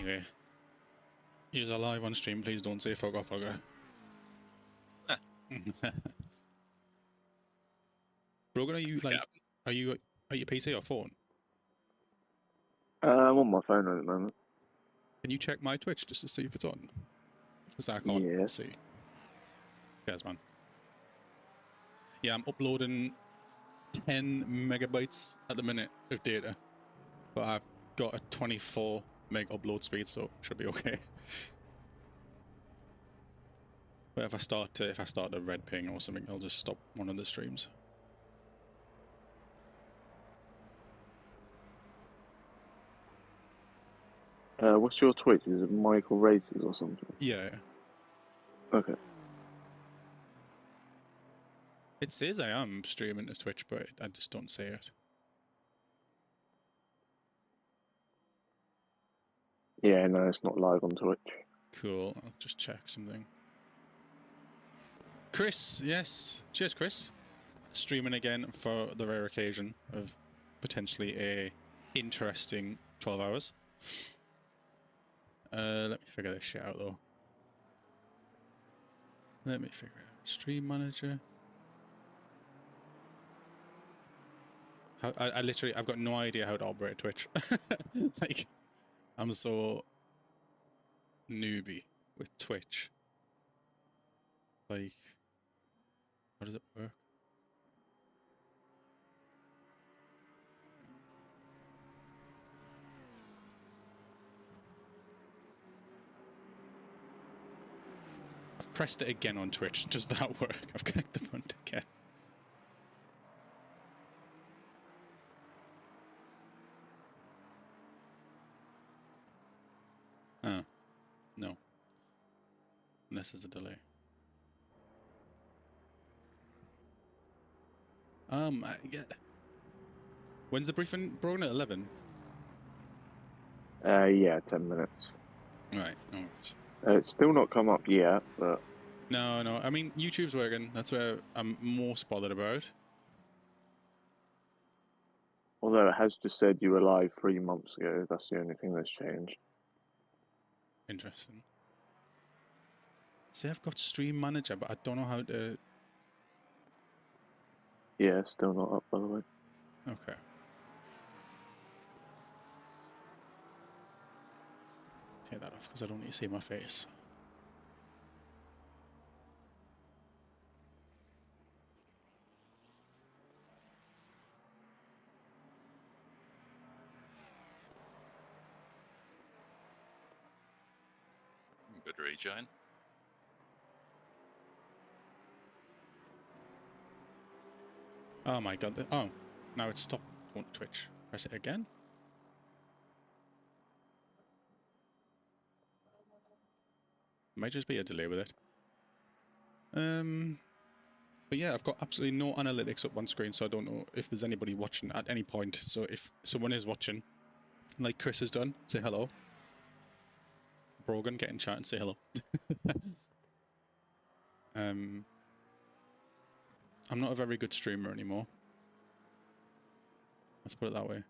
Anyway, you're live on stream. Please don't say fuck off, fucker. Brogan, are you like, are you at your PC or phone? I'm on my phone at the moment. Can you check my Twitch just to see if it's on? Because I can't see. Cheers, man. Yeah, I'm uploading 10 megabytes at the minute of data, but I've got a 24 meg upload speed, so should be okay. But if I start a red ping or something, I'll just stop one of the streams. What's your Twitch? Is it Michael Races or something? Yeah. Okay. It says I am streaming to Twitch, but I just don't say it. Yeah, no, it's not live on Twitch. Cool. I'll just check something. Chris, yes. Cheers, Chris. Streaming again for the rare occasion of potentially a interesting 12 hours. Let me figure this shit out, though. Let me figure it out. Stream manager. I literally, I've got no idea how to operate Twitch. Like, I'm so newbie with Twitch. Like, how does it work? I've pressed it again on Twitch. Does that work? I've clicked the button again. Oh, no. Unless there's a delay. Yeah. When's the briefing? Broken at 11? Yeah, 10 minutes. Right, no worries. It's still not come up yet, but... No, I mean, YouTube's working. That's where I'm most bothered about. Although it has just said you were live 3 months ago, that's the only thing that's changed. Interesting. See, I've got Stream Manager, but I don't know how to... Yeah, still not up, by the way. Okay. Take that off, because I don't need to see my face. Good rejoin. Oh my god. Oh, now it's stopped on Twitch. Press it again. Might just be a delay with it. But yeah, I've got absolutely no analytics up on screen, so I don't know if there's anybody watching at any point. So if someone is watching, like Chris has done, say hello. Brogan, get in chat and say hello. I'm not a very good streamer anymore. Let's put it that way.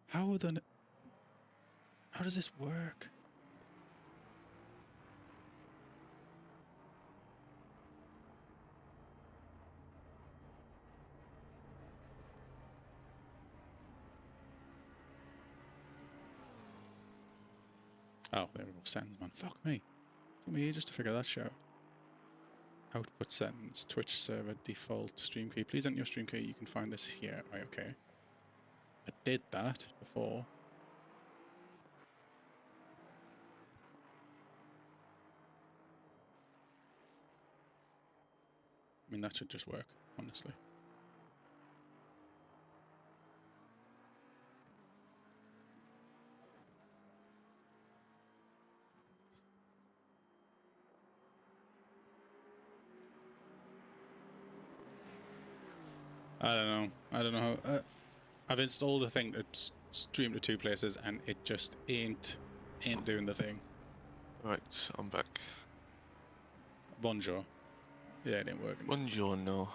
How does this work? Oh, there we go. Settings, man. Fuck me. Took me ages to figure that shit out. Output settings. Twitch server default stream key. Please enter your stream key. You can find this here. Right, okay. I did that before. I mean, that should just work, honestly. I don't know how... I've installed a thing to stream to 2 places, and it just ain't doing the thing. Right, I'm back. Bonjour. Yeah, it ain't working. Buongiorno.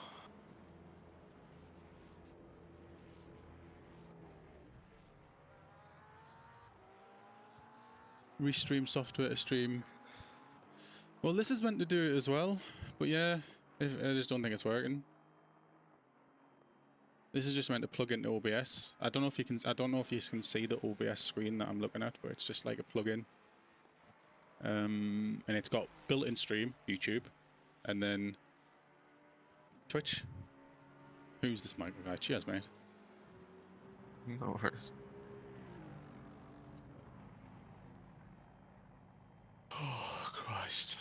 Restream software to stream. Well, this is meant to do it as well, but yeah, I just don't think it's working. This is just meant to plug into OBS. I don't know if you can. I don't know if you can see the OBS screen that I'm looking at, but it's just like a plug-in. And it's got built-in stream, YouTube, and then Twitch. Who's this micro guy? Cheers, mate. No worries. Oh, Christ.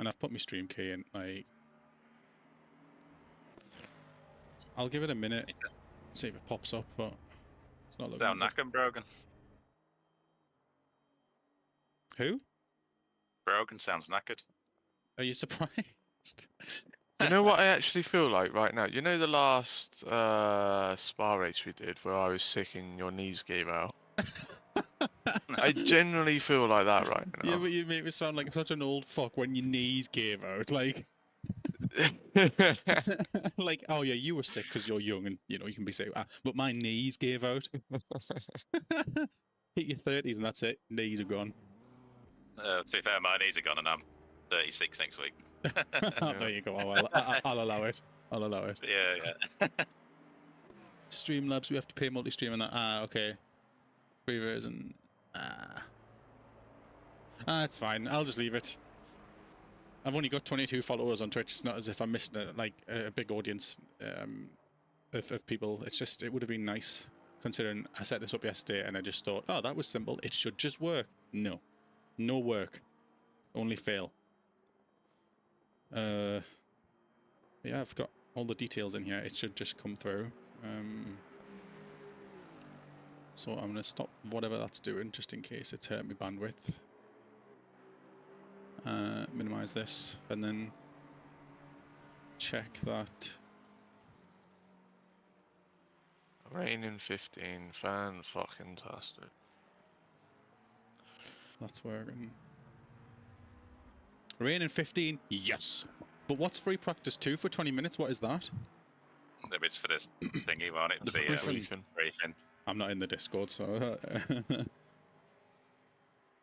And I've put my stream key in, like... I'll give it a minute, see if it pops up, but it's not looking Sound good. knackered, Brogan. Who? Brogan sounds knackered. Are you surprised? You know what I actually feel like right now? You know the last Spa race we did where I was sick and your knees gave out? I generally feel like that right now. Yeah, but you make me sound like such an old fuck when your knees gave out, like... like, oh yeah, you were sick because you're young and, you know, you can be sick. But my knees gave out. Hit your 30s and that's it. Knees are gone. To be fair, my knees are gone and I'm 36 next week. Oh, there you go. Oh, well, I'll allow it. I'll allow it. Yeah. Streamlabs, we have to pay multi-stream on that. Ah, okay. Free version. It's fine. I'll just leave it. I've only got 22 followers on Twitch. It's not as if I'm missing a big audience of people. It's just, it would have been nice considering I set this up yesterday and I just thought, oh, that was simple. It should just work. No. No work. Only fail. Yeah, I've got all the details in here. It should just come through. So I'm going to stop whatever that's doing just in case it's hurt my bandwidth. Minimize this and then check that. Rain in 15, fan-fucking-tastic. That's working. Rain in 15, yes. But what's free practice 2 for 20 minutes? What is that? Maybe it's for this thingy, won't it? The The briefing. briefing. I'm not in the Discord, so...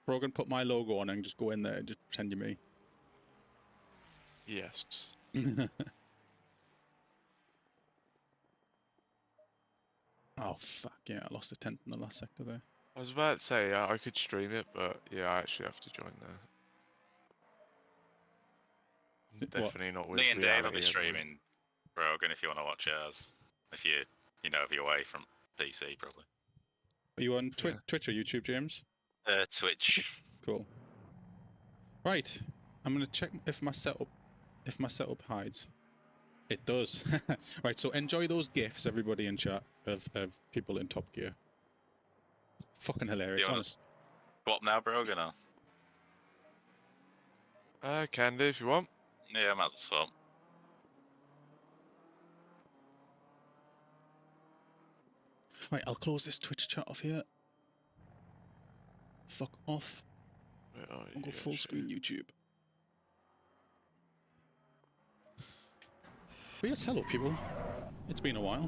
Brogan, put my logo on and just go in there and just pretend you're me. Yes. Oh, fuck, yeah, I lost a 10th in the last sector there. I was about to say, I could stream it, but yeah, I actually have to join there. Definitely not with Me and Dave will be reality at the moment. streaming Brogan if you want to watch ours. If you're away from PC, probably. Are you on Yeah. Twitch or YouTube, James? Twitch. Cool. Right, I'm gonna check if my setup hides. It does. Right, so enjoy those gifs, everybody in chat, of people in Top Gear. Fucking hilarious. You want to swap now, Brogan? Or? Can do if you want. Yeah, I might as well swap. Right, I'll close this Twitch chat off here. Fuck off. Where are I'll go you? full screen YouTube. But yes, hello people. It's been a while.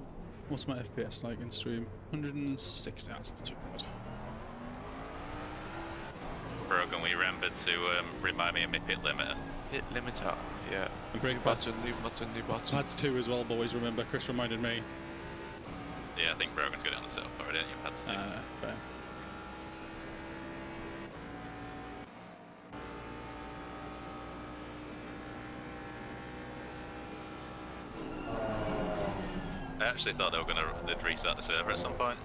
What's my FPS like in stream? 106. That's not too bad. Brogan, we remembered to remind me of my pit limiter. Hit limiter. Yeah. And brake New pads. button, new button, new button. Pads 2 as well, boys. Remember, Chris reminded me. Yeah, I think Brogan's got it on the setup already, and you've had to. Fair. I actually thought they'd restart the server at some point.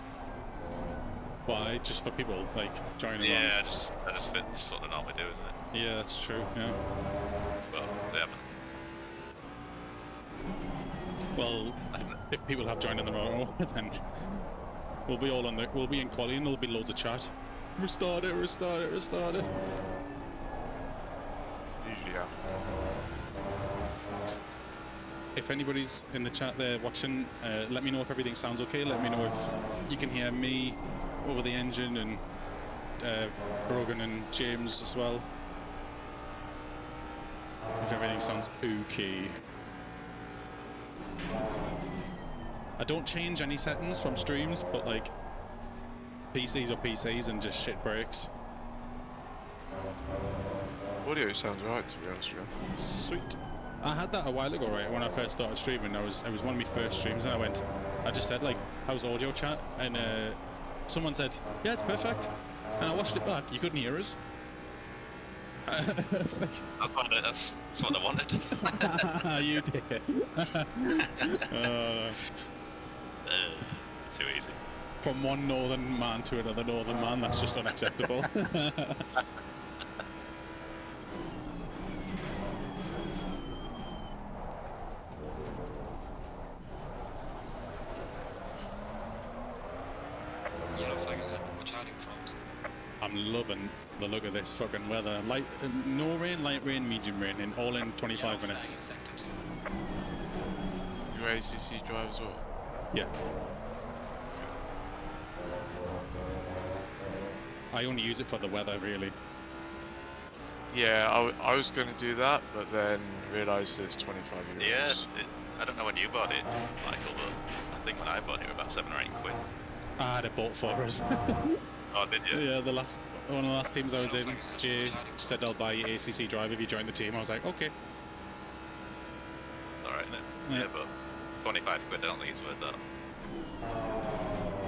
Why? Just for people, like, joining along? Yeah, I just fit what they normally do, isn't it? Yeah, that's true, yeah. But they haven't. Well, if people have joined in the row, then we'll be in quality and there'll be loads of chat. Restart it, restart it, restart it. Usually, yeah. If anybody's in the chat there watching, let me know if everything sounds okay. Let me know if you can hear me over the engine and Brogan and James as well. If everything sounds okay. I don't change any settings from streams, but like, PCs are PCs and just shit breaks. Audio sounds right, to be honest with you. Sweet. I had that a while ago, right? When I first started streaming, it was one of my first streams, and I just said like, "How's audio chat?" And someone said, "Yeah, it's perfect." And I watched it back. You couldn't hear us. It's like, that's what I wanted. you did. Too easy. From one northern man to another northern man, that's just unacceptable. I'm loving the look of this fucking weather. No rain, light rain, medium rain, and all in 25 minutes. Your ACC drive as well? Yeah. I only use it for the weather, really. Yeah, I was going to do that, but then realised it's 25 euros. Yeah, I don't know when you bought it, Michael, but I think when I bought it, it was about 7 or 8 quid. I had it bought for us. Oh, did you? Yeah, one of the last teams I was in, Jay said I'll buy you ACC drive if you join the team. I was like, okay. It's alright, isn't it? Yeah, but 25 quid, I don't think it's worth that.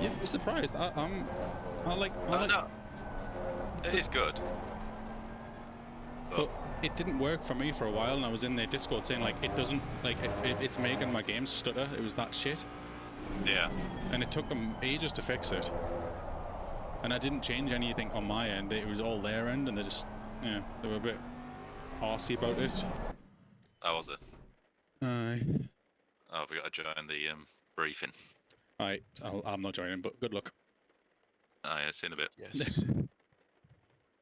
Yeah, I'm surprised. I like. No, it is good. But it didn't work for me for a while, and I was in their Discord saying like it doesn't, like it's making my game stutter. It was that shit. Yeah. And it took them ages to fix it. And I didn't change anything on my end. It was all their end, and they were a bit arsey about it. How was it? Aye. Oh, we got to join the briefing. Aye, I'm not joining, but good luck. Aye, it's in a bit. Yes.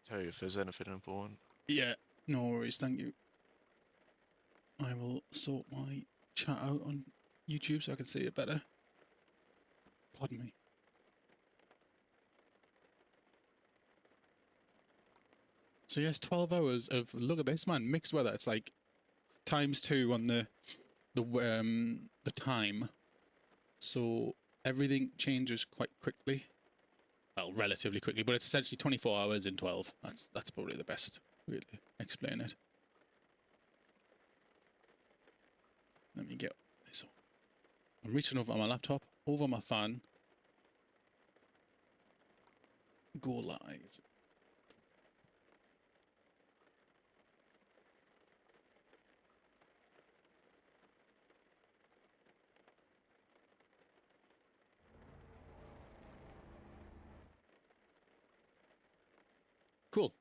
Tell you if there's anything important. Yeah, no worries, thank you. I will sort my chat out on YouTube so I can see it better. Pardon me. So yes, 12 hours of, look at this, man, mixed weather. It's like ×2 on the time. So everything changes quite quickly. Well, relatively quickly, but it's essentially 24 hours in 12. That's probably the best way to explain it. Let me get this on. I'm reaching over my laptop, over my fan. Go live. Cool.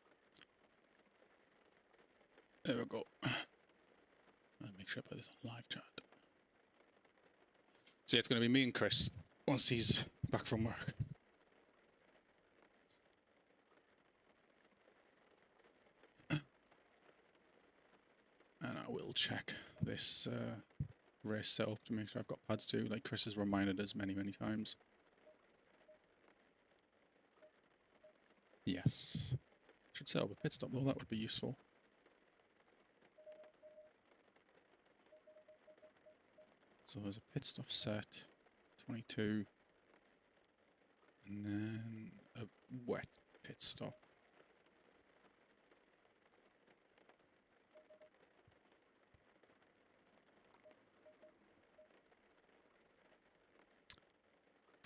There we go. I'll make sure I put this on live chat. So yeah, it's going to be me and Chris once he's back from work. And I will check this race setup to make sure I've got pads too, like Chris has reminded us many, many times. Yes. Should set up a pit stop though, that would be useful. So there's a pit stop set, 22, and then a wet pit stop.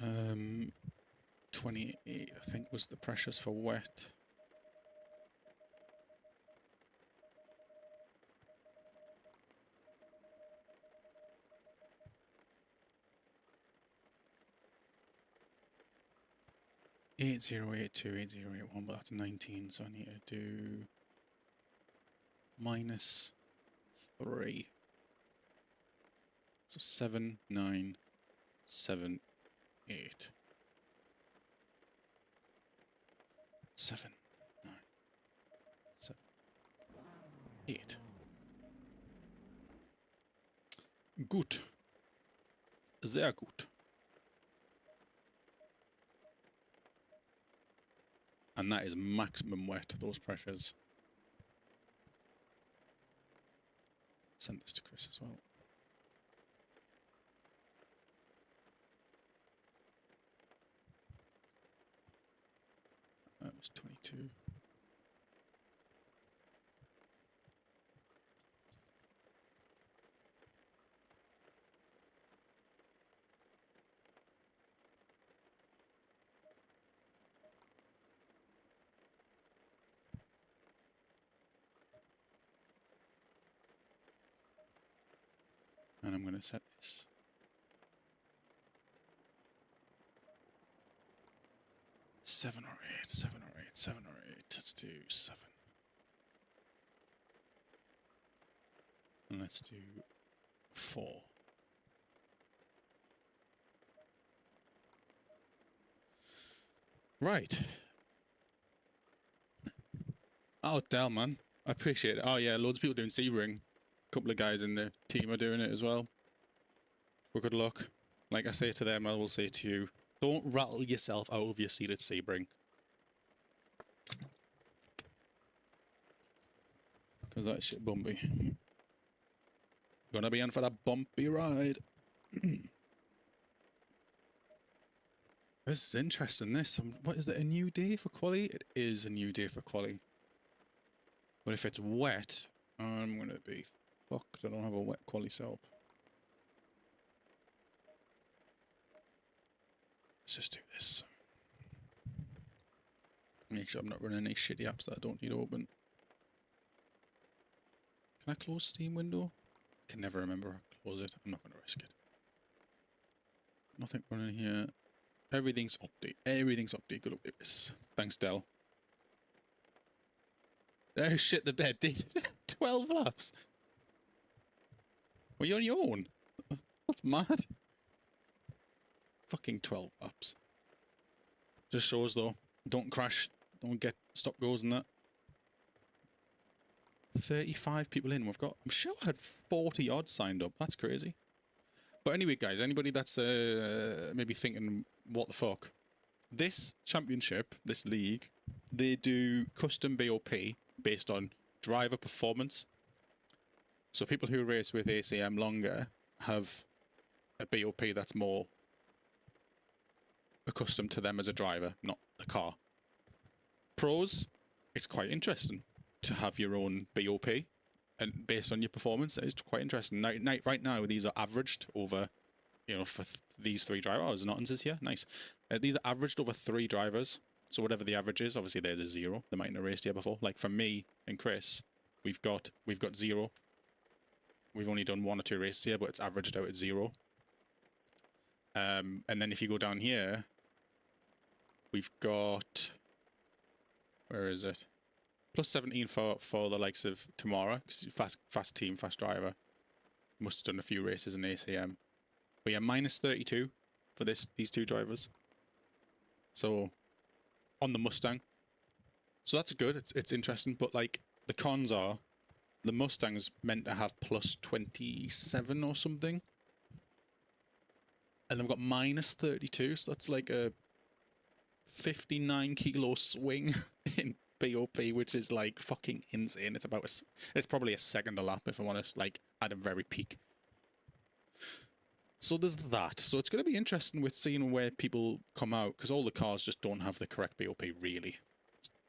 Um, 28, I think, was the pressures for wet. (8082, 8081), but that's 19, so I need to do -3. So 7, 9, 7, 8. 7, 9, 7, 8. Gut. Sehr gut. And that is maximum wet, those pressures. Send this to Chris as well. It's 22. And I'm going to set this. Seven or eight, seven or eight, seven or eight. Let's do 7. And let's do 4. Right. Oh, damn, man. I appreciate it. Oh, yeah, loads of people doing Sebring. A couple of guys in the team are doing it as well. Well, good luck. Like I say to them, I will say to you, don't rattle yourself out of your seat at Sebring. Because that shit bumpy. Gonna be in for a bumpy ride. This is interesting, this. What is it, a new day for quali? It is a new day for quali. But if it's wet, I'm gonna be fucked. I don't have a wet quali setup. Let's just do this. Make sure I'm not running any shitty apps that I don't need open. Can I close Steam window? I can never remember how to close it. I'm not going to risk it. Nothing running here. Everything's update. Everything's update. Good update this. Thanks, Dell. Oh shit, the bed did 12 laps. Well, you're on your own. That's mad. Fucking 12 laps. Just shows though. Don't crash. Don't get stop goes and that. 35 people in. We've got, I'm sure I had 40 odd signed up. That's crazy. But anyway, guys, anybody that's maybe thinking, what the fuck? This championship, this league, they do custom BOP based on driver performance. So people who race with ACM longer have a BOP that's more accustomed to them as a driver, not the car. Pros, it's quite interesting to have your own BOP and based on your performance. It's quite interesting. Right now, these are averaged over, you know, for these 3 drivers. Nottons is here, nice. These are averaged over 3 drivers. So whatever the average is, obviously there's a 0. They might have raced here before. Like for me and Chris, we've got 0. We've only done 1 or 2 races here, but it's averaged out at 0. And then if you go down here, we've got, where is it? Plus 17 for the likes of Tamara, because fast team, fast driver. Must have done a few races in ACM. But yeah, minus 32 for these 2 drivers. So on the Mustang. So that's good. It's interesting. But like the cons are, the Mustang's meant to have plus 27 or something. And they've got minus 32, so that's like a 59 kilo swing in BOP, which is like fucking insane. It's probably a second a lap if I'm honest, like at a very peak. So there's that. So it's going to be interesting with seeing where people come out, because all the cars just don't have the correct BOP really.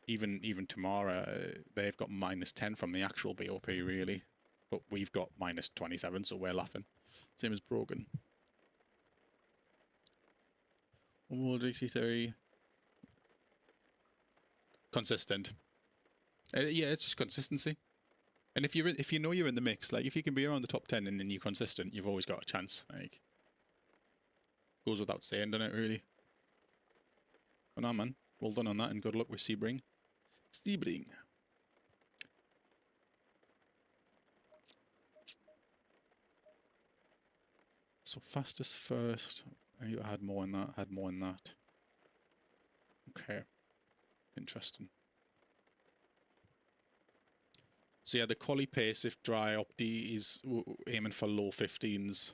Even tomorrow, they've got minus 10 from the actual BOP really, but we've got minus 27, so we're laughing. Same as Brogan. World GT3. Consistent. Yeah, it's just consistency. And if you know you're in the mix, like if you can be around the top 10 and then you're consistent, you've always got a chance. Like, goes without saying, doesn't it? Really. But nah, man. Well done on that, and good luck with Sebring. Sebring. So fastest first. You had more in that. Had more in that. Okay. Interesting. So yeah, the quali pace, if dry, Opti is aiming for low 15s.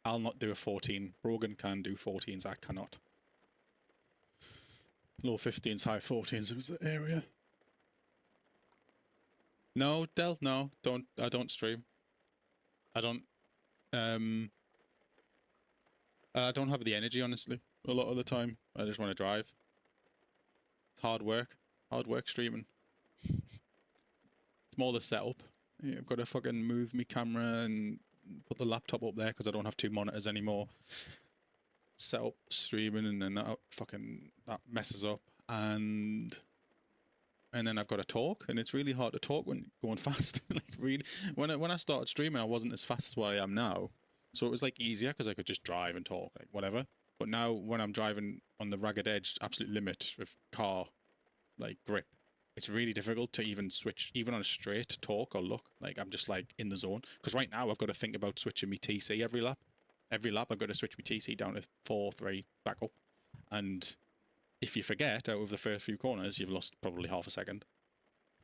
I'll not do a 14. Brogan can do 14s, I cannot. Low 15s, high 14s was the area. No, Del, no, I don't stream. I don't have the energy, honestly, a lot of the time. I just want to drive. It's hard work. Hard work streaming. It's more the setup. I've got to fucking move my camera and put the laptop up there because I don't have 2 monitors anymore. Set up streaming, and then that messes up, and then I've got to talk, and it's really hard to talk when going fast. Like really, when I started streaming, I wasn't as fast as what I am now, so it was like easier because I could just drive and talk, like whatever. But now when I'm driving on the ragged edge, absolute limit with car, like grip, it's really difficult to even switch, even on a straight, to talk or look. Like I'm just like in the zone, because right now I've got to think about switching my TC every lap. Every lap I've got to switch my TC down to 4-3 back up, and if you forget out of the first few corners, you've lost probably half a second.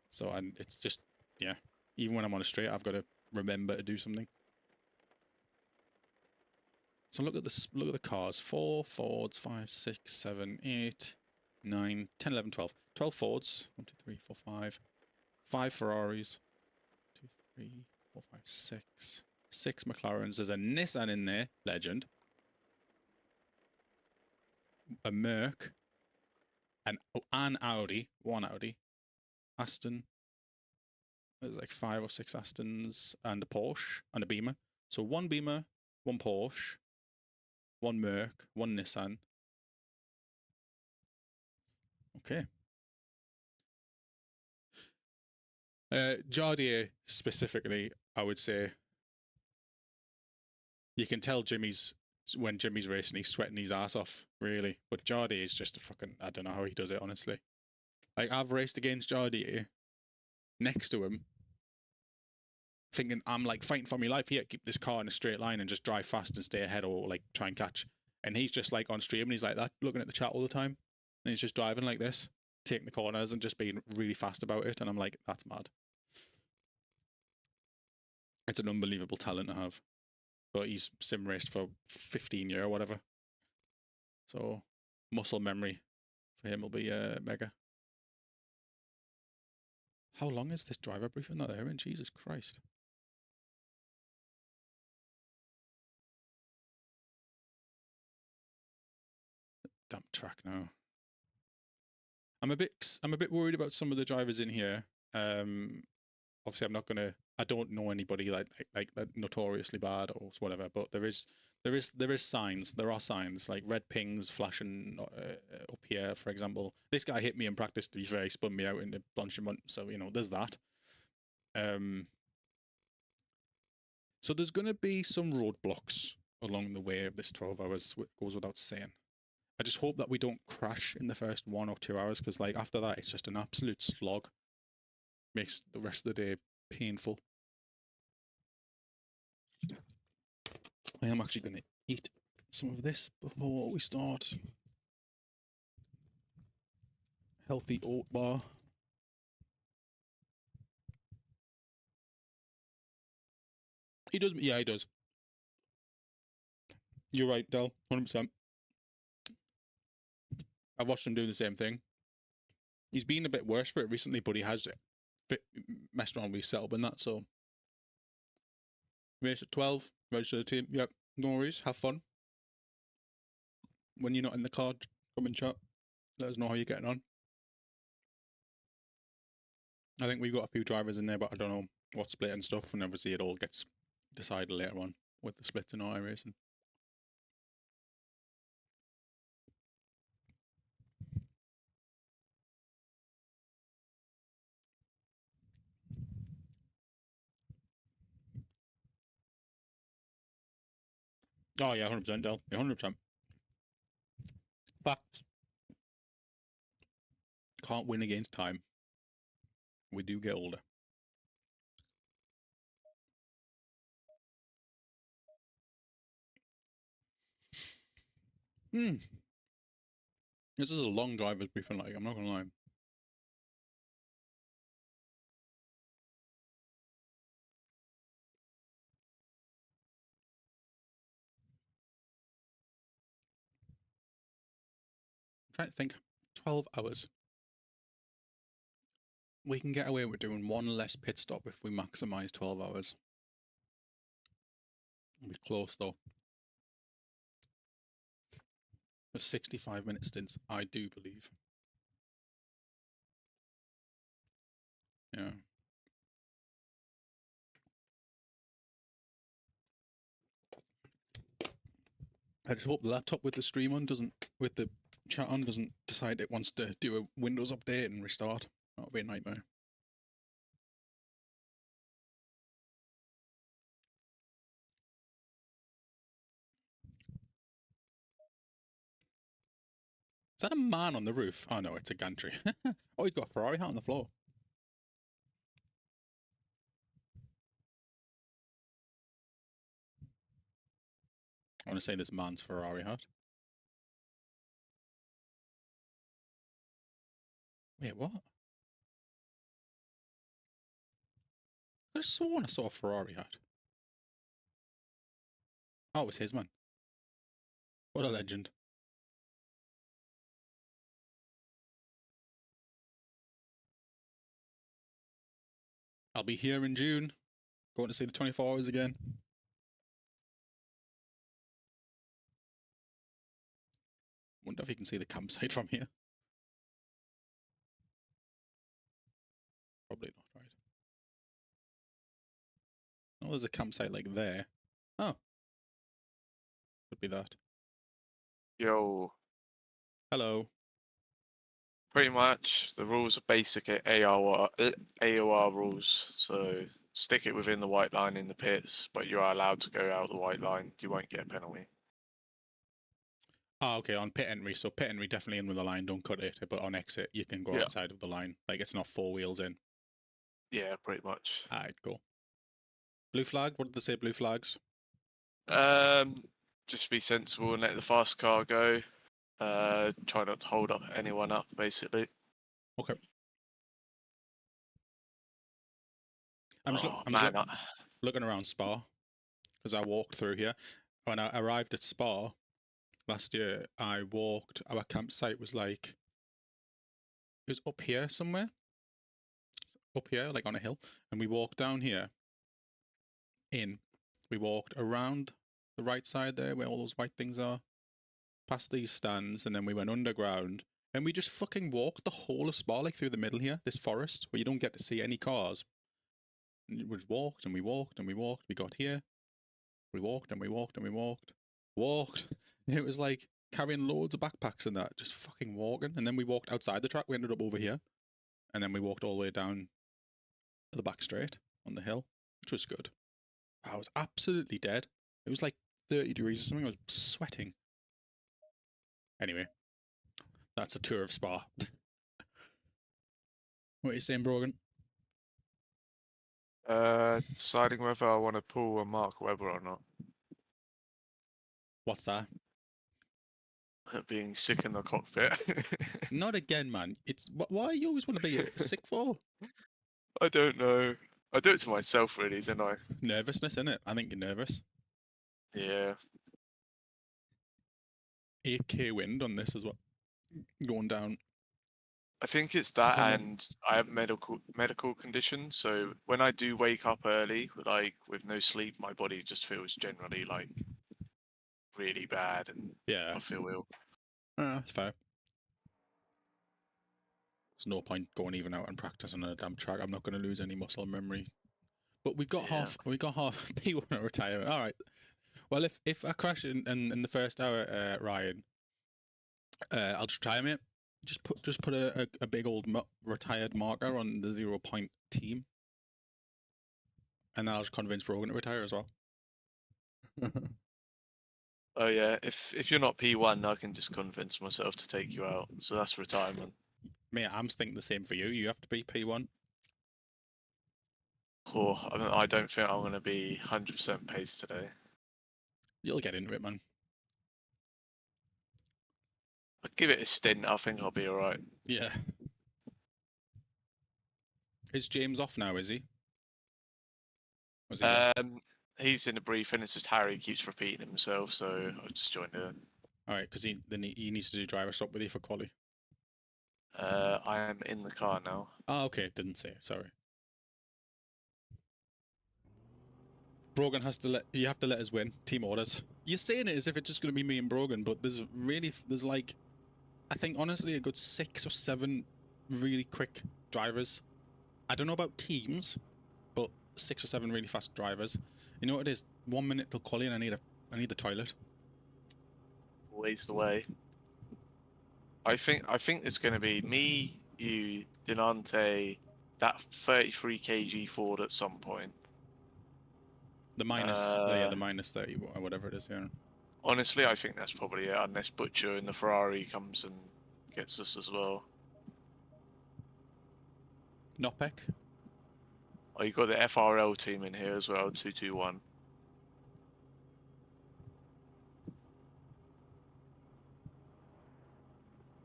So, and it's just, yeah, even when I'm on a straight, I've got to remember to do something. So look at this, look at the cars. 4 Fords, 5, 6, 7, 8, 9, 10, 11, 12. 12 Fords. 1, 2, 3, 4, 5. 5 Ferraris. 2, 3, 4, 5, 6. 6 McLarens. There's a Nissan in there, legend. A Merc. An Audi, 1 Audi. Aston. There's like 5 or 6 Astons and a Porsche and a Beamer. So 1 Beamer, 1 Porsche, 1 Merc, 1 Nissan. Okay. Jardier specifically, I would say, you can tell when Jimmy's racing, he's sweating his ass off, really. But Jardier is just a fucking, I don't know how he does it, honestly. Like, I've raced against Jardier next to him, thinking I'm like fighting for my life here, keep this car in a straight line and just drive fast and stay ahead, or like try and catch. And he's just like on stream and he's like that, looking at the chat all the time. And he's just driving like this, taking the corners and just being really fast about it. And I'm like, that's mad. It's an unbelievable talent to have. But he's sim raced for 15 years or whatever. So muscle memory for him will be mega. How long is this driver briefing that they're in? Jesus Christ. Damn track now. I'm a bit worried about some of the drivers in here. Obviously I don't know anybody like notoriously bad or whatever, but there are signs like red pings flashing up here, for example. This guy hit me in practice, to be fair. He spun me out into Blanchimont, so you know there's that. So there's going to be some roadblocks along the way of this 12 hours, goes without saying. I just hope that we don't crash in the first 1 or 2 hours, because like after that it's just an absolute slog. Makes the rest of the day painful. I am actually going to eat some of this before we start. Healthy oat bar. He does, yeah, he does. You're right, Del, 100%. I've watched him do the same thing. He's been a bit worse for it recently, but he has messed around with his setup and that, so. Race at 12, register the team, yep, no worries, have fun. When you're not in the car, come and chat. Let us know how you're getting on. I think we've got a few drivers in there, but I don't know what split and stuff, and obviously it all gets decided later on with the splits and iRacing. Oh yeah, 100%, Del. Yeah, 100%. Facts. Can't win against time. We do get older. This is a long driver's briefing, like, I'm not gonna lie. I'm trying to think. 12 hours. We can get away with doing 1 less pit stop if we maximise 12 hours. It'll be close though. For 65-minute stints, I do believe. Yeah. I just hope the laptop with the stream on with the chat on doesn't decide it wants to do a Windows update and restart. That would be a nightmare. Is that a man on the roof? Oh no, it's a gantry. Oh, he's got a Ferrari hat on the floor. I want to say this man's Ferrari hat. Wait, what? I just sworn I saw a Ferrari hat. Oh, it was his, man. What a legend. I'll be here in June. Going to see the 24 Hours again. Wonder if you can see the campsite from here. Probably not, right? Oh, there's a campsite like there. Oh. Could be that. Yo. Hello. Pretty much, the rules are basic AOR rules. So stick it within the white line in the pits, but you are allowed to go out the white line. You won't get a penalty. Oh, okay, on pit entry. So pit entry definitely in with the line, don't cut it. But on exit, you can go outside of the line. Like it's not 4 wheels in. Yeah, pretty much. Alright, cool. Blue flag? What did they say, blue flags? Just be sensible and let the fast car go. Try not to hold up anyone up, basically. Okay. I'm just looking around Spa because I walked through here. When I arrived at Spa last year, I walked. Our campsite was like it was up here somewhere, up here like on a hill, and we walked down here. We walked around the right side there where all those white things are, past these stands, and then we went underground. And we just fucking walked the whole of Spa, like through the middle here, this forest where you don't get to see any cars. And we just walked and we walked and we walked. We got here. We walked and we walked and we walked. Walked. And it was like carrying loads of backpacks and that, just fucking walking. And then we walked outside the track. We ended up over here. And then we walked all the way down the back straight on the hill, which was good. I was absolutely dead. It was like 30 degrees or something. I was sweating. Anyway, that's a tour of Spa. What are you saying, Brogan? Deciding whether I want to pull a Mark Webber or not. What's that? Being sick in the cockpit. Not again, man. It's why you always want to be sick for? I don't know. I do it to myself, really, don't I? Nervousness, innit? I think you're nervous. Yeah. 8k wind on this as well. Going down. I think it's that, and I have medical conditions. So when I do wake up early, like with no sleep, my body just feels generally like really bad, and Yeah. I feel ill. That's fair. There's no point going even out and practicing on a damn track. I'm not going to lose any muscle memory. But we got half P1 at retirement. All right. Well, if I crash in the first hour, Ryan, I'll just try, mate. Just put a big old retired marker on the 0 point team, and then I'll just convince Rogan to retire as well. Oh yeah, if you're not P1, I can just convince myself to take you out. So that's retirement. Mate, I'm thinking the same for you. You have to be P1. Oh, I don't think I'm going to be 100% pace today. You'll get into it, man. I'll give it a stint. I think I'll be all right. Yeah. Is James off now, is he? Was he he's in a briefing. It's just Harry keeps repeating himself, so I've just joined in. All right, because he needs to do driver stop with you for quali. I am in the car now. Oh, okay. Didn't say it. Sorry. Brogan you have to let us win. Team orders. You're saying it as if it's just going to be me and Brogan, but there's like, I think honestly a good 6 or 7 really quick drivers I don't know about teams, but 6 or 7 really fast drivers. You know what it is? 1 minute till quali, and I need the toilet. Always the way. I think it's going to be me, you, Denante, that 33 kg Ford at some point. The minus, yeah, the minus 30 or whatever it is. Yeah. Honestly, I think that's probably it, unless Butcher in the Ferrari comes and gets us as well. Nopek. Oh, you got the FRL team in here as well, 221.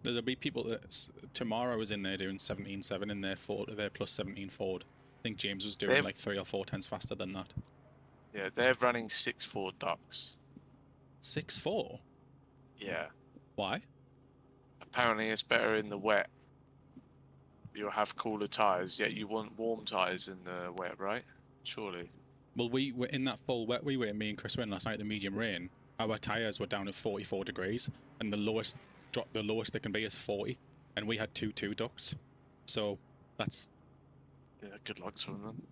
There'll be people that tomorrow is in there doing 17.7 in their Ford, their plus 17 Ford. I think James was doing like 3 or 4 tenths faster than that. Yeah, they're running 6.4 ducks. 6.4? Yeah. Why? Apparently it's better in the wet. You'll have cooler tyres, yet you want warm tyres in the wet, right? Surely. Well, we were in that full wet we were, me and Chris went last night at the medium rain. Our tyres were down at 44 degrees, and the lowest they can be is 40, and we had 2 ducts. So that's... Yeah, good luck to them.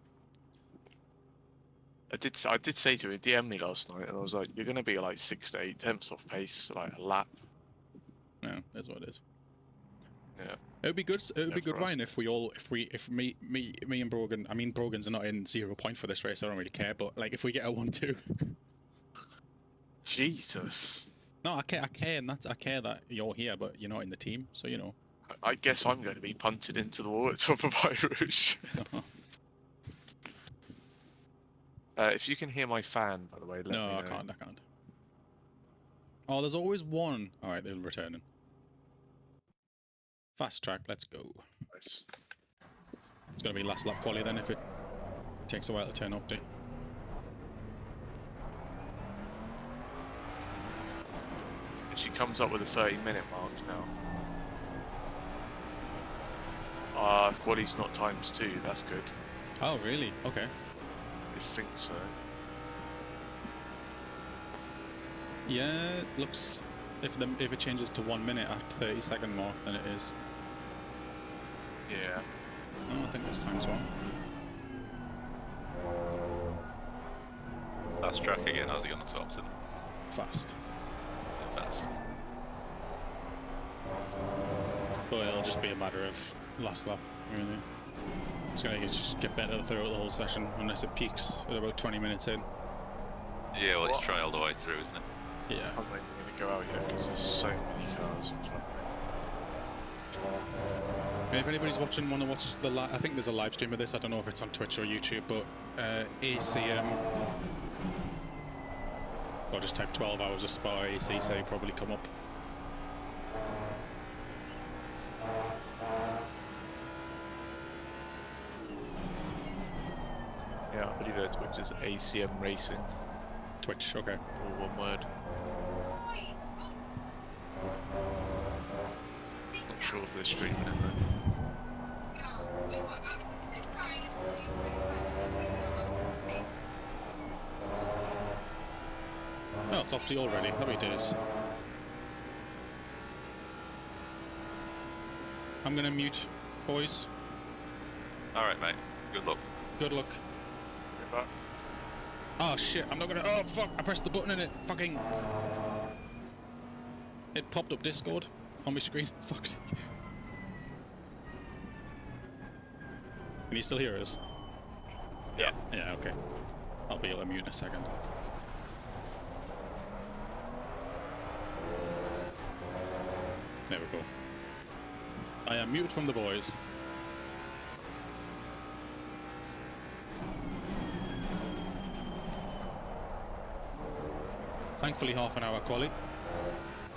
I did say to him, he DM'd me last night, and I was like, you're going to be like 6 to 8 tenths off pace, like a lap. No, that's what it is. Yeah. It would be good. It would be good, Ryan, if me and Brogan. I mean, Brogan's not in 0 point for this race. I don't really care. But like, if we get a 1-2. Jesus. No, I care, and I care that you're here, but you're not in the team. So you know. I guess I'm going to be punted into the wall at top of my Rouge. If you can hear my fan, by the way, let me know. No, I can't. Oh, there's always one. All right, they're returning. Fast track, let's go. Nice. It's going to be last lap quali then if it takes a while to turn up, do. She comes up with a 30-minute mark now. Quali's not ×2, that's good. Oh, really? Okay. I think so. Yeah, it looks... If it changes to 1 minute after 30-second mark, then it is. Yeah. No, I think this time's wrong. Fast track again, how's he on the top to them? Fast. Fast. But it'll just be a matter of last lap, really. It's going to just get better throughout the whole session, unless it peaks at about 20 minutes in. Yeah, well, it's try all the way through, isn't it? Yeah. I'm not even going to go out yet because there's so many cars in front of me. If anybody's watching, want to watch the I think there's a live stream of this. I don't know if it's on Twitch or YouTube, but ACM. Or just type 12 hours of Spa ACC, probably come up. Yeah, I believe that's which is ACM Racing. Twitch, okay. All one word. Not sure if they're streaming it though. Oh, it's Opti already. Happy days. I'm gonna mute, boys. Alright, mate. Good luck. Good luck. Goodbye. Oh shit, I'm not gonna. Oh fuck, I pressed the button and it fucking. It popped up Discord on my screen. Fuck's sake. Can you still hear us? Yeah. Yeah, okay. I'll be able to mute in a second. There we go. I am muted from the boys. Thankfully, half an hour quali.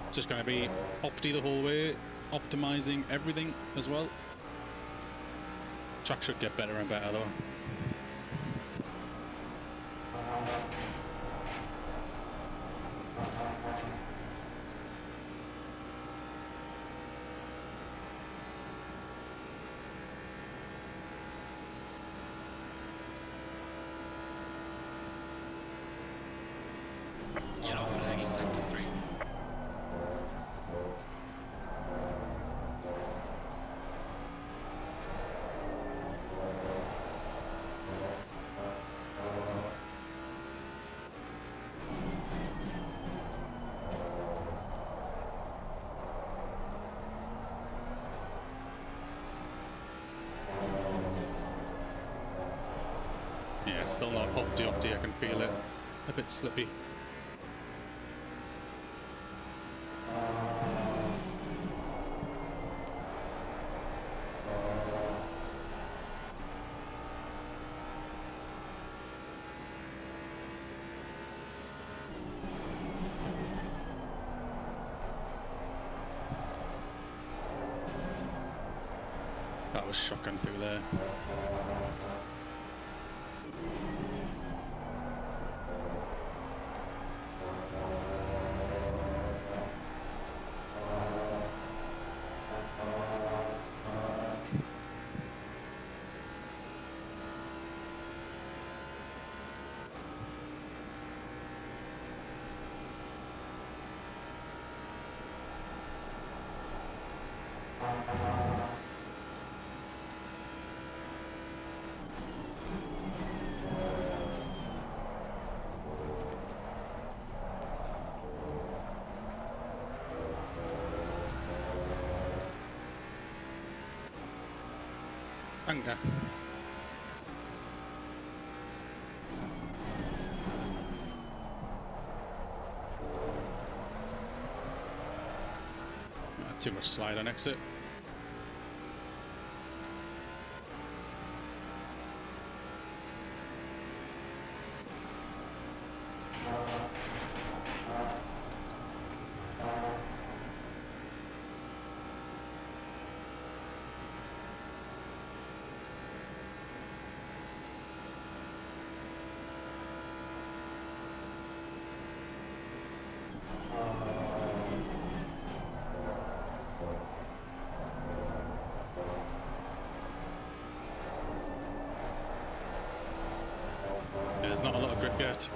It's just going to be Opti the whole way, optimizing everything as well. Track should get better and better though. Yellow flagging sector 3. It's still not opty, I can feel it. A bit slippy. That was shocking through there. Anchor. Too much slide on exit. There's not a lot of grip yet.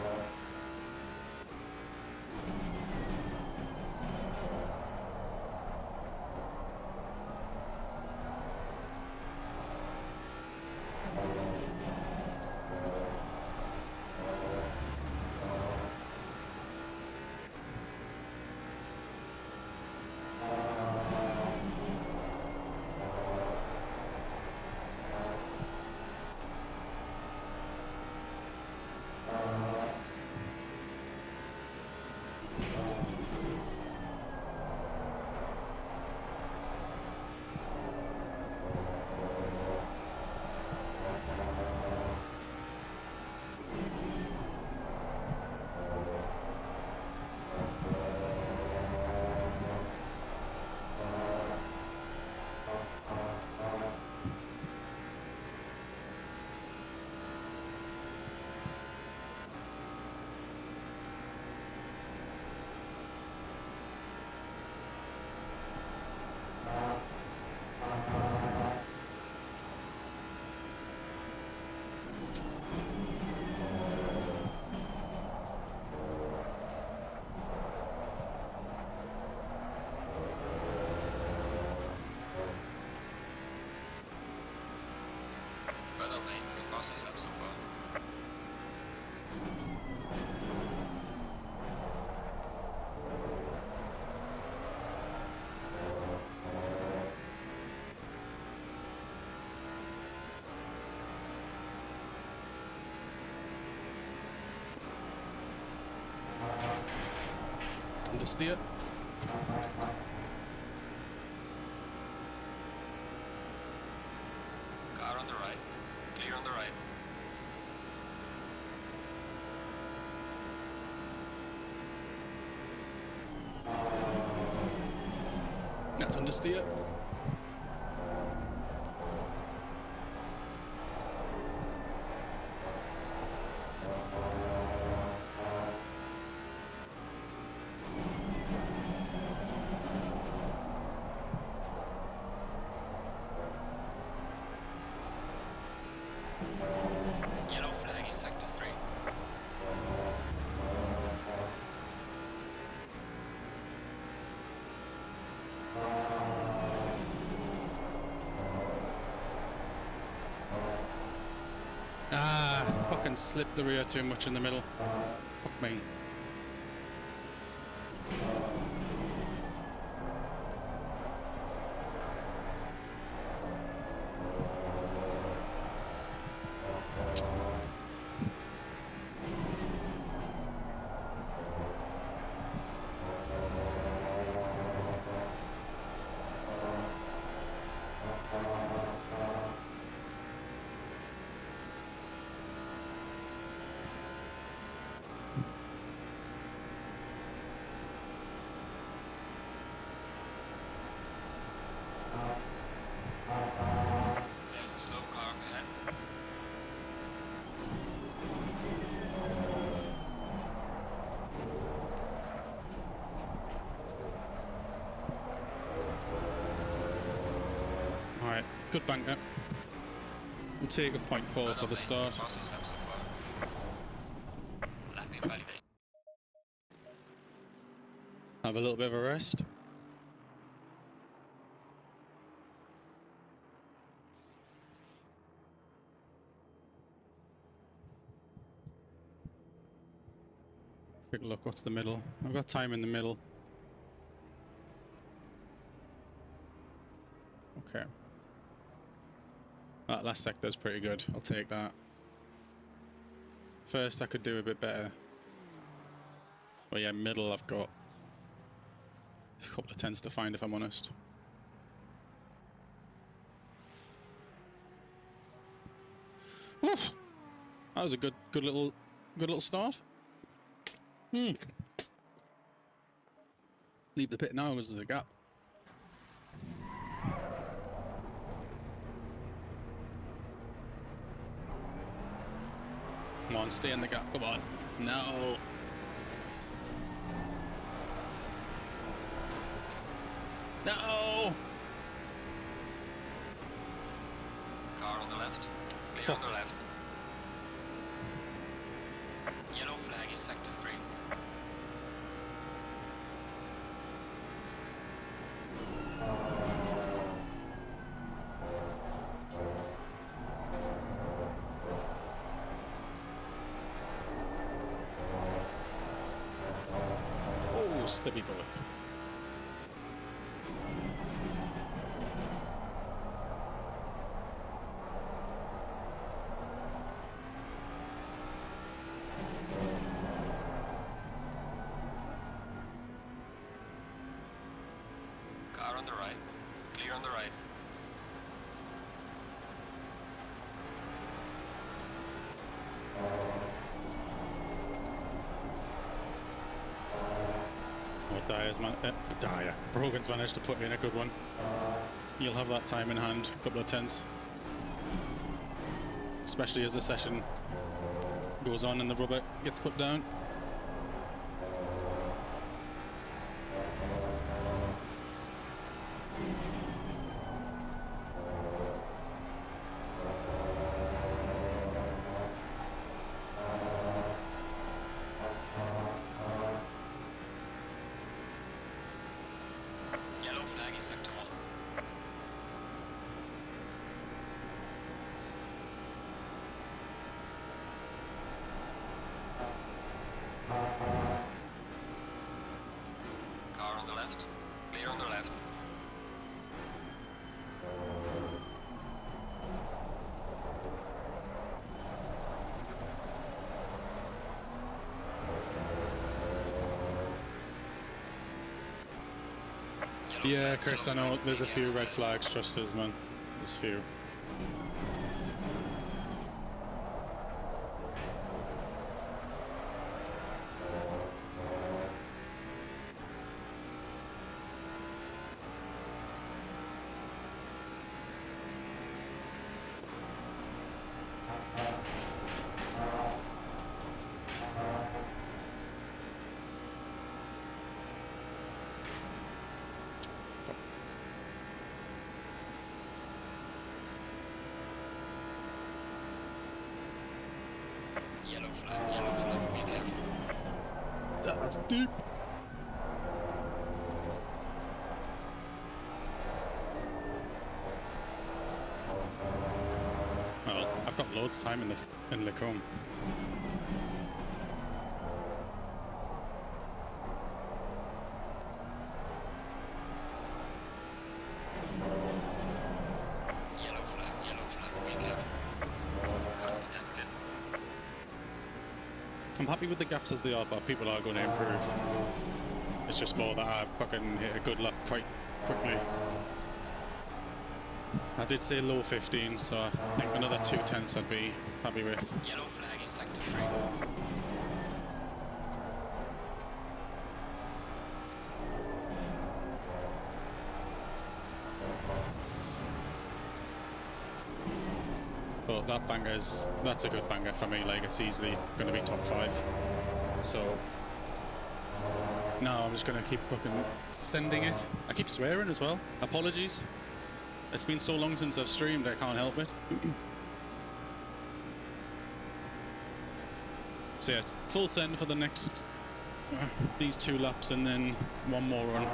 Well done, mate. The fastest lap so far. Understeer. Car on the right. Clear on the right. That's understeer. Yellow flag in sector 3. Ah, fucking slipped the rear too much in the middle. Fuck me. good banker. We'll take a 0.4 for the start. Fastest lap so far. Lapping validate. Have a little bit of a rest. Quick look, what's the middle? I've got time in the middle. Okay. That last sector's pretty good. I'll take that. First, I could do a bit better. But yeah, middle, I've got a couple of tens to find, if I'm honest. Woof! That was a good little start. Leave the pit now as there's a gap. Come on, stay in the gap. Come on. No. No. Car on the left. Clear Fuck. on the left. Yellow flag in sector 3. Oh, slippy boy. Car on the right. Clear on the right. Brogan's managed to put in a good one. You'll have that time in hand, a couple of tens. Especially as the session goes on and the rubber gets put down. Yellow flag in sector 1. Car on the left. Clear on the left. Yellow Yeah, flag, Chris, I yellow know flag. there's a Be few careful. red flags, trust us, man. There's a few. Yellow flag, be careful. That's deep. Well, I've got loads of time in Lacombe. Yellow flag, be careful. Cut detected. I'm happy with the gaps as they are, but people are going to improve. It's just more that I fucking hit a good lap quite quickly. I did say low 15, so I think another 2 tenths I'd be happy with. Yellow flag in sector 3. But that that's a good banger for me, like it's easily going to be top 5. So, no, I'm just going to keep fucking sending it. I keep swearing as well. Apologies. It's been so long since I've streamed, I can't help it. So yeah, full send for the next these 2 laps, and then 1 more run.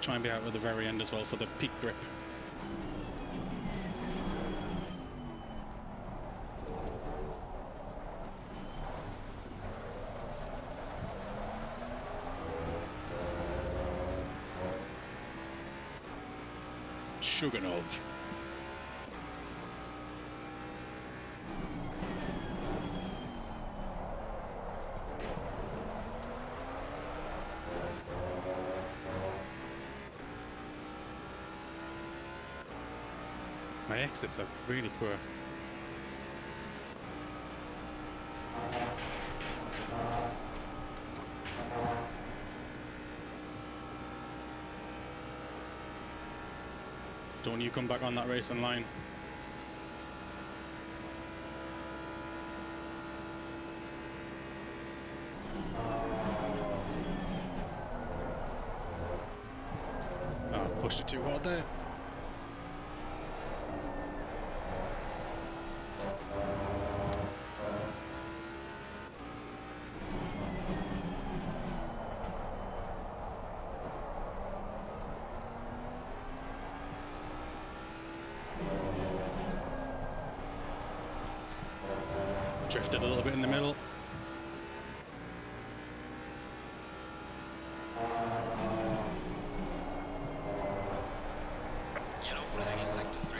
Try and be out at the very end as well for the peak grip. Shuganov. My exits are really poor. Don't you come back on that racing line. Oh, pushed it too hard there. Drifted a little bit in the middle. Yellow flag in sector 3.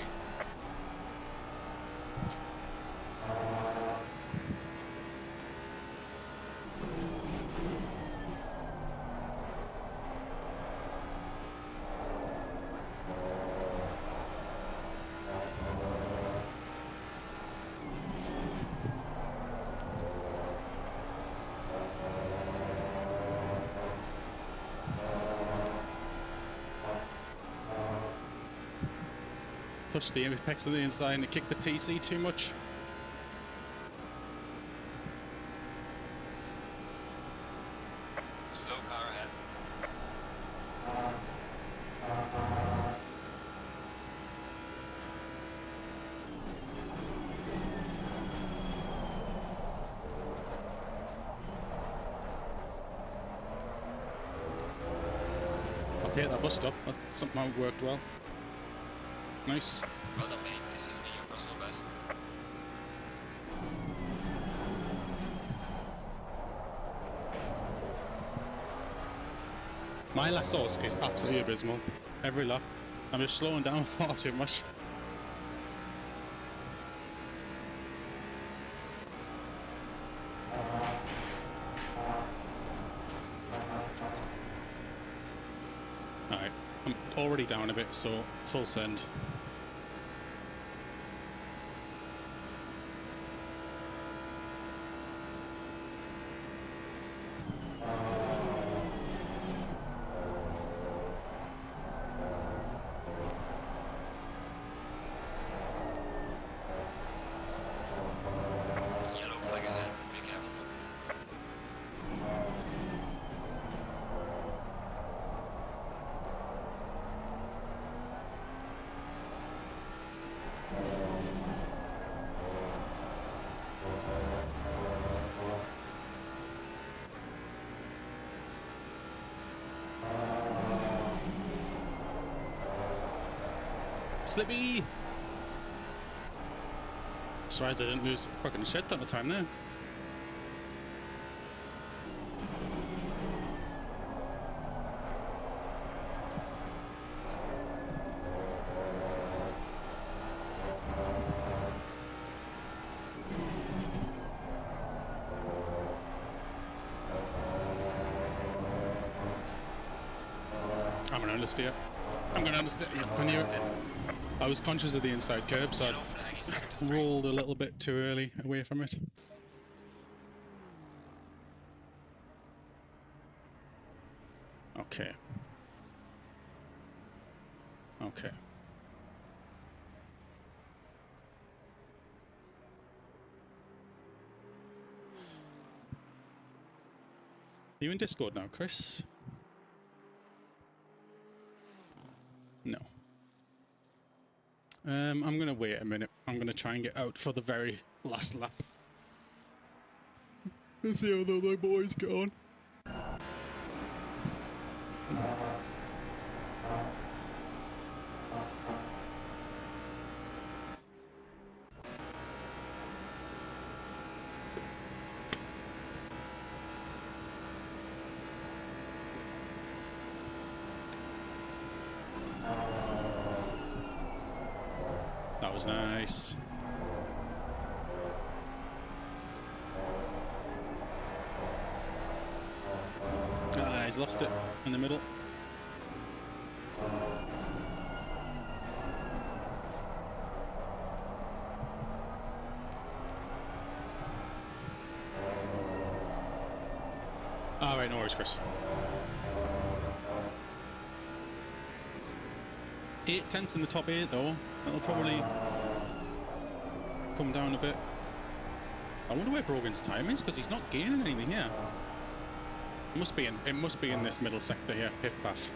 Touched the apex of the inside and it kicked the TC too much. Slow car ahead. I'll take that bus stop. That's somehow worked well. Nice. Well done, mate. This is me, your personal best. My last source is absolutely abysmal. Every lap. I'm just slowing down far too much. Alright. I'm already down a bit, so full send. Yellow flag ahead. Be careful. Slippy! Surprised I didn't lose a fucking shit ton of time there. I'm gonna understeer. I'm gonna understeer. I knew it. I was conscious of the inside curb, so Yellow flag in sector 3. I rolled a little bit too early away from it. Okay. Okay. Are you in Discord now, Chris? No. I'm gonna wait a minute. I'm gonna try and get out for the very last lap. Let's see how the other boys get on. That was nice. Ah, he's lost it in the middle. All right, no worries, Chris. 8 tenths in the top 8 though. That'll probably come down a bit. I wonder where Brogan's time is, because he's not gaining anything here. It must be in this middle sector here, Piff Paff.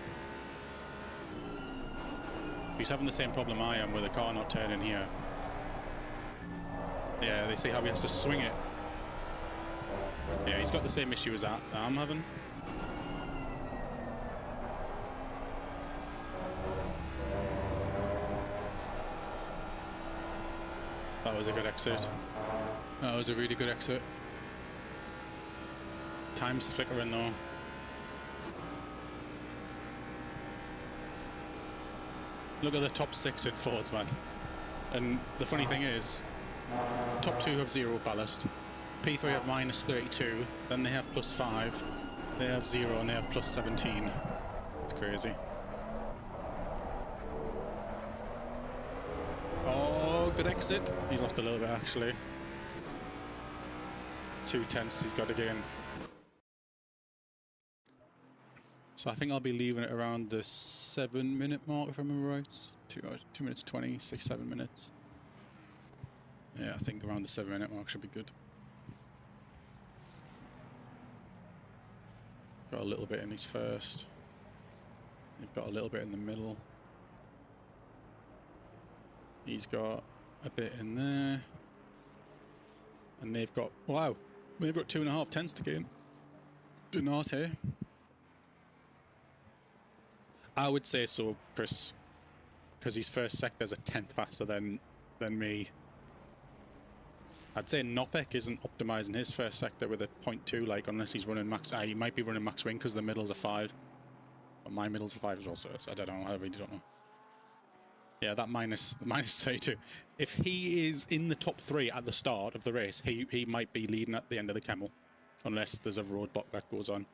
He's having the same problem I am with the car not turning here. Yeah, they see how he has to swing it. Yeah, he's got the same issue as that I'm having. That was a good exit. That was a really good exit. Time's flickering though. Look at the top 6 in Fords, man. And the funny thing is, top 2 have 0 ballast. P3 have minus 32, then they have plus 5. They have 0 and they have plus 17. It's crazy. Oh, good exit. He's lost a little bit actually. 2 tenths he's got to gain. So I think I'll be leaving it around the 7-minute mark if I remember right. 2 minutes 20, 7 minutes. Yeah, I think around the 7-minute mark should be good. Got a little bit in his first. They've got a little bit in the middle. He's got a bit in there. And they've got, wow, they've got 2.5 tenths to gain. Donate. I would say so, Chris, because his first sector's a 10th faster than me. I'd say Nopek isn't optimizing his first sector with a 0.2, like, unless he's running max. He might be running max wing because the middle's a 5. But my middle's a 5 as well, so I don't know. I really don't know. Yeah, that minus 32. If he is in the top 3 at the start of the race, he might be leading at the end of the Camel, unless there's a roadblock that goes on.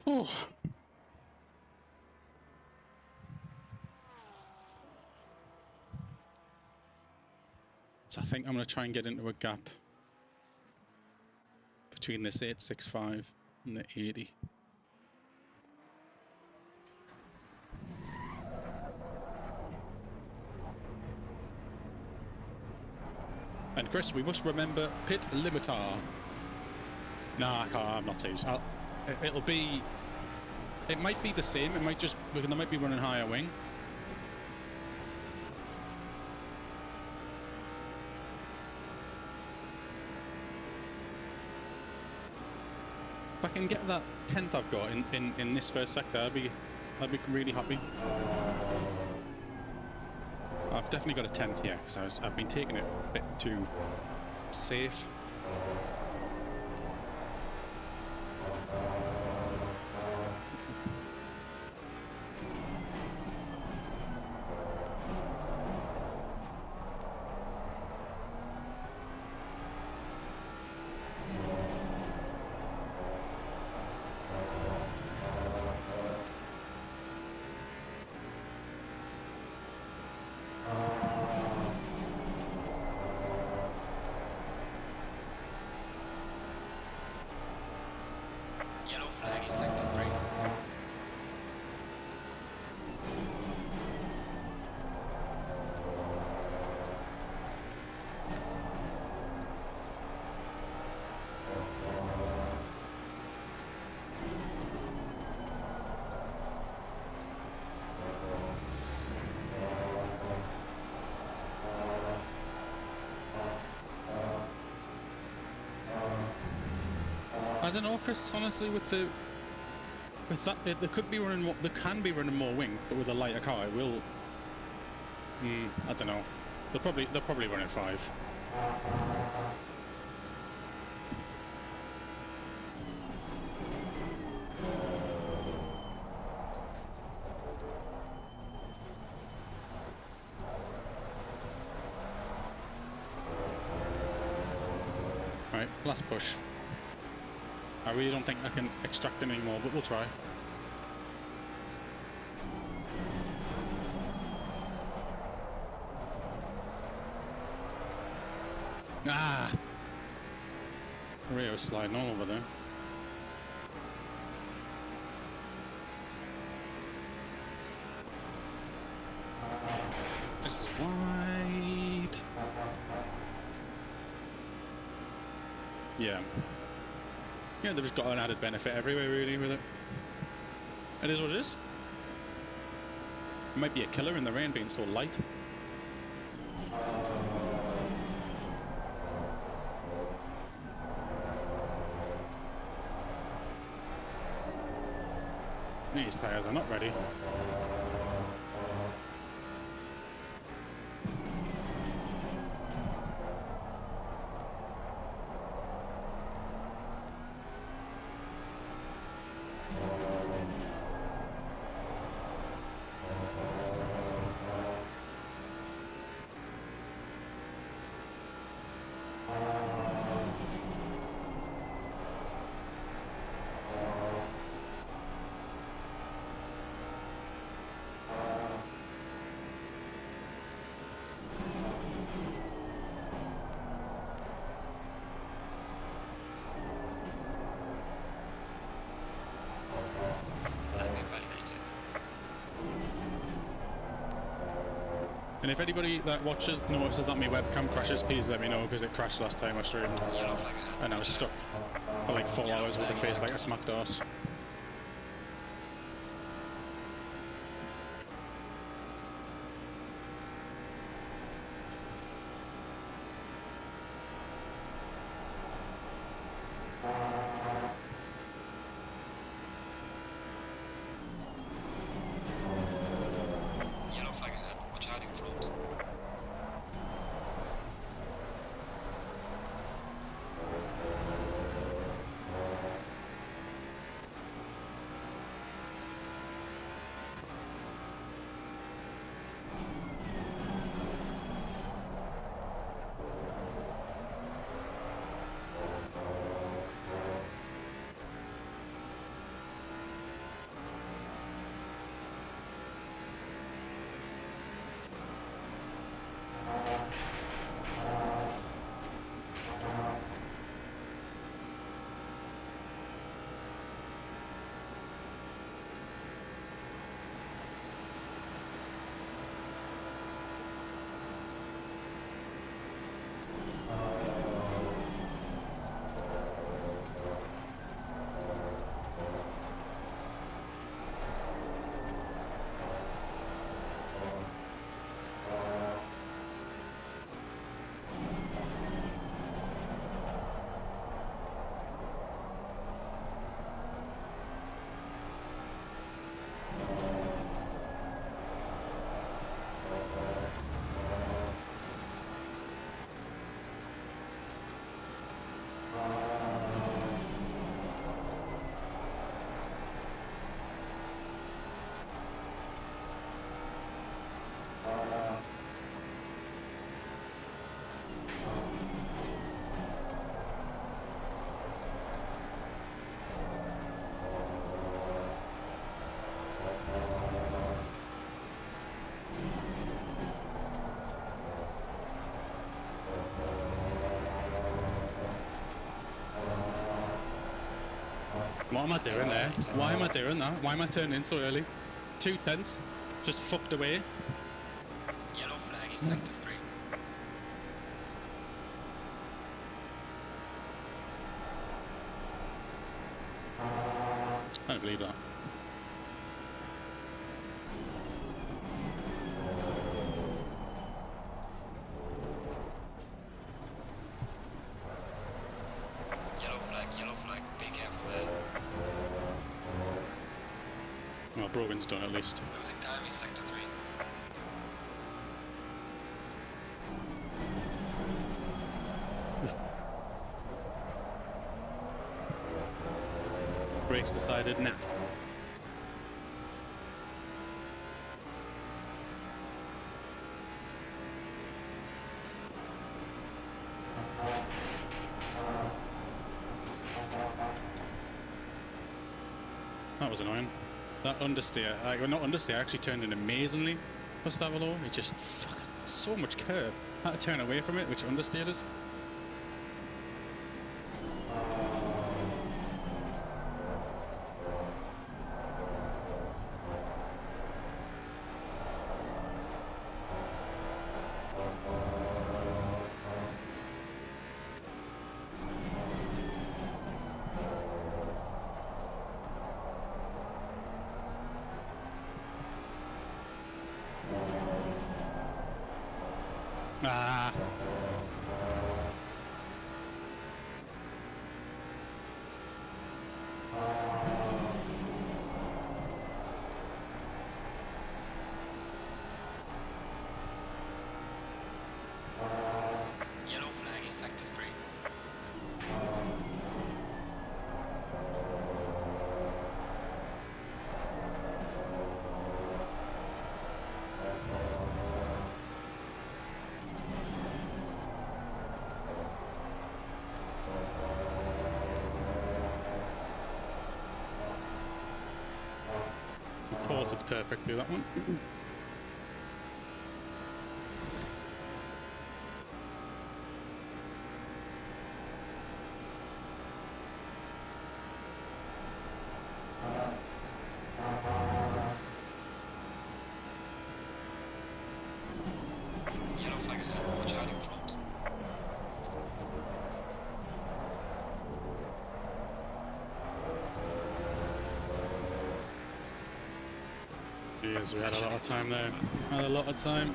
Oh. So I think I'm going to try and get into a gap between this 865 and the 80. And Chris, we must remember pit limiter. Nah, I'm not serious. It'll be... It might be the same. It might just... They might be running higher wing. If I can get that 10th I've got in this first sector, I'd be really happy. I've definitely got a 10th here because I've been taking it a bit too safe. Yellow I don't know, Chris. Honestly, with that, they could be running more. They can be running more wing, but with a lighter car, it will. I don't know. They'll probably run at 5. Right, last push. I really don't think I can extract any more, but we'll try. Ah! Rio's sliding all over there. This is wide. Yeah. Yeah, they've just got an added benefit everywhere, really, with it. It is what it is. It might be a killer in the rain being so light. These tyres are not ready. And if anybody that watches notices that my webcam crashes, please let me know, because it crashed last time I streamed. Yellow flag ahead. And I was stuck for like 4 hours with a face like a smacked arse. Yellow flag ahead. Watch out in front. What am I doing there? Why am I doing that? Why am I turning in so early? 2 tenths, just fucked away. Yellow flag in sector 3. I don't believe that. Yellow flag, be careful. Brogan's done at least. Losing time in sector 3. Brakes decided now. That was annoying. That understeer, well, not understeer, actually turned in amazingly for Stavolo. It just fucking so much curb. Had to turn away from it, which understeered us. Ah. Yellow flag in sector 3. Of course, it's perfect through that one. Yellow flag ahead. Watch out in front. Jeez, we had a lot of time there. Had a lot of time.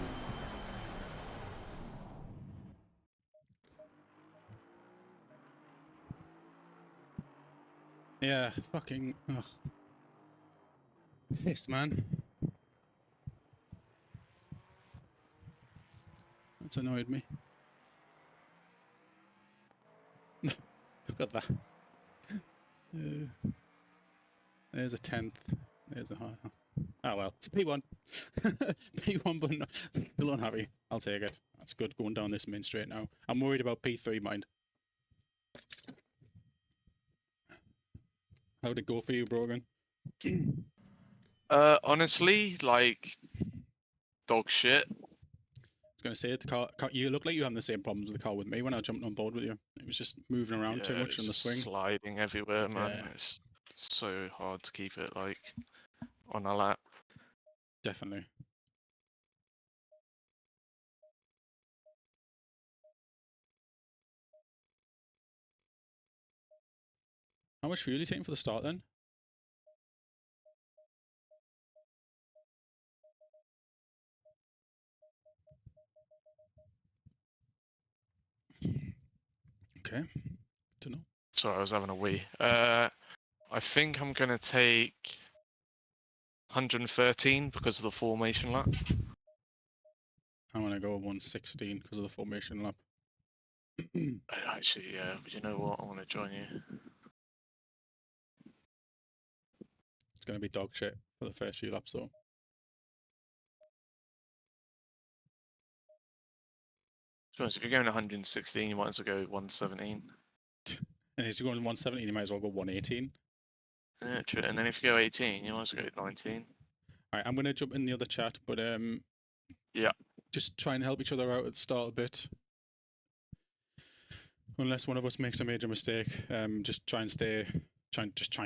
Yeah, fucking. Ugh. Piss, man. That's annoyed me. Look at that. There's a 10th. There's a high. Oh well, it's a P1. P1, but still unhappy. I'll take it. That's good going down this main straight now. I'm worried about P3, mind. How'd it go for you, Brogan? Honestly, like, dog shit. I was going to say, the car, you look like you having the same problems with the car with me when I jumped on board with you. It was just moving around too much in the it's swing. sliding everywhere, man. Yeah. It's so hard to keep it, like, on a lap. Definitely. How much fuel are you taking for the start then? Okay. Don't know. Sorry, I was having a wee. I think I'm gonna take 113 because of the formation lap. I'm going to go 116 because of the formation lap. Actually, yeah, but you know what? I want to join you. It's going to be dog shit for the first few laps though. To be honest, if you're going 116, you might as well go 117. And if you're going 117, you might as well go 118. Yeah, true. And then if you go 18, you might as well go 19. Alright, I'm going to jump in the other chat, but Yeah. just try and help each other out at the start a bit. Unless one of us makes a major mistake, just try and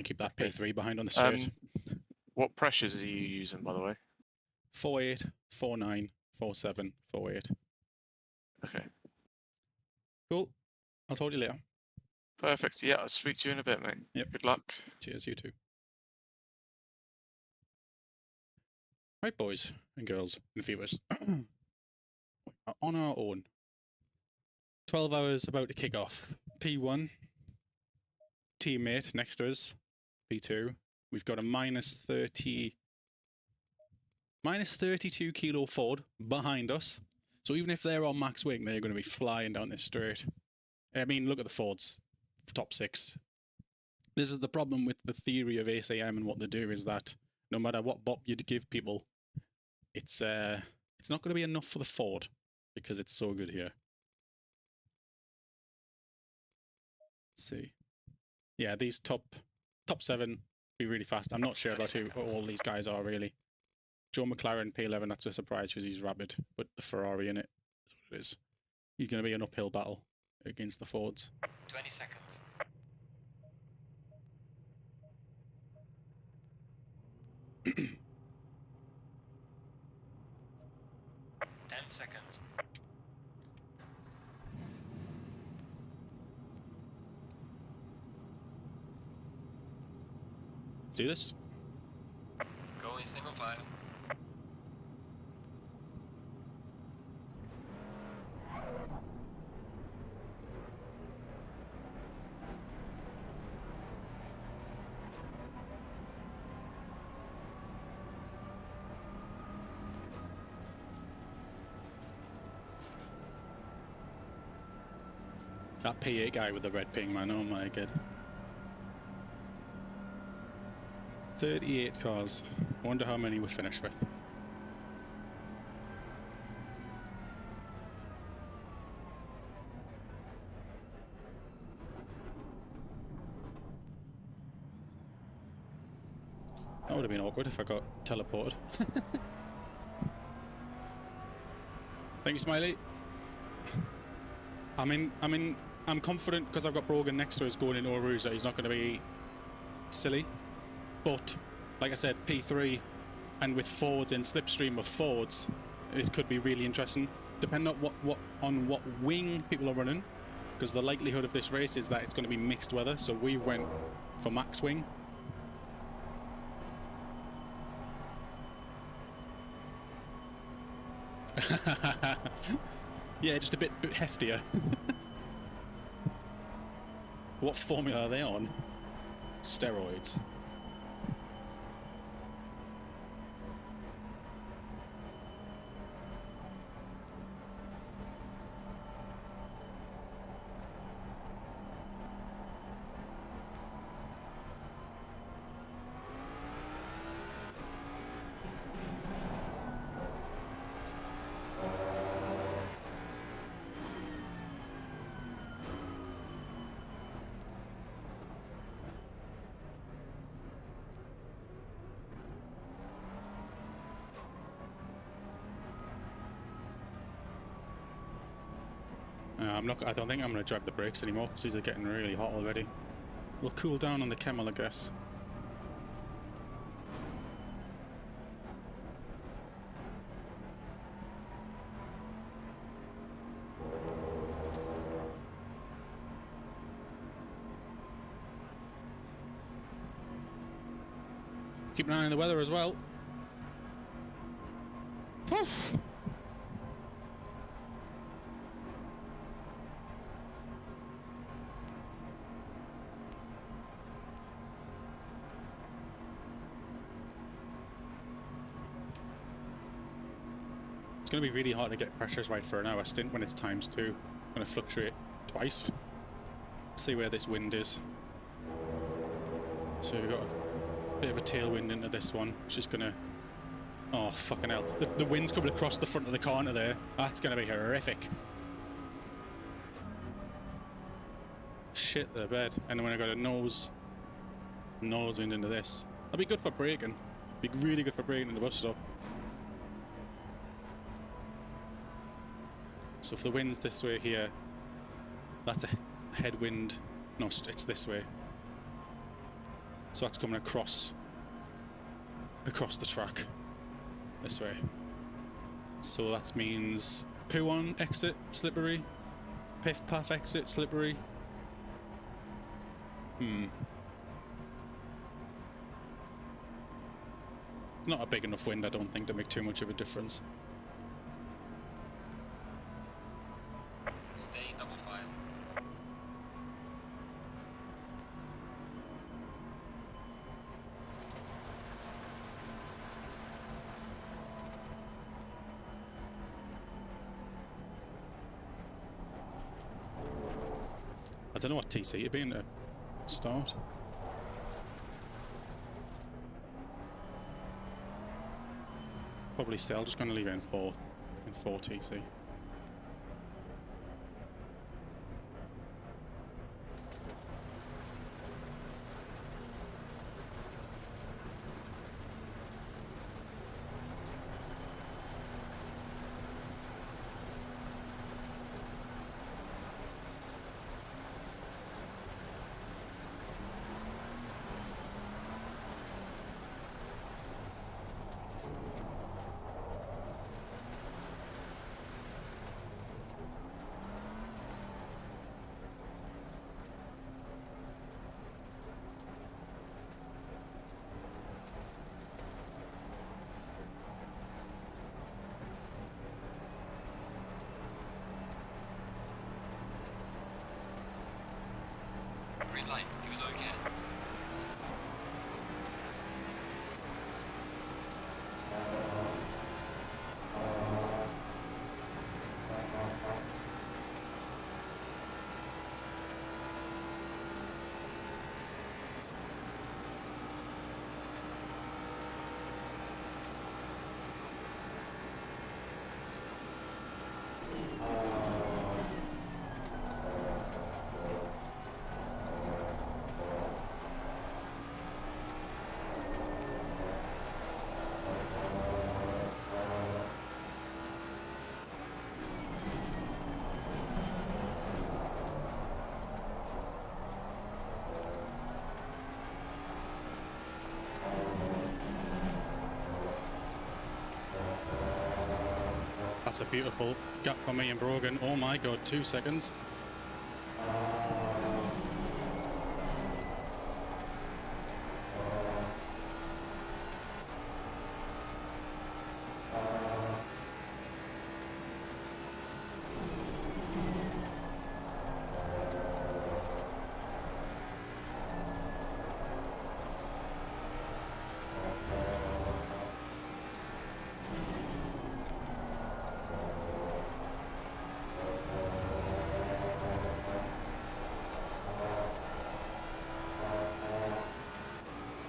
keep that P3 behind on the straight. What pressures are you using, by the way? 4.8, 4.9, 4.7, 4.8. Okay. Cool. I'll talk to you later. Perfect. Yeah, I'll speak to you in a bit, mate. Yep. Good luck. Cheers, you too. Right, boys and girls and viewers. We are on our own. 12 hours about to kick off. P1. Teammate next to us. P2. We've got a minus 30 Minus 32 kilo Ford behind us. So even if they're on max wing, they're going to be flying down this straight. I mean, look at the Fords, top 6. This is the problem with the theory of ACM and what they do is that no matter what bop you give people, it's not going to be enough for the Ford because it's so good here. Let's see. Yeah, these top 7 be really fast. I'm not sure about who all these guys are really. Joe McLaren P11, that's a surprise because he's rapid, but the Ferrari in it is what it is. He's going to be an uphill battle against the Fords. 20 seconds. 10 seconds. Let's do this. Go in single file. That P8 guy with the red ping, man, oh my god. 38 cars. I wonder how many we finish with. That would have been awkward if I got teleported. Thank you, Smiley. I'm confident because I've got Brogan next to us going in Eau Rouge that he's not going to be silly. But, like I said, P3 and with Fords and slipstream of Fords, it could be really interesting. Depending on what wing people are running, because the likelihood of this race is that it's going to be mixed weather. So we went for max wing. Yeah, just a bit heftier. What formula are they on? Steroids. I don't think I'm going to drag the brakes anymore because these are getting really hot already. We'll cool down on the Camel, I guess. Keep an eye on the weather as well. Woof. It's going to be really hard to get pressures right for an hour stint when it's ×2. I'm going to fluctuate twice. See where this wind is. So we've got a bit of a tailwind into this one, which is going to... Oh, fucking hell. The wind's coming across the front of the corner there. That's going to be horrific. Shit the bed. And then when I got a nose wind into this. That'd be good for braking. Be really good for braking in the bus stop. So if the wind's this way here, that's a headwind. No, it's this way. So that's coming across the track this way. So that means P1 exit slippery, Piff Path exit slippery. Not a big enough wind, I don't think, to make too much of a difference. Stay in double file. don't know what TC to be in to start. Probably still just going to leave it in 4 TC. Green light, give us all you can. That's a beautiful gap for me and Brogan. Oh my god, 2 seconds.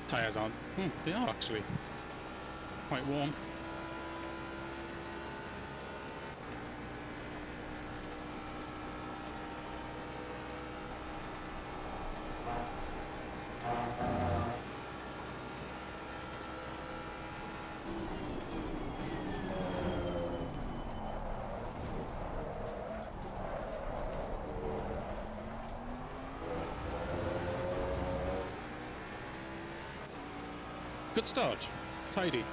Tyres aren't. They are actually quite warm. Good start. Tidy.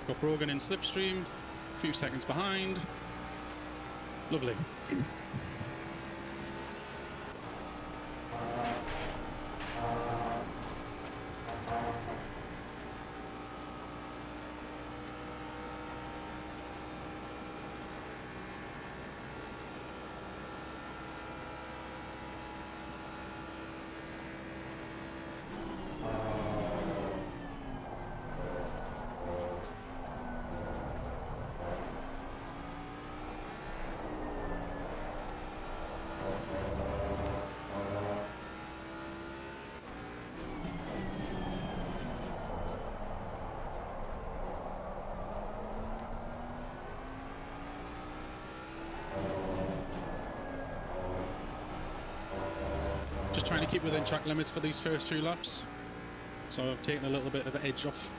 Got Brogan in slipstream, a few seconds behind. Lovely. Just trying to keep within track limits for these first few laps. So I've taken a little bit of edge off.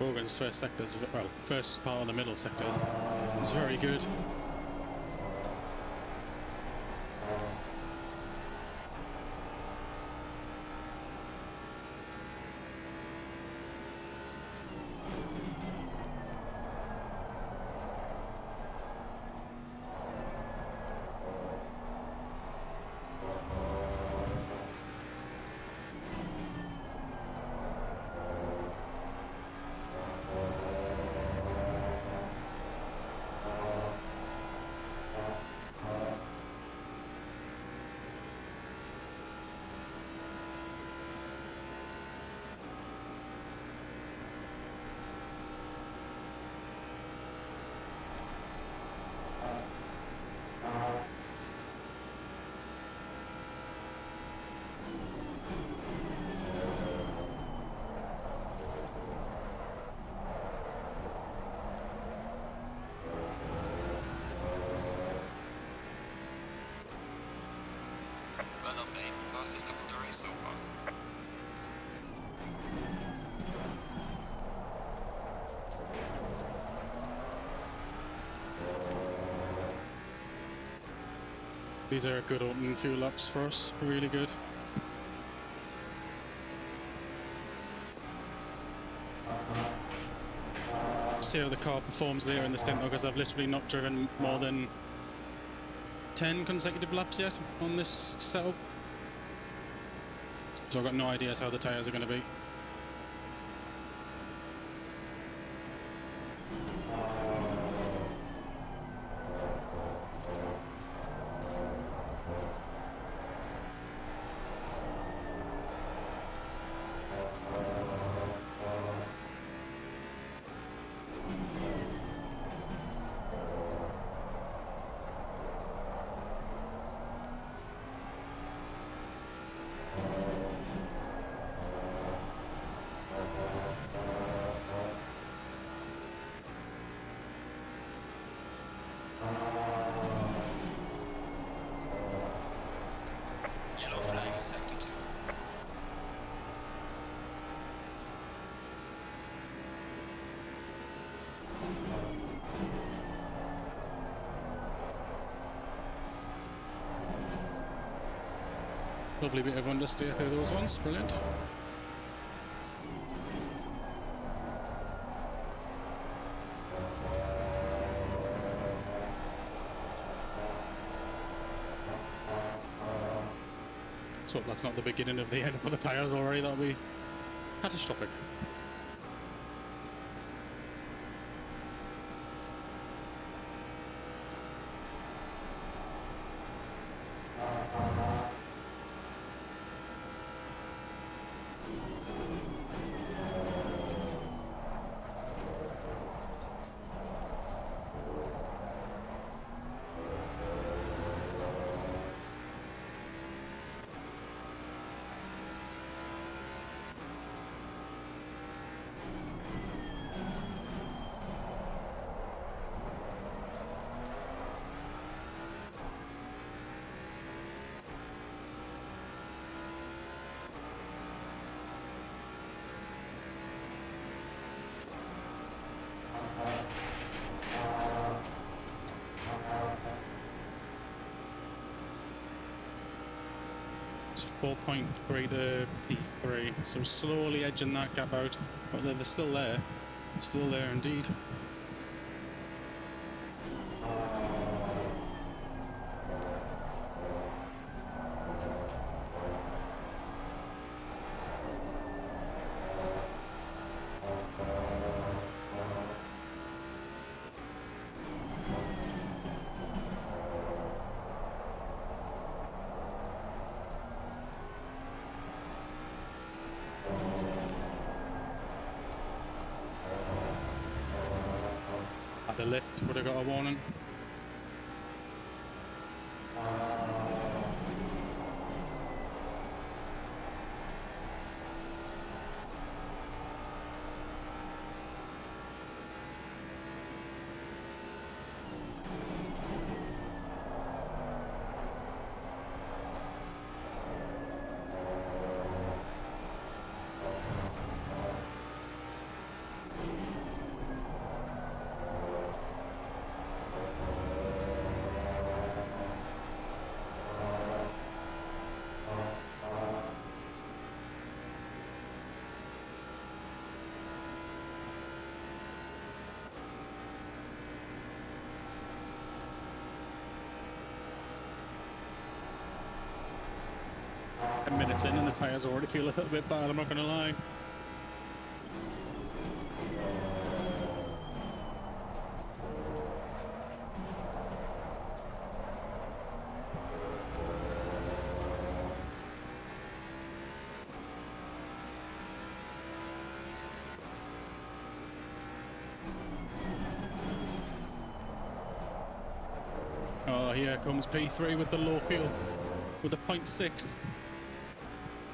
Morgan's first sector, well, first part of the middle sector is very good. Well done, mate. Fastest lap of the race so far. These are good opening few laps for us, really good. See how the car performs there in the stint, because I've literally not driven more than 10 consecutive laps yet on this setup. So I've got no idea how the tyres are going to be. Yellow flag in sector 2. Lovely bit of understeer through those ones, brilliant. So that's not the beginning of the end for the tyres already, that'll be catastrophic. It's 4.3 to P3, so slowly edging that gap out, but they're still there. Still there indeed. The lift would have got a warning. Minutes in and the tyres already feel a little bit bad, I'm not gonna lie. Oh, here comes P3 with the low fuel, with a 0.6.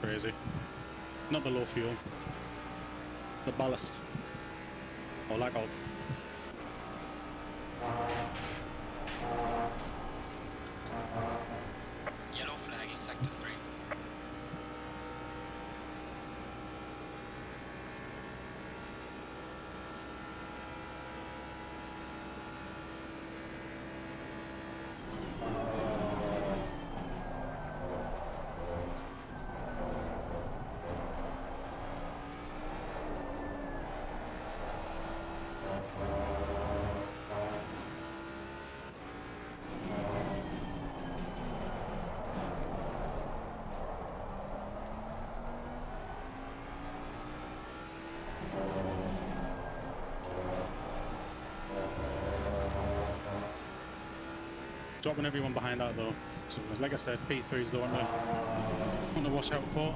Crazy. Not the low fuel. The ballast. Or lack of. Yellow flag in sector 3. Dropping everyone behind that though. So like I said, P3 is the one to watch out for.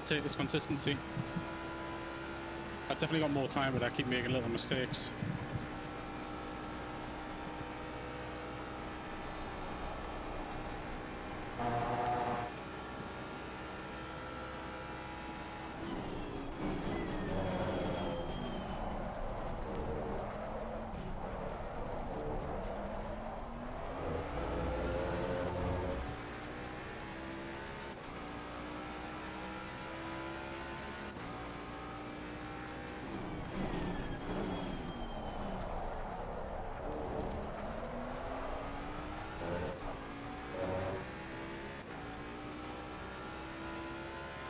Take this consistency. I've definitely got more time, but I keep making little mistakes.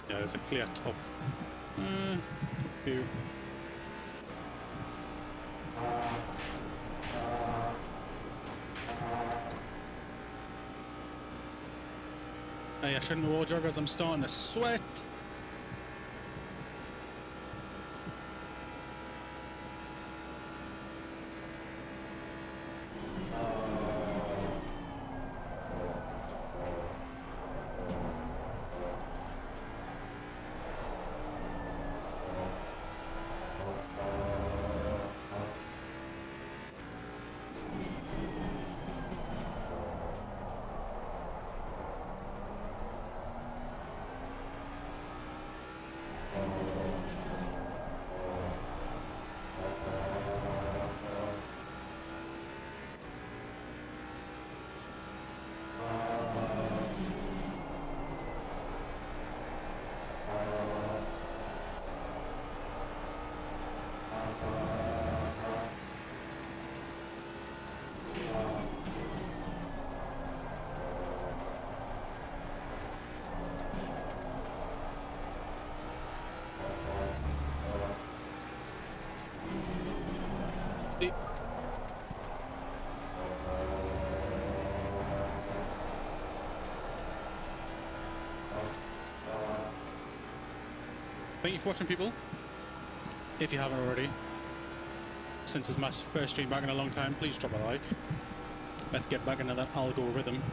Yeah, there's a clear top. A few. Hey, I shouldn't have wore joggers, I'm starting to sweat. Thank you for watching, people. If you haven't already, since it's my first stream back in a long time, please drop a like. Let's get back into that algo rhythm.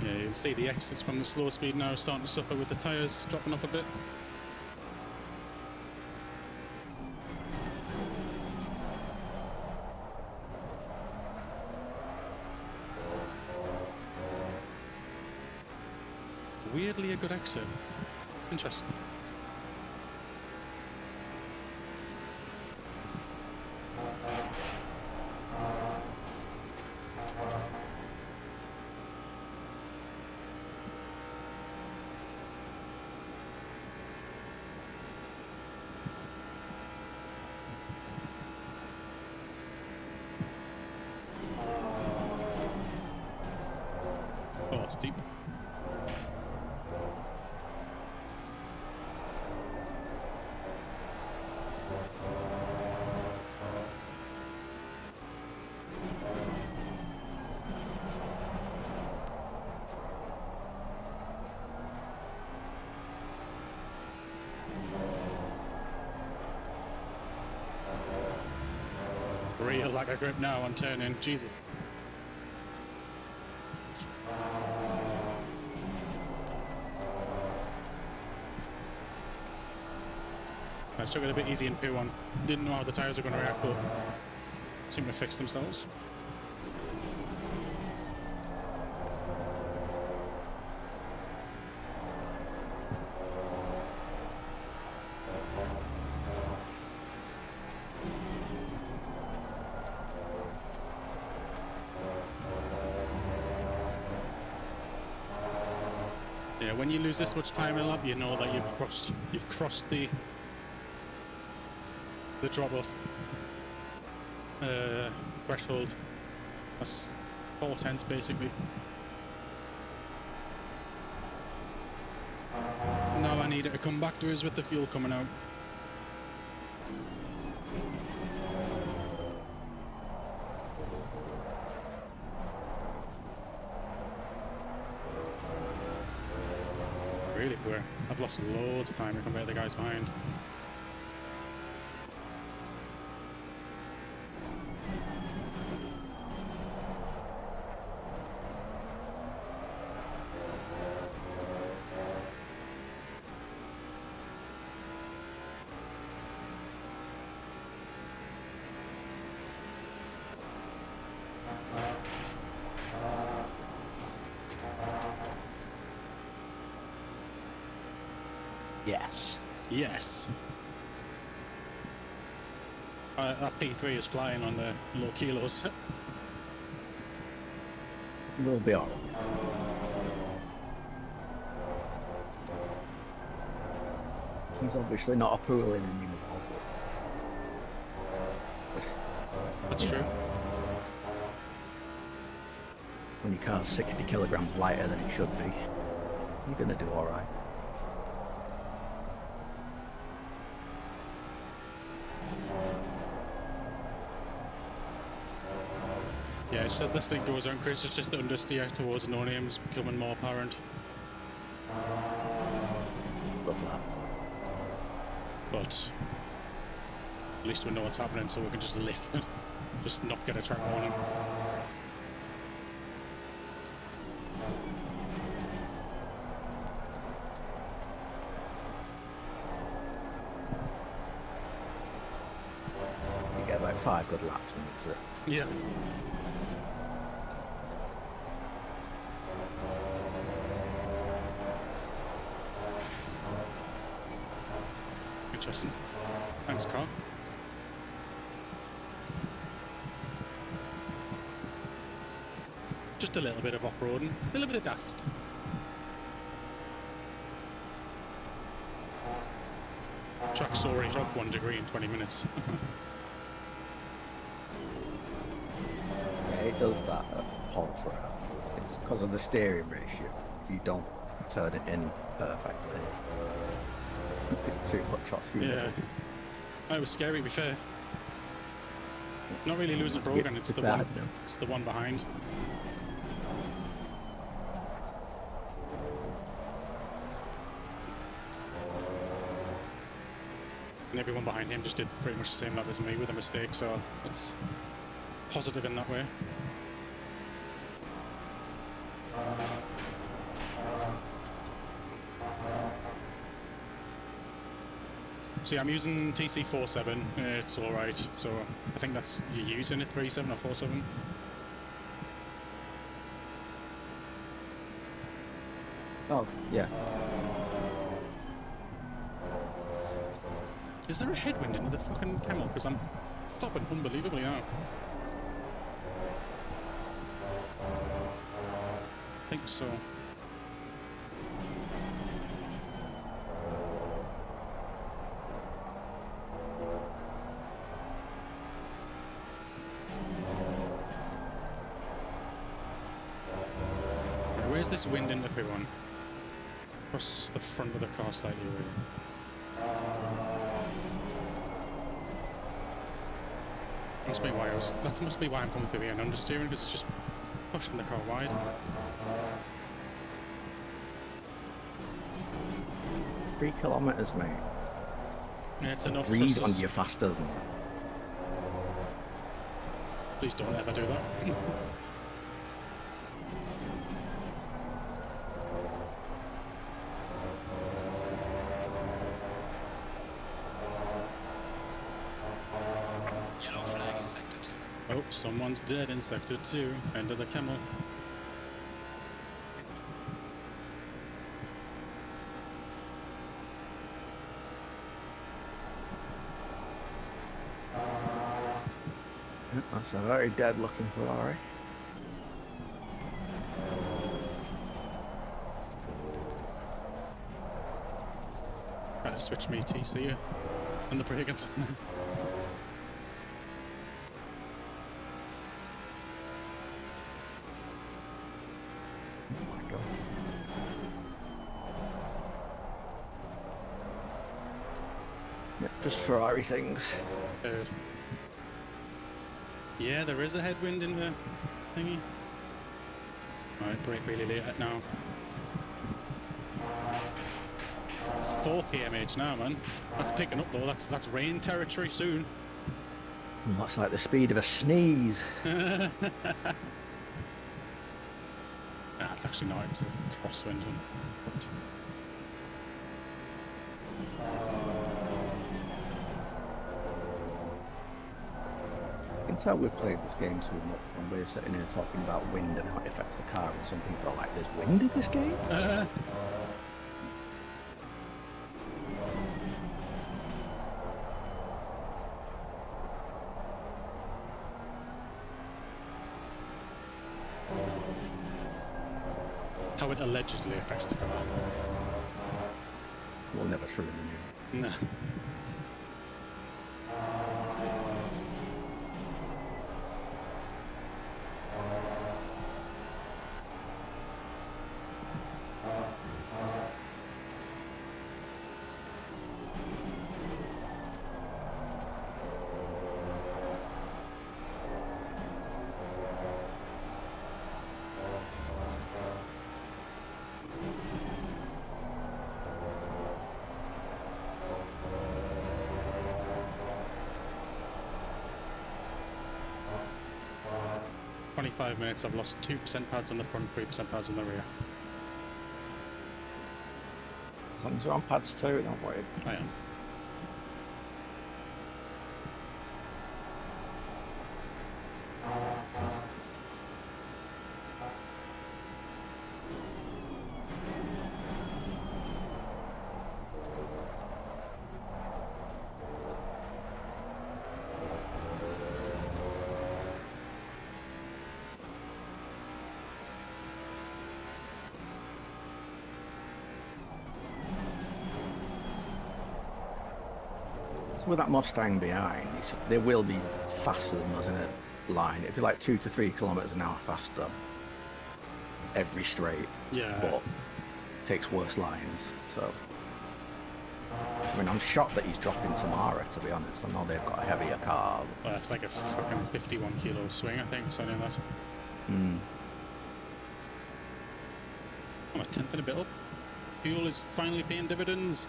Yeah, you can see the exits from the slow speed now starting to suffer with the tyres dropping off a bit. Weirdly a good exit. Interesting. Oh, it's deep. Real lack of grip now on turning, Jesus. I took it a bit easy in P1. Didn't know how the tyres were going to react, but seemed to fix themselves. Yeah, when you lose this much time in a lap, you know that you've crossed the drop-off threshold. That's 4/10 basically. Now I need it to come back to us with the fuel coming out. Really poor. I've lost loads of time compared to the guys behind. Yes. Yes. That P3 is flying on the low kilos. We'll be alright. He's obviously not a pooling anymore. That's true. When your car's 60 kilograms lighter than it should be, you're gonna do alright. Yeah, it's just this thing goes on, Chris. It's just the understeer towards no names becoming more apparent. Love that. But at least we know what's happening, so we can just lift it. Just not get a track warning. You get about 5 good laps and that's it. Yeah. Interesting. Thanks, Carl. Just a little bit of off-roading, a little bit of dust. Track's already dropped 1 degree in 20 minutes. Yeah, it does that at Paul for it's because of the steering ratio. If you don't turn it in perfectly. It's too much or too Yeah. little. It was scary, to be fair. Not really losing It's a Brogan, bit- it's it's the bad, one. no? It's the one behind. And everyone behind him just did pretty much the same lap as me with a mistake, so it's positive in that way. So yeah, I'm using TC47. It's all right. So I think that's you're using it 37 or 47. Oh, yeah. Is there a headwind into the fucking camel? Because I'm stopping unbelievably now. I think so. Where's this wind into everyone? Across the front of the car slightly, really. That must be why I'm coming through here and understeering, because it's just pushing the car wide. 3 kilometres, mate. Yeah, it's enough for Read us. on you faster than that. Please don't ever do that. Yellow flag in sector 2. Oh, someone's dead in sector 2. End of the camel. Yep, that's a very dead looking Ferrari. Better switch me TC and the brake and something. Oh my god. Yep, just Ferrari things. Yeah, there is a headwind in the thingy. Alright, brake really late now. It's 4 kmh now, man. That's picking up though. That's rain territory soon. That's like the speed of a sneeze. Nah, it's actually not. It's a crosswind. You can tell we've played this game too much when we're sitting here talking about wind and how it affects the car, and some people are like, there's wind in this game? How it allegedly affects the car. We'll never truly know. Nah. "25 minutes, I've lost 2% pads on the front, 3% pads on the rear." As long as you're on pads too, don't worry. I am. So with that Mustang behind, they will be faster than us in a line. It'd be like 2 to 3 kilometres an hour faster every straight. Yeah. But takes worse lines. So, I mean, I'm shocked that he's dropping Tamara, to be honest. I know they've got a heavier car. Well, that's like a fucking 51 kilo swing, I think, something like that. Hmm. I'm a tenth and a bit up. Fuel is finally paying dividends.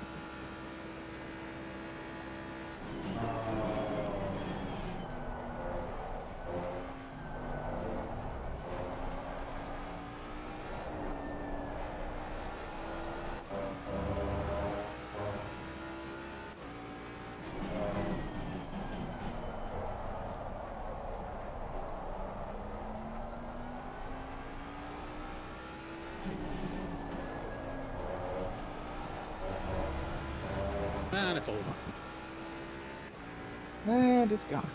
And it's over. And it's gone.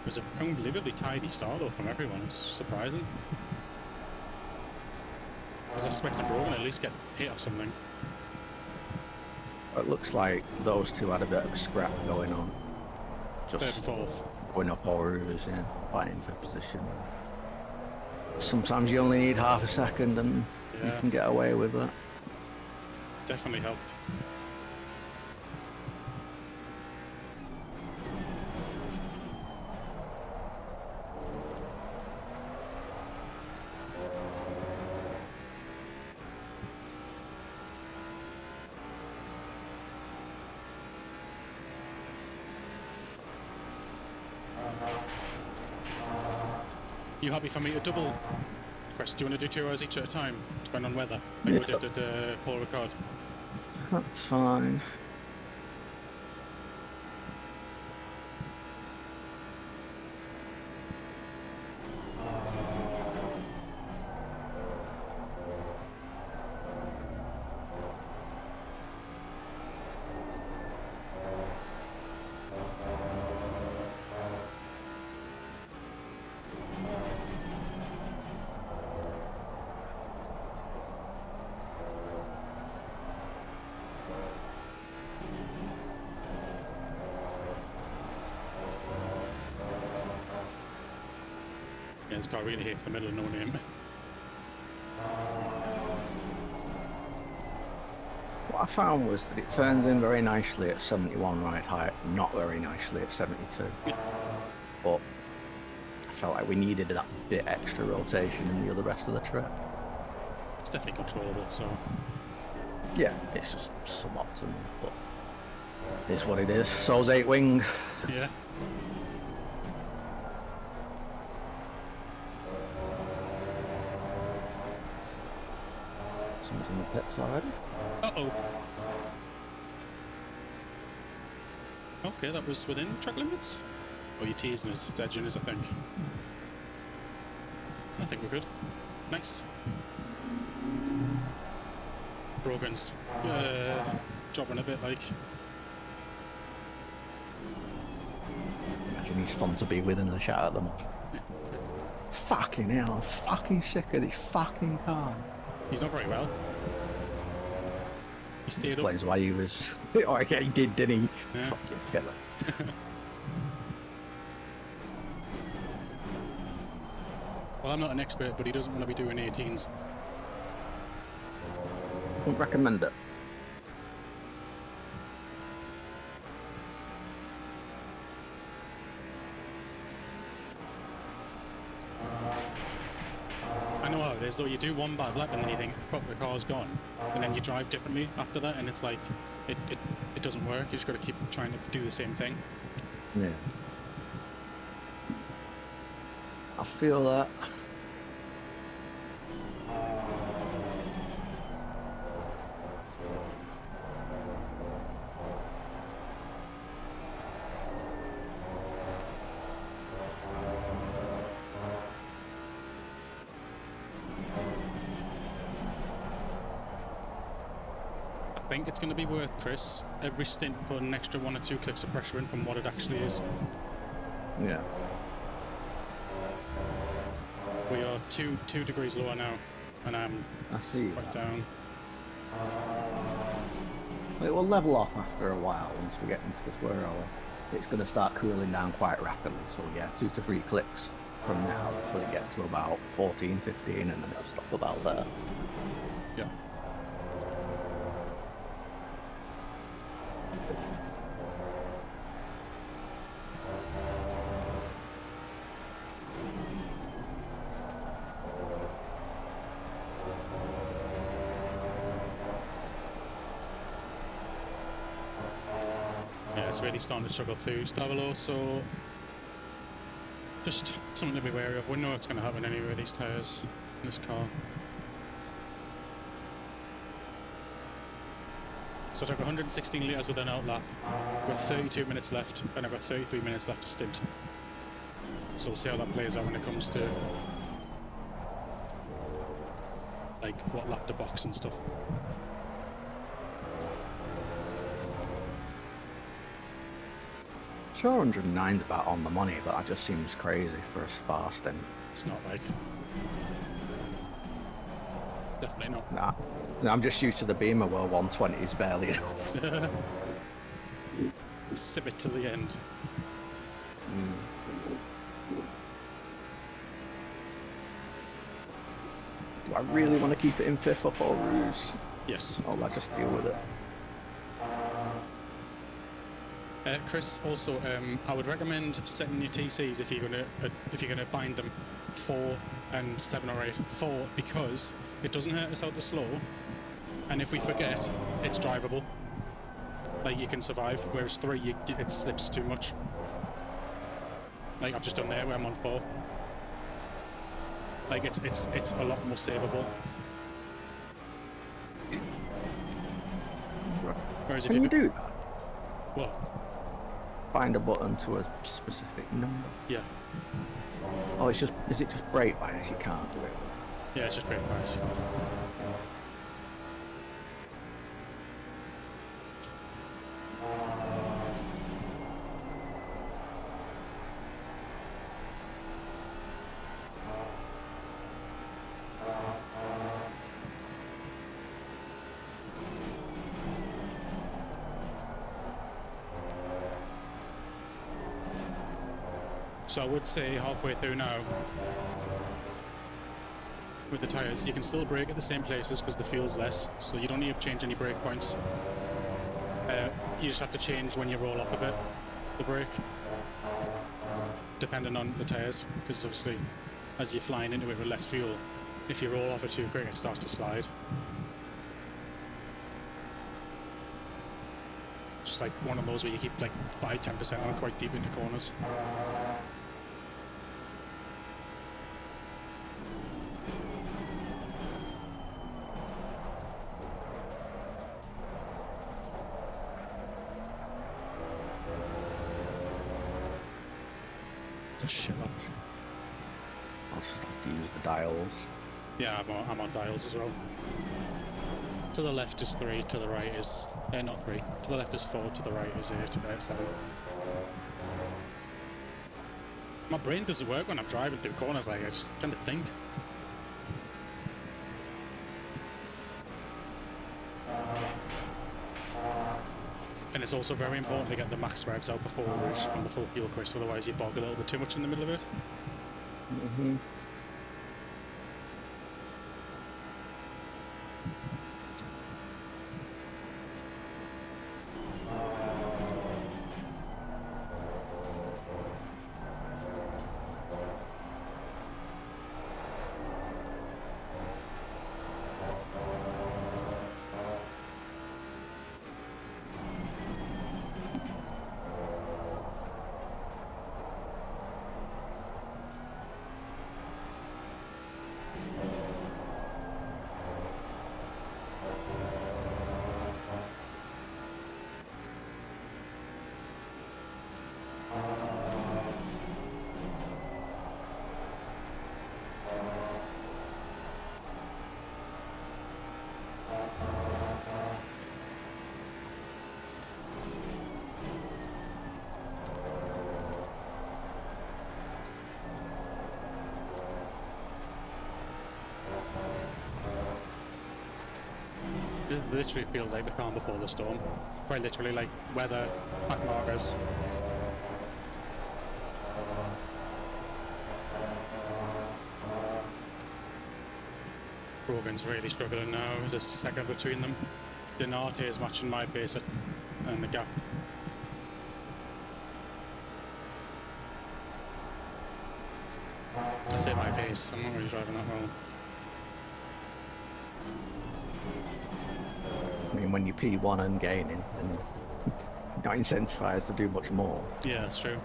It was a unbelievably tidy start though from everyone. It's surprising. I was expecting Brogan to at least get hit or something. It looks like those two had a bit of a scrap going on. Third and Just fourth. going up all rivers, yeah, fighting for position. Sometimes you only need half a second and you Yeah. can get away with it. Definitely helped. You happy for me to double? Chris, do you want to do 2 hours each at a time, depending on weather? Like we Yeah. did at Paul Ricard. That's fine. Yeah, this car really hates the middle of no name. What I found was that it turns in very nicely at 71 ride height, not very nicely at 72. But I felt like we needed that bit extra rotation in the rest of the trip. It's definitely controllable, so Yeah, it's just suboptimal, but it's what it is. So's 8 wing. yeah. Someone's in the pits already. Uh-oh. Okay, that was within track limits? Oh, you're teasing us. It's edging us, I think. I think we're good. Nice. Brogan's dropping a bit, like. Imagine he's fun to be with in the shot at the moment. Fucking hell, I'm fucking sick of this fucking car. He's not very well. He stayed up. Explains why he was... Oh, yeah, he did, didn't he? Yeah. Fucking killer. Well, I'm not an expert, but he doesn't want to be doing 18s. Wouldn't recommend it. I know how it is, though. You do one bad lap and then you think, fuck, the car's gone. And then you drive differently after that, and it's like, it doesn't work. You just got to keep trying to do the same thing. Yeah. I feel that. think it's going to be worth, Chris, every stint put an extra 1 or 2 clicks of pressure in from what it actually is. Yeah. We are two degrees lower now, and I'm I see. right down. It will level off after a while once we get into this whirl. It's going to start cooling down quite rapidly. So yeah, 2 to 3 clicks from now until it gets to about 14, 15, and then it'll stop about there. Yeah. Yeah, it's really starting to struggle through Stavilo, so just something to be wary of. We know what's going to happen anyway with these tyres in this car. So I took 116 litres with an outlap, with 32 minutes left, and I've got 33 minutes left to stint. So we'll see how that plays out when it comes to like what lap to box and stuff. Sure, 109's about on the money, but that just seems crazy for a Spa stint. It's not like... Definitely not. Nah. I'm just used to the Beamer where 120 is barely enough. Sip it to the end. Do I really want to keep it in 5th up or Rouge? Yes. I'll just deal with it. Chris, also, I would recommend setting your TCs if you're gonna bind them 4 and 7 or 8. 4 because it doesn't hurt us out the slow, and if we forget, it's drivable. Like you can survive. Whereas 3, it slips too much. Like I've just done there, where I'm on 4. Like it's a lot more savable. Whereas if Can you do that? What? Bind a button to a specific number? Yeah. Oh, is it just brake bias? You can't do it. Yeah, it's just brake bias. So I would say halfway through now, with the tyres, you can still brake at the same places because the fuel's less, so you don't need to change any brake points. You just have to change when you roll off of it, the brake, depending on the tyres, because obviously as you're flying into it with less fuel, if you roll off it too quick, it starts to slide. Just like one of those where you keep like 5-10% on quite deep into corners. Shut up. I'll just have to use the dials. Yeah, I'm on dials as well. To the left is 3, to the right is... not 3. To the left is 4, to the right is 7. My brain doesn't work when I'm driving through corners, like I just can't think. And it's also very important to get the max revs out before Rouge on the full fuel, Chris, otherwise you bog a little bit too much in the middle of it. Mm-hmm. literally feels like the calm before the storm. Quite literally, like weather, pack markers. Brogan's really struggling now. There's a second between them. Donate is matching my pace and the gap. I say my pace, I'm not really driving that well. I mean, when you're P1 and gaining, then you're not incentivized to do much more. Yeah, that's true.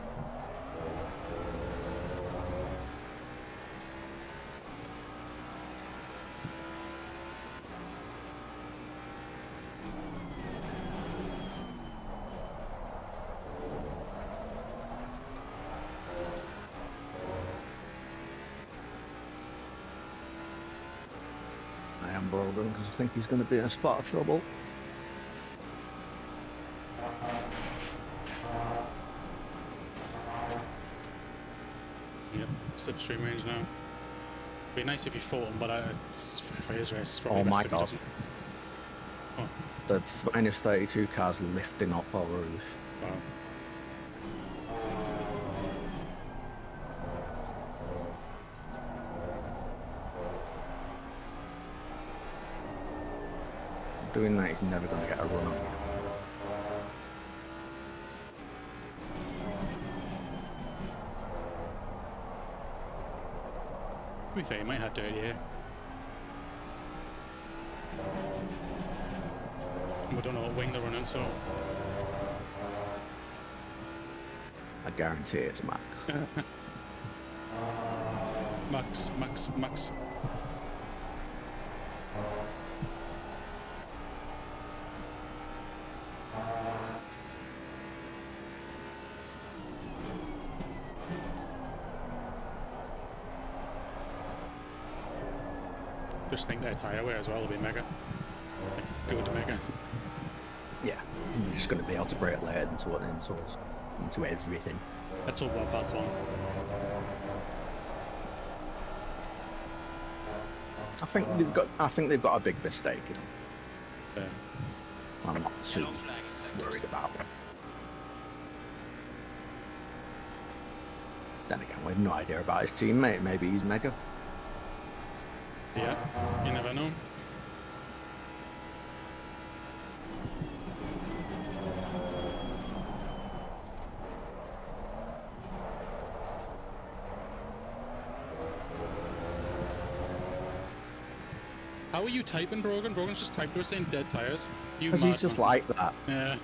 I am Brogan because I think he's going to be in a spot of trouble. Yep, slipstream range now. Be nice if you fought him, but for his race, it's probably Oh my best if he God. doesn't. Oh, The -32 car's lifting up our roof. wow. Doing that, he's never going to get a run on you. To be fair, he might have dirty hair. We don't know what wing they're running, so I guarantee it's Max. Max. Just think their tyre wear as well will be mega. Like, good mega. Yeah, you're just going to be able to brake later into everything. Let's hope one pad's one. I think they've got a big mistake in them. Yeah. I'm not too Yellow flag in sectors. worried about it. Then again, we have no idea about his teammate. Maybe he's mega. Yeah, you never know. How are you typing, Brogan? Brogan's just typed to us saying dead tires. You Because he's just madman. like that. Yeah.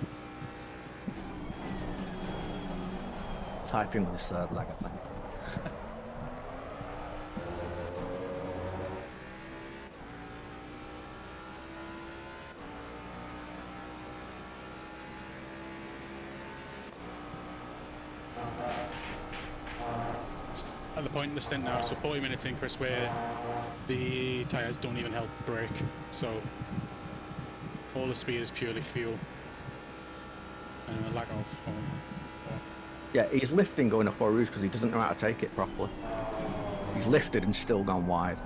Typing with his third leg, I think. At the point in the stint now, so 40 minutes in, Chris, where the tyres don't even help brake. So all the speed is purely fuel. Lack of. Yeah, he's lifting going up our roof because he doesn't know how to take it properly. He's lifted and still gone wide.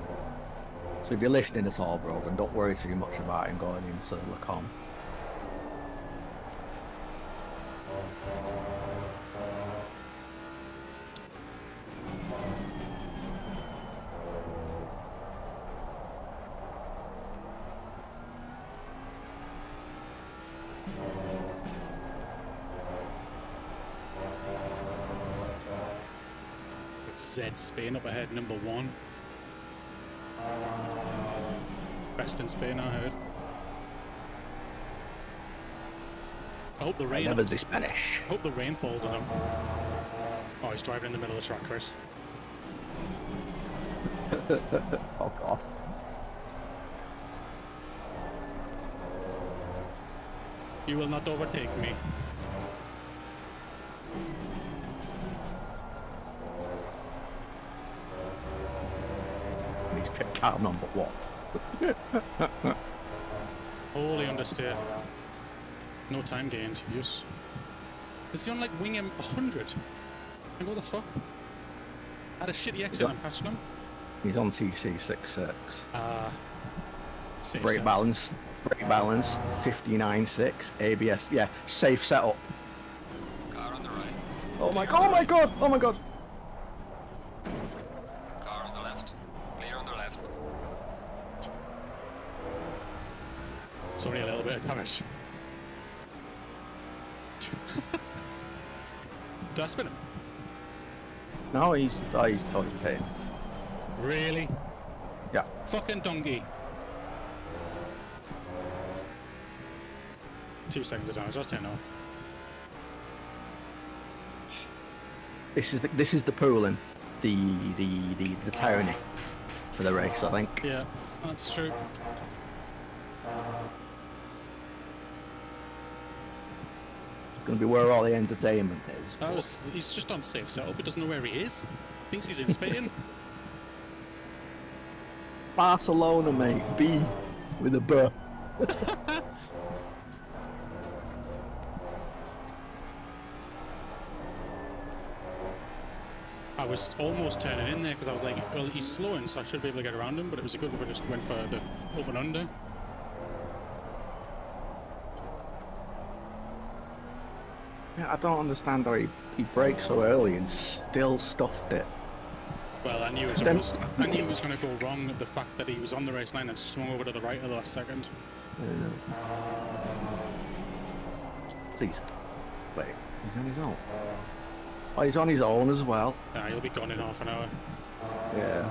So if you're listening at all, Brogan, don't worry too much about him going into Lacombe. Z Spain up ahead, number 1. Best in Spain, I heard. I hope the rain. Never the Spanish. Hope the rain falls on him. Oh, he's driving in the middle of the track, Chris. Oh God. You will not overtake me. He's picked car number 1. Holy understeer. No time gained. Yes. Is he on like wing M100? And what the fuck? Had a shitty exit on patching him. He's on TC66. Safe Brake set. balance. Brake balance, 59.6. ABS, yeah. Safe setup. Car on the right. Oh my god, oh my god, oh my god. Car on the left. Clear on the left. It's only a little bit of damage. Did I spin him? No, he's totally paying. Really? Yeah. Fucking donkey. 2 seconds of damage, I was 10 off. This is the pooling, the tyranny for the race, I think. Yeah, that's true. It's going to be where all the entertainment is. He's just on safe setup. He doesn't know where he is. Thinks he's in Spain. Barcelona, mate. B with a B. I was almost turning in there because I was like, well, he's slowing, so I should be able to get around him, but it was a good one. I just went for the up and under. Yeah, I don't understand how he braked so early and still stuffed it. Well, I knew it was going to go wrong. The fact that he was on the race line and swung over to the right at the last second. Please. Wait, he's on his own. Oh, he's on his own as well. Yeah, he'll be gone in half an hour. Yeah.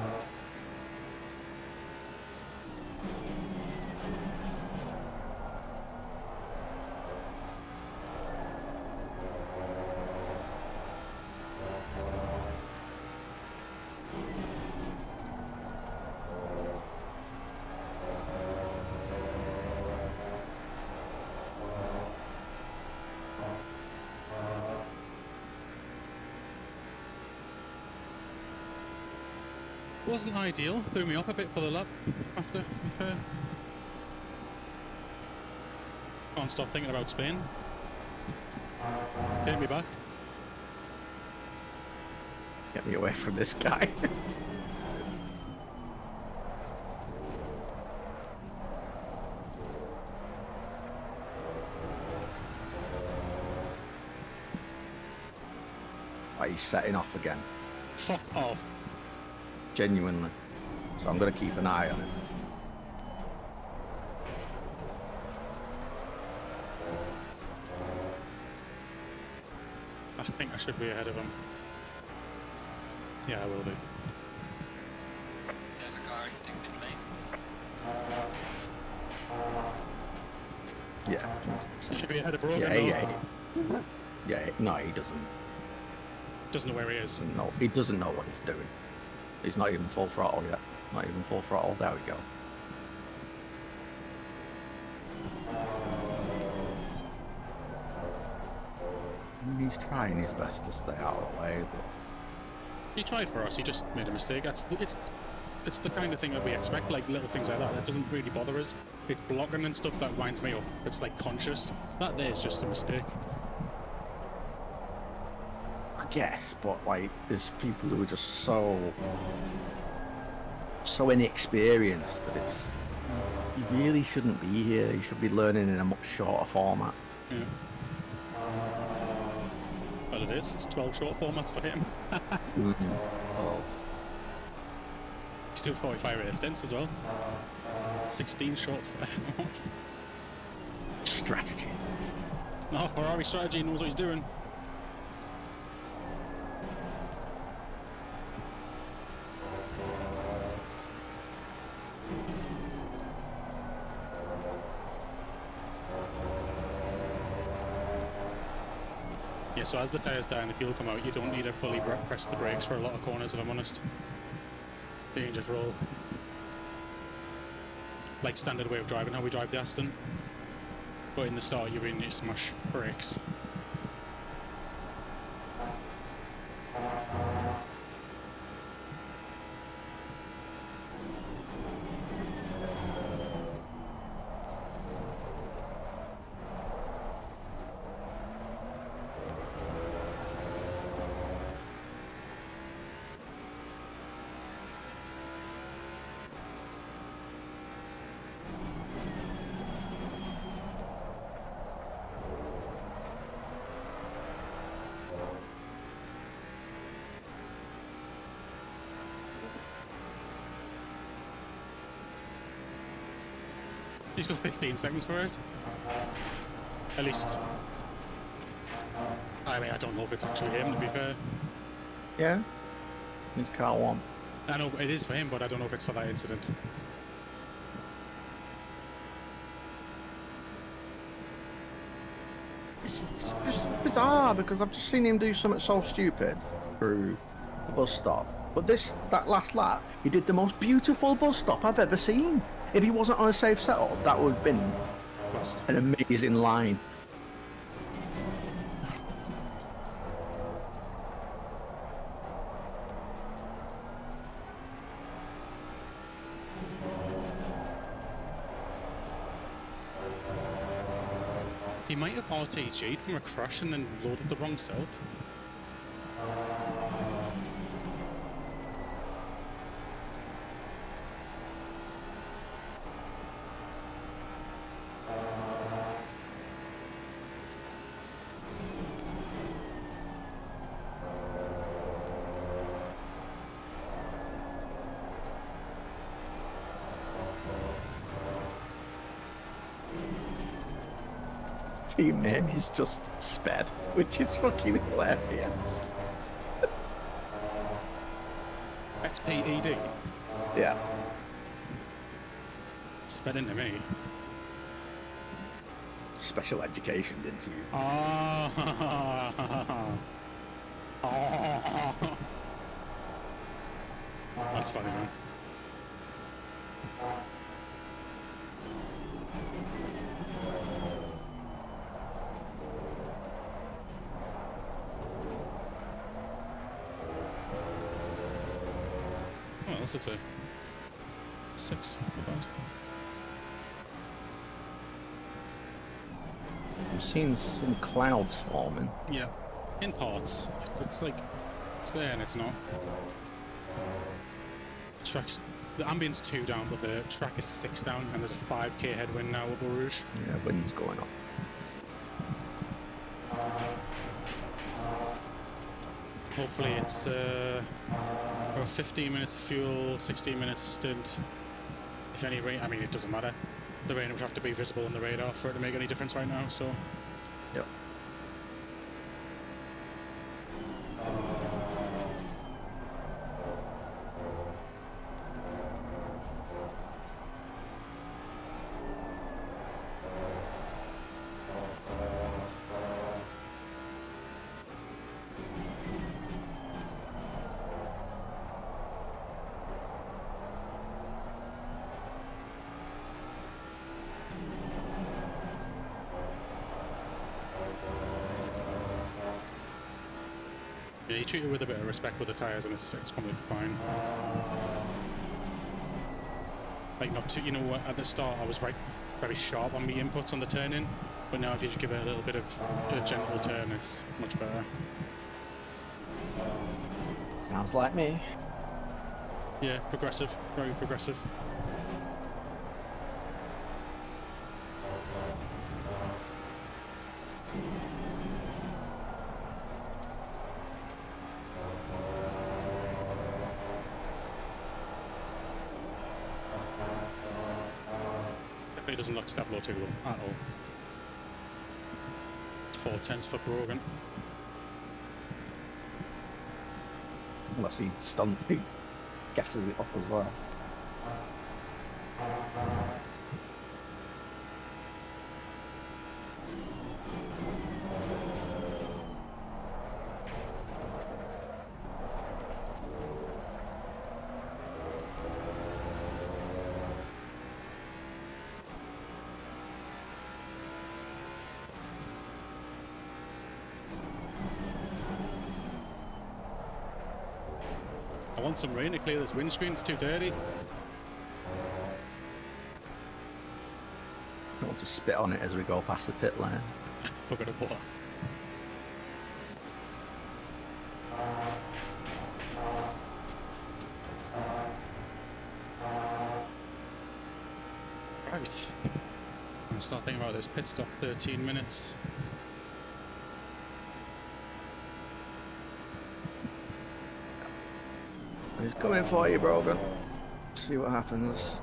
Wasn't ideal. Threw me off a bit for the lap after, to be fair. Can't stop thinking about Spain. Get me back. Get me away from this guy. Oh, he's setting off again. Fuck off. Genuinely. So I'm going to keep an eye on him. I think I should be ahead of him. Yeah, I will be. There's a car exiting pit lane. Yeah. Should be ahead of Brogan. Yeah, no, he doesn't. Doesn't know where he is. No, he doesn't know what he's doing. He's not even full throttle yet. Not even full throttle. There we go. I mean, he's trying his best to stay out of the way, but He tried for us. He just made a mistake. It's the kind of thing that we expect, like little things like that. That doesn't really bother us. It's blocking and stuff that winds me up. It's like conscious. That there is just a mistake. I guess. But like, there's people who are just so inexperienced that it's. You really shouldn't be here. You should be learning in a much shorter format. Yeah. Well, it is. It's 12 short formats for him. Oh. He's doing 45 race stints as well. 16 short formats. Strategy. No, Ferrari strategy knows what he's doing. Yeah, so as the tyres die and the fuel come out, you don't need to fully press the brakes for a lot of corners, if I'm honest. You can just roll. Like standard way of driving, how we drive the Aston. But in the start, you really need to smash brakes. He's got 15 seconds for it. At least. I mean, I don't know if it's actually him, to be fair. Yeah. He's car 1. I know it is for him, but I don't know if it's for that incident. It's bizarre because I've just seen him do something so stupid through the bus stop. But that last lap, he did the most beautiful bus stop I've ever seen. If he wasn't on a safe setup, that would have been an amazing line. He might have RTG'd from a crash and then loaded the wrong self. Teammate is just sped, which is fucking hilarious. XPED. Yeah. Sped into me. Special education, didn't you? That's funny, man. Oh, this is a 6. I've seen some clouds forming. Yeah, in parts. It's like, it's there and it's not. The ambient's 2 down, but the track is 6 down, and there's a 5k headwind now at Eau Rouge. Yeah, wind's going up. Hopefully it's about 15 minutes of fuel, 16 minutes of stint. If any rain, I mean, it doesn't matter. The rain would have to be visible on the radar for it to make any difference right now, so. Yep. Yeah, you treat it with a bit of respect with the tyres and it's completely fine. Like not too, you know, at the start I was very sharp on the inputs on the turn-in, but now if you just give it a little bit of a gentle turn, it's much better. Sounds like me. Yeah, progressive, very progressive. It doesn't look Stablo to them at all. 4/10 for Brogan. Unless he gasses it up as well. I want some rain to clear this windscreen, it's too dirty. I want to spit on it as we go past the pit lane. Bucket of water. Right. I'm gonna start thinking about this pit stop, 13 minutes. He's coming for you, Brogan. See what happens.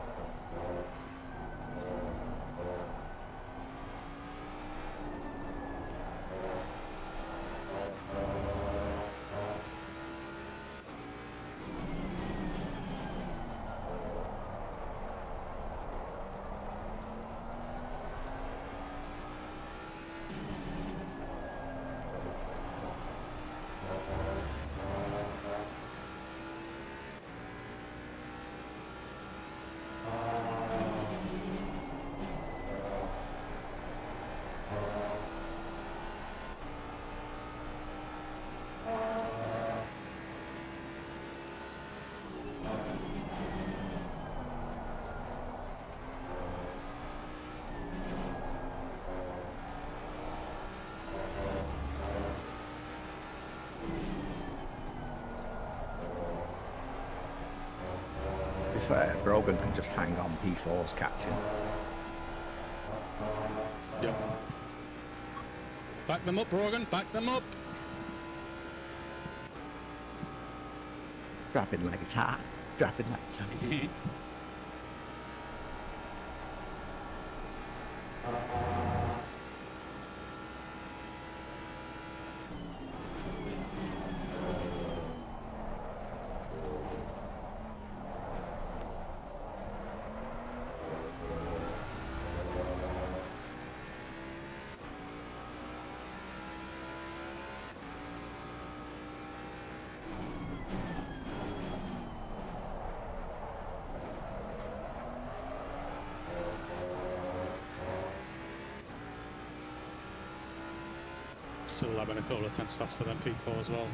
fair, Brogan can just hang on, P4's catching. Yep. Back them up, Brogan, back them up! Dropping legs high, dropping legs high. Still having a couple of tenths faster than P4 as well.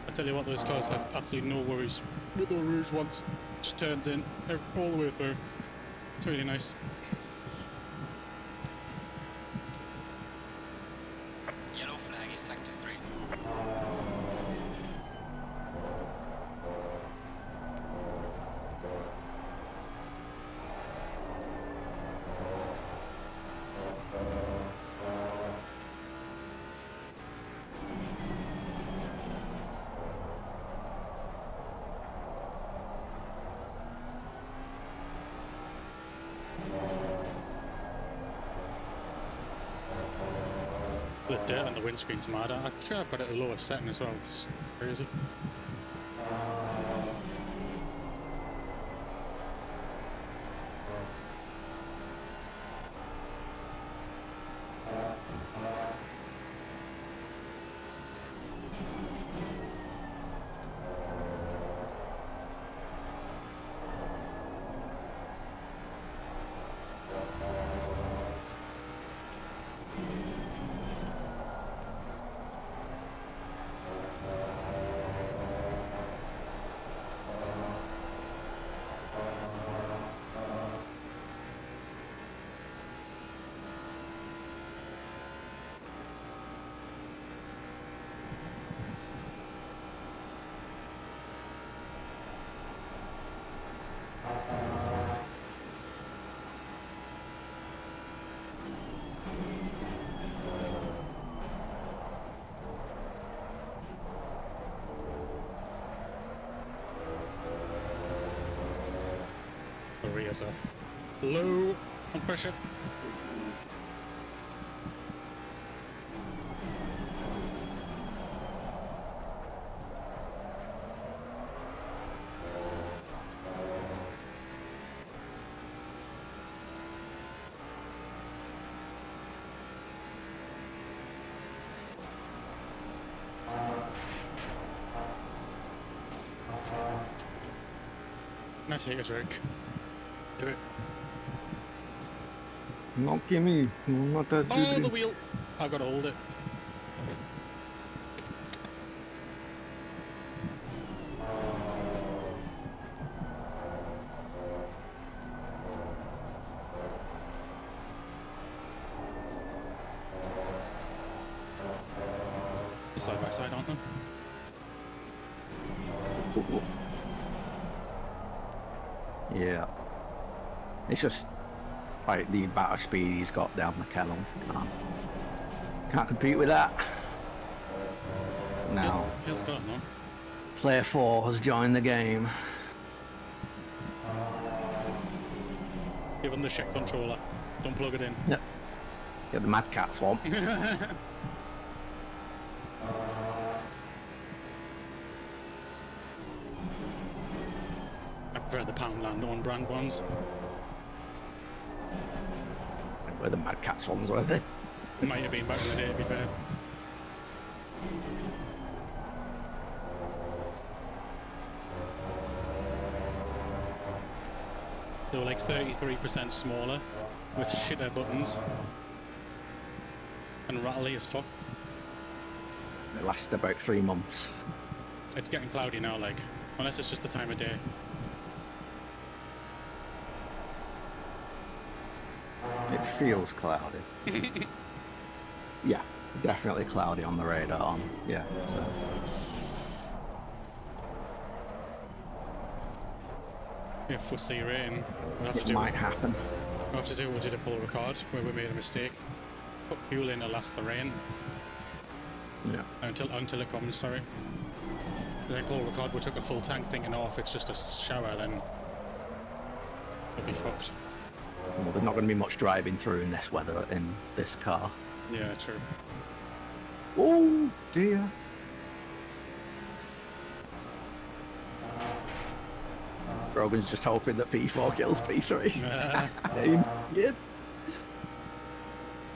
I tell you what, those cars have absolutely no worries. With the Rouge once, just turns in all the way through. It's really nice. Yellow flag in sector 3. The dirt on the windscreen's mad. I'm sure I've got it at a lower setting as well. It's crazy. The rears are low on pressure. Nice take a drink. Do it. Not gimme, not that. Oh, the wheel! I've got to hold it. Side by side, aren't they? Yeah. It's just like the amount of speed he's got down the kennel. Can't compete with that. Now, He hasn't got it, no. player 4 has joined the game. Give him the shit controller. Don't plug it in. Yep. Get the Mad Cat's one. I prefer the Poundland on-brand ones. Where the Mad Cat's ones were they? Might have been back in the day, to be fair. They were like 33% smaller, with shitter buttons, and rattly as fuck. They lasted about 3 months. It's getting cloudy now, like, unless it's just the time of day. It feels cloudy. Yeah. Definitely cloudy on the radar. Yeah. So. If we see rain, we'll have It to do. might happen. We'll have to do what we did at Pull Record, where we made a mistake. Put fuel in to last the rain. Yeah. Until it comes. Sorry. Then Pull Record, we took a full tank, thinking, oh, if it's just a shower, then we'll be fucked. Well, there's not going to be much driving through in this weather in this car. Yeah, true. Oh dear. Rogan's just hoping that P4 kills P3. Yeah.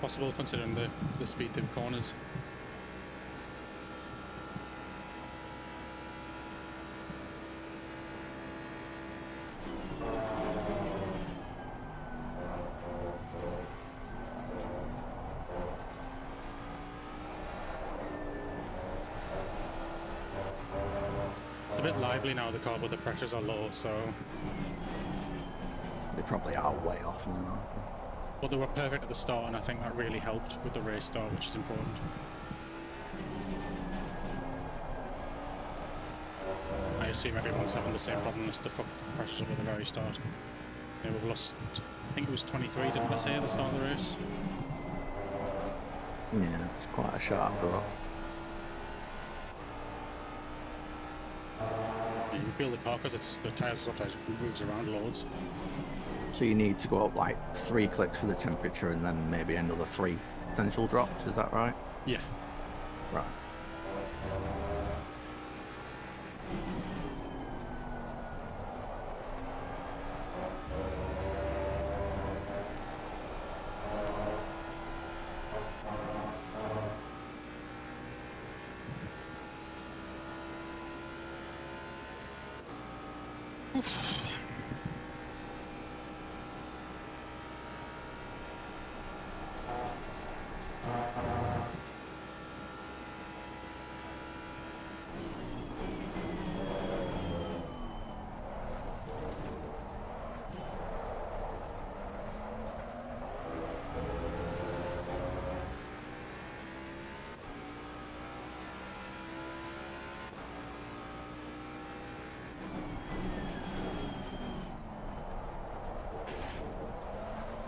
Possible considering the speed through corners. It's a bit lively now, the car, but the pressures are low, so... They probably are way off now. Well, they were perfect at the start, and I think that really helped with the race start, which is important. I assume everyone's having the same problem as the pressures up at the very start. Yeah, we've lost, I think it was 23, didn't I say, at the start of the race? Yeah, it's quite a sharp drop. You can feel the car because it's the tyres and stuff that moves around loads. So you need to go up like 3 clicks for the temperature and then maybe another 3 potential drops, is that right? Yeah. Right.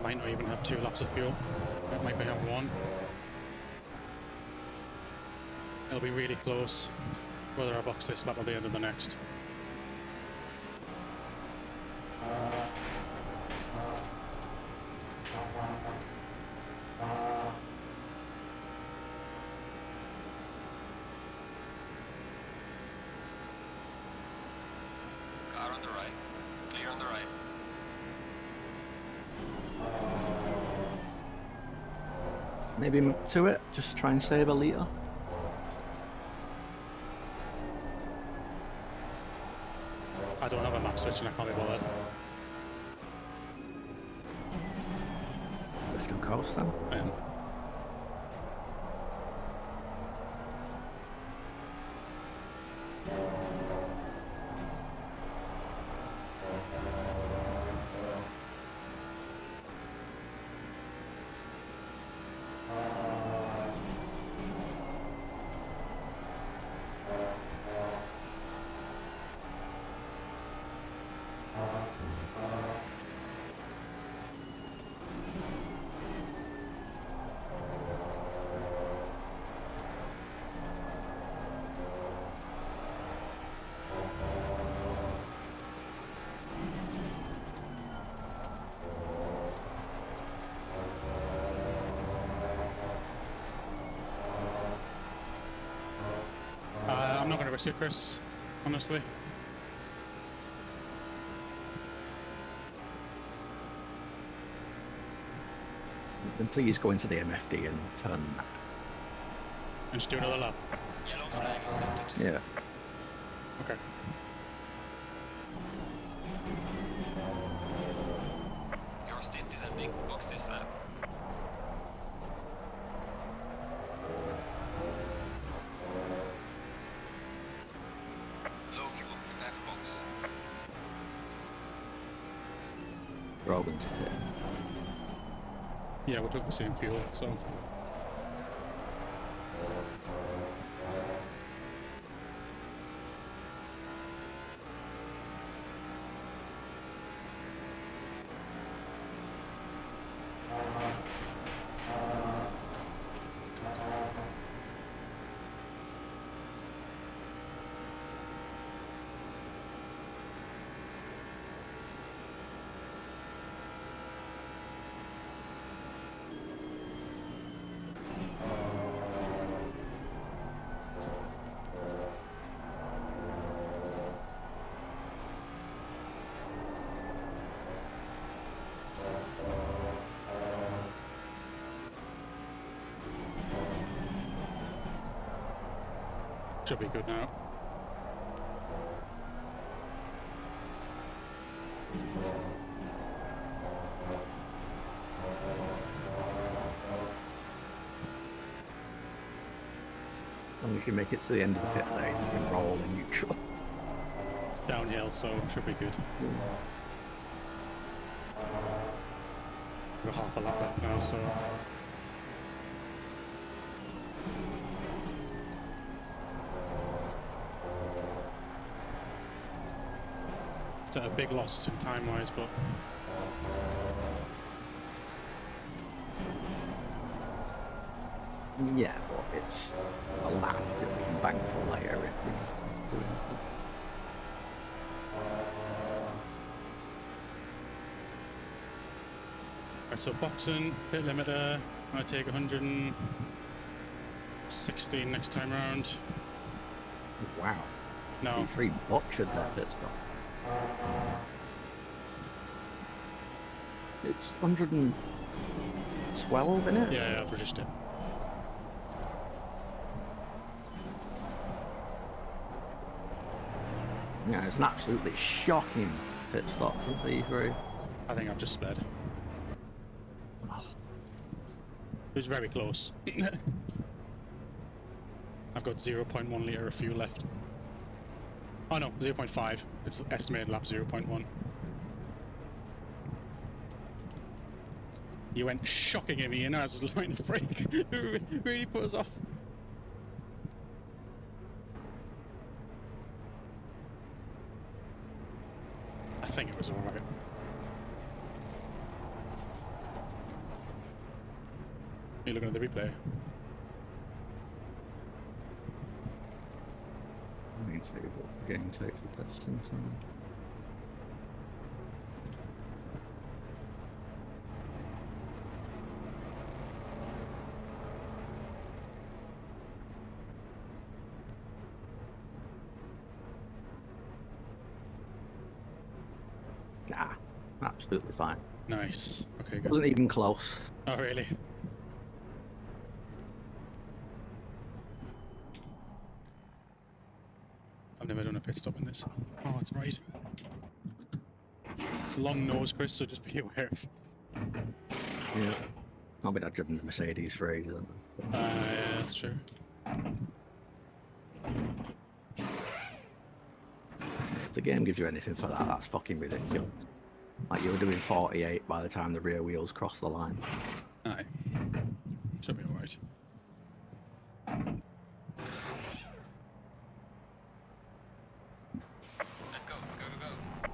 Might not even have 2 laps of fuel. It might be have 1. It'll be really close whether I box this lap or the end of the next. Car on the right. Clear on the right. Maybe to it, just try and save a litre. I don't have a map switch and I can't be bothered. Lift and coast then. I'm not going to risk it, Chris, honestly. Then please go into the MFD and turn that. And just do another lap. Yellow flag accepted. Yeah. Okay. Your stint is ending. Box this lap. Low fuel. Prepare for box. Rogan's pit. Yeah, we took the same fuel, so... Should be good now. As long as you make it to the end of the pit lane, you can roll in neutral. It's downhill, so should be good. We're half a lap left now, so. It's a big loss in time-wise, but. Yeah, but it's a lap that we can bank for later if we do anything. Right, so boxing, pit limiter, I take 116 next time round. Wow. No, P3 butchered that pit stop. It's 112 in it? yeah, I've registered it. Yeah, it's an absolutely shocking pit stop from P3. I think I've just sped. It was very close. I've got 0.1 litre of fuel left. Oh no, 0.5. It's estimated lap 0.1. You went shocking at me and I was just trying to brake. It really put us off. I think it was alright. You're looking at the replay. Let me see what the game takes the testing time. Nah, absolutely fine. Nice. Okay, good. Wasn't even close. Oh, really? I've never done a pit stop in this. Oh, that's right. Long nose, Chris, so just be aware of. Yeah. I'll be that driven the Mercedes for ages, haven't I? Yeah, that's true. If the game gives you anything for that, that's fucking ridiculous. Like you were doing 48 by the time the rear wheels crossed the line. Aye. Should be alright. Let's go, go, go, go.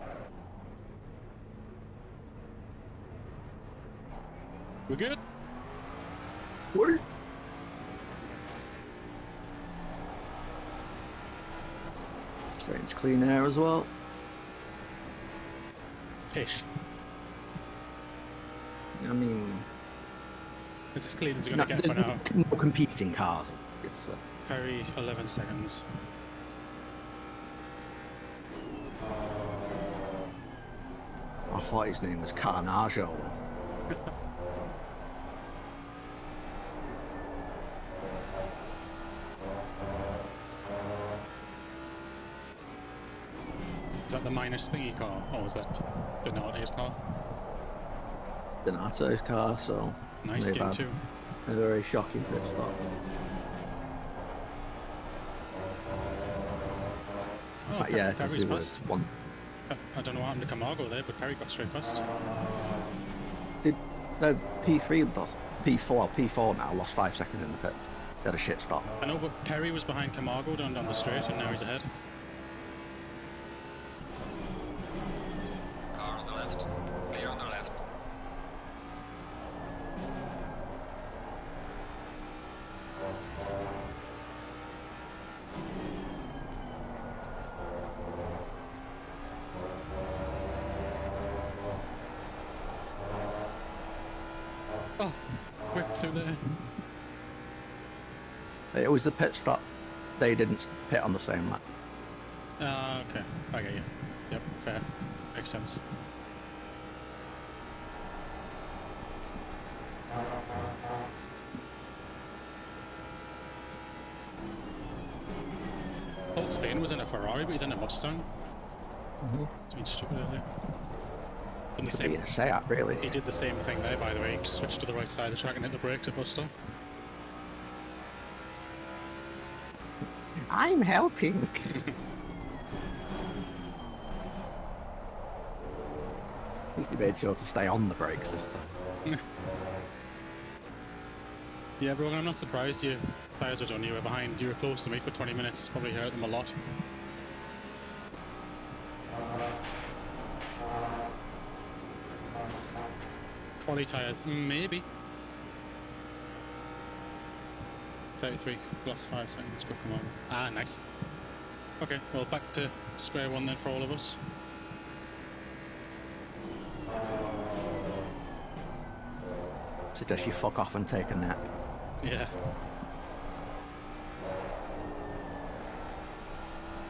We're good? What? It's clean air as well. Ish. I mean, It's as clean as you're going to get for now. no competing cars. It's, Carry 11 seconds. I thought his name was Carnaggio. Is that the minus thingy car? Or is that Donati's car? Donato's car, so Nice they've game had too. a very shocking pit stop. Oh, But yeah, Perry's because he was passed. one. I don't know what happened to Camargo there, but Perry got straight past. Did no P3 lost P4 now lost 5 seconds in the pit. They had a shit stop. I know, but Perry was behind Camargo down the straight, and now he's ahead. Car on the left. Clear on the left. Oh, whip through there. It was the pit stop. They didn't pit on the same lap. Okay, I get you. Yep, fair. Makes sense. called Spain was in a Ferrari, but he's in a Mustang. It's been stupid earlier. And the Could same. be a Seat, really. He did the same thing there, by the way. He switched to the right side of the track and hit the brakes at bus stop. I'm helping. At least he made sure to stay on the brakes this time. Yeah, Brogan, I'm not surprised your tyres were done. You were behind. You were close to me for 20 minutes. It's probably hurt them a lot. Quality tyres, maybe. 33 plus 5 seconds. Good, come on. Ah, nice. Okay, well, back to square one then for all of us. Suggest you fuck off and take a nap. Yeah.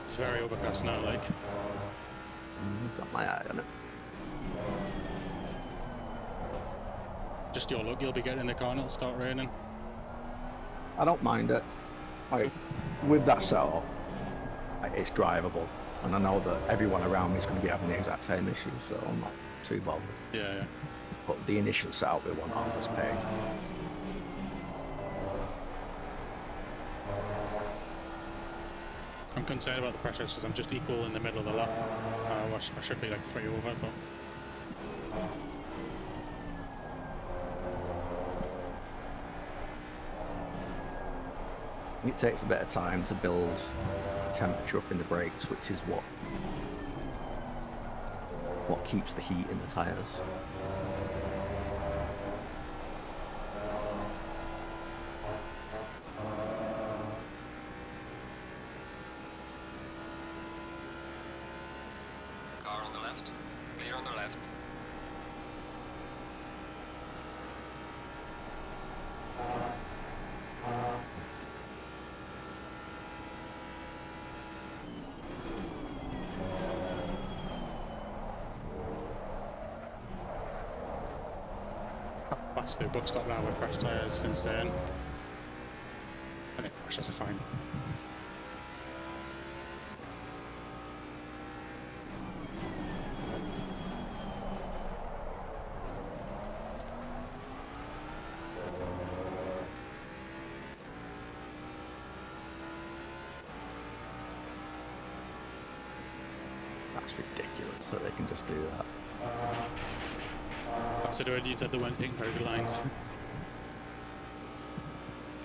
It's very overcast now, like. Got my eye on it. Just your luck, you'll be getting in the car and it'll start raining. I don't mind it. Like, with that setup, like, it's drivable. And I know that everyone around me is going to be having the exact same issue, so I'm not too bothered. Yeah. But the initial setup we want on was pain. I'm concerned about the pressures because I'm just equal in the middle of the lap. I should be like 3 over, but... It takes a bit of time to build temperature up in the brakes, which is what keeps the heat in the tyres. Car on the left. Clear on the left. Passed through book stop now with fresh tyres since then. I think the pressures are fine. That's ridiculous that they can just do that. Considering you said they weren't taking very good lines.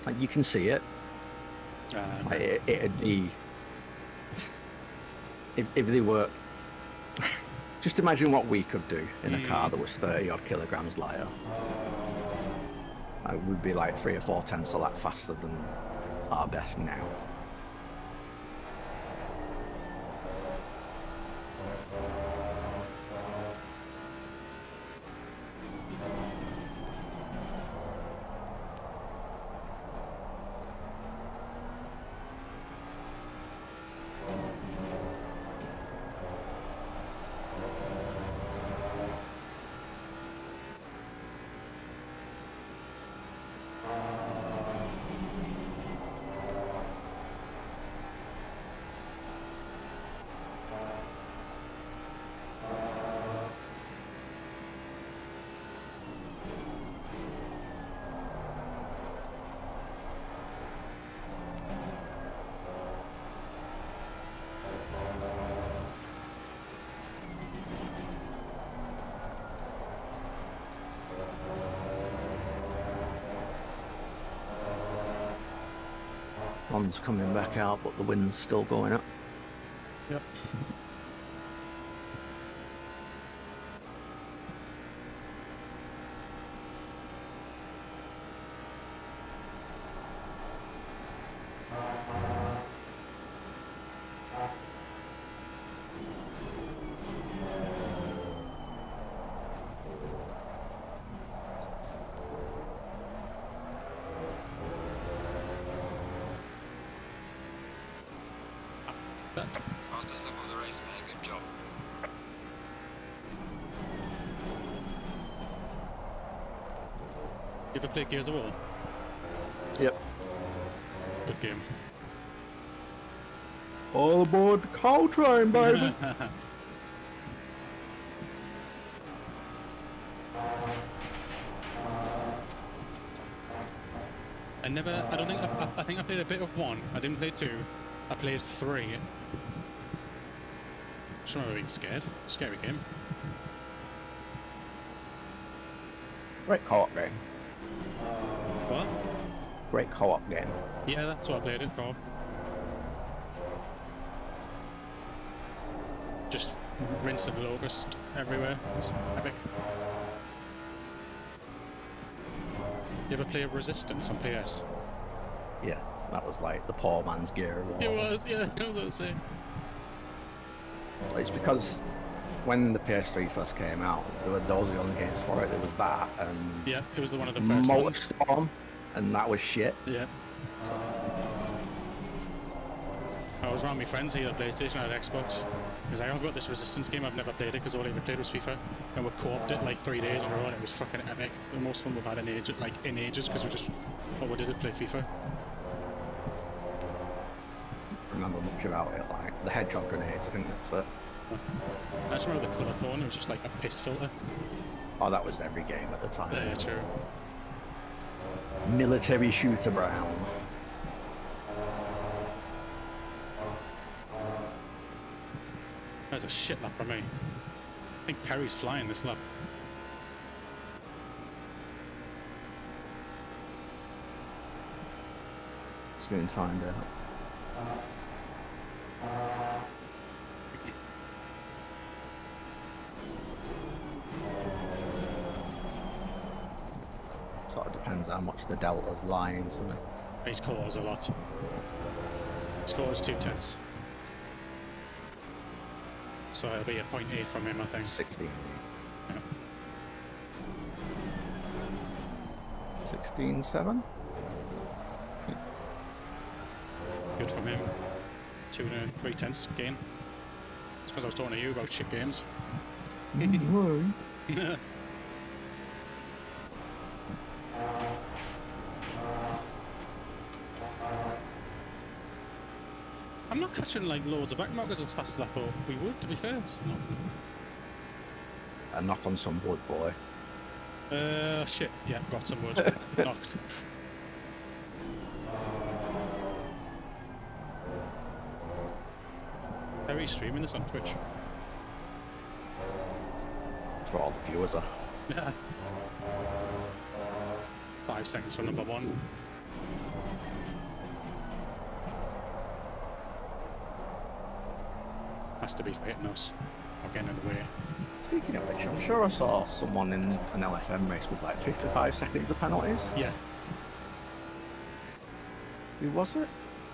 Like, you can see it. Like, it'd be... if they were... Just imagine what we could do in a car that was 30 odd kilograms lighter. Like, we'd be like 3 or 4 tenths a lap faster than our best now. One's coming back out, but the wind's still going up. Yep. Fastest lap of the race, man. Good job. You ever play Gears of War? Yep. Good game. All aboard the coal train, baby. I don't think, I think I played a bit of 1. I didn't play 2. I played 3. Just remember being scared. Scary game. Great co-op game. What? Great co-op game. Yeah, that's what I played it for. Just rinse and locust everywhere. It's epic. You ever play Resistance on PS? Yeah, that was like the poor man's gear of war. It was, yeah. I was gonna say. It's because when the PS3 first came out, there were those were the only games for it. There was that and Yeah, it was one of the first ones. Motorstorm, and that was shit. Yeah. I was around my friends, he had a PlayStation, I had an Xbox. He was like, I've got this Resistance game, I've never played it because all I ever played was FIFA. And we co-opted it like 3 days in a row and it was fucking epic. The most fun we've had in ages because we just, all we did was play FIFA. Remember much about it, like the hedgehog grenades, I think that's it. I just remember the colour tone, it was just like a piss filter. Oh, that was every game at the time. Yeah, true. Military shooter brown. There's a shit lap for me. I think Perry's flying this lap. Soon find out. Sort of depends how much the delta's lying to me. He's caught us a lot. He's caught us 2 tenths. So it'll be a 0.8 from him, I think. 16. Yeah. 16.7? Good from him. 2 and 3 tenths gain. It's because I was talking to you about shit games. I'm not catching like loads of backmarkers as fast as I thought we would, to be fair. It's not... A knock on some wood, boy. Shit. Yeah, got some wood. Knocked. Are you streaming this on Twitch? That's where all the viewers are. Yeah. 5 seconds for number 1. Has to be for hitting us or getting in the way. Speaking of which, I'm sure I saw someone in an LFM race with like 55 seconds of penalties. Yeah. Who was it?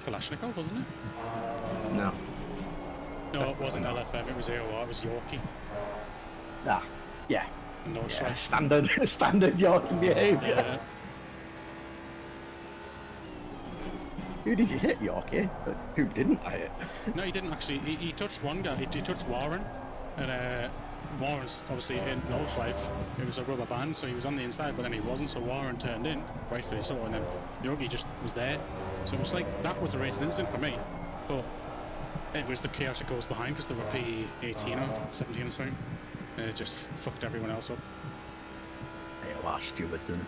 Kalashnikov, wasn't it? No. No, it wasn't LFM, it was AOR, it was Yorkie. Ah, yeah. No Yeah, strike. standard York behaviour. Yeah. Who did you hit, Yorkie? But who didn't I hit? No, he didn't actually. He touched one guy. He touched Warren, and Warren's obviously in North Life. It was a rubber band, so he was on the inside, but then he wasn't. So Warren turned in, rightfully so, and then Yogi just was there. So it was like that was a racing incident for me, but it was the chaos that goes behind because they were P18 or 17 or something, and it just fucked everyone else up. AOR stewards, and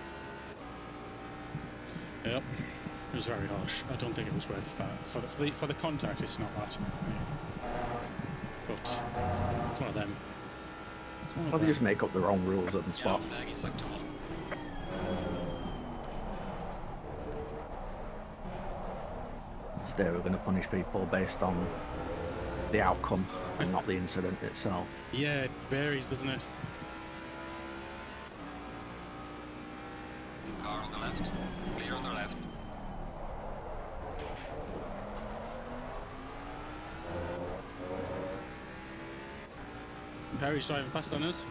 Yep. It was very harsh. I don't think it was worth that. For the contact, it's not that. But it's one of them. It's one of well, they them. just make up their own rules at the spot. Today we're going to punish people based on the outcome and not the incident itself. Yeah, it varies, doesn't it? Car on the left. Clear on the left. Perry's driving faster than us.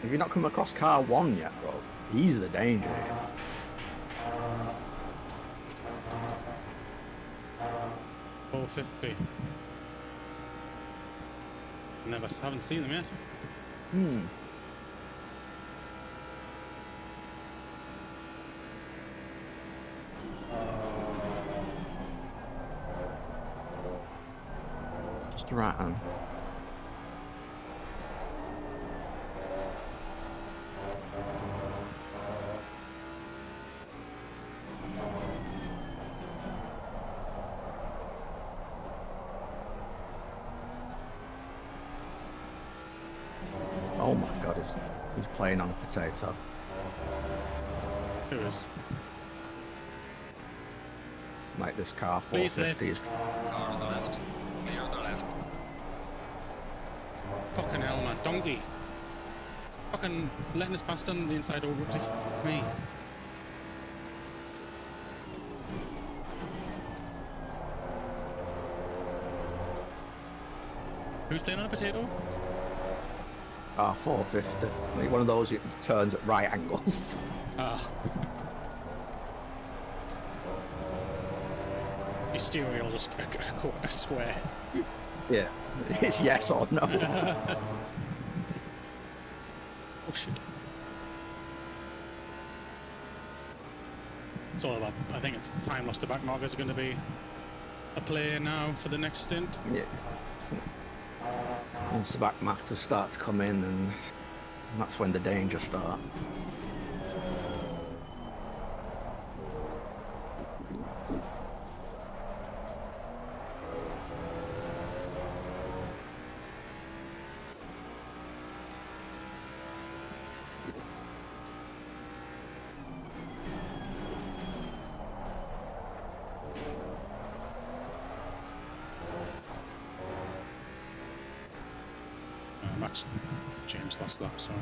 Have you not come across car 1 yet, bro? He's the danger here. $450. Haven't seen them yet. Hmm. Stratton. Oh my god, he's playing on a potato. Who is? Like this car Please 450 is Car on the left. Clear on the left. Fucking hell, man. Donkey. Fucking letting us pass down the inside over. Fuck me. Who's playing on a potato? 450. Like one of those that turns at right angles. Ah. Your steering wheel's a square. Yeah, it's yes or no. Oh shit. It's all about, I think it's time lost to back markers are going to be a player now for the next stint. Yeah. Once the back markers start to come in, and that's when the danger starts. Max James last lap, so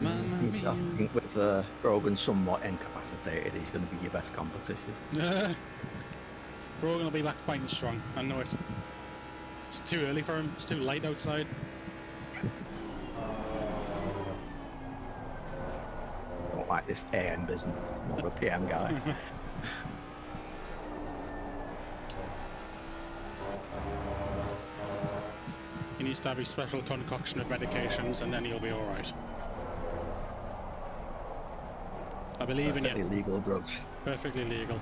I think with Brogan somewhat incapacitated, he's going to be your best competition. Brogan will be back fighting strong. I know it's too early for him. It's too light outside. Don't like this AM business. More of a PM guy. He needs to have his special concoction of medications, and then he'll be all right. I believe in you. Perfectly legal drugs. Perfectly legal.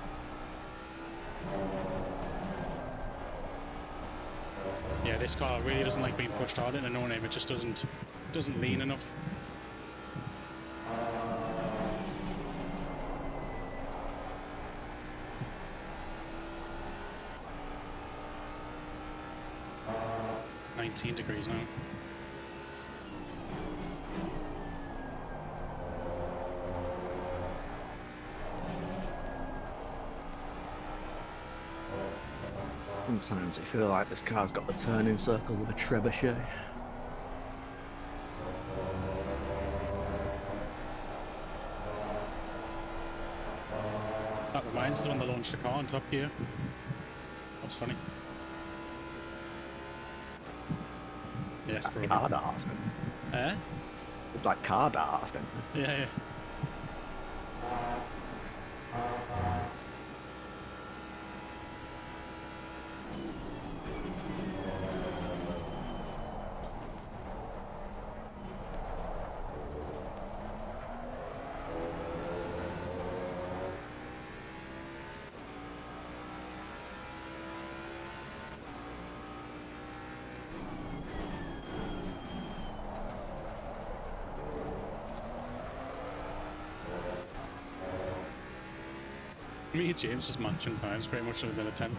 Yeah, this car really doesn't like being pushed hard in a no-name. It just doesn't lean enough. Degrees now. Sometimes I feel like this car's got the turning circle of a trebuchet. That reminds us when they launched the car in Top Gear. That's funny. Yes, bro. Car darts, then. Eh? It's like car darts, then. Yeah. Me and James just matching times pretty much within a 10.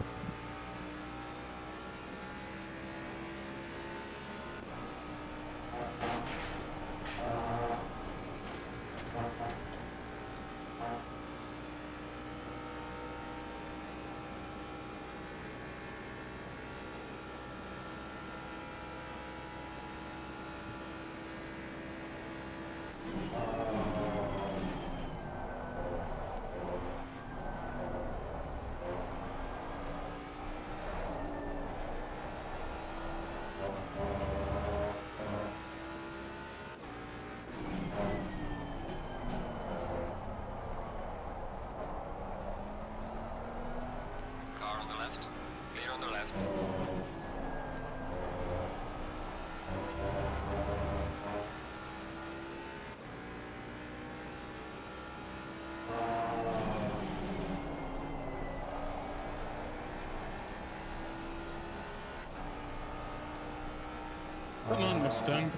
Mustang.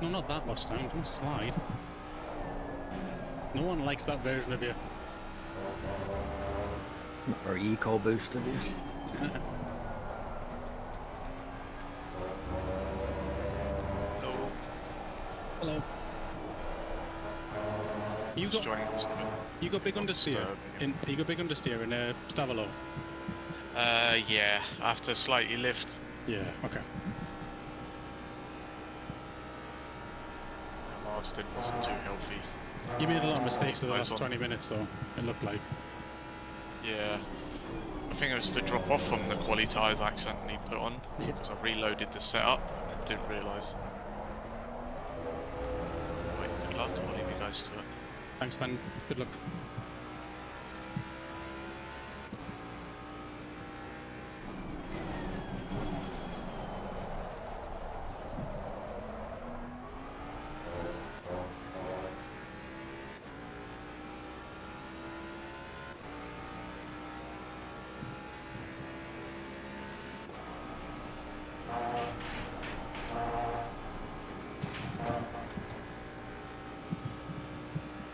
No, not that Mustang. Don't slide. No one likes that version of you. Not very eco boost of you. Hello. Hello. You got big understeer in Stavalo. Yeah, I have to slightly lift. Yeah, okay. Last it wasn't too healthy. You made a lot of mistakes in the last 20 minutes though, it looked like. Yeah. I think it was the drop off from the quali tyres I accidentally put on because I reloaded the setup and didn't realise. Wait, good luck, I'll leave you guys to it. Thanks man, good luck.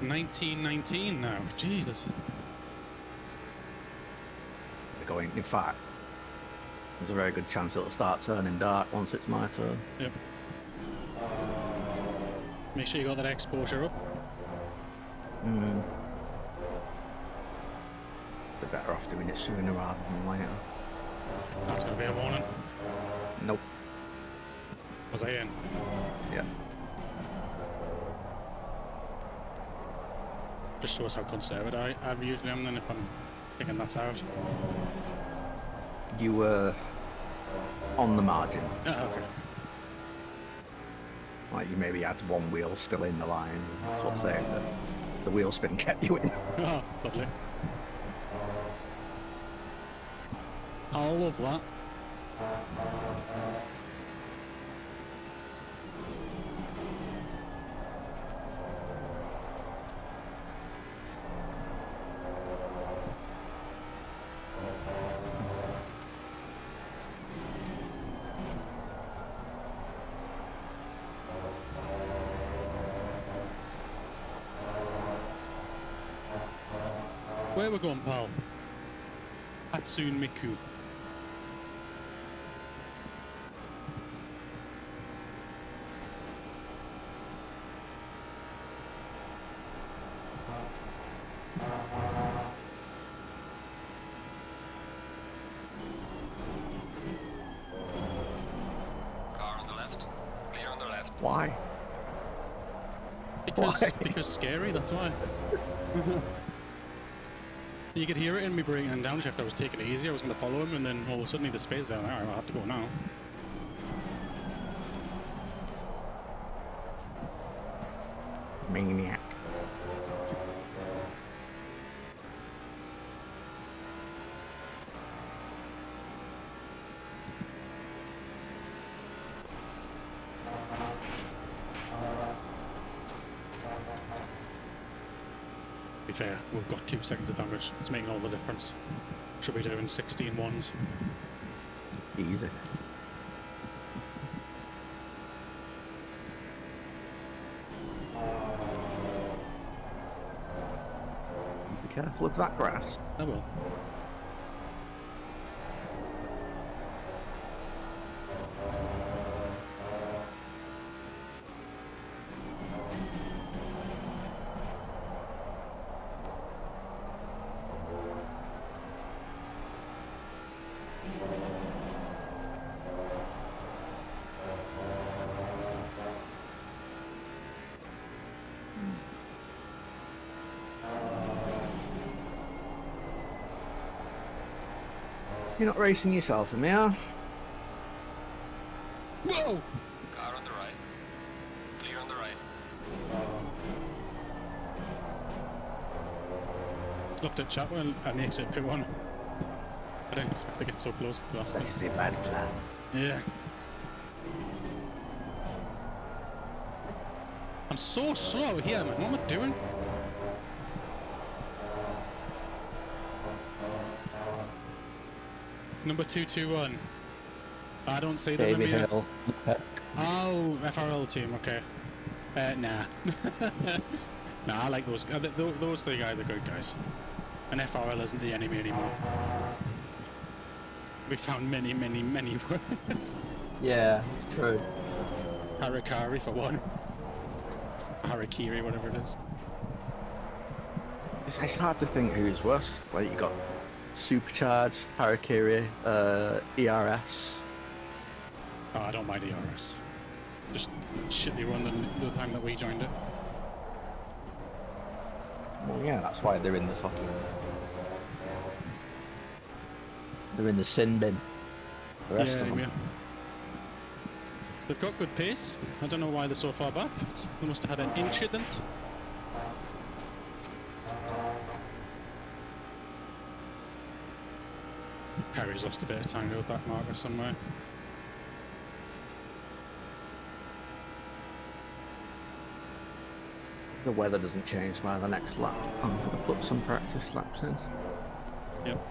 $19.19 now. Jesus. They're going. In fact, there's a very good chance it'll start turning dark once it's my turn. Yep. Make sure you got that exposure up. They're better off doing it sooner rather than later. That's going to be a warning. Nope. Was I in? Yeah. Just shows how conservative I usually am then if I'm thinking that's out. You were on the margin. Oh, okay. Like you maybe had one wheel still in the line. That's what's saying that the wheel spin kept you in. Oh, lovely. I love that. Where we going, pal? Hatsune Miku. Car on the left. Clear on the left. Why? Because scary, that's why. You could hear it in me bringing and downshift. I was taking it easy. I was going to follow him, and then all of a sudden, the space down there. I'll have to go now. Maniac. To be fair, we've got 2 seconds of damage. It's making all the difference. Should be doing 16 ones. Easy. Be careful of that grass. I will. You're not racing yourself, Amir. Whoa! Car on the right. Clear on the right. Looked at chat and the exit pit one. I didn't expect to get so close to the last That one. is a bad plan. Yeah. I'm so slow here, man. What am I doing? Number 221. I don't see them in David here. Hill. Oh, FRL team, okay. Nah. Nah, I like those guys. Those three guys are good guys. And FRL isn't the enemy anymore. We found many, many, many words. Yeah, it's true. Harakari for one. Harakiri, whatever it is. It's hard to think who's worst. Like, you got Supercharged, Harakiri, ERS. Oh, I don't mind ERS. Just shitly run the time that we joined it. Well, yeah, that's why they're in the fucking... They're in the sin bin. The rest of them. Yeah. They've got good pace. I don't know why they're so far back. They must have had an incident. Perry's lost a bit of time with that marker somewhere. The weather doesn't change by the next lap. I'm going to put some practice laps in. Yep.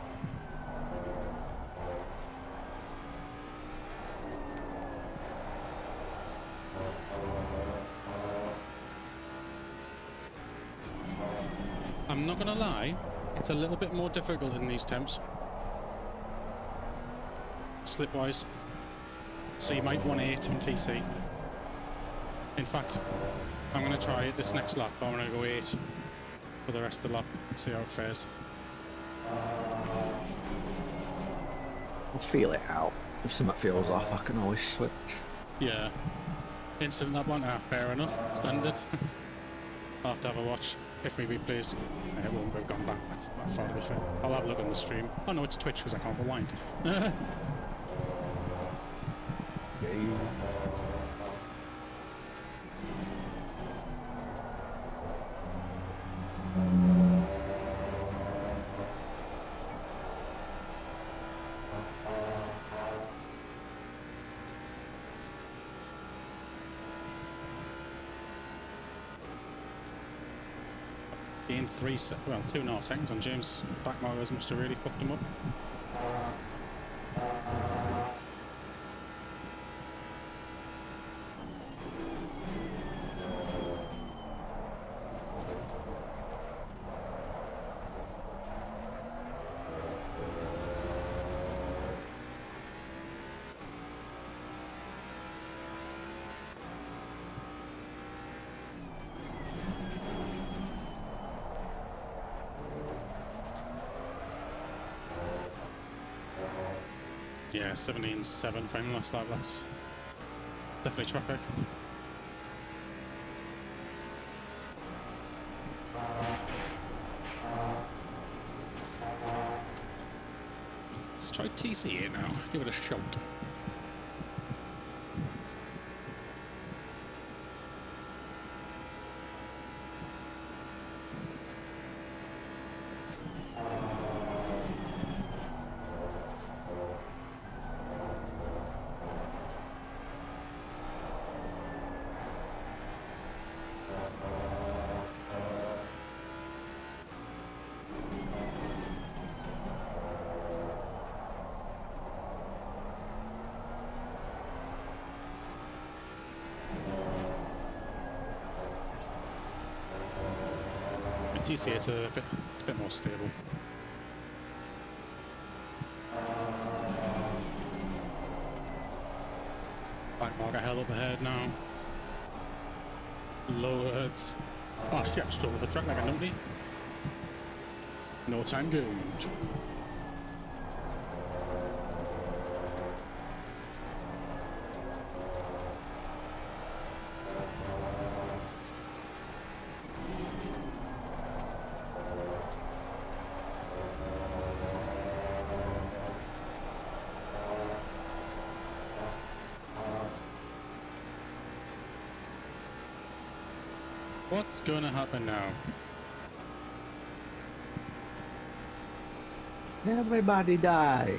I'm not gonna lie, it's a little bit more difficult in these temps. Slip-wise. So you might want 8 on TC. In fact, I'm gonna try it this next lap, but I'm gonna go 8 for the rest of the lap and see how it fares. I'll feel it out. If something feels off, I can always switch. Yeah. Instant lap one, fair enough. Standard. I'll have to have a watch. If my replays it won't have gone back that far to be fair. I'll have a look on the stream. Oh no, it's Twitch because I can't rewind. Being 2.5 seconds on James' back markers must have really fucked him up. Yeah, 17.7 final last lap, that's definitely traffic. Let's try TCA now, give it a shot. TC, it's a bit more stable. Back marker hell up ahead now. Loads. Oh shit, I stole the track like a numpty. No time good. What's gonna happen now? Everybody dies.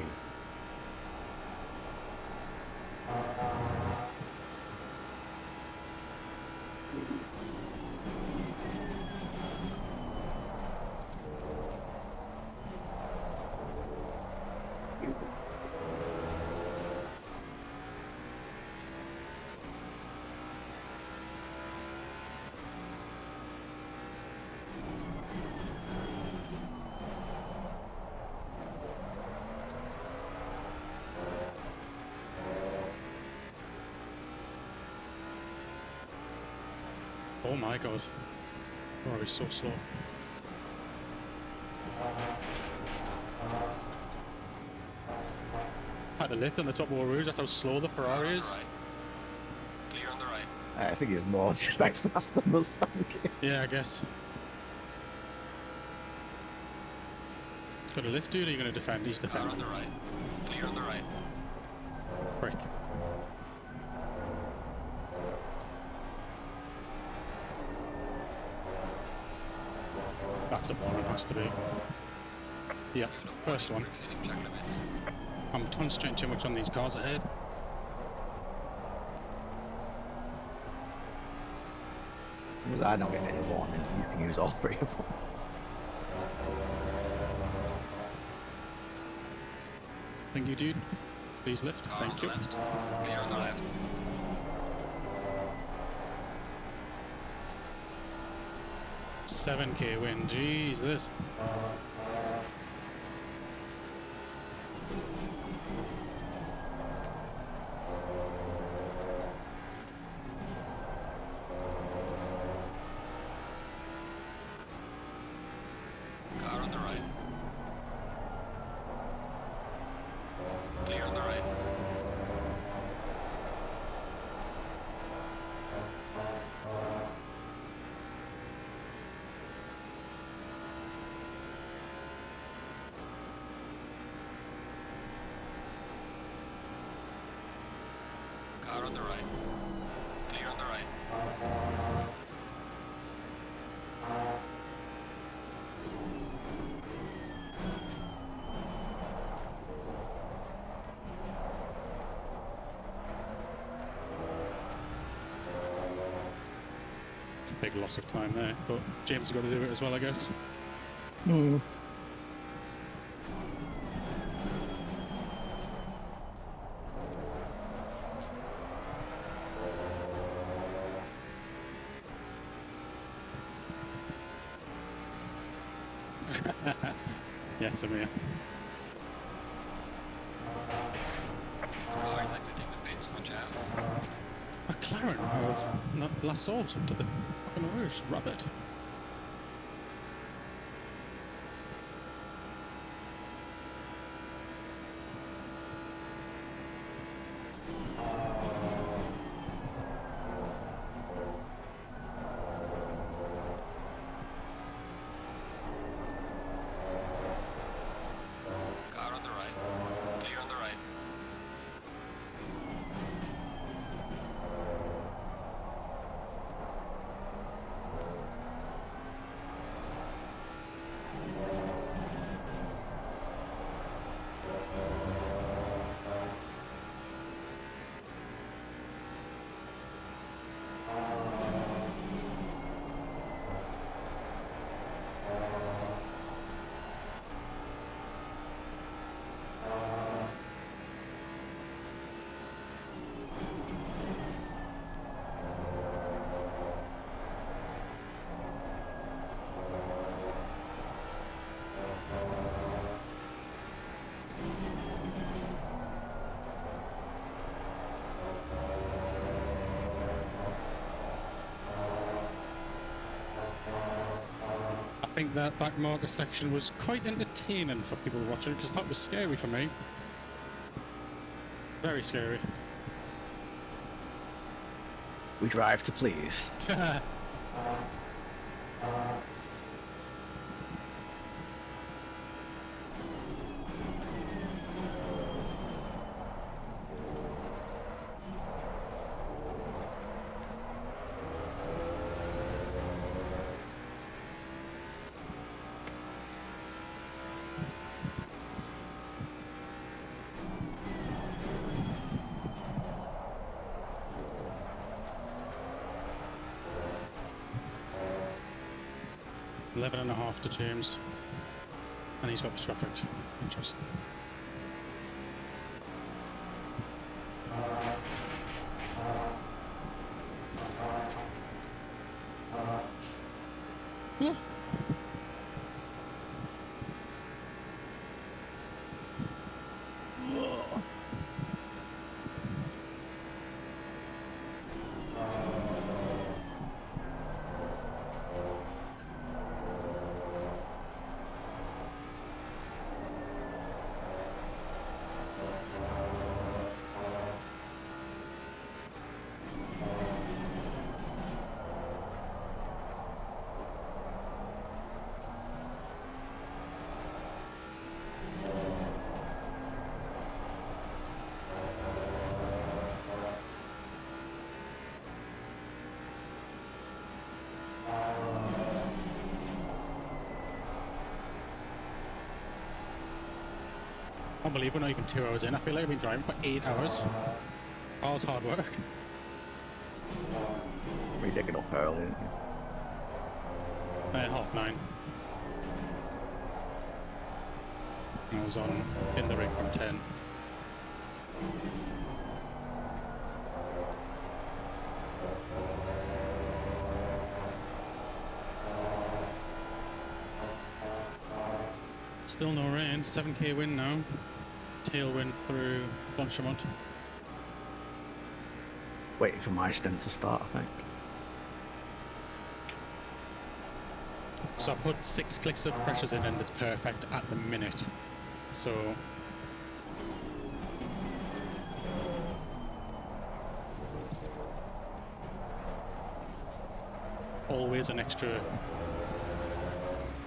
Oh my god. Ferrari's so slow. Had a lift on the top of Eau Rouge, that's how slow the Ferrari is. Clear on the right. I think he's more just like fast than Mustang. Yeah, I guess. Got a lift, dude, or are you going to defend? He's Car defending. on the right. Clear on the right. Prick. That's a one, it has to be. Yeah, first one. Exceeding track limits. I'm concentrating too much on these cars ahead. Because I don't get any warning. You can use all three of them. Thank you, dude. Please lift. Car on Thank the you. left. Clear on the left. $7K win. Jesus. Car on the right. Clear on the right. Car on the right. Clear on the right. It's a big loss of time there, but James has got to do it as well, I guess. Hmm. Yeah, it's a mere. Car is exiting the pits. Watch out. McLaren have not lassos up to the fucking Rouge rabbit. Car on the right. Clear on the right. I think that back marker section was quite entertaining for people watching because that was scary for me. Very scary. We drive to please. Eleven and a half to James. And he's got the traffic. Interesting. Yeah. can't believe we're not even 2 hours in. I feel like I've been driving for 8 hours. All's hard work. We're digging up early, aren't you? 9:30. I was in the rig from 10. Still no rain. 7k wind now. Tailwind through Francorchamps. Waiting for my stint to start, I think. So I put 6 clicks of pressures in and it's perfect at the minute. So always an extra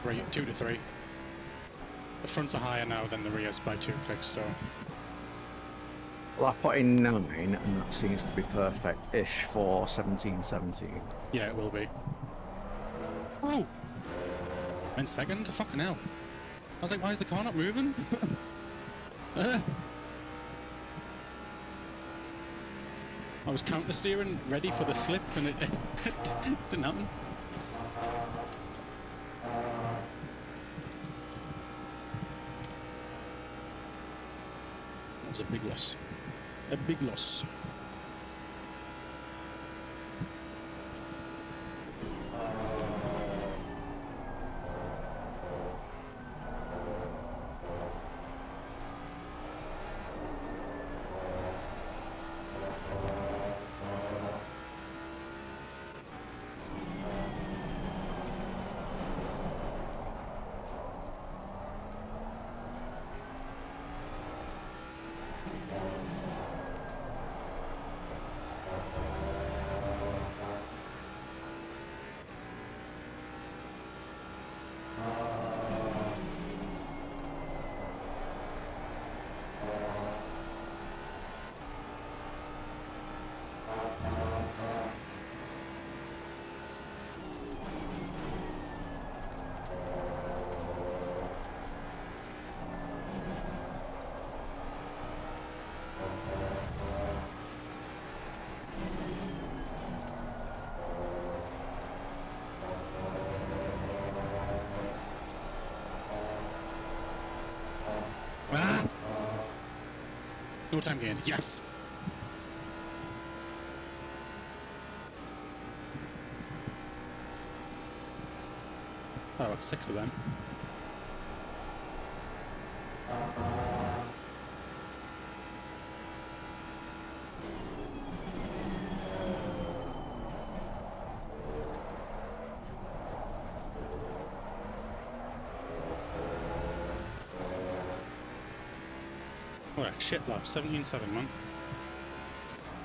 2 to 3. The fronts are higher now than the rears by 2 clicks, so Well, I put in 9, and that seems to be perfect-ish for 17-17. yeah, it will be. Oh! I'm in second? Fucking hell. I was like, why is the car not moving? I was counter steering, ready for the slip, and it didn't happen. That was a big loss. A big loss. Ah! No time gain. Yes! Oh, it's 6 of them. Alright, shit lap, 17-7, man.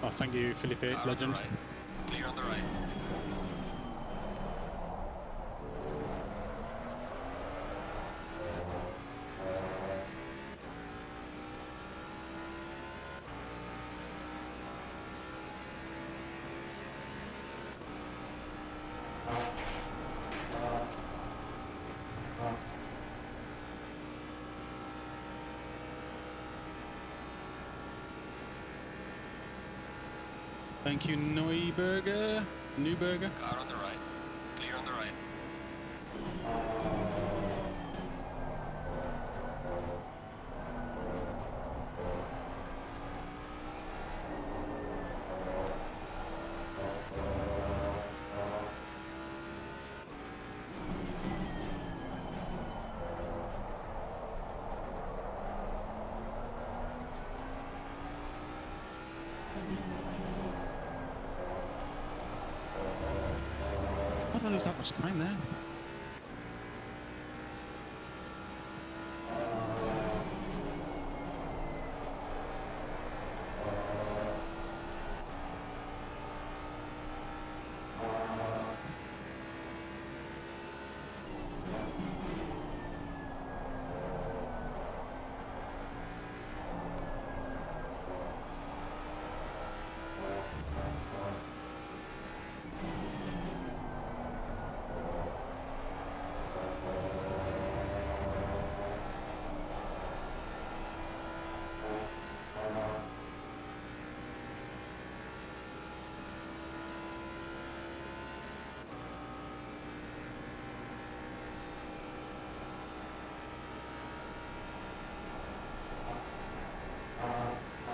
Oh, thank you, Felipe, Car on legend. the right. Clear on the right. Thank you, Neuberger. Neuberger. Car on the right. Clear on the right. Why did I lose that much time there?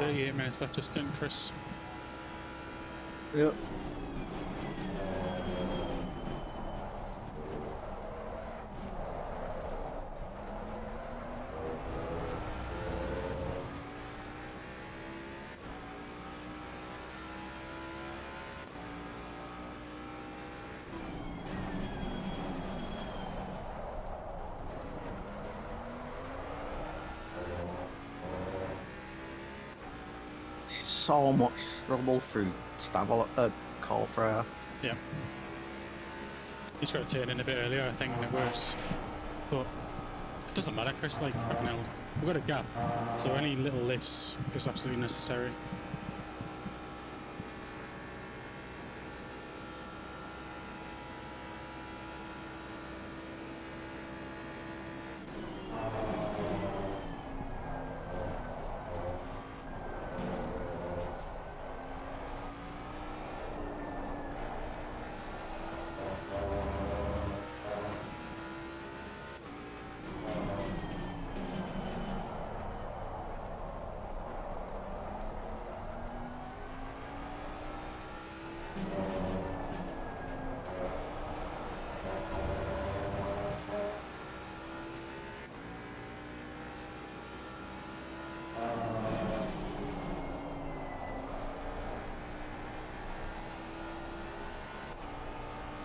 38 minutes left to stint, Chris. Yep. So much trouble through call for Yeah. He's got to turn in a bit earlier, I think, and it works. But it doesn't matter, Chris, like, fucking hell. We've got a gap, so any little lifts is absolutely necessary.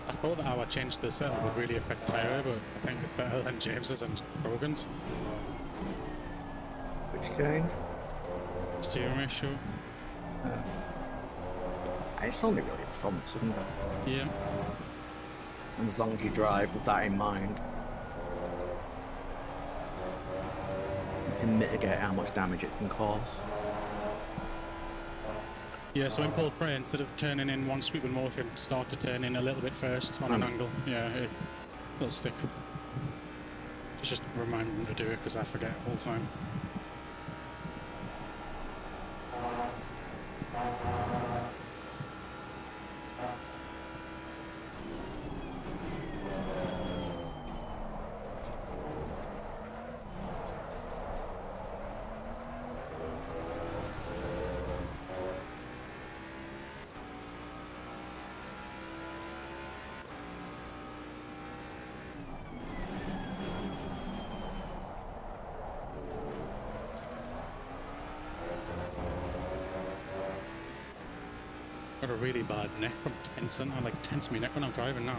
I thought that our change to the setup would really affect tyre, but I think it's better than James's and Rogan's. which change. Steering ratio. It's only really the front, isn't it? Yeah. And as long as you drive with that in mind, you can mitigate how much damage it can cause. Yeah, so in pull pre, instead of turning in one sweep with motion, start to turn in a little bit first on an angle. Yeah, it'll stick. Just remind them to do it because I forget all the time. Got a really bad neck from tensing. I like tense my neck when I'm driving now.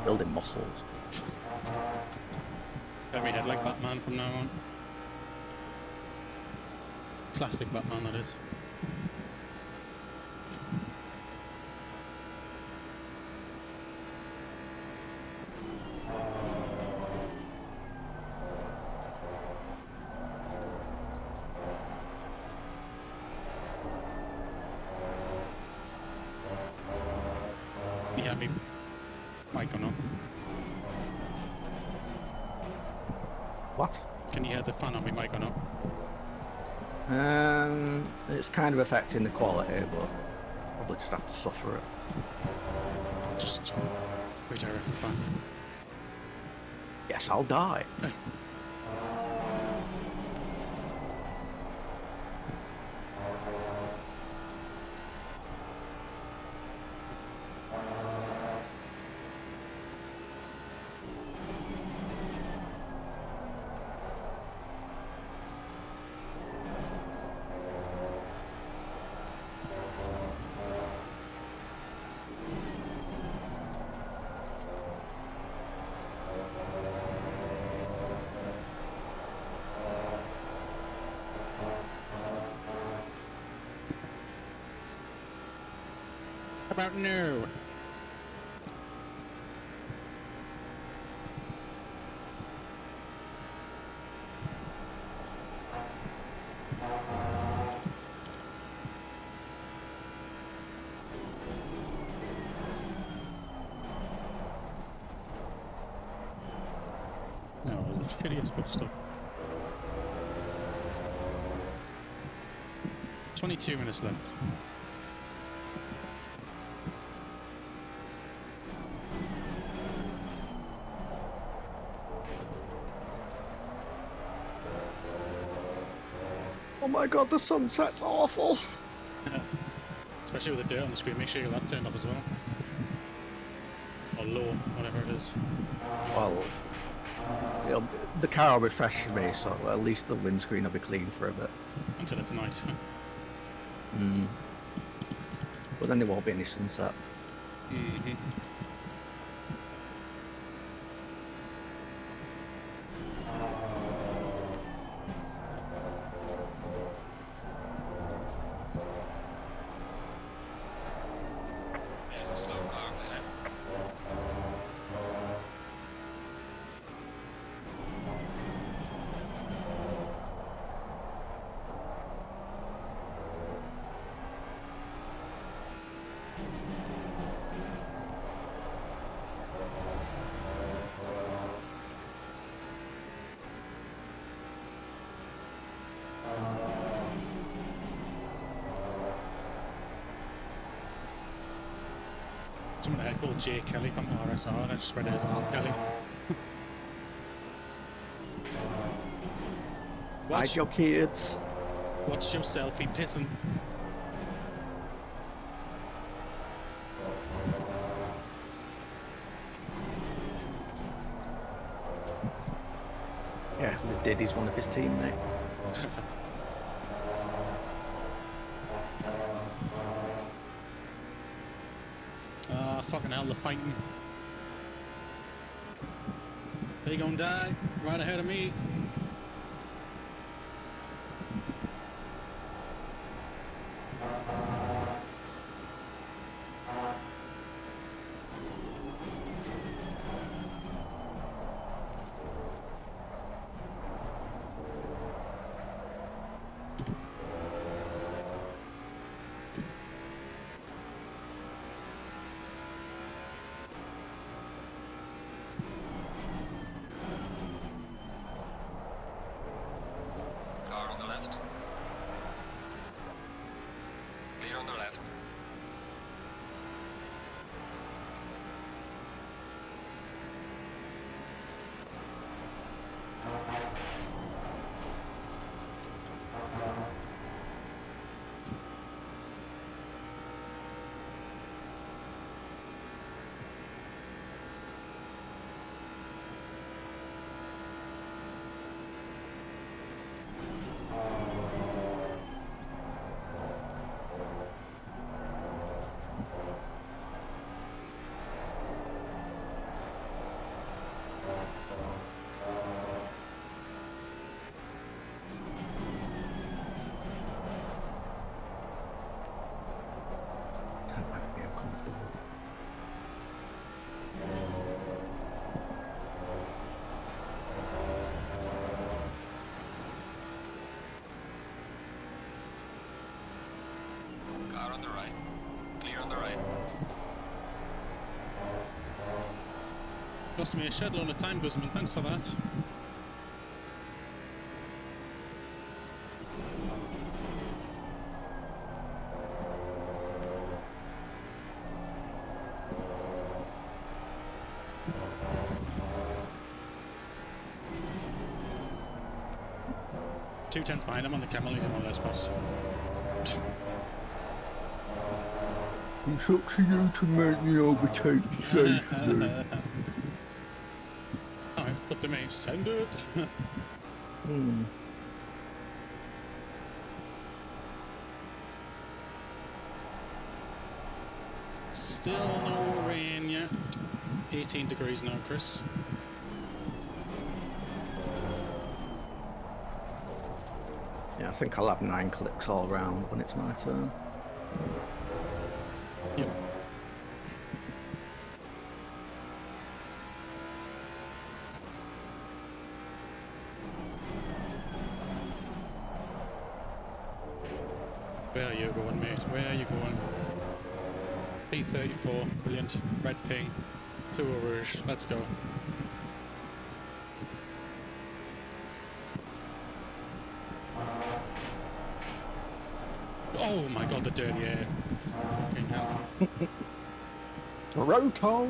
Building muscles. Let me head like Batman from now on. Classic Batman, that is. Yeah, me mic on. What? Can you hear the fan on me mic or not? It's kind of affecting the quality, but probably just have to suffer it. Just redirect the fan. Yes, I'll die. How about no? No, it's shittiest bus stop. 22 minutes left. my god, the sunset's awful. Especially with the dirt on the screen, make sure you get that turned off as well. Or low, whatever it is. Well, the car will be fresh for me, so at least the windscreen will be clean for a bit. Until it's night. But then there won't be any sunset. Mm-hmm. There's a slow car ahead. Someone there called J. Kelly from RSR, and I just read it as R. Kelly. Hide your kids. Watch yourself, he pissing. Yeah, the did, he's one of his teammates. Fucking hell, they're fighting. They gonna die right ahead of me. Car on the left. Clear on the left. That might be uncomfortable. Car on the right. Clear on the right. Lost me a shed load of time, Guzman. Thanks for that. Two tenths behind him on the camel leading on less boss. It's up to you to make me overtake safely. Oh, it's up to me. Send it. Still no rain yet. 18 degrees now, Chris. Yeah, I think I'll have 9 clicks all round when it's my turn. Yep. Where are you going, mate? Where are you going? P34, brilliant. Red ping. Through a rouge. Let's go. Oh my god, the dirty air. Fucking hell. Roto!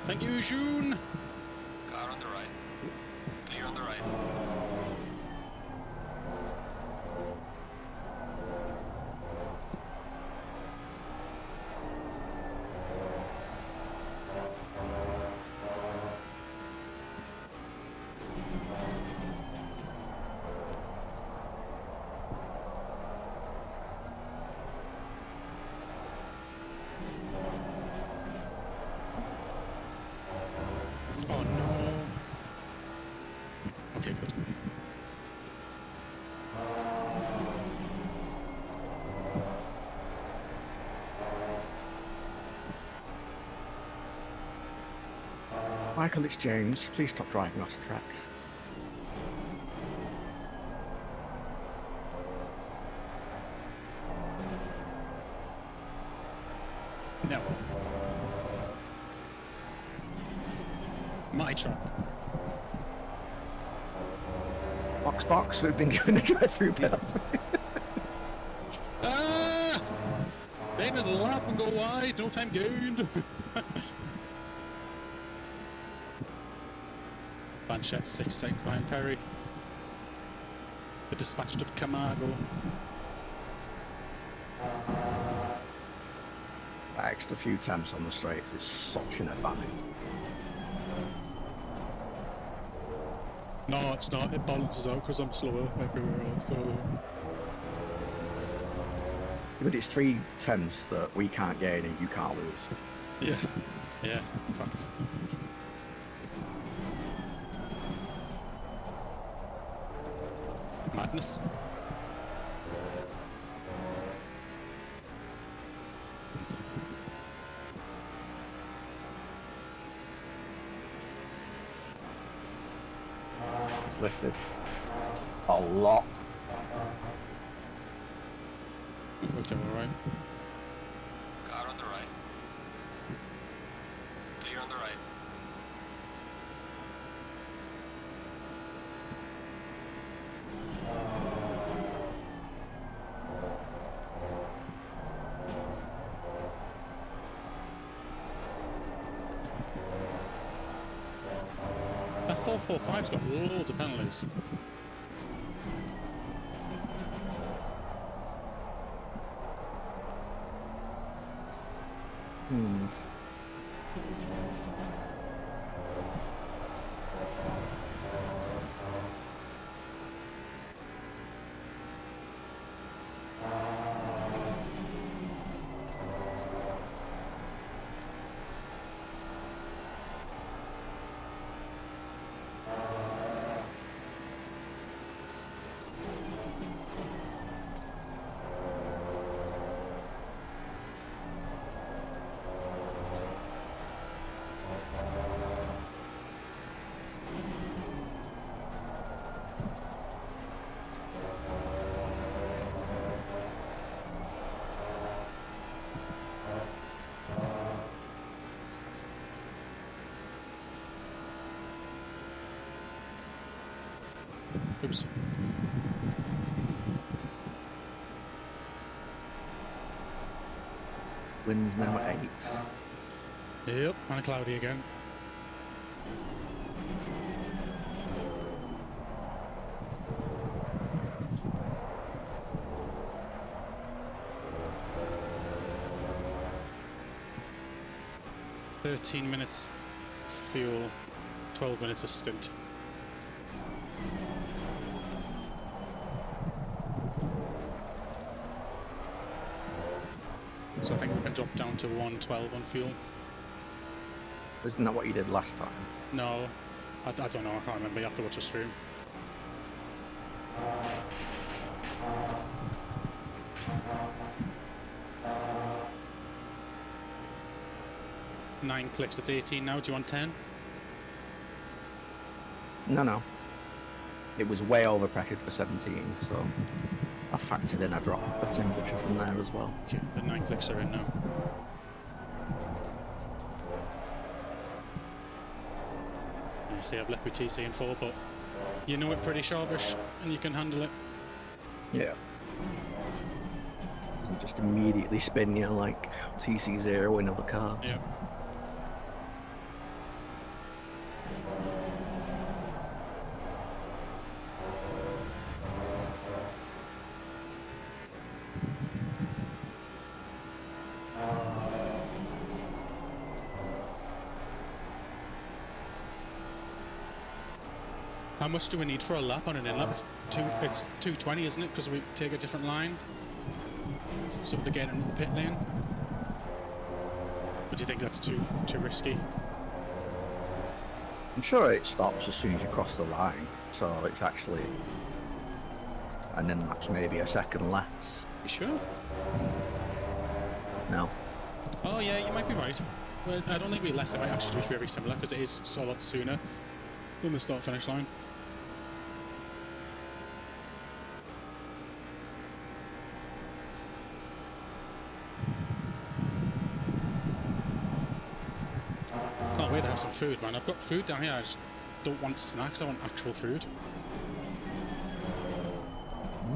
Thank you, June. Car on the right. the right. Oh no. Okay, good. Michael, it's James. Please stop driving off the track. No. My truck. Box, we've been given a drive-through penalty. Ah! End of the lap and go wide. No time gained. Blanchett 6 seconds behind Perry. The dispatched of Camargo. That extra few temps on the straights is such an advantage. No, it's not. It balances out because I'm slower everywhere else. So. But it's 3 temps that we can't gain and you can't lose. Yeah. Yeah. Fact. Madness. It's lifted a lot. Worked out alright. Car on the right. Clear on the right. That 445's got loads of penalties. Oops. Wind's now at 8. Yep, and cloudy again. "13 minutes fuel, 12 minutes a stint." So I think we can drop down to 112 on fuel. Isn't that what you did last time? No, I don't know, I can't remember, you have to watch the stream. Nine clicks, it's 18 now, do you want 10? No. It was way over pressured for 17, so I factored in a drop of temperature from there as well. Okay, the 9 clicks are in now. You see, I've left my TC in 4, but you know it pretty sharpish and you can handle it. Yeah. Doesn't just immediately spin you like TC0 in other cars. Yeah. How much do we need for a lap on an in lap? It's 220, isn't it? Because we take a different line to sort of get into the pit lane. Or do you think that's too risky? I'm sure it stops as soon as you cross the line, so it's actually, and then that's maybe a second less. You sure? No. Oh yeah, you might be right. Well, I don't think it'll be less. It might actually be very similar because it is a lot sooner than the start-finish line. Can't wait to have some food, man. I've got food down here. I just don't want snacks. I want actual food.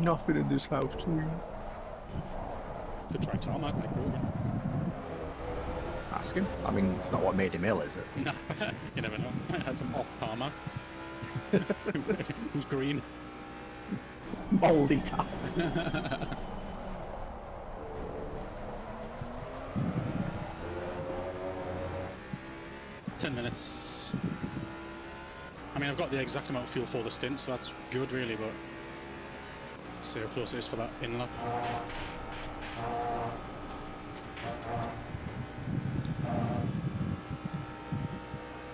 Nothing in this house to eat. Could try tarmac, like Brogan. Ask him. I mean, it's not what made him ill, is it? No, you never know. I had some off tarmac. Who's green? Moldy tap. 10 minutes. I mean, I've got the exact amount of fuel for the stint, so that's good, really, but see how close it is for that in lap.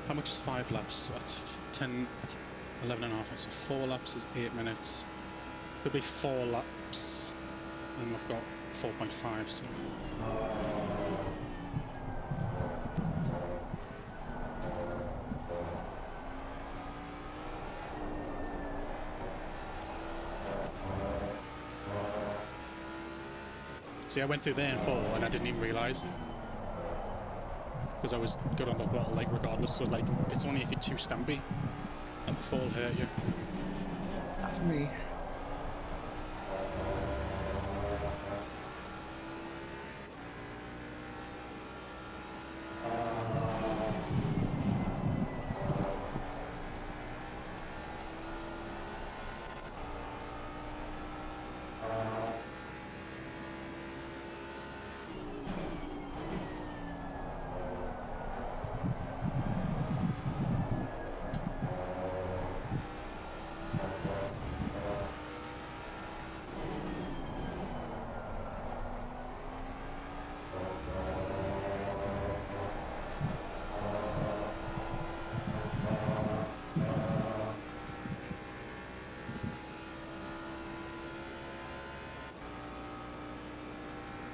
How much is 5 laps? That's 10, that's 11 and a half. So 4 laps is 8 minutes. Could be 4 laps, and we've got 4.5, so. See, I went through there in 4 and I didn't even realise. Because I was good on the throttle, like, regardless, so, like, it's only if you're too stampy and the fall hurt you. That's me.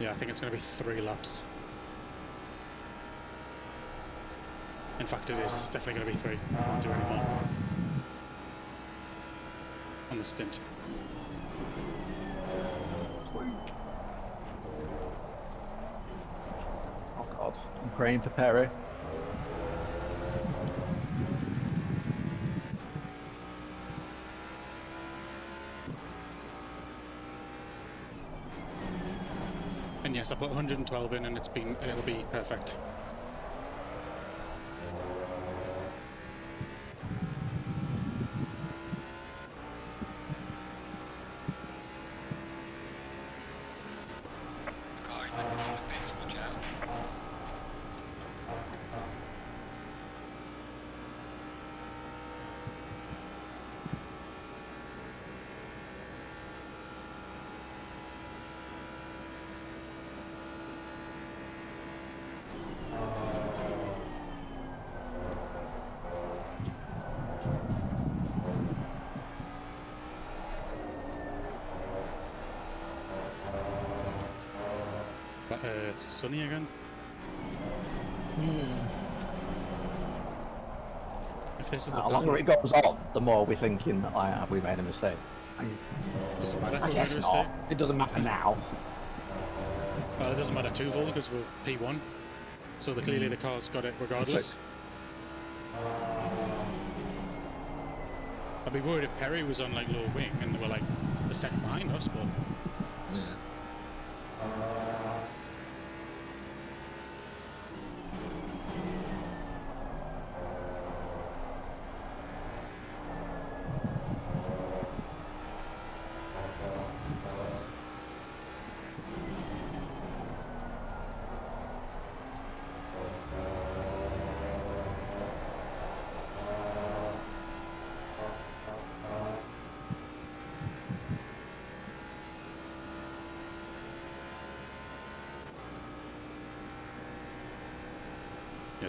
Yeah, I think it's going to be 3 laps. In fact, it is definitely going to be 3. I can't do any more on the stint. Oh God, I'm praying for Perry. And yes, I put 112 in, and it'll be perfect. The car is exiting the pits, watch out. It's sunny again. If this is the The longer it goes on, the more we're thinking that have we made a mistake. doesn't matter if I we guess made a not. mistake. It doesn't matter now. Well, it doesn't matter too, Vol, because we're P1. So clearly the car's got it regardless. I'd be worried if Perry was on like low wing and they were like a second behind us, but Yeah.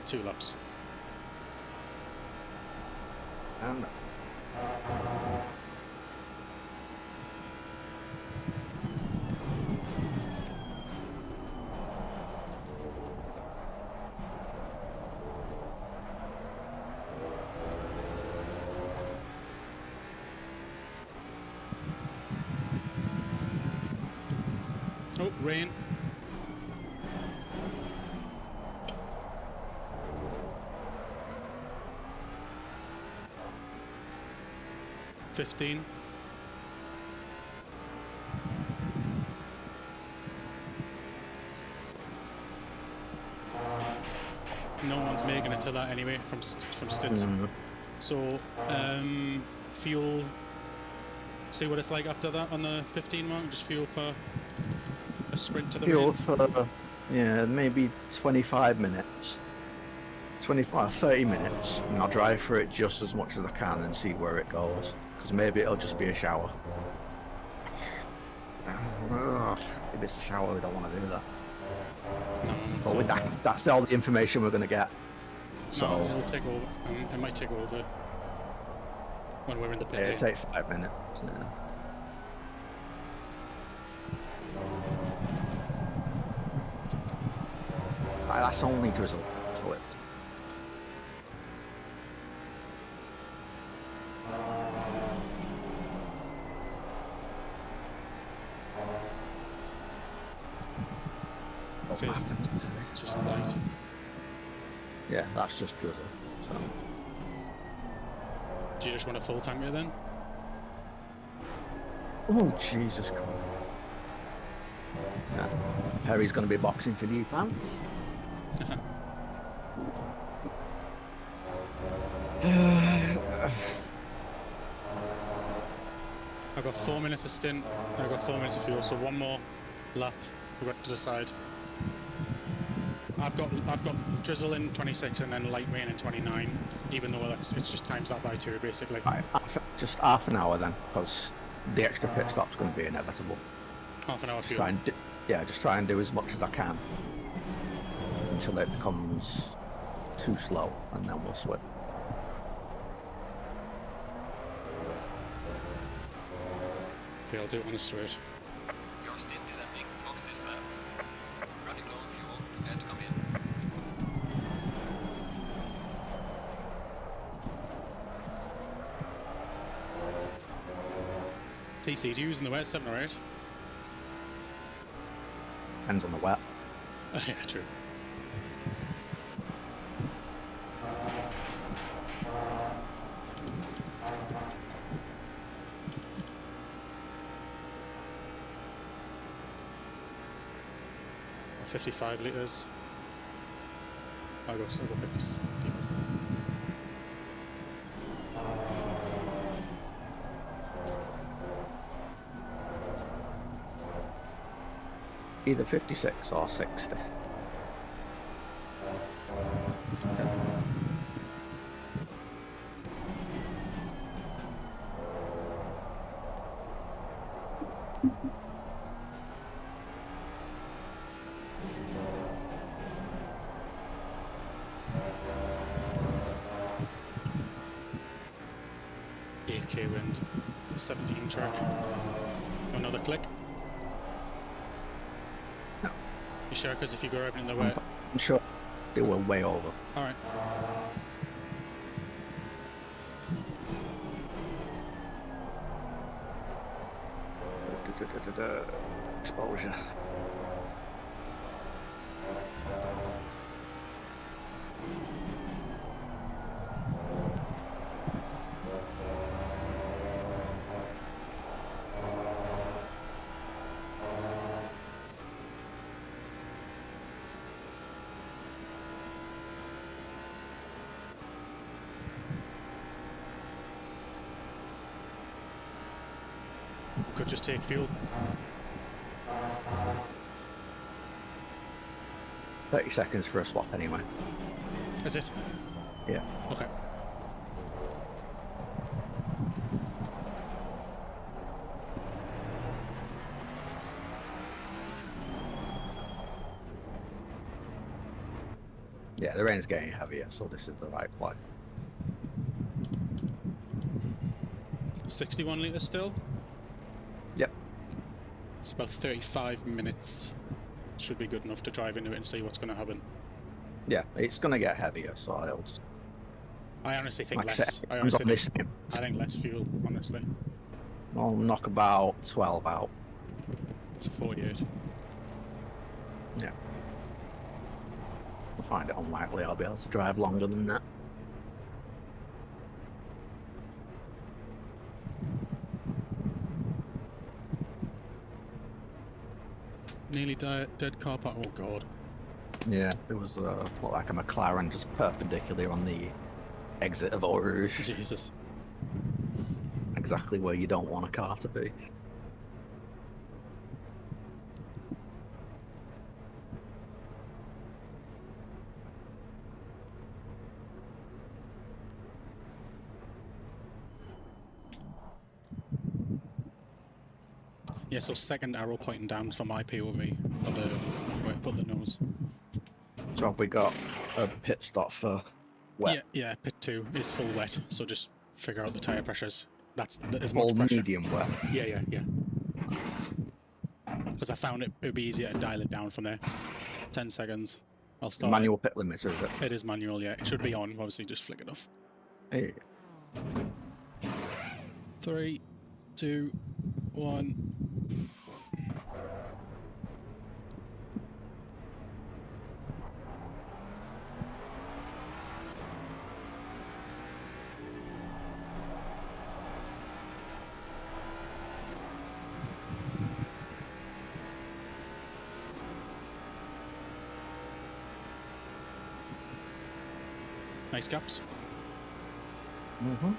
get 2 laps. And oh, rain. $15. No one's making it to that anyway from stints. So fuel. See what it's like after that on the 15 mark. Just fuel for a sprint to the fuel rain. for, yeah, maybe 25 minutes. 30 minutes. And I'll drive through it just as much as I can and see where it goes. Because maybe it'll just be a shower. If it's a shower, we don't want to do that. No, But with that, that's all the information we're going to get. So no, it'll take over. It might take over when we're in the pit. yeah, it takes 5 minutes. Yeah. That's only drizzle. So it. It is. It's just light. Yeah, that's just drizzle. So Do you just want a full tanker then? oh Jesus Christ! Yeah. Perry's going to be boxing for new pants. I've got 4 minutes of stint. I've got 4 minutes of fuel, so one more lap. We've got to decide. I've got drizzle in 26 and then light rain in 29. Even though it's just times that by 2 basically. Right, just half an hour then, because the extra pit stop's going to be inevitable. Half an hour Just fuel. try and just try and do as much as I can until it becomes too slow, and then we'll switch. Okay, I'll do it on the straight. Your stint is ending. Box this lap. Running low on fuel. Prepare to come in. TC, do you using the wet 7 or 8? Depends on the wet. Yeah, true. Or 55 litres. I'll go 50. Either 56 or 60. K wind, 17 track. Another click. No. You sure? Because if you go everything in the way. I'm sure they were way over. All right. Exposure. Could just take fuel. 30 seconds for a swap anyway. Is it? Yeah. Okay. Yeah, the rain's getting heavier, so this is the right play. 61 litres still? Yep. It's about 35 minutes. Should be good enough to drive into it and see what's going to happen. Yeah, it's going to get heavier, so I'll just... I honestly think Like I less. said, I it honestly depends think, on this. I think less fuel, honestly. I'll knock about 12 out. It's a 48. Yeah. I find it unlikely I'll be able to drive longer than that. Nearly dead car park. Oh god. Yeah, there was looked like a McLaren just perpendicular on the exit of Eau Rouge. Jesus. Exactly where you don't want a car to be. Yeah, so second arrow pointing down for my POV for the where to put the nose. So have we got a pit stop for wet? Yeah, pit 2 is full wet, so just figure out the tyre pressures. That's as All much pressure. medium wet. Yeah. Because I found it would be easier to dial it down from there. 10 seconds. I'll start. Manual pit limiter, is it? It is manual, yeah. It should be on, obviously just flick it off. Hey. 3, 2, 1. Nice gaps. Mm-hmm.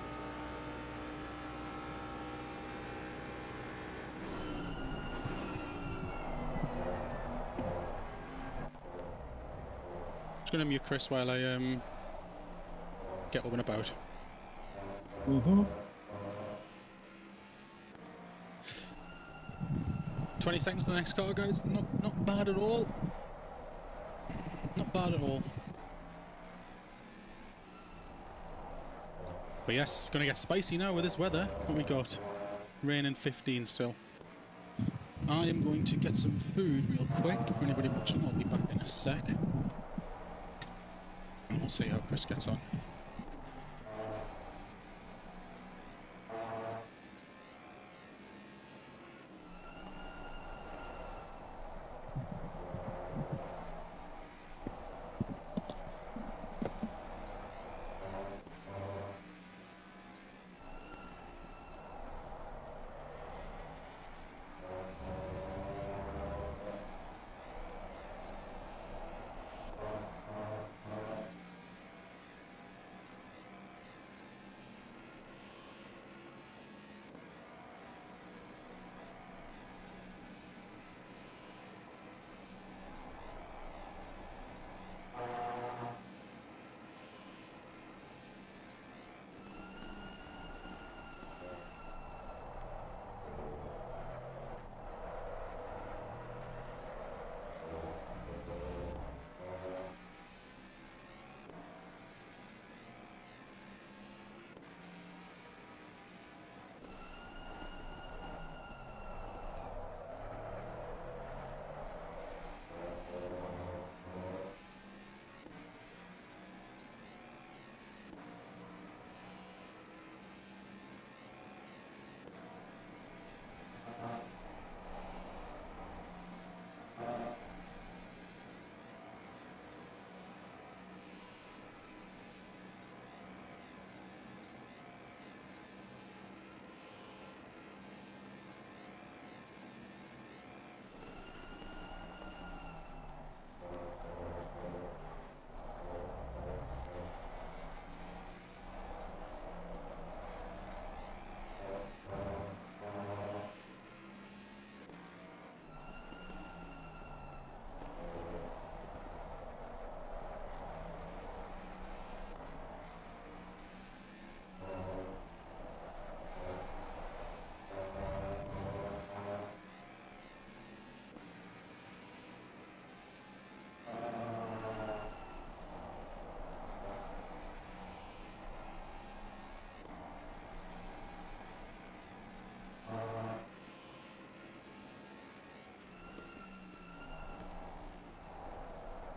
Just gonna mute Chris while I get up and about. Mm-hmm. 20 seconds to the next car, guys. Not bad at all. Not bad at all. But yes, it's gonna get spicy now with this weather. What we got? Rain and 15 still. I am going to get some food real quick for anybody watching. I'll be back in a sec. And we'll see how Chris gets on.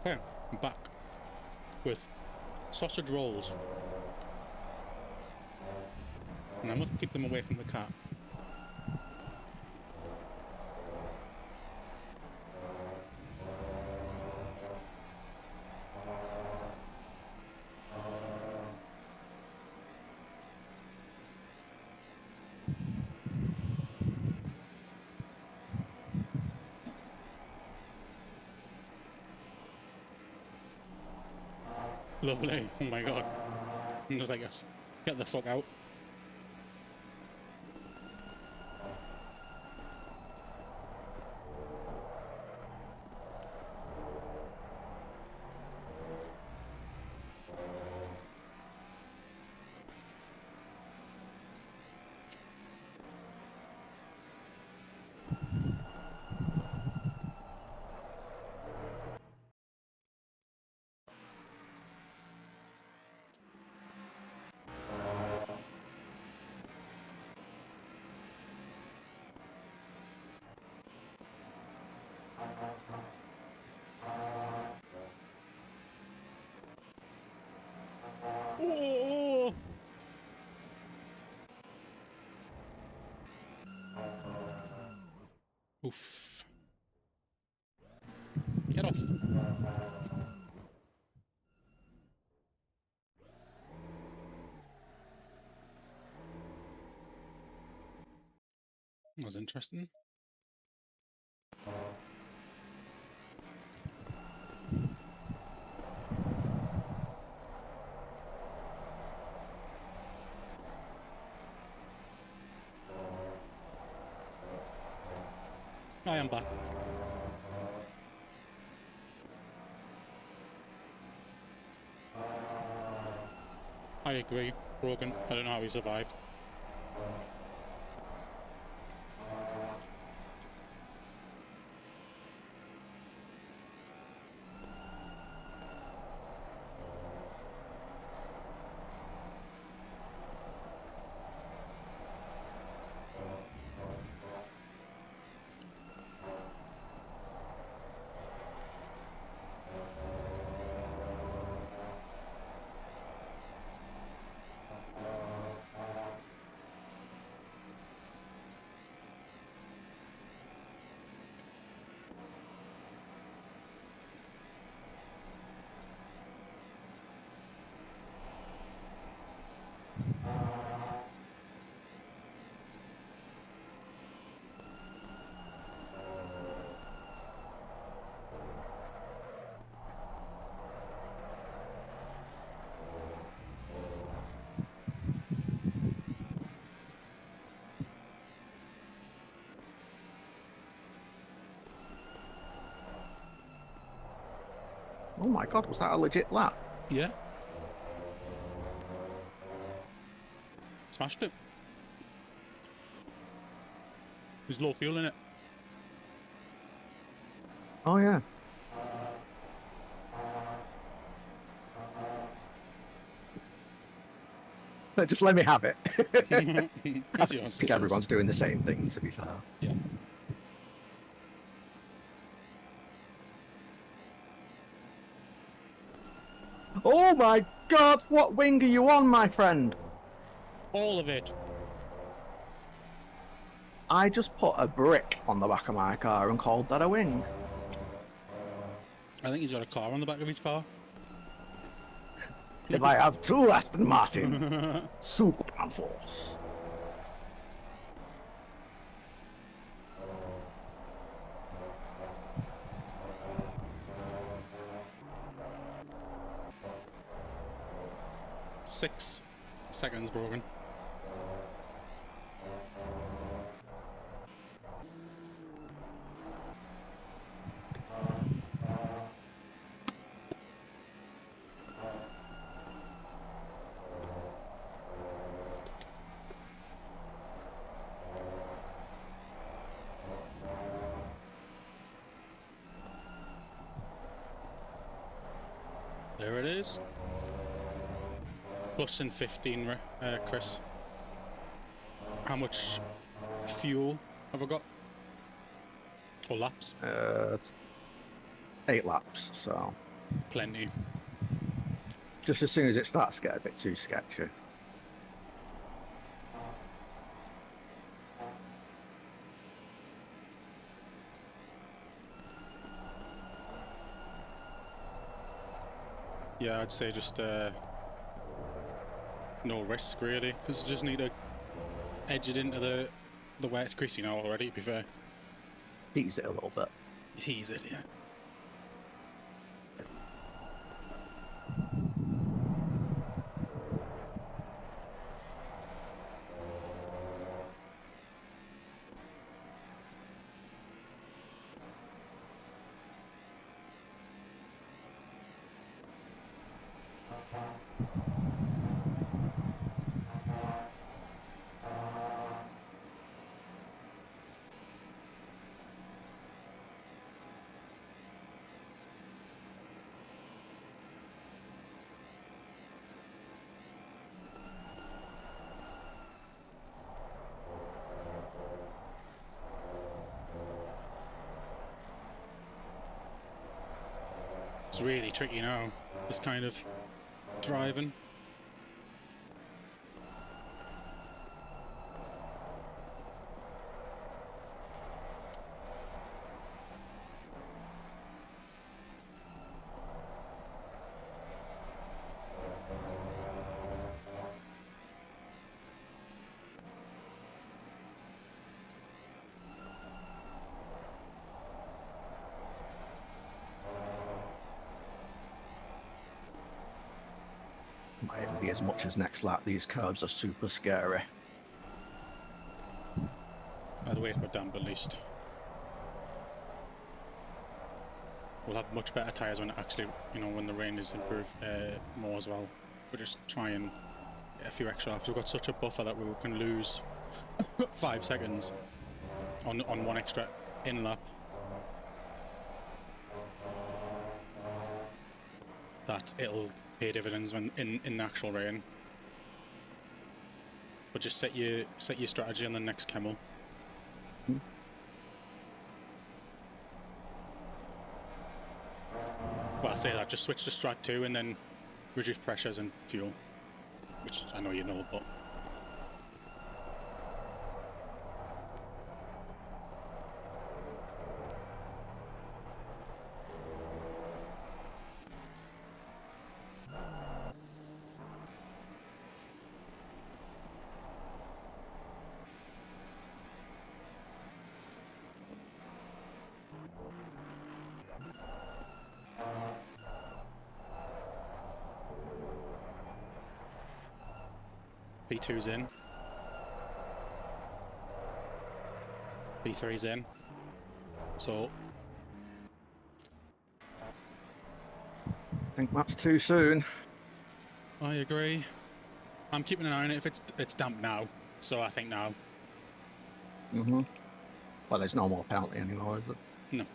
Okay, I'm back with sausage rolls. And I must keep them away from the cat. Lovely. Oh my god. I'm just like, get the fuck out. Oh! Oof. Get off. That was interesting. I am back. I agree, Brogan. I don't know how he survived. Oh my god, was that a legit lap? Yeah. Smashed it. There's low fuel in it. Oh yeah. Just let me have it. I think everyone's doing the same thing, to be fair. Yeah. Oh my god, what wing are you on, my friend? All of it. I just put a brick on the back of my car and called that a wing. I think he's got a car on the back of his car. If I have two Aston Martin, Superman Force. Six seconds, Brogan. There it is. Plus in 15, Chris. How much fuel have I got? Or laps? 8 laps, so Plenty. Just as soon as it starts to get a bit too sketchy. Yeah, I'd say just no risk really, because you just need to edge it into the way it's greasy now already. To be fair, Tease it a little bit. tease it, yeah. It's really tricky now, this kind of driving. Might even be as much as next lap. These curbs are super scary. I'd wait for damp at least. We'll have much better tyres when actually, you know, when the rain is improved more as well. We'll just try and get a few extra laps. We've got such a buffer that we can lose 5 seconds on one extra in lap. That it'll pay dividends when in the actual rain. But just set your strategy on the next camel. Well, I say that, just switch to strat 2 and then reduce pressures and fuel, which I know you know, but P2's in. P3's in. So I think that's too soon. I agree. I'm keeping an eye on it if it's damp now. So I think now. Mm-hmm. Well, there's no more penalty anymore, is it? No.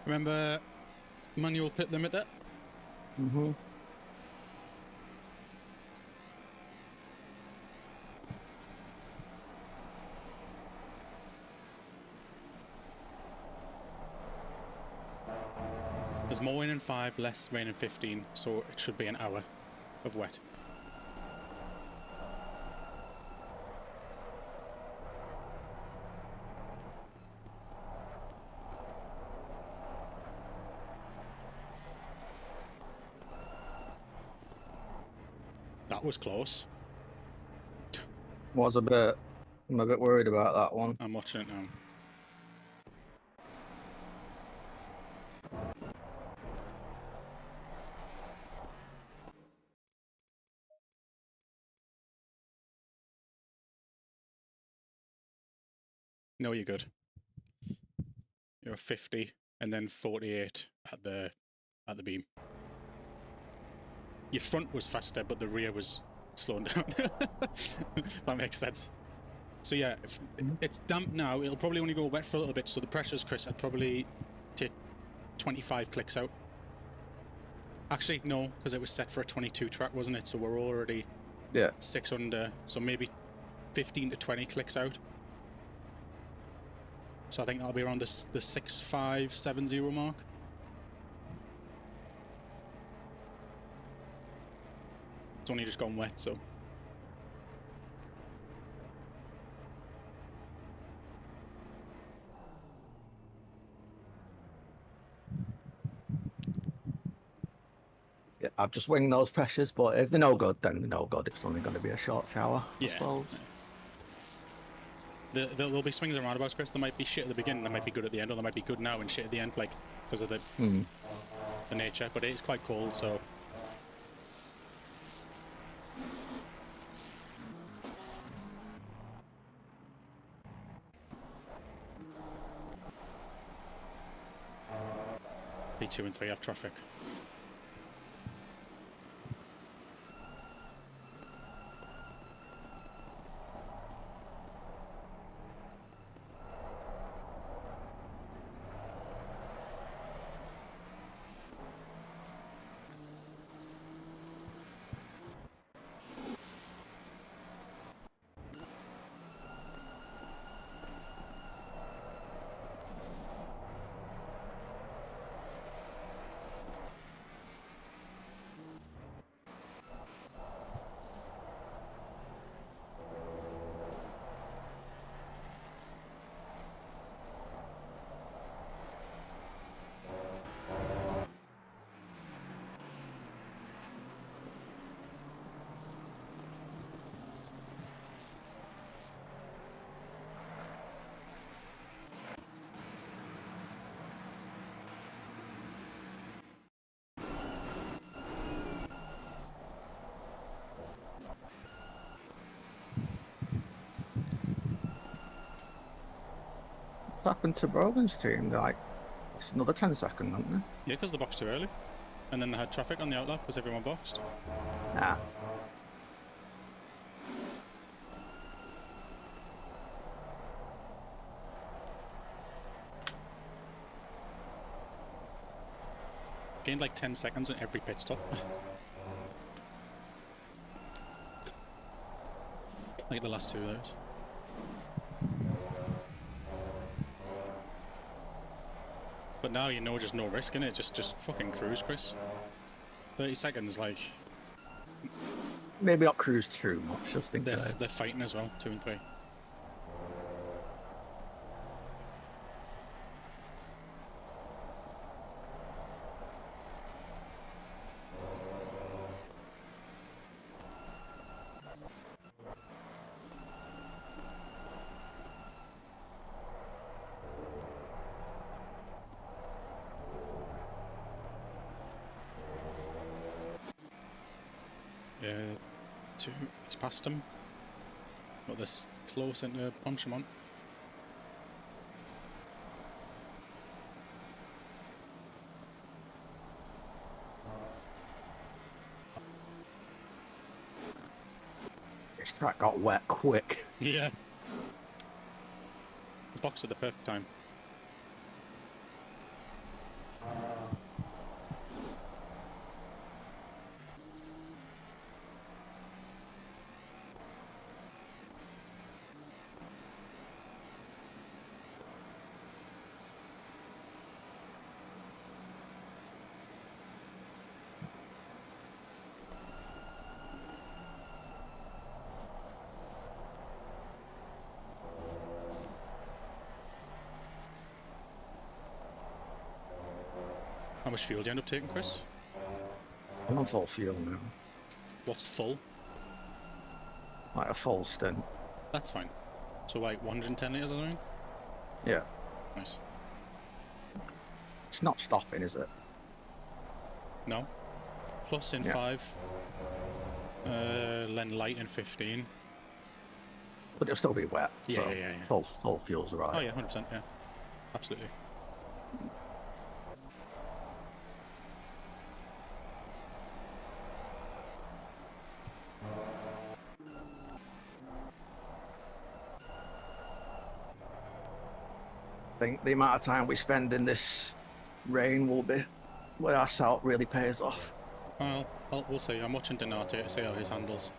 Remember manual pit limiter? Mm-hmm. There's more rain in 5, less rain in 15, so it should be an hour of wet. That was close. I'm a bit worried about that one. I'm watching it now. No, you're good. You're 50 and then 48 at the beam. Your front was faster, but the rear was slowing down. That makes sense. So yeah, if it's damp now, it'll probably only go wet for a little bit, so the pressures, Chris, I'd probably take 25 clicks out. Actually, no, because it was set for a 22 track, wasn't it? So we're already 6 under, so maybe 15 to 20 clicks out. So I think that'll be around the 6570 mark. It's only just gone wet, so. Yeah, I've just winged those pressures, but if they're no good, then they're no good. It's only going to be a short shower, I suppose. There'll be swings and roundabouts, Chris. There might be shit at the beginning, there might be good at the end, or there might be good now and shit at the end, like, because of the nature. But it is quite cold, so. P2 and 3 have traffic. What's happened to Brogan's team? They're like, it's another 10 seconds, aren't they? Yeah, because they boxed too early. And then they had traffic on the outlap because everyone boxed. Ah. Gained like 10 seconds in every pit stop. Like the last 2 of those. But now you know, just no risk in it. Just fucking cruise, Chris. 30 seconds, like. Maybe not cruise too much. Just think they're fighting as well, 2 and 3. Yeah, 2. It's past him. Got this close into Francorchamps. This track got wet quick. Yeah. The box at the perfect time. How much fuel do you end up taking, Chris? I'm on full fuel now. What's full? Like a full stint. That's fine. So like 110 litres or something? Yeah. Nice. It's not stopping, is it? No. Plus in 5. Then light in 15. But it'll still be wet. Yeah, so yeah. Full fuel's right. Oh yeah, 100%, yeah. Absolutely. I think the amount of time we spend in this rain will be where our salt really pays off. Well, we'll see. I'm watching Donato to see how his handles.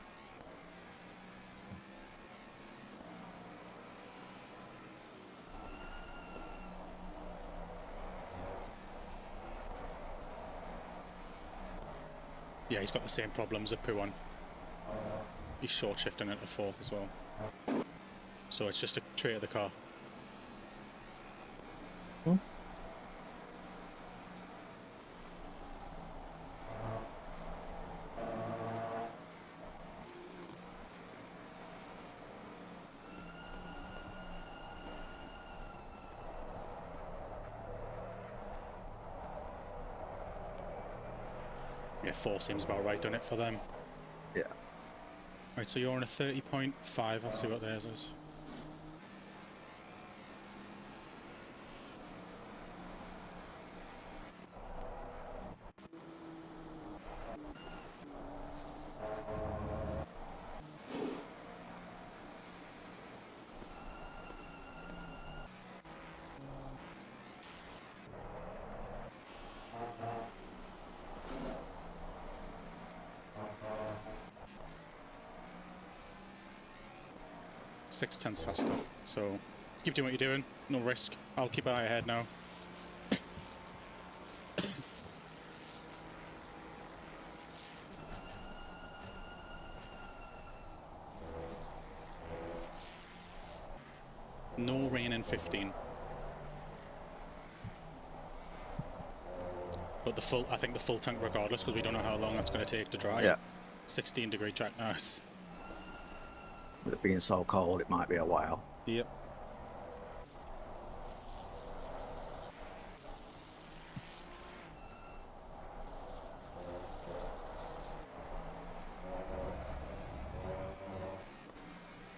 Yeah, he's got the same problems at P1. He's short shifting into 4th as well. So it's just a trait of the car. Yeah, 4 seems about right, doesn't it, for them? Yeah. Right, so you're on a 30.5. I'll see what theirs is. Six tenths faster, so keep doing what you're doing, no risk. I'll keep an eye ahead now. No rain in 15. But I think the full tank regardless, because we don't know how long that's going to take to dry. Yeah. 16-degree track, nice. With it being so cold, it might be a while. Yep.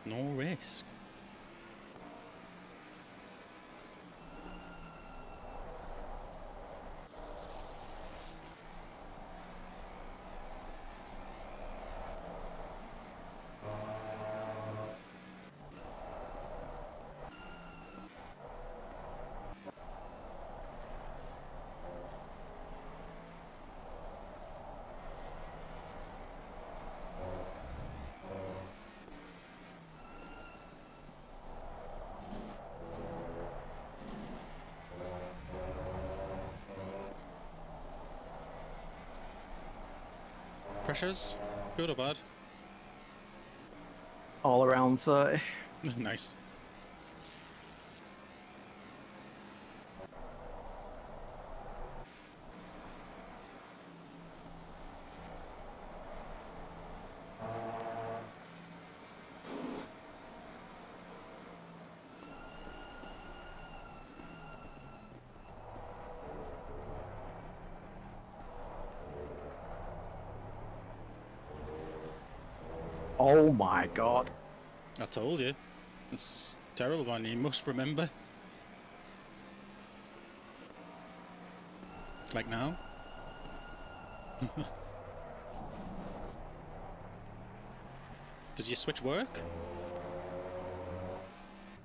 No risk. Pressures? Good or bad? All around 30. Nice. Oh my god. I told you. It's terrible, man. You must remember. Like now. Does your switch work?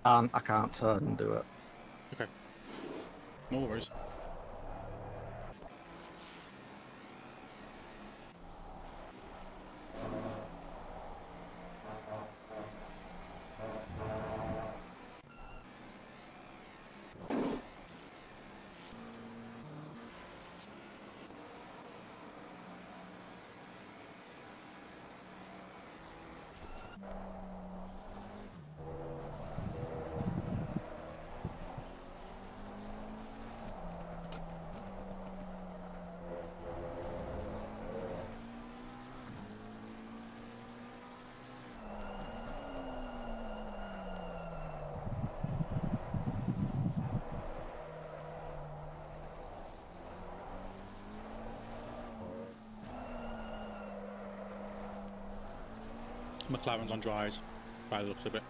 I can't turn and do it. Okay. No worries. McLaren's on dries, by the looks of it.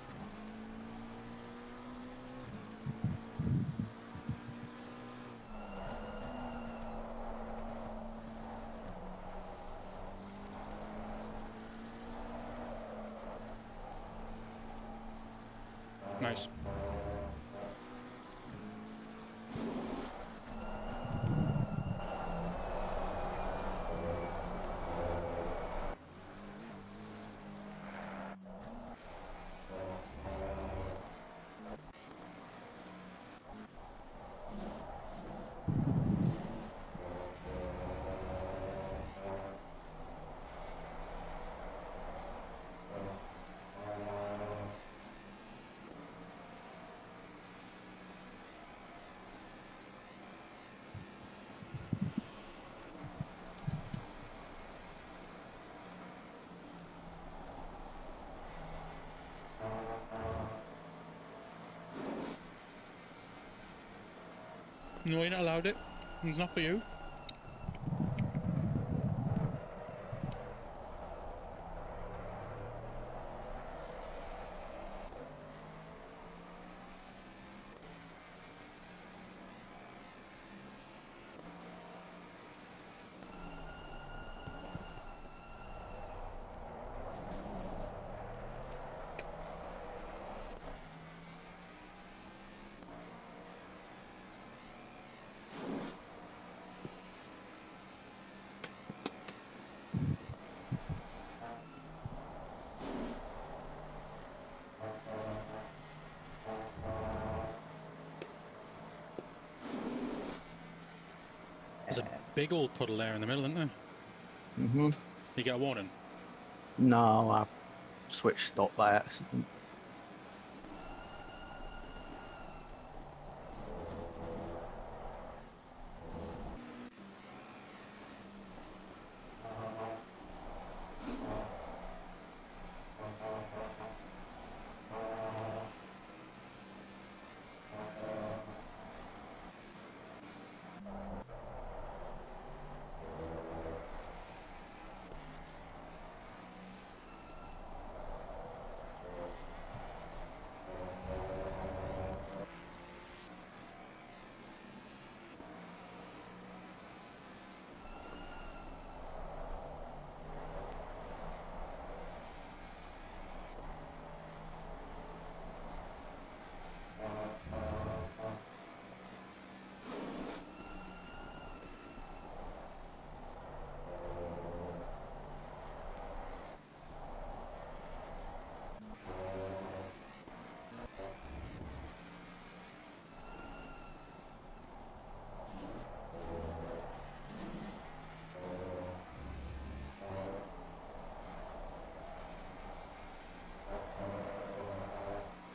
Nice. No, you're not allowed it. It's not for you. There's a big old puddle there in the middle, isn't there? Mm-hmm. You get a warning? No, I switched up by accident.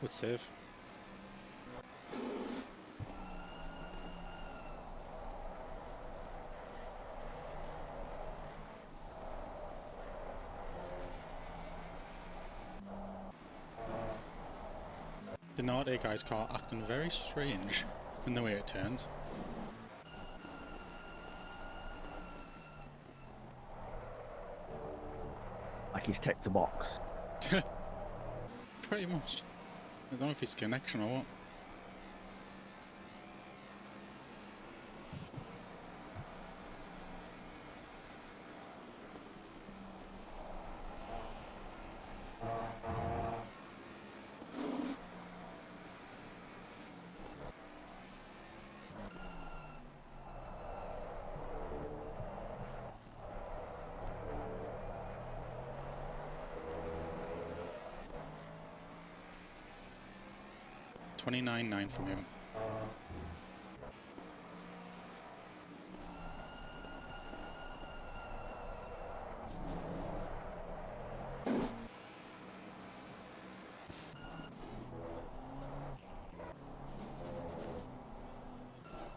Let's save. Denardi guy's car acting very strange in the way it turns. Like he's ticked a box. Pretty much. I don't know if it's connection or what. $29.9 from him.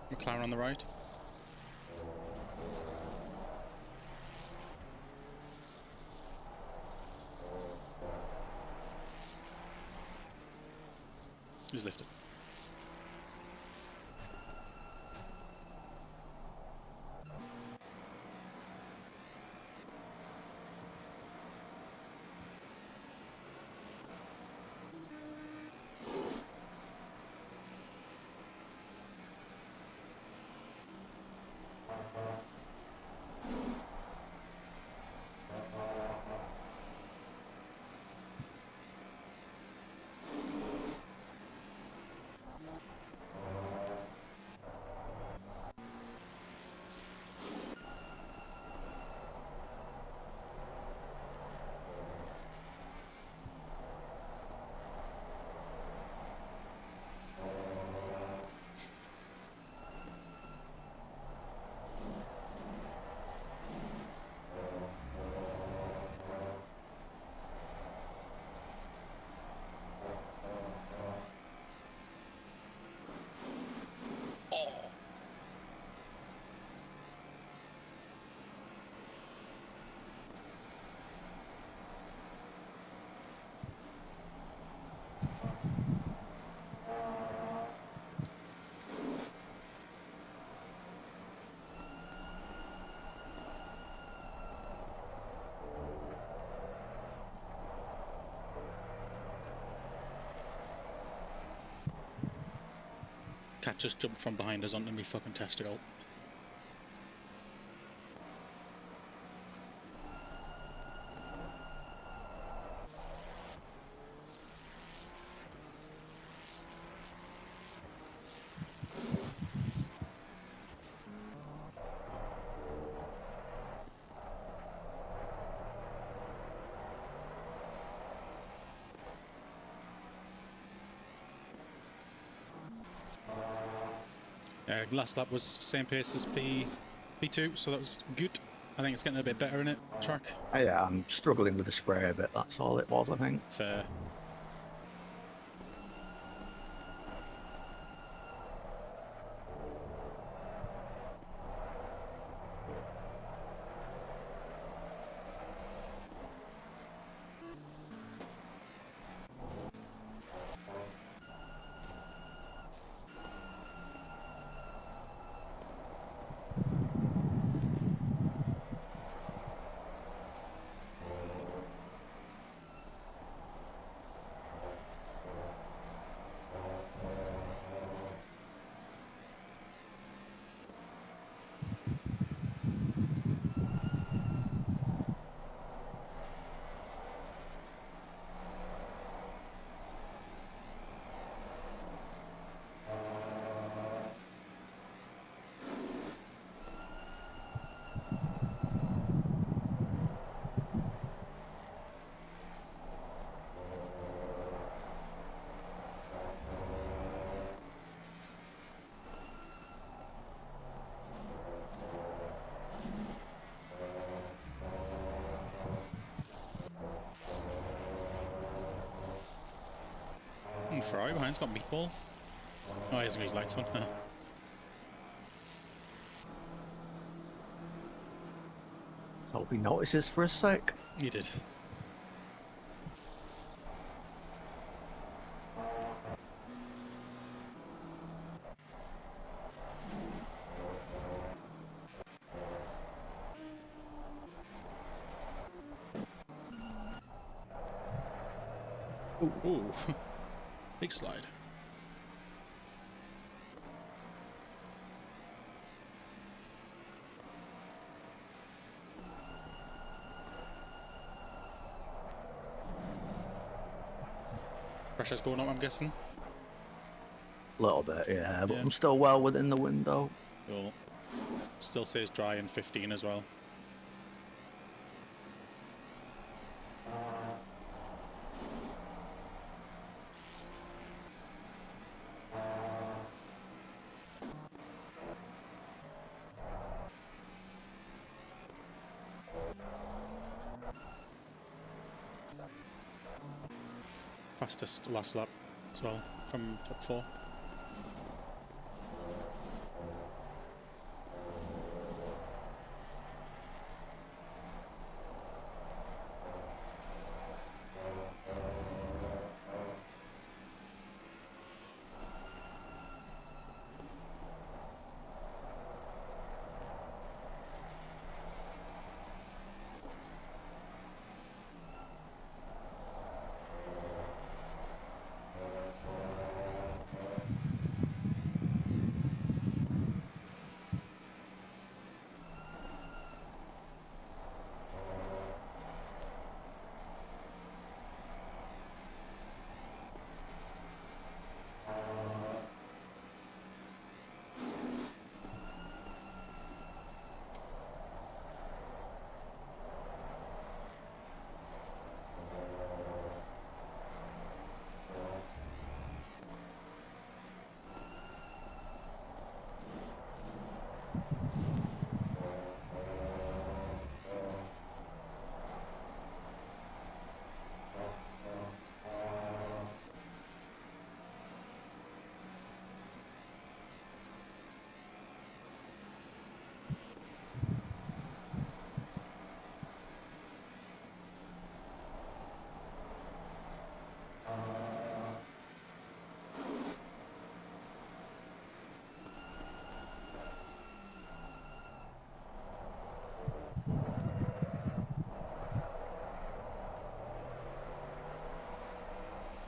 McLaren on the right. He's lifted. Cat just jumped from behind us onto me fucking testicle. Last lap was same pace as P2, so that was good. I think it's getting a bit better in it, track. Yeah, I'm struggling with the spray a bit, that's all it was, I think. Fair. Ferrari behind's got meatball. Oh, he hasn't got his lights on. Huh. Hope he notices for a sec. He did. Ooh. Big slide. Pressure's going up, I'm guessing. A little bit, yeah, but Yeah. I'm still well within the window. Cool. Still says dry in 15 as well. Fastest last lap as well from top 4.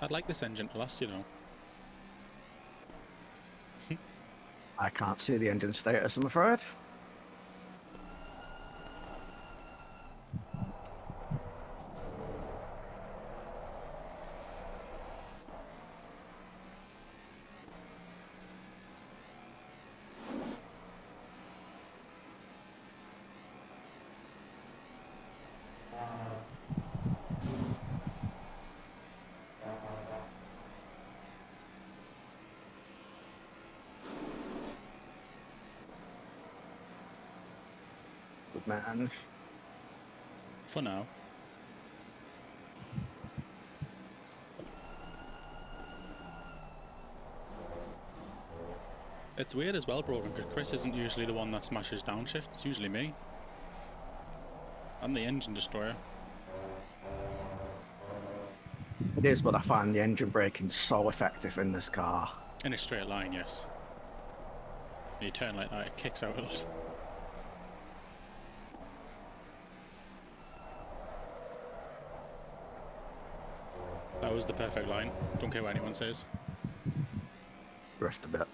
I'd like this engine to last, you know. I can't see the engine status, I'm afraid. Good man. For now. It's weird as well, Brogan, because Chris isn't usually the one that smashes downshift. It's usually me. I'm the engine destroyer. It is, but I find the engine braking so effective in this car. In a straight line, yes. When you turn like that, it kicks out a lot. That was the perfect line. Don't care what anyone says. Drift a bit.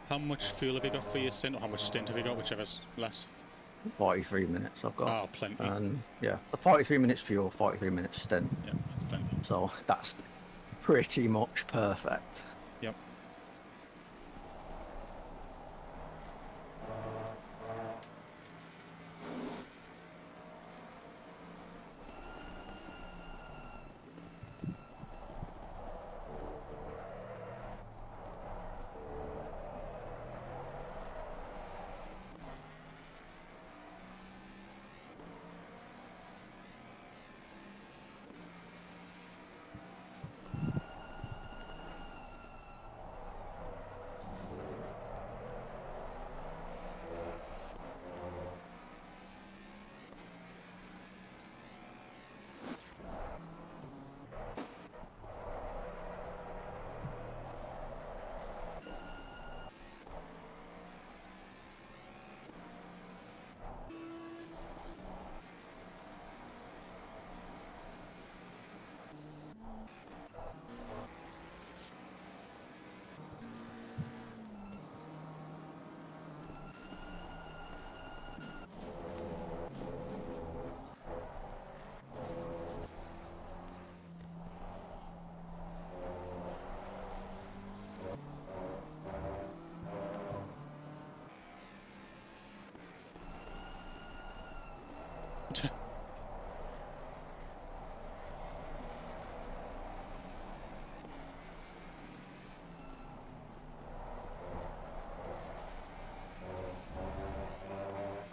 How much fuel have you got for your stint, or how much stint have you got, whichever's less? 43 minutes I've got. Oh, plenty. And yeah, the 43 minutes fuel, 43 minutes stint. Yeah, that's plenty. So that's pretty much perfect. Yep.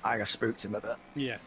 I got spooked him a bit. Yeah.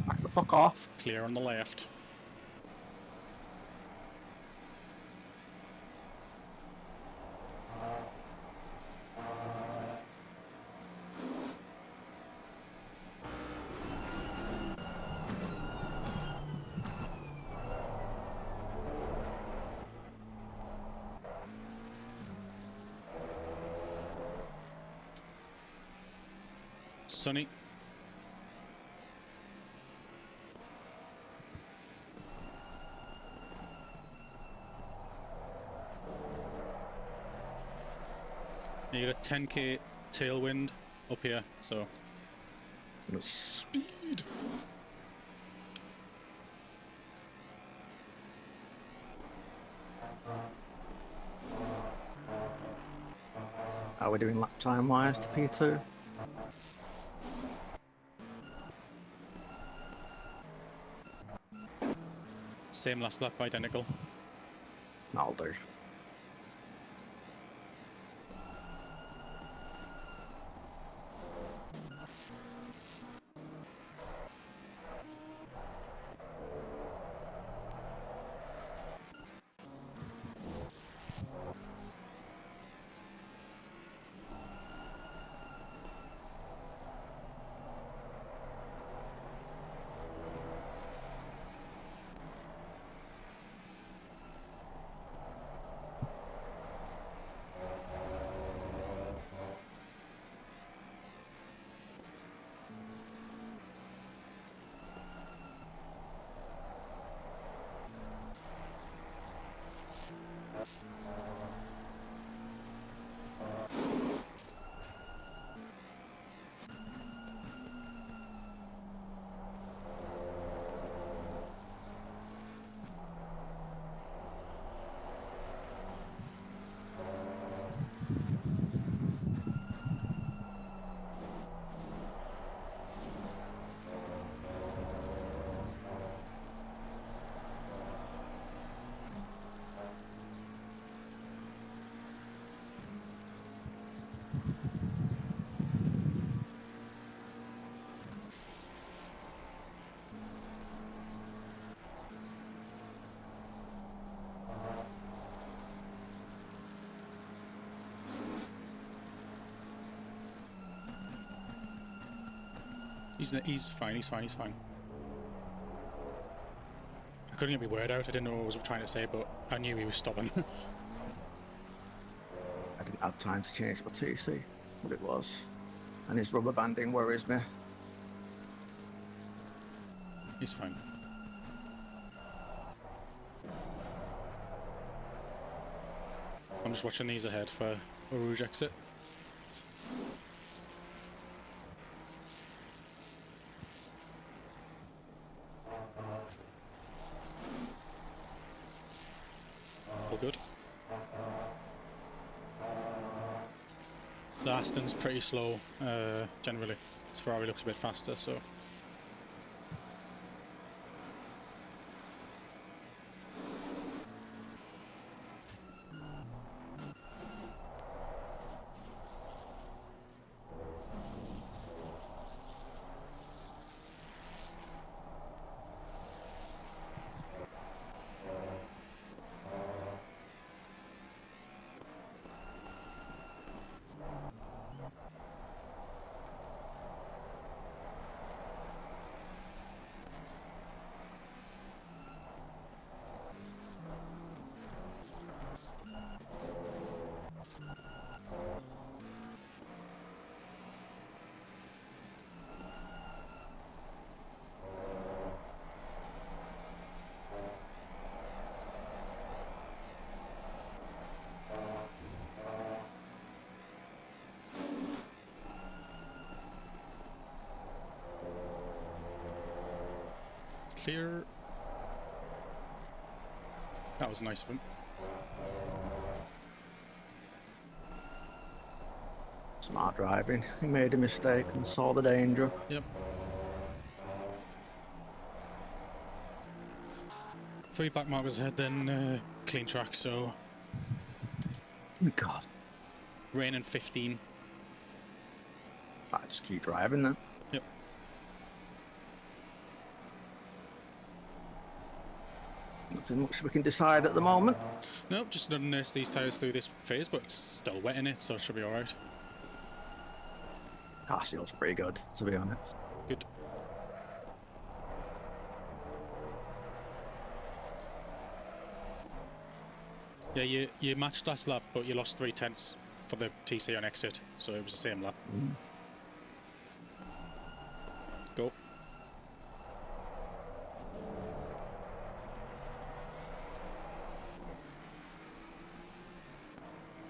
Back the fuck off. Clear on the left. Sunny. You got a 10k tailwind up here, so speed. How are we doing lap time wise to P2? Same last lap, identical. That'll do. He's fine, he's fine, he's fine. I couldn't get my word out, I didn't know what I was trying to say, but I knew he was stopping. I didn't have time to change my TC, what it was. And his rubber banding worries me. He's fine. I'm just watching these ahead for a Rouge exit. All good. The Aston's pretty slow, generally. This Ferrari looks a bit faster, so... Clear. That was nice of him. Smart driving. He made a mistake and saw the danger. Yep. 3 back markers ahead, then clean track, so... Oh God. Rain and 15. I just keep driving then. Yep. Nothing much we can decide at the moment. Nope, just gonna nurse these tyres through this phase, but it's still wet in it, so it should be alright. Car seal's pretty good, to be honest. Good. Yeah, you matched last lap, but you lost 3/10 for the TC on exit, so it was the same lap. Go.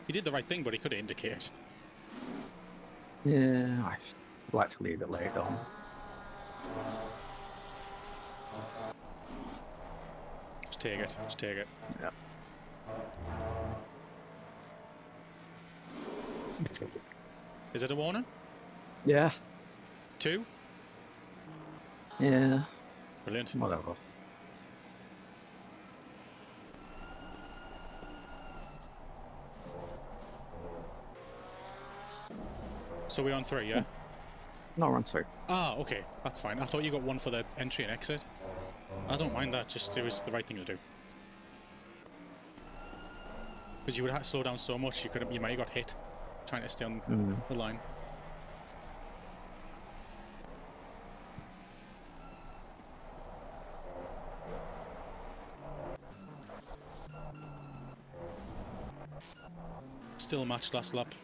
He did the right thing, but he could have indicated. Yeah, I like to leave it late on. Just take it. Just take it. Yeah. Is it a warning? Yeah. 2? Yeah. Brilliant. Whatever. So we're on 3, yeah? No, we're on 2. Ah, okay. That's fine. I thought you got 1 for the entry and exit. I don't mind that. Just it was the right thing to do. Because you would have to slow down so much, you might have got hit trying to stay on the line. Still matched last lap.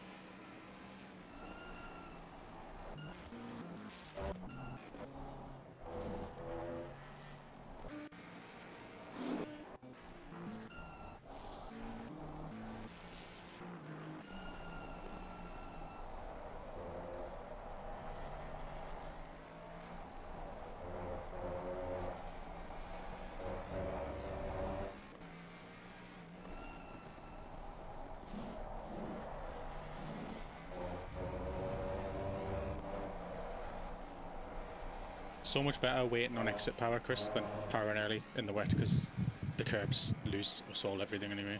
So much better waiting on exit power, Chris, than powering early in the wet, because the curbs lose us all everything anyway.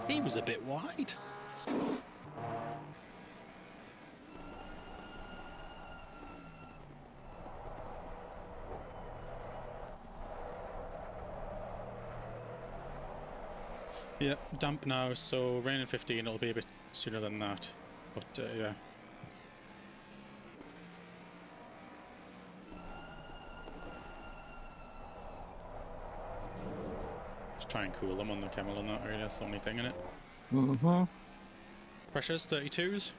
He was a bit wide. Yeah, damp now, so rain in 15, it'll be a bit sooner than that. But yeah. Just try and cool them on the camel and that, really, that's the only thing in it. Mm-hmm. Pressures, 32s?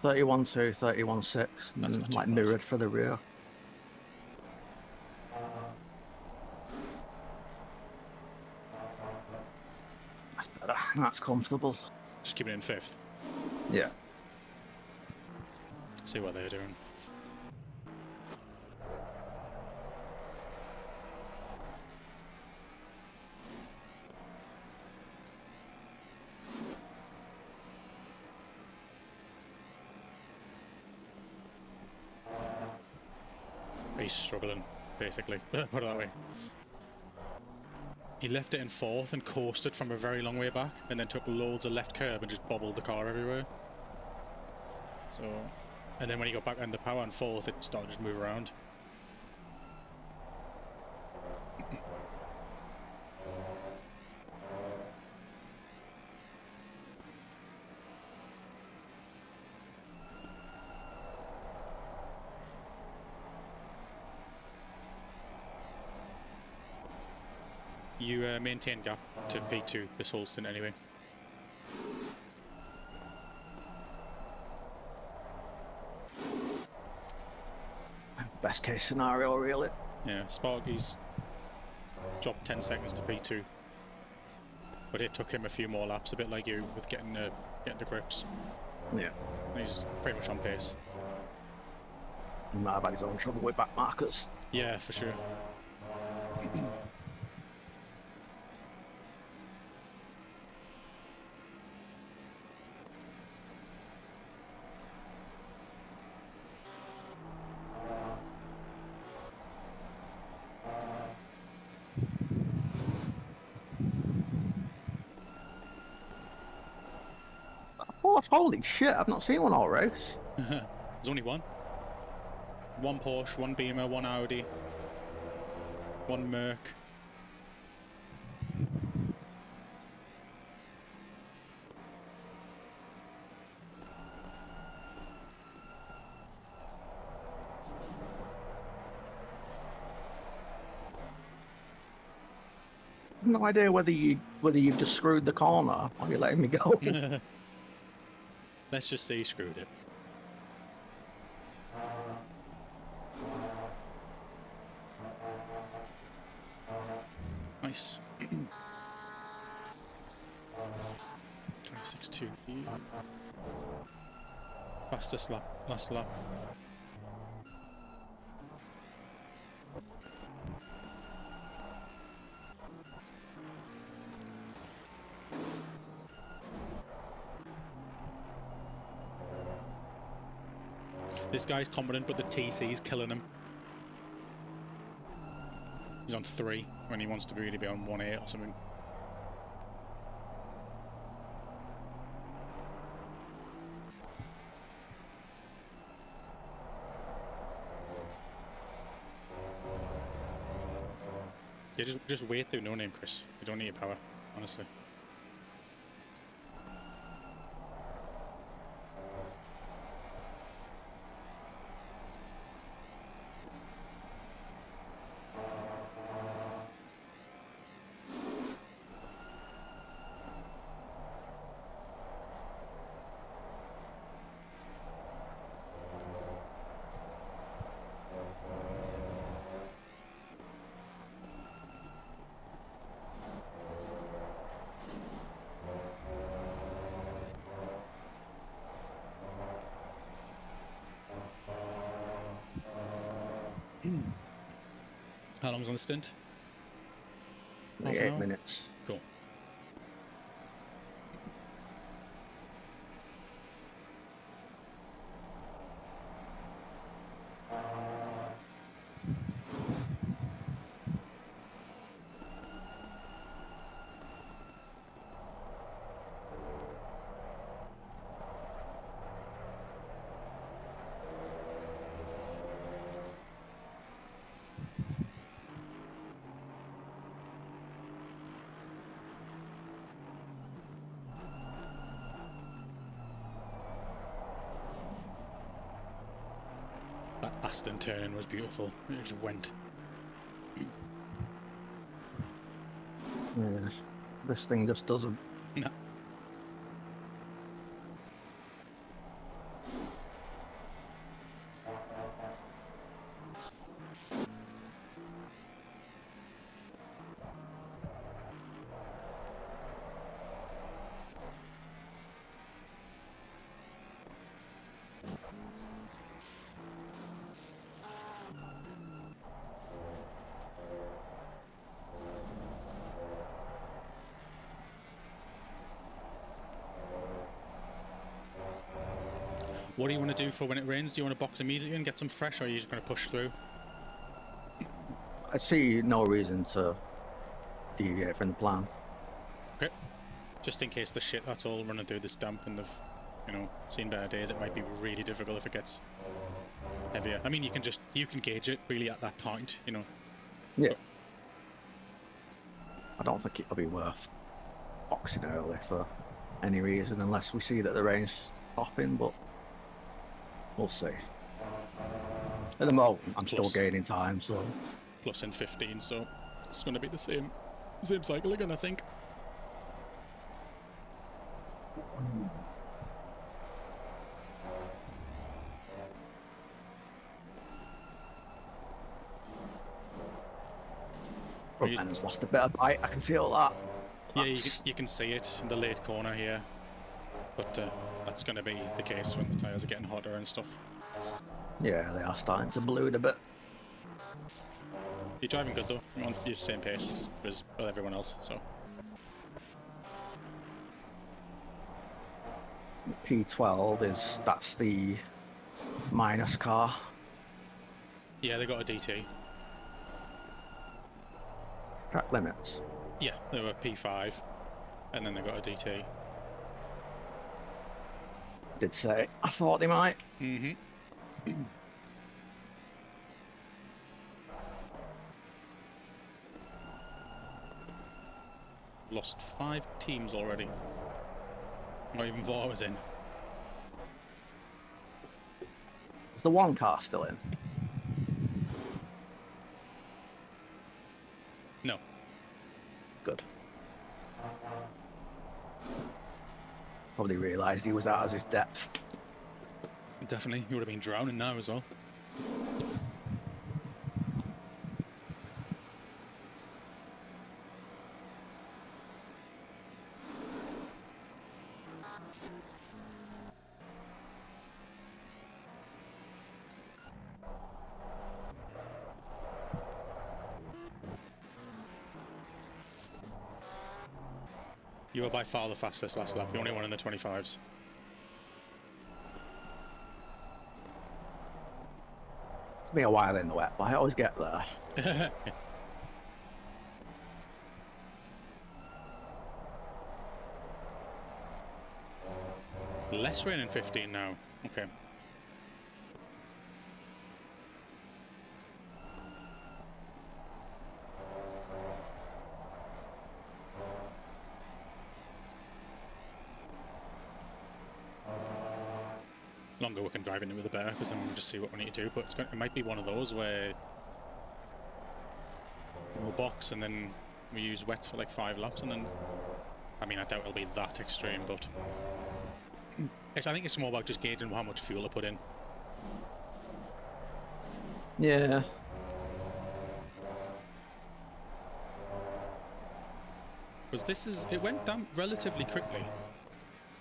31.2, 31.6, That's not too like bad. mirrored for the rear. That's better. That's comfortable. Just keep it in 5th. Yeah. See what they're doing. He's struggling, basically. Put it that way. He left it in 4th and coasted from a very long way back, and then took loads of left curb and just bobbled the car everywhere. So, and then when he got back under power in 4th, it started to just move around. You maintain gap to P2 this whole stint anyway. Best case scenario, really. Yeah, Sparky's dropped 10 seconds to P2. But it took him a few more laps, a bit like you, with getting the grips. Yeah. And he's pretty much on pace. He might have had his own trouble with back markers. Yeah, for sure. Oh, holy shit, I've not seen one all race. There's only one. One Porsche, one Beamer, one Audi, one Merc. No idea whether you've just screwed the corner or you're letting me go. Let's just say he screwed it. Nice. 26.2 for you. Fastest lap, last lap. This guy's confident, but the TC is killing him. He's on 3 when he wants to really be on 1.8 or something. Yeah, just wait through no name, Chris. You don't need your power, honestly. How long's on the stint? Like Half an 8 hour? minutes. Cool. That Aston turn-in was beautiful. It just went. Yeah, this thing just doesn't. No. What do you want to do for when it rains? Do you want to box immediately and get some fresh, or are you just going to push through? I see no reason to deviate from the plan. Okay. Just in case the shit that's all running through this damp and they've, you know, seen better days, it might be really difficult if it gets heavier. I mean, you can gauge it really at that point, you know. Yeah. I don't think it'll be worth boxing early for any reason unless we see that the rain's stopping, but we'll see. At the moment, I'm still gaining time, so... Plus in 15, so it's going to be the same cycle again, I think. Front end's lost a bit of bite, I can feel that. Yeah, you can see it in the late corner here, but that's going to be the case when the tyres are getting hotter and stuff. Yeah, they are starting to bleed a bit. You're driving good though, you're on the same pace as everyone else, so. P12 that's the minus car. Yeah, they got a DT. Track limits. Yeah, they were P5, and then they got a DT. Did say, I thought they might. Mm-hmm. Lost 5 teams already. Not even 4 hours in. Is the one car still in? No. Good. Probably realised he was out of his depth. Definitely. You would have been drowning now as well. You were by far the fastest last lap. The only one in the 25s. It's been a while in the wet, but I always get there. Less rain in 15 now. Okay. Longer we can drive into the better, because then we'll just see what we need to do. But it might be one of those where we'll box and then we use wets for like 5 laps, and then I mean I doubt it'll be that extreme, but I think it's more about just gauging how much fuel to put in. Yeah. Because it went down relatively quickly.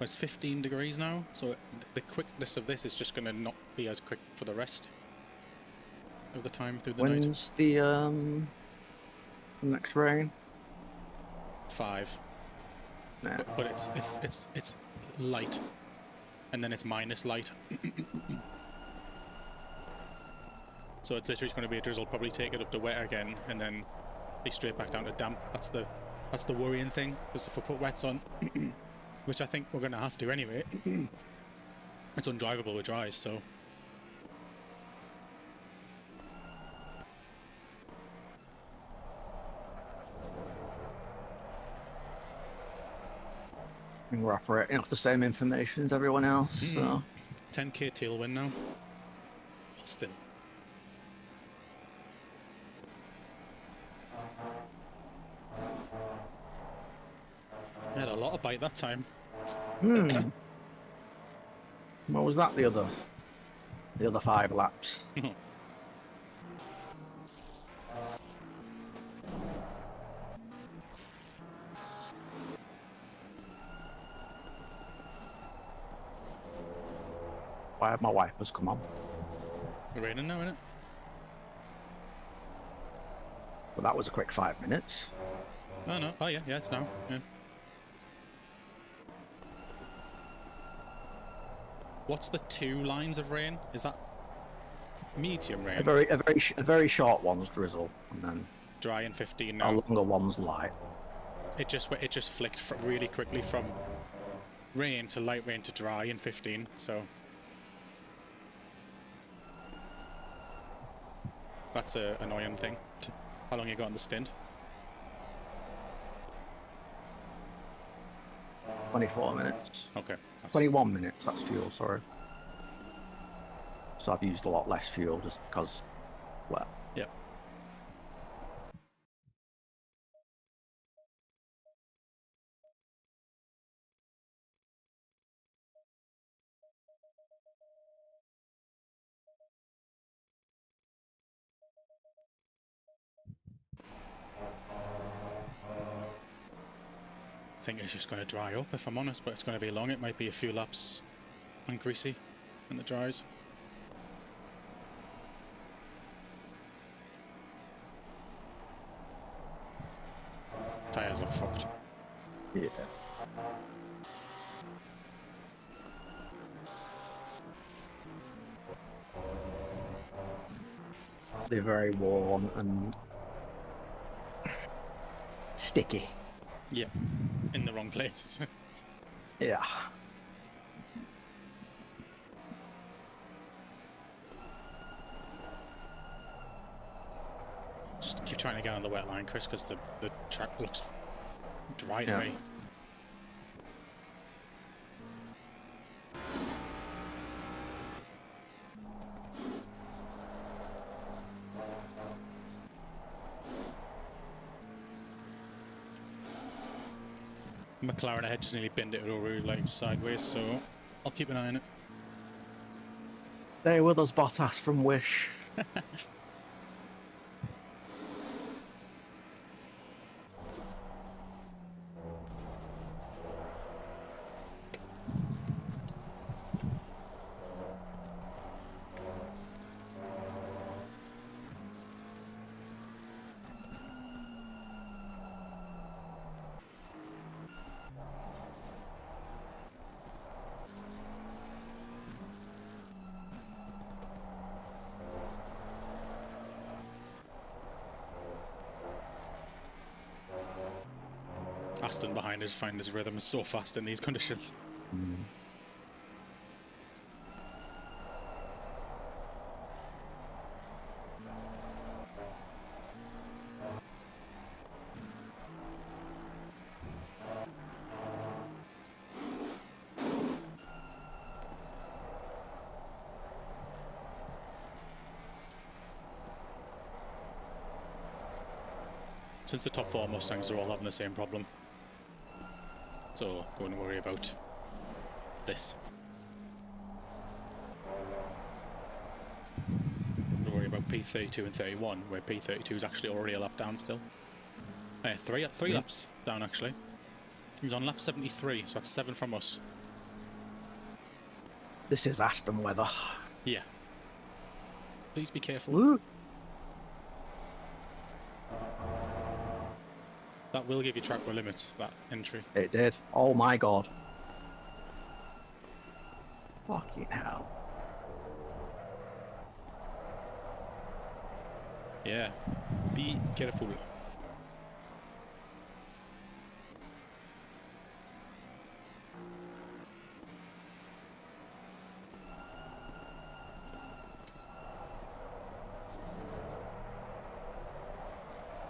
It's 15 degrees now, so the quickness of this is just going to not be as quick for the rest of the time through the night. When's the next rain? 5. Nah. But it's light, and then it's minus light. So it's literally going to be a drizzle. Probably take it up to wet again, and then be straight back down to damp. That's the worrying thing. Because if we put wets on. Which I think we're going to have to anyway. It's undrivable with dries, so... And we're operating off the same information as everyone else, so... 10k tailwind now. Still. I had a lot of bite that time. What was that, the other 5 laps? Why have my wipers come on? It's raining now, innit? Well, that was a quick 5 minutes. Oh no, oh yeah, it's now, yeah. What's the 2 lines of rain? Is that medium rain? A very short one's drizzle, and then dry in 15 a now. longer one's light. It just flicked really quickly from rain to light rain to dry in 15. So that's a annoying thing. How long you got on the stint? 24 minutes. Okay. 21 minutes, that's fuel, sorry. So I've used a lot less fuel just because, well... Yeah. I think it's just going to dry up, if I'm honest, but it's going to be long. It might be a few laps and greasy when it dries. Tires look fucked. Yeah. They're very worn and sticky. Yeah, in the wrong place. Yeah. Just keep trying to get on the wet line, Chris, because the track looks dry to me. McLaren ahead just nearly binned it over like sideways, so I'll keep an eye on it. Stay with us, Bottas from Wish. Aston behind us find his rhythm so fast in these conditions. Since the top 4 Mustangs are all having the same problem, so don't worry about this. Don't worry about P32 and 31, where P32 is actually already a lap down still. Three laps down actually. He's on lap 73, so that's 7 from us. This is Aston weather. Yeah. Please be careful. Woo. That will give you track limits, that entry. It did. Oh my god. Fucking hell. Yeah. Be careful.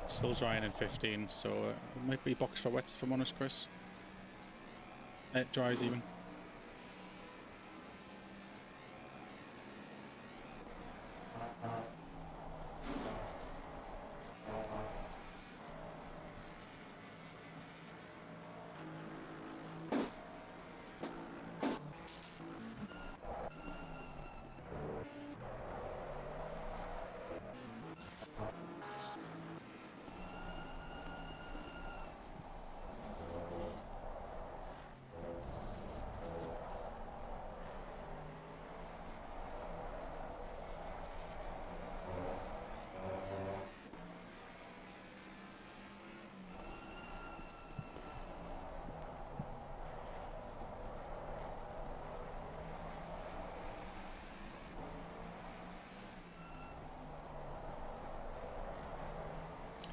Still drying in 15, so it might be box for wets if I'm honest, Chris. It dries even.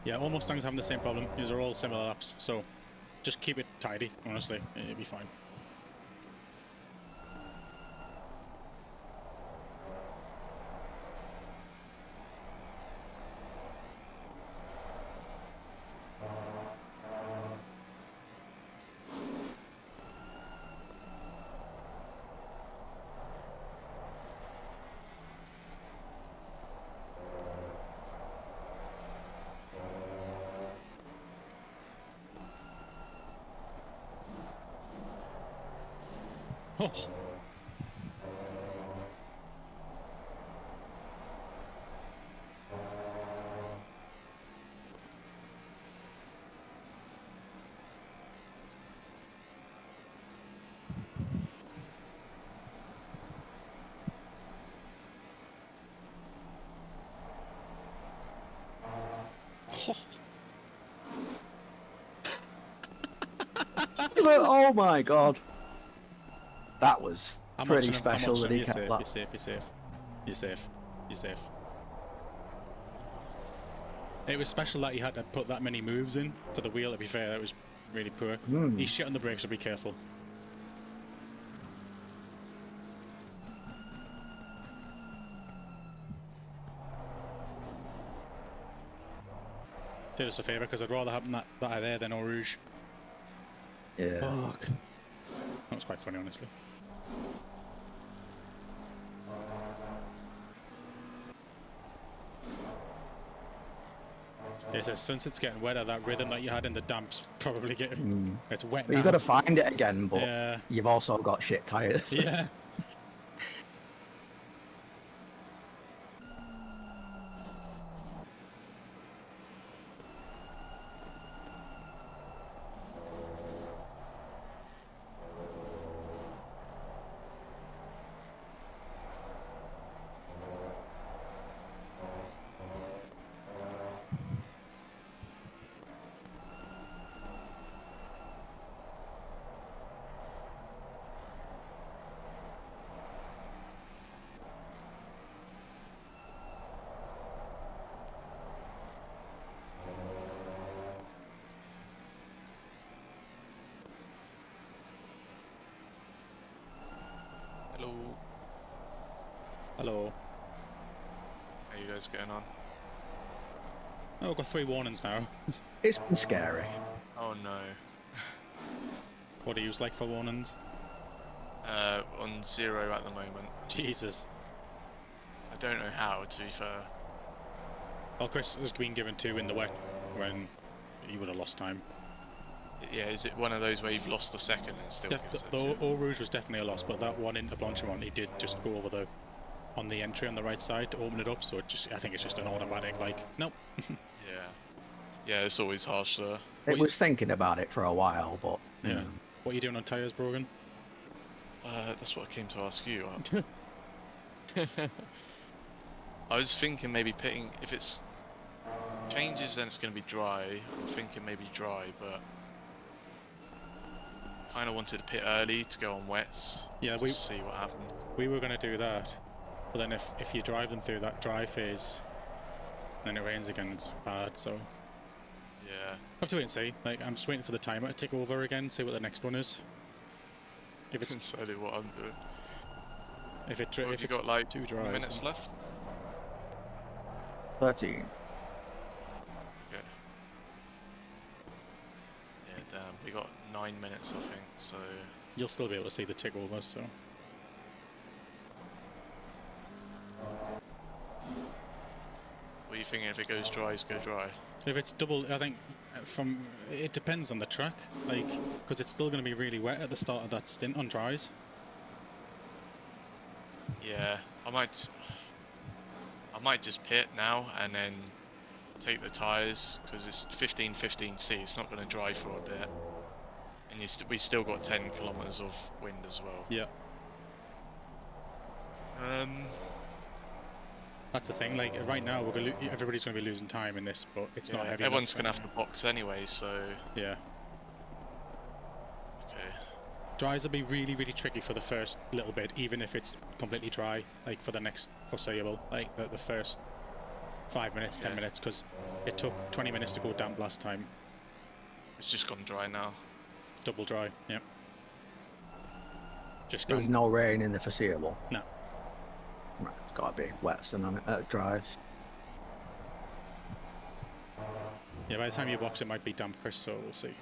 Yeah, all Mustangs having the same problem. These are all similar laps, so just keep it tidy, honestly. It'll be fine. Oh. Oh my god. That was pretty special that he kept that. You're safe, you're safe. You're safe. You're safe. It was special that he had to put that many moves in to the wheel, to be fair. That was really poor. He's shit on the brakes, so be careful. Did us a favour, because I'd rather have that there than Eau Rouge. Yeah. Fuck. That was quite funny, honestly. It says, since it's getting wetter, that rhythm that you had in the damps probably getting... It's wet now. You've got to find it again, but yeah. You've also got shit tyres. Yeah. Hello. How you guys getting on? Oh, I've got 3 warnings now. It's been scary. Oh no. What do you use like for warnings? On 0 at the moment. Jesus. I don't know how, to be fair. Well, Chris has been given 2 in the wet when he would have lost time. Yeah, is it one of those where you've lost a second and still gives it The to you? Eau Rouge was definitely a loss, but that one into Blanchimont, he did just go over on the entry on the right side to open it up, so I think it's just an automatic, like, nope. Yeah. Yeah, it's always harsh there. It was thinking about it for a while, but Yeah. What are you doing on tyres, Brogan? That's what I came to ask you. I was thinking maybe pitting, if it's changes then it's going to be dry. I'm thinking maybe dry, but kind of wanted to pit early to go on wets. Yeah, just see what happens. We were going to do that, but then if you drive them through that dry phase, then it rains again, it's bad, so... Yeah. I have to wait and see. Like, I'm just waiting for the timer to tick over again, see what the next one is. If it's Decided what I'm doing. if What, it's you got like too dry, minutes then- left. 13. Okay. Yeah, damn. We got 9 minutes, I think. So you'll still be able to see the tick over. So what are you thinking? If it goes dry, go dry. if it's double, I think it depends on the track, like because it's still going to be really wet at the start of that stint on dries. Yeah, I might just pit now and then take the tyres because it's 15-15C. It's not going to dry for a bit, and we still got 10 kilometers of wind as well. Yeah, that's the thing. Like right now, everybody's going to be losing time in this, but it's not heavy. Everyone's enough. going to have to box anyway, so Yeah. okay. Dries will be really, really tricky for the first little bit, even if it's completely dry, like for the next foreseeable, like the first 5 minutes, 10 minutes, because it took 20 minutes to go damp last time. It's just gone dry now. Double dry, yeah. Just There's gone. no rain in the foreseeable. No. Right, it's got to be wet and on it dries. Yeah, by the time you box, it might be damp, Chris, so we'll see. Yeah,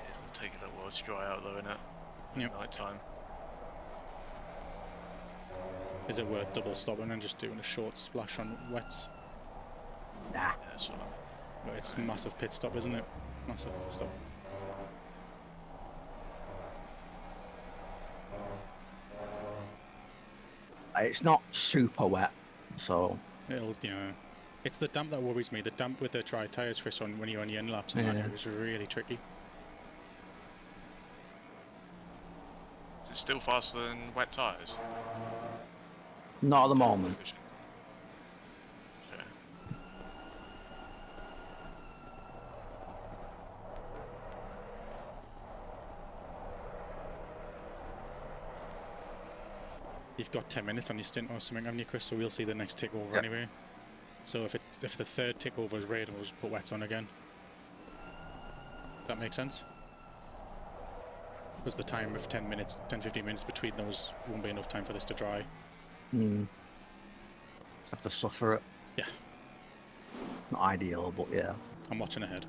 it's gonna take a little while to dry out though, innit? Yep. Night time. Is it worth double stopping and just doing a short splash on wets? Nah. Yeah, that's what But it's a massive pit stop, isn't it? Massive pit stop. It's not super wet, so It'll, you know, it's the damp that worries me. The damp with the dry tyres, Chris, when you're on your end laps and that, Yeah. it was really tricky. Is it still faster than wet tyres? not at the moment. Okay. You've got 10 minutes on your stint or something, haven't you, Chris? So we'll see the next tick over Yep. anyway. So if the third tick over is red, we'll just put wets on again. That makes sense? Because the time of 10 minutes, 10-15 minutes between those won't be enough time for this to dry. Just have to suffer it. Yeah, Not ideal, but yeah. I'm watching ahead.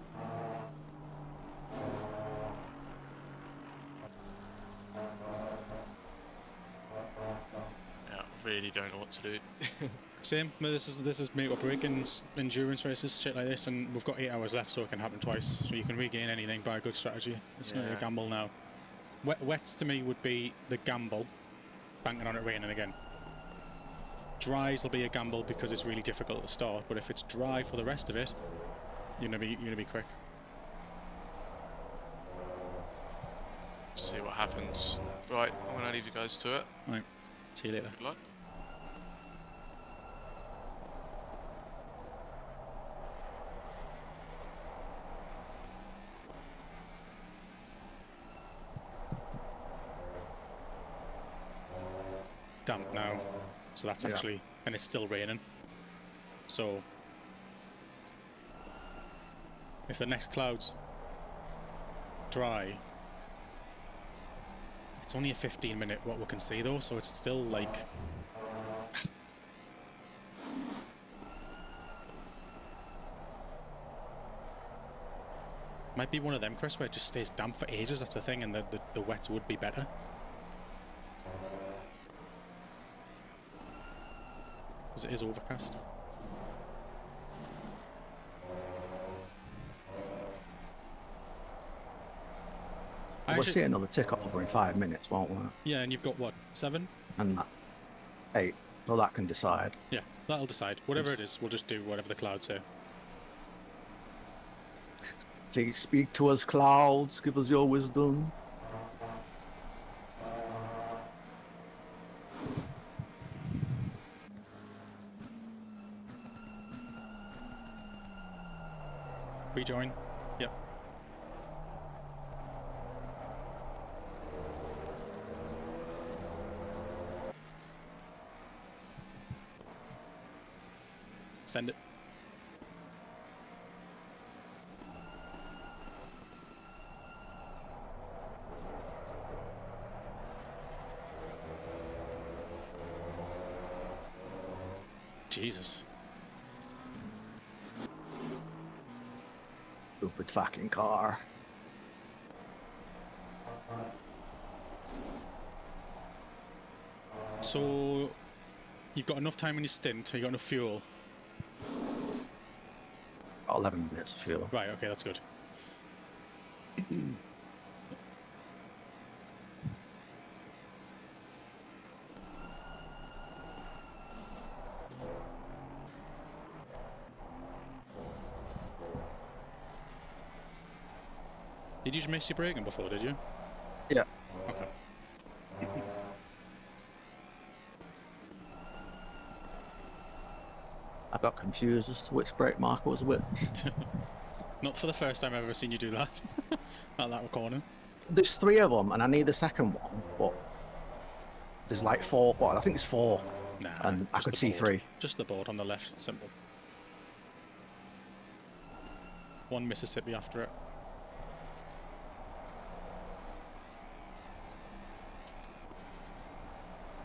Yeah, really don't know what to do. Same. But this is make or break in endurance races, shit like this, and we've got 8 hours left, so it can happen twice. So you can regain anything by a good strategy. It's going to be a Yeah. gamble now. Wets to me would be the gamble, banking on it raining again. Dries will be a gamble because it's really difficult at the start, but if it's dry for the rest of it, you're gonna be quick. See what happens. Right, I'm gonna leave you guys to it. Right. See you later. Good luck. Damp now, so that's Yeah. actually, and it's still raining. So if the next cloud's dry, It's only a 15-minute what we can see though, so it's still like... Might be one of them, Chris, where it just stays damp for ages, that's the thing, and the wets would be better. Because it is overcast. We'll see another tick over in 5 minutes, won't we? Yeah, and you've got what, 7? And that 8. So that can decide. Yeah, that'll decide. Whatever it is, we'll just do whatever the clouds say. Please speak to us, clouds. Give us your wisdom. Rejoin. Yep. Send it. Jesus. Stupid fucking car. So, you've got enough time in your stint, you got enough fuel. Got 11 minutes of fuel. Right, okay, that's good. Did you just miss your braking before, did you? Yeah. Okay. I got confused as to which brake marker was which. Not for the first time I've ever seen you do that. At that corner. There's 3 of them, and I need the second one, but there's like 4. Well, I think it's 4. Nah, And I just could the see board. 3. Just the board on the left, simple. One Mississippi after it.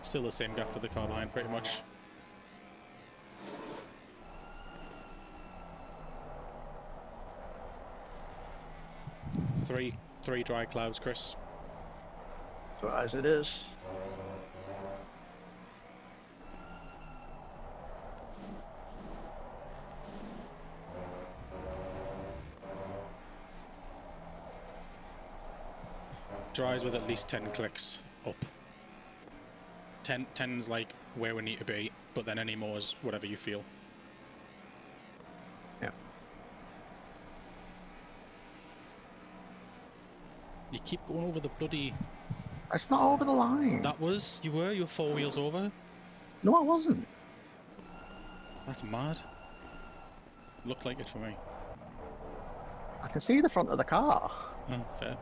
Still the same gap to the car behind, pretty much. Three dry clouds, Chris. So as it is. Dries with at least 10 clicks up. 10's like where we need to be, but then any more is whatever you feel. Yeah. You keep going over the bloody... It's not over the line. That was... You were 4 wheels over? No, I wasn't. That's mad. Looked like it for me. I can see the front of the car. Oh, fair.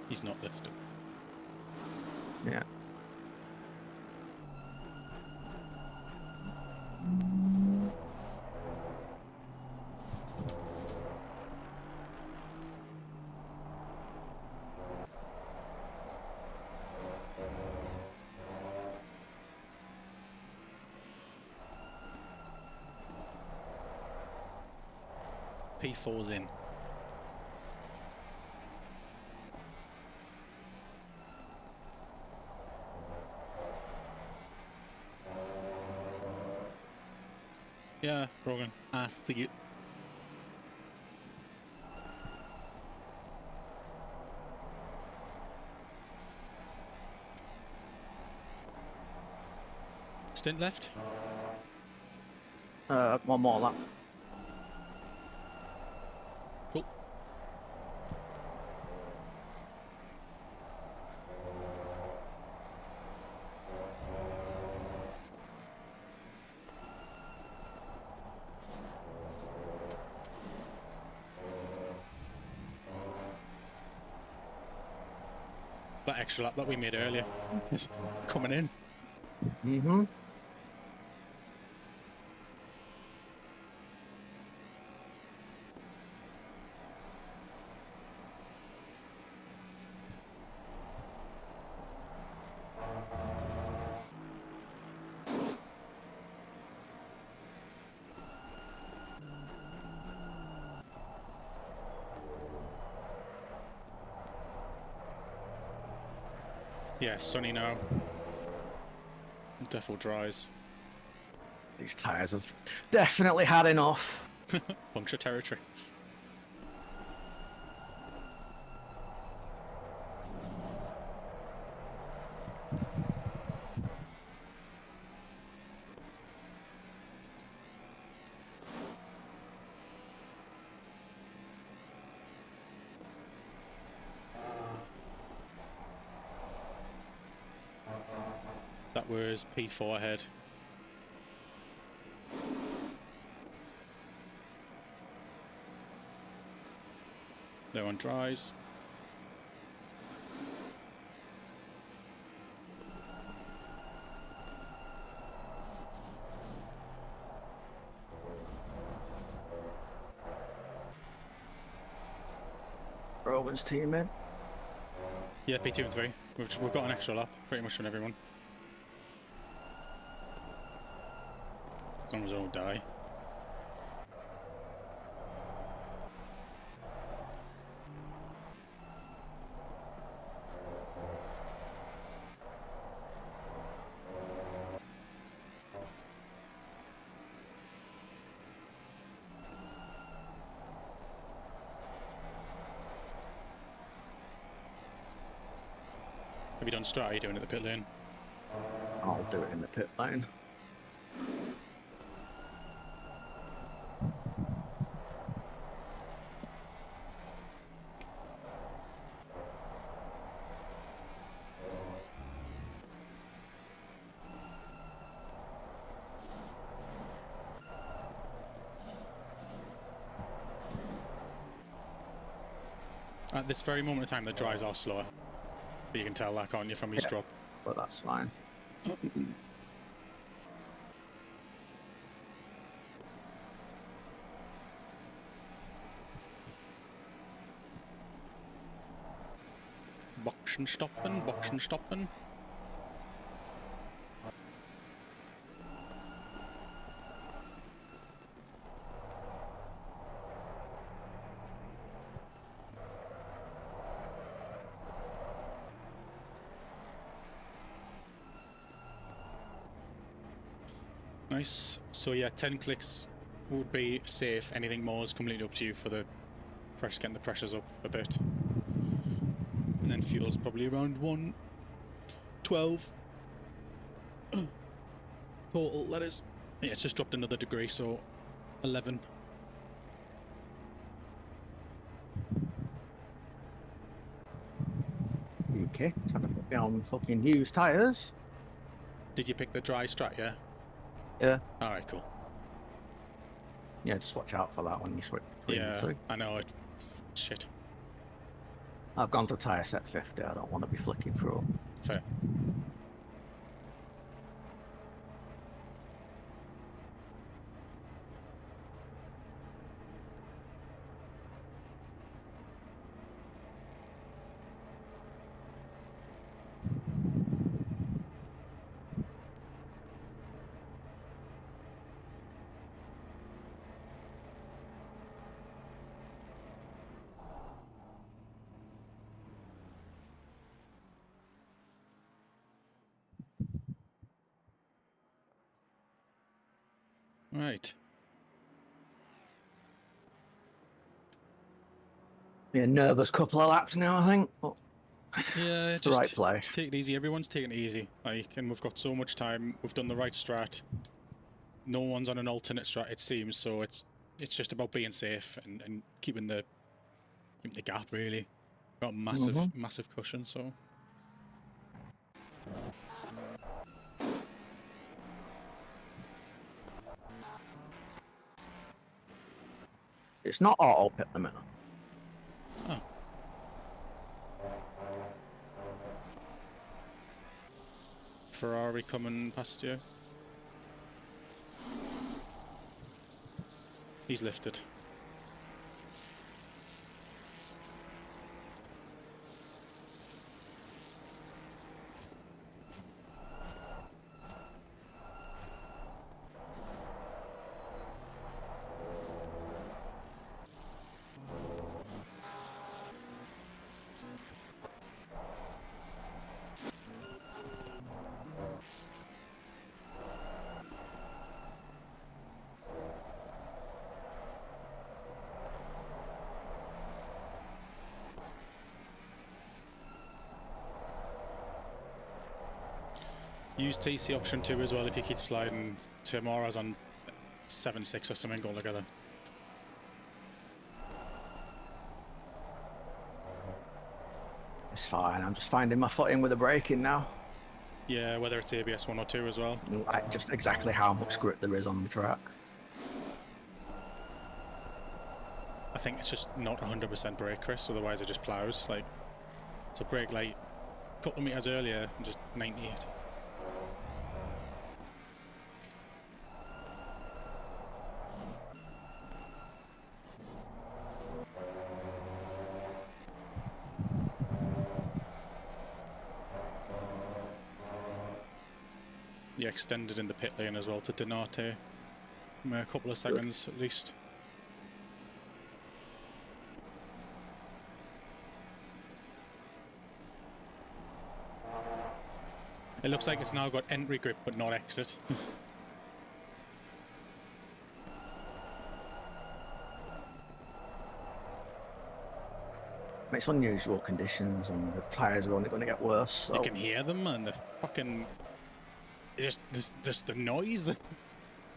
He's not lifting. Yeah. P4's in. Yeah, Rogan. I see it. stint left? One more lap. Cool. That extra lap that we made earlier is coming in. Mm-hmm. Yeah, sunny now. Defo dries. These tyres have definitely had enough. Puncture territory. That was P4 ahead. No one dries. Rowan's team in. Yeah, P2 and 3. We've got an extra lap, pretty much on everyone. As long as I don't die. Have you done strat? Are you doing it at the pit lane? I'll do it in the pit lane. At this very moment in time, the dries are slower. But you can tell that, can't you, from his drop? But that's fine. Boxen stoppen, boxen stoppen. Nice. So yeah, 10 clicks would be safe. Anything more is completely up to you for the press, getting the pressures up a bit. And then fuel's probably around 112 total, that is. Yeah, it's just dropped another degree, so 11. Okay, trying to put me on fucking used tyres. Did you pick the dry strat, yeah? Yeah. Alright, cool. Yeah, just watch out for that when you switch between Yeah, the two. I know, it. Shit. I've gone to tyre set 50, I don't want to be flicking through. Fair. Right. Be a nervous couple of laps now, I think. But Yeah, It's the right play. just take it easy. Everyone's taking it easy. Like, and we've got so much time. We've done the right strat. No one's on an alternate strat, it seems. So it's just about being safe and keeping the gap, really. Got massive cushion, so. It's not auto pit limit. Oh. Ferrari coming past you. He's lifted. Use TC option 2 as well if he keeps sliding. Tomorrow's on 7-6 or something altogether. It's fine. I'm just finding my footing with the braking now. Yeah, whether it's ABS 1 or 2 as well. Like just exactly how much grip there is on the track. I think it's just not 100% brake, Chris, otherwise it just plows. Like, so brake light a couple of meters earlier and just 98. Yeah, extended in the pit lane as well to Donate. A couple of seconds at least. It looks like it's now got entry grip but not exit. It's unusual conditions and the tyres are only going to get worse. So. You can hear them and the fucking... Just the noise.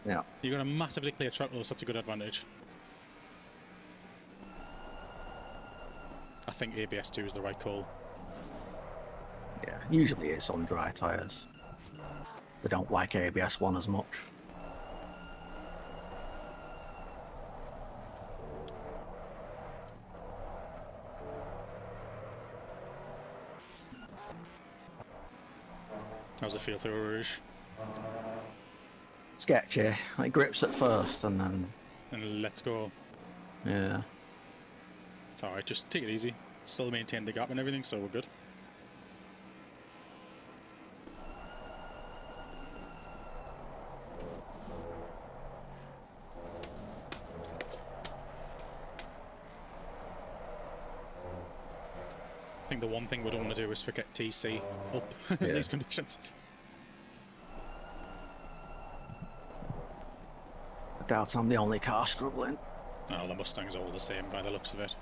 Yeah. You're going to massively clear track though, so that's a good advantage. I think ABS 2 is the right call. Yeah, usually it's on dry tyres. They don't like ABS 1 as much. How's it feel through Rouge? Sketchy. It grips at first and then... And let's go. Yeah. It's alright, just take it easy. Still maintain the gap and everything, so we're good. I think the one thing we don't want to do is forget TC up in these conditions. I doubt I'm the only car struggling. Oh, the Mustang's all the same by the looks of it.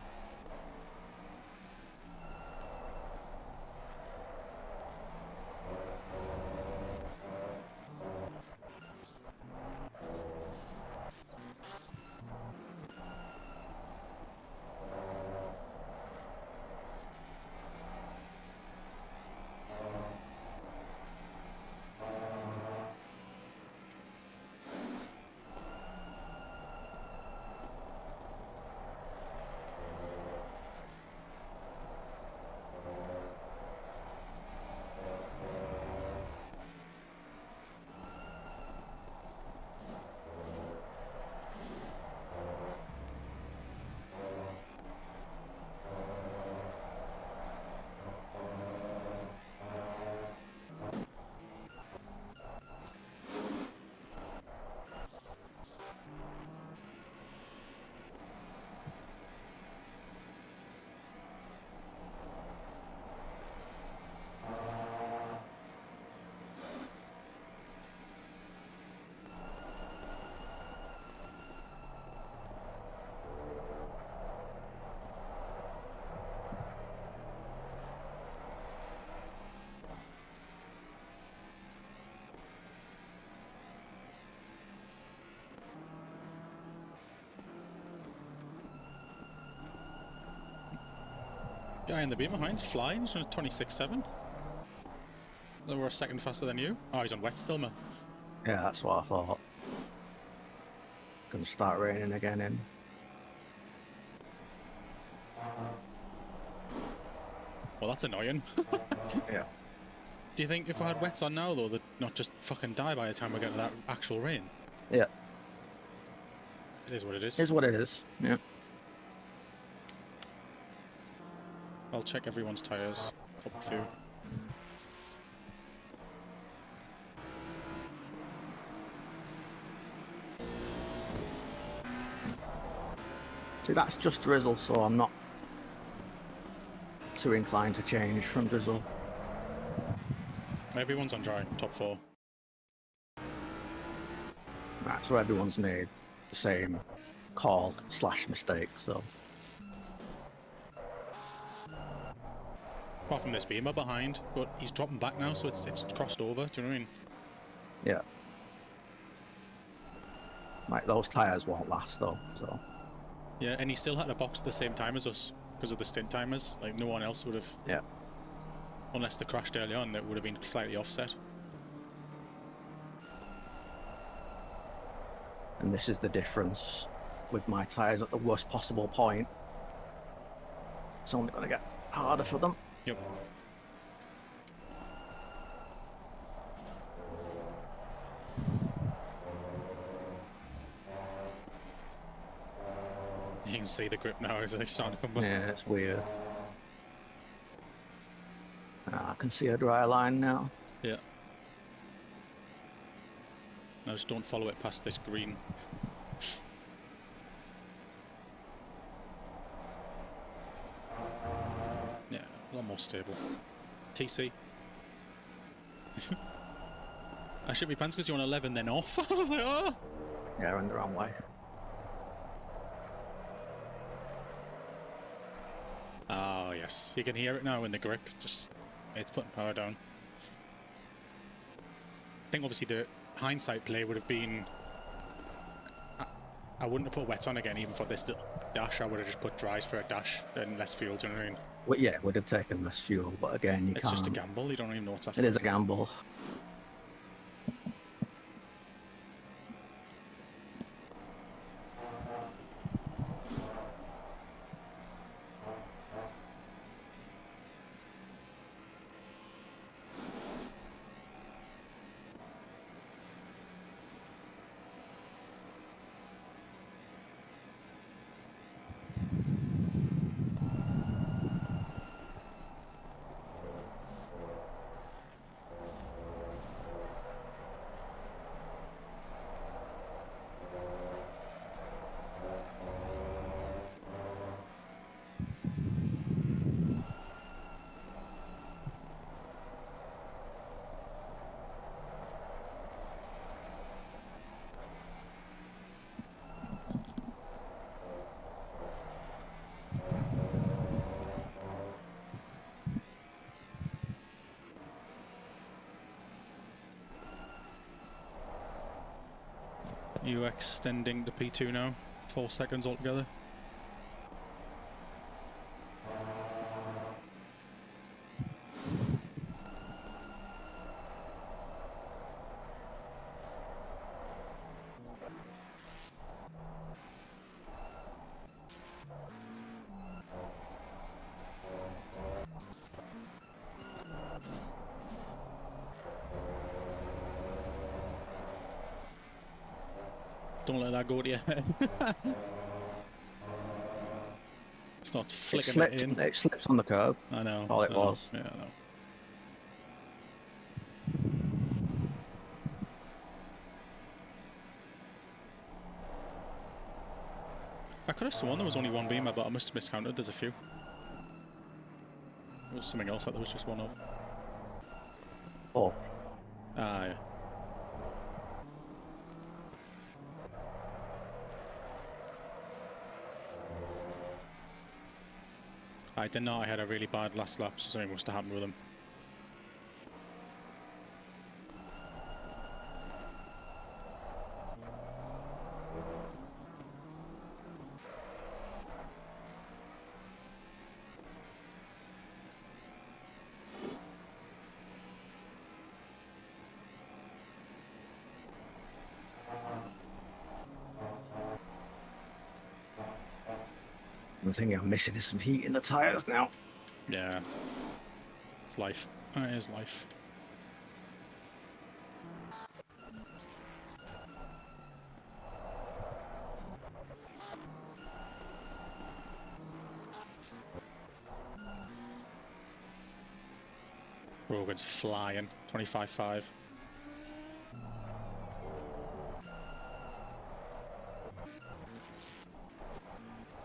Guy in the beam behind, flying, he's on a 26.7. They were a second faster than you. Oh, he's on wet still, man. Yeah, that's what I thought. Gonna start raining again in. Well, that's annoying. Yeah. Do you think if I had wets on now, though, they'd not just fucking die by the time we get to that actual rain? Yeah. It is what it is. Is what it is. Yeah. I'll check everyone's tyres. Top few. See, that's just drizzle, so I'm not too inclined to change from drizzle. Everyone's on dry. Top 4. Right, so everyone's made the same call / mistake, so. Apart from this beamer behind, but he's dropping back now, so it's crossed over. Do you know what I mean? Yeah. Like, those tyres won't last, though, so. Yeah, and he still had to box at the same time as us because of the stint timers. Like, no one else would have. Yeah. Unless they crashed early on, it would have been slightly offset. And this is the difference with my tyres at the worst possible point. It's only going to get harder for them. Yep. You can see the grip now as they start to come back. Yeah, it's weird. I can see a dry line now. Yeah. Now just don't follow it past this green. Yeah, a lot more stable. TC. I shit my pants because you're on 11 then off. I was like, oh! Yeah, in the wrong way. Oh, yes. You can hear it now in the grip. Just, it's putting power down. I think obviously the hindsight play would have been... I wouldn't have put wet on again even for this little dash. I would have just put dries for a dash and less fuel, do you know what I mean? Well, yeah, would have taken less fuel, but again, you It's can't. just a gamble. You don't even know what's after. It is a gamble. You extending the P2 now? 4 seconds altogether. Don't let that go to your head. Start flicking it in. It slips on the curb. I know. All it was. Yeah, I know. I could have sworn there was only one beamer, but I must have miscounted. There's a few. There was something else that there was just one of. Oh. Ah, yeah. I didn't know I had a really bad last lap, so something must have happened with him. The thing I'm missing is some heat in the tyres now. Yeah. It's life. It is life. Rogan's flying. 25.5.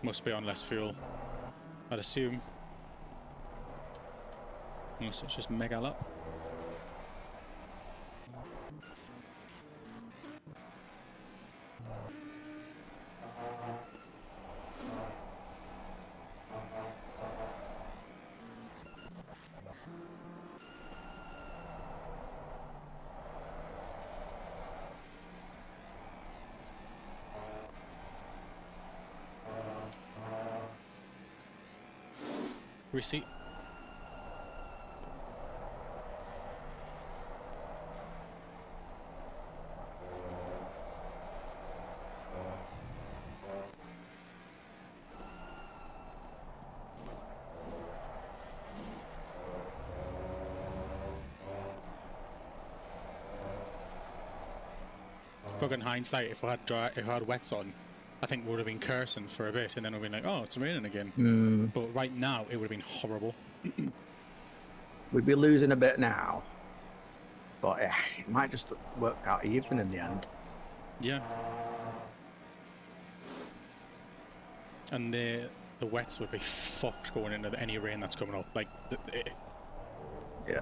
Must be on less fuel, I'd assume. Unless it's just mega up. Receipt. Fucking hindsight, if I had wets on, I think we would have been cursing for a bit, and then we'd been like, "Oh, it's raining again." But right now, it would have been horrible. We'd be losing a bit now, but it might just work out even in the end. Yeah. And the wets would be fucked going into any rain that's coming up. Like, Yeah.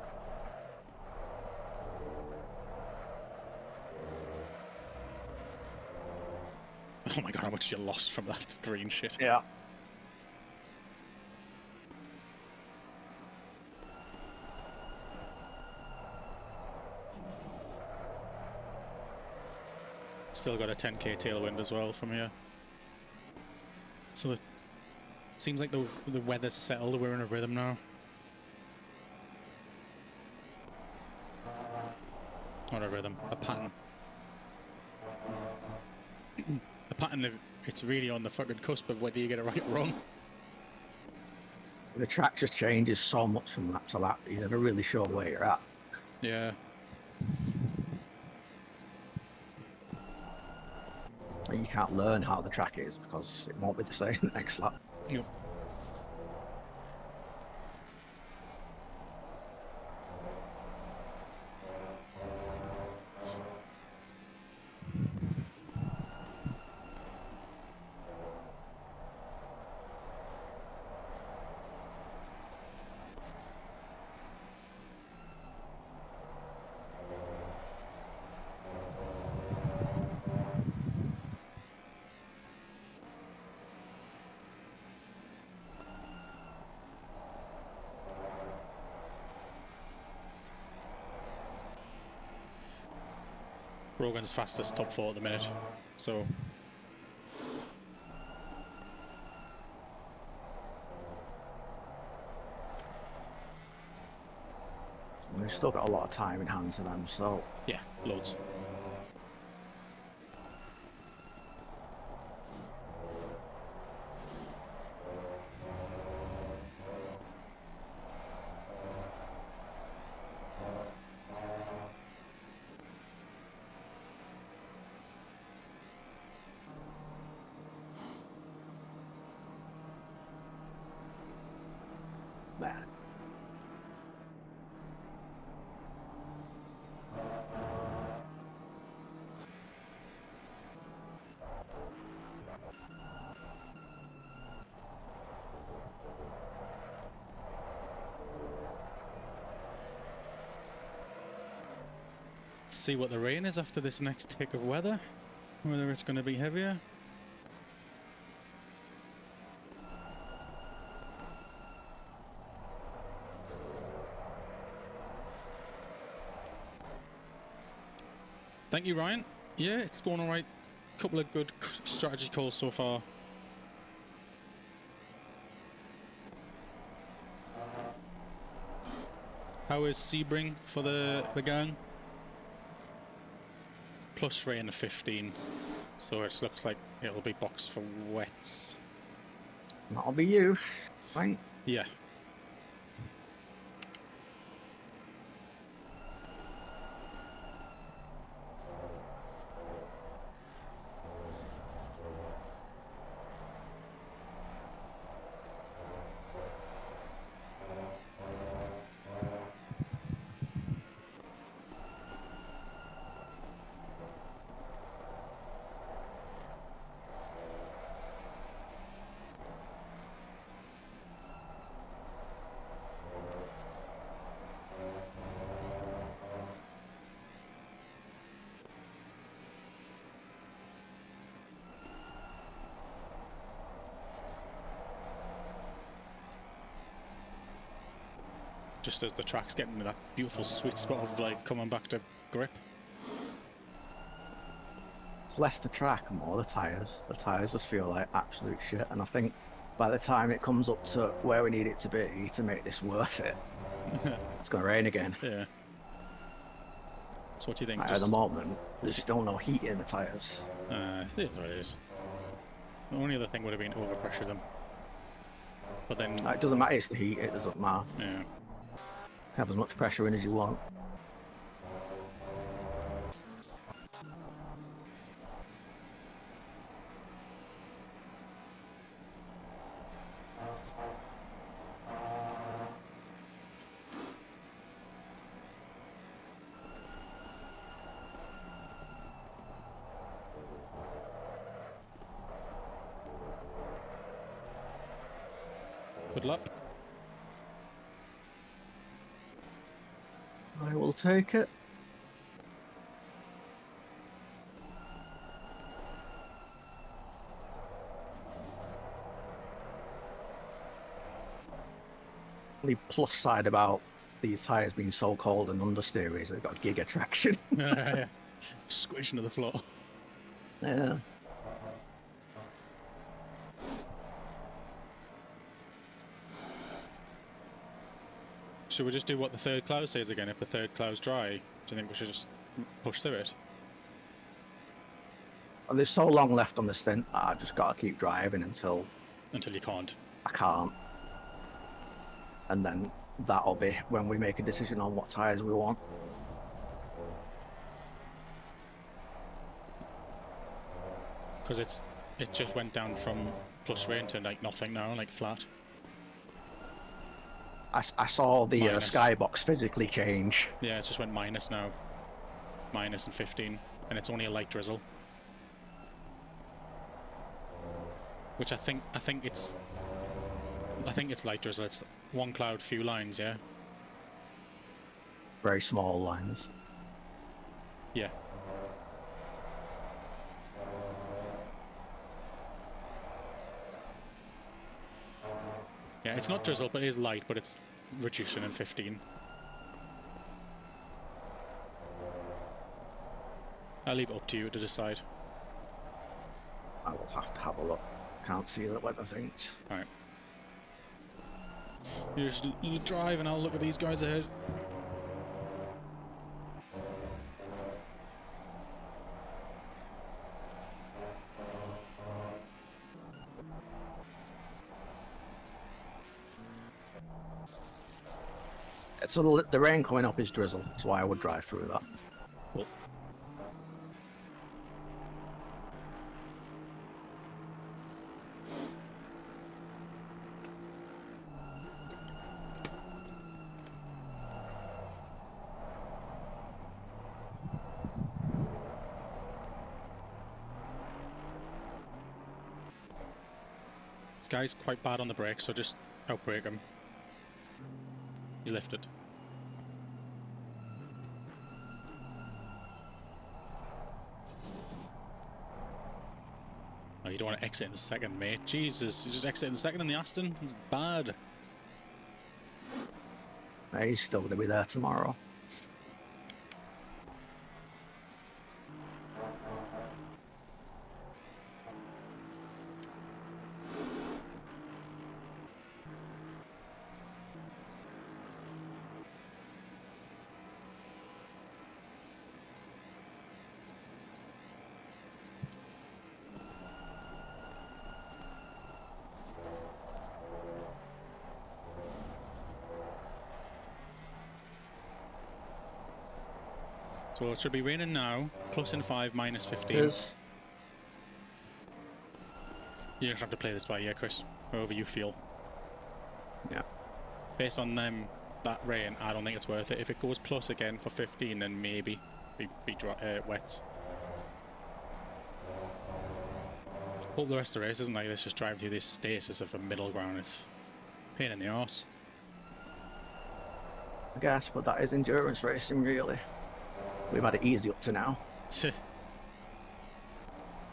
oh my god, how much you lost from that green shit. Yeah. Still got a 10k tailwind as well from here. So it seems like the weather's settled, we're in a rhythm now. Not a rhythm, a pattern. A pattern, it's really on the fucking cusp of whether you get it right or wrong. The track just changes so much from lap to lap, you're never really sure where you're at. Yeah. And you can't learn how the track is because it won't be the same next lap. Yep. Rogan's fastest top 4 at the minute, so we've still got a lot of time in hand to them, so yeah, loads. man. See what the rain is after this next tick of weather, whether it's going to be heavier. Thank you, Ryan. Yeah, it's going all right. Couple of good strategy calls so far. How is Sebring for the gang? Plus rain of 15, so it looks like it'll be boxed for wets. That'll be you, right? Yeah. Just as the track's getting to that beautiful sweet spot of like coming back to grip. It's less the track and more the tyres. The tyres just feel like absolute shit, and I think by the time it comes up to where we need it to be to make this worth it, it's going to rain again. Yeah. So what do you think? At the moment, there's still no heat in the tyres. It is what it is. The only other thing would have been to overpressure them. But then... It doesn't matter, it's the heat, it doesn't matter. Yeah. Have as much pressure in as you want. Good luck. I will take it. The plus side about these tyres being so cold and understeer is they've got giga traction. Yeah. Squishing to the floor. Yeah. Should we just do what the third cloud says again? If the third cloud's dry, do you think we should just push through it? Well, there's so long left on the stint that I've just got to keep driving until Until you can't. I can't. And then that'll be when we make a decision on what tyres we want. Because it just went down from plus rain to like nothing now, like flat. I saw the Minus. skybox physically change. Yeah, it just went minus now. Minus and 15. And it's only a light drizzle. Which I think it's light drizzle. It's one cloud, few lines, yeah? Very small lines. Yeah. Yeah, it's not drizzle, but it is light, but it's reducing in 15. I'll leave it up to you to decide. I will have to have a look. Can't see the weather things. Alright. You drive and I'll look at these guys ahead. So the rain coming up is drizzle. That's why I would drive through that. Cool. This guy's quite bad on the brakes, so just outbrake him. He's lifted. Oh, you don't want to exit in the second, mate. Jesus, you just exit in the second in the Aston? It's bad. He's still going to be there tomorrow. So it should be raining now. Plus in 5, minus 15. Is You just have to play this by ear, Chris. However you feel. yeah. Based on that rain, I don't think it's worth it. If it goes plus again for 15, then maybe be wet. Hope the rest of the race isn't like this, just driving through this stasis of a middle ground. It's a pain in the arse. I guess, but that is endurance racing, really. We've had it easy up to now.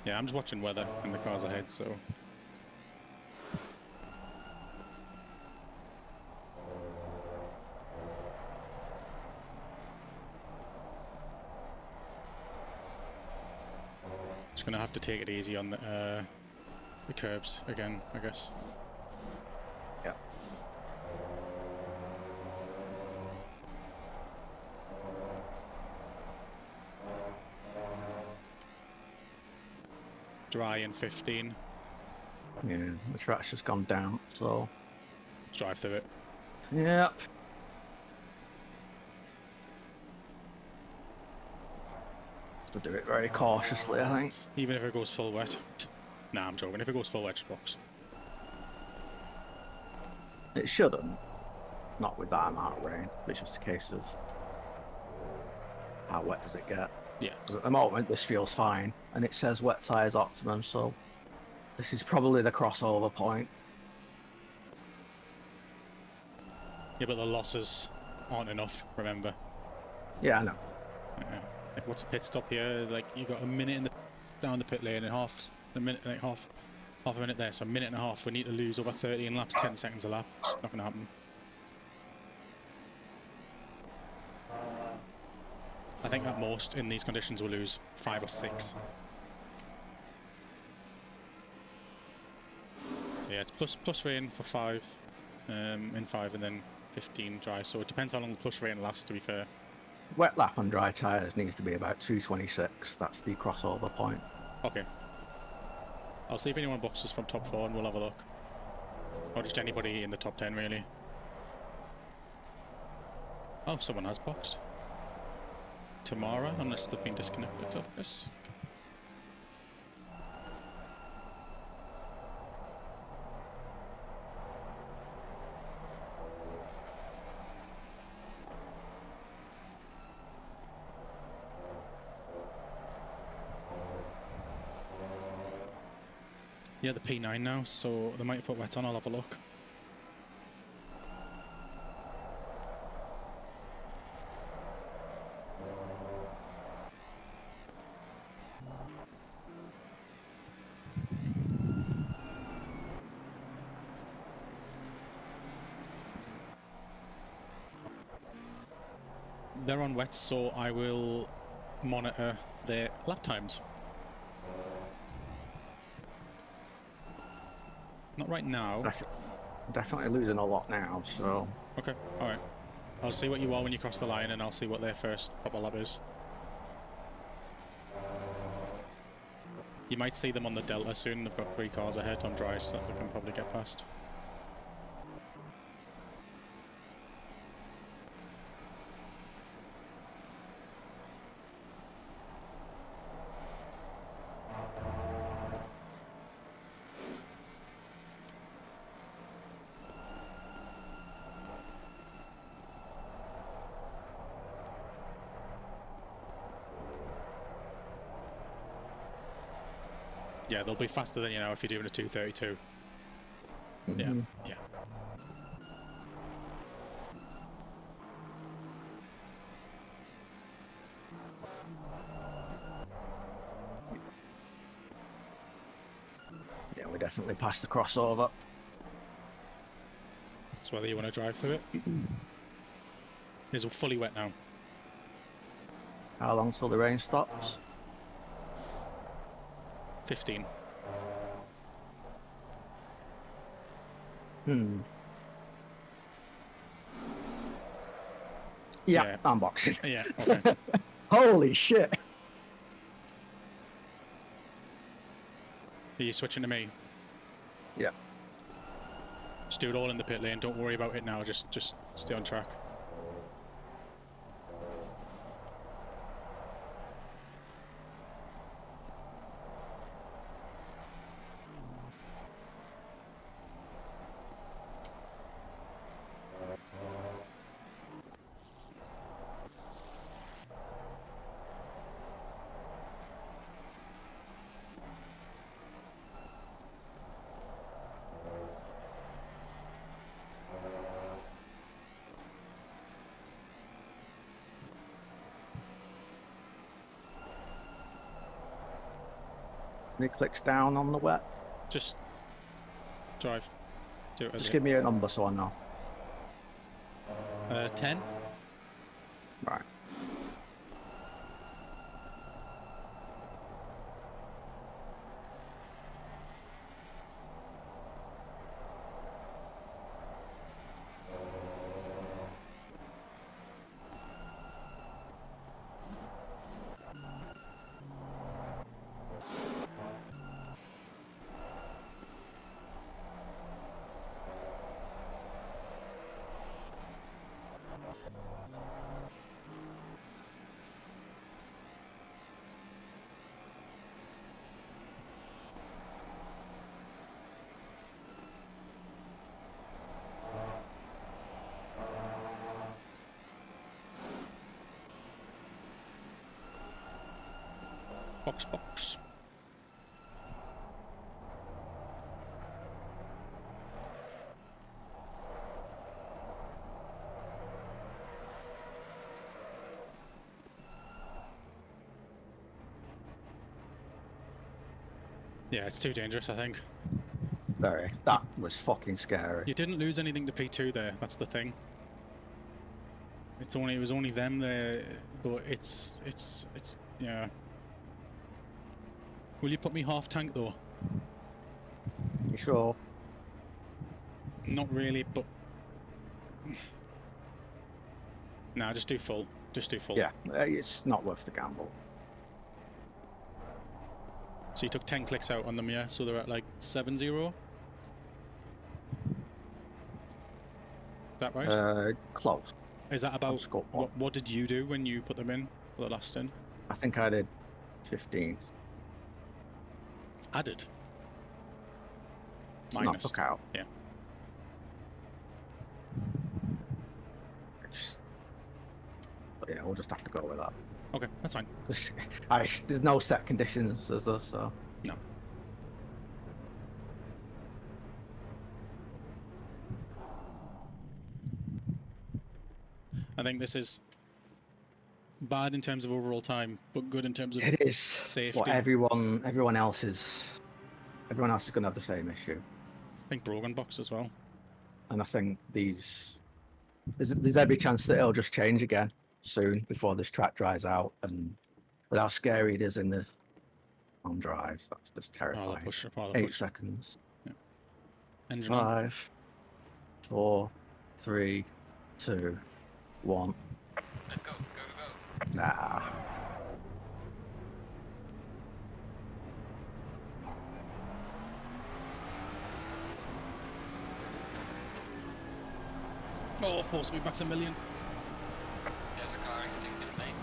Yeah, I'm just watching weather and the cars ahead, so... Just gonna have to take it easy on the curbs again, I guess. Yeah. Dry in 15. Yeah, the track's just gone down, so... Drive through it. Yep. To do it very cautiously, I think. Even if it goes full wet. Nah, I'm joking. If it goes full wet, just box. It shouldn't. Not with that amount of rain. It's just a case of how wet does it get. Yeah. Because at the moment, this feels fine, and it says wet tyres optimum, so this is probably the crossover point. Yeah, but the losses aren't enough, remember. Yeah, I know. Like, what's a pit stop here? Like, you got a minute in the down the pit lane and half a minute, like half a minute there, so a minute and a half. We need to lose over 30 laps, 10 seconds a lap. It's not going to happen. I think at most in these conditions we'll lose 5 or 6. So yeah, it's plus rain for 5, in 5, and then 15 dry. So it depends how long the plus rain lasts, to be fair. Wet lap on dry tyres needs to be about 2:26. That's the crossover point. Okay. I'll see if anyone boxes from top 4 and we'll have a look. Or just anybody in the top 10, really. Oh, someone has boxed. Tamara, unless they've been disconnected to this. Yeah, the P9 now, so they might put wet on. I'll have a look. They're on wet, so I will monitor their lap times. Not right now. Definitely losing a lot now, so... Okay, alright. I'll see what you are when you cross the line, and I'll see what their first proper lap is. You might see them on the Delta soon. They've got 3 cars ahead on dry, so they can probably get past. Yeah, they'll be faster than you know if you're doing a 232. Yeah, yeah. Yeah, we definitely passed the crossover. It's whether you want to drive through it. It's fully wet now. How long till the rain stops? 15. Yeah, I'm boxing. Yeah, okay. Holy shit. Are you switching to me? Yeah. Just do it all in the pit lane. Don't worry about it now. Just stay on track. Any clicks down on the wet? Just drive. Do it. Just give me a number so I know. 10. Right. Box. Yeah, it's too dangerous, I think. Very. That was fucking scary. You didn't lose anything to P2 there, that's the thing. It was only them there, but it's yeah. Will you put me half tank though? You sure? Not really, but nah, just do full. Just do full. Yeah, it's not worth the gamble. So you took 10 clicks out on them, yeah? So they're at like 7-0? Is that right? Close. Is that about what did you do when you put them in for the last in? I think I did 15. Added? It's not took out. Yeah. But yeah, we'll just have to go with that. Okay, that's fine. There's no set conditions as this, so. No. I think this is bad in terms of overall time, but good in terms of it is safety. What everyone else is going to have the same issue. I think Brogan box as well. And I think there's every chance that it'll just change again soon before this track dries out, and with how scary it is on drives, that's just terrifying. Push. 8 seconds. Yeah. Engine on. 5, 4, 3, 2, 1. Let's go. Nah. Oh, force me back a million. There's a car exiting pit lane.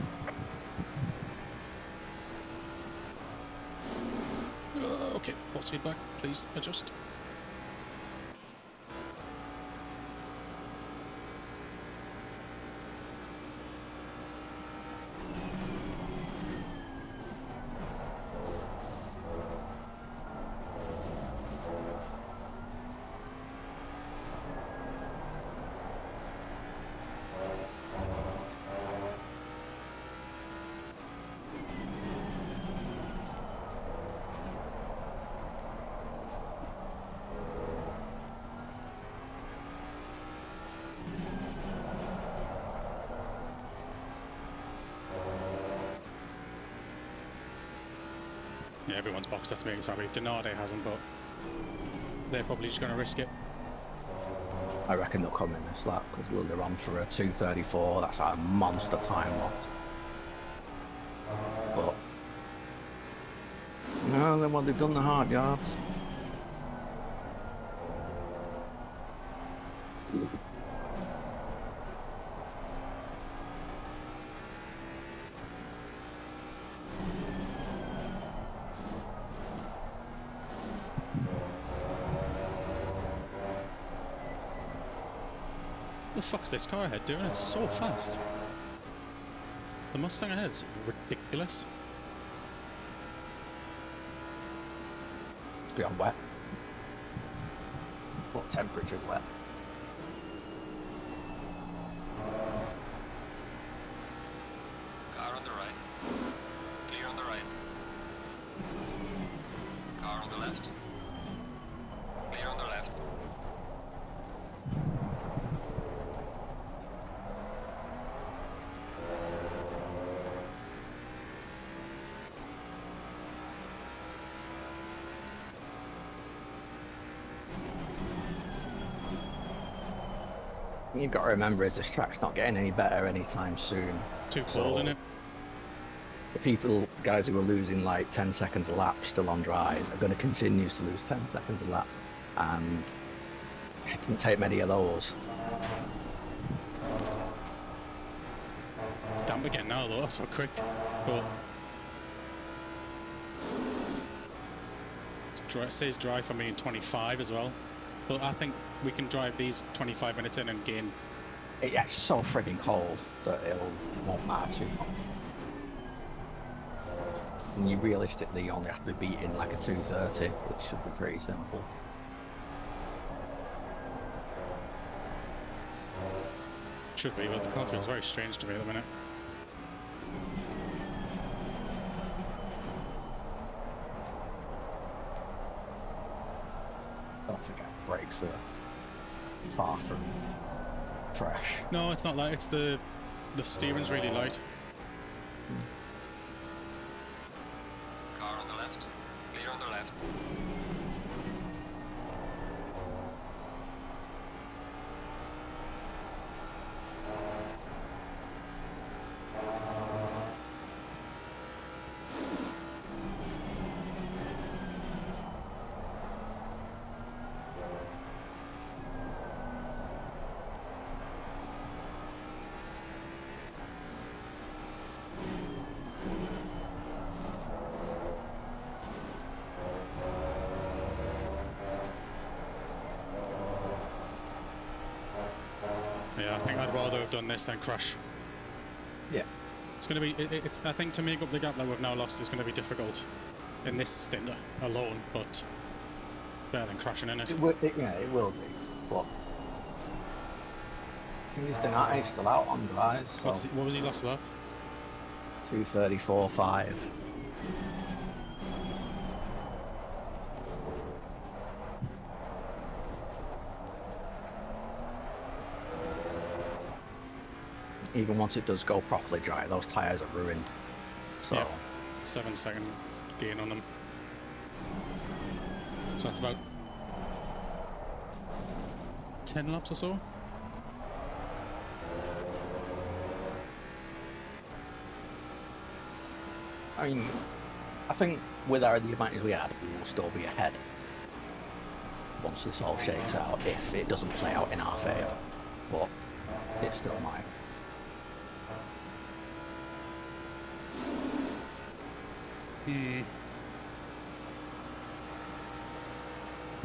Okay, force feedback, please adjust. Yeah, everyone's boxed, that's me, sorry. Denarde hasn't, but they're probably just going to risk it. I reckon they'll come in this lap because they're on for a 2:34. That's a monster time loss. But no, then they've done the hard yards. What the fuck's this car ahead doing? It's so fast. The Mustang ahead's ridiculous. It's beyond wet. What temperature wet? Car on the right. Clear on the right. You've got to remember is this track's not getting any better anytime soon. Too cold, isn't it? The guys who are losing like 10 seconds a lap still on dries are going to continue to lose 10 seconds a lap, and it didn't take many of those. It's damp again now though, so quick. But it says dry for me in 25 as well. But I think we can drive these 25 minutes in and gain. Yeah, it's so frigging cold that won't matter too much. And you realistically only have to be beating like a 2:30, which should be pretty simple. Should be, but the car feels very strange to me at the minute. Don't forget, brakes are far from fresh. No, it's not light. It's the steering's really light. Car on the left. Clear on the left. Yeah, I think I'd rather have done this than crash. Yeah. It's going to be. I think to make up the gap that we've now lost is going to be difficult in this stint alone, but better than crashing in it. It will be, but I think he's Donati's still out on dries. So What was he last lap? 2:34.5. Even once it does go properly dry, those tyres are ruined. So Yeah. 7-second gain on them. So that's about 10 laps or so. I mean, I think with the advantage we had, we will still be ahead once this all shakes out, if it doesn't play out in our favour. But it still might.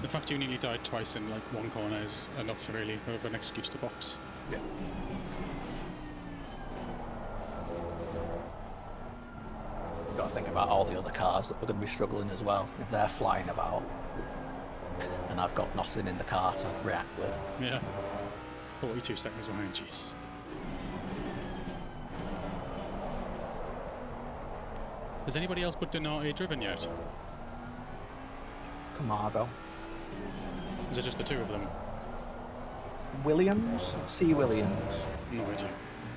The fact you nearly died twice in like one corner is enough really of an excuse to box. Yeah. Got to think about all the other cars that are going to be struggling as well. If they're flying about, and I've got nothing in the car to react with. Yeah. 42 seconds behind, jeez. Has anybody else but Donati driven yet? Camargo. Is it just the two of them? Williams? C. Williams. No idea.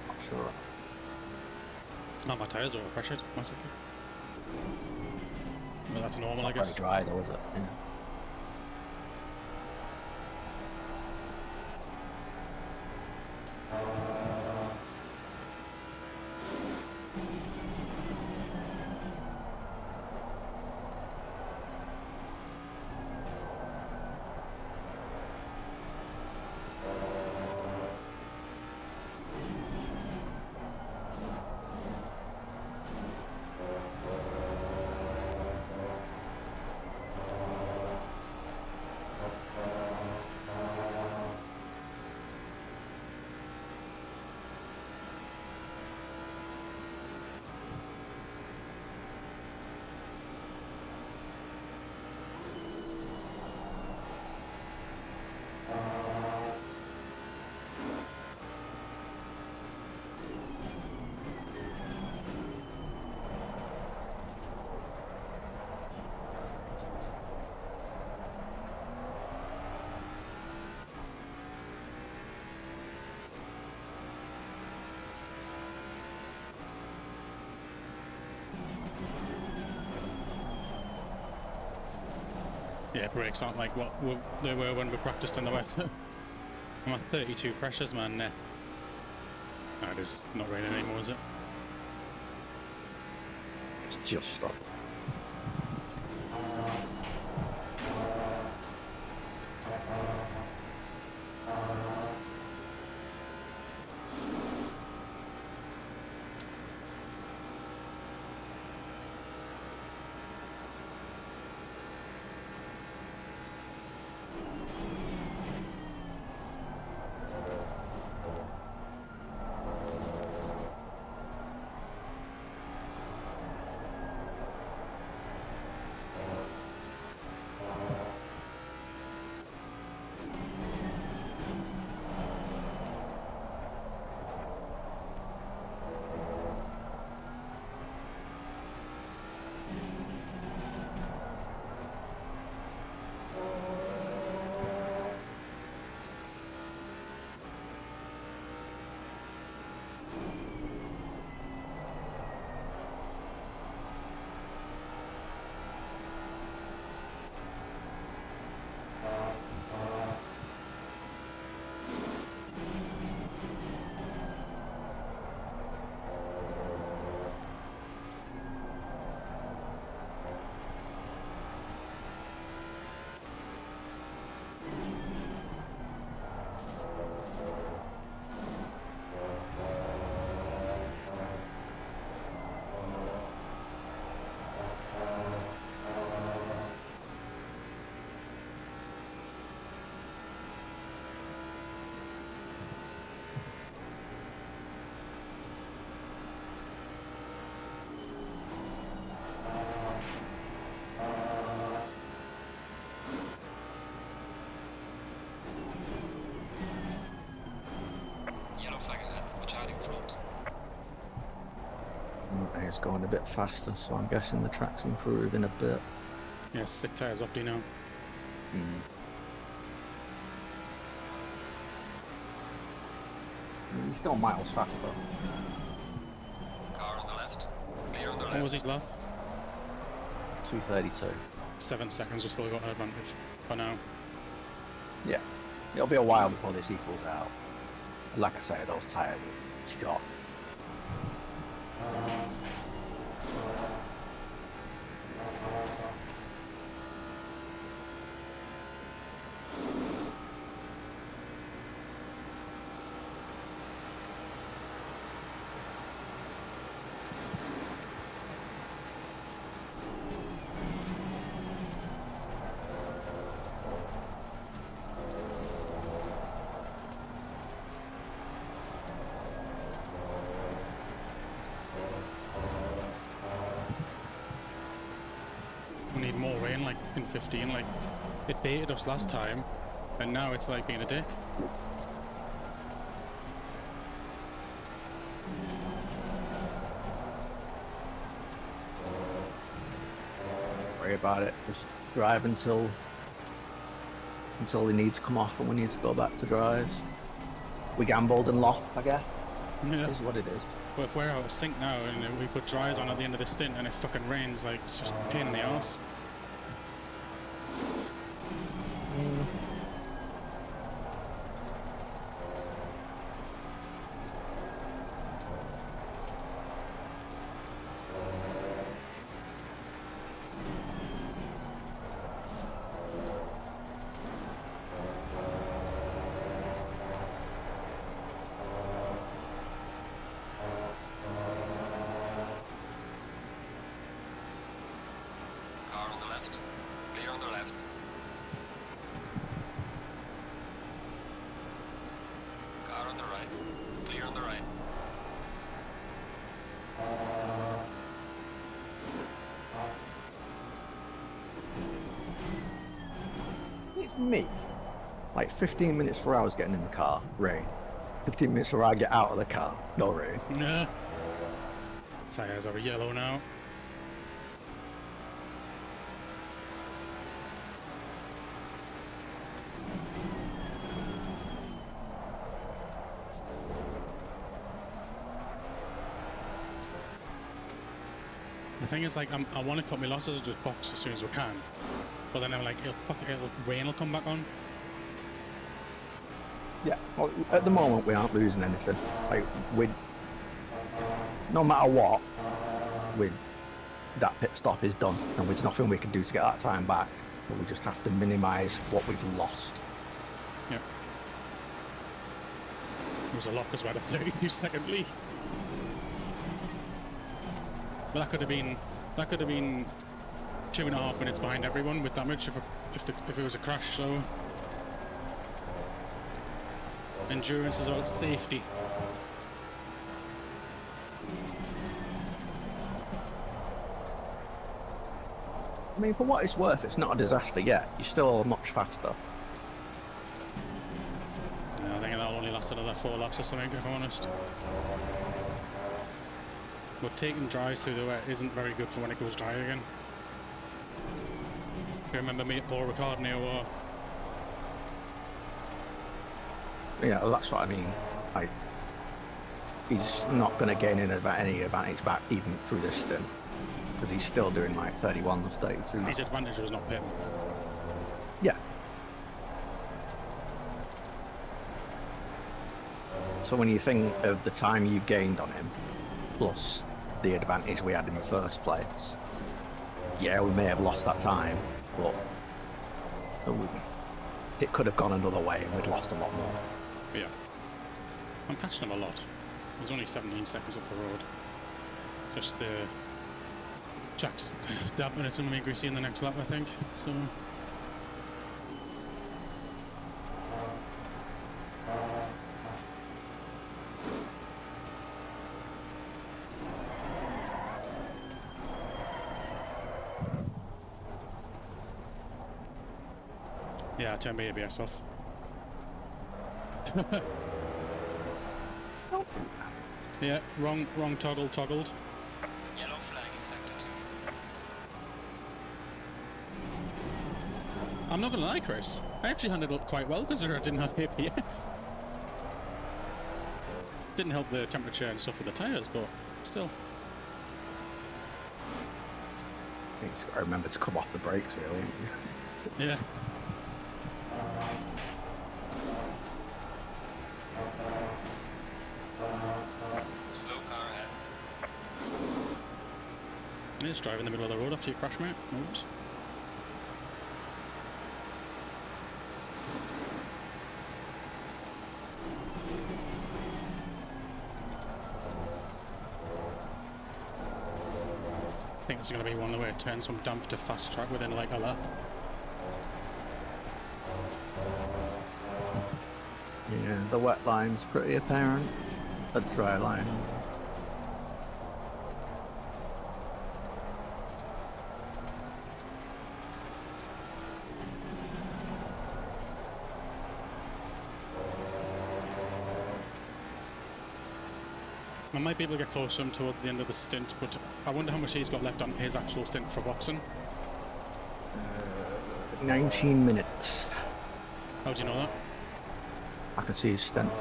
Not sure. Oh, my tyres are pressured massively. Well, that's normal, I It's not guess. very dry though, is it? Yeah. Yeah, brakes aren't like what they were when we practiced in the wet. I'm at 32 pressures, man. Nah, it is not raining anymore, is it? It's just stopped. Yellow flag ahead. Watch out in front. It's going a bit faster, so I'm guessing the track's improving a bit. Yeah, sick tires up, do you know? He's still miles faster. Car on the left. Clear on the What was left. his lap? 232. 7 seconds, we've still got an advantage for now. Yeah. It'll be a while before this equals out. Like I say, those tyres are shot. We need more rain, like in 15. Like, it baited us last time, and now it's like being a dick. Worry about it. Just drive until the needs come off and we need to go back to drives. We gambled and lost, I guess. Yeah. Is what it is. But if we're out of sync now and we put dries on at the end of the stint and it fucking rains, like, it's just a pain in the arse. Car on the left. Clear on the left. Car on the right. Clear on the right. It's me. Like 15 minutes before I was getting in the car, rain. 15 minutes before I get out of the car, no rain. Nah. Tires are yellow now. The thing is, like, I want to cut my losses and just box as soon as we can. But then I'm like, rain will come back on. Yeah, well, at the moment we aren't losing anything. Like, no matter what, that pit stop is done, and there's nothing we can do to get that time back. But we just have to minimise what we've lost. Yeah. It was a lot because we had a 32-second lead. But that could have been 2.5 minutes behind everyone with damage if it was a crash. So endurance is about safety. I mean, for what it's worth, it's not a disaster yet. You're still much faster. Yeah, I think that'll only last another 4 laps or something, if I'm honest. But taking dries through the wet isn't very good for when it goes dry again. You remember me at Paul Ricard near war? Yeah, well, that's what I mean. Like, he's not going to gain any advantage back even through this stint. Because he's still doing like 31s, 32s. His advantage was not pitting. Yeah. So when you think of the time you gained on him, plus the advantage we had in the first place, yeah, we may have lost that time, but it could have gone another way and we'd lost a lot more. Yeah. I'm catching him a lot. He's only 17 seconds up the road. Just the Jack's damping it's going to make we see in the next lap, I think. So. Yeah, I turned my ABS off. Yeah, wrong toggle toggled. Yellow flag in sector 2. I'm not gonna lie, Chris. I actually handled it quite well because I didn't have ABS. Didn't help the temperature and stuff with the tyres, but still. You just got to remember to come off the brakes, really. Yeah. Slow car ahead. Yeah, just drive in the middle of the road after you crash, mate. Oops. I think it's going to be one where it turns from damp to fast track within like a lap. Yeah, the wet line's pretty apparent. The dry line. I might be able to get close to him towards the end of the stint, but I wonder how much he's got left on his actual stint for boxing. 19 minutes. How do you know that? I can see his stint.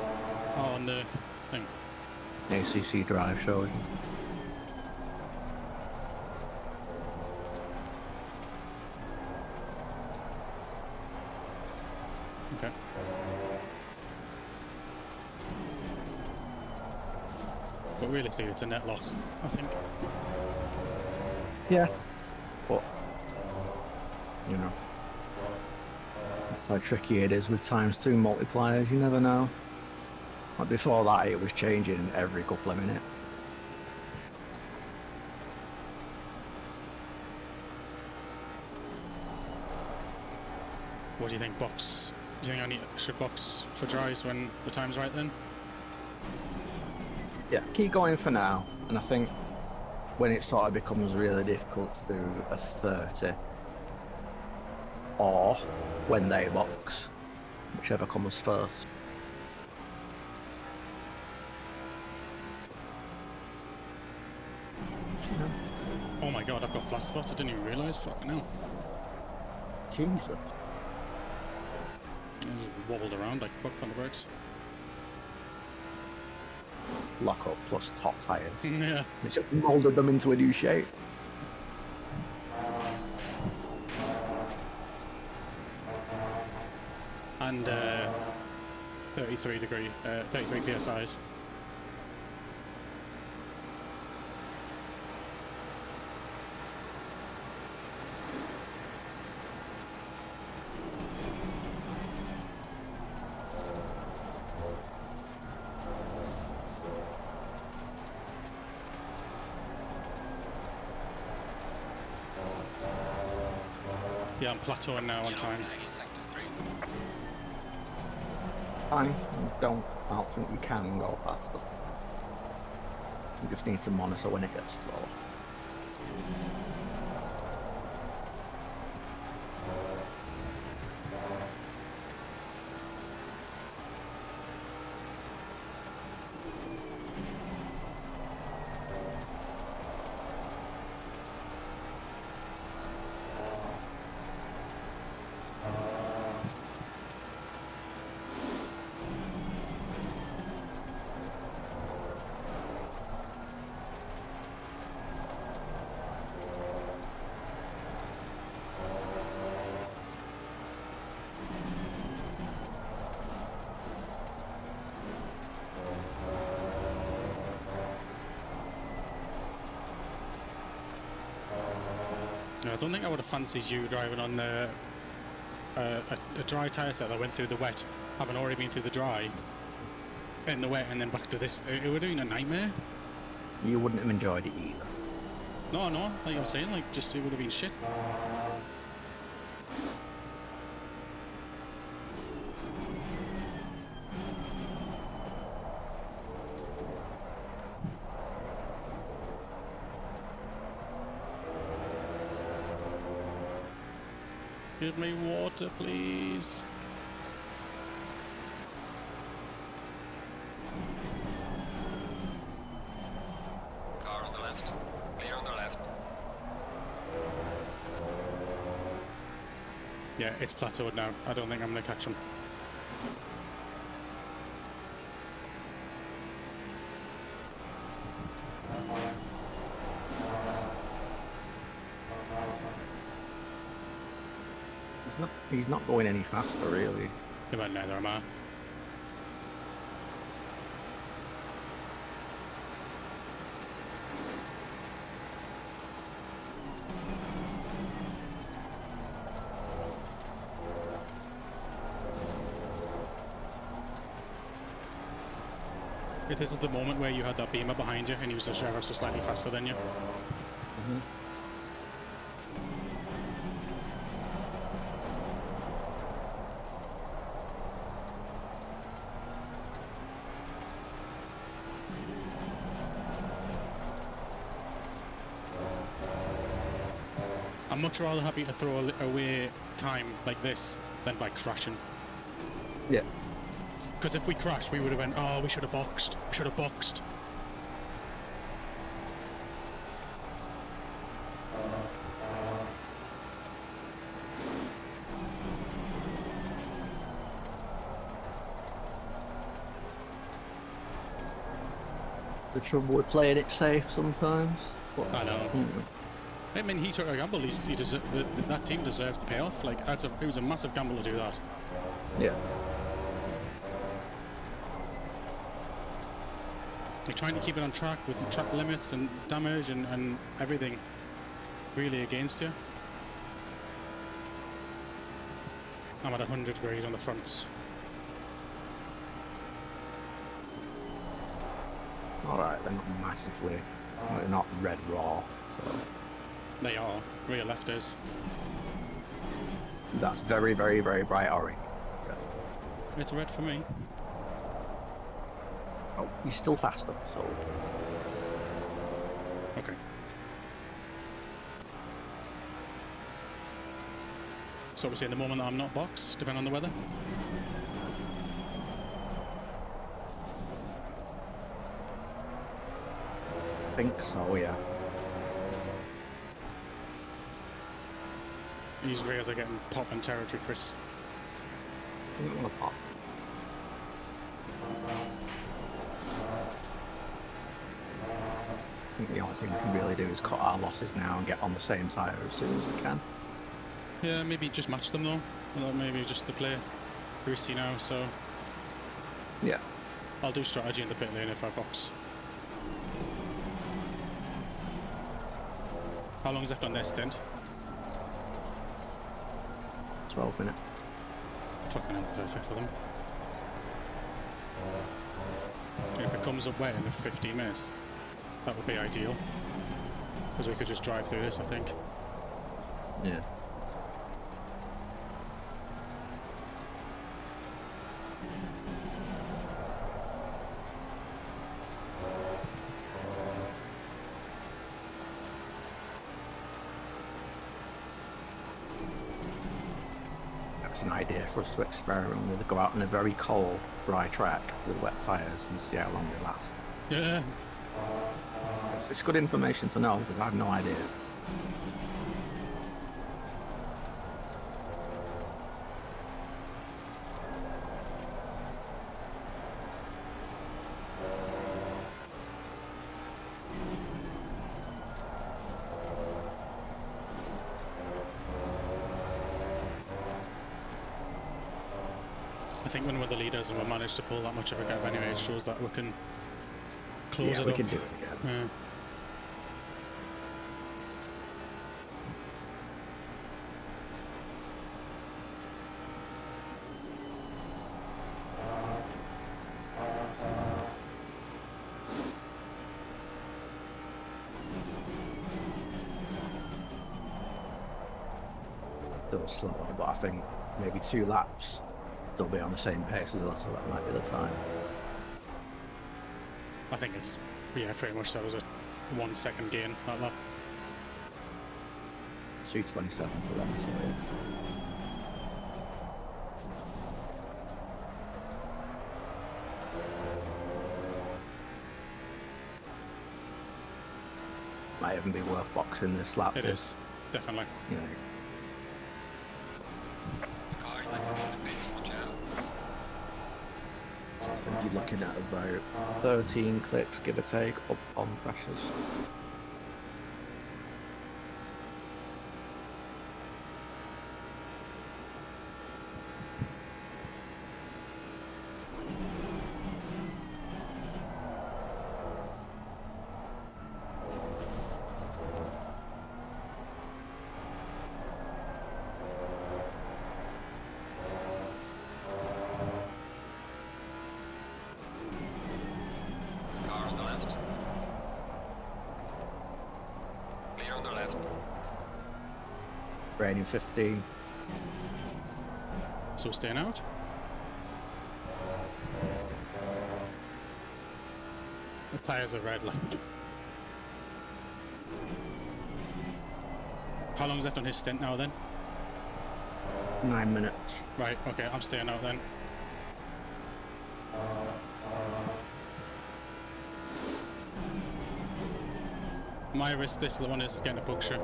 Oh, on the thing. ACC drive showing. Okay. But realistically, it's a net loss, I think. Yeah. But, you know, that's how tricky it is with ×2 multipliers, you never know. Like before that, it was changing every couple of minutes. What do you think, box? Do you think I should box for dries when the time's right then? Yeah, keep going for now. And I think when it sort of becomes really difficult to do a 30, or when they box, whichever comes first. Oh my god, I've got flash spots, I didn't even realise. Fucking hell. Jesus. I just wobbled around like fuck on the brakes. Lock up plus top tyres. Yeah. It's just moulded them into a new shape. And the 33 PSIs. Yeah, I'm plateauing now on time. In sector 3. I don't think you can go faster. You just need to monitor when it gets slow. I don't think I would have fancied you driving on a dry tyre set that went through the wet, having already been through the dry, in the wet, and then back to this. It would have been a nightmare. You wouldn't have enjoyed it either. No, like I was saying, like, just it would have been shit. Give me water, please. Car on the left. Clear on the left. Yeah, it's plateaued now. I don't think I'm going to catch him. He's not going any faster, really. Yeah, but neither am I. This is the moment where you had that beamer behind you and he was just ever so slightly faster than you. Mm-hmm. I'm much rather happy to throw away time like this than by crashing. Yeah. Because if we crashed, we would have went, oh, we should have boxed. We should have boxed. The trouble with playing it safe sometimes. But, I know. I mean, he took a gamble. That team deserves the payoff. Like, it was a massive gamble to do that. Yeah. You're trying to keep it on track with the track limits and damage and everything really against you. I'm at 100 grade on the fronts. Alright, they're not massively. They're not red raw, so. They are. Rear left is. That's very, very, very bright orange. Yeah. It's red for me. Oh, he's still faster, so. Okay. So we're saying the moment that I'm not boxed, depending on the weather? I think so, yeah. These rears are getting pop and territory, Chris. I don't want to pop. I think the only thing we can really do is cut our losses now and get on the same tyre as soon as we can. Yeah, maybe just match them though. Well, maybe just to play greasy now, so. Yeah. I'll do strategy in the pit lane if I box. How long is left on their stint? 12 minutes. Fucking hell, perfect for them. If it comes up wet in 15 minutes, that would be ideal. Because we could just drive through this, I think. Yeah. That's an idea for us to experiment with. Go out on a very cold, dry track with wet tyres and see how long they last. Yeah. It's good information to know because I have no idea. I think when we're the leaders and we manage to pull that much of a gap anyway, it shows that we can close it we up. can do it again. Yeah. Still slower, but I think maybe 2 laps they'll be on the same pace as us, so that might be the time. I think it's, yeah, pretty much that was a 1 second gain, that lap. 2:27 for them, so yeah. Might even be worth boxing this lap. It is, definitely. You know, The car is exiting the pits, watch out. so I think you're looking at about 13 clicks, give or take, up on pressures. Car on the left. Clear on the left. Raining 15. So staying out. The tyres are red, like. How long's left on his stint now then? 9 minutes. Right, okay, I'm staying out then. My risk this one is getting a puncture.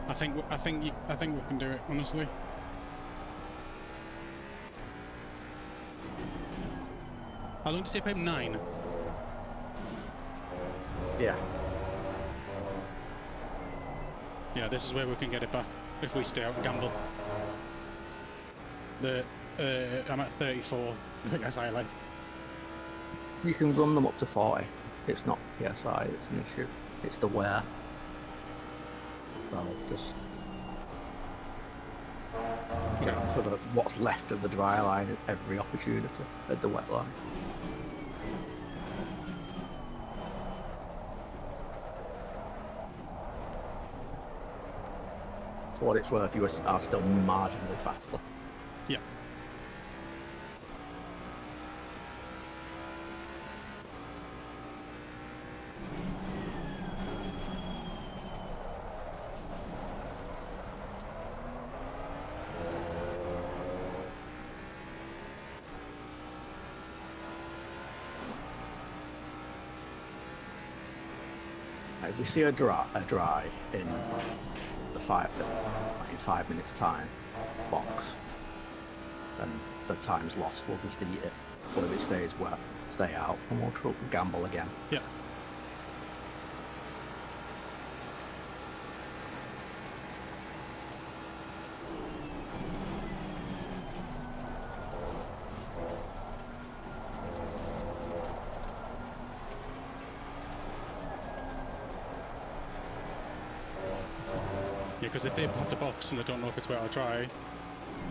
I think we can do it, honestly. How long did you say for him? 9? Yeah. Yeah, this is where we can get it back if we stay out and gamble. I'm at 34. I guess I like. You can run them up to 40. It's not PSI, it's an issue. It's the wear. So just so that what's left of the dry line at every opportunity at the wet line. For what it's worth, you are still marginally faster. Yeah. If we see a dry in the 5 minutes time box, then the time's lost. We'll just eat it. But if it stays wet, stay out, and we'll gamble again. Yeah. Yeah, because if they have to box and they don't know if it's wet or dry,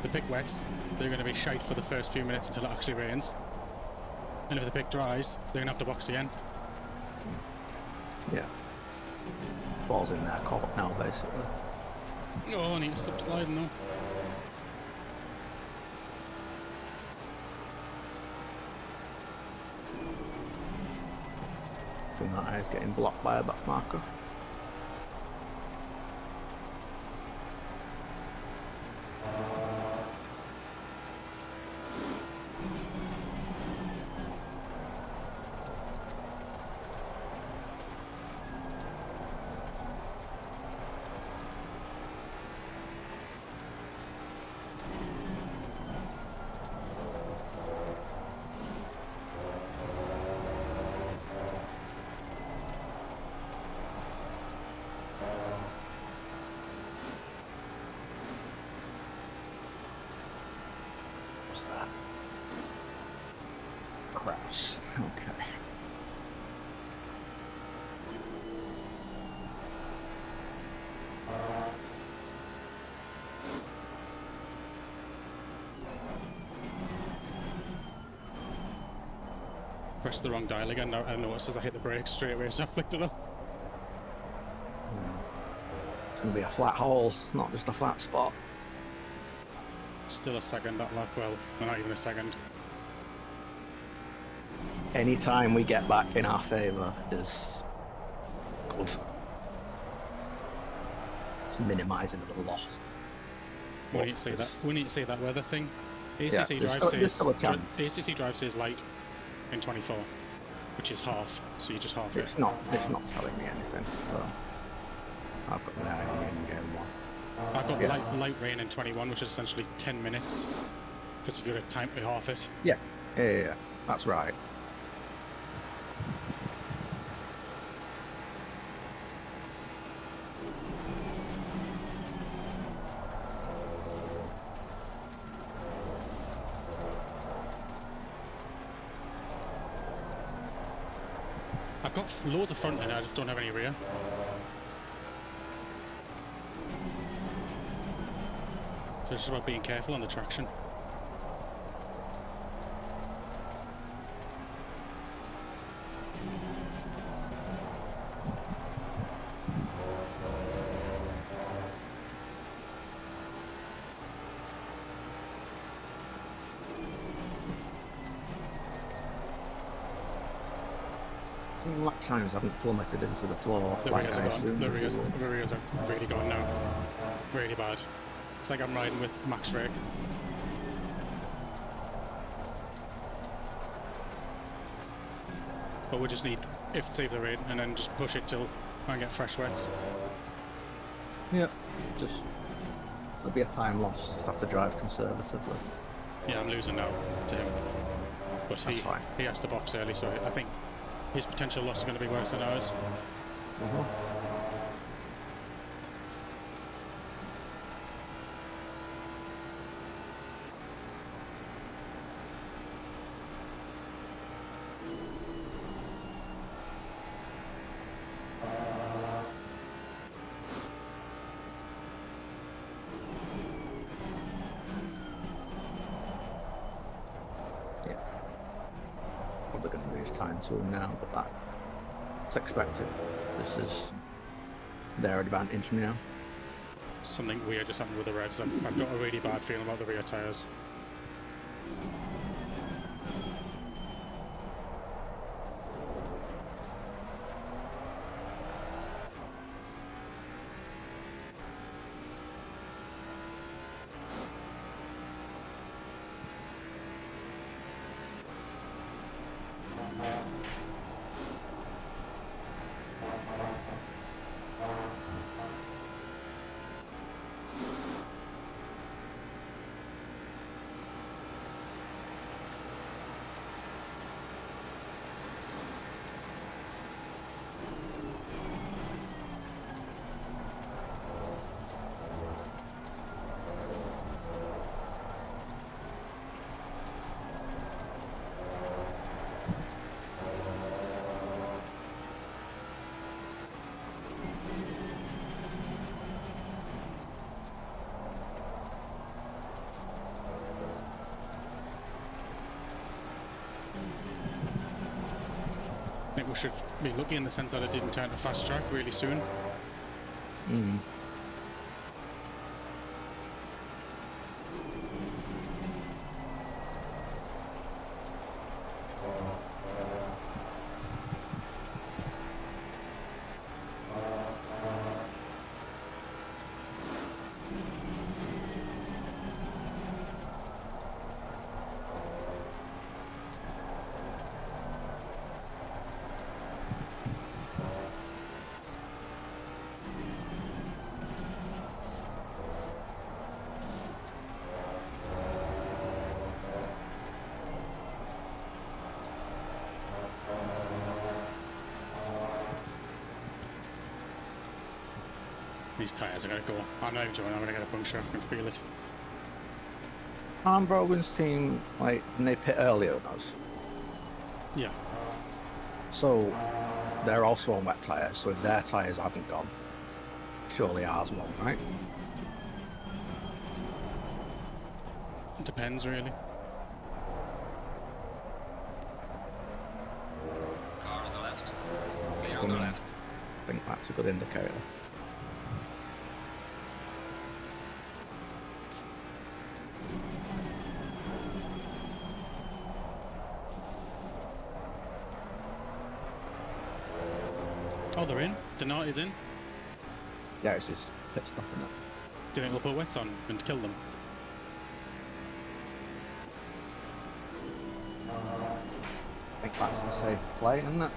the pick wets, they're going to be shite for the first few minutes until it actually rains. And if the pick dries, they're going to have to box again. Yeah. Ball's in their court now, basically. Oh, I need to stop sliding though. I think that eye's getting blocked by a back marker. What's that? Crash. Okay. Pressed the wrong dial again. I noticed as I hit the brakes straight away, so I flicked it up. It's going to be a flat hole, not just a flat spot. Still a second that lap. Well, not even a second. Any time we get back in our favour is good. It minimises the loss. We need to say that. We need to say that weather thing. ACC Yeah, drive there's still a chance. ACC drive says light in 24, which is half. So you just half it. It's not telling me anything, so I've got no idea in game one. I've got Yeah. light rain in 21, which is essentially 10 minutes, because you've got to time to half it. Yeah, that's right. I've got loads of front end, I just don't have any rear. So it's just about being careful on the traction. Lap times haven't plummeted into the floor. The like rears I are gone. assumed The they rears would. are really gone now. Really bad. It's like I'm riding with max rake. But we just need if save the rain and then just push it till I get fresh wets. Yeah, just there'll be a time loss. Just have to drive conservatively. Yeah, I'm losing now to him. But That's fine. he has to box early, so I think his potential loss is going to be worse than ours. Probably going to lose time to them now, but that's expected. This is their advantage now. Something weird just happened with the revs. I've got a really bad feeling about the rear tyres. think we should be lucky in the sense that it didn't turn to fast track really soon. Mm. These tyres are going to go. I'm not even joking, I'm going to get a puncture. I can feel it. Aren't Brogan's team, like, didn't they pit earlier than us? Yeah. So, they're also on wet tyres, so if their tyres haven't gone, surely ours won't, right? It depends, really. Car on the left. Clear on the left. I think that's a good indicator. Oh, they're in. Donati's in. Yeah, it's his pit stop in it. Do you think they'll put wets on and kill them? I think that's the safe play, isn't it?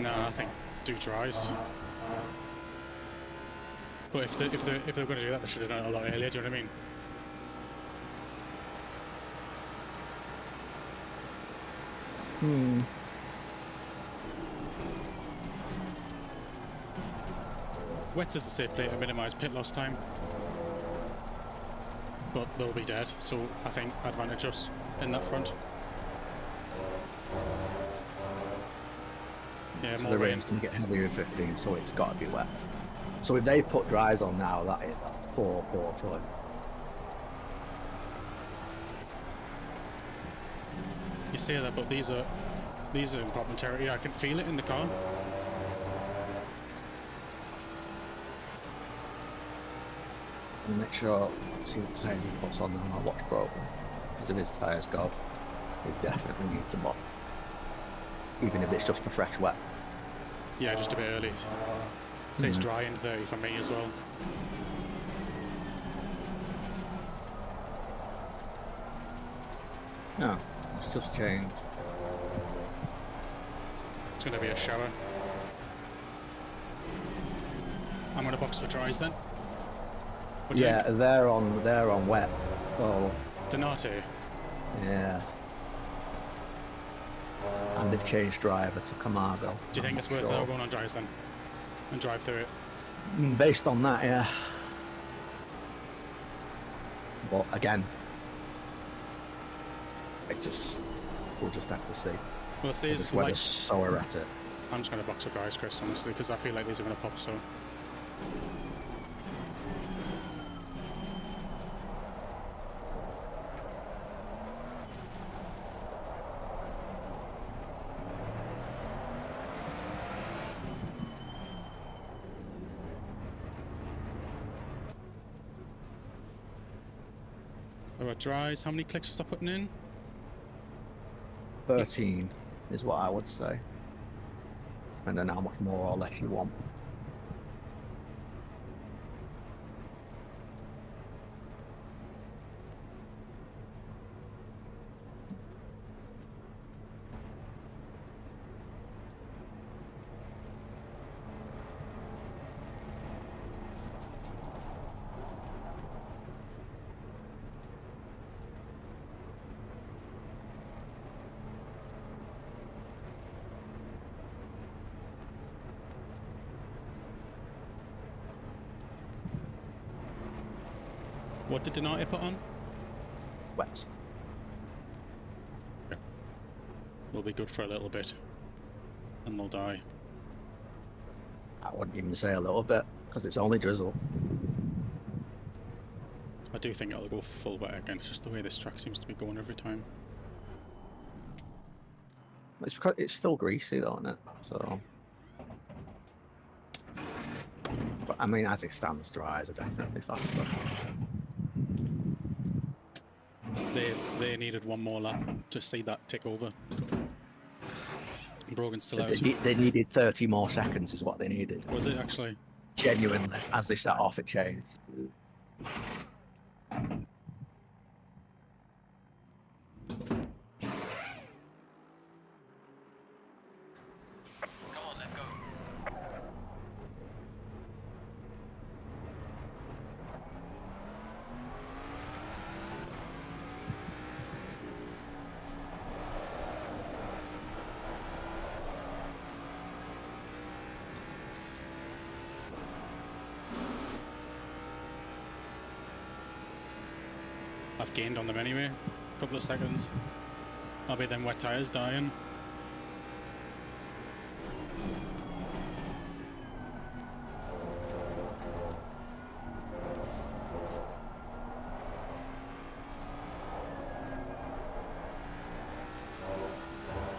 No, I think do dries. But if they're going to do that, they should have done it a lot earlier. Do you know what I mean? Hmm. Wets is the safe play to minimise pit loss time. But they'll be dead, so I think advantage us in that front. Yeah, So more the rain. rain's going to get heavier in 15, so it's got to be wet. So if they put dries on now, that is a poor choice. You say that, but these are important territory. I can feel it in the car. And make sure, see what tyres he puts on and I'll watch Broken. Because if his tyres go, we definitely need to mop. Even if it's just for fresh wet. Yeah, just a bit early. It says dry in 30 for me as well. No, it's just changed. It's going to be a shower. I'm going to box for dries then. What do you Yeah, think? they're on wet. So Donati. yeah. And they've changed driver to Camargo. Do you think it's worth going on dries then? And drive through it? Based on that, yeah. But again, we'll just have to see. Well, it says This like, weather's so erratic. I'm just going to box for dries, Chris, honestly, because I feel like these are going to pop so. About dries, how many clicks was I putting in? 13 is what I would say. And then how much more or less you want. What did Donati put on? Wet. They'll be good for a little bit. And they'll die. I wouldn't even say a little bit, because it's only drizzle. I do think it'll go full wet again, it's just the way this track seems to be going every time. It's because it's still greasy, though, isn't it? So, but I mean, as it stands, dries are definitely faster. They needed one more lap to see that tick over. Brogan's still out. They needed 30 more seconds, is what they needed. Was it actually? Genuinely, as they set off, it changed. Come on, let's go. I've gained on them anyway. A couple of seconds. I'll be them wet tires dying.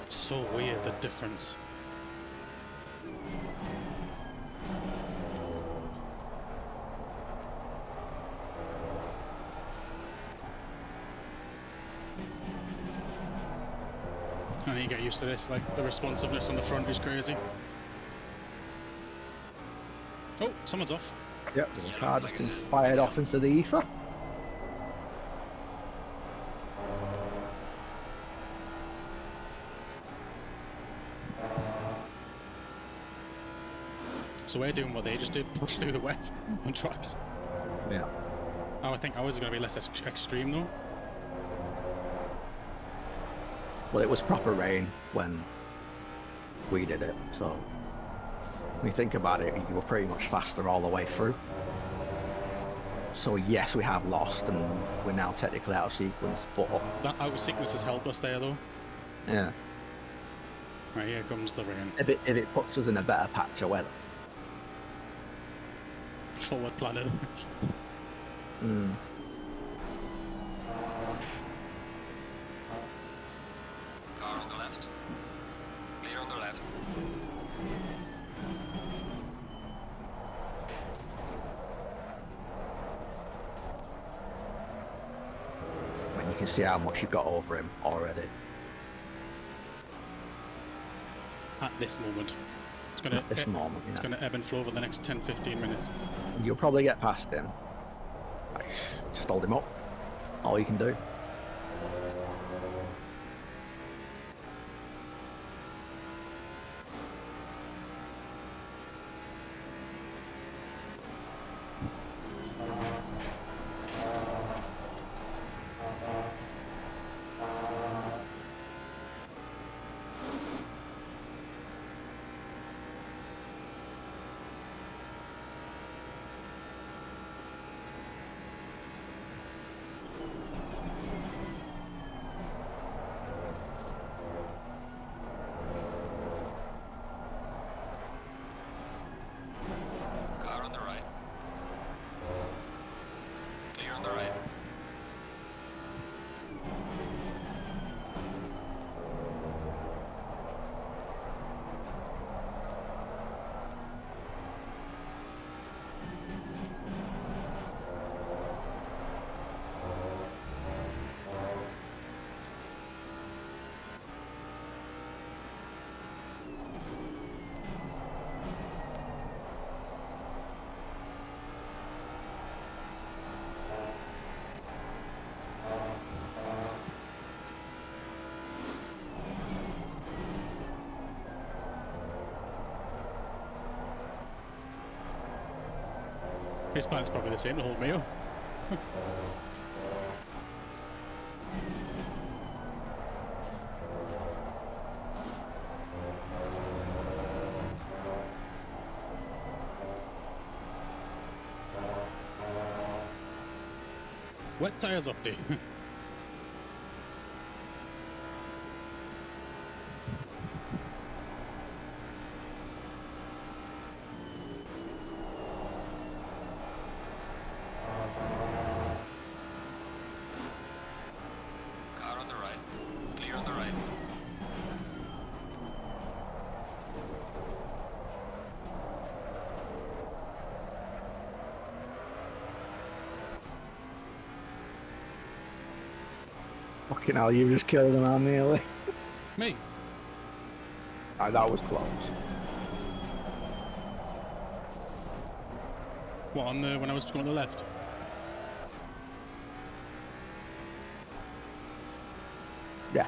So weird, the difference. I need to get used to this, like the responsiveness on the front is crazy. Oh, someone's off. Yep, there's a car just been fired off into the ether. So we're doing what they just did, push through the wet on tracks. Yeah. Oh, I think ours are going to be less extreme though. Well, it was proper rain when we did it, so when you think about it, you were pretty much faster all the way through. So yes, we have lost, and we're now technically out of sequence, but... That out of sequence has helped us there though. Yeah. Right, here comes the rain. If it puts us in a better patch of weather. Forward planning. Mm. Car on the left. Clear on the left. I mean, you can see how much you've got over him already. At this moment. It's going to At this moment, yeah. It's going to ebb and flow over the next 10-15 minutes. You'll probably get past him. Just hold him up. All you can do. Car on the right. Clear on the right. His plan's probably the same to hold me up. Wet tires up there. Car on the right. Clear on the right. Fucking hell, you just killed a man nearly. Me? That was close. What, on the, when I was going to the left? Yeah.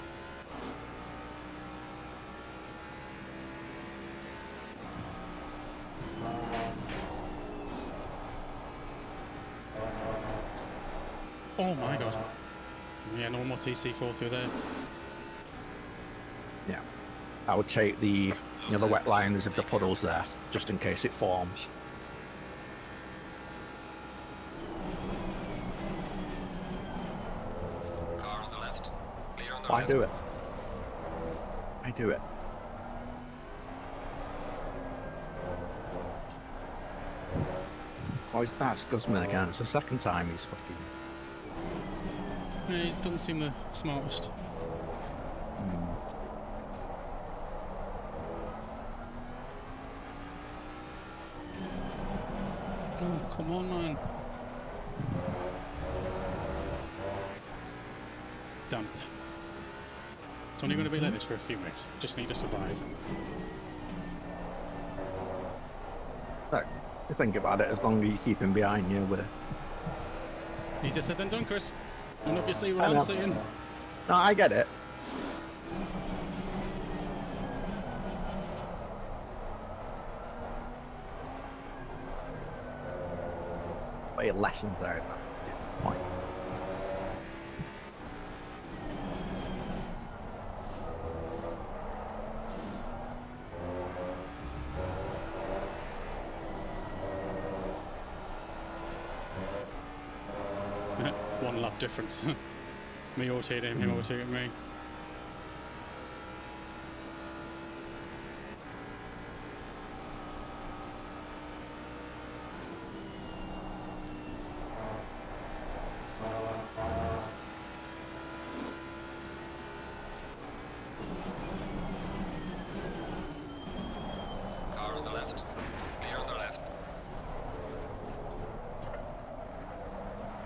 Oh my god. Yeah, no more TC4 through there. Yeah. I would take the the wet lines of the puddles there, just in case it forms. Car on the left. Clear on the Why left. do it? I do it. Oh, that's Guzman again. It's the second time he's fucking... Yeah, he doesn't seem the smartest. Oh, come on, man. Damp. It's only going to be like this for a few minutes. Just need to survive. Look, you think about it, as long as you keep him behind you, we're... Easier said than done, Chris. I don't know if you see what I I'm know. saying. No, I get it. But your lessons there at a different point. One lap difference. Me rotating him, rotating me. Car on the left. Clear on the left.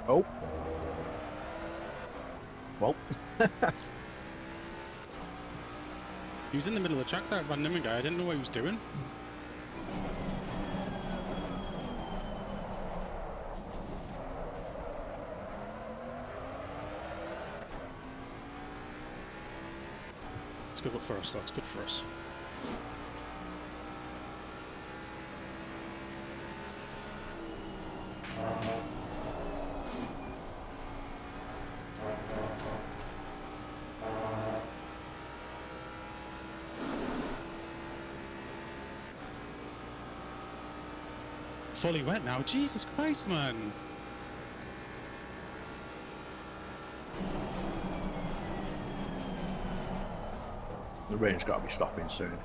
Oh. Well. He was in the middle of the track, that Van Nimmen guy. I didn't know what he was doing. That's good for us. That's good for us. Fully wet now. Jesus Christ, man. The rain's got to be stopping soon.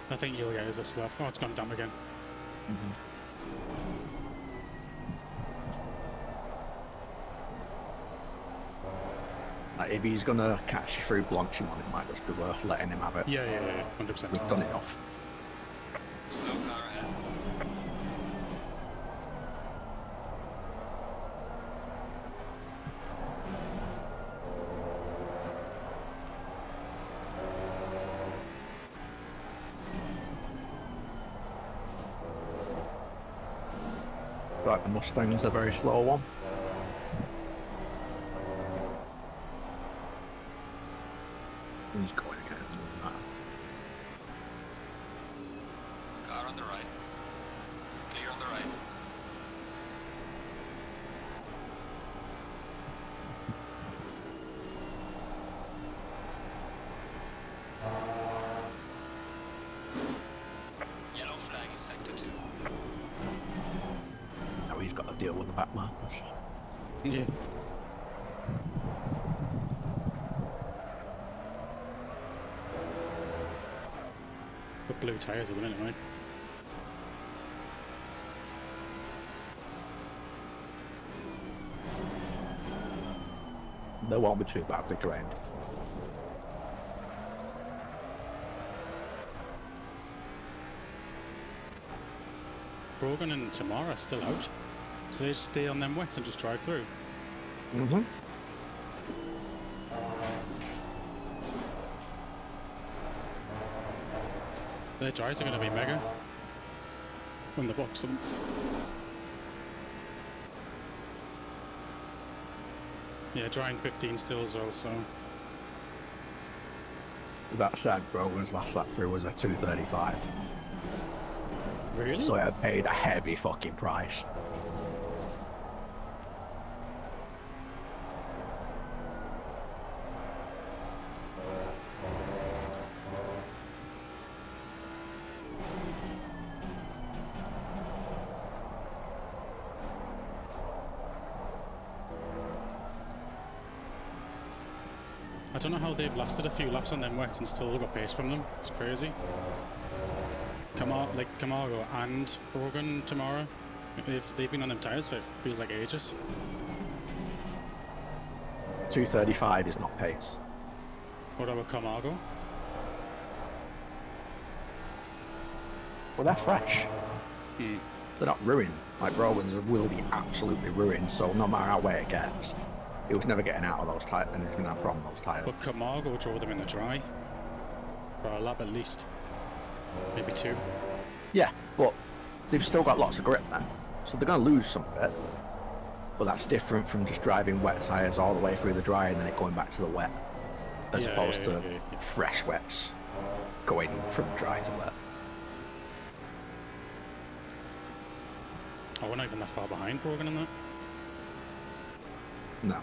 I think you'll get us this lap. Oh, it's gone damp again. Like, if he's gonna catch you through Blanchimont, it might just be worth letting him have it. Yeah, 100%. We've done enough. Slow car ahead. Right, the Mustang's a very slow one. He's going again. Car on the right. Clear on the right. Yellow flag in sector 2. Now he's got to deal with the back markers. Yeah. With blue tyres at the minute, Mike. They won't be too badly drained. Brogan and Tamara are still out. So they just stay on them wets and just drive through. Mm-hmm. Their drives are going to be mega when the box them. Yeah, drying 15 still as well, so. That said, Brogan's last lap through was a 2:35. Really? So I paid a heavy fucking price. I don't know how they've lasted a few laps on them wets and still got pace from them. It's crazy. Camargo and Brogan tomorrow, if they've been on them tyres for, it feels like ages. 2:35 is not pace. What about Camargo? Well, they're fresh. Hmm. They're not ruined. Like Brogan's will be absolutely ruined. So no matter how way it gets, he was never getting out of those tyres, anything from those tyres. But Camargo drove them in the dry for a lap at least, maybe two. Yeah, but they've still got lots of grip then, so they're going to lose some of it. But that's different from just driving wet tyres all the way through the dry and then it going back to the wet, as Yeah, opposed yeah, to yeah. fresh wets going from dry to wet. Oh, we're not even that far behind Brogan in that. No.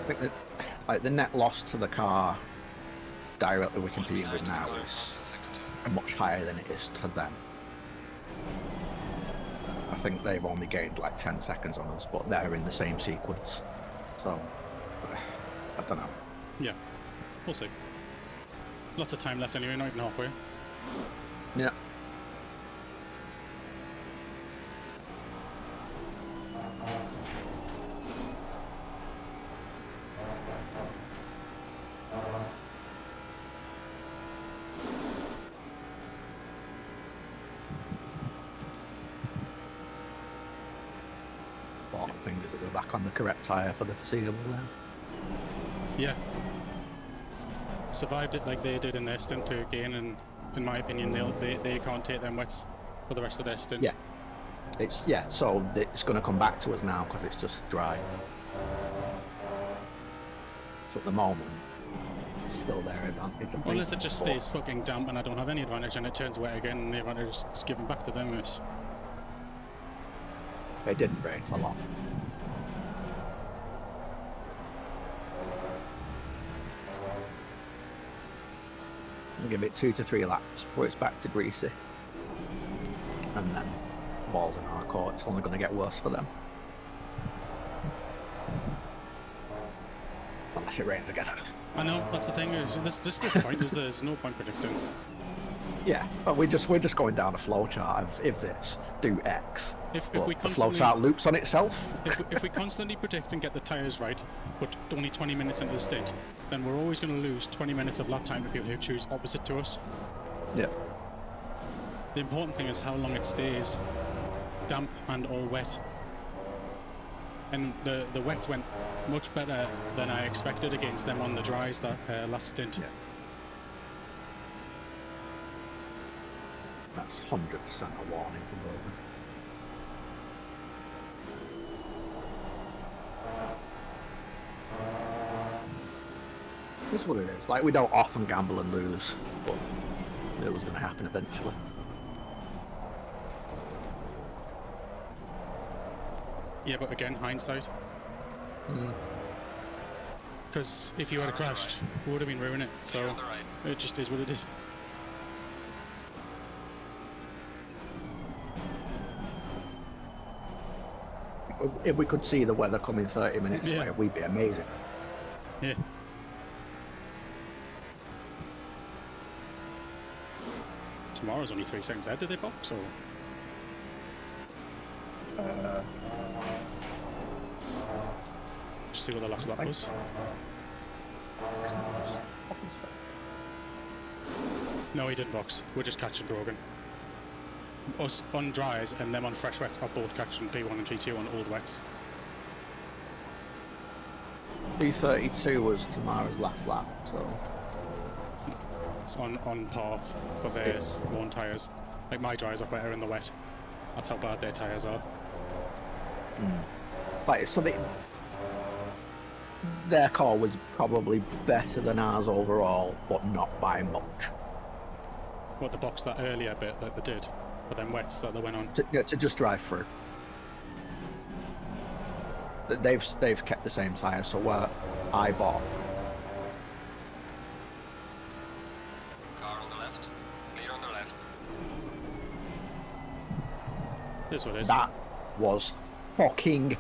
I think that, like, the net loss to the car directly we're competing with now is much higher than it is to them. I think they've only gained like 10 seconds on us, but they're in the same sequence. So, I don't know. Yeah, we'll see. Lots of time left anyway, not even halfway. Yeah. Bottom fingers that we're back on the correct tyre for the foreseeable now. Yeah. Survived it like they did in their stint to gain, and in my opinion, they can't take them wets for the rest of their stint. Yeah. So it's going to come back to us now because it's just dry. So at the moment, it's still their advantage. I think. Unless it just stays fucking damp and I don't have any advantage and it turns wet again and the advantage is given back to them. It didn't rain for long. We'll give it 2 to 3 laps before it's back to greasy. And then balls in our court, it's only going to get worse for them. Unless it rains again. I know, that's the thing, there's no point, there's no point predicting. Yeah, but we're just going down a flow chart of if this, do X. If But we the flow chart loops on itself. if we constantly predict and get the tyres right, but only 20 minutes into the stint, then we're always going to lose 20 minutes of lap time to people who choose opposite to us. Yeah. The important thing is how long it stays damp and all wet. And the wets went much better than I expected against them on the dries that last stint. Yeah. That's 100% a warning from Logan. That's what it is. Like, we don't often gamble and lose, but it was going to happen eventually. Yeah, but again, hindsight. Because if you had crashed, it would have been ruining it. Clear So on the right. it just is what it is. If we could see the weather coming 30 minutes Yeah. later, we'd be amazing. Yeah. Tomorrow's only 3 seconds ahead. Did they box or? Just see what the last lap was. No, he didn't box. We're just catching Brogan. Us on dries and them on fresh wets are both catching P1 and P2 on old wets. 3:32 was tomorrow's last lap, so It's on par for their Yes. worn tyres. Like my dries are better in the wet. That's how bad their tyres are. like so their car was probably better than ours overall, but not by much. What, the box that earlier bit that they did, but then wets that they went on. To just drive through. They've kept the same tyre, so where I bought Car on the left. Clear on the left. This is what it is. that was fucking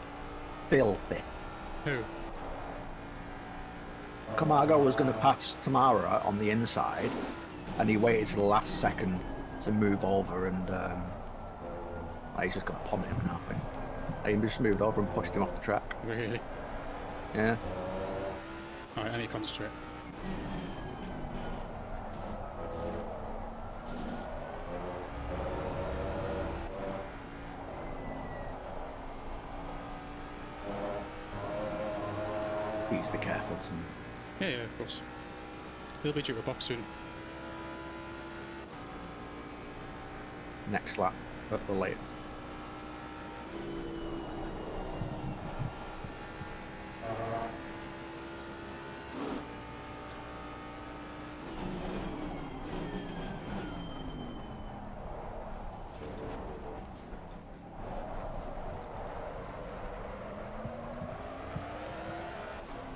filthy. Who? Camargo was going to pass Tamara on the inside, and he waited to the last second to move over, and he's just going to punt him now, I think. He just moved over and pushed him off the track. Really? Yeah. Alright, I need to concentrate. Please be careful, Tim. Yeah, of course. He'll be due to box soon. Next lap at the late.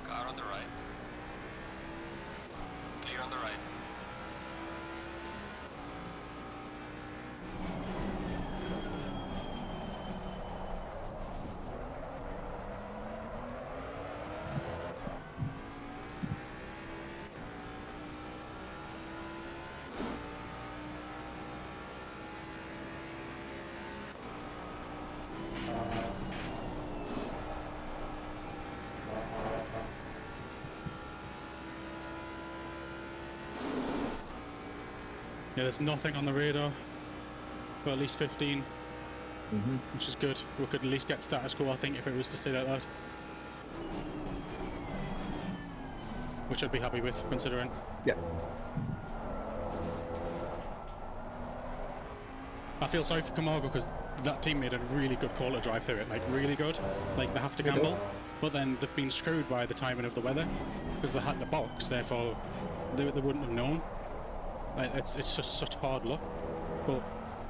Car on the right. Clear on the right. Yeah, there's nothing on the radar for at least 15, which is good. We could at least get status quo, I think, if it was to stay like that. Which I'd be happy with, considering. Yeah. I feel sorry for Camargo because that team made a really good call to drive through it, like really good. Like they have to They do. gamble, but then they've been screwed by the timing of the weather because they had the box, therefore they wouldn't have known. Like, it's just such hard luck, but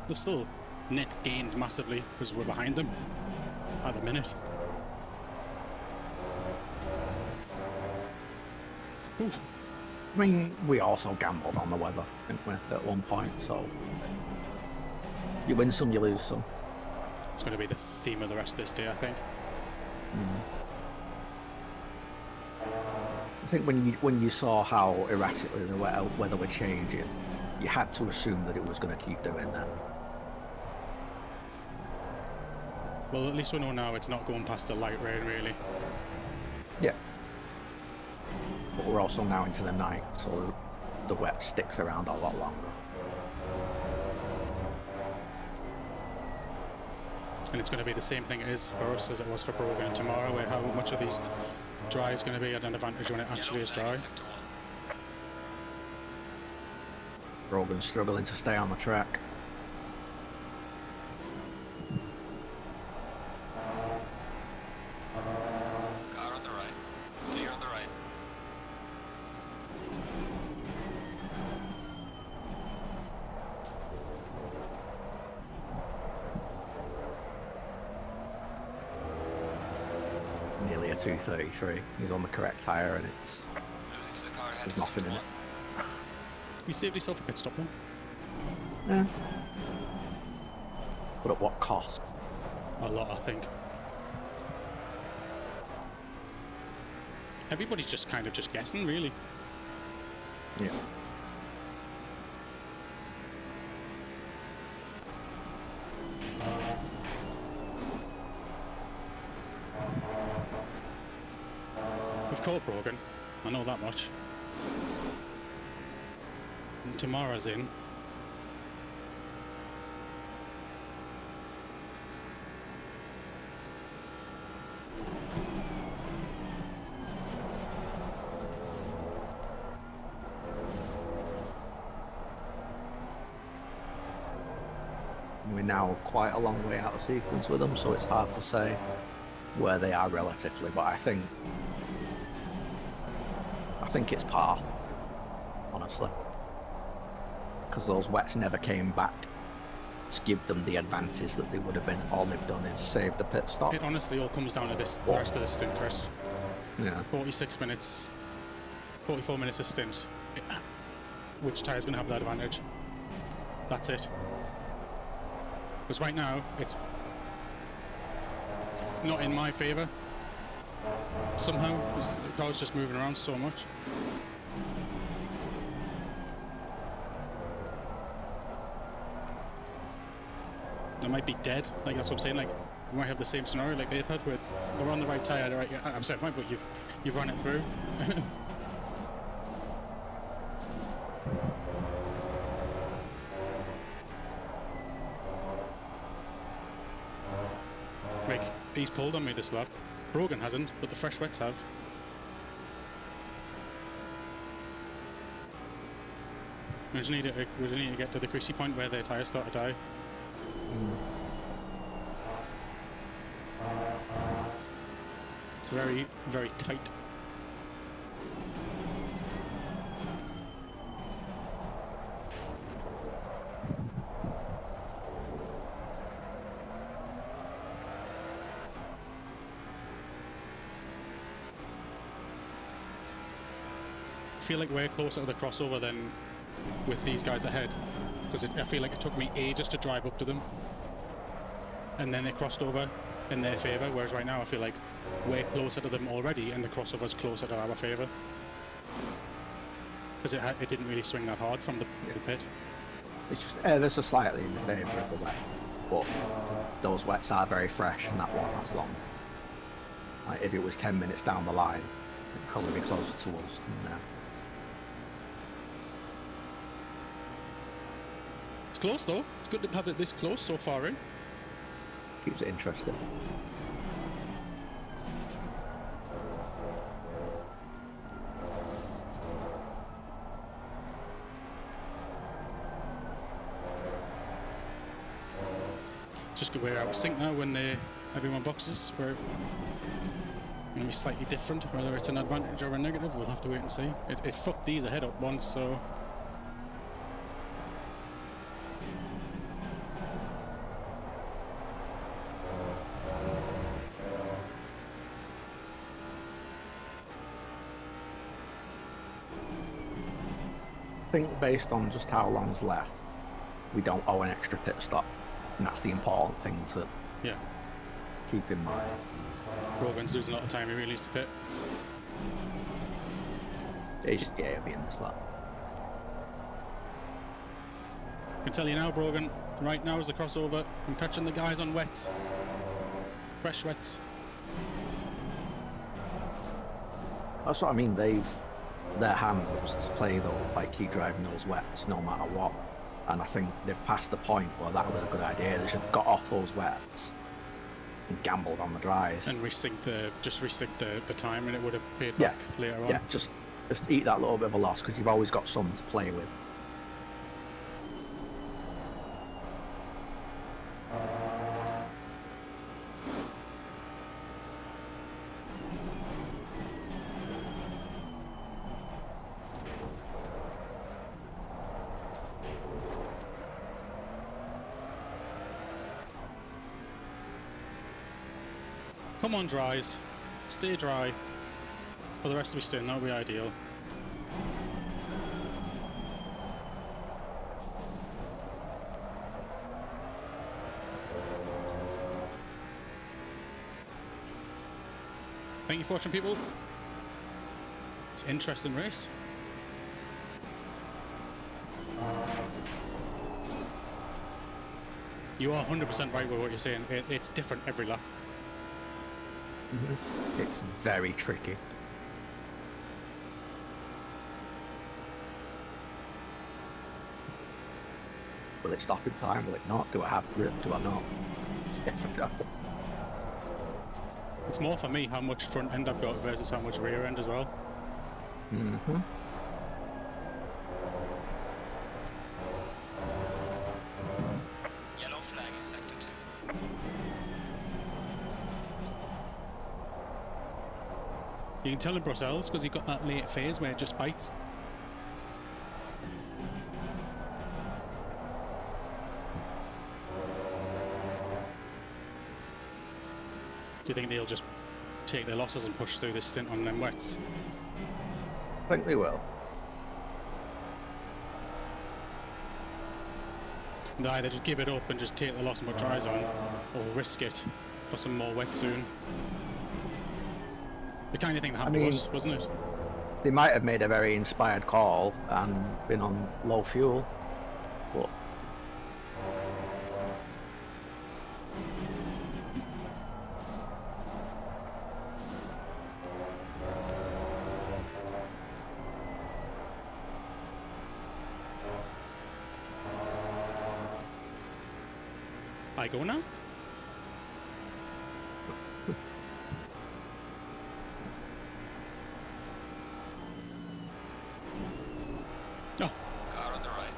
they've still net gained massively because we're behind them at the minute. Oof. I mean, we also gambled on the weather, didn't we, at one point, so you win some, you lose some. It's going to be the theme of the rest of this day, I think. I think when you saw how erratically the weather were changing, you had to assume that it was going to keep doing that. Well, at least we know now it's not going past a light rain, really. Yeah. But we're also now into the night, so the wet sticks around a lot longer. And it's going to be the same thing it is for us as it was for Brogan and tomorrow, where how much of these dry is going to be at an advantage when it actually is dry. Sector 1. Brogan's struggling to stay on the track. Car on the right. Clear on the right. Nearly a 233. He's on the correct tyre, and Losing to the car ahead. there's nothing in it. You saved yourself a pit stop then. Yeah. But at what cost? A lot, I think. Everybody's just kind of just guessing, really. Yeah. We've caught Brogan. I know that much. And Tamara's in. We're now quite a long way out of sequence with them, so it's hard to say where they are relatively, but I think it's par, honestly, because those wets never came back to give them the advantage that they would have been. All they've done is save the pit stop. It honestly all comes down to this, the rest of the stint, Chris. Yeah. 46 minutes, 44 minutes of stint. Which tyre's going to have that advantage? That's it. Because right now, it's not in my favour. Somehow, because the car's just moving around so much. They might be dead. Like, that's what I'm saying. Like, we might have the same scenario like they've had, where they're on the right tyre, the right. I'm saying, but you've run it through. Like, he's pulled on me this lap. Brogan hasn't, but the fresh wets have. We just need to get to the Chrissy point where their tyres start to die. It's very, very tight. I feel like we're closer to the crossover than with these guys ahead, because I feel like it took me ages to drive up to them, and then they crossed over in their favour, whereas right now I feel like we're closer to them already and the crossover's closer to our favour, because it didn't really swing that hard from the pit. It's just ever so slightly in the favour of the wet, but those wets are very fresh and that won't last long. Like, if it was 10 minutes down the line, it'd probably be closer to us than now. It's close though. It's good to have it this close so far in. Keeps it interesting. Just good way out of sync now when everyone boxes. We're going to be slightly different. Whether it's an advantage or a negative, we'll have to wait and see. It fucked these ahead up once, so. I think based on just how long's left, we don't owe an extra pit stop, and that's the important thing to keep in mind. Brogan's losing a lot of time. He really needs to pit. He'll be in this lap. I can tell you now, Brogan, right now is the crossover. I'm catching the guys on wet. Fresh wets. That's what I mean. Their hand was to play though, like keep driving those wets no matter what. And I think they've passed the point where that was a good idea. They should have got off those wets and gambled on the dries. And resynced the time, and it would have paid back later on. Yeah, just eat that little bit of a loss, because you've always got some to play with. Come on, dries. Stay dry. For the rest of the stint, that would be ideal. Thank you for watching, people. It's an interesting race. You are 100% right with what you're saying. It's different every lap. It's very tricky. Will it stop in time? Will it not? Do I have grip? Do I not? It's more for me how much front end I've got versus how much rear end as well. Yellow flag in sector 2. You can tell in Brussels because you've got that late phase where it just bites. Do you think they'll just take their losses and push through this stint on them wets? I think they will. They'll either just give it up and just take the loss and put dries on, or risk it for some more wet soon. The kind of thing that happened to us, wasn't it? They might have made a very inspired call and been on low fuel, but I go now? Oh, Car on the right.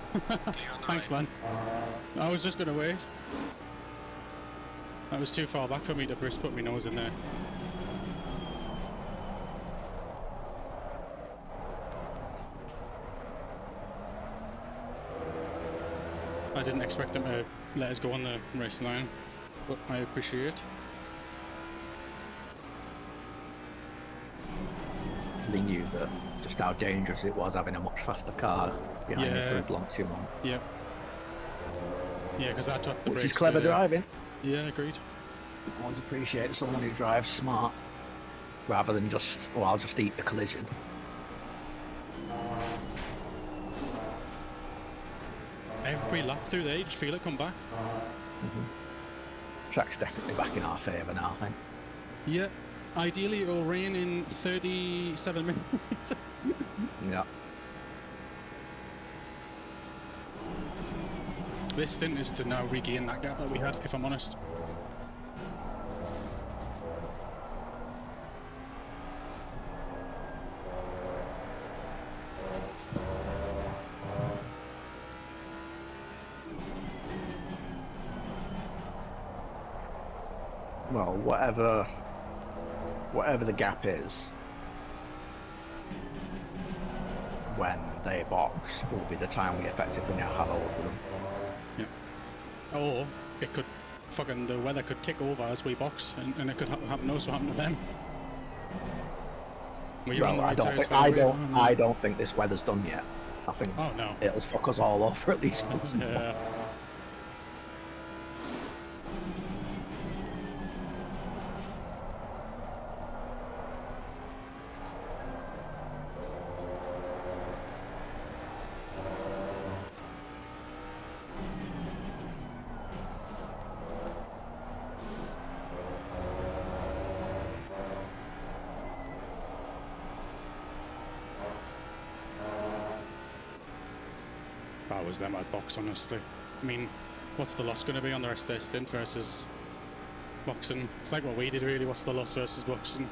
Clear on the thanks, right. man. I was just going to wait. That was too far back for me to just put my nose in there. I didn't expect him to let us go on the race line, but I appreciate it. they knew that just how dangerous it was having a much faster car behind you for as long too long. Yeah. Yeah, because I took the Which brakes. is clever driving. Yeah, agreed. Always appreciate someone who drives smart rather than just, oh, I'll just eat the collision. Every lap through there, you just feel it come back. Track's definitely back in our favour now, I think. Yeah. Ideally, it'll rain in 37 minutes. Yeah. This stint is to now regain that gap that we had, if I'm honest. Well, whatever the gap is, when they box will be the time we effectively now have over them. Yeah. Or it could, fucking the weather could tick over as we box, and it could happen also happen to them. Well, I don't think this weather's done yet. I think it'll fuck us all off for at least once more. Yeah. If I was them, I'd box, honestly. I mean, what's the loss going to be on the rest of their stint versus boxing? It's like what we did, really. What's the loss versus boxing?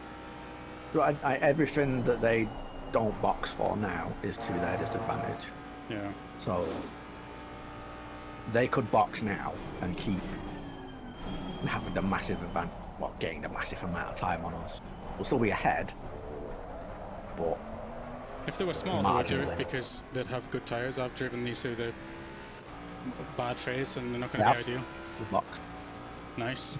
Right, everything that they don't box for now is to their disadvantage. Yeah. So they could box now and keep having a massive advantage, well, getting a massive amount of time on us. We'll still be ahead, but if they were smart, they would do it because they'd have good tyres. I've driven these through the bad phase and they're not going to be ideal. Good box. Nice.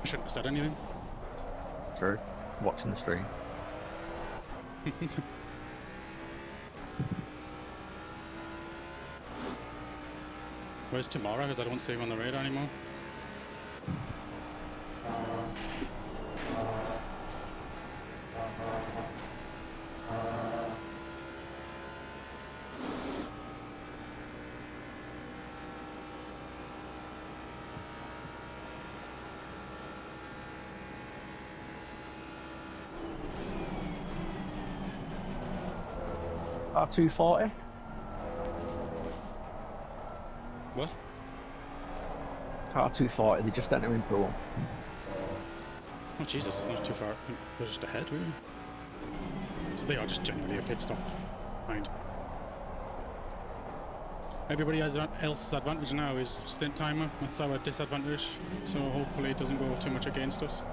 I shouldn't have said anything. True. Watching the stream. Where's tomorrow? Because I don't see him on the radar anymore. R240. What? Car 240, they just entering pool. Oh Jesus, not too far. They're just ahead, really. So they are just genuinely a pit stop behind. Everybody else's advantage now is stint timer. That's our disadvantage. So hopefully it doesn't go too much against us.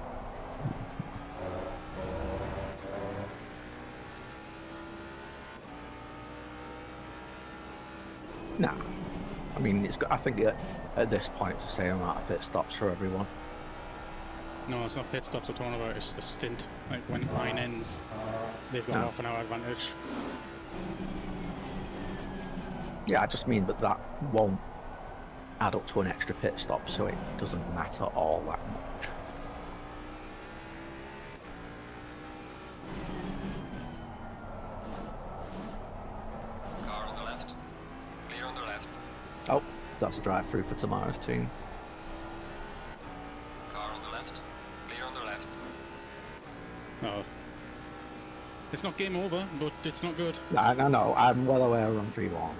Nah. I mean, it's got, I think at this point it's the same amount of pit stops for everyone. No, it's not pit stops I'm talking about, it's the stint. Like when line ends, they've got half an hour advantage. Yeah, I just mean that won't add up to an extra pit stop, so it doesn't matter all that much. Car on the left. Clear on the left. Oh, that's a drive-through for tomorrow's team. Car on the left. Clear on the left. Oh. It's not game over, but it's not good. No, I'm well aware of run 3-1.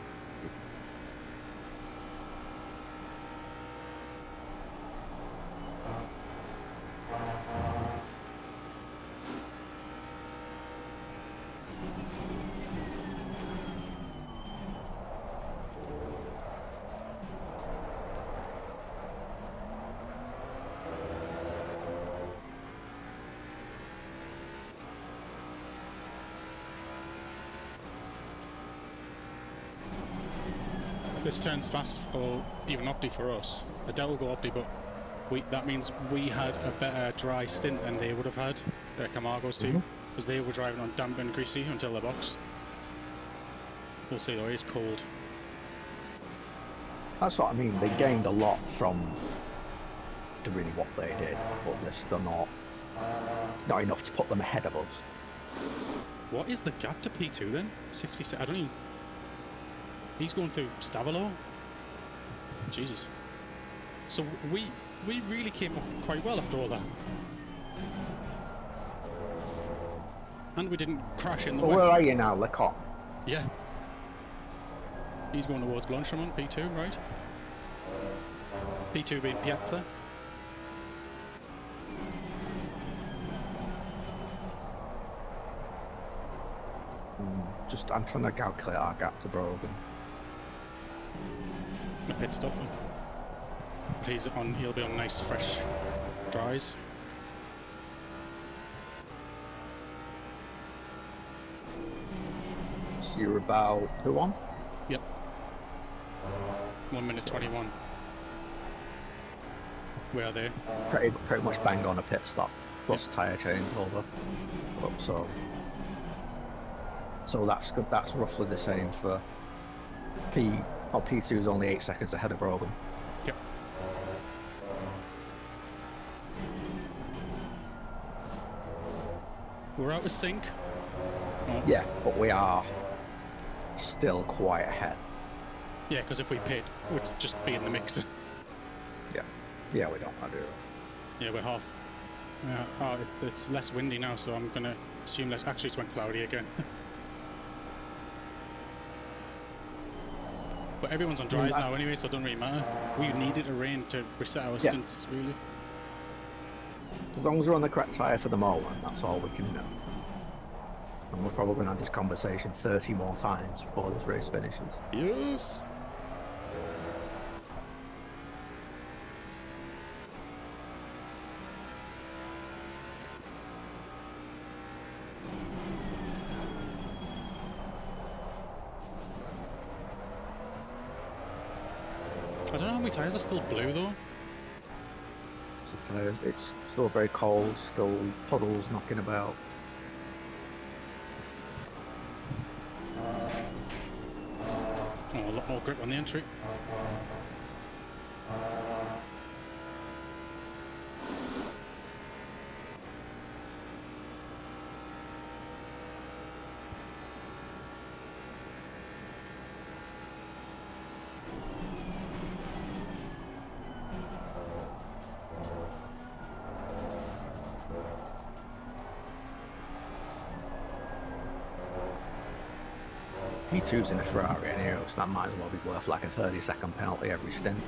If this turns fast or even opti for us, a Dell will go opti, but that means we had a better dry stint than they would have had, Camargo's team, because they were driving on damp and greasy until the box. We'll see though, it's cold. That's what I mean, they gained a lot from doing what they did, but they're still not enough to put them ahead of us. What is the gap to P2 then? 66, I don't even... He's going through Stavalo? Jesus. So we really came off quite well after all that. And we didn't crash in the Well, wet. where are you now, Lecoq? Yeah. He's going towards Blanchemont, P2, right? P2 being Piazza. I'm trying to calculate our gap to Brogan. A pit stop. He'll be on nice fresh dries. So you're about 2-1? Yep. 1 minute 21. Where are they? Pretty much bang on a pit stop, plus tyre change over. So that's roughly the same for P2 is only 8 seconds ahead of Brogan. Yep. We're out of sync. Oh. Yeah, but we are still quite ahead. Yeah, because if we pit, we'd just be in the mix. Yeah, we don't want to do it. Yeah, we're half. It's less windy now, so I'm going to assume less. Actually, it's went cloudy again. But everyone's on dries now anyway, so it doesn't really matter. We needed a rain to reset our stints, really. As long as we're on the correct tyre for the moment, that's all we can know. And we're probably going to have this conversation 30 more times before this race finishes. Yes! I don't know how many tyres are still blue though. It's a tyres. It's still very cold, still puddles knocking about. Oh, a lot more grip on the entry. P2's in a Ferrari anyway, so that might as well be worth like a 30-second penalty every stint.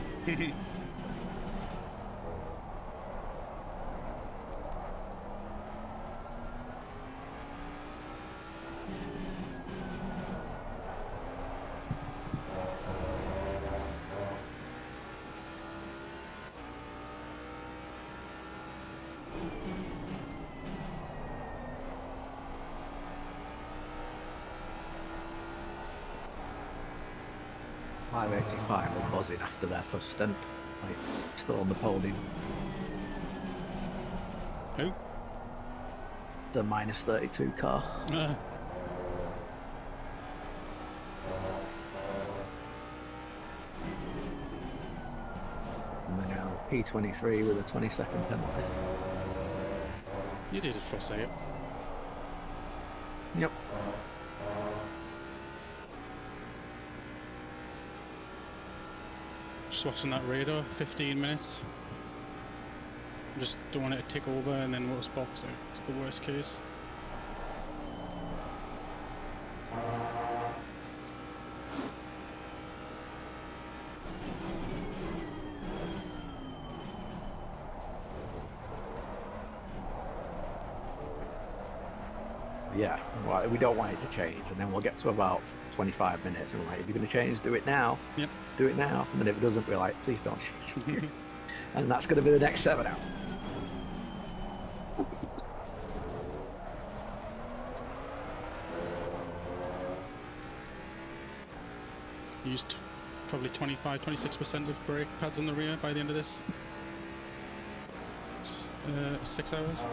.585 were buzzing after their first stint, like still on the podium. Who? The -32 car. And then now P23 with a 20-second penalty. You did it for a second. Yep. Just watching that radar, 15 minutes. Just don't want it to tick over and then roast box. It's the worst case. Yeah, well, we don't want it to change, and then we'll get to about 25 minutes, and we're like, if you're going to change, do it now. Yep. Do it now. And then if it doesn't, we're like, please don't change. And that's going to be the next 7 hours. Used probably 25-26% of brake pads on the rear by the end of this. 6 hours.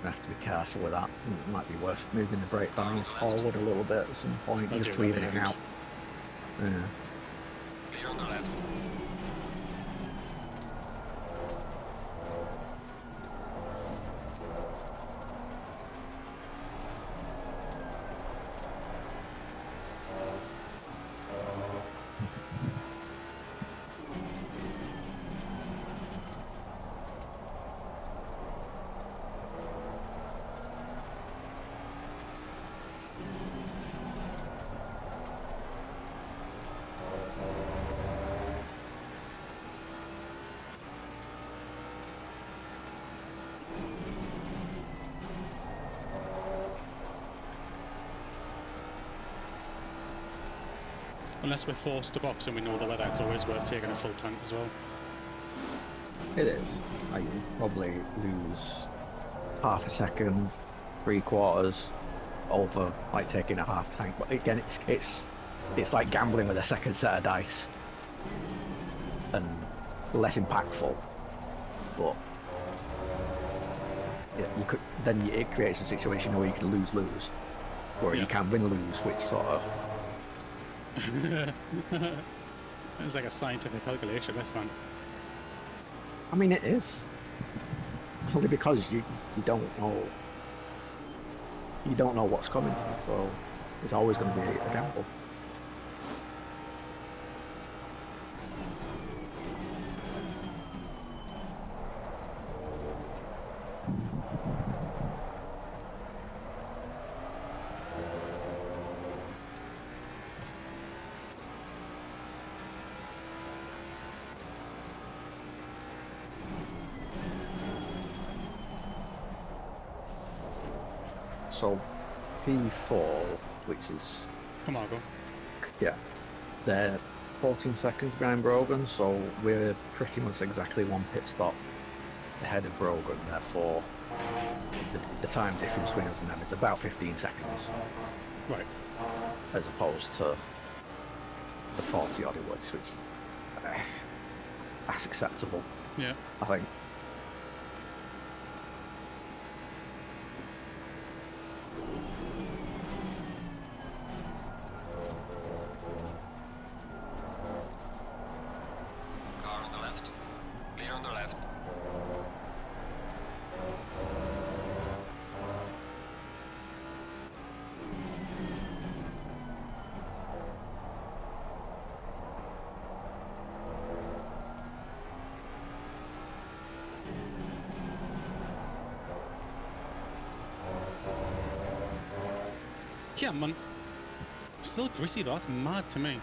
Have to be careful with that. It might be worth moving the brake barrels forward a little bit at some point, just to even it out. Yeah. Clear on the left. Unless we're forced to box and we know the weather, it's always worth taking a full tank as well. It is. Like, you probably lose half a second, 3/4 over like taking a half tank. But again, it's like gambling with a second set of dice, and less impactful. But yeah, you could then it creates a situation where you can lose, or you can win-lose, which sort of. It's like a scientific calculation, this man. I mean, it is. Only because you don't know what's coming, so it's always going to be a gamble. So P4, which is Come on, go. they're 14 seconds behind Brogan, so we're pretty much exactly one pit stop ahead of Brogan. Therefore, the time difference between us and them is about 15 seconds. Right. as opposed to the 40 odd it was, which that's acceptable, Yeah. I think. Car on the left. Clear on the left. Yeah, man. Still greasy though. That's mad to me.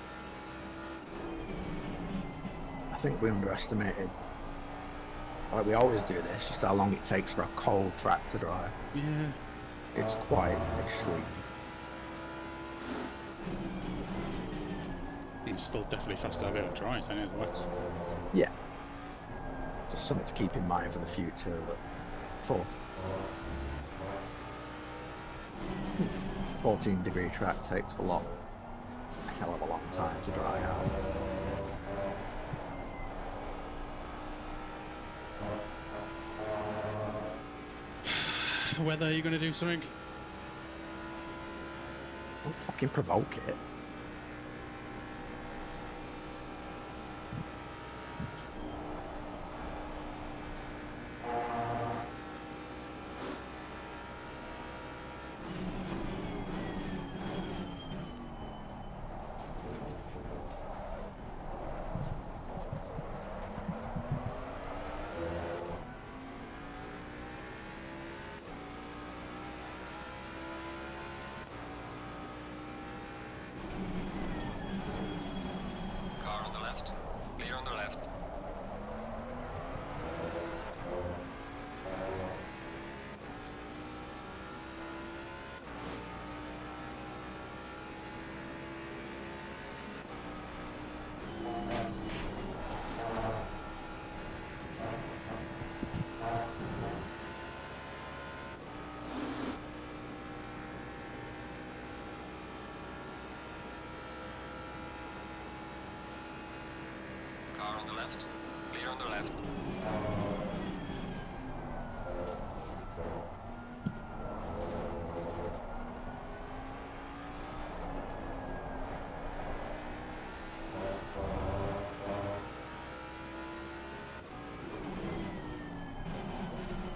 I think we underestimated, like we always do this, just how long it takes for a cold track to dry. Yeah. It's quite extreme. It's still definitely faster to be able to dry than it is wet. Yeah. Just something to keep in mind for the future, that 14-degree track takes a hell of a long time to dry out. Whether you're going to do something? Don't fucking provoke it. Car on the left. Clear on the left. Car on the left. Clear on the left.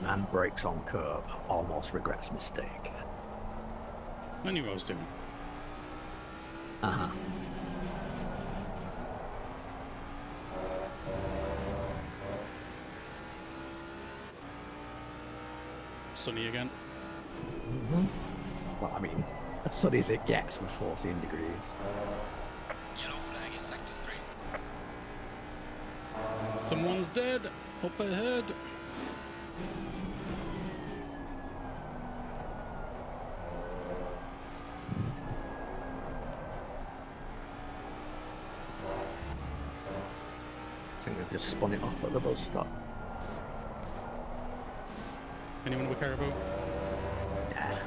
Man brakes on curb, almost regrets mistake. I knew what I was doing. Uh-huh. Sunny again. Well, I mean, as sunny as it gets with 14 degrees. Yellow flag in sector 3. Someone's dead. Up ahead. I think they've just spun it up at the bus stop. Anyone with caribou? Yeah.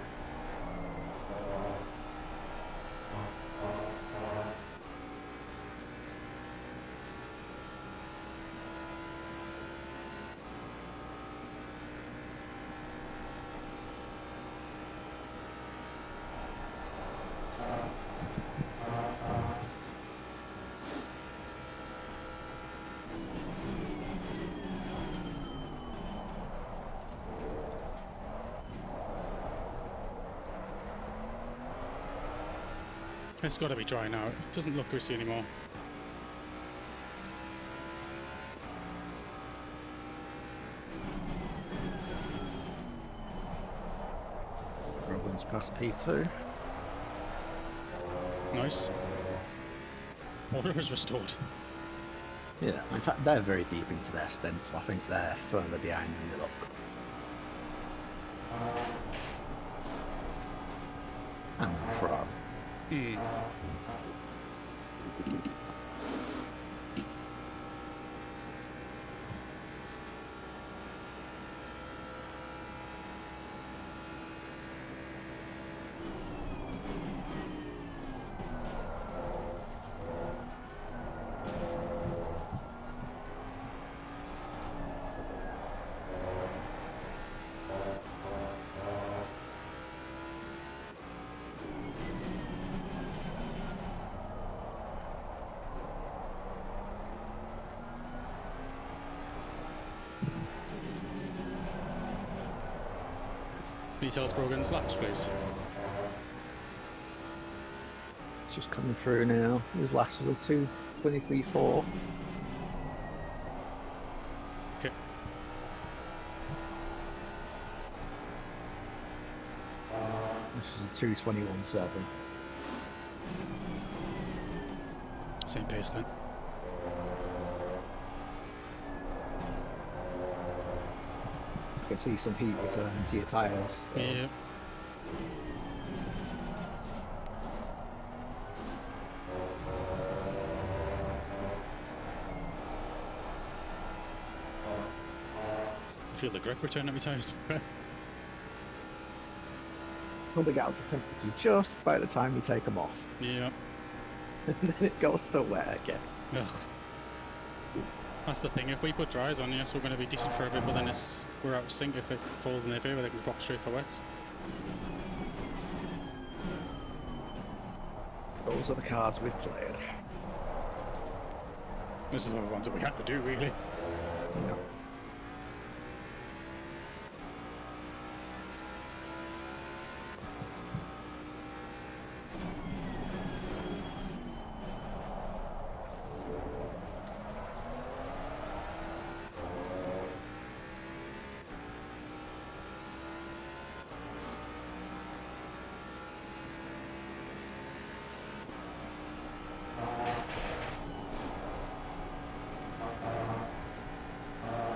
It's got to be dry now. It doesn't look greasy anymore. Robin's past P2. Nice. Order is restored. Yeah, in fact, they're very deep into their stint, so I think they're further behind than they look. And Ferrari. Can you tell us Brogan's laps, please? Just coming through now. His last was a 2:23.4. Okay. This is a 2:21.7. Same pace then. I can see some heat return to your tyres. So. Yeah. Feel the grip return every time. Probably get out to temperature just by the time you take them off. Yeah. And then it goes to wet again. Ugh. That's the thing. If we put dries on, yes, we're going to be decent for a bit, but then we're out of sync. If it falls in their favour, they can block straight for wets. Those are the cards we've played. These are the ones that we had to do, really. Yeah.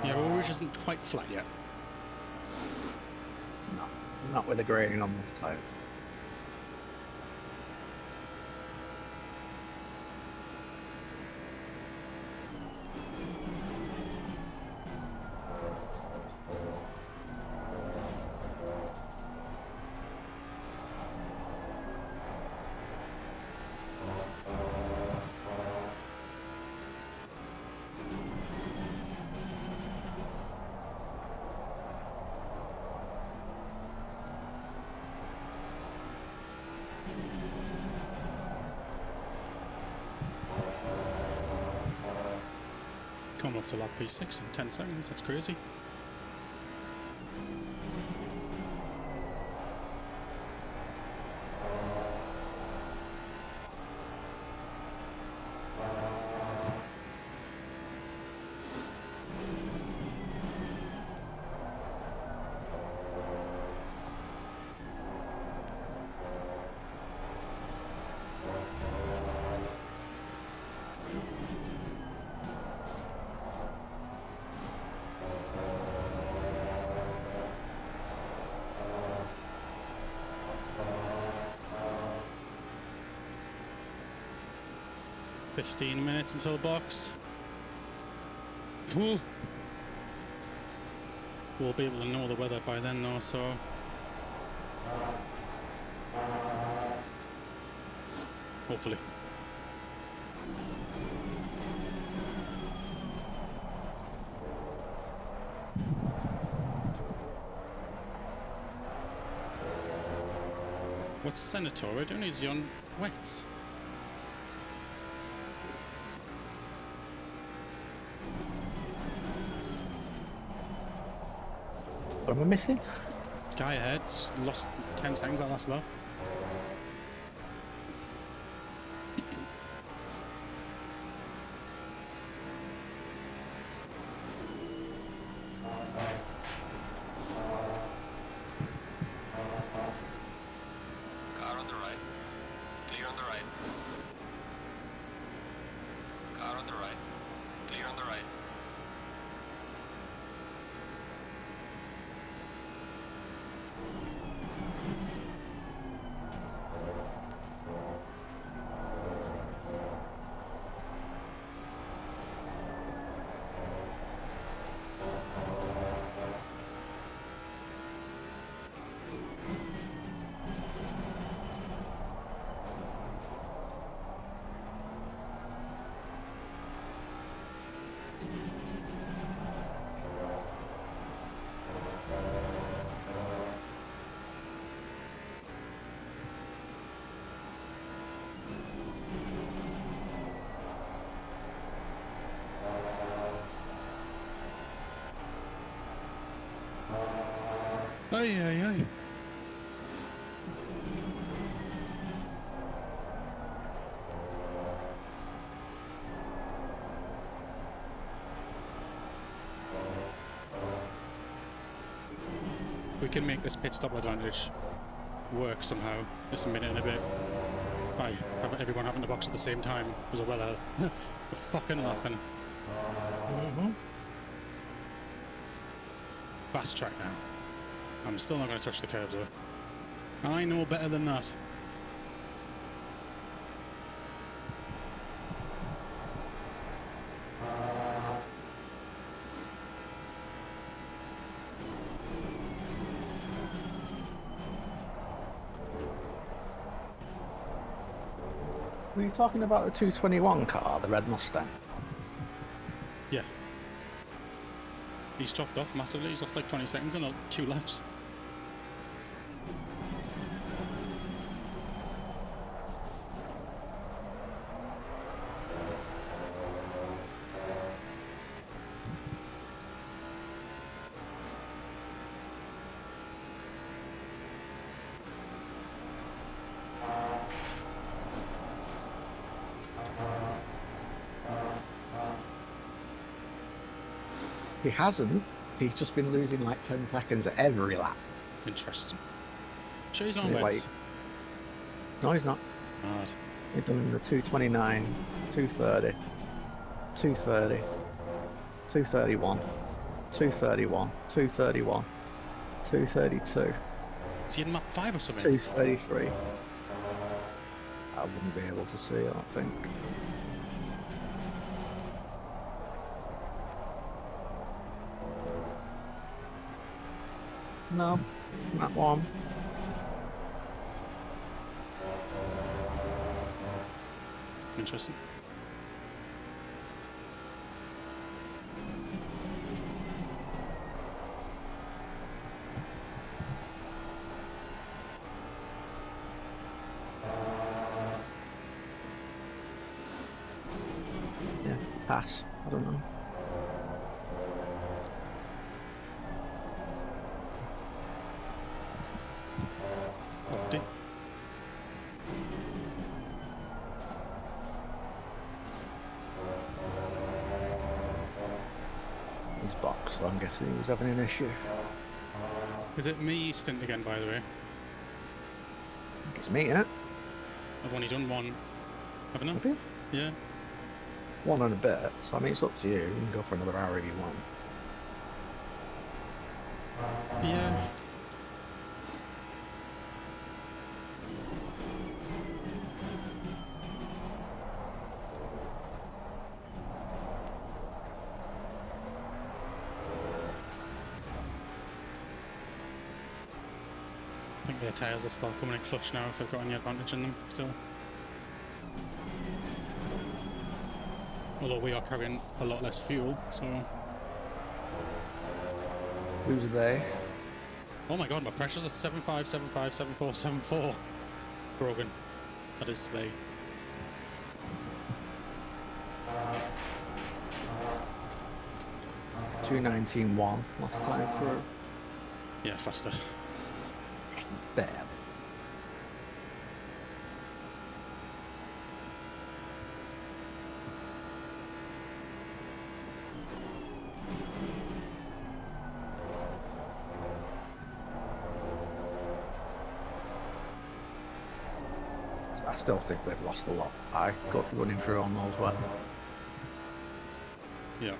Yeah, Orange isn't quite flat yet. No, not with the grading on those tyres. Coming up to lap P6 in 10 seconds, that's crazy. "15 minutes until box. Ooh. We'll be able to know the weather by then though, so... hopefully. What's Senator doing? Is he on wet? What am I missing? Guy ahead, lost 10 seconds that last lap. Car on the right. Clear on the right. Car on the right. Clear on the right. Ay, ay, ay. we can make this pit stop advantage work somehow, just a minute and a bit, by everyone having the box at the same time, because of weather, we're fucking laughing. Fast track now. I'm still not going to touch the curves though. I know better than that. Were you talking about the 221 car, the red Mustang? Yeah. He's dropped off massively. He's lost like 20 seconds in 2 laps. He hasn't. He's just been losing like 10 seconds at every lap. Interesting. Sure he's not Yeah, wet? No, he's not. Hard. He's done the 229, 230, 230, 231, 231, 231, 232, Is he in map 5 or something? 233. I wouldn't be able to see, I don't think. No, not one. Interesting. Yeah, pass. I don't know. His box, so I'm guessing he was having an issue. Is it me stint again, by the way? I think it's me, innit? I've only done one, haven't I? Have you? Yeah. One and a bit, so I mean, it's up to you. You can go for another hour if you want. Yeah. I think their tyres will start coming in clutch now if they've got any advantage in them still. Although we are carrying a lot less fuel, so... Who's they? Oh my god, my pressure's at 75, 75, 74, 74. Brogan. That is they. $219.1 last time through. Yeah, faster. Bad. I still think they've lost a lot. I got running through on those well. Yeah.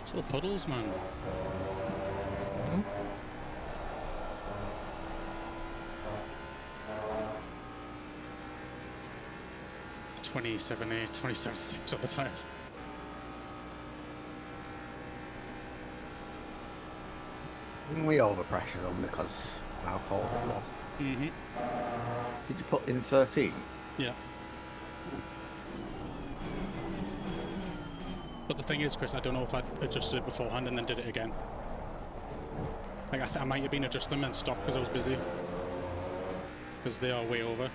Still puddles, man. Mm-hmm. 27.8, 27.6 on the tyres. We overpressured them because of how cold it was. Mm-hmm. Did you put in 13? Yeah. But the thing is, Chris, I don't know if I adjusted it beforehand and then did it again. Like, I might have been adjusting them and stopped because I was busy. Because they are way over.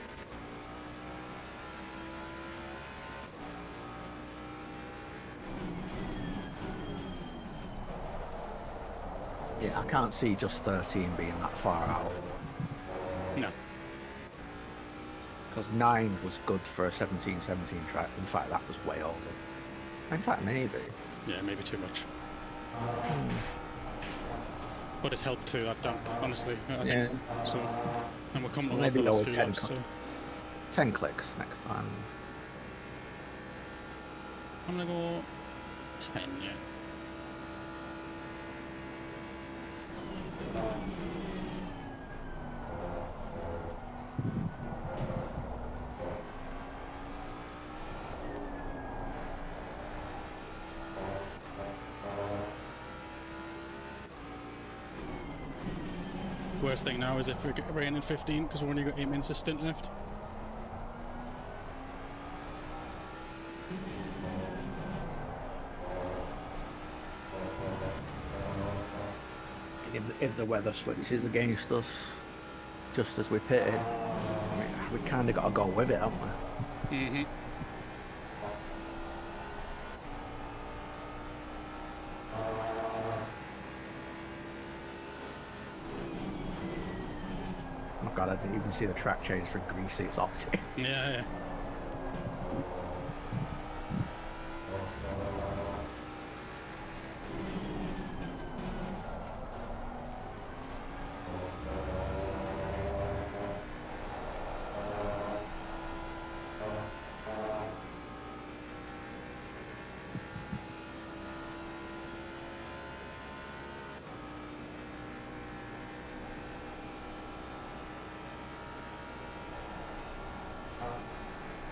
Yeah, I can't see just 13 being that far out. No. Because 9 was good for a 17-17 track. In fact, that was way over. In fact, maybe. Yeah, maybe too much. But it helped through that damp, honestly. I think. So, and we're coming towards the last few laps, so 10 clicks next time. I'm gonna go 10, yeah. Worst thing now is if we get rain in 15 because we've only got 8 minutes of stint left. If the weather switches against us, just as we pitted, we kind of got to go with it, haven't we? Mm-hmm. Oh god, I didn't even see the track change for Greasy. It's optic. Yeah.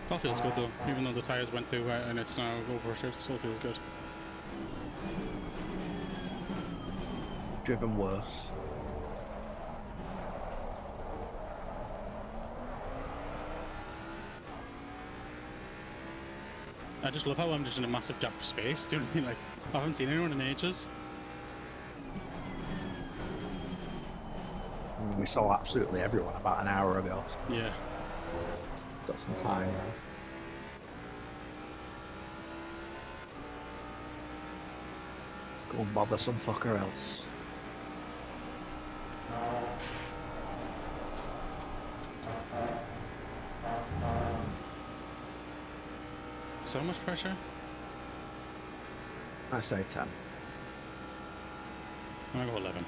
That feels good though, even though the tyres went through wet and it's now over, it still feels good. Driven worse. I just love how I'm just in a massive gap of space, do you know what I mean? Like, I haven't seen anyone in ages. We saw absolutely everyone about an hour ago. So Yeah. got some time. Go and bother some fucker else. So much pressure? I say 10. I'm gonna go 11.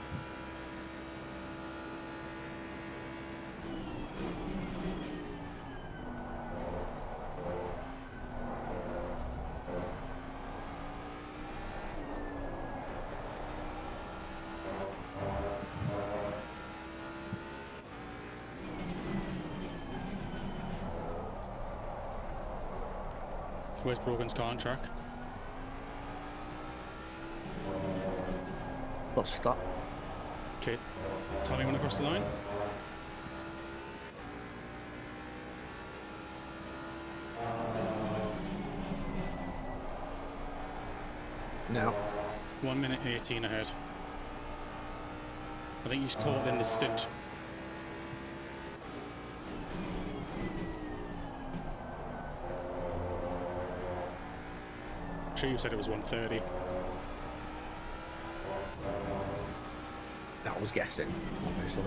Where's Brogan's car on track? Bus stop. Okay. Tell me when I cross the line. No. 1 minute 18 ahead. I think he's caught in the stint. I'm sure you said it was 1:30. That was guessing, obviously.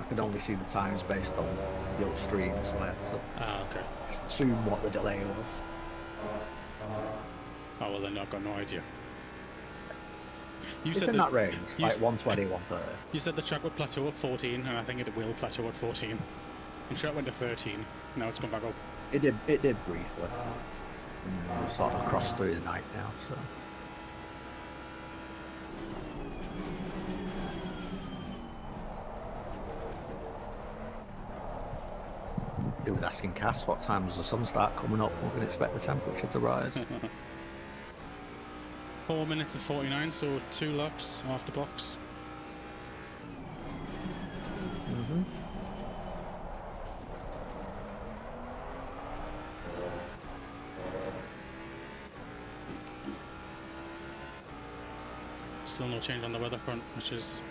I could only see the times based on the upstream, so I had to Okay. just assume what the delay was. Oh, well then I've got no idea. You It's said in that range, you like s- 120, 130. You said the track would plateau at 14, and I think it will plateau at 14. I'm sure it went to 13. Now it's gone back up. It did briefly. And then we've sort of crossed through the night now, so. It was asking Cass what time does the sun start coming up, we can expect the temperature to rise. 4 minutes and 49, so 2 laps after box. Mm-hmm. Still no change on the weather front, which is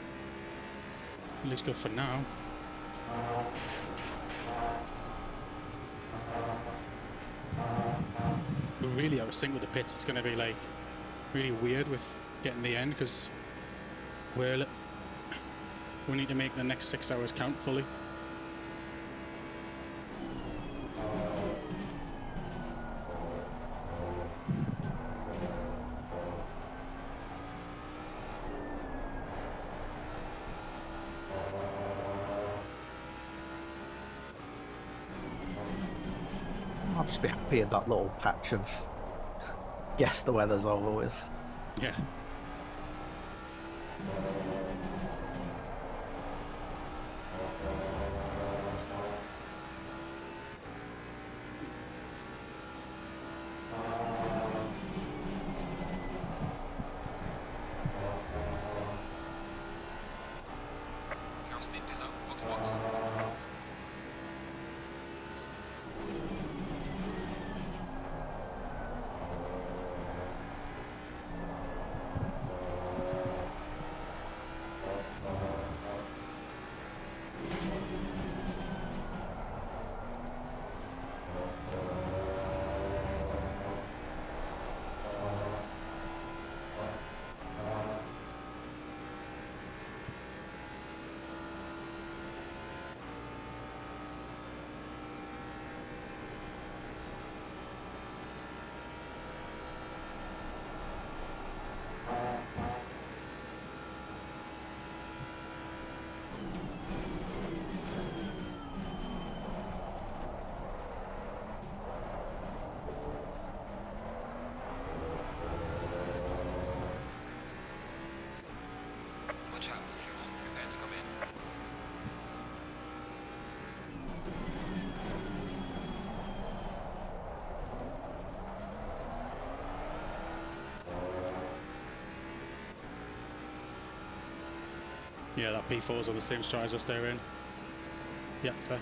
at least good for now. We're really out of sync with the pits. It's going to be like really weird with getting the end because we need to make the next 6 hours count fully. I'll just be happy if that little patch of guess the weather's over with. Yeah. Your stint is up. Box. Watch out for fuel. Prepare to come in. Yeah, that P4's on the same stride as us they're in. Yatsa.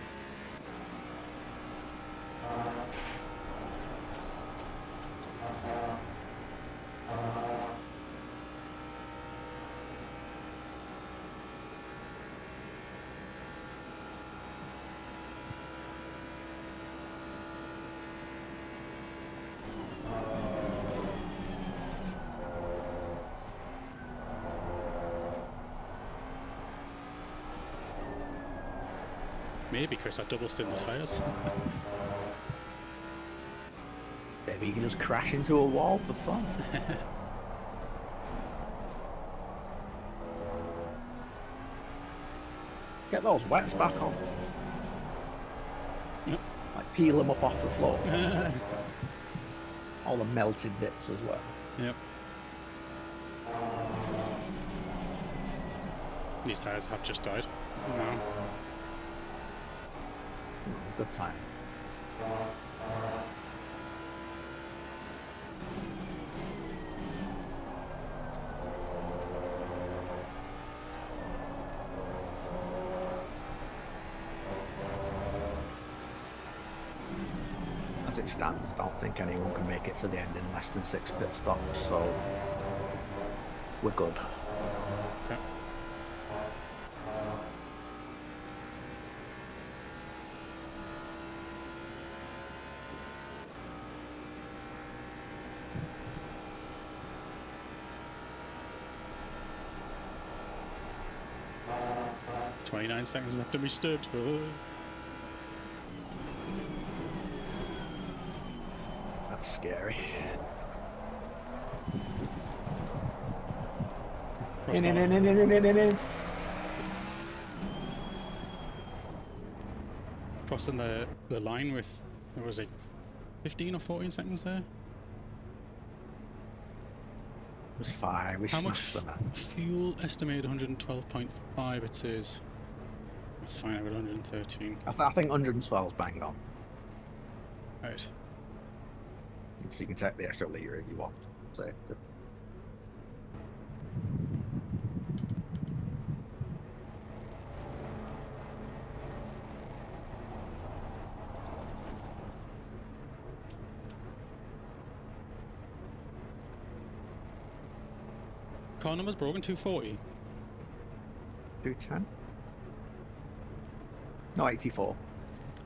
Maybe Chris had double stint the tyres. Maybe you can just crash into a wall for fun. Get those wets back on. Yep. Like peel them up off the floor. All the melted bits as well. Yep. These tyres have just died. Now. Good time. As it stands, I don't think anyone can make it to the end in less than 6 pit stops, so we're good. Okay. "29 seconds left to be stood." Oh. That's scary. In. Crossing the line with, what was it, 15 or 14 seconds there? It was fine. We How much smashed that. fuel? Estimated 112.5 it says. That's fine, I got 113. I think 112 is bang on. Right. So you can take the extra litre if you want. So, Car number's broken, 240. 210? No, 84.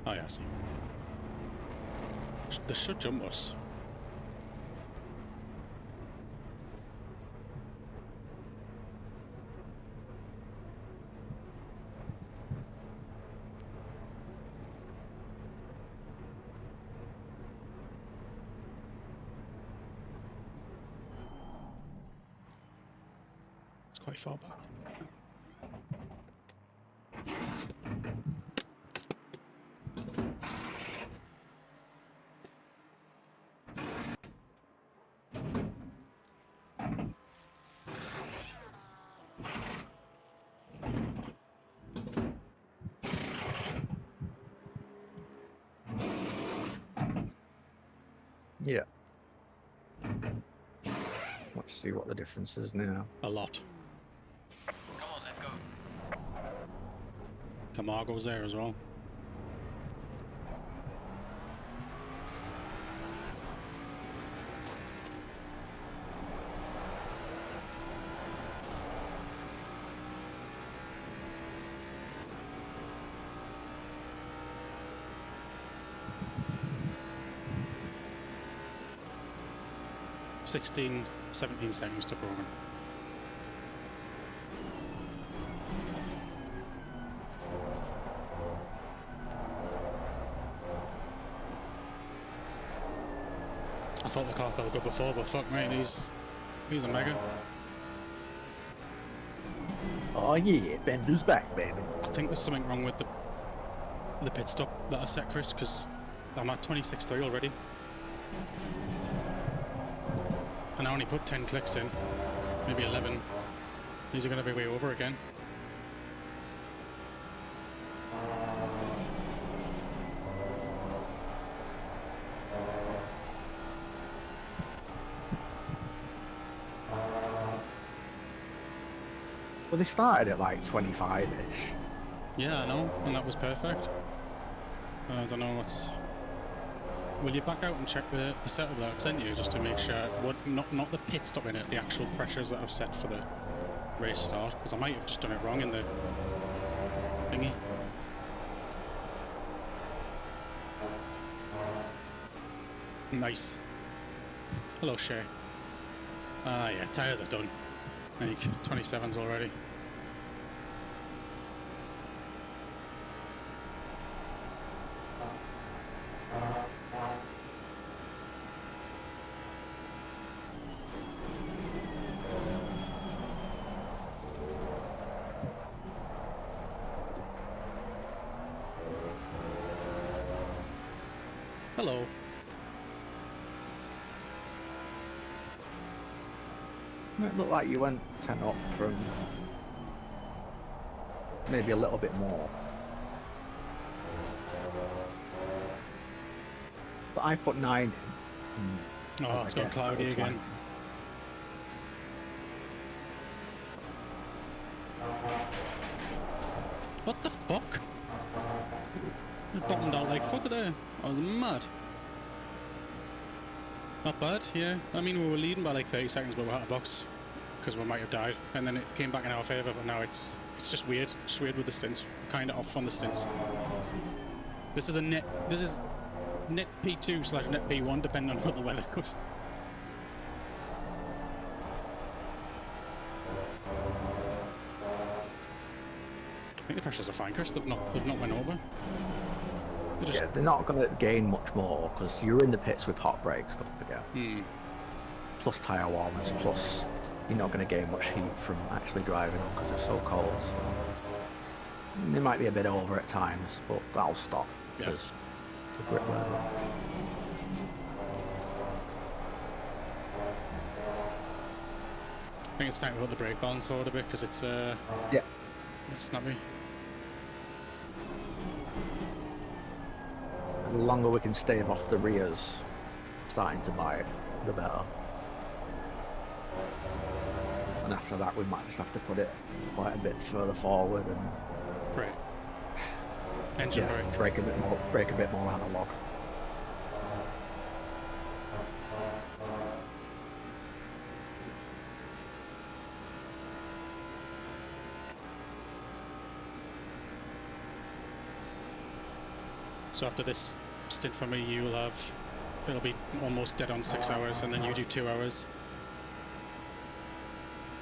Oh yeah, I see. They should jump us. It's quite far back. Yeah. Let's see what the difference is now. A lot. Come on, let's go. Camargo's there as well. (16, 17 seconds to Brogan. I thought the car felt good before, but fuck mate, he's a mega. Oh yeah, Bender's back, baby. I think there's something wrong with the pit stop that I set, Chris, because I'm at 26.3 already. And I only put 10 clicks in, maybe 11. These are going to be way over again. Well, they started at like 25-ish. Yeah, I know, and that was perfect. I don't know what's... Will you back out and check the setup that I've sent you, just to make sure, not the pit stop in it, the actual pressures that I've set for the race start, because I might have just done it wrong in the thingy. Nice. Hello, Shay. Ah, yeah, tyres are done. Like 27s already. Hello. It looked like you went 10 up from maybe a little bit more. But I put 9 in. Oh, it's got cloudy again. What the fuck? It bottomed out like fuck there. I was mad. Not bad, yeah. I mean, we were leading by like 30 seconds, but we're out of box because we might have died, and then it came back in our favour. But now it's just weird. Just weird with the stints. Kind of off on the stints. This is net P2 / net P1, depending on what the weather was. I think the pressures are fine, Chris. They've not went over. Yeah, they're not going to gain much more because you're in the pits with hot brakes, don't forget. Plus tyre warmers, plus you're not going to gain much heat from actually driving them because it's so cold. So they might be a bit over at times, but that'll stop because the grip weather. I think it's time to put the brake balance forward a bit because it's Yeah. it's snappy. The longer we can stave off the rears starting to bite, the better. And after that, we might just have to put it quite a bit further forward and Brake. Engine brake. brake a bit more analog. So after this stint for me, it'll be almost dead on 6 hours, and then you do 2 hours.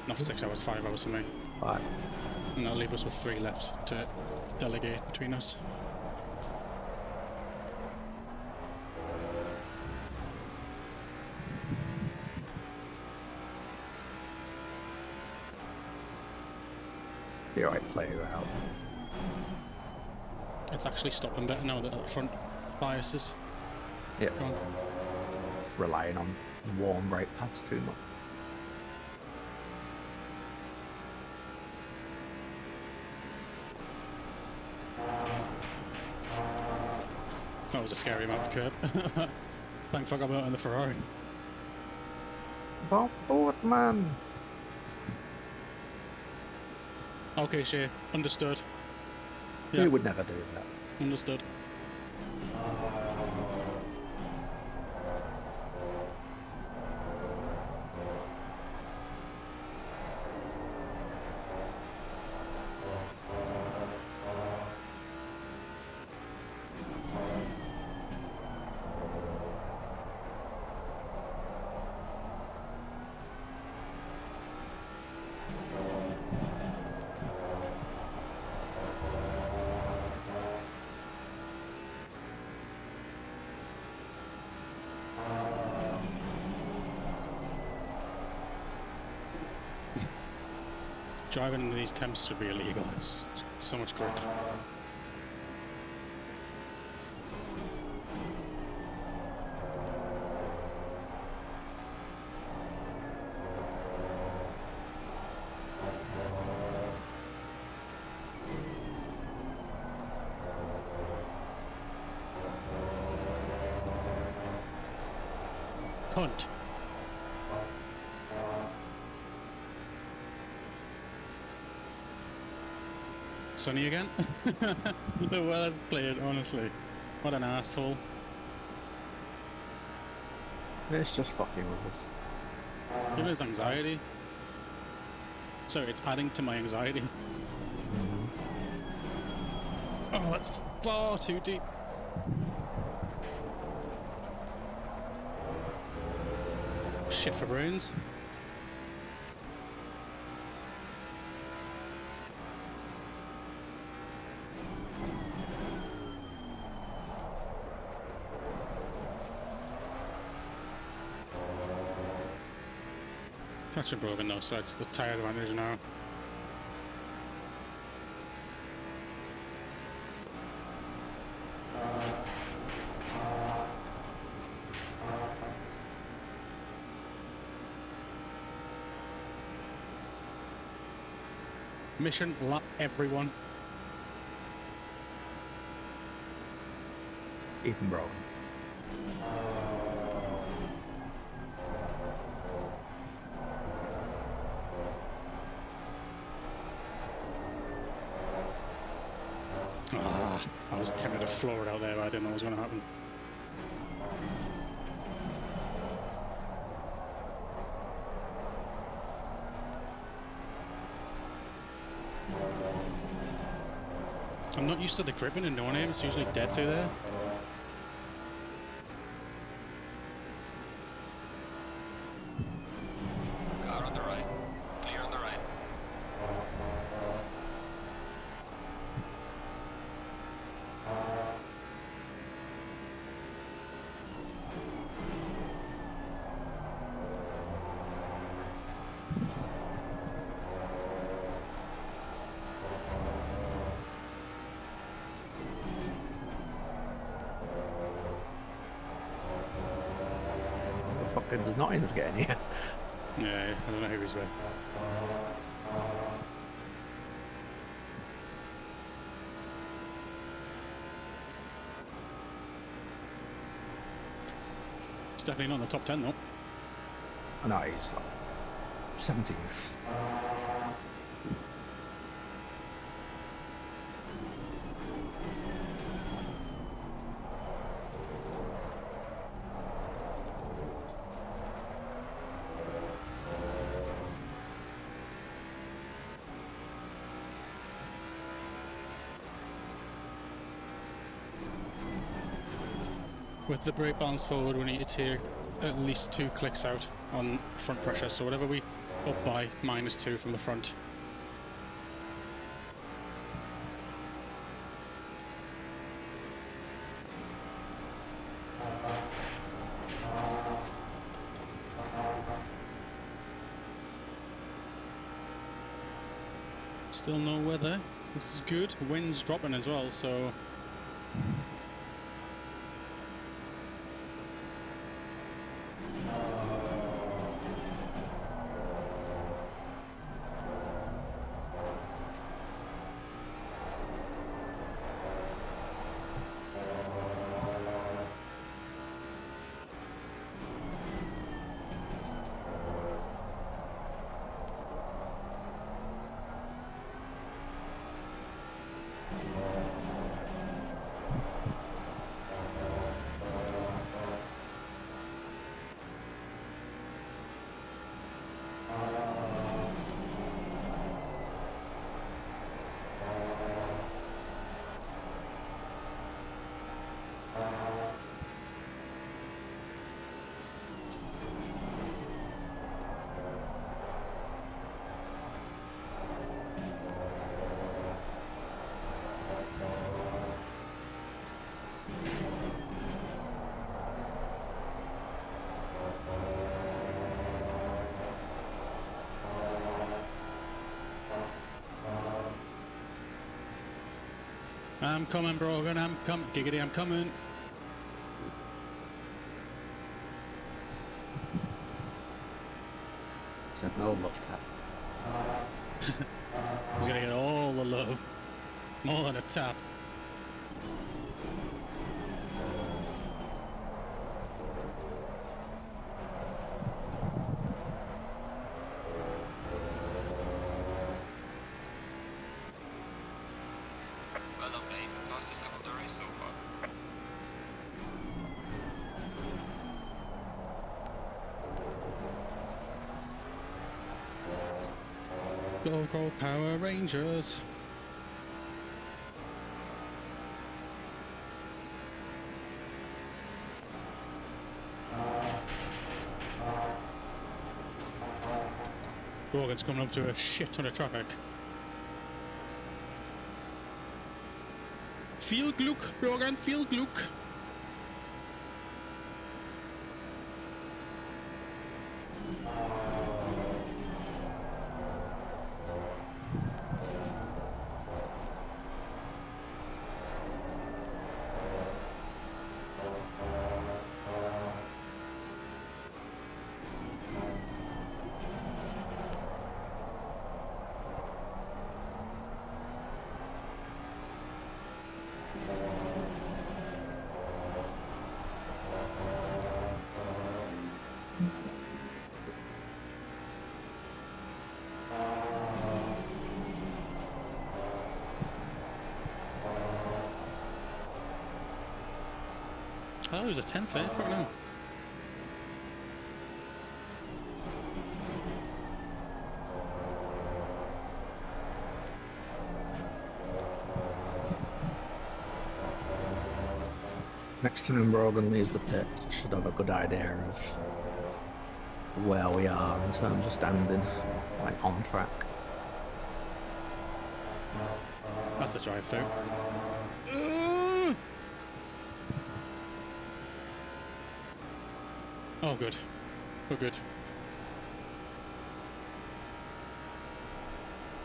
Not 6 hours, 5 hours for me. Right. And that'll leave us with 3 left to delegate between us. Be alright, play her out. It's actually stopping better now that the front bias is Yeah. gone. Relying on warm brake pads too much. That was a scary amount of curb. Thank fuck I'm out in the Ferrari. Don't do it, man. Okay, Shay. Understood. You would never do that. Understood. Driving in these temps should be illegal. It's so much grit. Cunt. Sunny again? The well played, honestly. What an asshole. It's just fucking with us. Give us anxiety. Sorry, it's adding to my anxiety. Oh, that's far too deep. Shit for brains. Catch and broken though, so it's the tyre advantage now. Mission lap everyone. Even broken. I was tempted to floor it out there, but I didn't know what was going to happen. I'm not used to the gripping in No Name, it's usually dead through there. Car on the right. Clear on the right. The fuck does Nottingham's getting here? Yeah, I don't know who he's with. He's definitely not in the top 10 though. I know, he's like 17th. With the brake balance forward, we need to take at least 2 clicks out on front pressure. So whatever we up by, -2 from the front. Still no weather. This is good. Wind's dropping as well, so... I'm coming, Brogan, I'm coming. Giggity, I'm coming. It's a no love tap. He's gonna get all the love. More than a tap. Well done, mate. Fastest lap of the race so far. Go, go, Power Rangers. Brogan's coming up to a shit ton of traffic. Viel Glück, Brogan, viel Glück. I thought it was a 10th there, fuck no. Next time Brogan leaves the pit, should have a good idea of where we are in terms of standing, like on track. That's a drive through. Oh, good. Oh, good.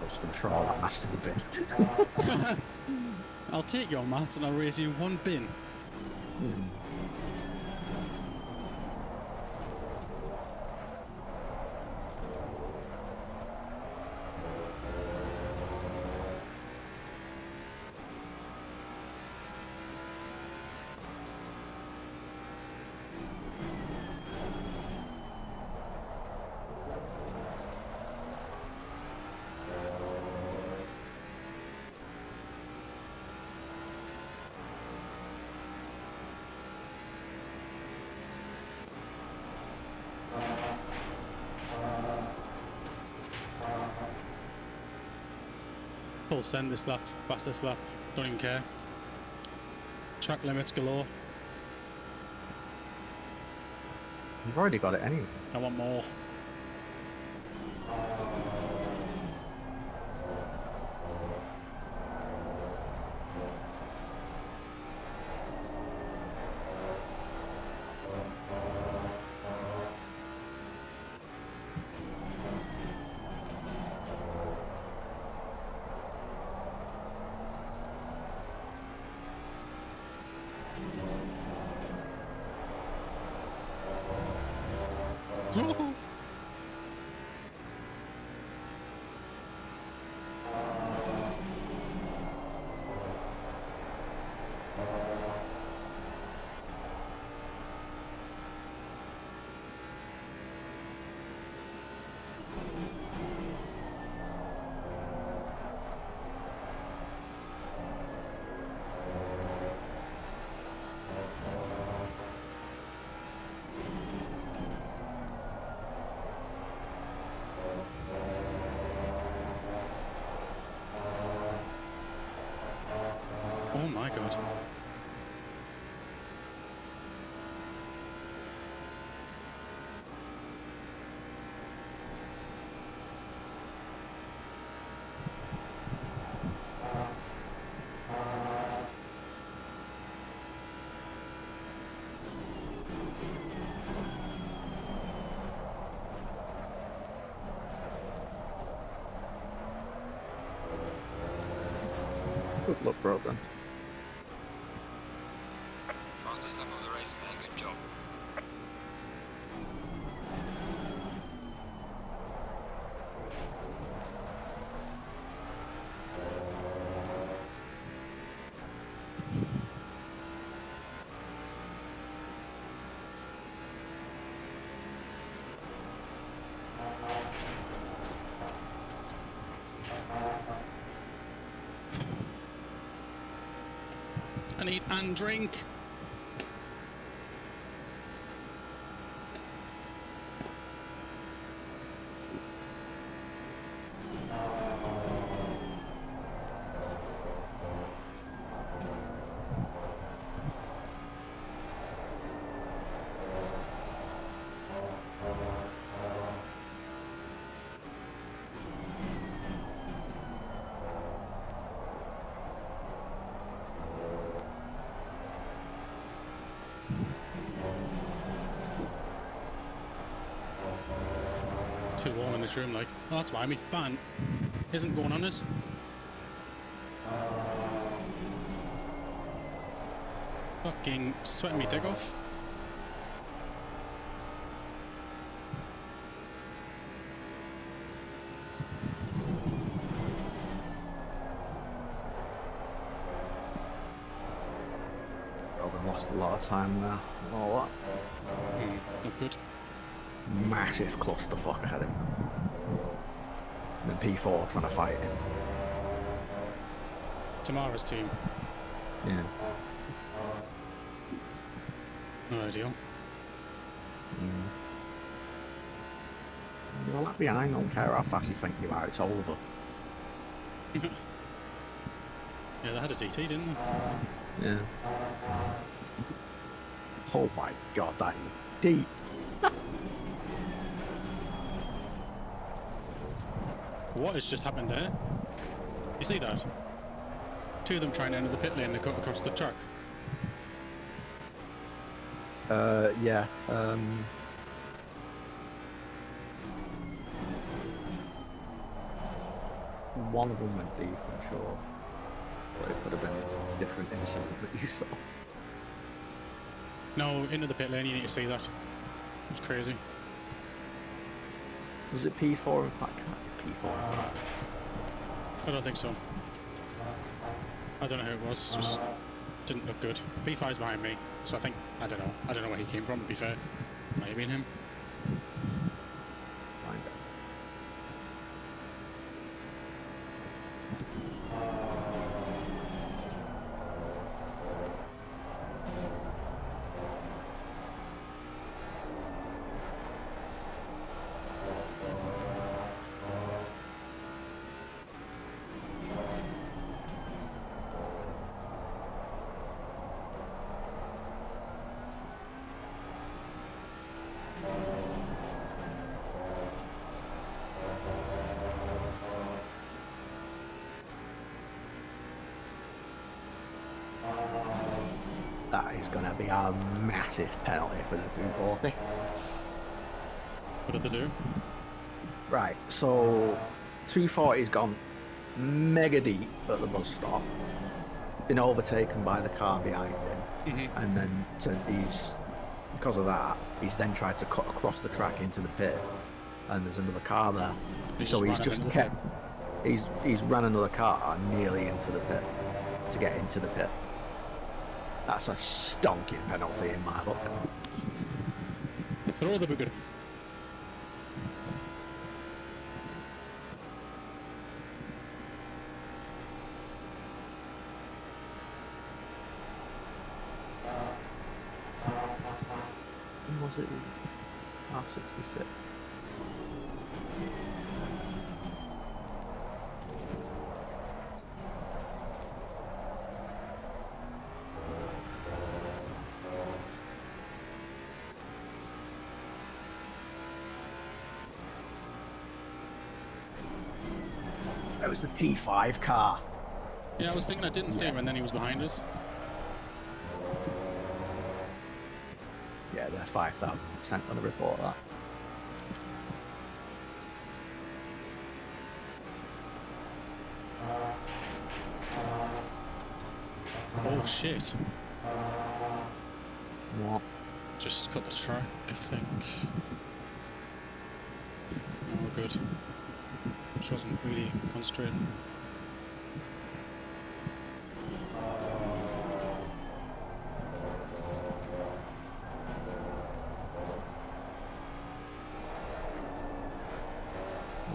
I'm just going to throw all that mass to the bin. I'll take your mats and I'll raise you 1 bin. Full send this lap, fastest lap, don't even care. Track limits galore. You've already got it anyway. I want more. Oh my god. Good luck, Brogan. Fastest lap of the race, man. Good job. And eat and drink. Too warm in this room, like. Oh, that's why my fan isn't going on us. Fucking sweating me dick off. Brogan lost a lot of time there. Oh, what? Not good. Massive clusterfuck ahead of him. And then P4 trying to fight him. Tamara's team. Yeah. Not ideal. You're like behind, don't care how fast you think you are, it's over. Yeah, they had a TT, didn't they? Yeah. Oh my god, that is deep. What has just happened there? You see that? Two of them trying to enter the pit lane, they cut across the track. Yeah. One of them went deep, I'm sure. But it could have been a different incident that you saw. No, into the pit lane, you need to see that. It was crazy. Was it P4 in fact? P4 in fact. I don't think so. I don't know who it was, just didn't look good. P5's behind me, so I think, I don't know where he came from, to be fair. Might have been him. Find out. that is going to be a massive penalty for the 240. What did they do? Right, so 240's gone mega deep at the bus stop, been overtaken by the car behind him, and then because of that, he's then tried to cut across the track into the pit, and there's another car there. So he's just kept, he's run another car nearly into the pit to get into the pit. That's a stonking penalty in my book. Throw the bugger. When was it? R66. It was the P5 car. Yeah, I was thinking I didn't see him, and then he was behind us. Yeah, they're 5,000% going to report that. Oh shit! What? Just cut the track, I think. Oh, good. Just wasn't really concentrating.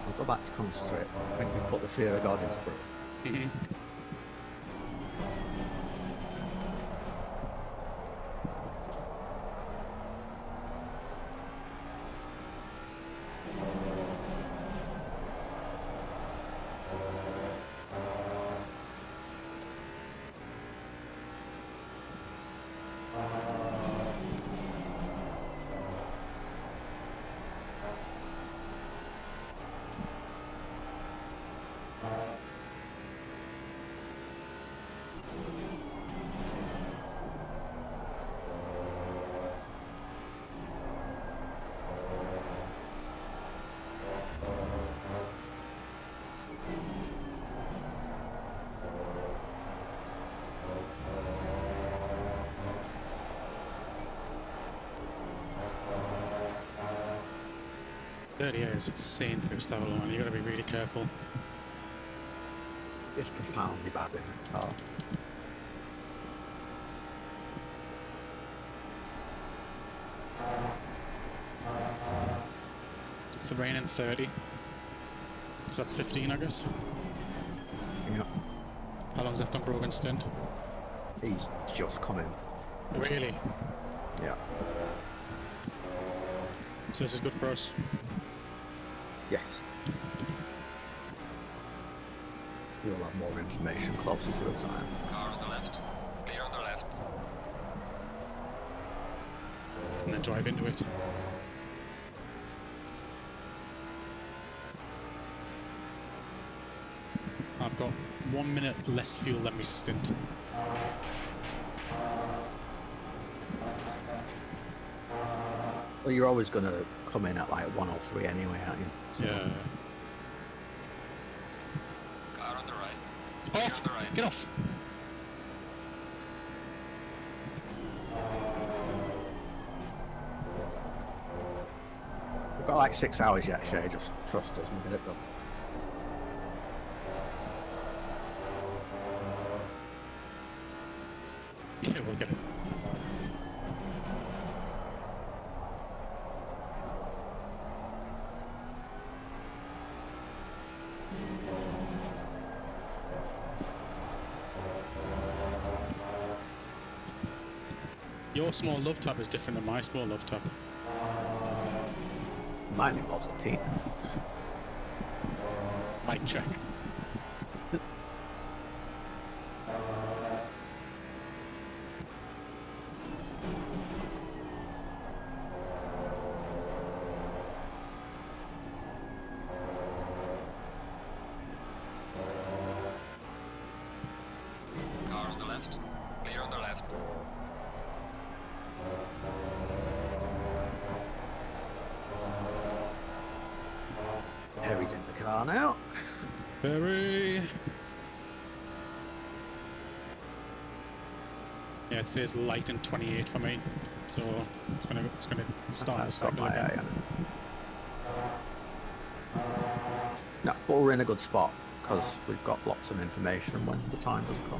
We'll go back to concentrate. I think we put the fear of God into Bro. It's insane through Stavelon. You got to be really careful. It's profoundly bad in the car. It's the rain in 30. So that's 15, I guess. Yeah. How long's left on Brogan's stint? He's just coming. Really? Yeah. So this is good for us. Yes. We'll have more information closer to the time. Car on the left. Clear on the left. And then drive into it. I've got 1 minute less fuel than my stint. Well, you're always going to come in at like 103 anyway, aren't you? So Yeah. Car on the right. Off! On the right. Get off! we've got like 6 hours yet, Shay. Just trust us. We'll get it done. Yeah, we'll get it. Your small love tap is different than my small love tap. Mine involves a teeth. Mic check. Car on the left. Clear on the left. Perry's in the car now. Perry. Yeah, it says light and 28 for me, so it's gonna start the cycle again. No, but we're in a good spot because we've got lots of information when the time does come.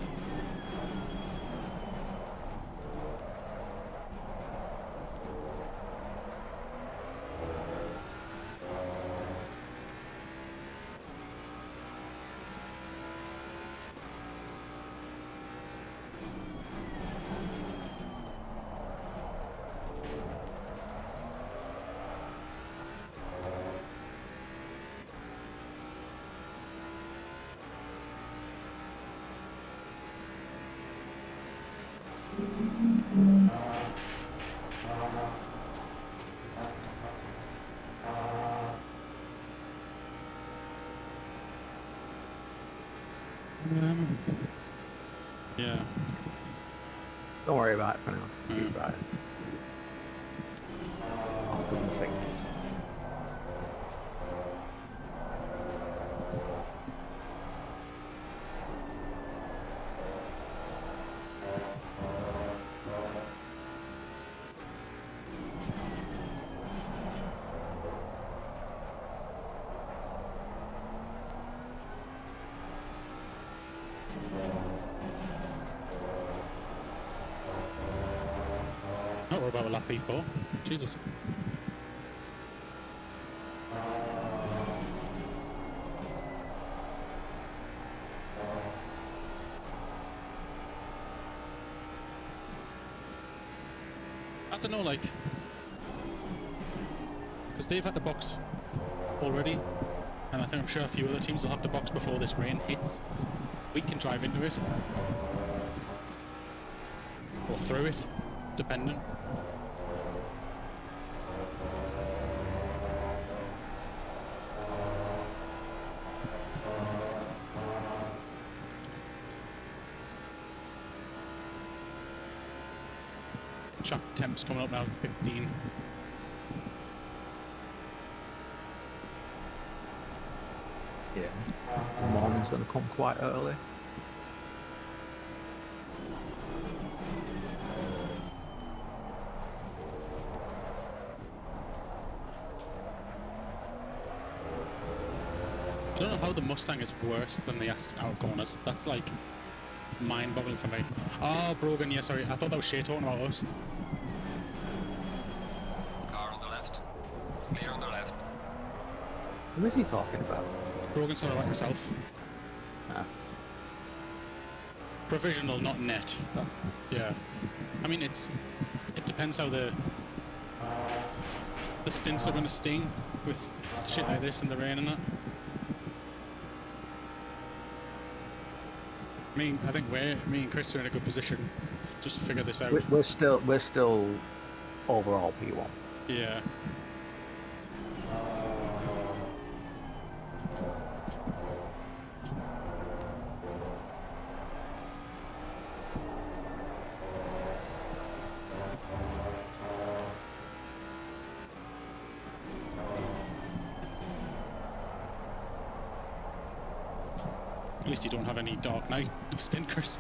Yeah. Don't worry about it for now. Keep about it. I'll do the thing. Oh, we're about a lap P4. Jesus. I don't know, like, because they've had to box already, and I think I'm sure a few other teams will have to box before this rain hits. We can drive into it, or through it, depending. Track temps coming up now, 15. Yeah. The morning's going to come quite early. I don't know how the Mustang is worse than the Aston out of corners. That's like mind-boggling for me. Oh, Brogan, yeah, sorry. I thought that was Shay talking about us. Car on the left. Clear on the left. Who is he talking about? Brogan's talking about himself. Ah. Provisional, not net. That's, yeah. I mean, it depends how the stints are going to sting with shit like this and the rain and that. I think me and Chris are in a good position just to figure this out. We're still overall P1. Yeah. At least you don't have any dark night stint, Chris.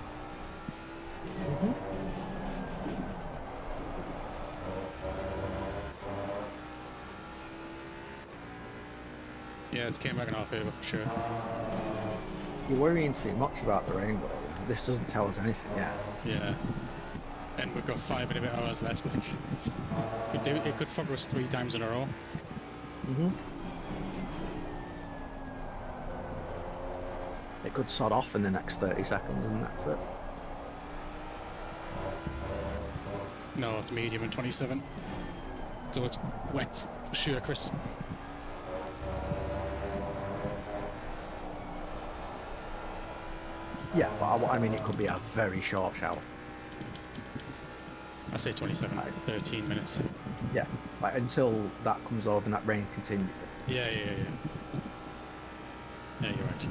Yeah, it's came back in our favour for sure. You're worrying too much about the rainbow. This doesn't tell us anything yet. Yeah. And we've got 5 and a bit hours left. Like, it could fuck us 3 times in a row. It could sod off in the next 30 seconds and that's it. No, it's medium and 27. So it's wet for sure, Chris. Yeah, but I mean, it could be a very short shower. I say 27, 13 minutes. Yeah, like until that comes over and that rain continues. Yeah. Yeah, you're right.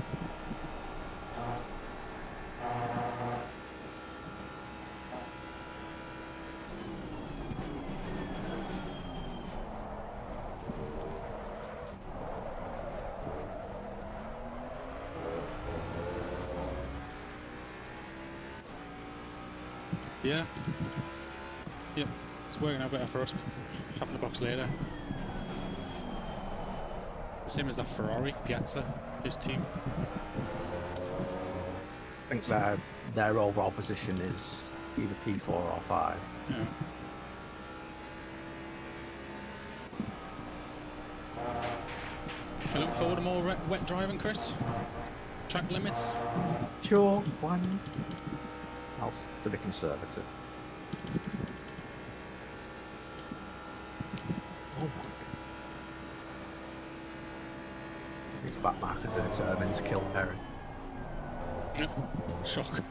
Yeah. Yep. It's working out better for us having the box later. Same as that Ferrari, Piazza, his team. I think their overall position is either P4 or 5. Yeah. I look forward to more wet driving, Chris. Track limits. Sure, why not? I'll have to be conservative. Oh my god. These back markers are determined to kill Perry. Shock.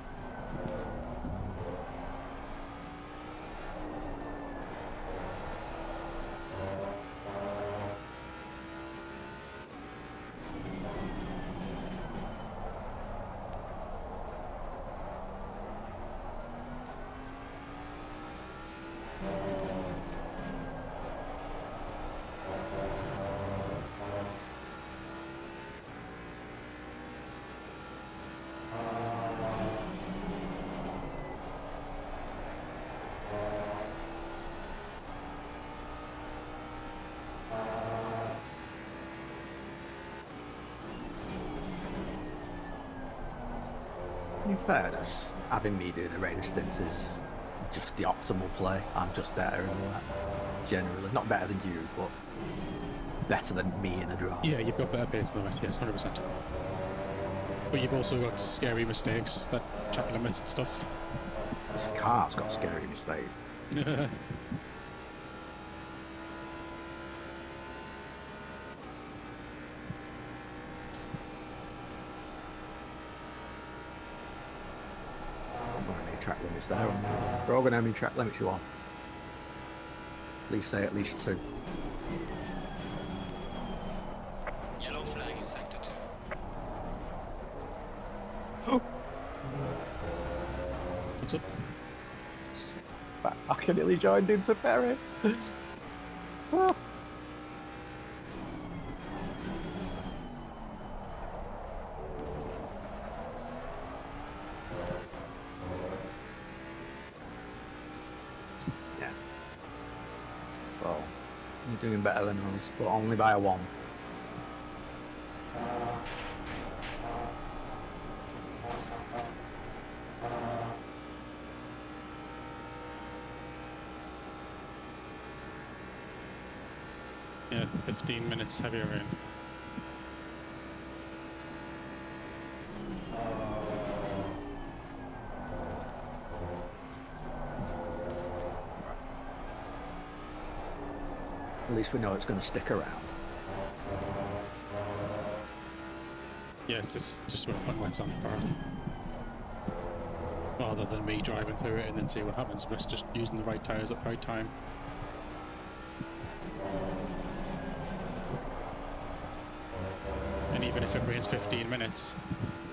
In fairness, having me do the race stints is just the optimal play. I'm just better than that, generally. Not better than you, but better than me in the draft. Yeah, you've got better pace than that, yes, 100%. But you've also got scary mistakes, that track limits and stuff. This car's got scary mistakes. Track limits there. We're all going to have any track limits you want. At least say at least 2. Yellow flag in sector 2. Oh. What's up? I nearly joined into Perry. Oh. You're doing better than us, but only by a 1. Yeah, 15 minutes heavier rain. At least we know it's going to stick around. Yes, it's just worth putting wets on for it. Rather than me driving through it and then see what happens. We're just using the right tyres at the right time. And even if it rains 15 minutes,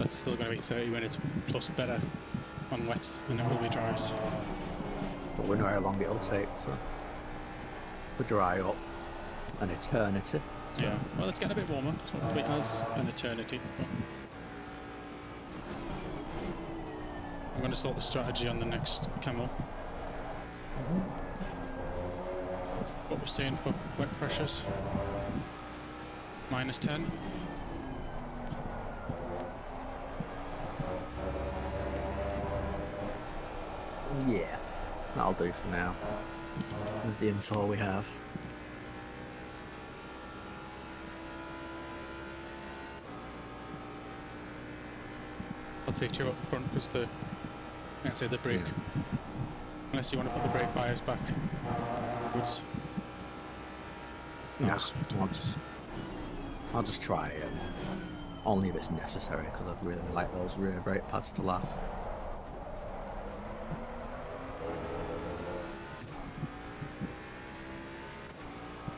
that's still going to be 30 minutes plus better on wets than it will be dries. But we know how long it'll take to dry up. An eternity. Yeah, well, it's getting a bit warmer. It's not quite as an eternity. But I'm going to sort the strategy on the next camel. What we're saying for wet pressures. -10. Yeah, that'll do for now. With the info we have. I'll take you up the front because the, like I say, the brake. Yeah. Unless you want to put the brake bias back. Woods. No, I'll just try it. Only if it's necessary, because I'd really like those rear brake pads to last.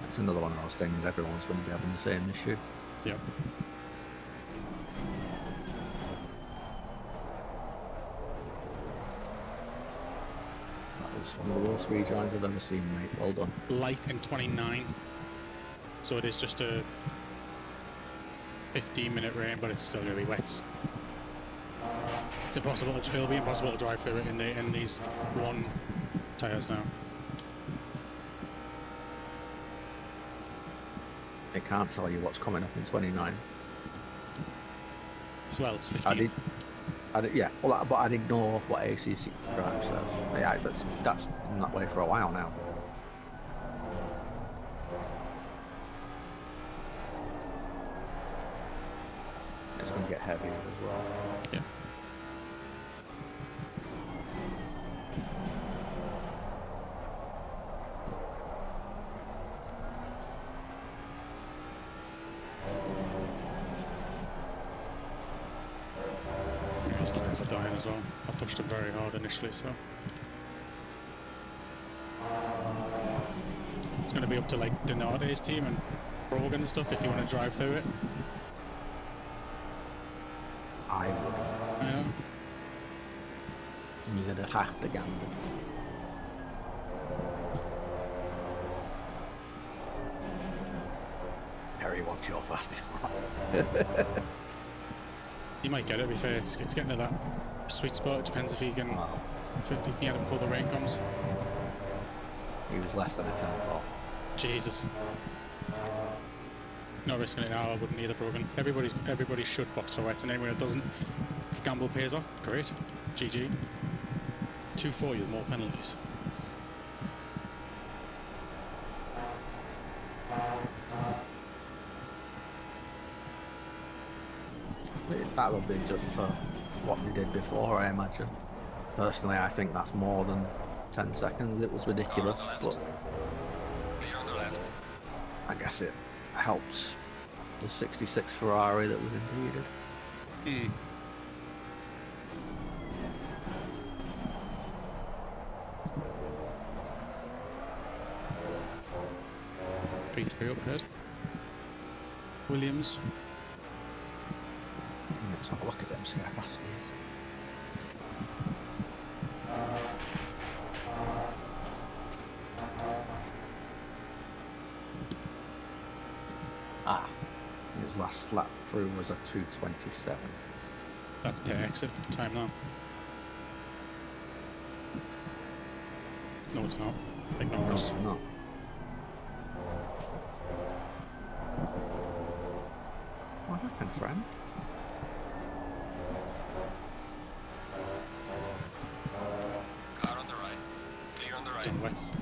It's another one of those things, everyone's going to be having the same issue. Yep. That was one of the worst rejoins I've ever seen, mate. Well done. Light in 29. So it is just a 15-minute rain, but it's still going to be wet. It's impossible. It'll be impossible to drive through it in these one tires now. It can't tell you what's coming up in 29. Well, it's 15. Yeah, well, but I'd ignore what ACC drive says. Yeah, that's been that way for a while now. It's going to get heavier as well. Yeah. These tyres are dying as well. I pushed them very hard initially, so it's going to be up to like Denarde's team and Brogan and stuff if you want to drive through it. I would. Yeah. You're going to have to gamble. Harry, what's your fastest lap? You might get it. To be fair, it's getting to that sweet spot. It depends if he can if he can get it before the rain comes. He was less than a 10-4. Jesus. Not risking it now. I wouldn't either, Brogan. Everybody should box for wets, and anyone that doesn't, if gamble pays off, great. GG. 2-4 with more penalties. That'll be just for what they did before, I imagine. Personally, I think that's more than 10 seconds. It was ridiculous, but Clear on the left. I guess it helps the 66 Ferrari that was impeded. Hmm. P3 up ahead. Williams. Let's have a look at them, see how fast he is. His last lap through was a 2:27. That's per exit time now. No, it's not. Ignore us. No. What happened, friend? Car on the right. Clear on the right. Done wets.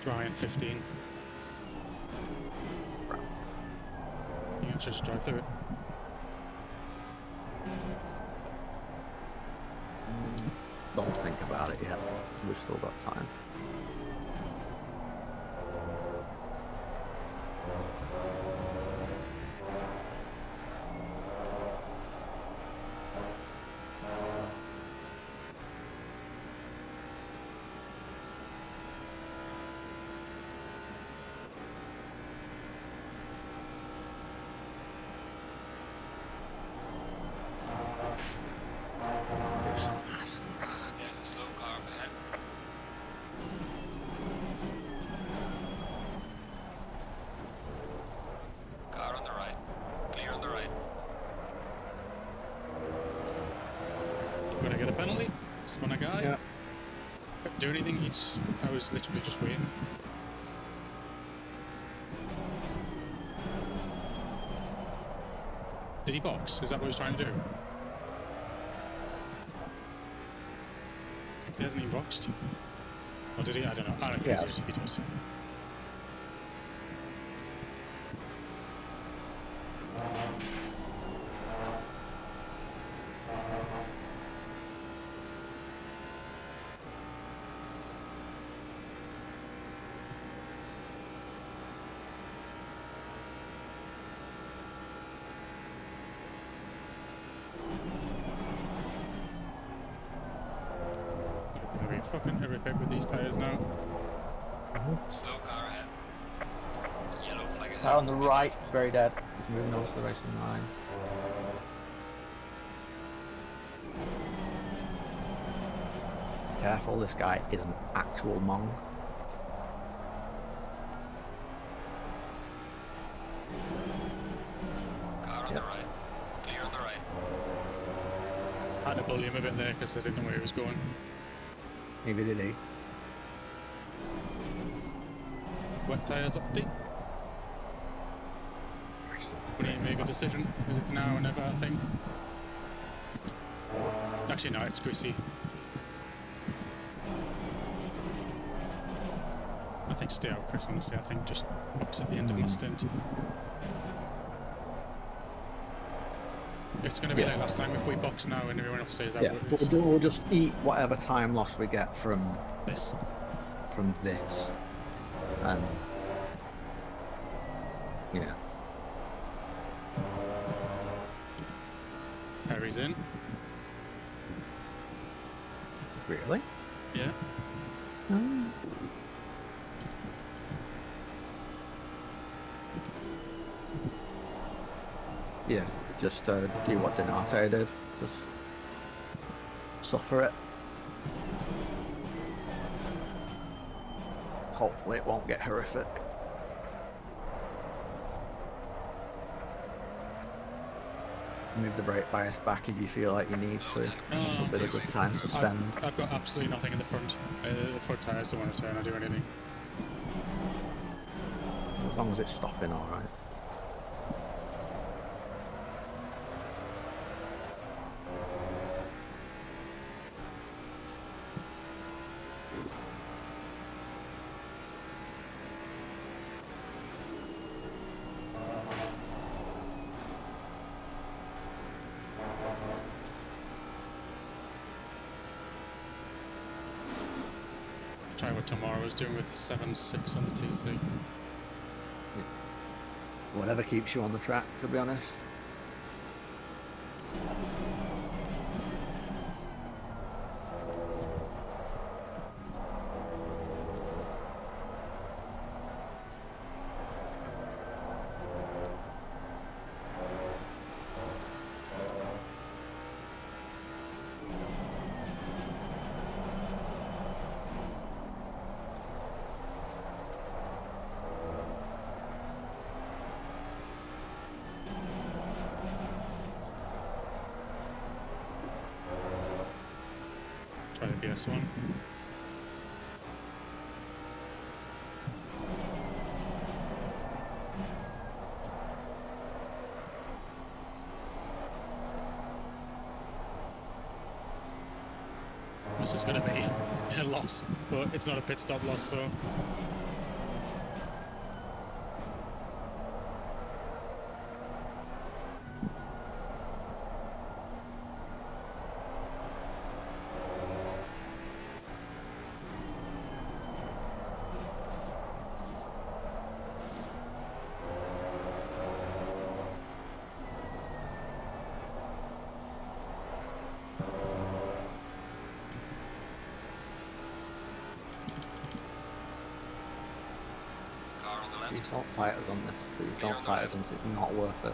Dry in 15. You can just drive through it. Don't think about it yet. We've still got time. There's a slow car up ahead. Car on the right. Clear on the right. Gonna get a penalty. Spun a guy. Yeah. Couldn't do anything. I was literally just waiting. Did he box? Is that what he was trying to do? He hasn't even boxed. Or did he? I don't know. I don't know. Yeah. He does. being fucking horrific with these tyres now. Slow car ahead. Yellow flag ahead. Car on the Be right, careful. very dead. He's moving on to the racing line. Careful, this guy is an actual Mong. Car on Yep. the right. Clear on the right. I had to bully him a bit there because I didn't know where he was going. Maybe did he? Wet tyres up deep. We need to make a decision because it's now or never, I think. Actually, no, it's greasy. I think stay out, Chris, honestly. I think just box at the end of my stint. It's going to be like last time if we box now and everyone else stays out. Yeah, we'll just eat whatever time loss we get from This. And yeah. Perry's in. Really? Yeah. Yeah, just do what Donato did. Just suffer it. Hopefully it won't get horrific. Move the brake bias back if you feel like you need to. It's a bit of a good time to spend. I've got absolutely nothing in the front. The front tyres don't want to turn or do anything. As long as it's stopping alright. Try what tomorrow is doing with 7.6 on the TC. Whatever keeps you on the track, to be honest. Try the PS1. This is going to be a loss, but it's not a pit stop loss, so... Car on the left. Please don't fight us on this. Please don't fight us on this. It's not worth it.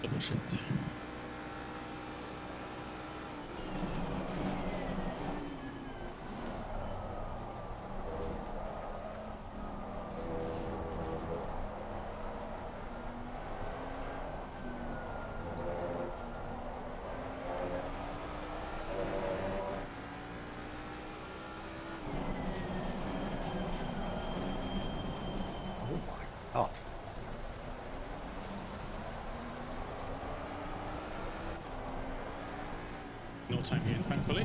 Double shift. God. No time gain, thankfully.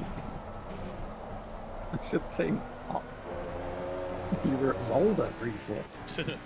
I should think. Oh. You were at Zolder briefly. Assuming.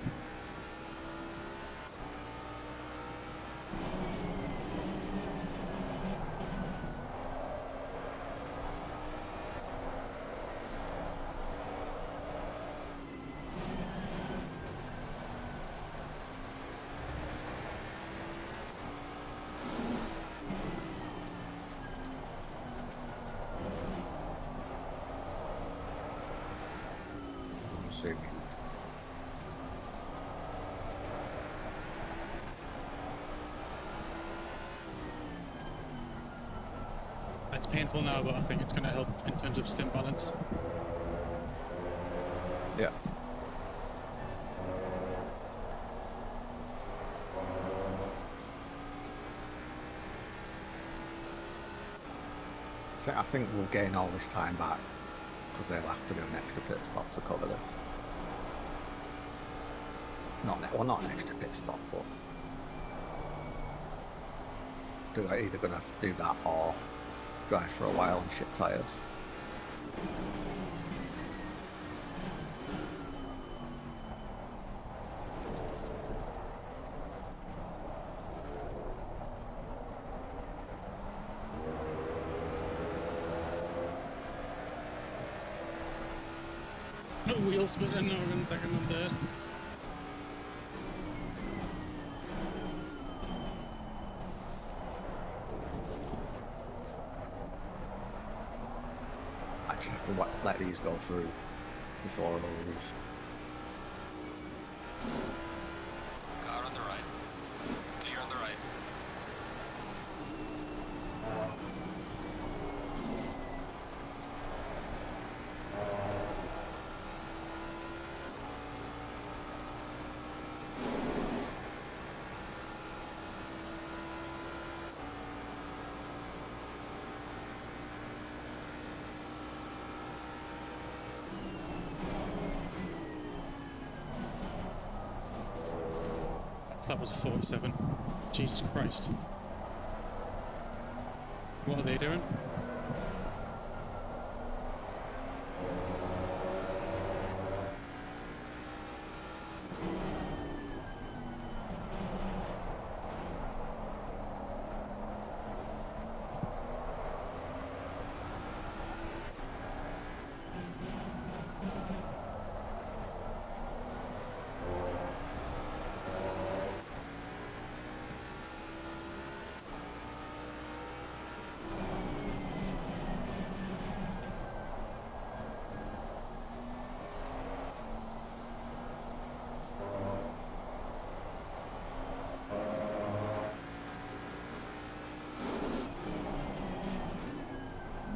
It's painful now, but I think it's going to help in terms of stim balance. Yeah. I think we'll gain all this time back because they'll have to do an extra pit stop to cover this. Not an extra pit stop, but they're either going to have to do that or drive for a while on shit tyres. No wheel spinning, no in second and third. Actually have to let these go through before I lose. Car on the right. Clear on the right. That was a 47. Jesus Christ. What are they doing?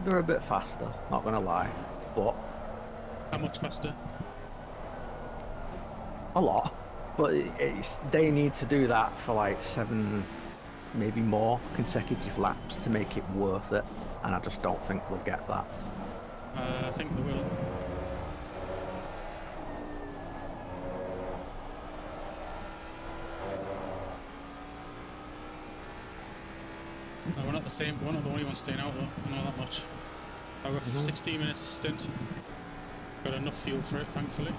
They're a bit faster, not gonna lie, but How much faster? a lot. But they need to do that for like 7, maybe more consecutive laps to make it worth it, and I just don't think they'll get that. I think they will. We're not the same. We're not the only ones staying out though. I know that much. I've got 16 minutes of stint. Got enough fuel for it, thankfully.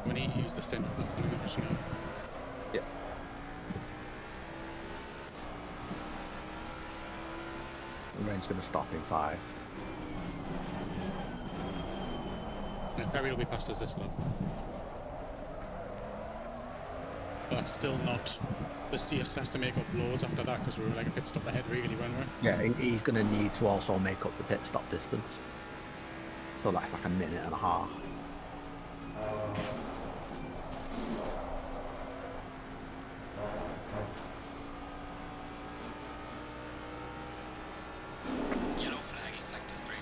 We need to use the stint. That's the thing that we should know. Yeah. The rain's going to stop in 5. Yeah, Perry will be past us this lap. But that's still not. The CS has to make up loads after that because we were like a pit stop ahead, really, weren't we? Yeah, he's going to need to also make up the pit stop distance. So that's like a minute and a half. Yellow flag in sector 3.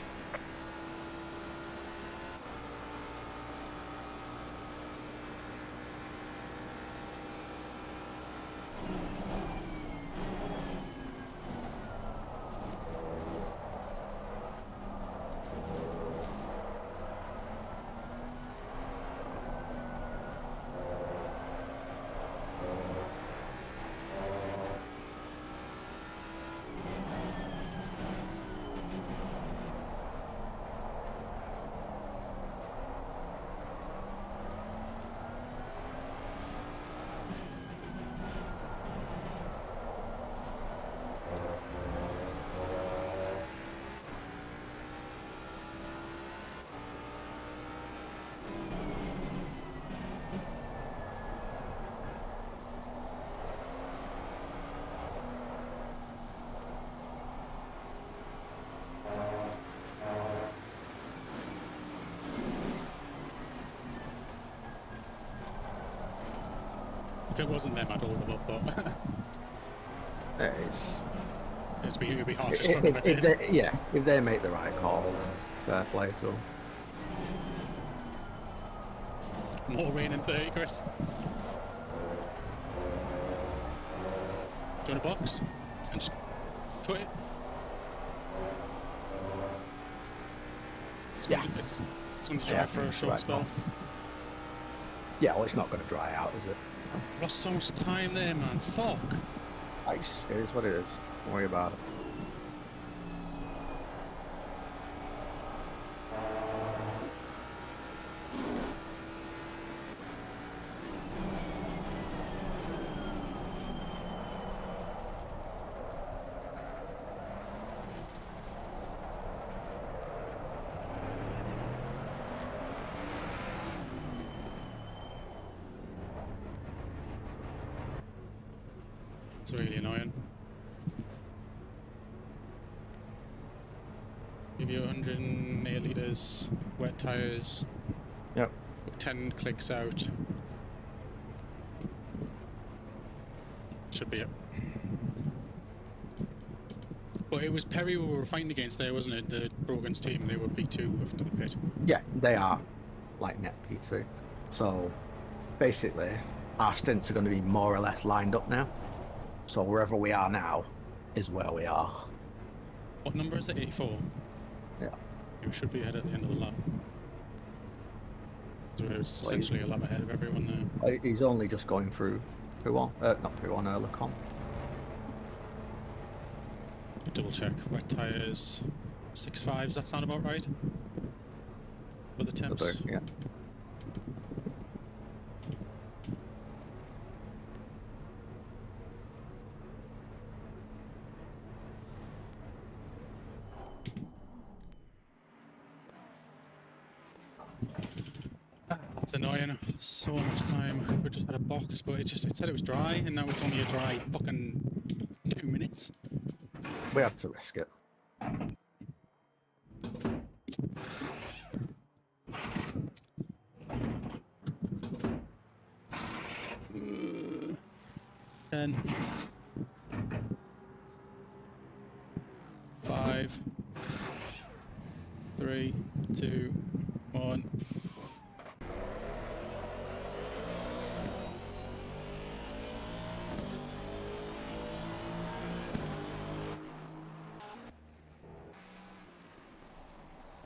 If it wasn't them, I'd hold them up, but It's, it'd be harsh as fuck if I did. if they make the right call, then fair play to them. More rain in 30, Chris. Do you want a box? And just cut it. It's going to dry for a short spell. Yeah, well, it's not going to dry out, is it? Lost so much time there, man. Fuck. Ice. It is what it is. Don't worry about it. It's really annoying. Give you 108 litres, wet tyres. Yep. 10 clicks out. Should be it. But it was Perry we were fighting against there, wasn't it? The Brogan's team, they were P2 after the pit. Yeah, they are like net P2. So basically, our stints are going to be more or less lined up now. So wherever we are now is where we are. What number is it? 84? Yeah. You should be ahead at the end of the lap. So it's essentially a lap ahead of everyone there. He's only just going through P1, not P1, Lecom. Double check. Wet tyres. 6.5, does that sound about right? For the temps? Yeah. It's annoying. So much time. We just had a box, but it said it was dry, and now it's only a dry fucking 2 minutes. We had to risk it. Ten. 5, 3, 2, 1.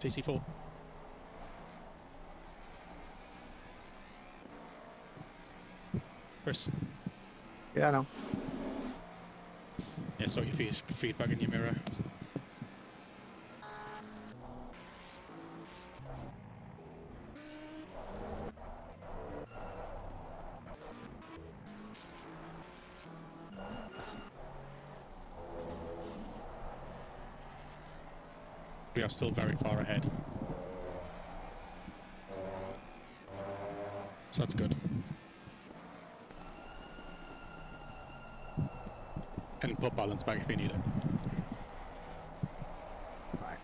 TC4. Chris. Yeah, I know. Yeah, so your feedback in your mirror. We are still very far ahead. So that's good. And put balance back if you need it. Right.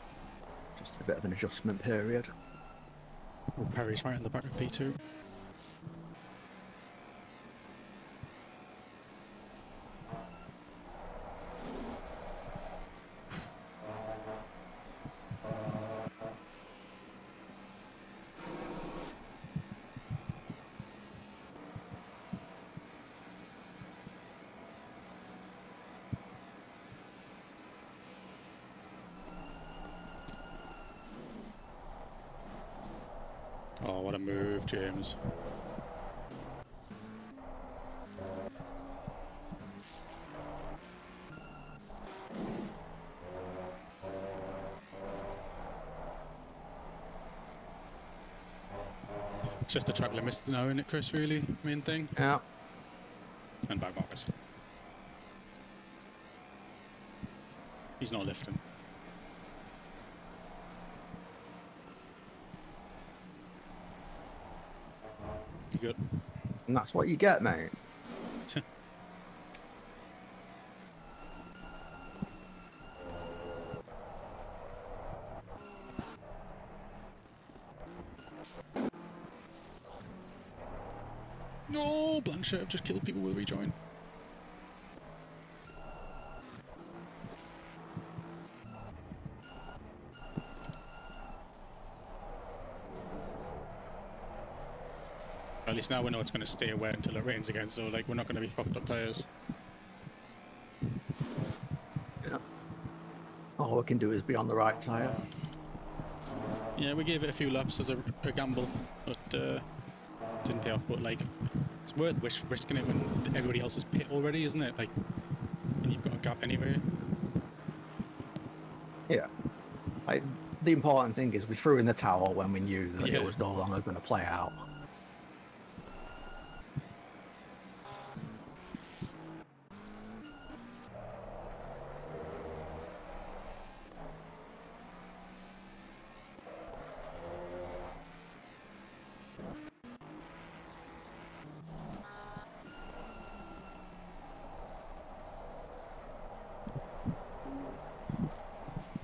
Just a bit of an adjustment period. Oh, Perry's right in the back of P2. Oh, what a move, James. It's just the track limits now, isn't it, Chris, really? Main thing? Yeah. And back markers. He's not lifting. You good? And that's what you get, mate. No, Blanchett have just killed people with rejoin. At least now we know it's going to stay wet until it rains again, so like we're not going to be fucked up tyres. Yeah. All we can do is be on the right tyre. Yeah, we gave it a few laps as a gamble, but didn't pay off. But like, it's worth risking it when everybody else is pit already, isn't it? Like, when you've got a gap anyway. Yeah. The important thing is we threw in the towel when we knew that it was no longer going to play out.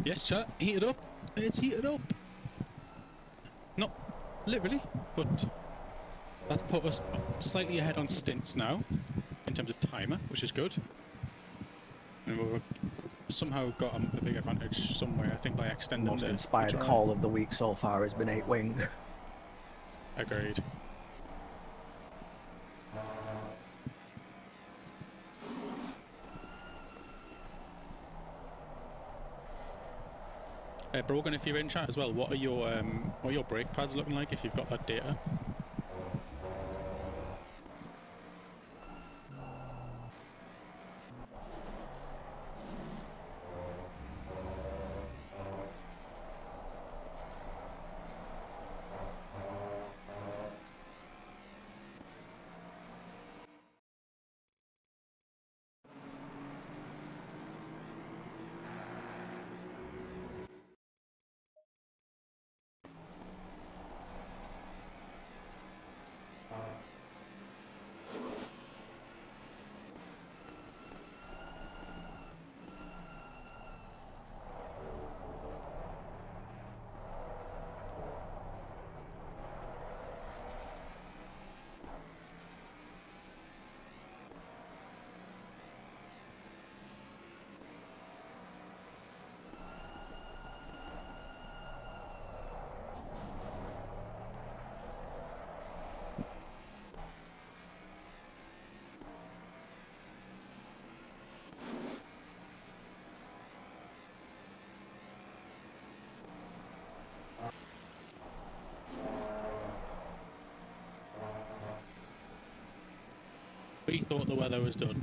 Yes, chat, heated up. It's heated up. Not literally, but that's put us slightly ahead on stints now, in terms of timer, which is good. And we've somehow got a big advantage somewhere, I think, by extending Most the inspired call of the week so far has been 8 wing. Agreed. Brogan, if you're in chat as well, what are your brake pads looking like if you've got that data? We thought the weather was done.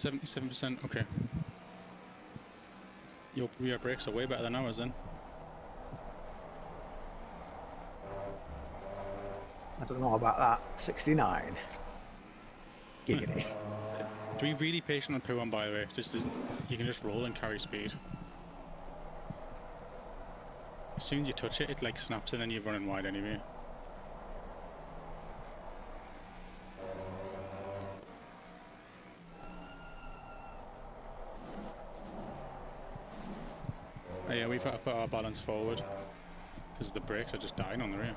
%, okay. Your rear brakes are way better than ours then. I don't know about that. 69. Giggity. To be really patient on P1, by the way, you can just roll and carry speed. As soon as you touch it, it like snaps and then you're running wide anyway. Oh, yeah, we've had to put our balance forward because the brakes are just dying on the rear.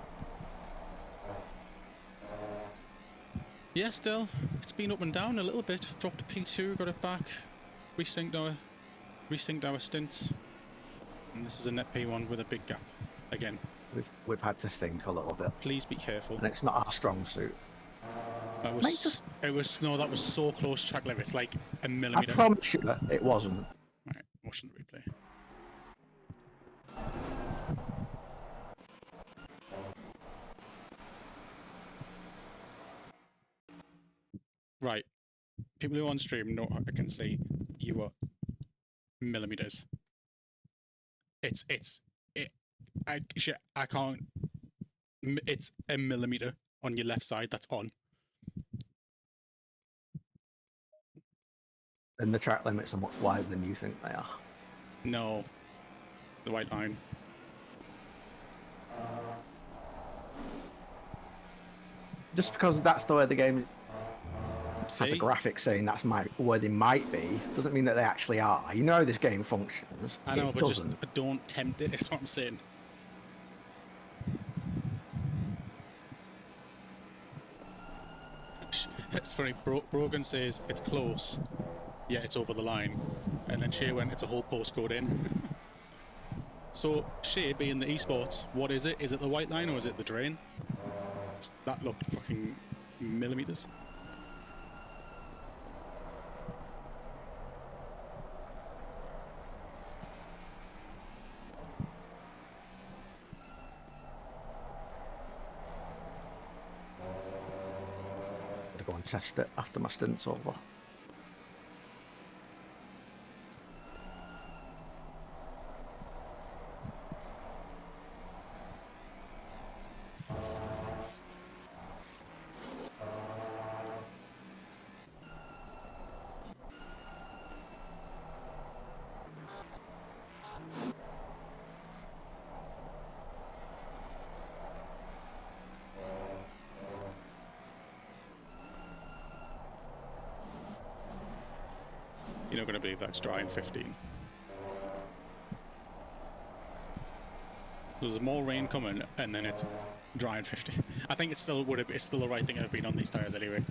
Yeah, still, it's been up and down a little bit. Dropped to P2, got it back, resynced our stints, and this is a net P1 with a big gap again. We've had to think a little bit. Please be careful. And it's not our strong suit. That was, that was so close to track limits, like a millimeter. I promise you it wasn't. Right, watching the replay. Right, people who are on stream know I can see you are millimeters. I can't. It's a millimeter on your left side. That's on. And the track limits are much wider than you think they are. No, the white line. Just because that's the way the game has a See? graphic saying that's where they might be, doesn't mean that they actually are. You know how this game functions. I know, it but doesn't. just don't tempt it. Is what I'm saying. It's funny. Brogan says it's close, yeah, it's over the line, and then Shay went, it's a whole postcode in. So Shay, being the esports, what is it? Is it the white line or is it the drain? That looked fucking millimeters. Gotta go and test it after my stint's over. You're not going to believe that's dry in 15. There's more rain coming, and then it's dry in 15. I think it's still the right thing to have been on these tyres anyway.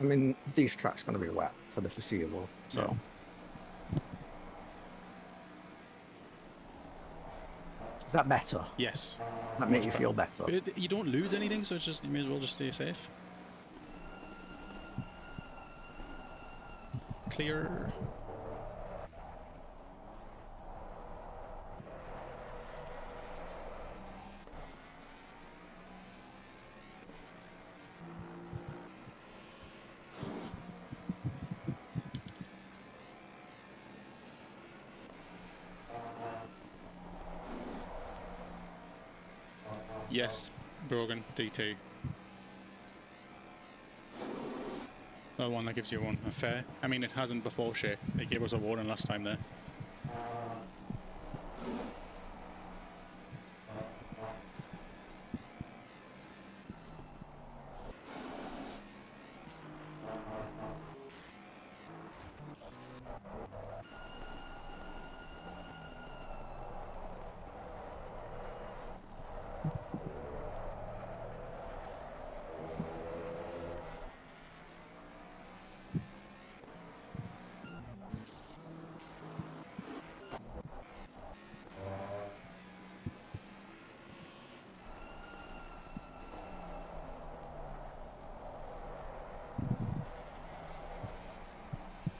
I mean, these tracks are going to be wet for the foreseeable, so. Yeah. Is that better? Yes. That makes you feel better? You don't lose anything, so it's just, you may as well just stay safe. Clear. Yes, Brogan, DT. The one that gives you one, a fair. I mean, it hasn't before Shay. It gave us a warning last time there.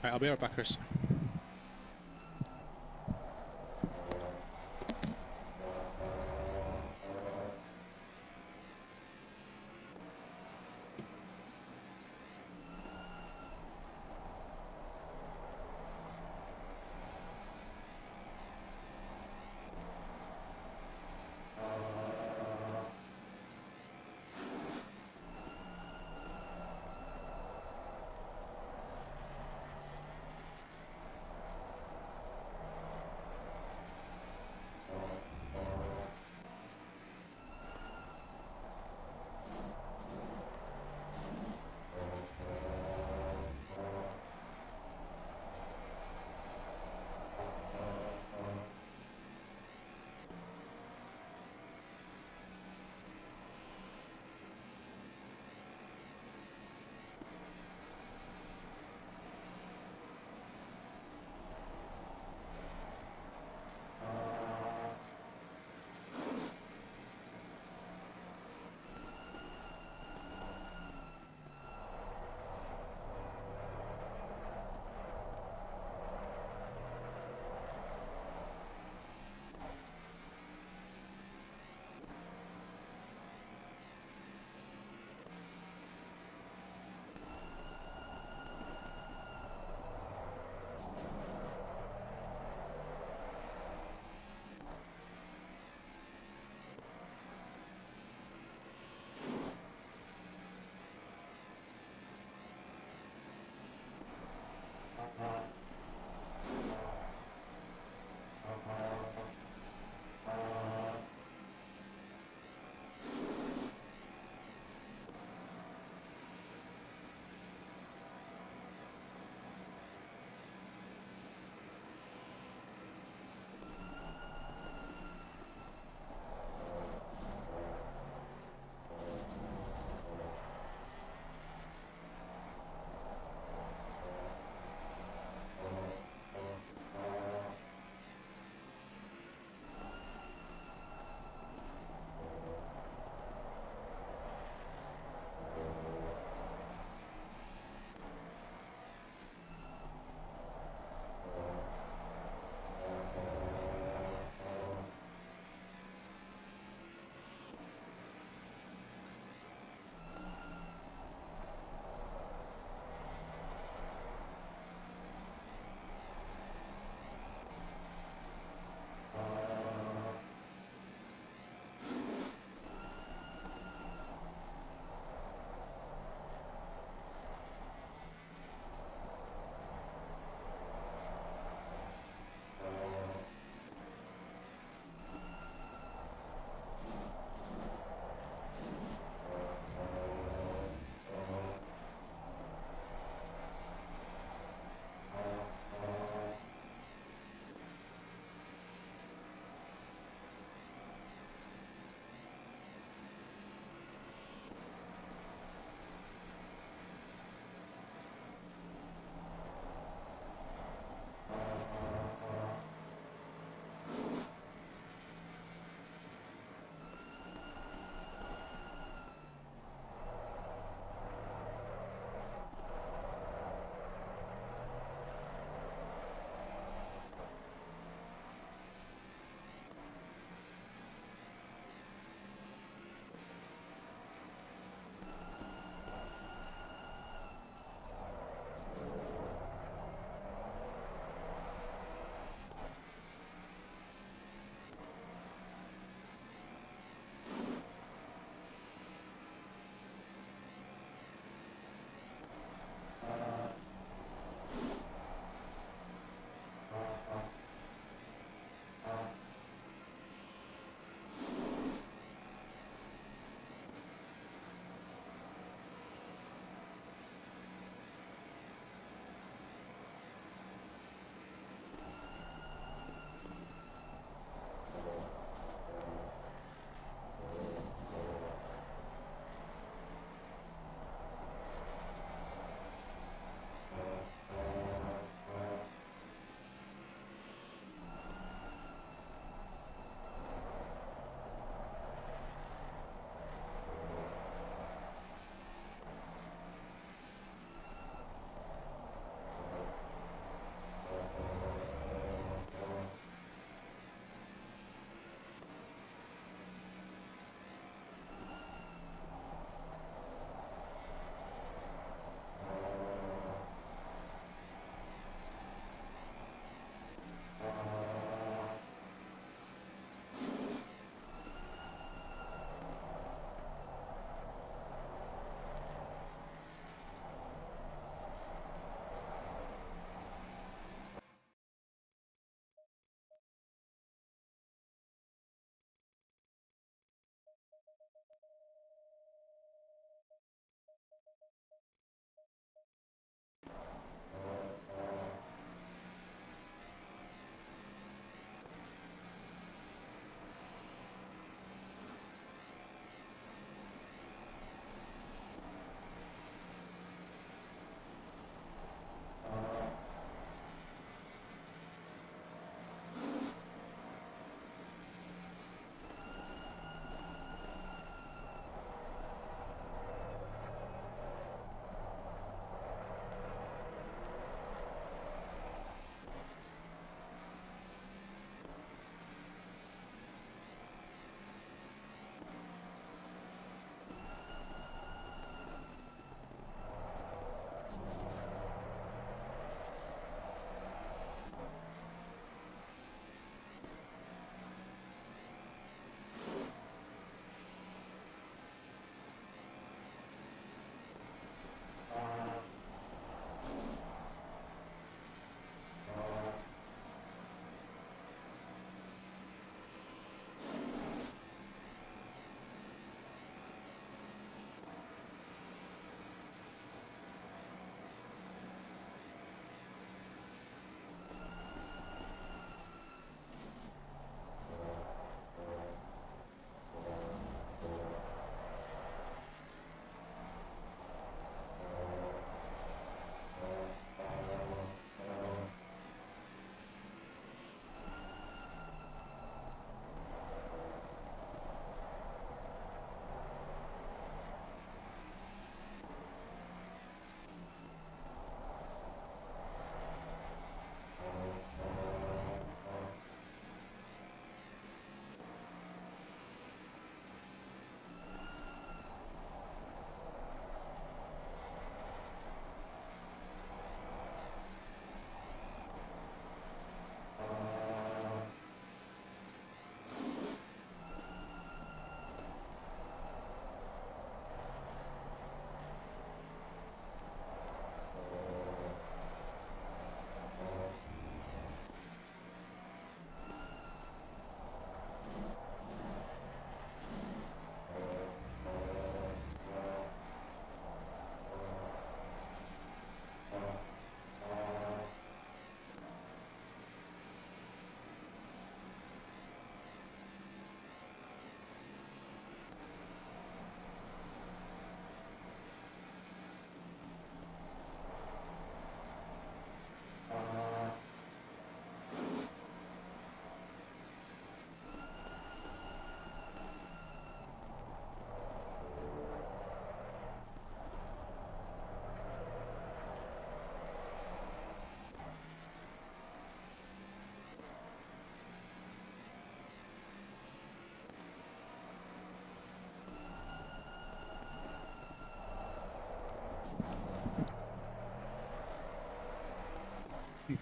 Right, I'll be right back, Chris.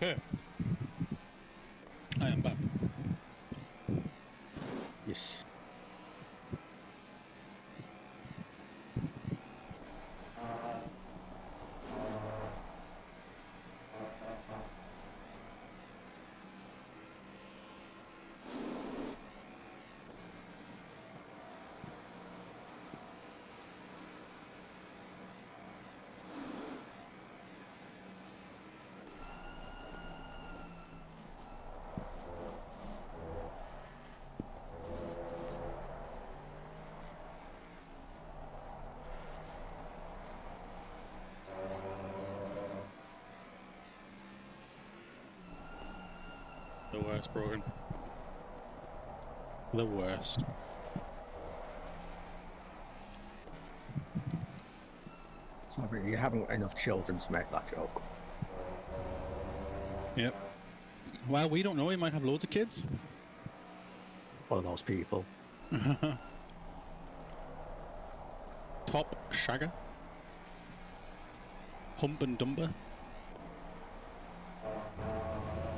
Okay. I am back. Yes. The worst, Brogan. The worst. Sorry, you haven't got enough children to make that joke. Yep. Well, we don't know. He might have loads of kids. One of those people. Top shagger. Hump and dumper.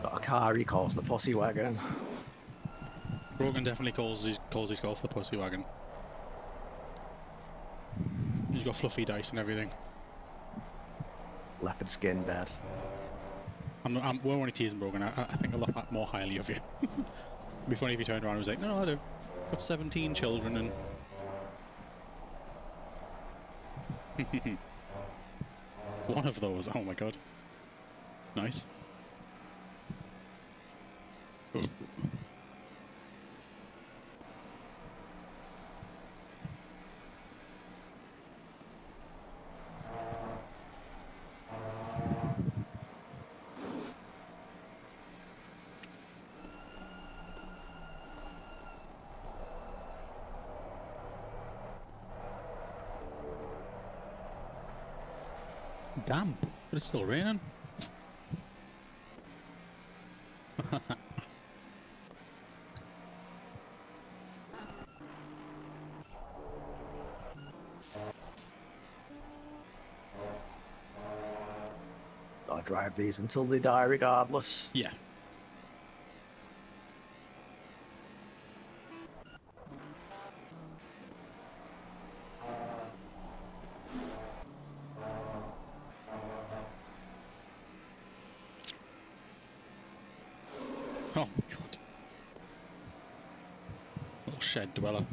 Got a car he calls the pussy wagon. Brogan definitely calls his golf the pussy wagon. He's got fluffy dice and everything. Leopard skin bed. We're only teasing Brogan. I think a lot more highly of you. It'd be funny if he turned around and was like, no, I don't. Got 17 children and... One of those. Oh my god. Nice. Damn, but it's still raining. I drive these until they die regardless. Yeah. Oh my god. Little shed dweller.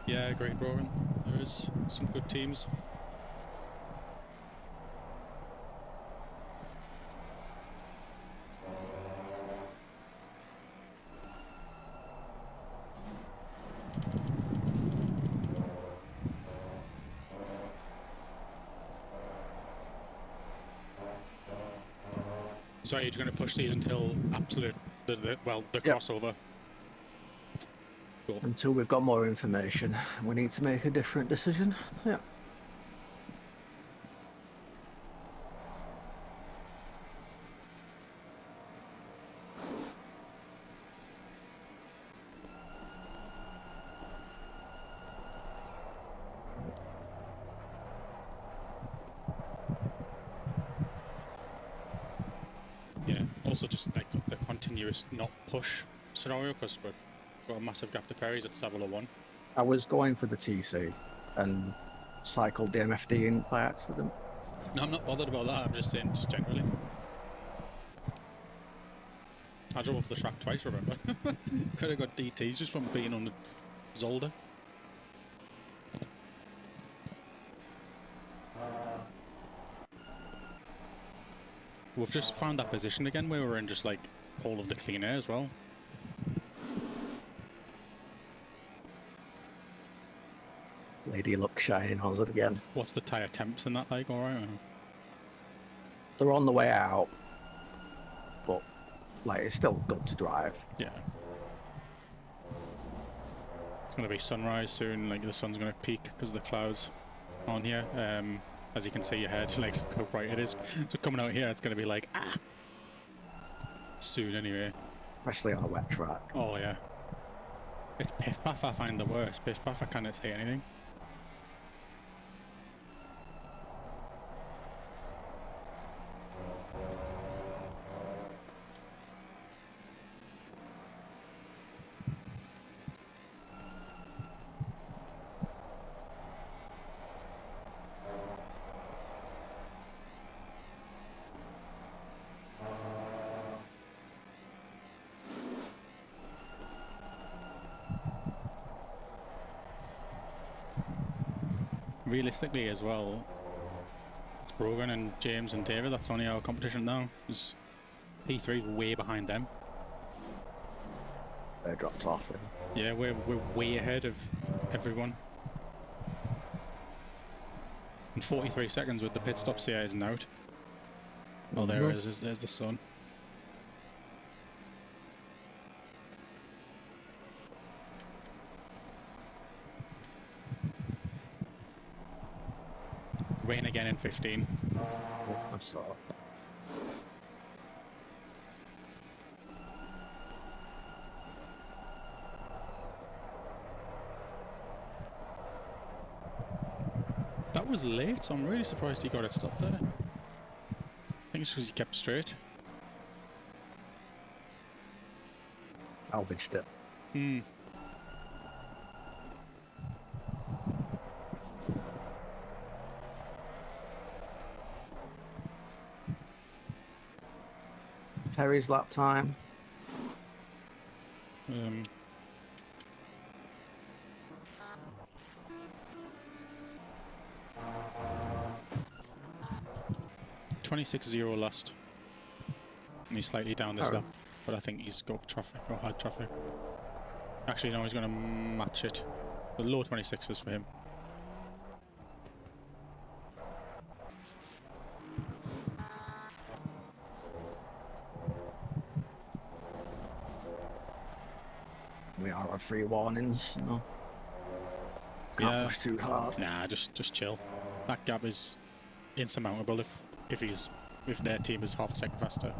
Yeah, great Brogan. There is some good teams. So you're going to push these until absolute, the crossover. Cool. Until we've got more information, we need to make a different decision. Yeah. Yeah, also just like the continuous not push scenario because we've got a massive gap to Perry's at Savile 1. I was going for the TC and cycled the MFD in by accident. No, I'm not bothered about that, I'm just saying just generally. I drove off the track twice, remember? Could have got DTs just from being on the Zolder. We've just found that position again where we're in just like all of the clean air as well. Lady Luck shining on us again. What's the tyre temps in that like, alright? They're on the way out, but like it's still good to drive. Yeah. It's going to be sunrise soon, like the sun's going to peak because of the clouds on here. As you can see ahead, like how bright it is. So coming out here, it's going to be like, ah! Soon anyway. Especially on a wet track. Oh yeah. It's Piff Paff I find the worst. Piff Paff I can't say anything. Realistically as well, it's Brogan and James and David, that's only our competition now. Because P3's way behind them. They dropped off. Yeah, we're way ahead of everyone. And 43 seconds with the pit stop CI isn't out. Oh, there it is, there's the sun. Rain again in 15. I saw it. That was late, so I'm really surprised he got it stopped there. I think it's because he kept straight. Salvaged it. Hmm. Terry's lap time. 26.0 last. And he's slightly down this lap, but I think he's got traffic or had traffic. Actually, no, he's going to match it. The low 26s for him. We are on 3 warnings, you know. Can't push too hard. Nah, just chill. That gap is insurmountable if their team is half a second faster.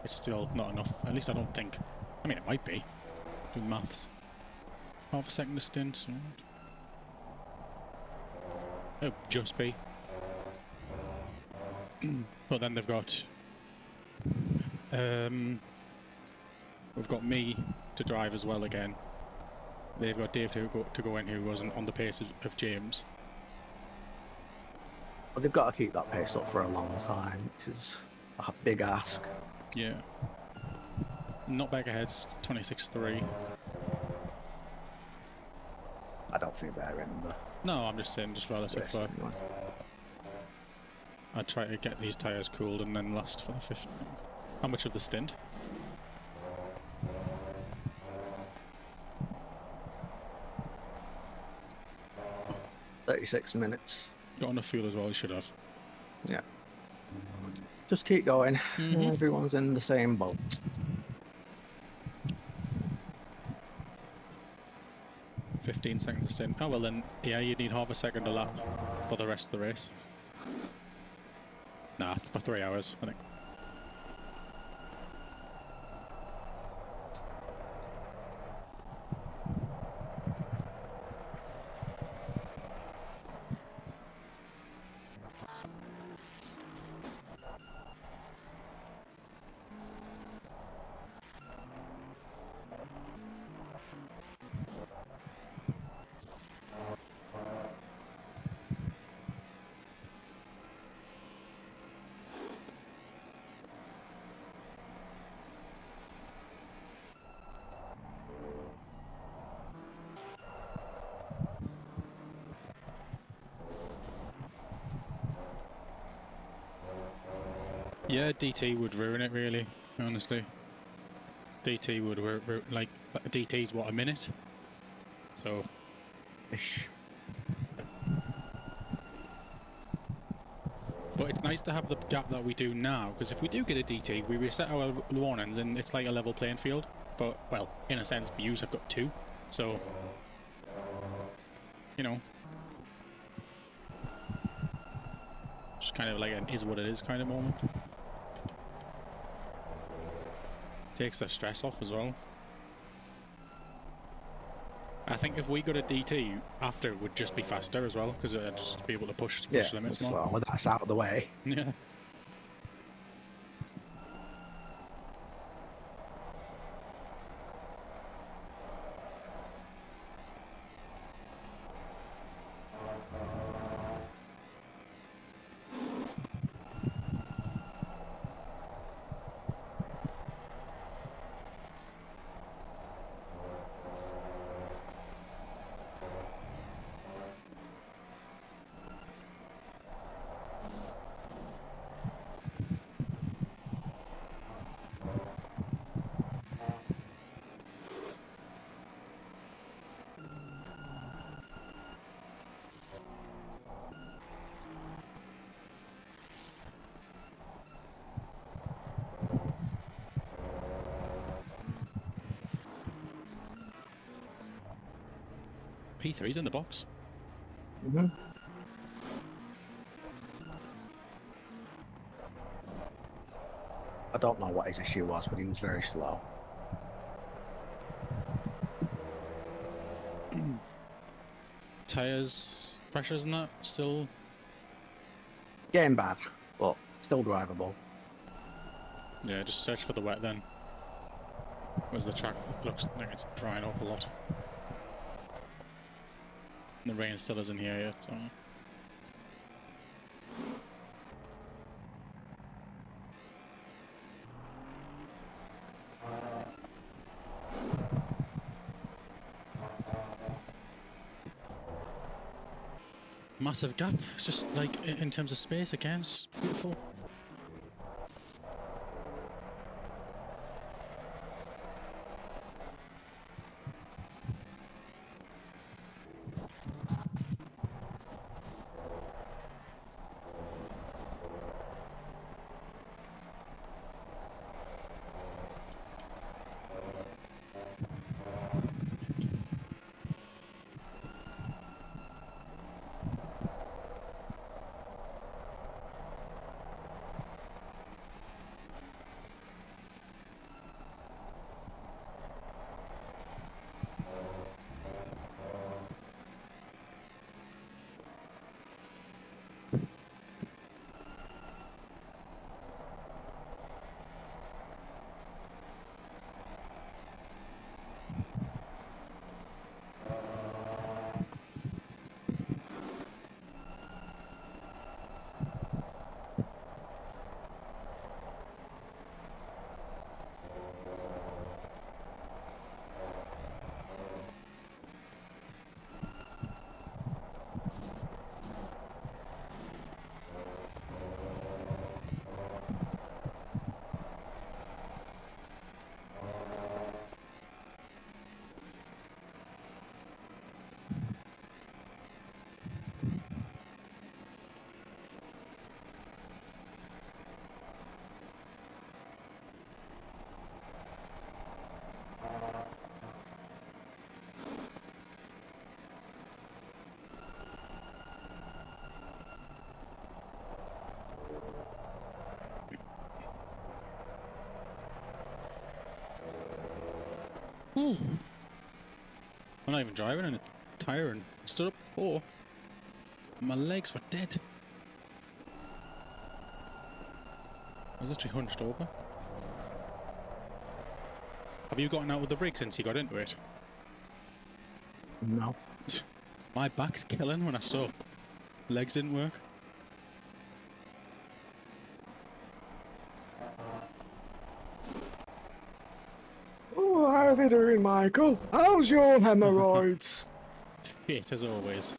It's still not enough. At least I don't think. I mean, it might be. Doing maths. Half a second a stint. Oh, just be. But then they've got we've got me to drive as well again. They've got Dave to go in, who wasn't on the pace of James. But they've got to keep that pace up for a long time, which is a big ask. Yeah. Not back ahead's 26.3. I don't think they're in the... No, I'm just saying, just relative for... Anyway. I'd try to get these tyres cooled and then last for the 5th. How much of the stint? $36 minutes. Got enough fuel as well, you should have. Yeah. Just keep going. Everyone's in the same boat. $15 seconds stint. Oh well then, yeah, you'd need half a second a lap for the rest of the race. Nah, for 3 hours, I think. Yeah, DT would ruin it, really, honestly. DT would, like, DT's what, a minute? So... Ish. But it's nice to have the gap that we do now, because if we do get a DT, we reset our warnings and it's like a level playing field. But, well, in a sense, BUs have got 2, so... You know... Just kind of like an is what it is kind of moment. Takes the stress off as well. I think if we got a DT after, it would just be faster as well, because it'd just be able to push limits more. Well, that's out of the way. Yeah. P3's in the box. Mm-hmm. I don't know what his issue was, but he was very slow. Tyres, pressures and that, still... Getting bad, but still drivable. Yeah, just search for the wet then. Whereas the track looks like it's drying up a lot. And the rain still isn't here yet, so... Massive gap, just like in terms of space again, it's just beautiful. I'm not even driving and it's tiring. I stood up before. My legs were dead. I was literally hunched over. Have you gotten out of the rig since you got into it? No. My back's killing when I saw legs didn't work. Oh, how are they doing, Michael? How's your hemorrhoids? Shit, as always.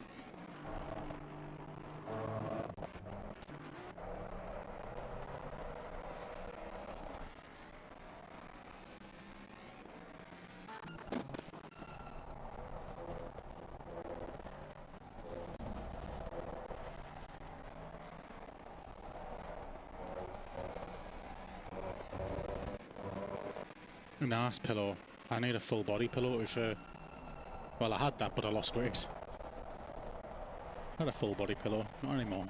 An ass pillow. I need a full body pillow if well, I had that, but I lost wigs. I had a full body pillow, not anymore.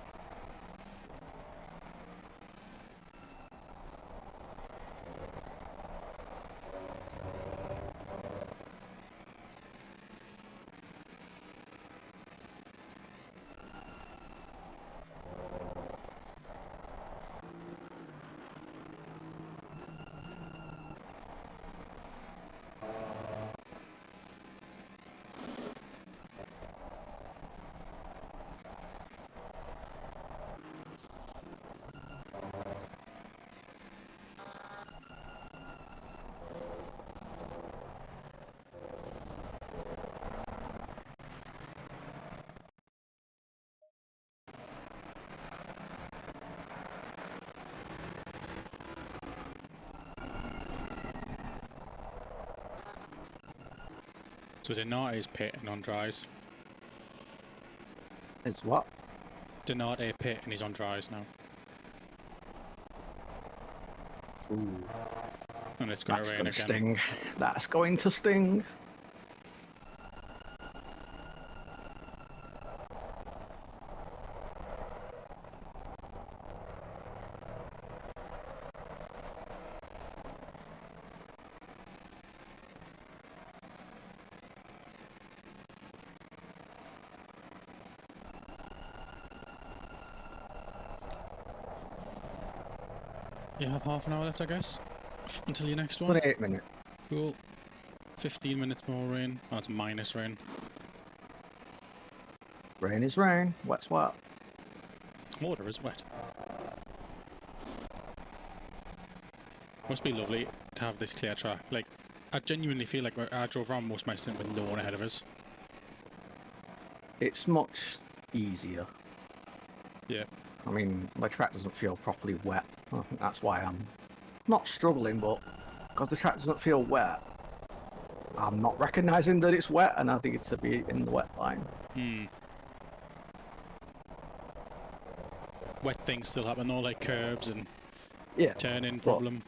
So Donate is pitting on dries. It's what? Donate pit and he's on dries now. Ooh, And it's going that's to rain going to again. sting. That's going to sting. You have half an hour left, I guess, until your next one. 28 minutes. Cool. 15 minutes more rain. Oh, it's minus rain. Rain is rain. Wet's wet. Water is wet. Must be lovely to have this clear track. Like, I genuinely feel like I drove around most of my stint with no one ahead of us. It's much easier. Yeah. I mean, the track doesn't feel properly wet. I think that's why I'm not struggling, but because the track doesn't feel wet, I'm not recognising that it's wet, and I think it's to be in the wet line. Hmm. Wet things still happen though, like curbs and Yeah. turning but problem.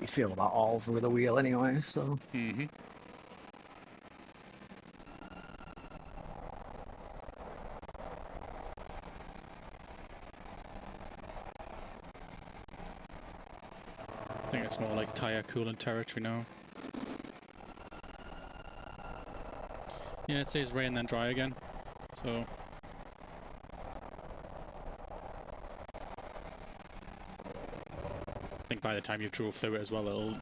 you feel that all through the wheel anyway, so. Mm-hmm. I think it's more like tyre coolant territory now. Yeah, it says rain then dry again. So I think by the time you've drove through it as well,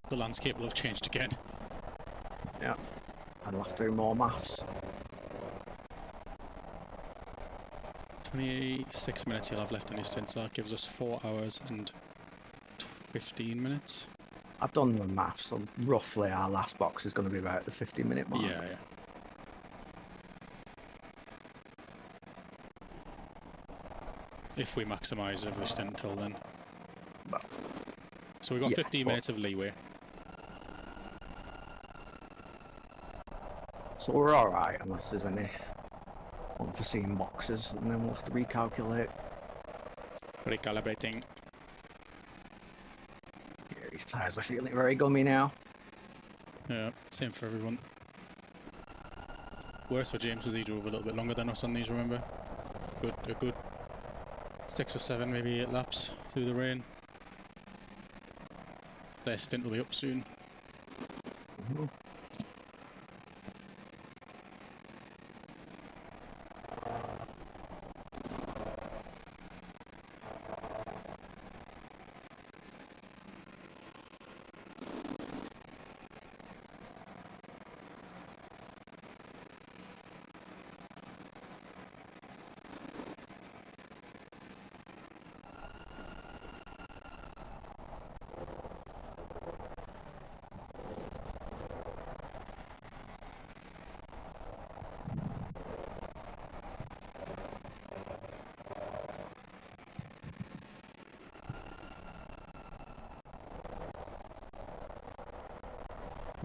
the landscape will have changed again. Yeah. I'll have to do more maths. 26 minutes you'll have left in your stint, so that gives us 4 hours and 15 minutes. I've done the maths, so roughly our last box is going to be about the 50-minute mark. Yeah. If we maximise every stint until then. But, So we've got yeah, 15 but- minutes of leeway. So we're alright unless there's any unforeseen boxes, and then we'll have to recalculate. Recalibrating. Yeah, these tyres are feeling very gummy now. Yeah, same for everyone. Worse for James because he drove a little bit longer than us on these, remember? A good 6 or 7, maybe 8 laps through the rain. Their stint will be up soon. Mhm.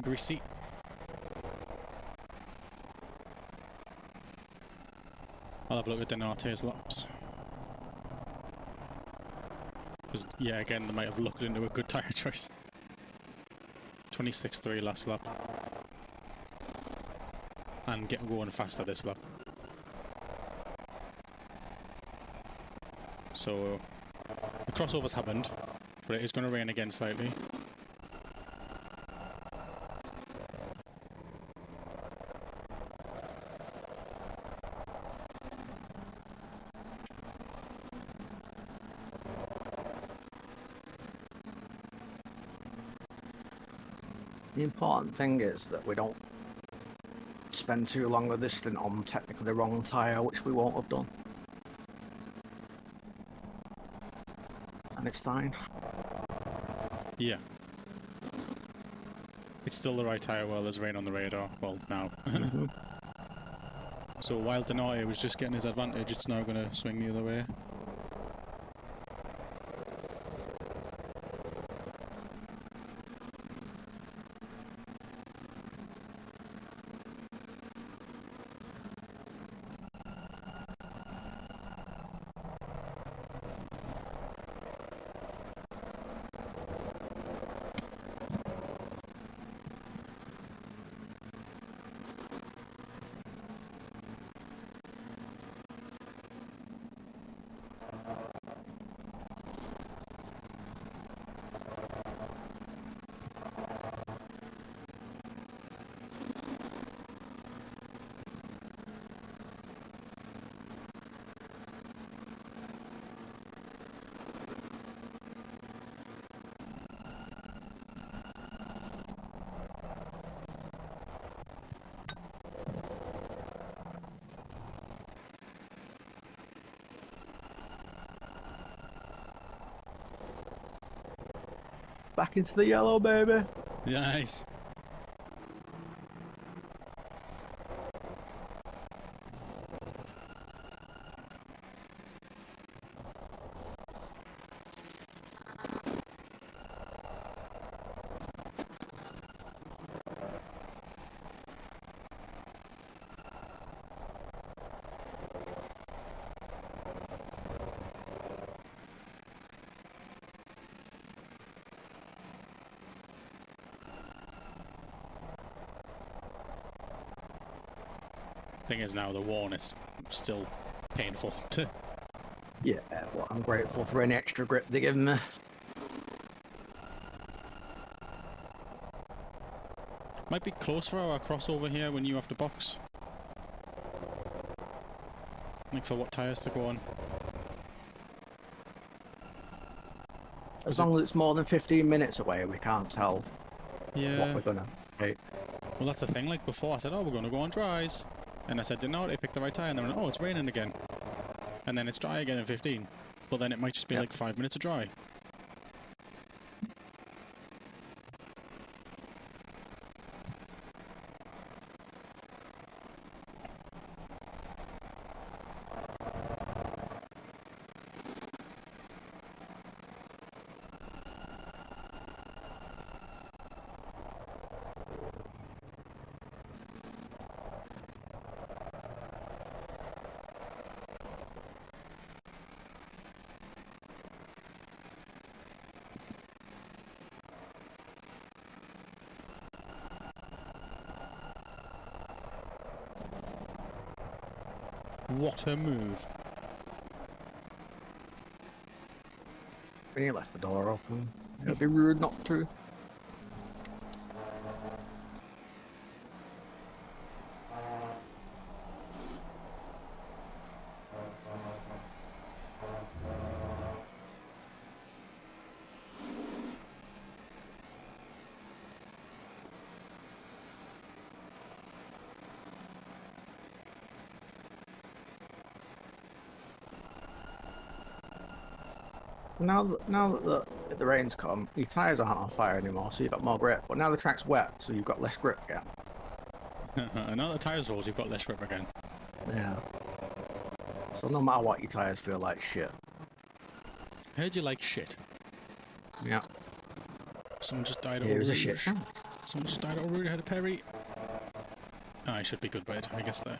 Greasy. I'll have a look at Denate's laps. Because, yeah, again, they might have looked into a good tyre choice. 26.3 last lap. And get going faster this lap. So, the crossover's happened, but it is going to rain again slightly. The important thing is that we don't spend too long with this stint on technically the wrong tyre, which we won't have done. And it's fine. Yeah. It's still the right tyre while there's rain on the radar. Well, now. So while Denate was just getting his advantage, it's now going to swing the other way. Back into the yellow, baby. Nice. Thing is now the worn is still painful. Yeah, well, I'm grateful for any extra grip they give me. Might be close for our crossover here when you have to box. Like for what tyres to go on. As long as it's more than 15 minutes away, we can't tell what we're gonna take. Well, that's the thing. Like before, I said, "Oh, we're gonna go on dries," and I said, "No, they picked the right tyre," and they went, "Oh, it's raining again," and then it's dry again in 15. But then it might just be like 5 minutes of dry. What a move. When you left the door open, it'd be rude not to. Now that the rain's come, your tyres aren't on fire anymore, so you've got more grip. But now the track's wet, so you've got less grip again. Now the tyres rolls, you've got less grip again. Yeah. So no matter what, your tyres feel like shit. Heard you like shit. Yeah. Someone just died of It a was a rouge. shit. Someone just died already ahead of Perry. I should be good by the time I guess there.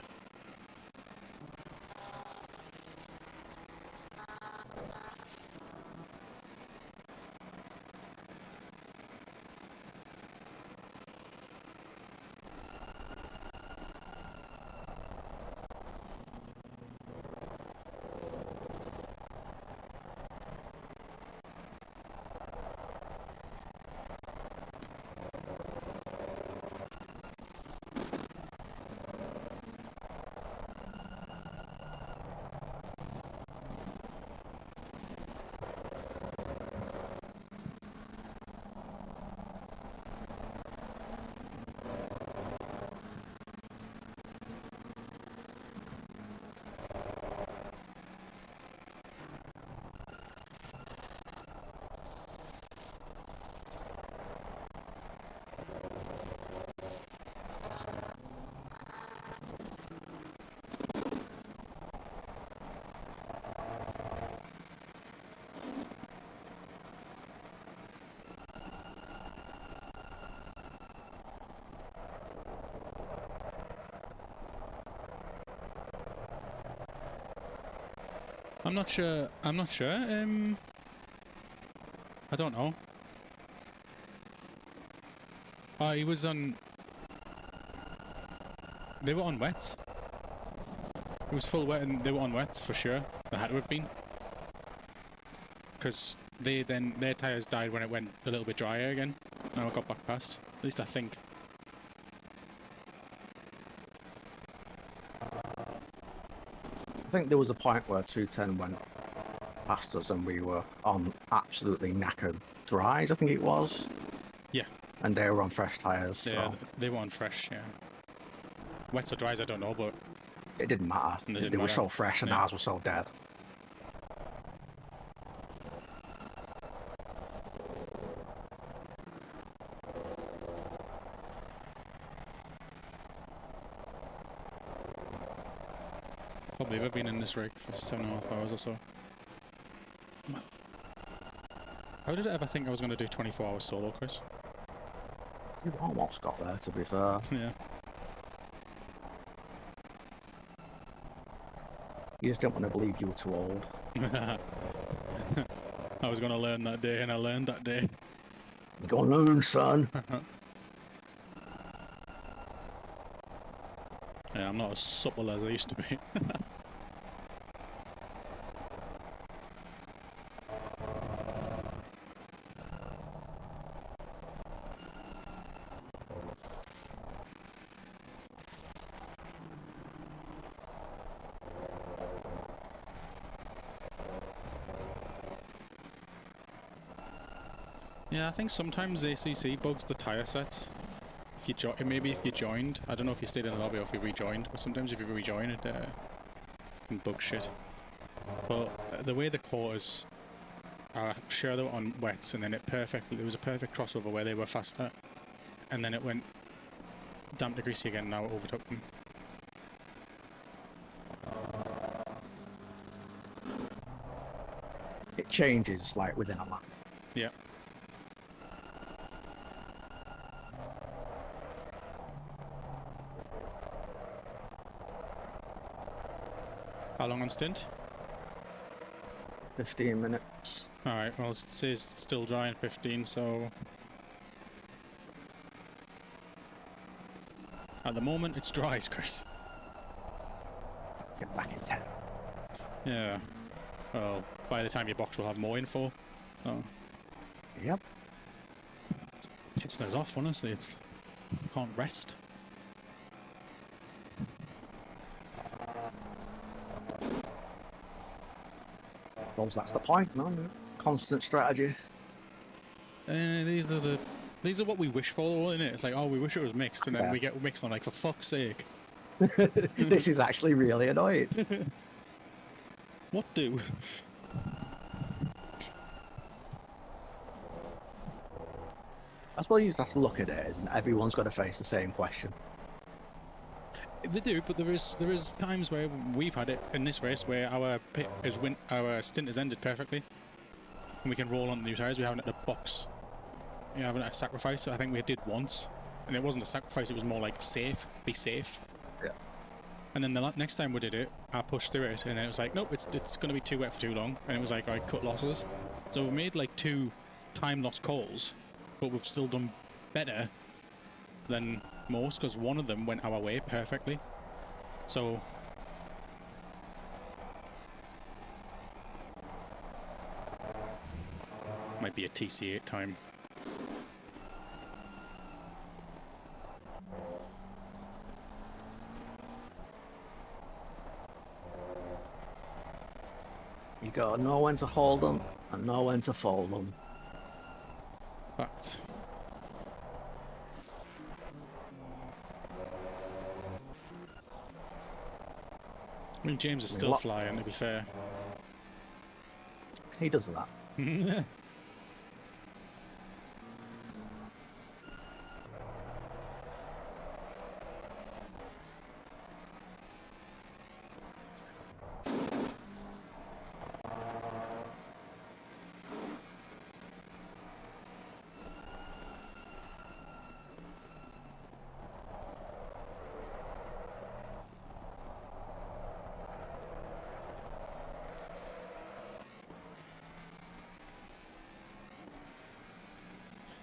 I'm not sure. I don't know. Oh, he was on... They were on wets. It was full wet and they were on wets for sure. They had to have been. Because their tyres died when it went a little bit drier again. Now I got back past. At least I think. I think there was a point where 210 went past us and we were on absolutely knackered dries, I think it was. Yeah. And they were on fresh tyres. Yeah, so they were on fresh, yeah. Wets or dries, I don't know, but... it didn't matter. They were so fresh and ours were so dead. Can't believe I've been in this rig for 7.5 hours or so. How did I ever think I was going to do 24 hours solo, Chris? You almost got there, to be fair. Yeah. You just don't want to believe you were too old. I was going to learn that day, and I learned that day. You're going to learn, son. Yeah, I'm not as supple as I used to be. Yeah, I think sometimes ACC bugs the tyre sets. If you maybe if you joined, I don't know if you stayed in the lobby or if you rejoined, but sometimes if you rejoin it, can bug shit. But the way the quarters are, sure they were on wets, and then there was a perfect crossover where they were faster, and then it went damp to greasy again. Now it overtook them. It changes like within a lap. Yeah. How long on stint? 15 minutes. Alright, well it says still dry in 15, so... At the moment it's dry, Chris. Get back in 10. Yeah. Well, by the time your box will have more info. So. Yep. It's pissing us off, honestly. You can't rest. Well, that's the point, man. Constant strategy. These are what we wish for, isn't it? It's like, oh, we wish it was mixed, and then we get mixed on, like, for fuck's sake. This is actually really annoying. What do? I suppose you just have to look at it, and everyone's got to face the same question. They do, but there is times where we've had it in this race where our stint has ended perfectly, and we can roll on the new tyres. We haven't had a box. We haven't had a sacrifice. So I think we did once, and it wasn't a sacrifice, it was more like safe, be safe. Yeah. And then the next time we did it, I pushed through it, and then it was like, nope, it's going to be too wet for too long, and it was like, right, cut losses. So we've made like 2 time loss calls, but we've still done better than most, because one of them went our way perfectly. So might be a TC8 time. You gotta know when to hold them and know when to fold them. Fact. I mean, James is still flying, to be fair. He does that.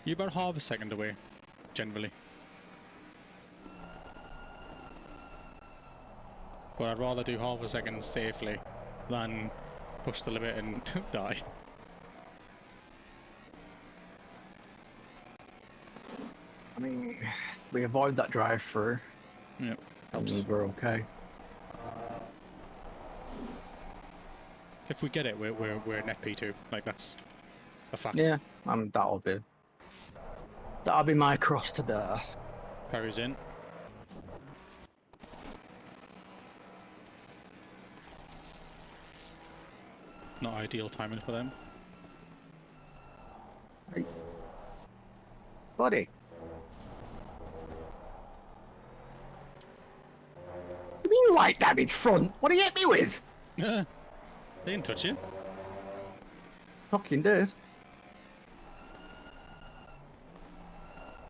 You're about half a second away, generally. But I'd rather do half a second safely than push the limit and die. I mean, we avoid that drive-through. Yep, And helps. we're okay. If we get it, we're net P2. Like, that's a fact. Yeah, and that'll be my cross to bear. Perry's in. Not ideal timing for them. Hey. Buddy. You mean light damage front? What do you hit me with? They didn't touch you. Fucking did.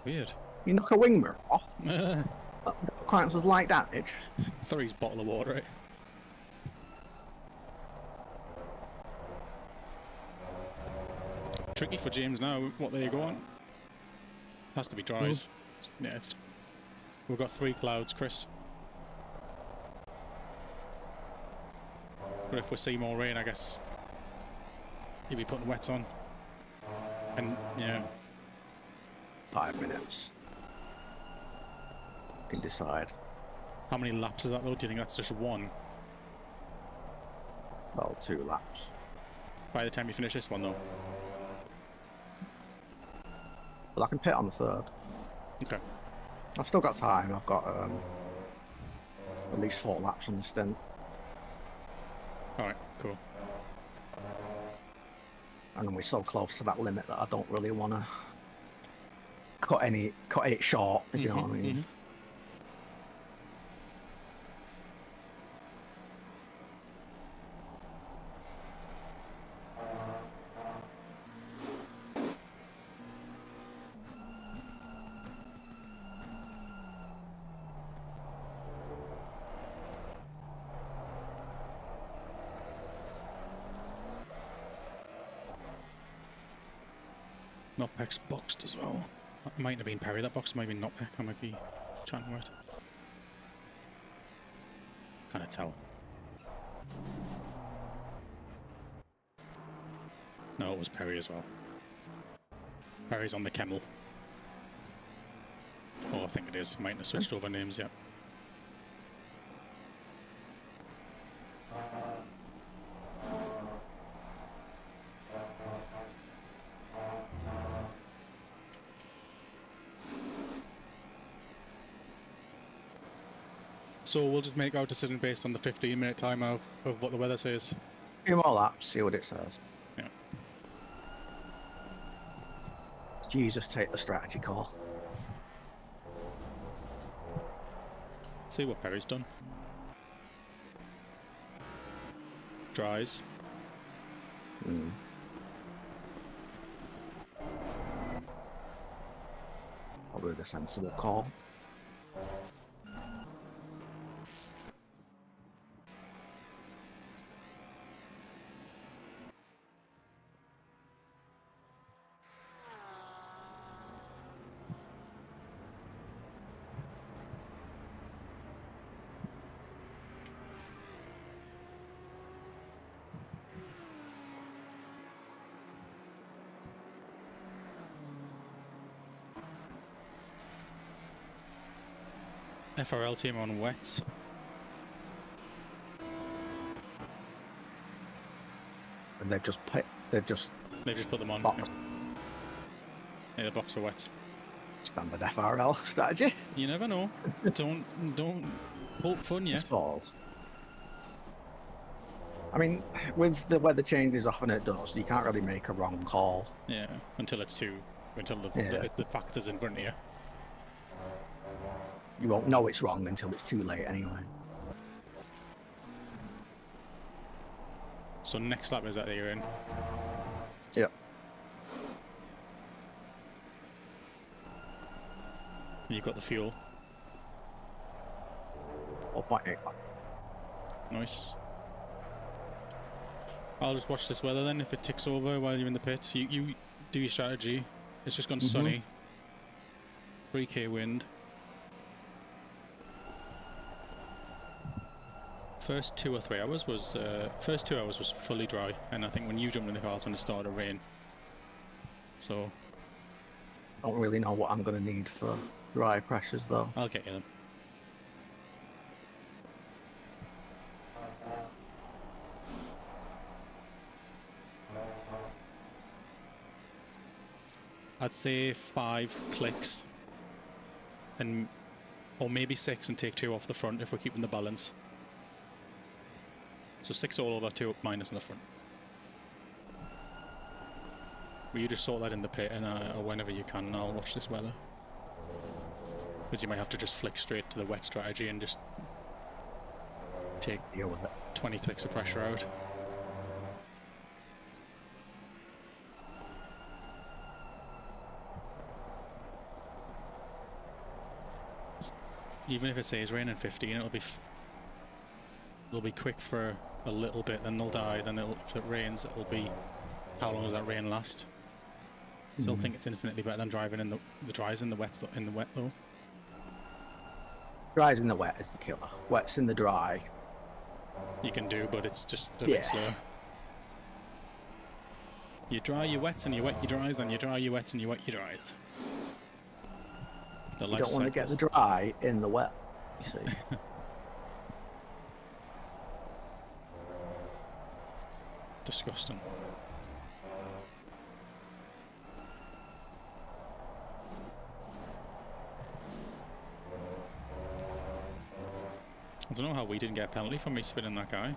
Weird. You knock a wing mirror off. That counts as light damage. Three's bottle of water, right? Tricky for James now. What there you go on? Has to be dries. Yeah, we've got 3 clouds, Chris. But if we see more rain, I guess you'll be putting wets on. And yeah. 5 minutes. You can decide. How many laps is that though? Do you think that's just 1? Well, 2 laps. By the time you finish this one though? Well, I can pit on the 3rd. Okay. I've still got time. I've got at least 4 laps on the stint. Alright, cool. And then we're so close to that limit that I don't really want to cut it short, if you know what I mean. Knockback's boxed as well. That might have been Perry, that box might have been knockback, I might be chanting right. Can't tell. No, it was Perry as well. Perry's on the Camel. Oh, I think it is. Might have switched over names yet. So we'll just make our decision based on the 15-minute time of what the weather says. A few more laps, see what it says. Yeah. Jesus, take the strategy call. See what Perry's done. Dries. probably the sensible call. FRL team on wet. And they've just They've just put them on. boxed. Yeah, the box for wet. Standard FRL strategy. You never know. don't poke fun, yeah. Falls. I mean, with the weather changes often it does, you can't really make a wrong call. Yeah, until the factor's in front of you. You won't know it's wrong until it's too late anyway. So next lap is that you're in. Yep. You've got the fuel. 4.8. Nice. I'll just watch this weather then. If it ticks over while you're in the pits, you do your strategy. It's just gone sunny. 3k wind. First 2 or 3 hours was first 2 hours was fully dry, and I think when you jumped in the car, it's when it started to rain. So I don't really know what I'm going to need for dry pressures though. I'll get you them. I'd say 5 clicks, or maybe 6, and take 2 off the front if we're keeping the balance. So 6 all over, 2 minus on the front. Will you just sort that in the pit, and or whenever you can, and I'll watch this weather. Because you might have to just flick straight to the wet strategy and just take 20 clicks of pressure out. Even if it says rain in 15, it'll be quick for a little bit, then they'll die. Then if it rains, it'll be how long does that rain last? Still think it's infinitely better than driving in the dries in the wet though. Dries in the wet is the killer. Wet's in the dry. You can do, but it's just a bit slower. You dry your wets and you wet your dries, and you dry your wets and you wet your dries. You don't want to get the dry in the wet, you see. Disgusting. I don't know how we didn't get a penalty for me spinning that guy.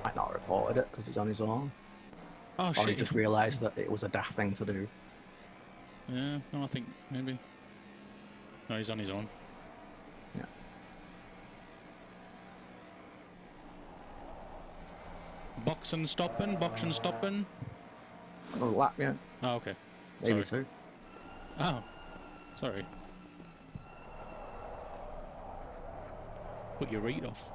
Might not have reported it because he's on his own. Oh, or shit. he just realised that it was a daft thing to do. Yeah, no, I think maybe. No, he's on his own. Yeah. Boxing stopping. Another lap, yeah. Oh, okay. Maybe Sorry. 2. Oh, sorry. Put your read off.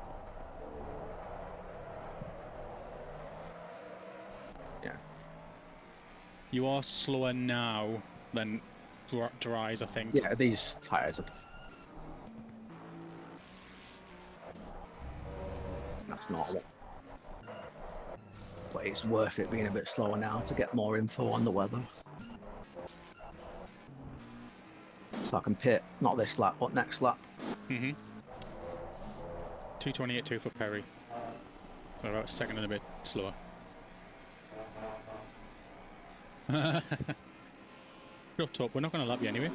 Yeah. You are slower now than dries, I think. Yeah, these tyres are... That's normal. But it's worth it being a bit slower now to get more info on the weather. So I can pit, not this lap, but next lap. 228.2 for Perry. So about a second and a bit slower. Shut up, we're not going to lap you anyway.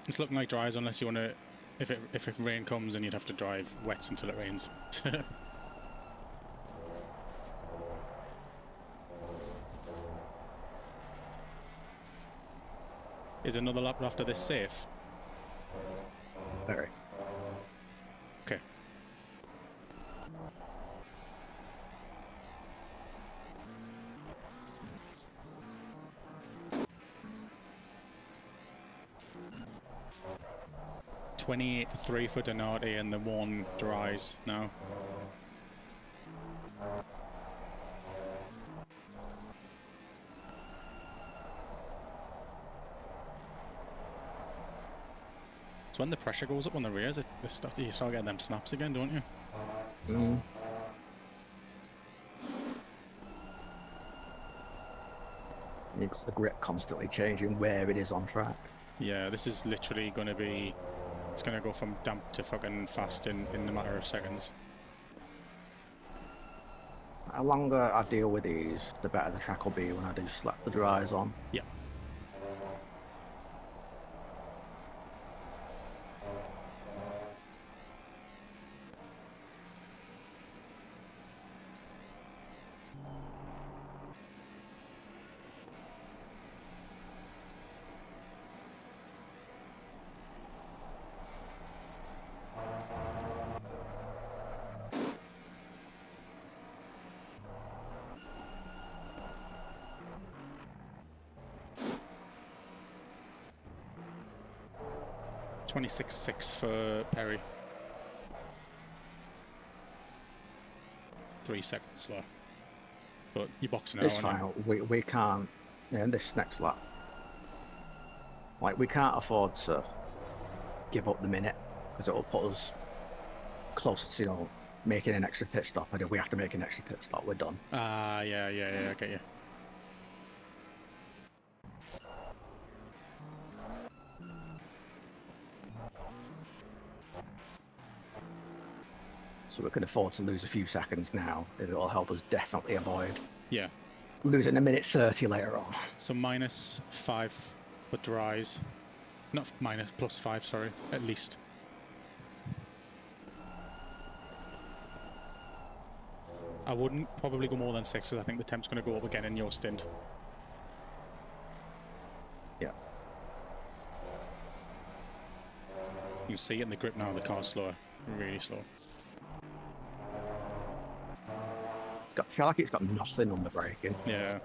It's looking like dries unless you want to... If rain comes, then you'd have to drive wets until it rains. Is another lap after this safe? Very. Okay. 28.3 for Donati and the 1 dries now. It's when the pressure goes up on the rears, you start getting them snaps again, don't you? Mm. You've got the grip constantly changing where it is on track. Yeah, this is literally going to be... It's going to go from damp to fucking fast in a matter of seconds. The longer I deal with these, the better the track will be when I do slap the dries on. Yeah. .26.6 for Perry. 3 seconds slow. But you're boxing out. It's fine. We can't, in this next lap, like, we can't afford to give up the minute, because it will put us close to, you know, making an extra pit stop. And if we have to make an extra pit stop, we're done. Ah, yeah, I get you. So we can afford to lose a few seconds now. It will help us definitely avoid Yeah. losing a minute 30 later on. So -5 for dries. Not minus, +5, sorry, at least. I wouldn't probably go more than 6, because I think the temp's going to go up again in your stint. Yeah. You can see it in the grip now, the car's slower. Really slow. I feel like it's got nothing on the braking. Yeah.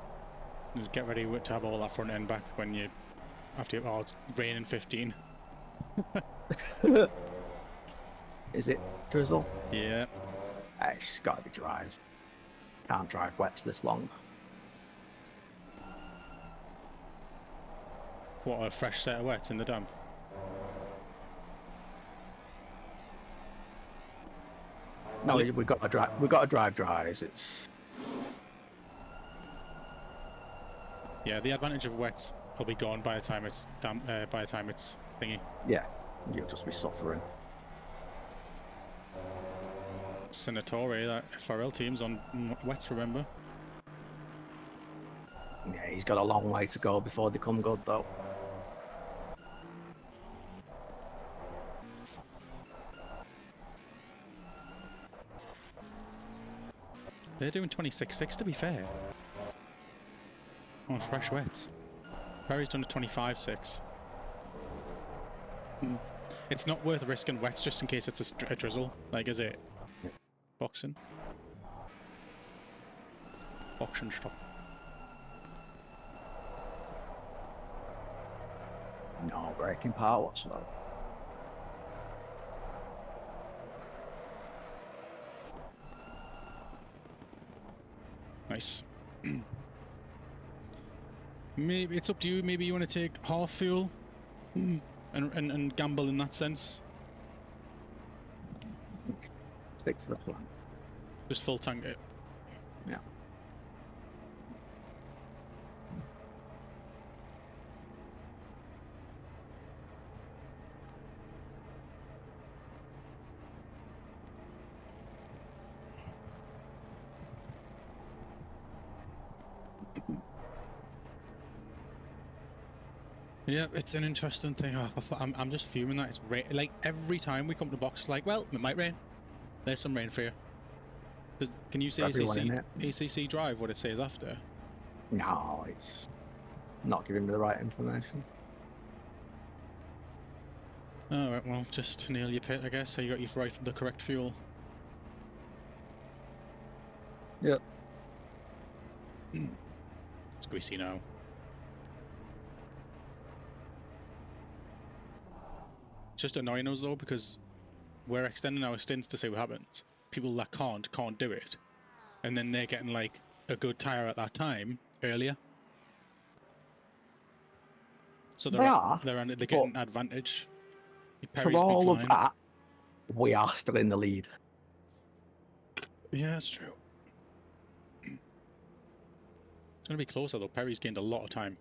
Just get ready to have all that front end back when you... After you... Oh, it's raining 15. Is it drizzle? Yeah. It's got to be dries. Can't drive wets this long. What, a fresh set of wets in the damp? No, we've got to drive. We've got to drive dries. It's Yeah, the advantage of wets will be gone by the time it's damp. By the time it's thingy. yeah. You'll just be suffering. Senatore, that FRL team's on wets, remember? Yeah, he's got a long way to go before they come good, though. They're doing 26.6 to be fair. On fresh wets. Perry's done a 25.6. It's not worth risking wets just in case it's a drizzle. Like, is it? Boxing. Boxing stop. No braking power whatsoever. Nice. Maybe it's up to you. Maybe you want to take half fuel and gamble in that sense. Stick to the plan. Just full tank it. Yeah. Yeah, it's an interesting thing. I'm just fuming that it's rain. Like every time we come to the box, it's like, well, it might rain. There's some rain for you. Can you see ACC drive what it says after? No, it's not giving me the right information. Alright, well, just nail your pit, I guess, so you got your the correct fuel. Yep. It's greasy now. just annoying us though, because we're extending our stints to see what happens. People that can't do it, and then they're getting like a good tire at that time earlier. So they're getting advantage. For all of that, we are still in the lead. Yeah, that's true. It's going to be closer though. Perry's gained a lot of time.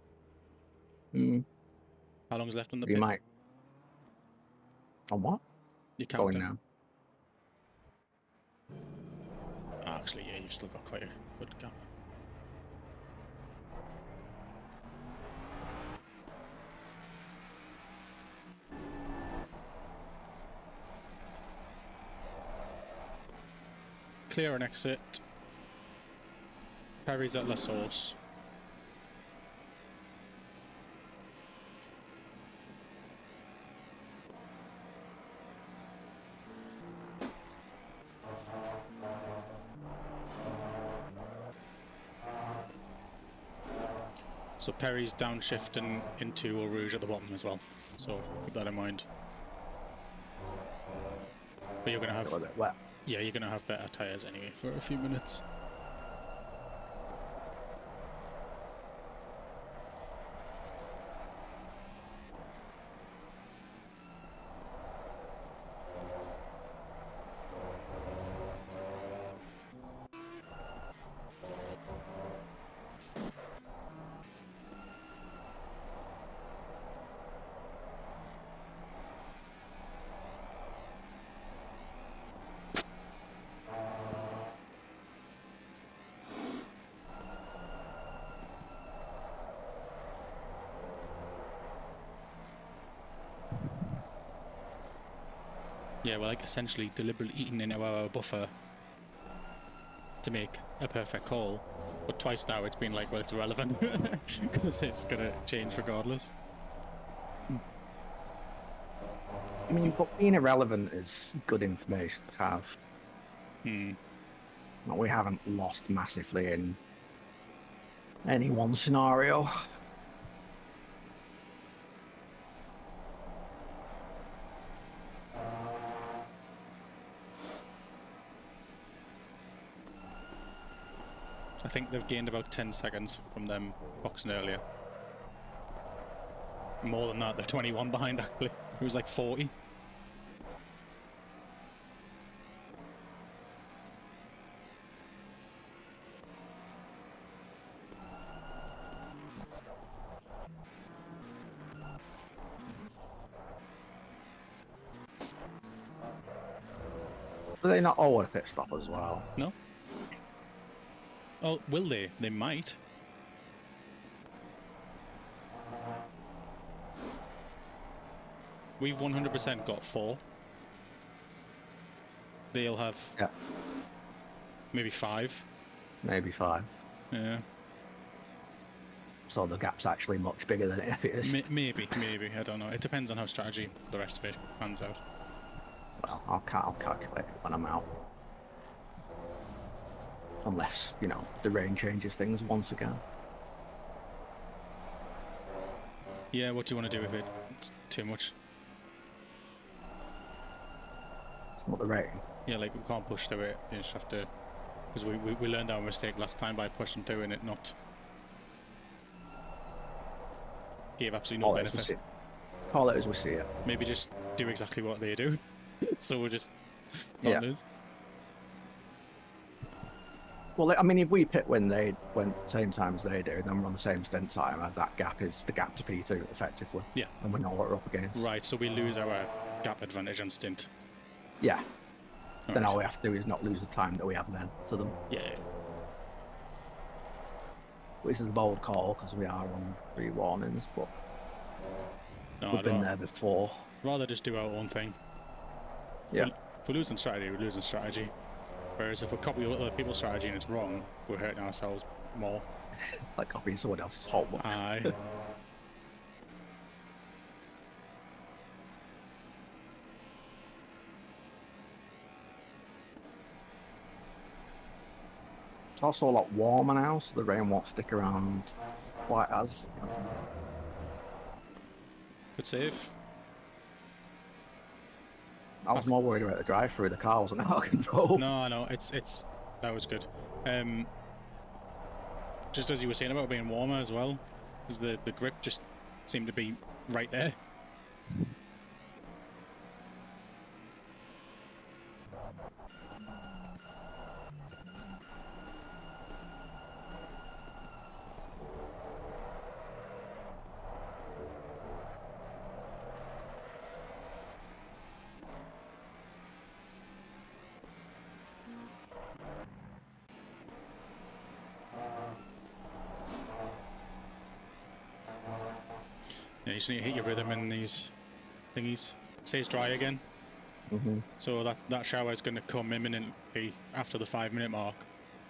How long's left on the pit? You might. On what? You Going now. Actually, yeah, you've still got quite a good gap. Clear an exit. Perry's at La Source. So Perry's downshifting into Eau Rouge at the bottom as well. So keep that in mind. But you're going to have... Yeah, you're going to have better tyres anyway for a few minutes. Yeah, we're like essentially deliberately eating into our buffer to make a perfect call. But twice now it's been like, well, it's irrelevant because it's going to change regardless. I mean, but being irrelevant is good information to have. We haven't lost massively in any one scenario. I think they've gained about 10 seconds from them boxing earlier. More than that, they're 21 behind actually. It was like 40. Do they not all want a pit stop as well? No. Oh, will they? They might. We've 100% got 4. They'll have maybe 5. Maybe 5. Yeah. So the gap's actually much bigger than it appears. Maybe. I don't know. It depends on how strategy for the rest of it pans out. Well, I'll calculate it when I'm out. Unless, you know, the rain changes things once again. Yeah, what do you want to do with it? It's too much. What, the rain? Yeah, like we can't push through it. You just have to... Because we learned our mistake last time by pushing through and it not... Gave absolutely no benefit. Call it as we see it. Maybe just do exactly what they do. So we'll just not lose. Well, I mean, if we pit when they went same time as they do, then we're on the same stint time, and that gap is the gap to P2, effectively. Yeah. And we know what we're up against. Right, so we lose our gap advantage on stint. Yeah. Then all we have to do is not lose the time that we have then to them. Yeah. This is a bold call, because we are on 3 warnings, but we've been there before. Rather just do our own thing. If we're losing strategy, we're losing strategy. Whereas if we copy other people's strategy and it's wrong, we're hurting ourselves more. Like copying someone else's homework. Aye. It's also a lot warmer now, so the rain won't stick around quite as... Good save. I was more worried about the drive-through. The car wasn't out of control. No, no, it's that was good. Just as you were saying about being warmer as well, because the grip just seemed to be right there. Yeah, you just need to hit your rhythm in these thingies. Stays dry again. So that shower is going to come imminently after the 5-minute mark,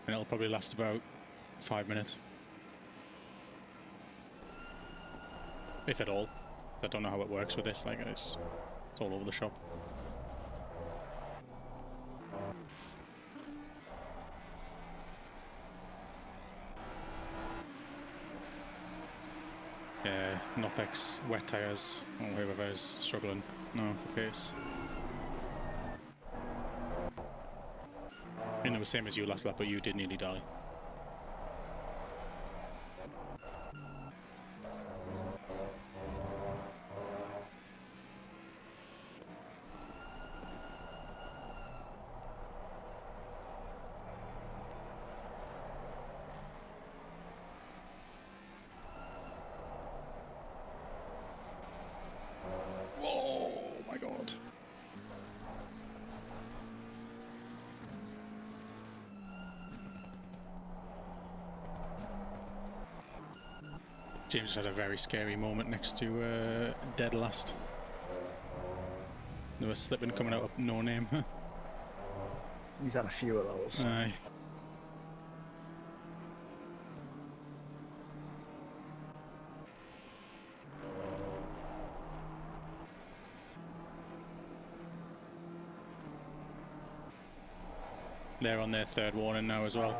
and it'll probably last about 5 minutes, if at all. I don't know how it works with this. Like it's all over the shop. Yeah, Nopex wet tires, or whoever is struggling now for pace. I mean, it was same as you last lap, but you did nearly die. James had a very scary moment next to dead last. There was slipping coming out of no name. He's had a few of those. Aye. They're on their third warning now as well.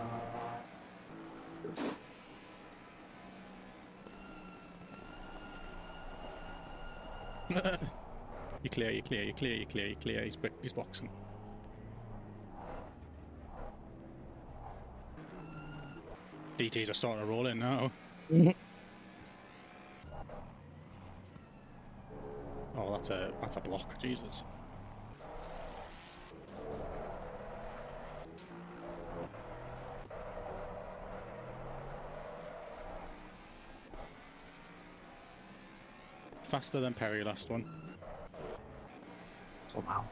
You clear, you clear, you clear, you clear, you clear. He's boxing. DTs are starting to roll in now. Oh, that's a block. Jesus. Faster than Perry last one. Somehow.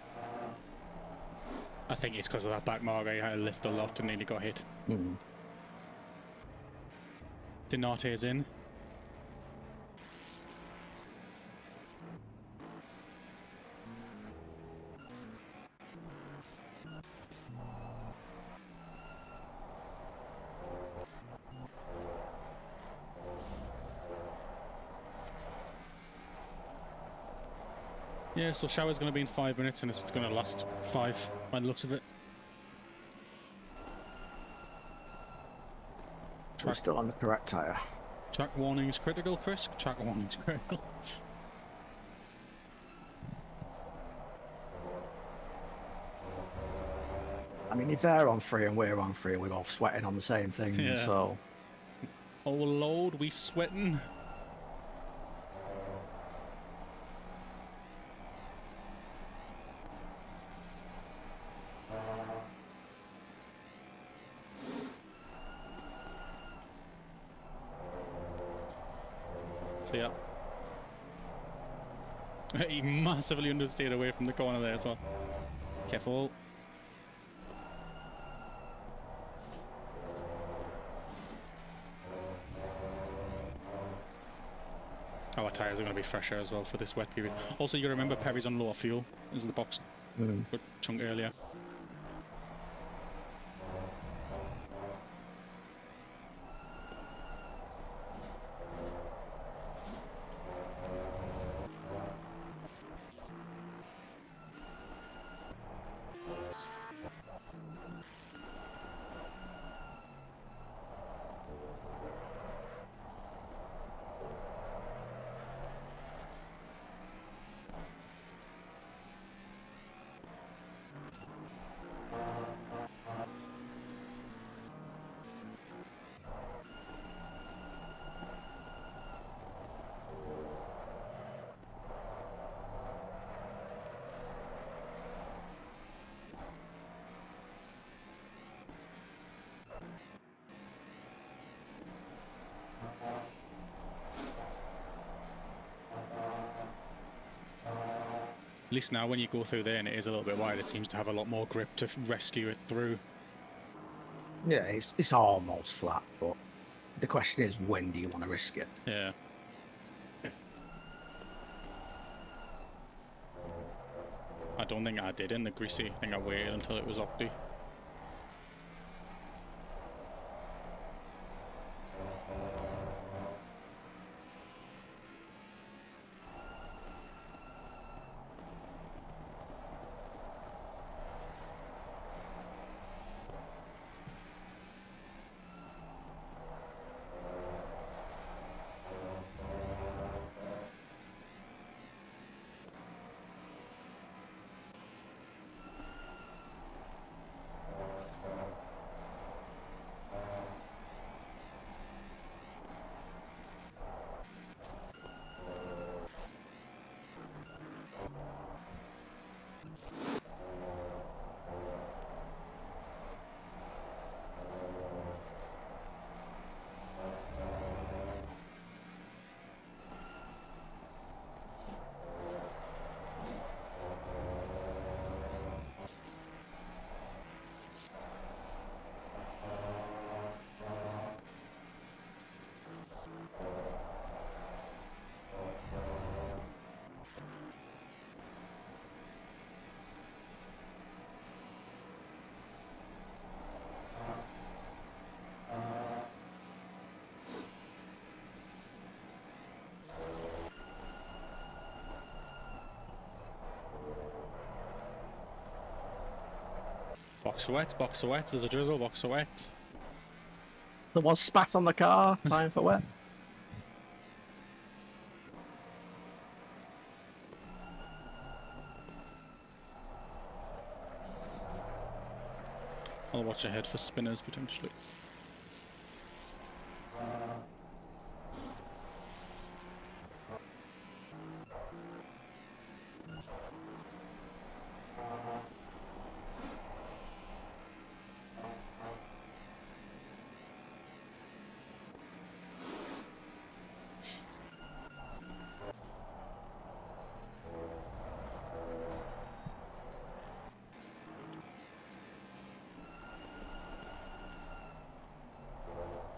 I think it's because of that back mark. He had to lift a lot and nearly got hit. Dinarte is in. Yeah, so shower's going to be in 5 minutes and it's going to last 5 by the looks of it. We're still on the correct tyre. Track warnings critical, Chris? Track warnings critical. I mean, if they're on 3 and we're on 3, we're both sweating on the same thing, Yeah. so... Oh Lord, we sweating. Clear. He massively understeered away from the corner there as well. Careful. Our tyres are going to be fresher as well for this wet period. Also, you got to remember Perry's on lower fuel. This is the box good chunk earlier. At least now when you go through there and it is a little bit wide, it seems to have a lot more grip to rescue it through. Yeah, it's almost flat, but the question is, when do you want to risk it? Yeah. I don't think I did in the greasy. I think I waited until it was opty. Box for wet, there's a drizzle, box for wet. There was spat on the car, time for wet. I'll watch ahead for spinners potentially.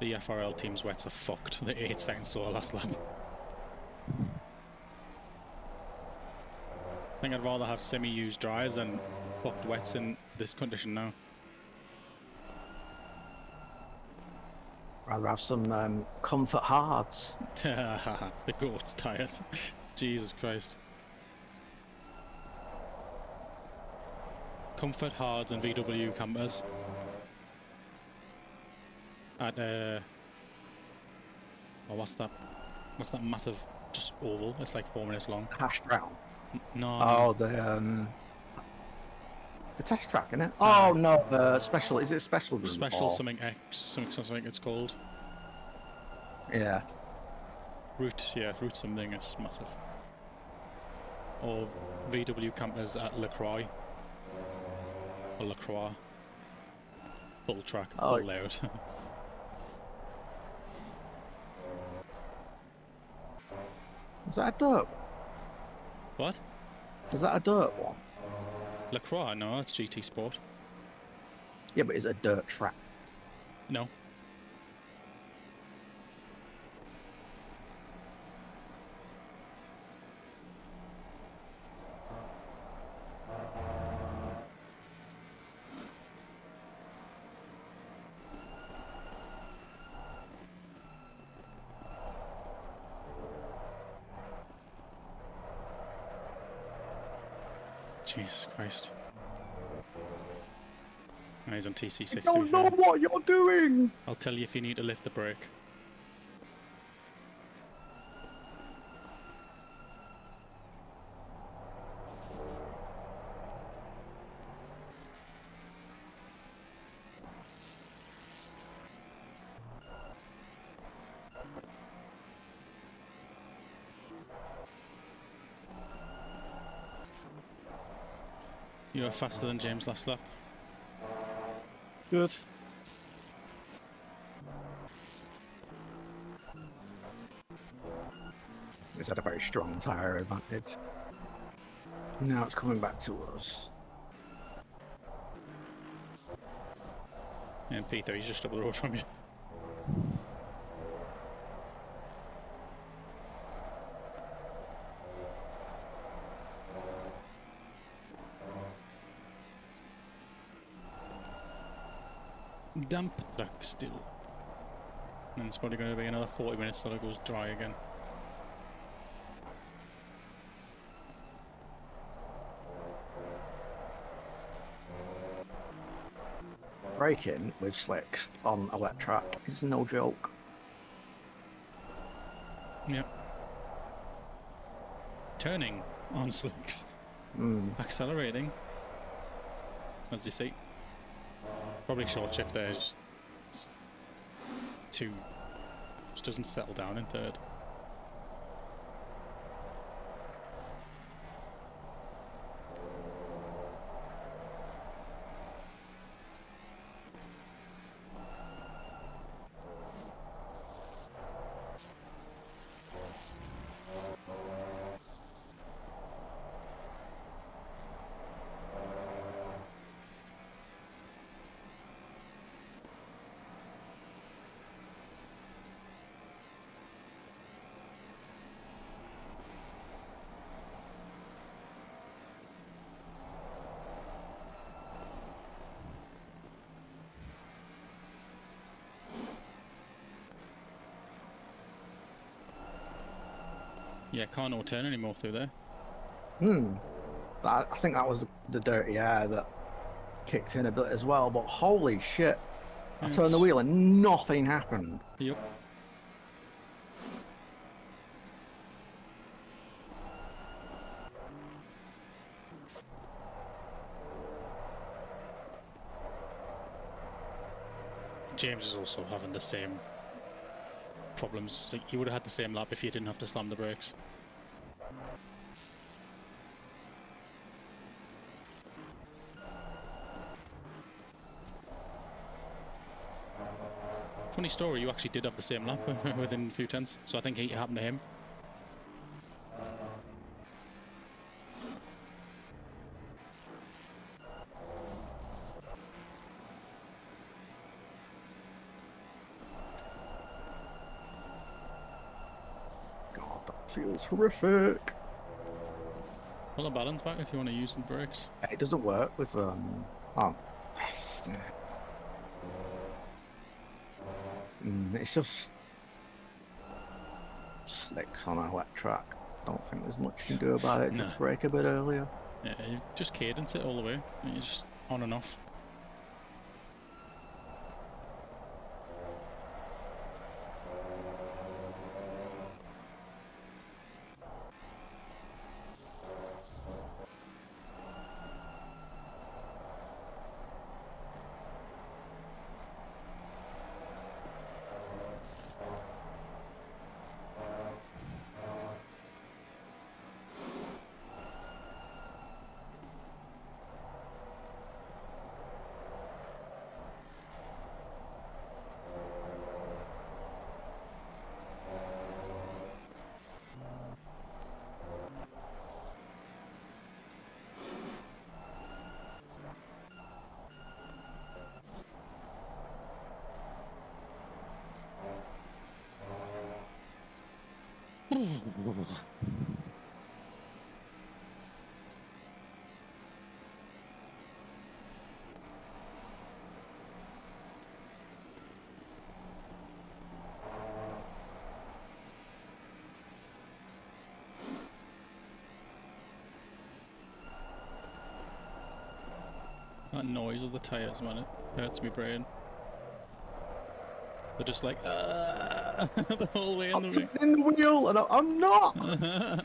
The FRL team's wets are fucked. The 8 seconds saw last lap. I think I'd rather have semi-used dryers than fucked wets in this condition now. Rather have some comfort hards. The goat's tyres. Jesus Christ. Comfort hards and VW campers. At oh, what's that? What's that massive, just oval? It's like 4 minutes long. Hash brown. No. Oh, the test track, isn't it? Oh no, special. Is it special? Room Special or... something X, something it's called. Yeah. Route, yeah, Route something is massive. Or VW campers at LaCroix. Or LaCroix. Full track, Oh, full layout. Is that a dirt? What? Is that a dirt one? LaCroix? No, it's GT Sport. Yeah, but is it a dirt track? No. Jesus Christ. Oh, he's on TC60. I don't know what you're doing! I'll tell you if you need to lift the brake. You are faster than James last lap. Good. He's had a very strong tyre advantage. Now it's coming back to us. And P3 is just up the road from you. Damp track still. And it's probably going to be another 40 minutes till it goes dry again. Braking with slicks on a wet track is no joke. Yep. Turning on slicks. Accelerating. As you see. Probably short shift there. Just doesn't settle down in third. Yeah, can't no turn anymore through there. I think that was the dirty air that kicked in a bit as well, but holy shit. I turned the wheel and nothing happened. Yep. James is also having the same problems. You would have had the same lap if you didn't have to slam the brakes. Funny story, you actually did have the same lap within a few tenths, so I think it happened to him. God, that feels horrific. Pull the balance back if you want to use some brakes. It doesn't work with oh, yes. It's just slicks on a wet track. Don't think there's much you can do about it. No. Just brake a bit earlier. Yeah, you just cadence it all the way. You're just on and off. That noise of the tyres, man, it hurts me brain. They're just like, the whole way in the ring. I'm in the wheel and I'm not!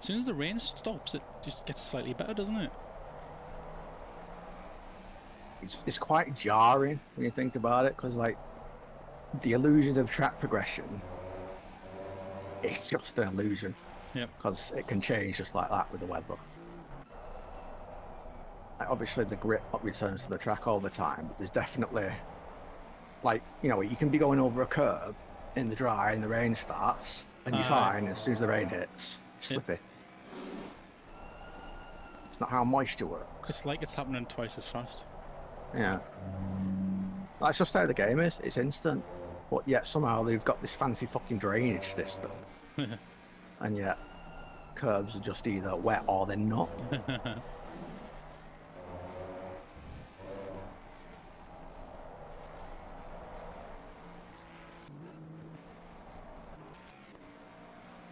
As soon as the rain stops, it just gets slightly better, doesn't it? It's quite jarring when you think about it, because like the illusion of track progression, it's just an illusion. Yep. Because it can change just like that with the weather. Like, obviously the grip returns to the track all the time, but there's definitely, like, you know, you can be going over a curb in the dry and the rain starts, and you're fine. As soon as the rain hits, slippy. It's not how moisture works. It's like it's happening twice as fast. Yeah. That's just how the game is. It's instant. But yet somehow they've got this fancy fucking drainage system. And yet curbs are just either wet or they're not.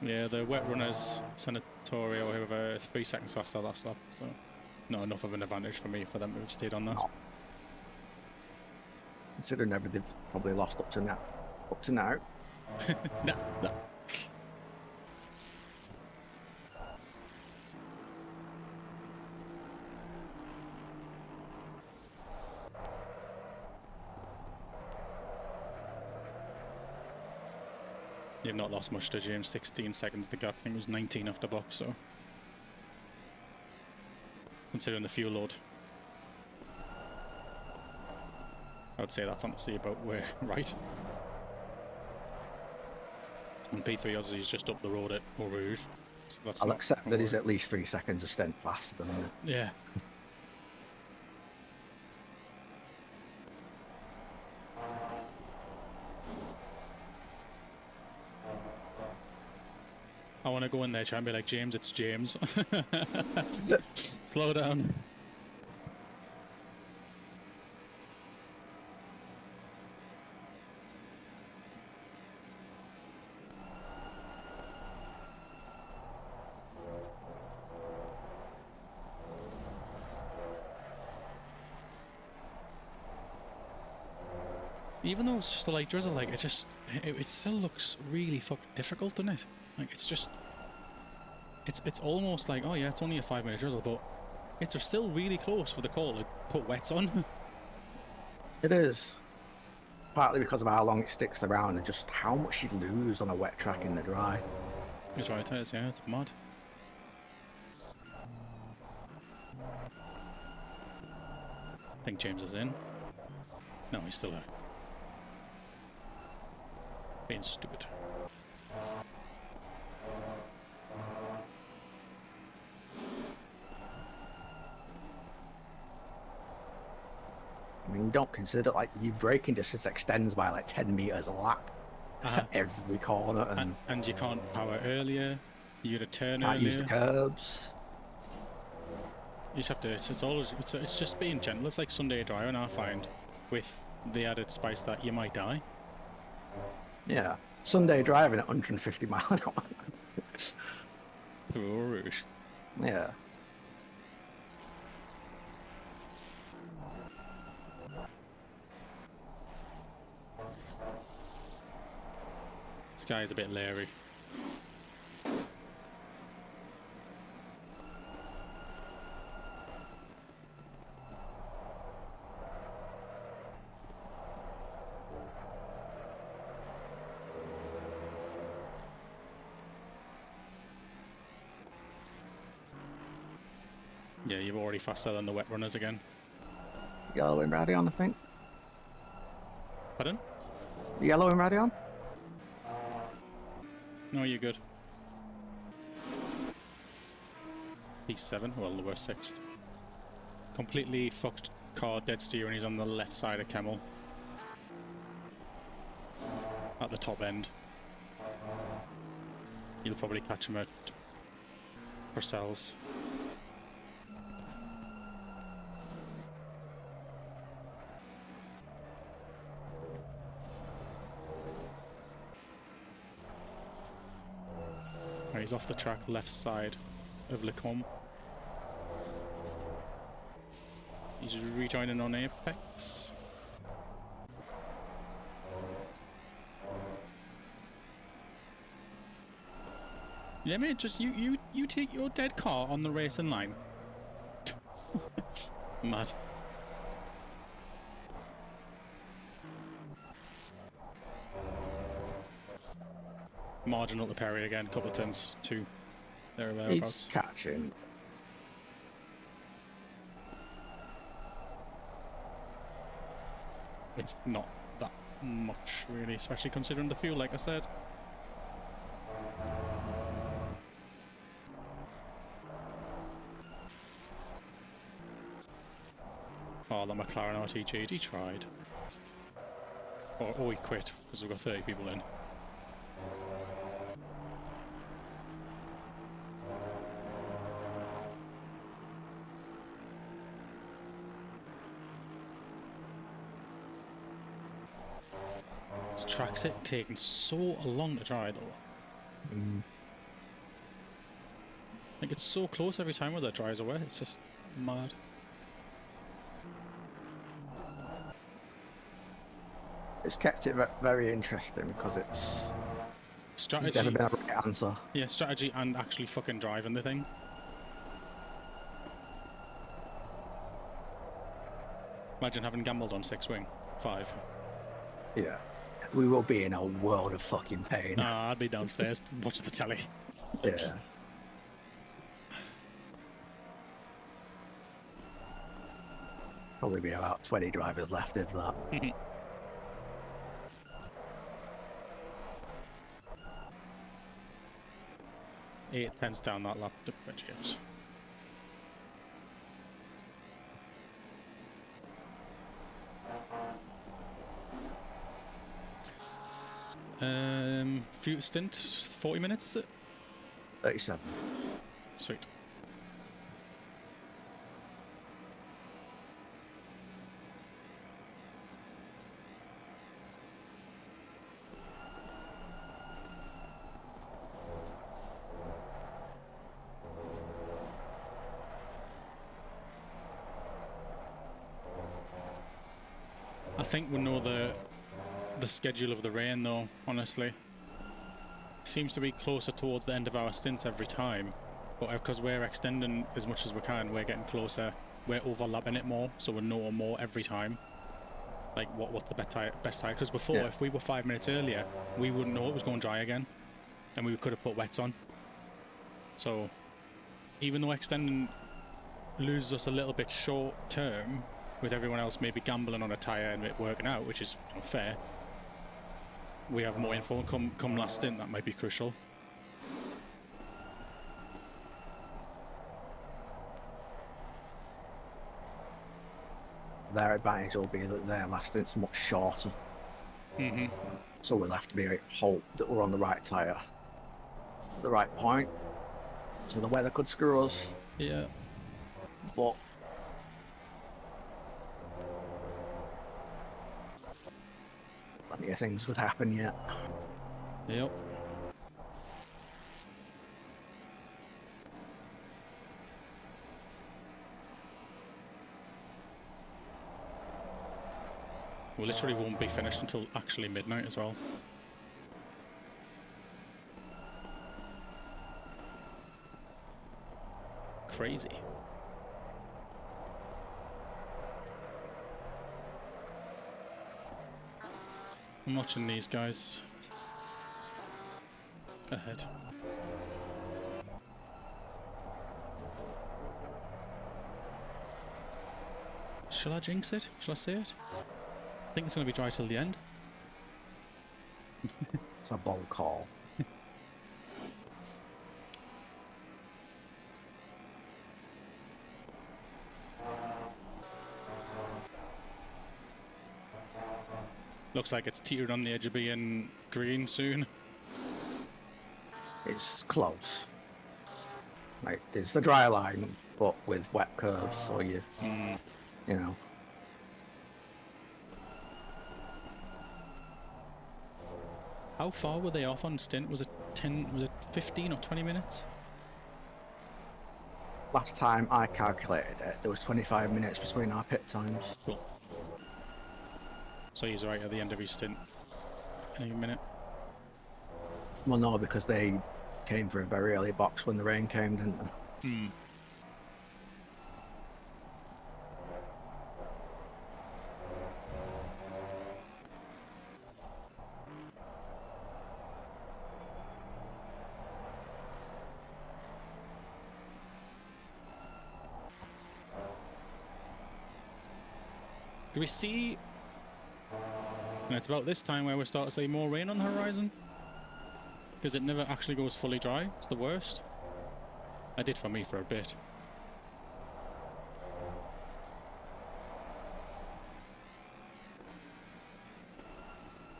Yeah, the wet runners, Senatorial, or whoever, 3 seconds faster last lap, so not enough of an advantage for me for them to have stayed on that. No. Considering everything probably lost up to now. No. You've not lost much to James. 16 seconds the gap. I think it was 19 off the box, so considering the fuel load, I would say that's honestly about where right. And P3 obviously is just up the road at Eau Rouge, so that's I'll accept that he's at least 3 seconds a stint faster than me. Yeah. I want to go in there try and be like, James, it's James. Slow down. Even though it's just a light drizzle, like, it still looks really fucking difficult, doesn't it? Like, it's just, it's almost like, oh yeah, it's only a 5-minute drizzle, but it's still really close for the call to put wets on. It is. Partly because of how long it sticks around and just how much you lose on a wet track in the dry. It's right, it is, yeah, it's mad. I think James is in. No, he's still there. Being stupid. I mean, you don't consider, like, your braking distance extends by like 10 meters a lap for every corner, and you can't power earlier. You gotta turn can't earlier. use the curbs. You just have to. It's just being gentle. It's like Sunday driving, I find, with the added spice that you might die. Yeah, Sunday driving at 150 miles an hour. Through Eau Rouge. Yeah. This guy's a bit leery. Yeah, you're already faster than the wet runners again. Yellow and Radion, I think. Pardon? Yellow and Radion? No, you're good. He's 7, well, we're 6th. Completely fucked car, dead steering, he's on the left side of Kemmel. At the top end. You'll probably catch him at Purcell's. He's off the track, left side of Lecombe. He's rejoining on Apex. Yeah, mate, just you take your dead car on the racing line. Mad. Marginal to Perry again, couple of tens, 2. There He's thereabouts. catching. It's not that much, really, especially considering the fuel, like I said. Oh, the McLaren RTG, he tried. Or he quit, because we've got 30 people in. This track's taking so long to dry, though. Like, it's so close every time where that dries away, it's just mad. It's kept it very interesting because it's Strategy. never been a right answer. Yeah, strategy and actually fucking driving the thing. Imagine having gambled on 6-wing. 5. Yeah. We will be in a world of fucking pain. Nah, I'd be downstairs, watch the telly. Yeah. Probably be about 20 drivers left, if that. 8/10 down that lap, James. Few stint, 40 minutes, is it? 37. Sweet. I think we know the schedule of the rain, though, honestly. Seems to be closer towards the end of our stints every time, but because we're extending as much as we can, we're getting closer, we're overlapping it more, so we know more every time, like what's the best tire, because before, if we were 5 minutes earlier, we wouldn't know it was going dry again, and we could have put wets on. So even though extending loses us a little bit short term, with everyone else maybe gambling on a tyre and it working out, which is fair, we have more info. Come last stint, that might be crucial. Their advantage will be that their last stint's much shorter. So we'll have to be hope that we're on the right tyre at the right point. So the weather could screw us. Yeah. But plenty of things could happen yet. Yep. We literally won't be finished until actually midnight as well. Crazy. I'm watching these guys ahead. Shall I jinx it? Shall I say it? I think it's going to be dry till the end. It's a bold call. Looks like it's teetered on the edge of being green soon. It's close. Like, it's the dry line, but with wet curves, so you know. How far were they off on stint? Was it 15 or 20 minutes? Last time I calculated it, there was 25 minutes between our pit times. Cool. So he's right at the end of his stint. Any minute. Well, no, because they came for a very early box when the rain came, didn't they? Hmm. Do we see... And it's about this time where we start to see more rain on the horizon. Because it never actually goes fully dry. It's the worst. It did for me for a bit.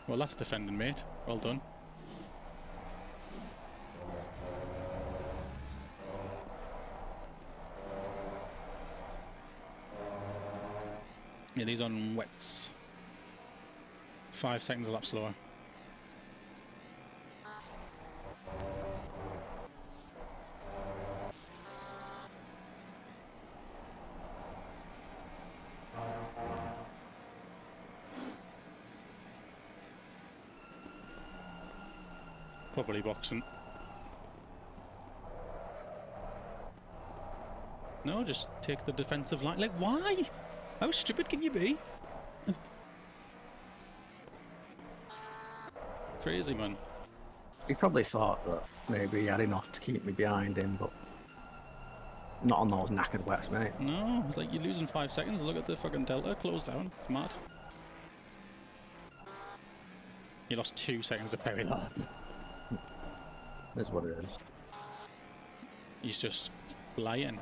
Well, that's defending, mate. Well done. Yeah, these on wets. 5 seconds a lap slower. Probably boxing. No, just take the defensive line. Like, why? How stupid can you be? Crazy, man. He probably thought that maybe he had enough to keep me behind him, but not on those knackered wets, mate. No, it's like you're losing 5 seconds. Look at the fucking delta close down. It's mad. You lost 2 seconds to Perry that. That's what it is. He's just flying.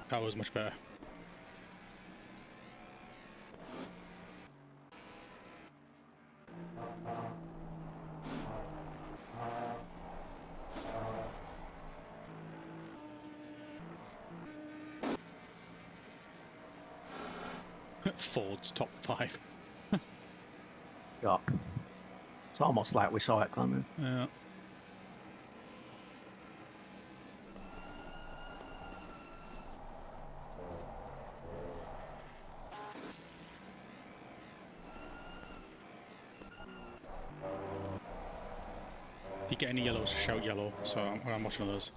That was much better. Ford's top 5. Yeah. It's almost like we saw it coming. Yeah. If you get any yellows, shout yellow. So I'm watching those.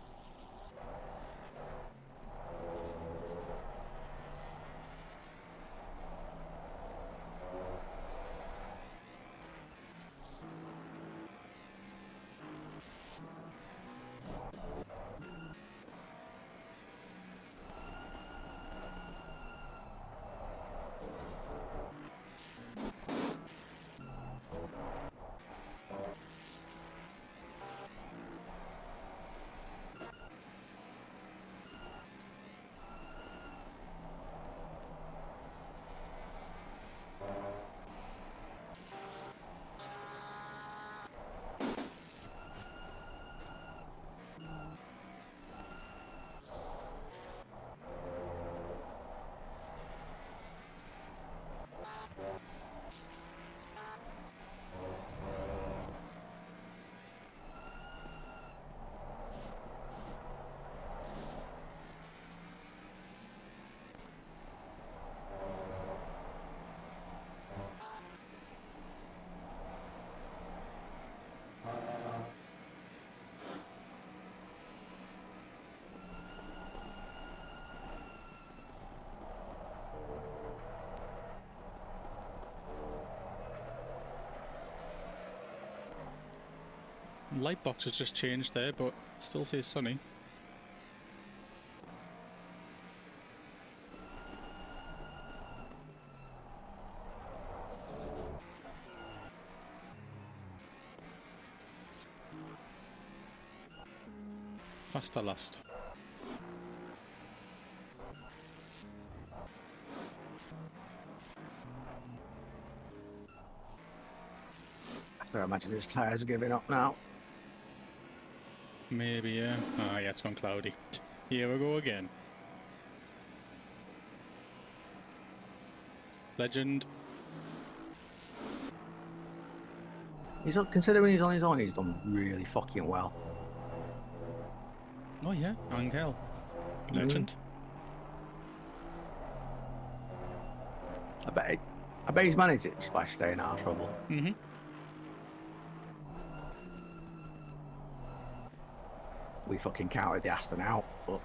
Light box has just changed there, but still says sunny. Faster last. I imagine his tyres are giving up now. Maybe, yeah. Ah, yeah, it's gone cloudy. Here we go again. Legend. Considering he's on his own, he's done really fucking well. Oh yeah, Angel. Legend. I bet he's managed it by staying out of trouble. Mm-hmm. We fucking counted the Aston out, but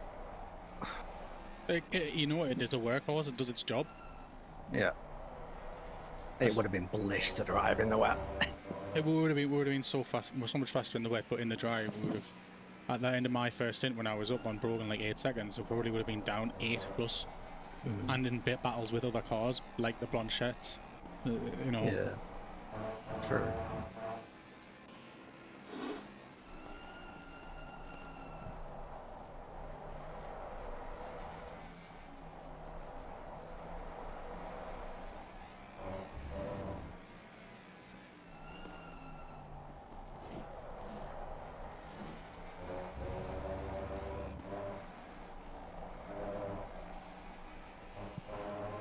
You know what? It is a workhorse. It does its job. yeah, it would have been bliss to drive in the wet. It would have been so fast, so much faster in the wet, but in the dry, we would have. At the end of my first stint, when I was up on Brogan like 8 seconds, it probably would have been down 8+. And in bit battles with other cars like the Blanchettes, you know. Yeah, true.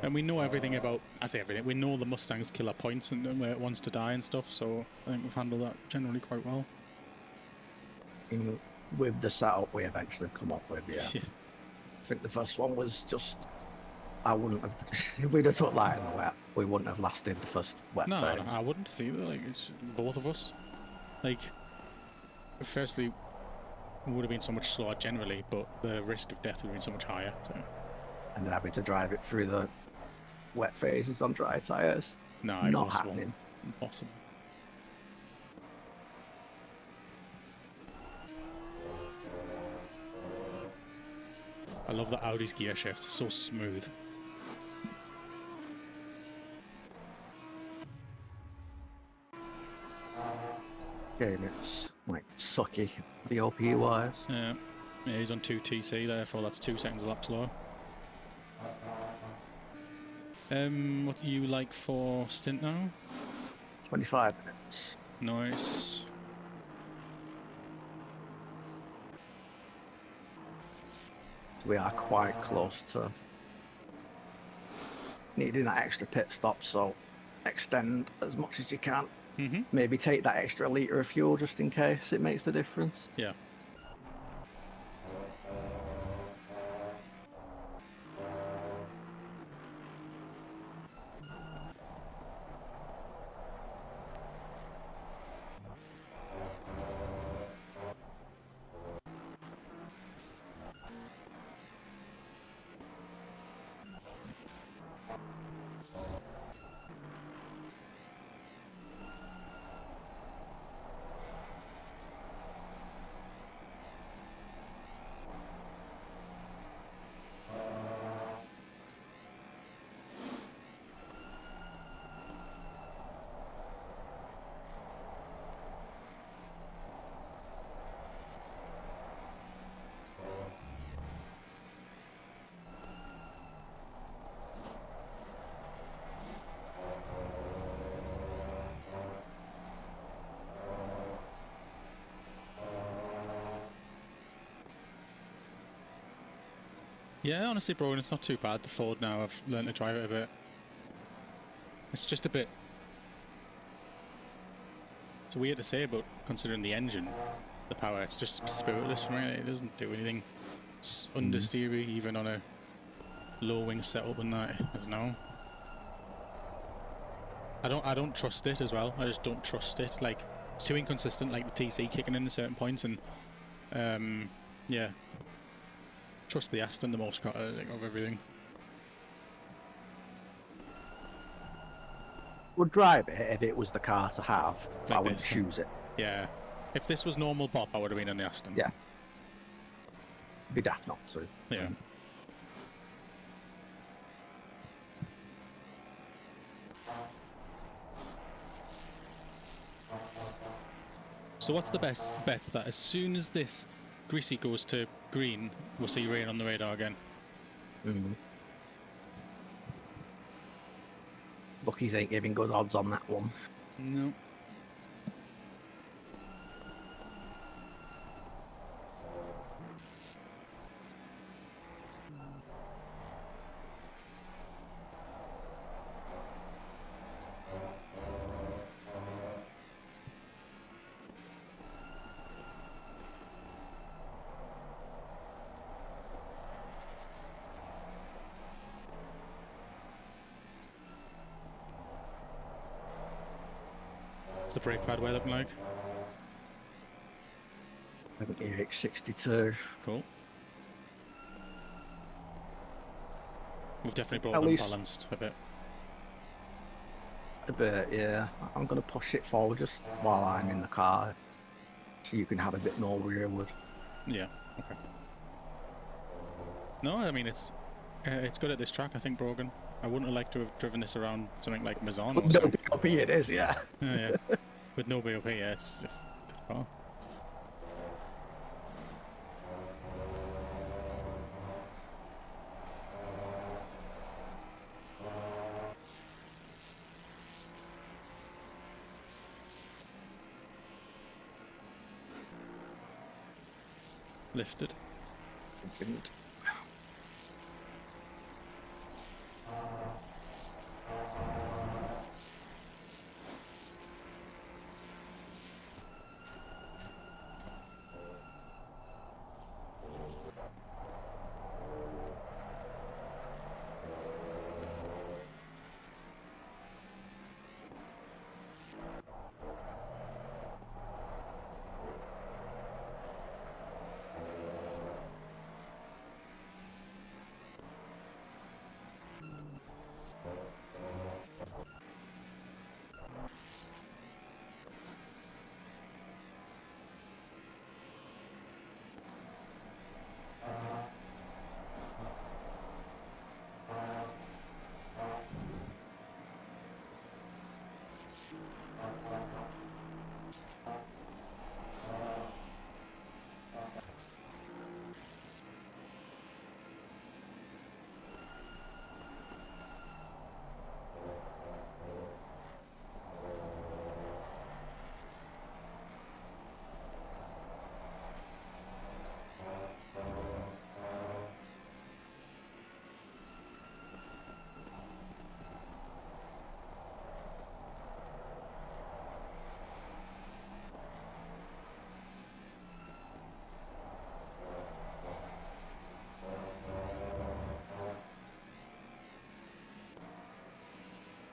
And we know everything about, I say everything, we know the Mustang's killer points and where it wants to die and stuff, so I think we've handled that generally quite well. With the setup we eventually come up with, yeah. Yeah. I think the first one was just, I wouldn't have, if we'd have took light in the wet, we wouldn't have lasted the first wet No, phase. no, I wouldn't have either, like, it's both of us. Like, firstly, we would have been so much slower generally, but the risk of death would have been so much higher, so. And then having to drive it through the wet phases on dry tyres. No, Not impossible. happening. Impossible. I love the Audi's gear shifts, it's so smooth. Game, it's like sucky, BOP wise. Yeah, he's on 2 TC, therefore that's 2 seconds a lap slower. What do you like for stint now? 25 minutes. Nice. We are quite close to needing that extra pit stop, so extend as much as you can. Mm-hmm. Maybe take that extra litre of fuel just in case it makes the difference. Yeah. Yeah, honestly, bro, it's not too bad. The Ford now, I've learned to drive it a bit. It's just a bit... It's weird to say, but considering the engine, the power, it's just spiritless for me. It doesn't do anything. It's understeery, even on a low wing setup and that. I don't know. I don't trust it as well. I just don't trust it. Like, it's too inconsistent, like the TC kicking in at certain points, and yeah. Trust the Aston the most of everything. Would drive it if it was the car to have. Like I would this. choose it. Yeah. If this was normal pop, I would have been in the Aston. Yeah. Be daft not to. Yeah. So what's the best bet that as soon as this greasy goes to green, we'll see rain on the radar again? Bookies ain't giving good odds on that one. No. What's the brake pad wear looking like? 78.62. Cool. We've definitely At brought them least- balanced a bit. A bit, yeah. I'm going to push it forward just while I'm in the car, so you can have a bit more rearward. Yeah. Okay. No, I mean it's good at this track. I think Brogan. I wouldn't have liked to have driven this around something like Mazan or No something. BOP it is, yeah. Yeah. With no BOP, yeah, it's a good car. Lifted. Didn't.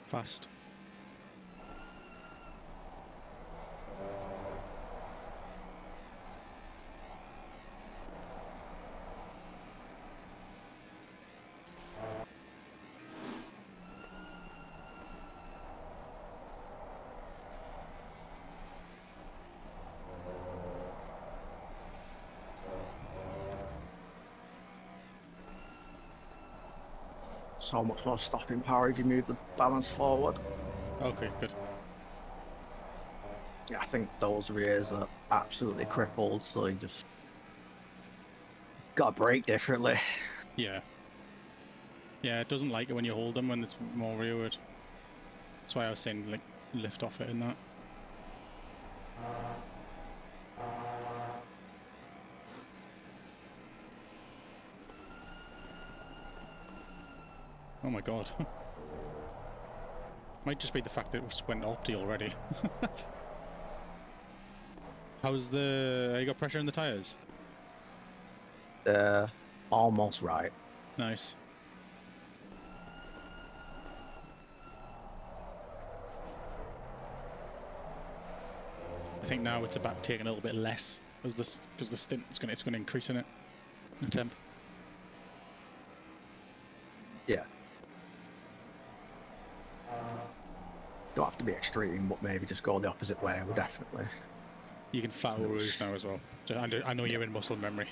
Fast. So much more stopping power if you move the balance forward. Okay, good. Yeah, I think those rears are absolutely crippled, so you just got to brake differently. Yeah. Yeah, it doesn't like it when you hold them when it's more rearward. That's why I was saying like lift off it and that. Oh my god. Might just be the fact that it went opti already. How's the... you got pressure in the tyres? Almost right. Nice. I think now it's about taking a little bit less as this, because the stint is going to increase in it. The temp. Yeah. Don't have to be extreme, but maybe just go the opposite way, definitely. You can flat Eau Rouge now as well. I know you're in muscle memory.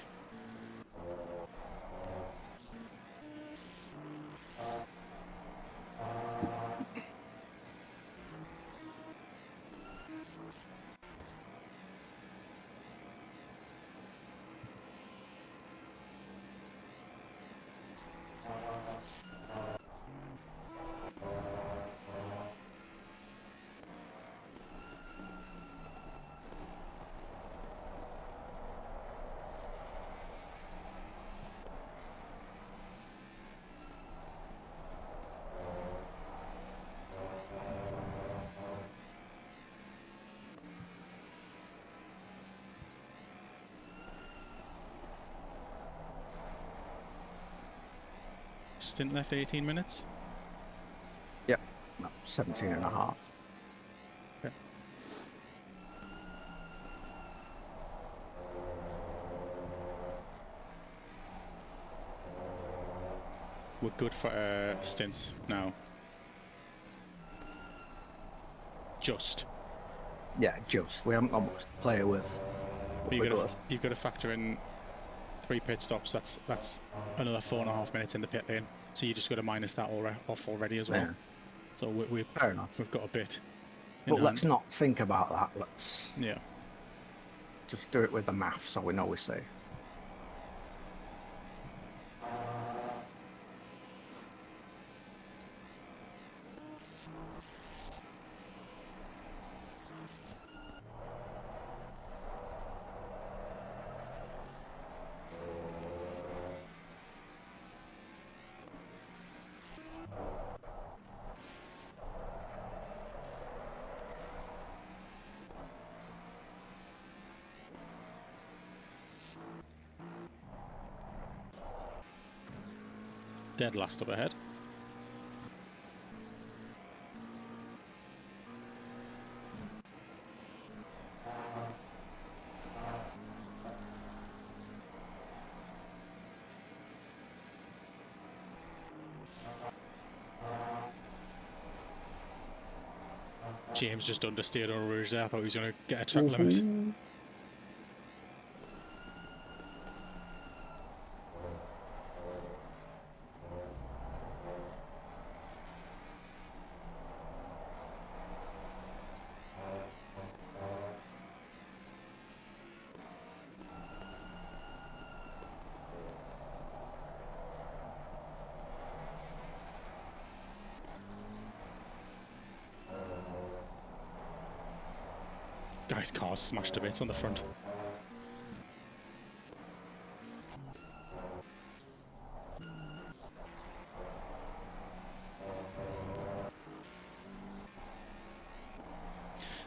Stint left 18 minutes. Yep, no, 17 and a half. Okay. We're good for stints now. Just. Yeah, just. We haven't got much to play with. But you've got to factor in 3 pit stops. That's another 4.5 minutes in the pit lane. So you just got to minus that off already as well. Yeah. So fair enough. We've got a bit. But let's not think about that. Let's yeah. Just do it with the math so we know we're safe. Dead last up ahead. James just understeered on Rouge there. I thought he was going to get a track limit. Guy's car's smashed to bits on the front.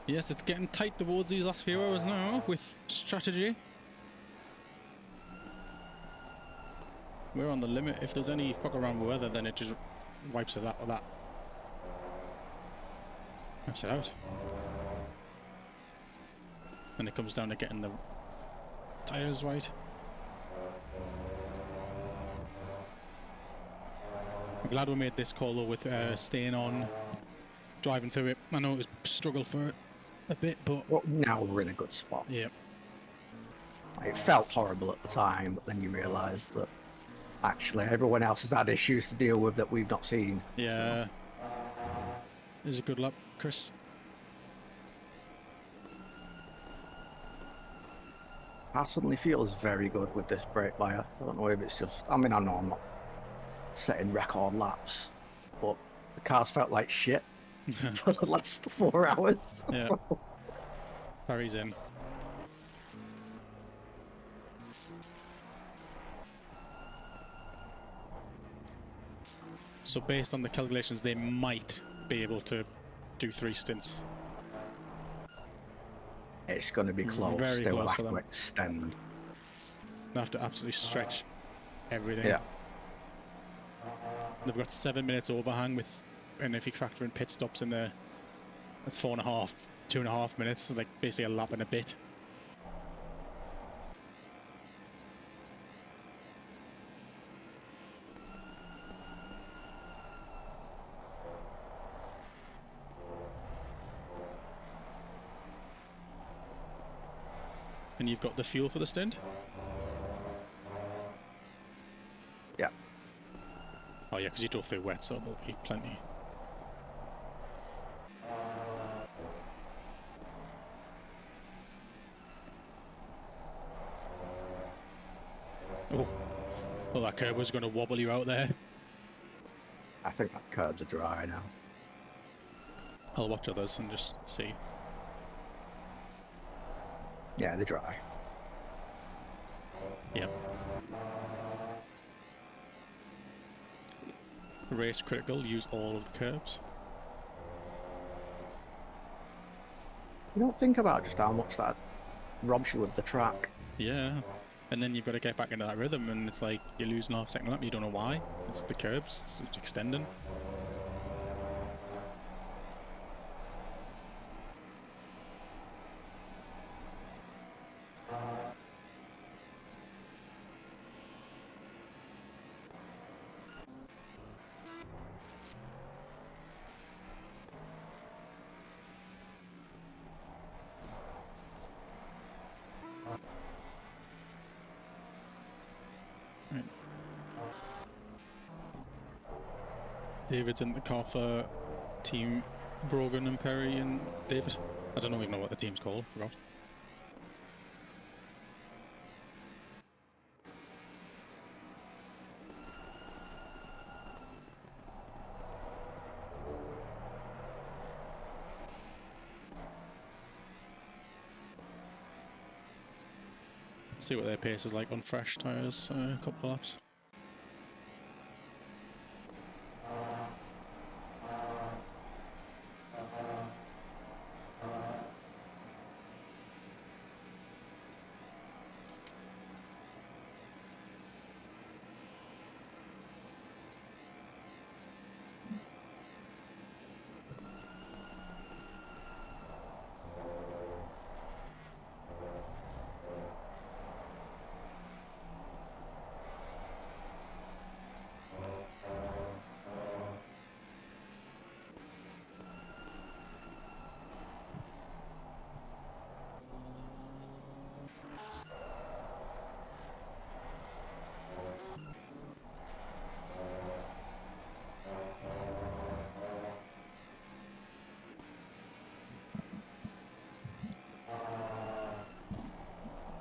Yes, it's getting tight towards these last few hours now with strategy. We're on the limit. If there's any fuck around with weather, then it just wipes it that or that. Wipes it out. When it comes down to getting the tyres right. I'm glad we made this call though with staying on, driving through it. I know it was a struggle for a bit, but well, now we're in a good spot. Yeah. It felt horrible at the time, but then you realise that actually everyone else has had issues to deal with that we've not seen. Yeah. So. It was a good lap, Chris. I suddenly feels very good with this brake bias. I don't know if it's just... I mean, I know I'm not setting record laps, but the cars felt like shit for the last 4 hours. Yeah. Barry's in. So based on the calculations, they might be able to do 3 stints. It's going to be close. Very they close will have for them. to extend. They have to absolutely stretch everything. Yeah. They've got 7 minutes overhang with, and if you factor in pit stops in there, that's 4.5, 2.5 minutes. So like basically a lap and a bit. And you've got the fuel for the stint? Yeah. Oh yeah, because you drove through wet, so there'll be plenty. Oh, well, that curb was going to wobble you out there. I think that curbs are dry now. I'll watch others and just see. Yeah, they're dry. Yep. Race critical, use all of the curbs. You don't think about just how much that robs you of the track. Yeah. And then you've got to get back into that rhythm, and it's like you're losing half a second lap, you don't know why. It's the curbs, it's extending. Right. David's in the car for Team Brogan and Perry and David. I don't even know what the team's called, forgot. See what their pace is like on fresh tyres, a couple of laps.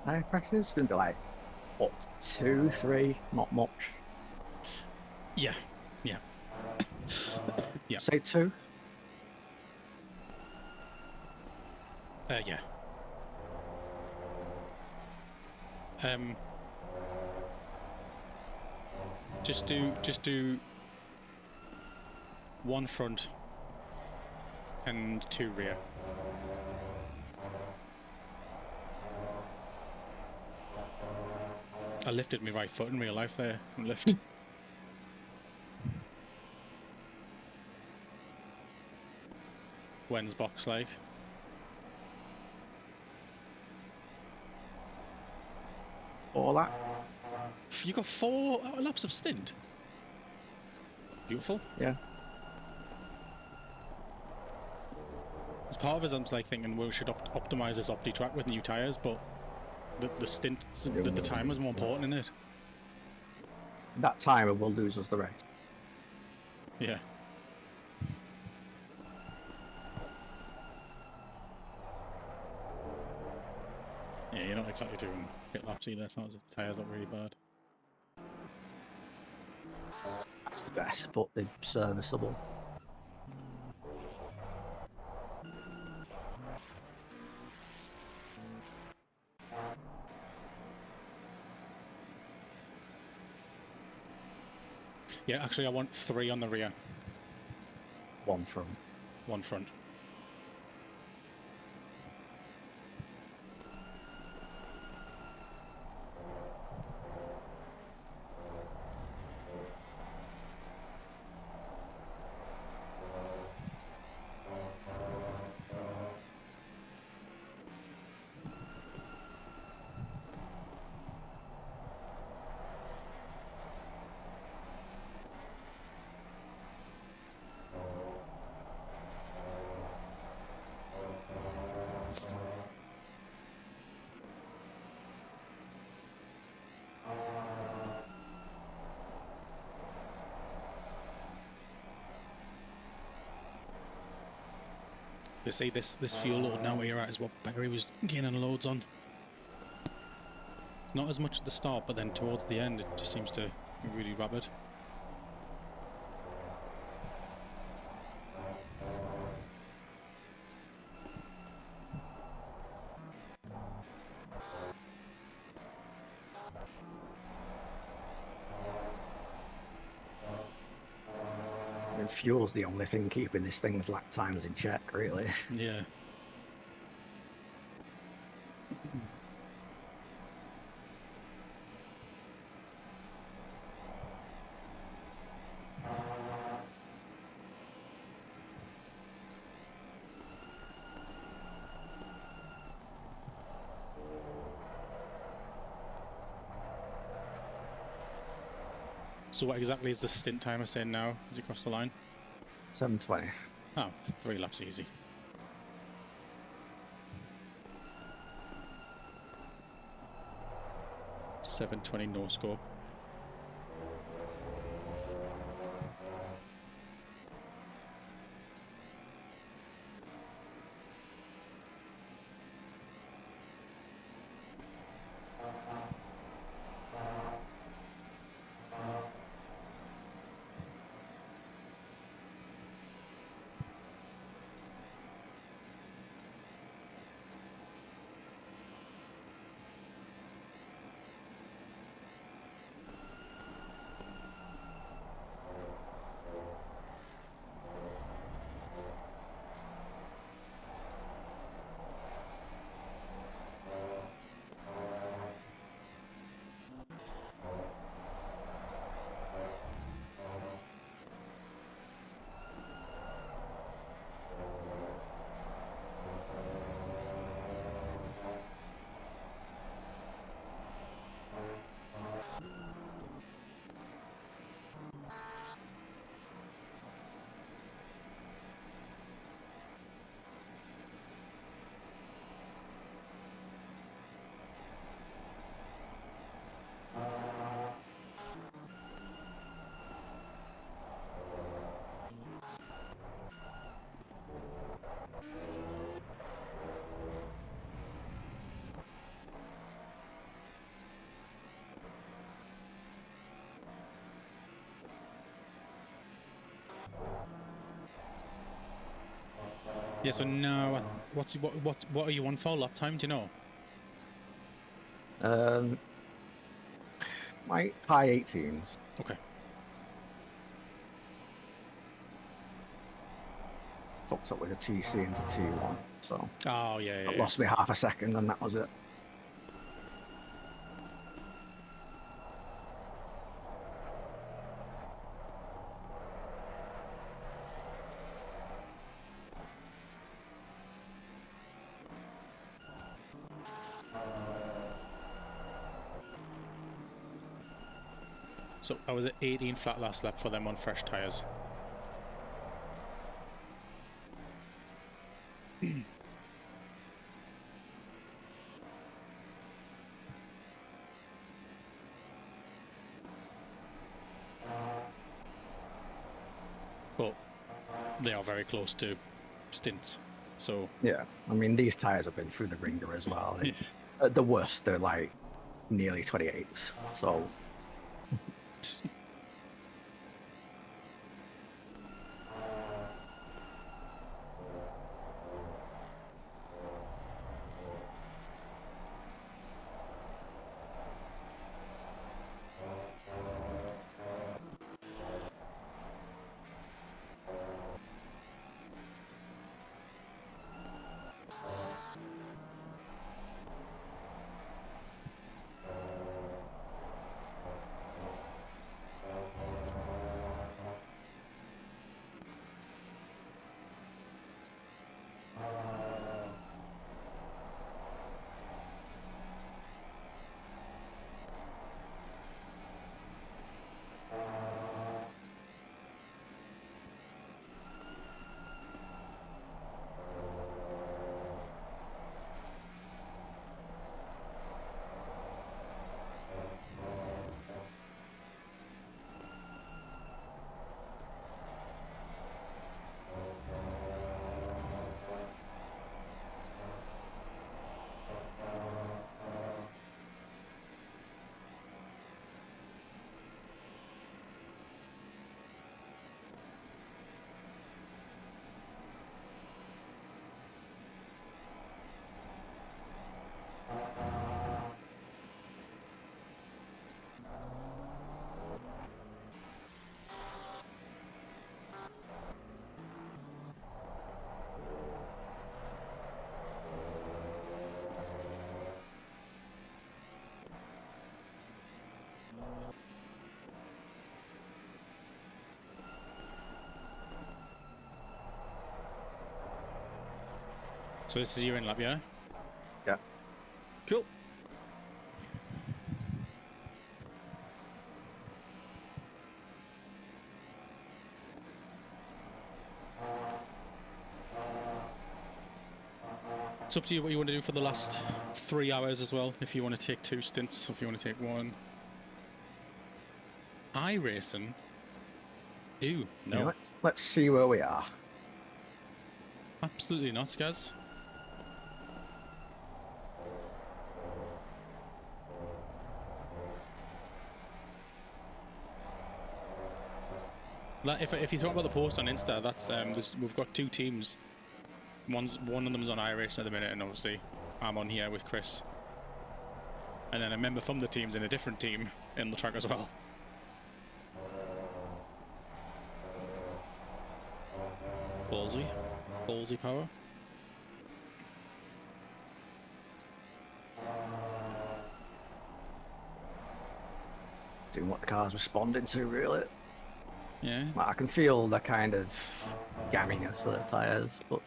High pressure's going to be like up 2, 3, not much. Yeah, yeah. Yeah. Say 2. Yeah. Just do 1 front and 2 rear. I lifted my right foot in real life there and lift. When's box like? All that. You got 4 laps of stint. Beautiful. Yeah. As part of us, I'm like thinking we should optimize this opti track with new tires, but the stint, the time is more important in it. That timer will lose us the race. Yeah. Yeah, you're not exactly doing pit laps either. It's not as if the tires look really bad. That's the best, but they're serviceable. Yeah, actually I want 3 on the rear. 1 front. 1 front. They say this fuel load now here is what Barry was gaining loads on. It's not as much at the start, but then towards the end it just seems to be really rapid. And fuel's the only thing keeping this thing's lap times in check, really. Yeah. So what exactly is the stint timer saying now as you cross the line? 720. Oh, 3 laps easy. $720 no scope. Yeah, so now, what are you on for lap time, do you know? My high 18s. Okay. Fucked up with a TC into T1, so Oh, yeah, it lost me half a second and that was it. So I was at 18 flat last lap for them on fresh tyres. But they are very close to stints, so... Yeah, I mean, these tyres have been through the ringer as well. At the worst, they're like nearly 28s, so... So this is your in lap, yeah? Yeah. Cool. It's up to you what you want to do for the last 3 hours as well. If you want to take 2 stints, or if you want to take 1. iRacing? Ew, no. Yeah, let's see where we are. Absolutely not, Skaz. If you talk about the post on Insta, that's we've got 2 teams. One of them's on iRacing at the minute, and obviously I'm on here with Chris. And then a member from the team's in a different team in the track as well. Ballsy. Ballsy power. Doing what the car's responding to, really. Yeah. Like, I can feel the kind of gamminess of the tyres, but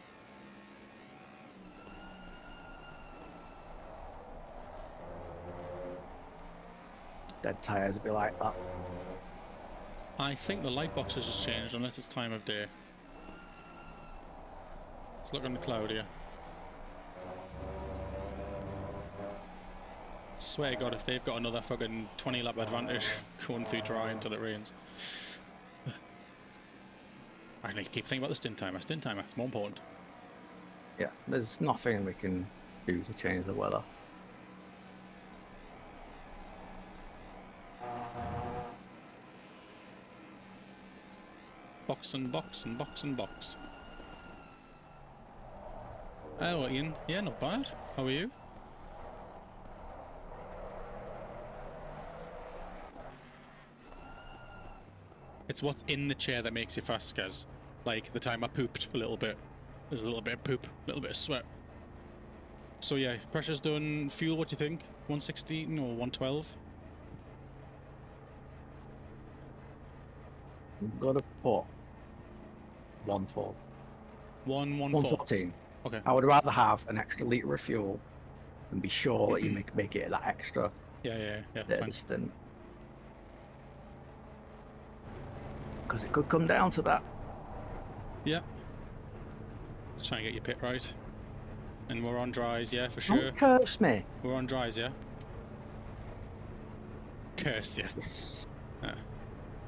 dead tyres would be like that. I think the light box has just changed, unless it's time of day. It's looking cloudier. Swear to God, if they've got another fucking 20 lap advantage going through dry until it rains. I need to keep thinking about the stint timer. Stint timer, it's more important. Yeah, there's nothing we can do to change the weather. Box and box and box and box. Oh, Ian. Yeah, not bad. How are you? It's what's in the chair that makes you fast, Skaz. Like the time I pooped a little bit. There's a little bit of poop, a little bit of sweat. So yeah, pressure's done. Fuel, what do you think? 116 or 112? We've got to put 1.4. 114. Okay. I would rather have an extra litre of fuel and be sure that you make it that extra Yeah, that's fine. distant. Because it could come down to that. Yeah. Let's try and get your pit right. And we're on dries, yeah, for sure. Don't curse me. We're on dries, yeah? Curse, yeah. Yes,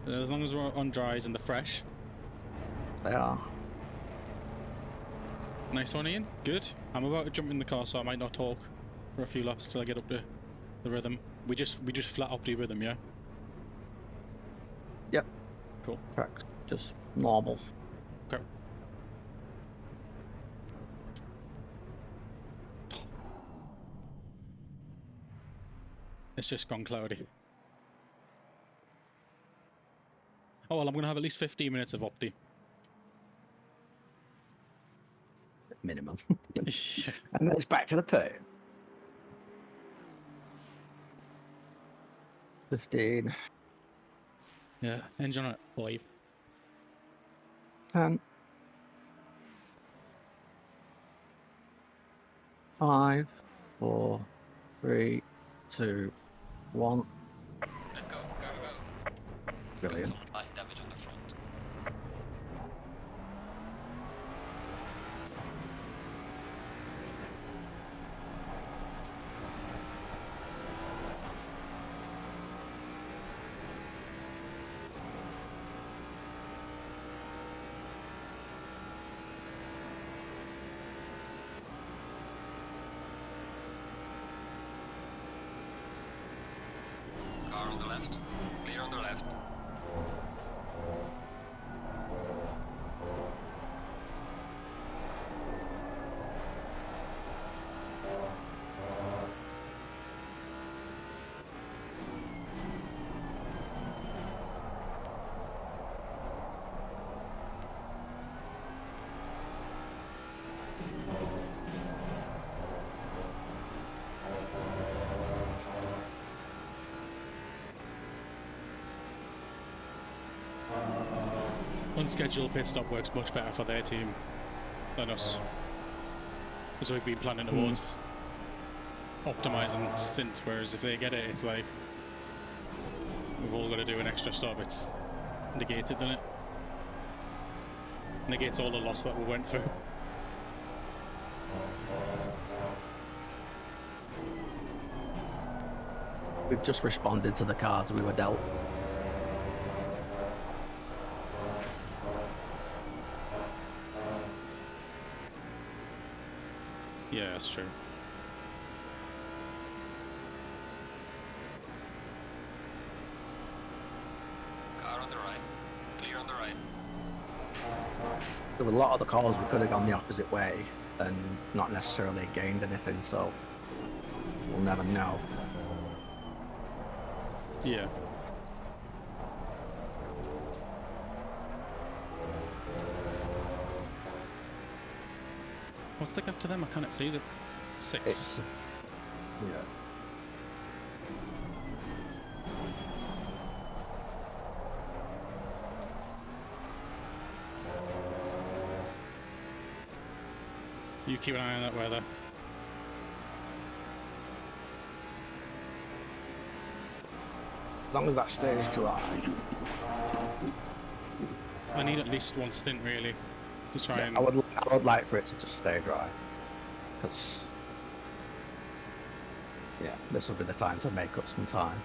As long as we're on dries and the fresh. they are. Nice one, Ian. Good. I'm about to jump in the car, so I might not talk for a few laps till I get up to the rhythm. We just flat up the rhythm, yeah? Yep. Cool. Correct. Just normal. Okay. It's just gone cloudy. Oh well, I'm gonna have at least 15 minutes of opti. Minimum. Yeah. And then it's back to the pit. 15. Yeah, engine on at 5. 10. 5, 4, 3, 2, 1. Let's go, go. Brilliant. Got some light damage on the front. Car on the left. Clear on the left. Unscheduled pit stop works much better for their team than us. Because we've been planning towards optimizing stint, whereas if they get it, it's like we've all got to do an extra stop. It's negated, doesn't it? Negates all the loss that we went through. We've just responded to the cards we were dealt. Yeah, that's true. Car on the right. Clear on the right. There were a lot of the calls we could have gone the opposite way and not necessarily gained anything, so we'll never know. Yeah. What's the gap to them? I can't see it. 6. It's yeah. You keep an eye on that weather. As long as that stays dry. I need at least one stint, really, to try and... I would like for it to just stay dry. Because, yeah, this will be the time to make up some time.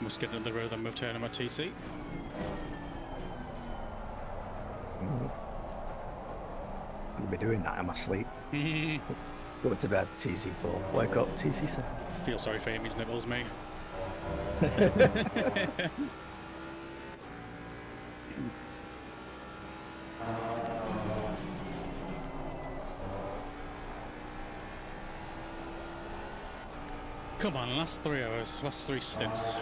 Must get into the road and move turn on my TC. I'll be doing that in my sleep. Go to bed, TC4. Wake up, TC7. Feel sorry for Amy's nipples, mate. Come on, last 3 hours, last 3 stints.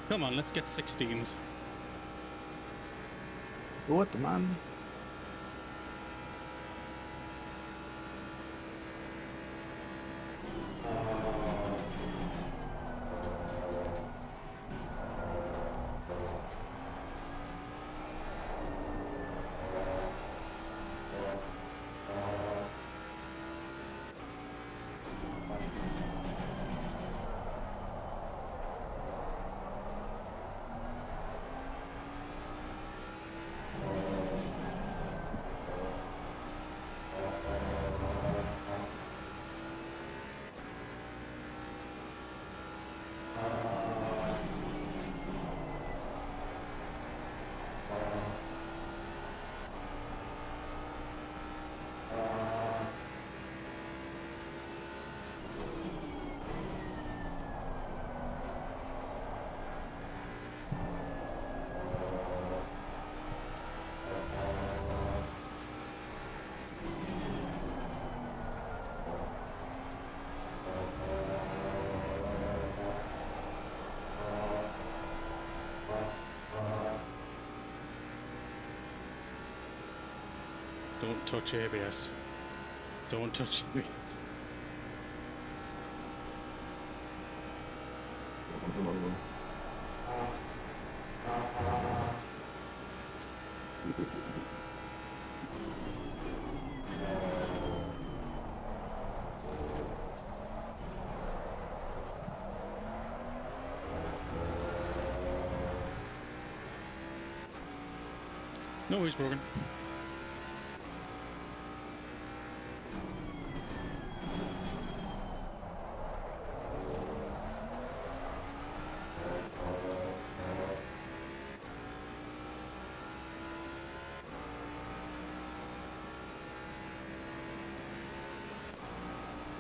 Come on, let's get 16s. What the man? Don't touch ABS. Don't touch ABS. No, he's broken.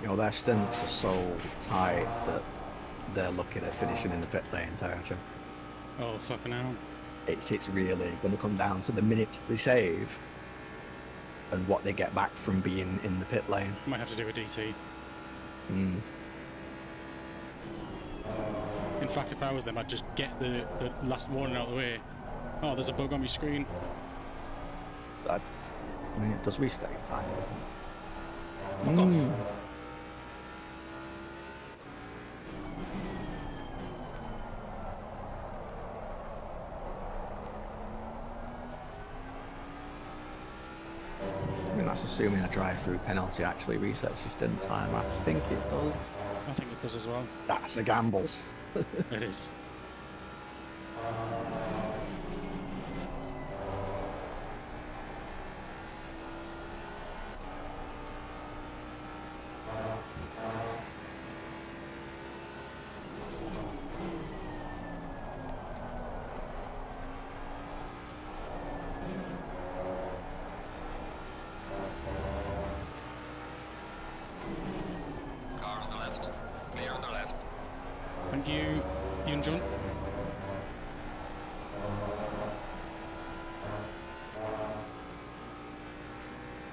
You know, their stints are so tight that they're looking at finishing in the pit lane territory. Oh, fucking hell. It's really going to come down to the minutes they save and what they get back from being in the pit lane. Might have to do a DT. Mm. In fact, if I was them, I'd just get the last warning out of the way. Oh, there's a bug on my screen. I mean, it does restart your time, doesn't it? Fuck Mm. off. I mean, that's assuming a drive-through penalty actually resets your stint time. I think it does. I think it does as well. That's a gamble. It is. Car on the left. Clear on the left. And you and John?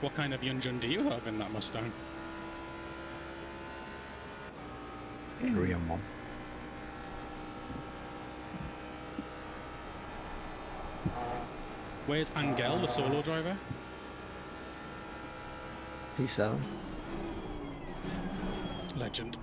What kind of Yunjun do you have in that Mustang? Korean one. Where's Angel, the solo driver? P7. Legend.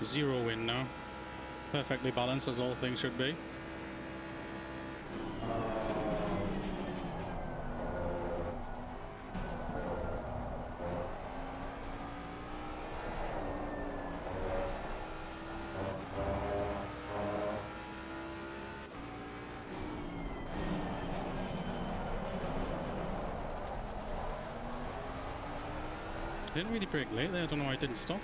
Zero win now. Perfectly balanced as all things should be. Didn't really brake late there, I don't know why it didn't stop.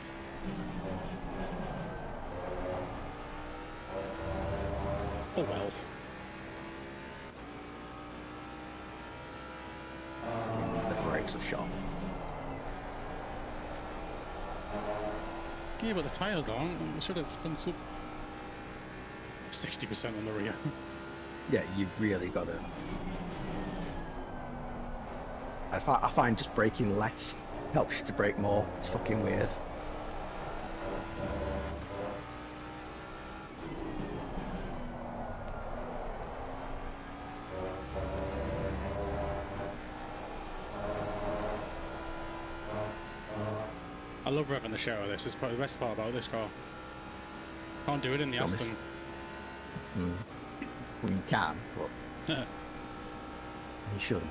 Oh well. The brakes are shot. Yeah, but the tyres aren't. I should have done some 60% on the rear. Yeah, you've really got to. I find just braking less helps you to brake more. It's fucking weird. I love revving the shit out of this. It's probably the best part about this car. Can't do it in the Honest. Aston. Well, you can, but you shouldn't.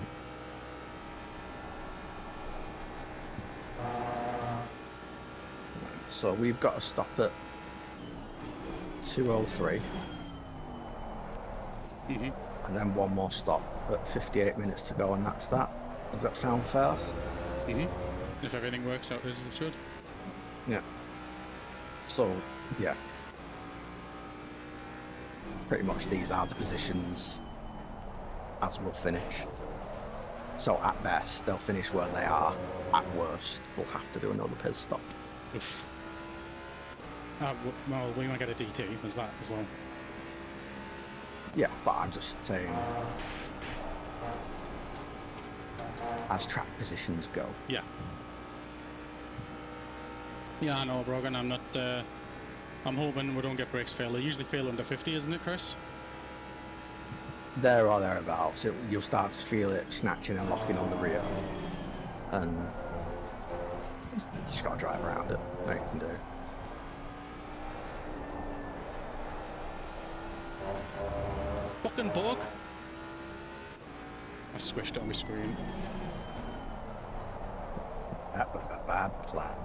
So we've got to stop at 2:03, and then one more stop at 58 minutes to go, and that's that. Does that sound fair? If everything works out as it should. Yeah. So, yeah. Pretty much these are the positions as we'll finish. So at best, they'll finish where they are. At worst, we'll have to do another pit stop. Oof. Well, we might get a DT. There's that as well. Yeah, but I'm just saying, as track positions go. Yeah. Yeah, I know, Brogan. I'm not. I'm hoping we don't get brakes fail. They usually fail under 50, isn't it, Chris? There or thereabouts, you'll start to feel it snatching and locking on the rear, and you just got to drive around it. What you can do. Fucking bug! I squished it on my screen. That was a bad plan.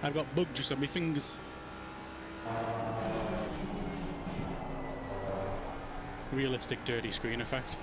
I've got bug juice on my fingers. Realistic dirty screen effect.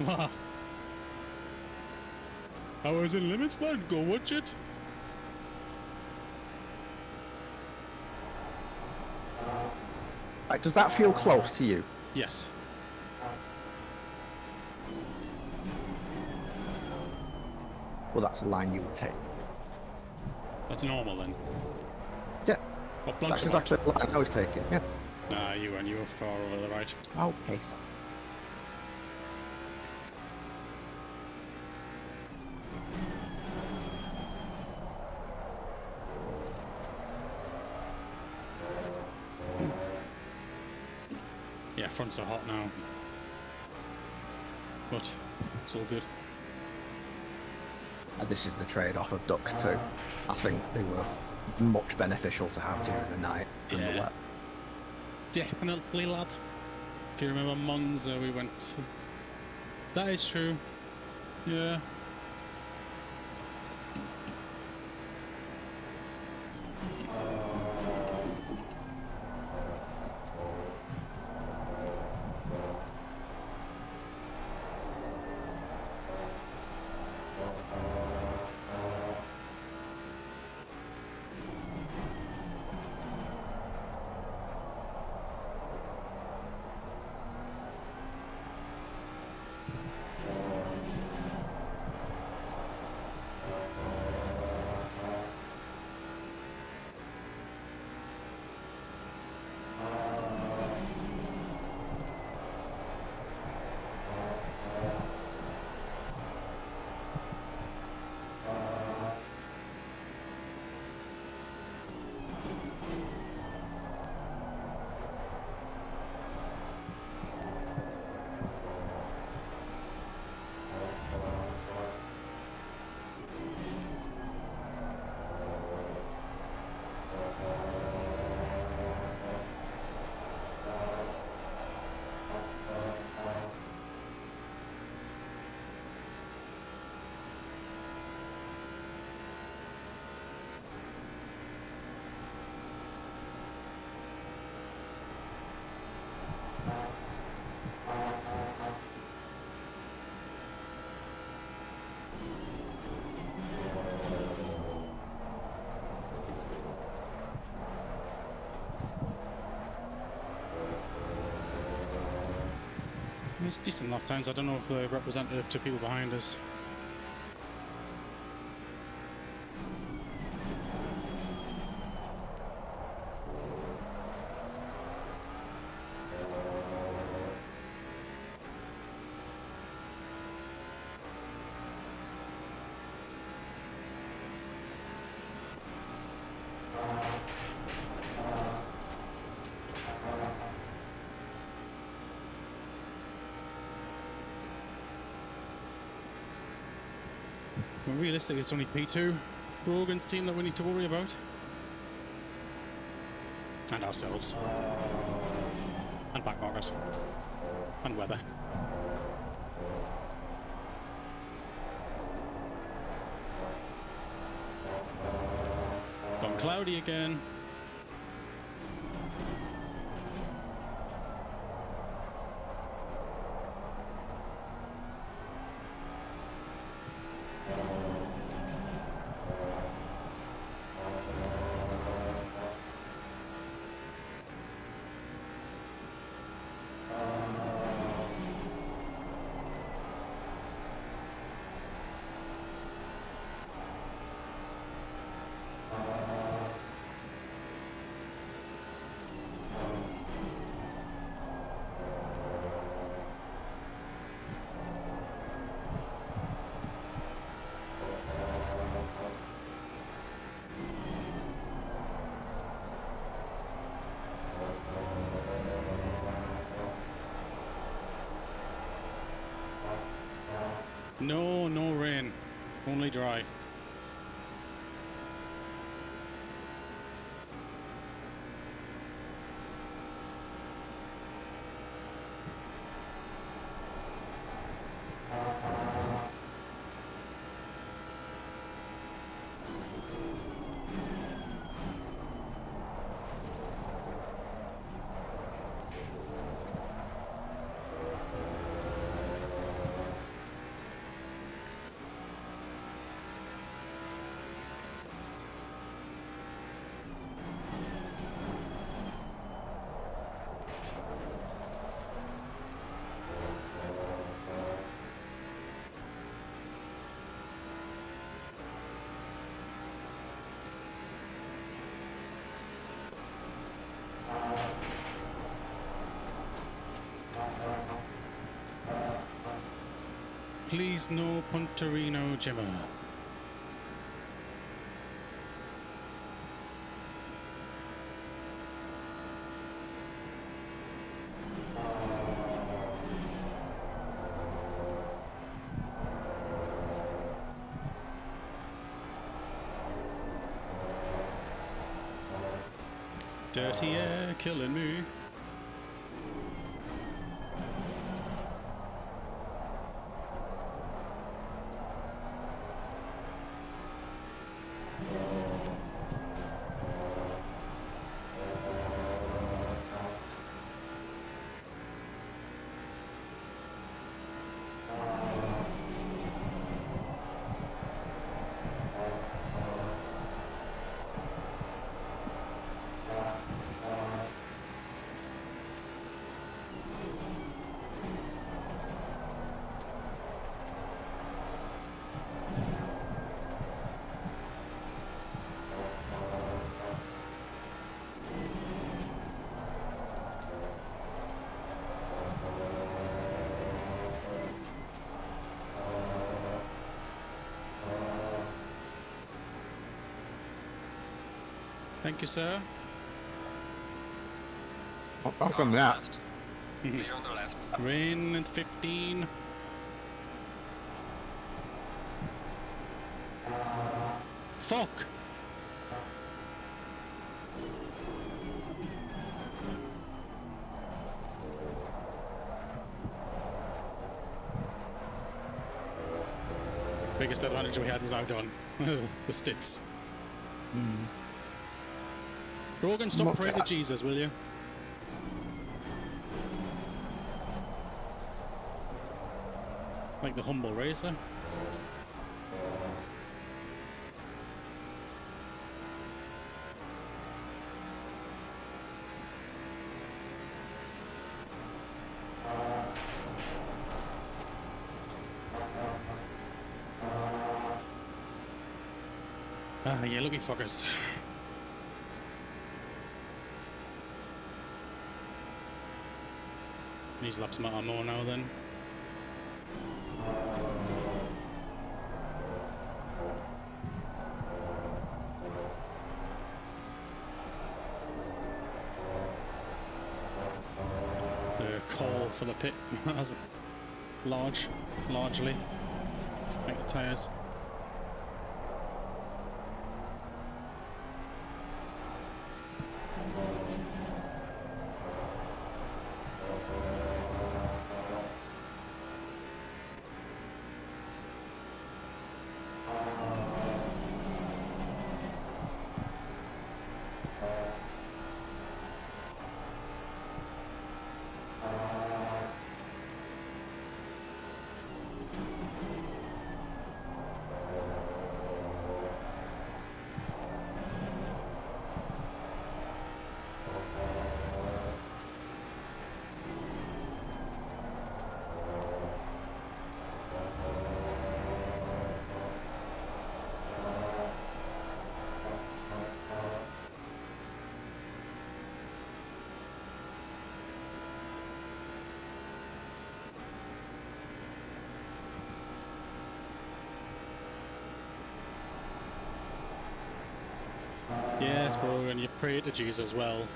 Wow. I was in limits, man. Go watch it. Right, does that feel close to you? Yes. Well, that's a line you would take. That's normal then. Yeah. What, That's blank exactly the line I was taking. Yeah. Nah, you weren't. You were far over the right. Okay, so. Yeah, fronts are hot now. But it's all good. And this is the trade-off of ducks too. I think they were much beneficial to have during the night and the wet. Definitely, lad. If you remember Monza, we went to... That is true. Yeah. It's decent lap times. I don't know if they're representative to people behind us. Well, realistically, it's only P2, Brogan's team, that we need to worry about. And ourselves. And back markers. And weather. Gone cloudy again. No, no rain. Only dry. Please no Punterino Jimmer. Dirty air killing me. Thank you, sir. How come that? Left. Clear on the left. Rain and 15. Fuck! Biggest advantage we had is now done. The sticks. Brogan, stop praying to Jesus, will you? Like the humble racer. Ah, yeah, lucky fuckers. These laps matter more now then. The call for the pit has largely make the tyres. Yes, bro, and you've prayed to Jesus as well.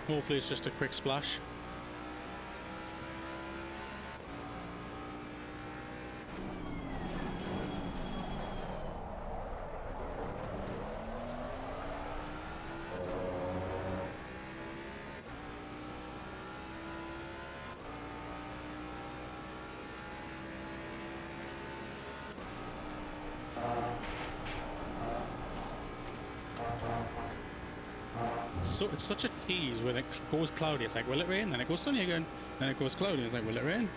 Hopefully it's just a quick splash. So it's such a tease when it goes cloudy. It's like, will it rain? Then it goes sunny again. Then it goes cloudy. It's like, will it rain?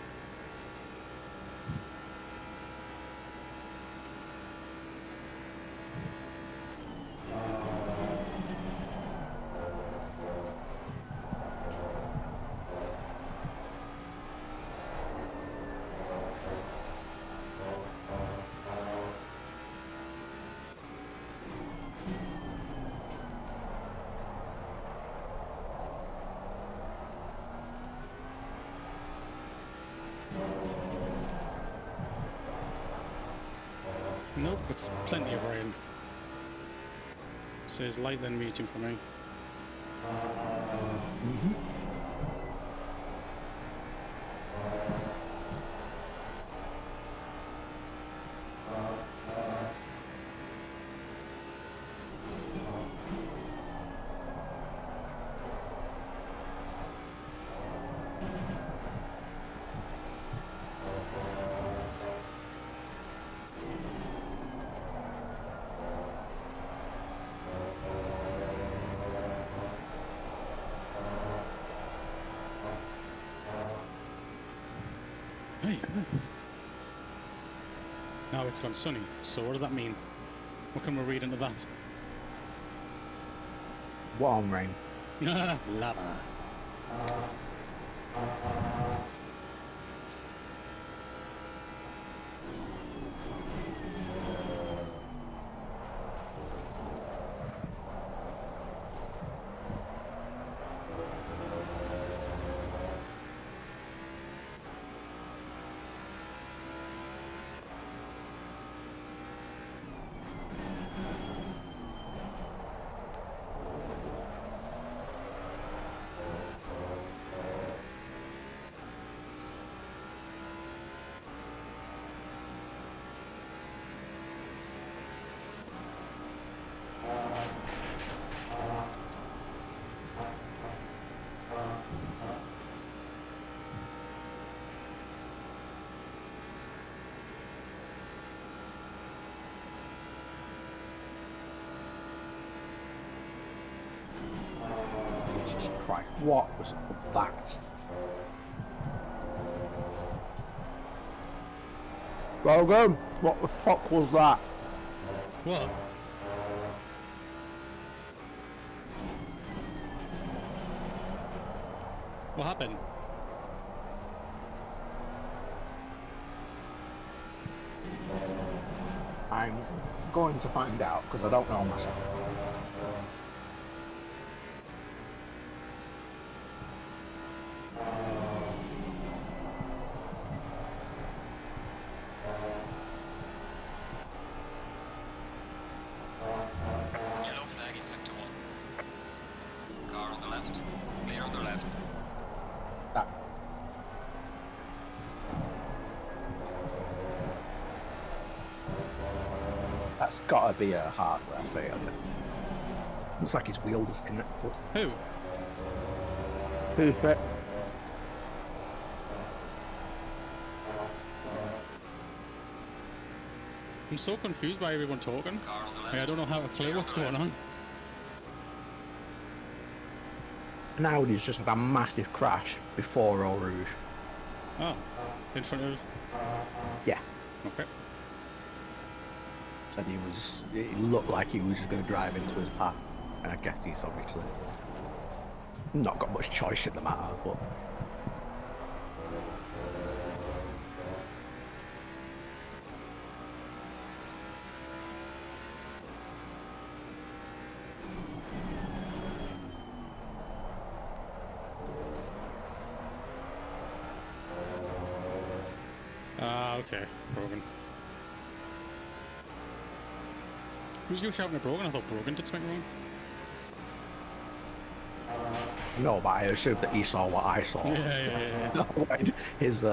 Nope, it's plenty of rain. Says light then medium for me. Hey. Now it's gone sunny. So what does that mean? What can we read into that? Warm rain. Lava. Jesus Christ, what was that? Logan, what the fuck was that? What? What happened? I'm going to find out because I don't know myself. Yellow flag in sector 1. Car on the left. Clear on the left. That. That's gotta be a hardware failure. Looks like his wheel disconnected. Who? Perfect. I'm so confused by everyone talking. Car on the left. Like, I don't know how to clear what's going on. An Audi's just had a massive crash before Eau Rouge. Oh, in front of... Yeah. Okay. And he looked like he was going to drive into his path. And I guess he's obviously not got much choice in the matter, but... okay, Brogan. Was you shouting at Brogan? I thought Brogan did something wrong. No, but I assumed that he saw what I saw. Yeah. Like, his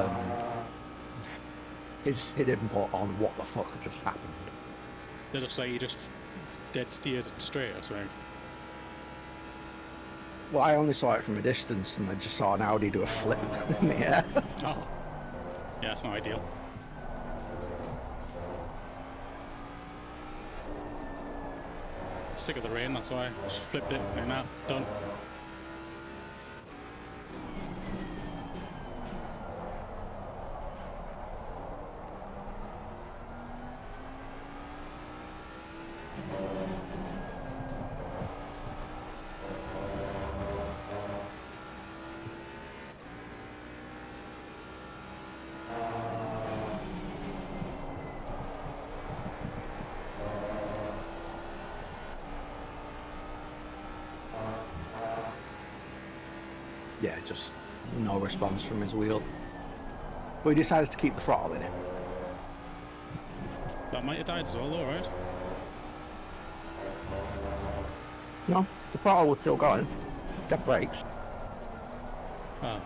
input on what the fuck just happened. They just like he just dead steered straight or something. Well, I only saw it from a distance, and I just saw an Audi do a flip in the air. Oh. Yeah, that's not ideal. Sick of the rain, that's why. Just flipped it like that. Done. Yeah, just no response from his wheel. But he decides to keep the throttle in it. That might have died as well, though, right? No, the throttle was still going. Get brakes. Oh.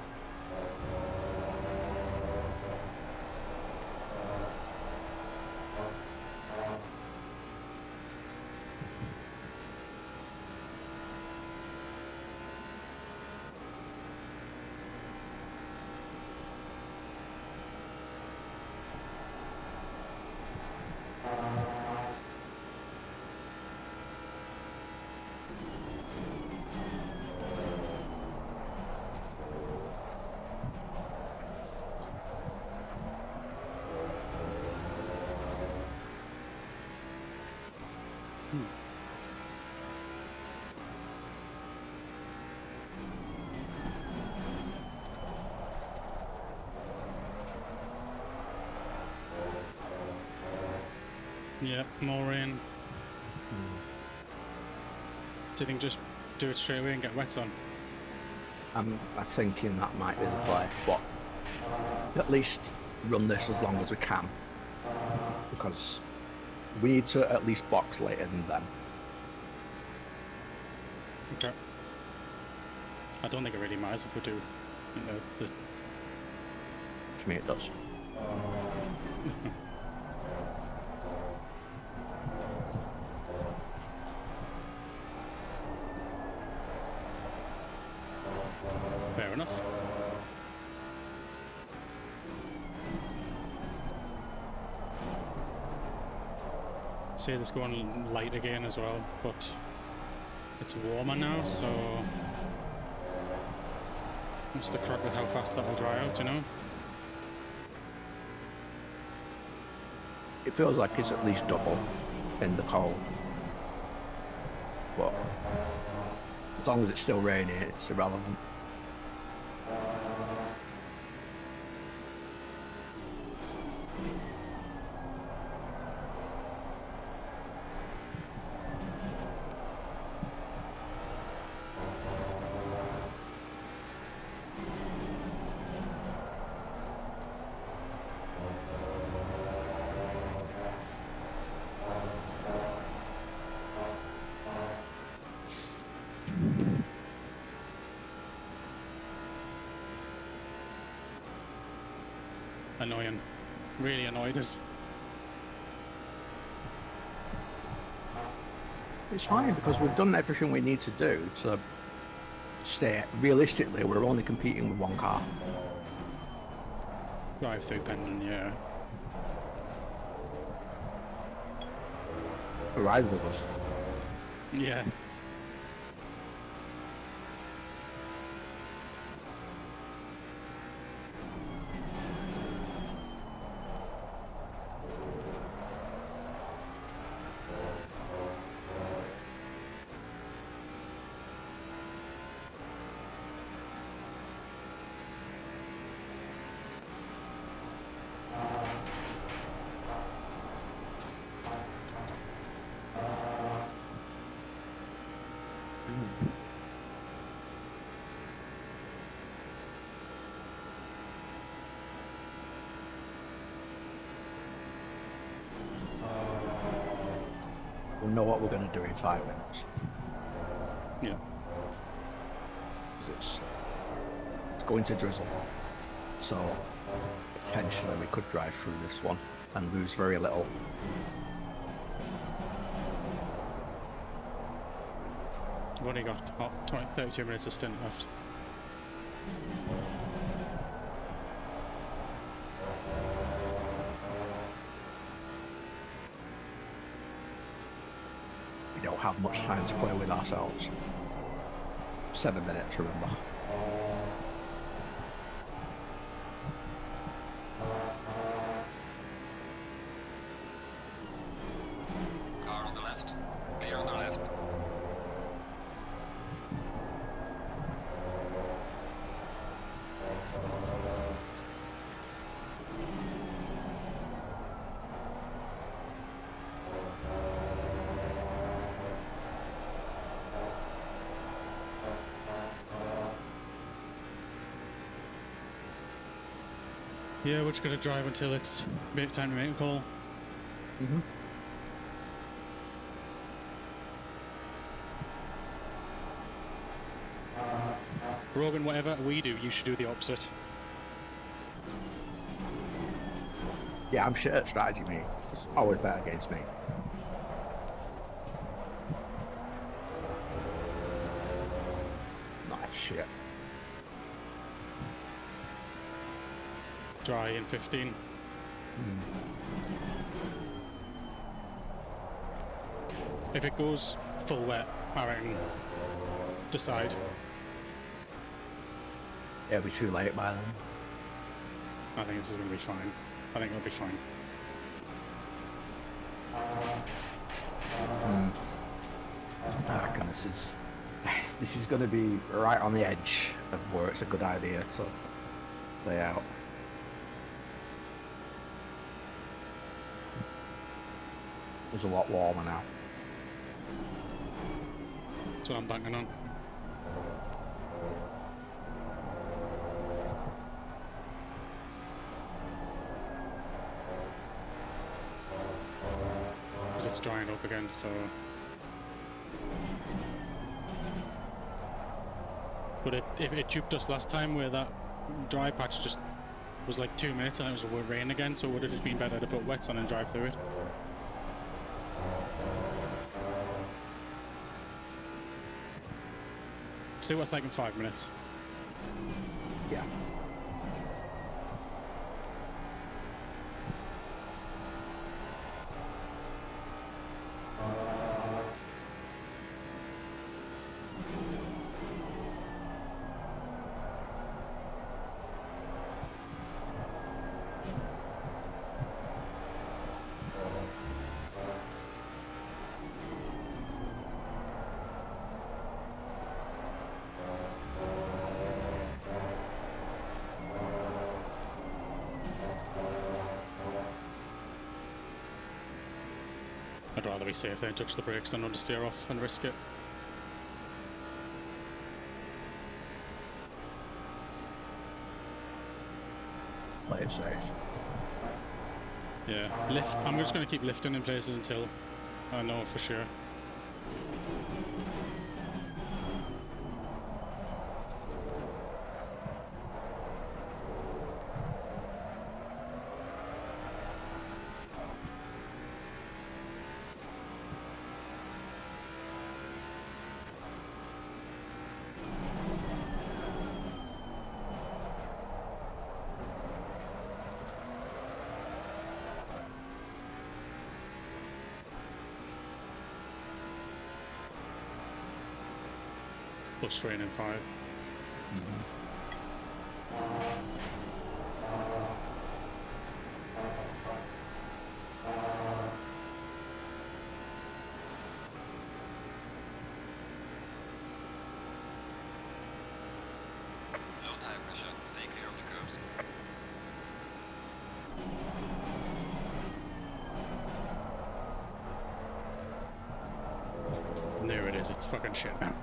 Yeah, more rain. Do you think just do it straight away and get wets on? I'm thinking that might be the play, but at least run this as long as we can, because we need to at least box later than them. Okay. I don't think it really matters if we do. To me it does. Fair enough. Say this going light again as well, but it's warmer now, so what's the crack with how fast that'll dry out, you know? It feels like it's at least double in the cold, but as long as it's still raining, it's irrelevant. Annoying. Really annoyed us. It's fine because we've done everything we need to do to stay. Realistically, we're only competing with one car. Drive through Pendon, yeah. For either of us. Yeah. we'll know what we're going to do in 5 minutes. Yeah. 'Cause it's going to drizzle. So potentially we could drive through this one and lose very little. We've only got 32 minutes of stint left. We don't have much time to play with ourselves. 7 minutes, remember. Car on the left. Clear on the left. Yeah, we're just gonna drive until it's time to make a call. Mm-hmm. Brogan, whatever we do, you should do the opposite. Yeah, I'm shit at strategy, mate. It's always bet against me. Nice shit. Dry in 15. If it goes full wet, I reckon decide. It'll be too late by then. I think this is going to be fine. I think it'll be fine. I reckon this is going to be right on the edge of where it's a good idea to stay out. It's a lot warmer now. That's what I'm banking on. Because it's drying up again, so... But if it duped us last time where that dry patch just was like 2 minutes and it was rain again, so it would have just been better to put wets on and drive through it. See what's like in 5 minutes. Yeah. I'd rather be safe than touch the brakes than understeer off and risk it. Play it safe. Yeah, lift. I'm just going to keep lifting in places until I know for sure. Plus rain in 5. Low tire pressure. Stay clear of the curbs. And there it is. It's fucking shit now.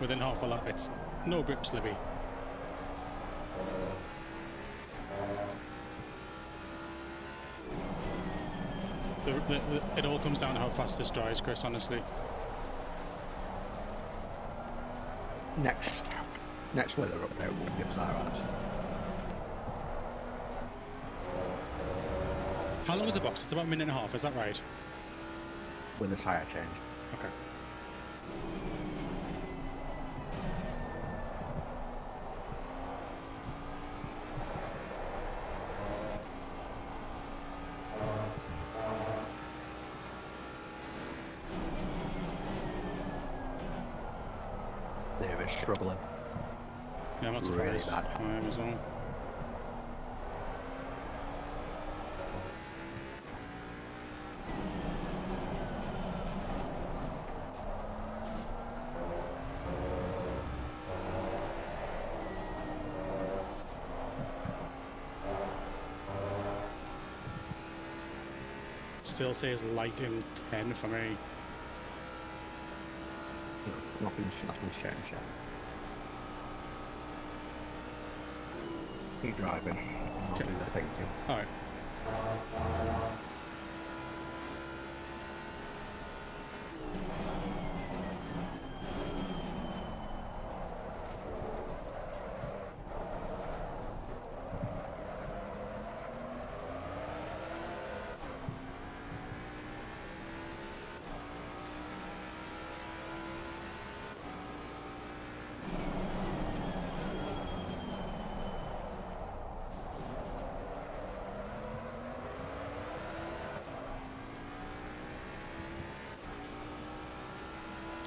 Within half a lap, it's no grip slippy. It all comes down to how fast this dries, Chris, honestly. Next weather update will give us our answer. How long is the box? It's about a minute and a half, is that right? With a tyre change. Okay. They're struggling. Yeah, I'm not Really surprised. bad. I am as well. Still says light in 10 for me. Nothing's changed yet. Keep driving. I'll Okay. do the thinking. Alright.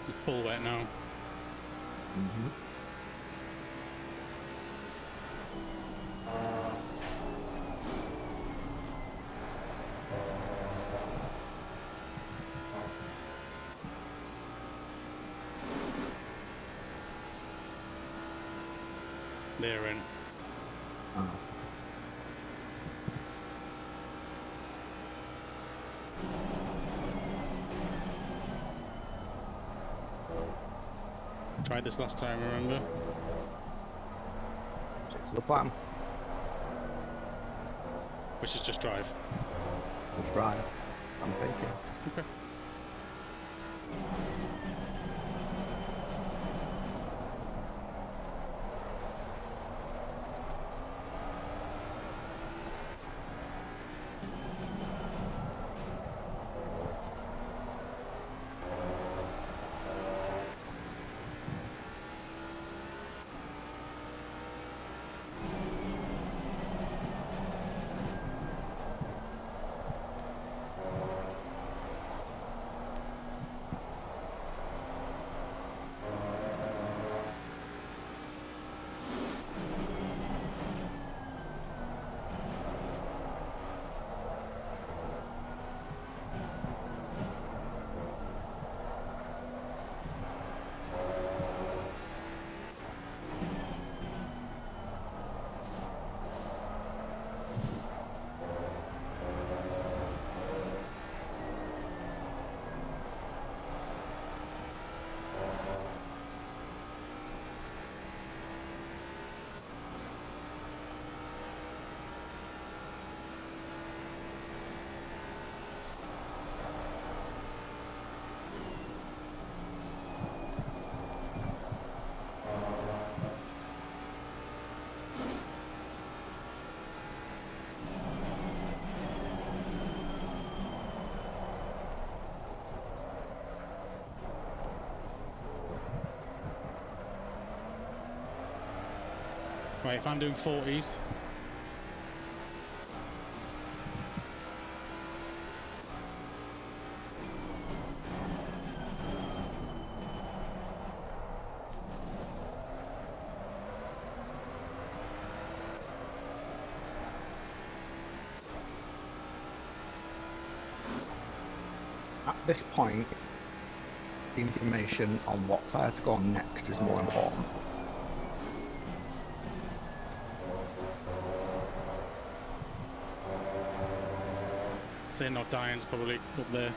It's full wet now. Mm-hmm. They're in. Oh. Tried this last time, remember? Stick to the plan. Which is just drive. Just drive. I'm thinking. Okay. Right, if I'm doing 40s, At this point, the information on what tyre to go on next is more important. say not dying's probably up there.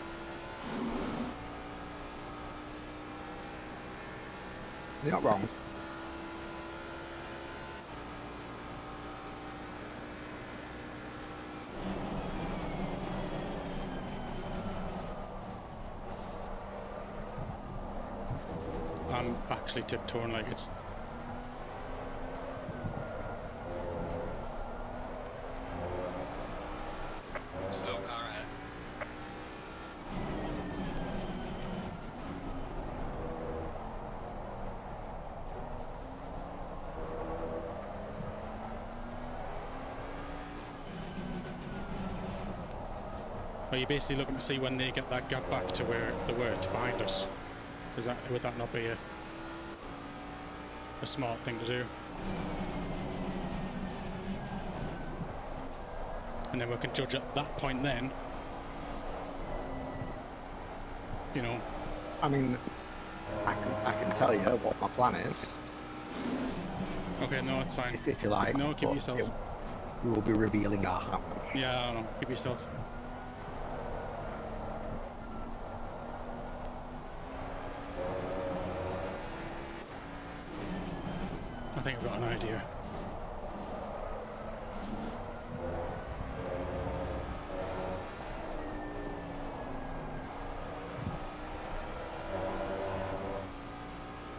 You're not wrong. I'm actually tiptoeing like it's. Slow car ahead. Are you basically looking to see when they get that gap back to where they were behind us? Would that not be a smart thing to do? And then we can judge at that point then. You know. I mean, I can tell you what my plan is, Okay, no, it's fine. if you like. No, keep but yourself. We will be revealing our hand. Yeah, I don't know. Keep yourself. I think I've got an idea.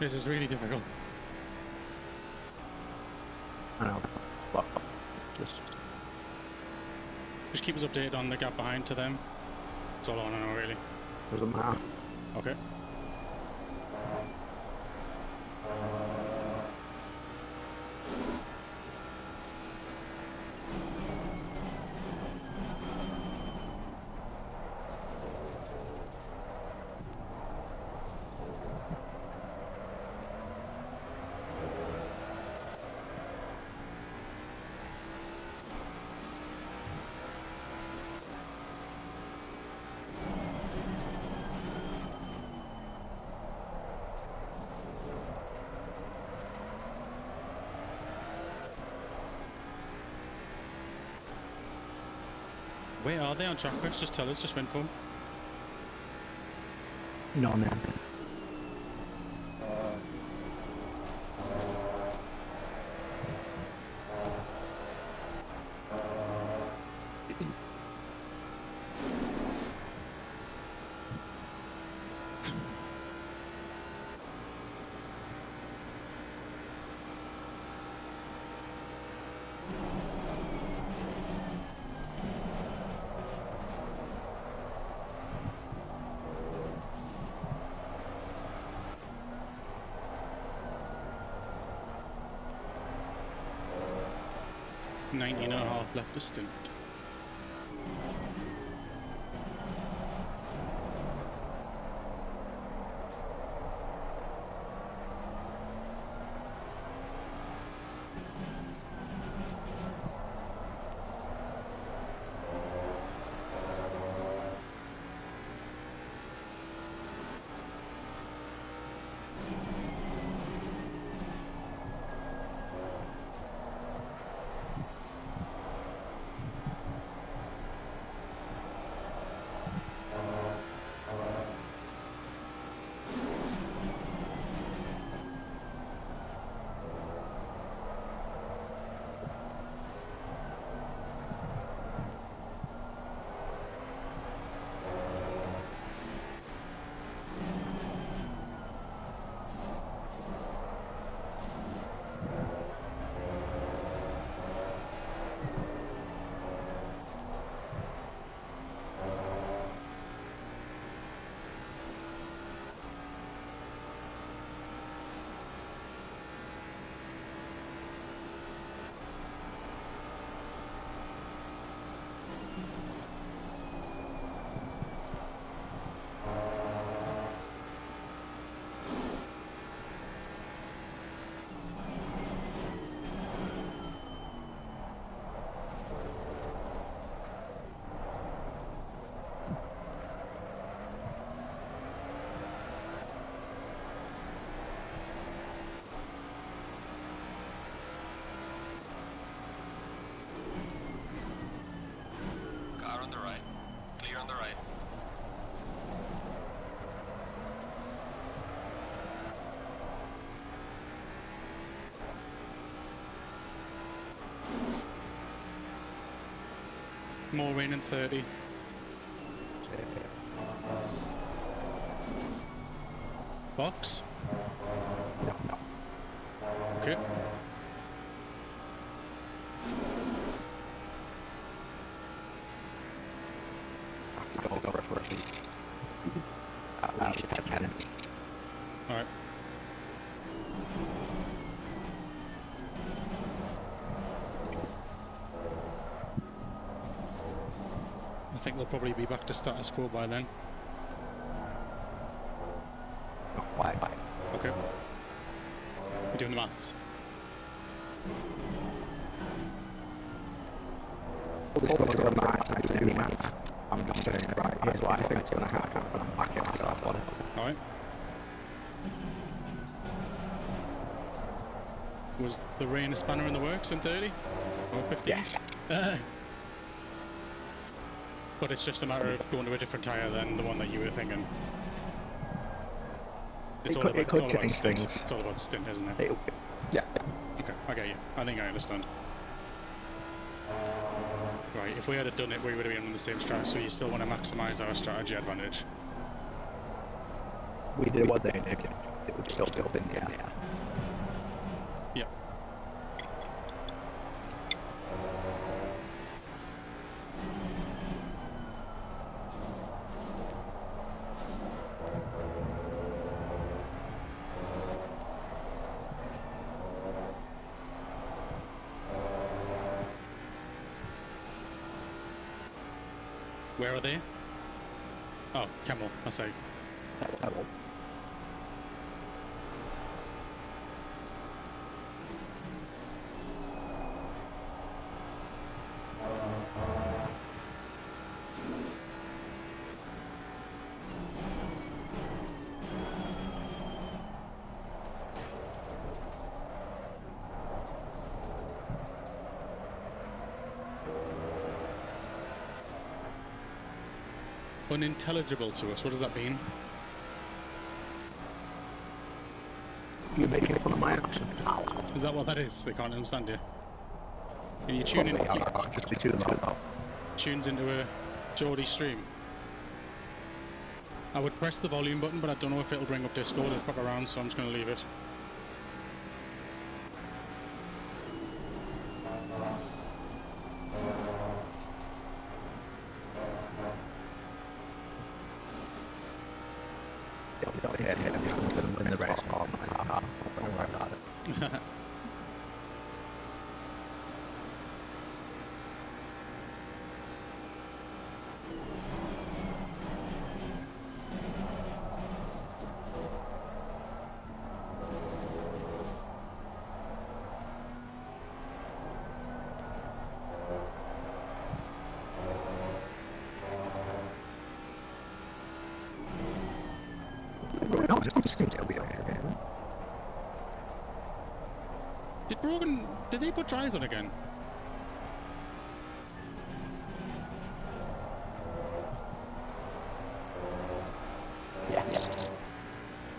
This is really difficult. I know. But just Just keep us updated on the gap behind to them. That's all I want to know, really. doesn't matter. Okay. Where are they on track? Let's just tell us, just for info. No, no. Nineteen and a half left to stint. Car on the right. Clear on the right. More rain in 30. Box. Okay. Go for it. At least 10. Alright. I think they'll probably be back to status quo by then. Why? Okay. You're doing the maths. I'm just saying it right. Here's what I think it's going to happen. I'm backing myself on it. Alright. Was the rain a spanner in the works in 30? Or 50? Yes. But it's just a matter of going to a different tyre than the one that you were thinking. It's all about stint. It's all about stint, isn't it? Yeah. Okay, I get you. I think I understand. Right, if we had done it, we would have been on the same strategy, so you still want to maximise our strategy advantage. We did what they did. It would still be up in the air. Yeah. Where are they? Oh, Camel, I say. Unintelligible to us, what does that mean? You're making fun of my accent. Is that what that is? They can't understand you. Can you tune in? Just be too loud. Tunes into a Geordie stream. I would press the volume button, but I don't know if it'll bring up Discord and fuck around, so I'm just going to leave it. Did Brogan... Did they put dries on again? Yeah.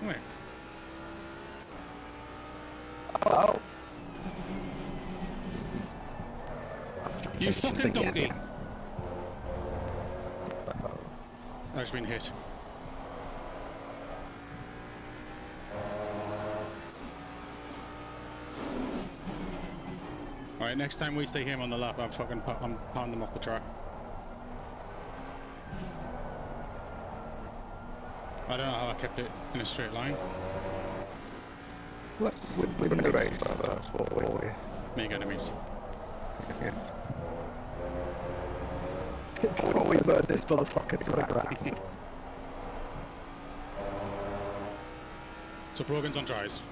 Wait. Oh. You fucking donkey! I've just been hit. Alright, next time we see him on the lap, I'm pounding them off the track. I don't know how I kept it in a straight line. We're in the race first, what we? Make enemies. Yeah. Before we burn this motherfucker to the ground. So Brogan's on dries.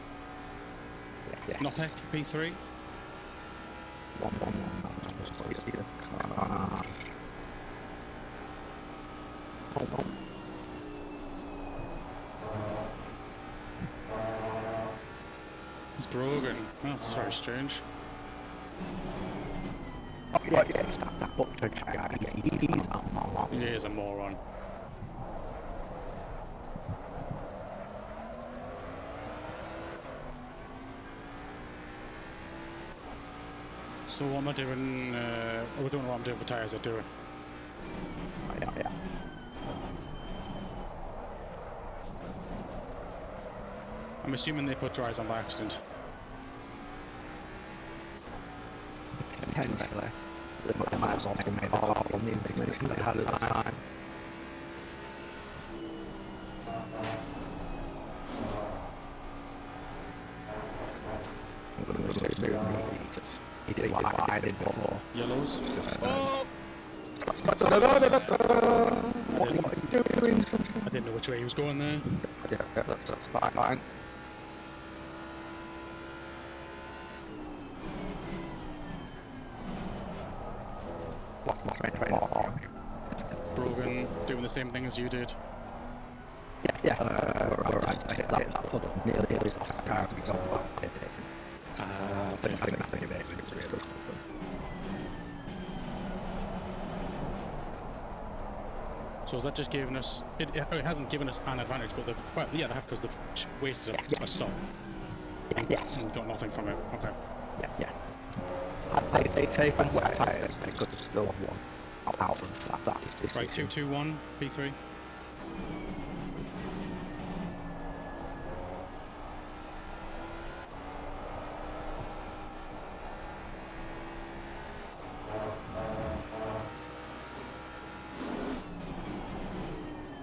Yeah. Nopek, P3. 1-1-1. It's Brogan. Oh, that's very strange. Oh, yeah, it's that butcher guy. He's a moron. He is a moron. So what am I doing? I don't know what I'm doing for tyres, I do it. Yeah. I'm assuming they put dries on by accident. potentially. They might have also made a call on the information they had at the time. He did what I did before. Yellows. Oh! What are you doing? I didn't know which way he was going there. Yeah, that's fine. Brogan doing the same thing as you did. Yeah. Alright. I hit that put up nearly off the car because I think it was really good. So is that just giving us... It hasn't given us an advantage, but they've... Well, yeah, they have because they've wasted a stop. Yes. And got nothing from it. Okay. Yeah. Had they taken wet tyres, they could have still have won out of that. Right, 2-2-1, P3.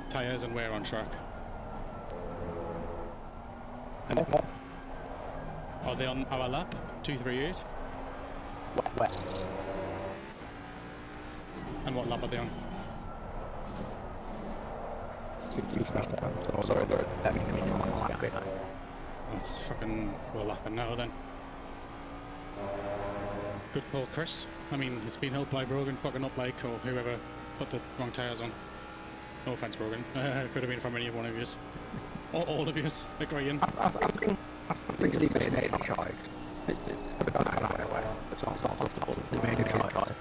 Tyres and wear on track. And are they on our lap? 238? Wet. And what lap are they on? Sorry, they're definitely on lap. That's fucking... We're lapping now then. Good call, Chris. I mean, it's been helped by Brogan fucking up like, or whoever put the wrong tyres on. No offence, Brogan. Could have been from any one of yous. Or all of yous, agreeing. I think he made a choice. It's a bit either way. It's not he made a choice.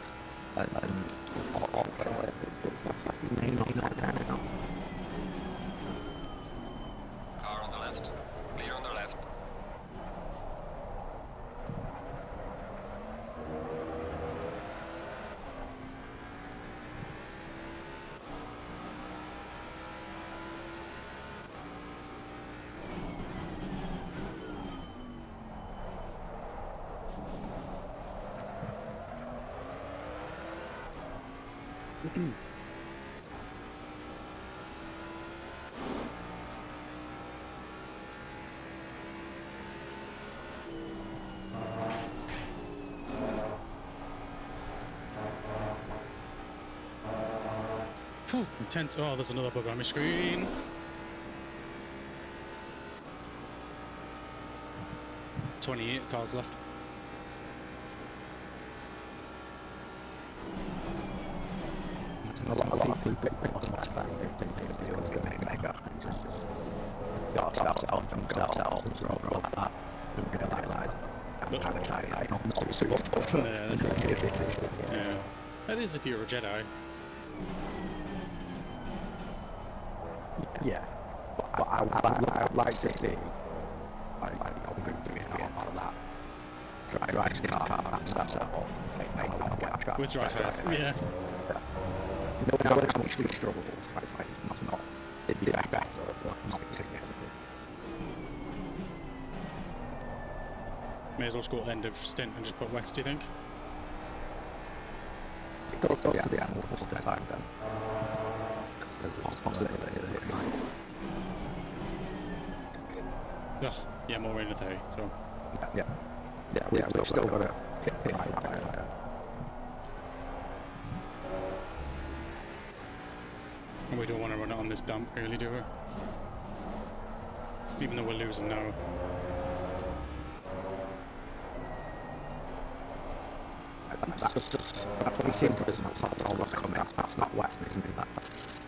And he may not know. Car on the left. Clear on the left. Cool. Intense. Oh, there's another bug on my screen. $28 cars left. A lot of people that they would go mega. Just got ourselves and got ourselves over that. And realise that kind of guy, not suitable. Yeah. That is if you're a Jedi. Yeah. But I would like to see, I'm going to do it out of that. Dry car, that's all. With dry tyres. Yeah. No, how much we struggled. It's not. It'd be better, but not significant. May as well just go to the end of stint and just put wets, do you think? It goes to the end, we'll spend time then. Because there's a possibility that it might. Ugh, yeah, more rain today, so. Yeah, we've still got to hit my fire. And we don't want to run it on this dump, really, do we? Even though we're losing now. That's what we seem to do, that's all what's coming out. That's not wet, isn't it? That's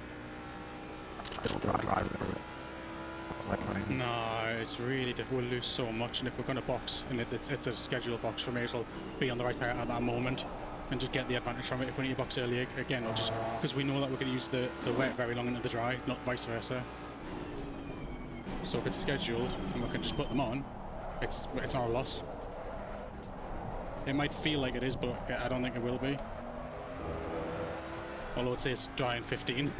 still dry through it. No, it's really difficult. We'll lose so much, and if we're going to box, and it's a scheduled box, for me, it'll be on the right tire at that moment. And just get the advantage from it if we need to box early again, or just because we know that we're going to use the wet very long into the dry, not vice versa. So if it's scheduled and we can just put them on, it's not a loss. It might feel like it is, but I don't think it will be. Although it says dry in 15.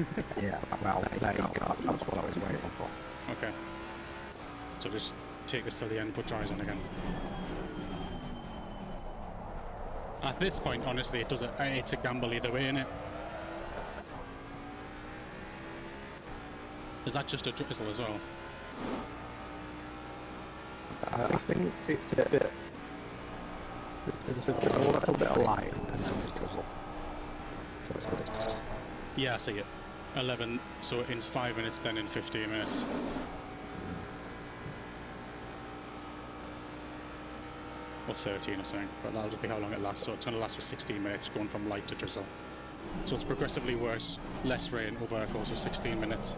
Yeah, well, there you go. That's what I was waiting for. Okay. So just take this till the end, put dries on again. At this point, honestly, it's a gamble either way, innit? Is that just a drizzle as well? I think it's a bit. There's a little bit of light and then there's drizzle. So it's, Yeah, I see it. 11, so in 5 minutes, then in 15 minutes. Or 13 or something, but that'll just be how long it lasts. So it's going to last for 16 minutes, going from light to drizzle. So it's progressively worse, less rain over a course of 16 minutes.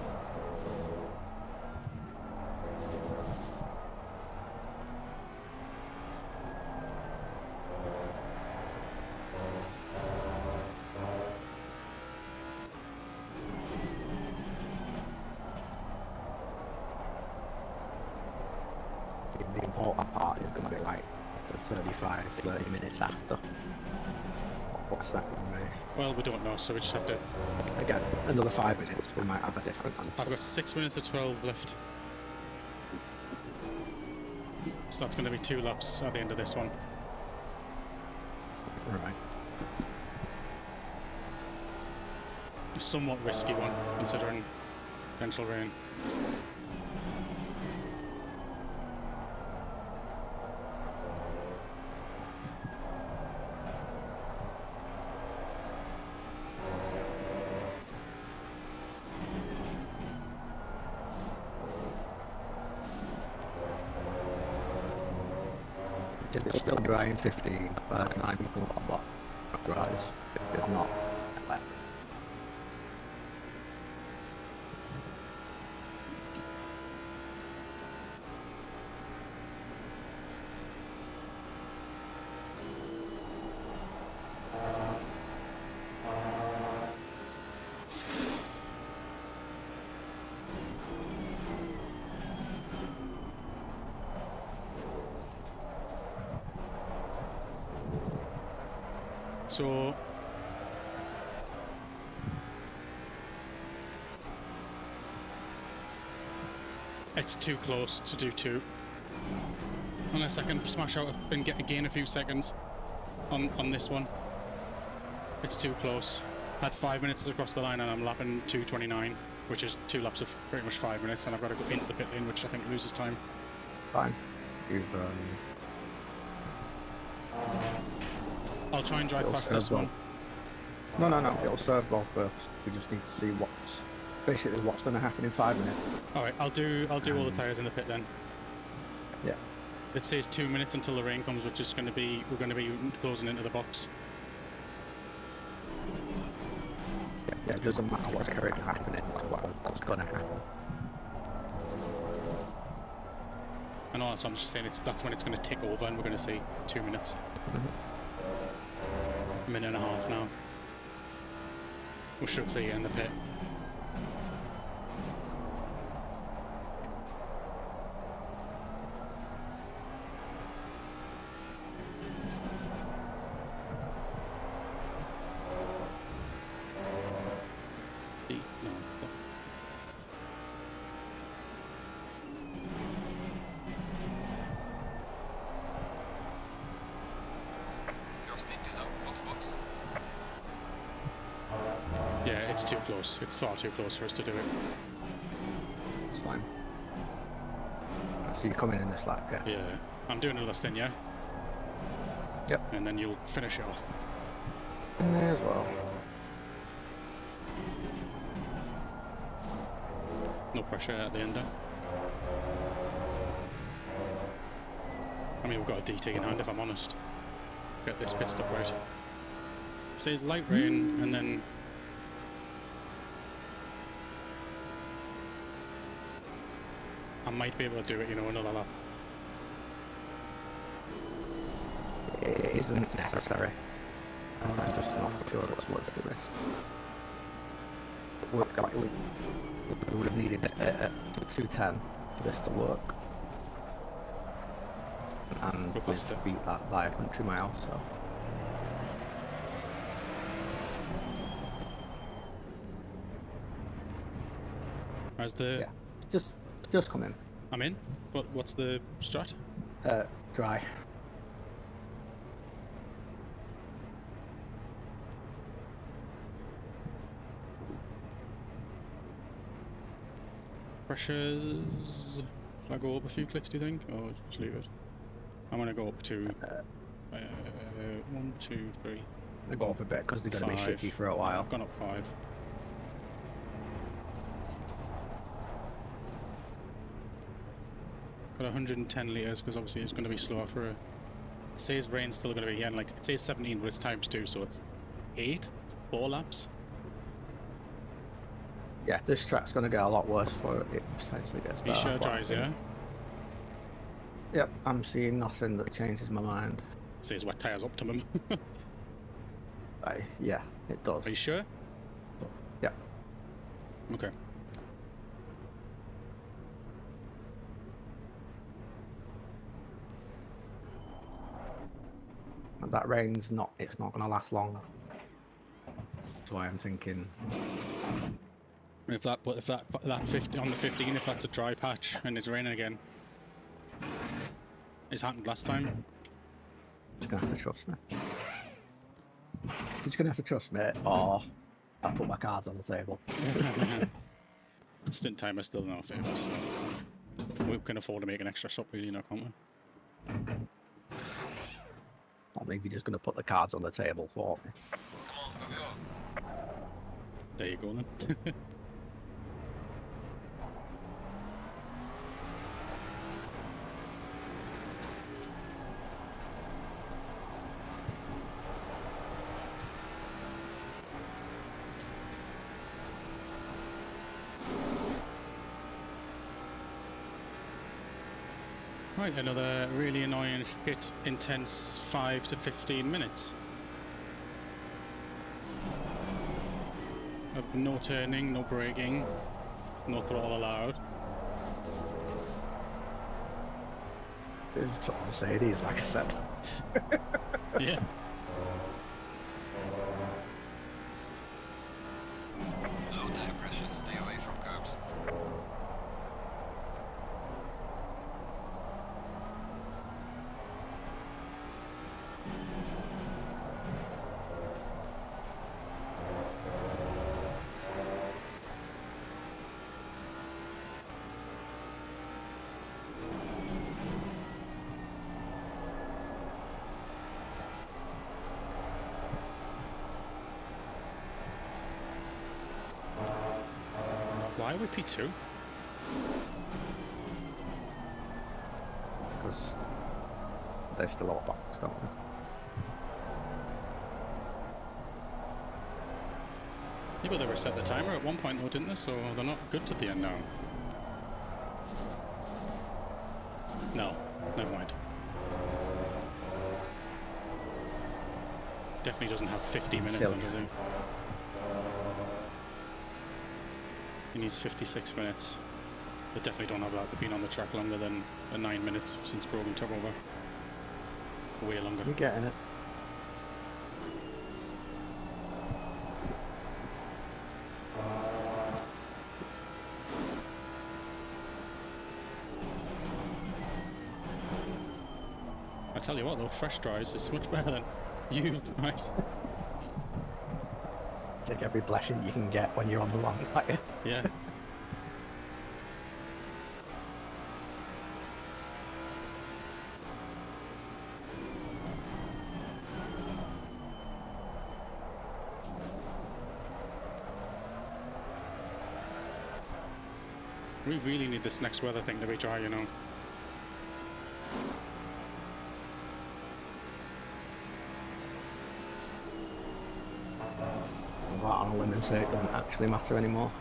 the important part is going to be like the 30 minutes after. What's that going to be? Well, we don't know, so we just have to... Again, another 5 minutes, we might have a different answer. I've got 6 minutes of 12 left. So that's going to be 2 laps at the end of this one. Right. A somewhat risky one, considering potential rain. It's still dry in 15 by the time you come up the dries. It's not wet. So it's too close to do 2. Unless I can smash out and gain a few seconds on this one. It's too close. Had 5 minutes across the line and I'm lapping 2:29, which is 2 laps of pretty much 5 minutes, and I've got to go into the pit lane, which I think loses time. Fine. You've I'll try and drive fast this one. No. It'll serve both berths. We just need to see what's going to happen in 5 minutes. All right, I'll do all the tires in the pit then. Yeah. It says 2 minutes until the rain comes, which is going to be we're going to be closing into the box. Yeah, it doesn't matter what's currently happening. What's going to happen. I know, so I'm just saying that's when it's going to tick over, and we're going to see 2 minutes. A minute and a half now. We should see it in the pit. No. Your stint is out. Box. Yeah, it's too close. It's far too close for us to do it. It's fine. So you're coming in this lap, yeah? Yeah. I'm doing another stint, yeah? Yep. And then you'll finish it off. May as well. No pressure at the end then. I mean, we've got a DT in hand, if I'm honest. Get this pit stop right. Says light rain, and then... I might be able to do it, another lap. It isn't necessary. I'm just not sure it's worth the risk. We would have needed it at 210 for this to work. And We're past we've it. beat that by a country mile, so... How's the... Yeah, just come in. I'm in? What's the strat? Dry. Pressures. Should I go up a few clicks, do you think? Or just leave it? I'm going to go up to 1, 2, 3. I go up a bit because they're going to be 5. shitty for a while. I've gone up 5. Got 110 litres because obviously it's going to be slower for a... It says rain's still going to be again, like it says 17 but it's times 2, so it's 8? 4 laps? Yeah, this track's going to get a lot worse before it potentially gets better. Be sure dries, yeah? Yep, I'm seeing nothing that changes my mind. It says wet tyres optimum. Yeah, it does. Are you sure? Yeah. Okay. And that rain's not, it's not going to last long. That's why I'm thinking. If that 50 on the 15, if that's a dry patch and it's raining again, it's happened last time. You're going to have to trust me. You're just going to have to trust me, or I'll put my cards on the table. Stint timer still in our favour, so we can afford to make an extra shot, really, can't we? I think you're just going to put the cards on the table for me. Come on, go, go. There you go then. Right, another really annoying shit intense 5 to 15 minutes. Of no turning, no braking, no throttle allowed. It's a Mercedes, like I said. Yeah. Low tire pressure, stay away from curbs. Why are we P2? Because they're still all boxed, don't they? Yeah, but they reset the timer at one point though, didn't they? So they're not good to the end now. No, never mind. Definitely doesn't have 50 minutes Still. on, does he? He needs 56 minutes. They definitely don't have that. They've been on the track longer than 9 minutes since Brogan took over. Way longer. You're getting it. I tell you what though, fresh dries is much better than used dries. Take every blessing you can get when you're on the wrong tire. Yeah. We really need this next weather thing to be dry, Right on a limb and say it doesn't actually matter anymore.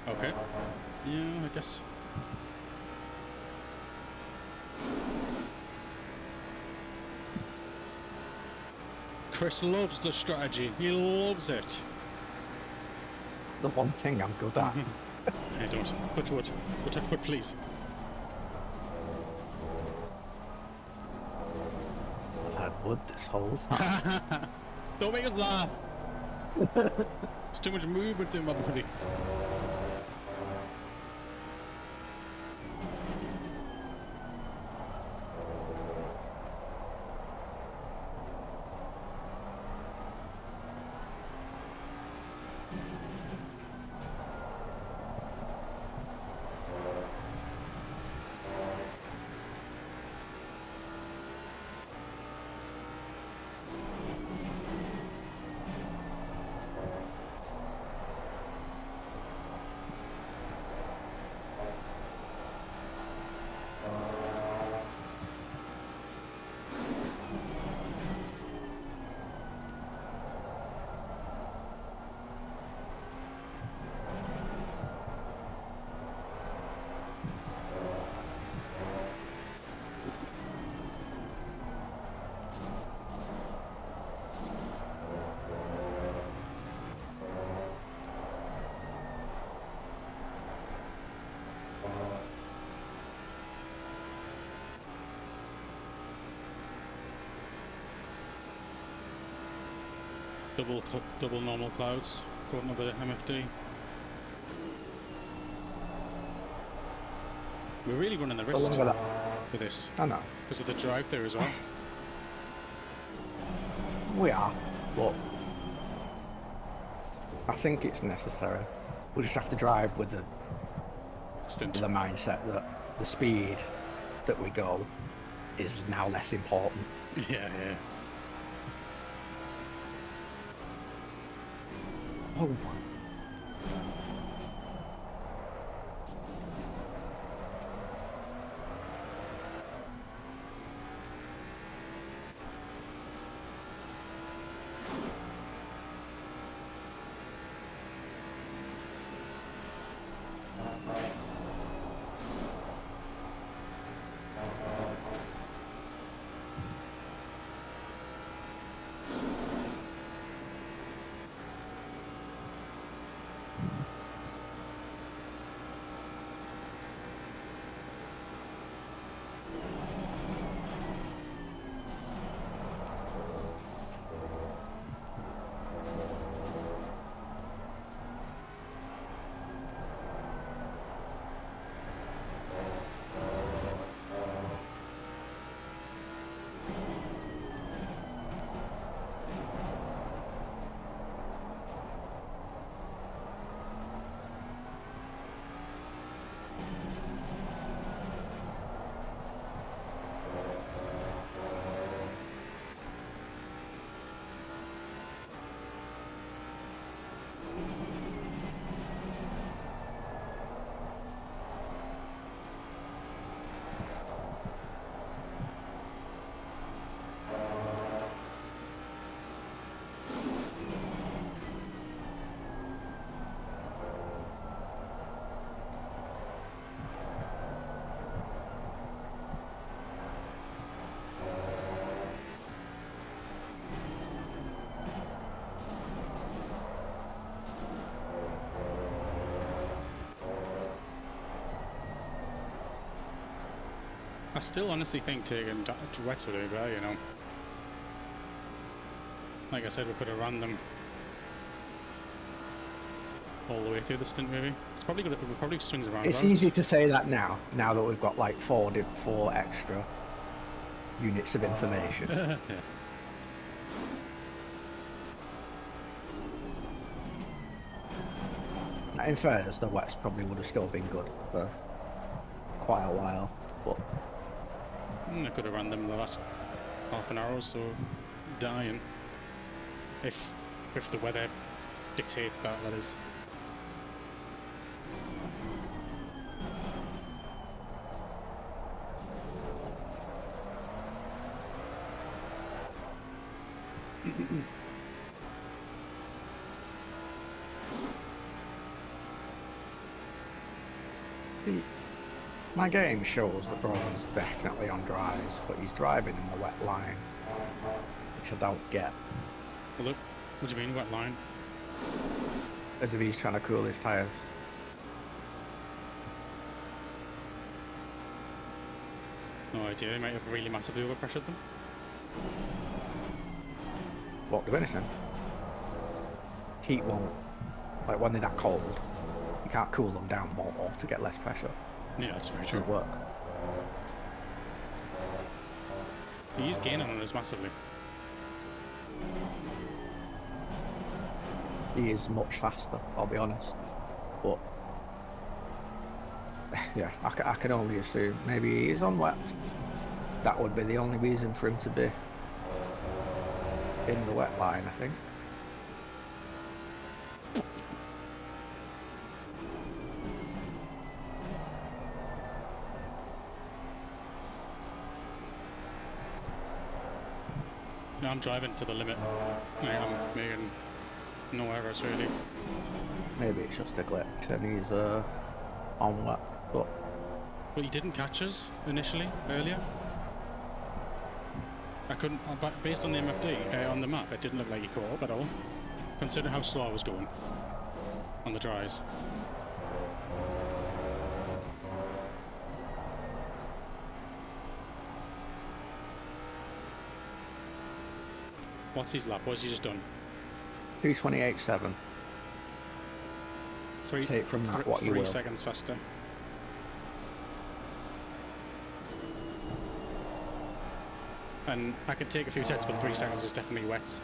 Okay. Yeah, I guess. Chris loves the strategy. He loves it. The one thing I'm good at. Hey, don't. Touch wood. Go touch wood, please. I've had wood this whole time. Don't make us laugh. There's too much movement in my body. double normal clouds going to the MFD. We're really running the risk with this. I know. Because of the drive there as well. We are, but I think it's necessary. We just have to drive with the mindset that the speed that we go is now less important. Yeah. Oh. I still honestly think taking wets would be better, you know. Like I said, we could have run them all the way through the stint, maybe. It's probably good. It probably swings around. It's easy to say that now that we've got like four extra units of information. Yeah. In fairness, the wets probably would have still been good for quite a while, but I could have run them the last half an hour or so, dying. If the weather dictates that is. My game shows that Brogan's definitely on dries, but he's driving in the wet line, which I don't get. Well, look, what do you mean wet line? As if he's trying to cool his tyres. No idea, he might have really massively overpressured them. Won't do anything. Heat won't. Like when they're that cold, you can't cool them down more to get less pressure. Yeah, that's very true. It won't work. He's gaining on us massively. He is much faster, I'll be honest. But yeah, I can only assume maybe he is on wet. That would be the only reason for him to be in the wet line, I think. No, I'm driving to the limit. I'm making no errors really. Maybe it's just a glitch and he's on wet, but Well, he didn't catch us initially, earlier. I couldn't, based on the MFD, on the map, it didn't look like he caught up at all. Consider how slow I was going on the dries. What's his lap? What's he just done? 2:28.7. Take from that what you will. 3 seconds faster. And I could take a few tests, but 3 seconds is definitely wet.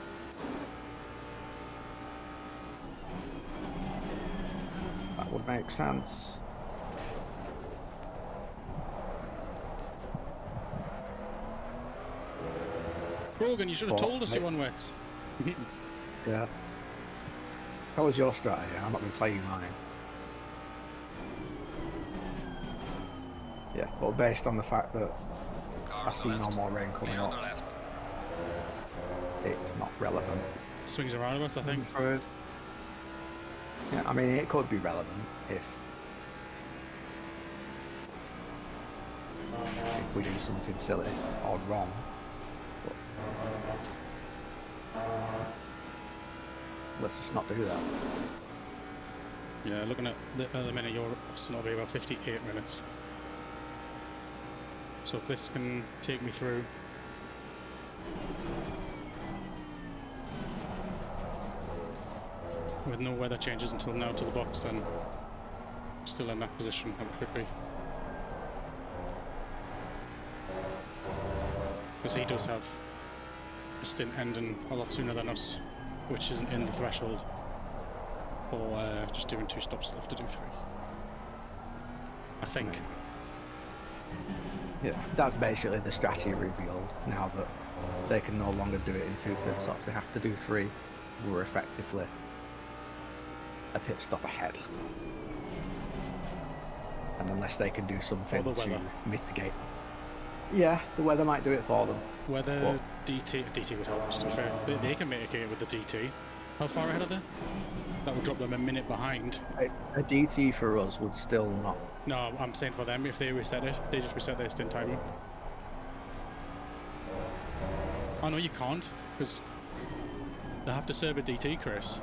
That would make sense. Brogan, you should have told us you won wet. Yeah. That was your strategy. I'm not going to tell you mine. Yeah, but based on the fact that I see no more rain coming on up, the left. it's not relevant. Swings around of us, I think. Yeah, I mean, it could be relevant if we do something silly or wrong. But let's just not do that. Yeah, looking at the minute, you're still be about 58 minutes. So if this can take me through. With no weather changes until now to the box, then still in that position that we should be. Because he does have a stint ending a lot sooner than us, which isn't in the threshold. Or just doing 2 stops, they'll have to do 3. I think. Yeah, that's basically the strategy revealed. Now that they can no longer do it in 2 pit stops, they have to do 3. We're effectively a pit stop ahead. And unless they can do something to mitigate. Yeah, the weather might do it for them. Weather, DT would help us, to be fair. They can mitigate it with the DT. How far ahead are they? That would drop them a minute behind. A DT for us would still not. No, I'm saying for them, if they reset it, they just reset their stint timer. Oh no, you can't, because they have to serve a DT, Chris,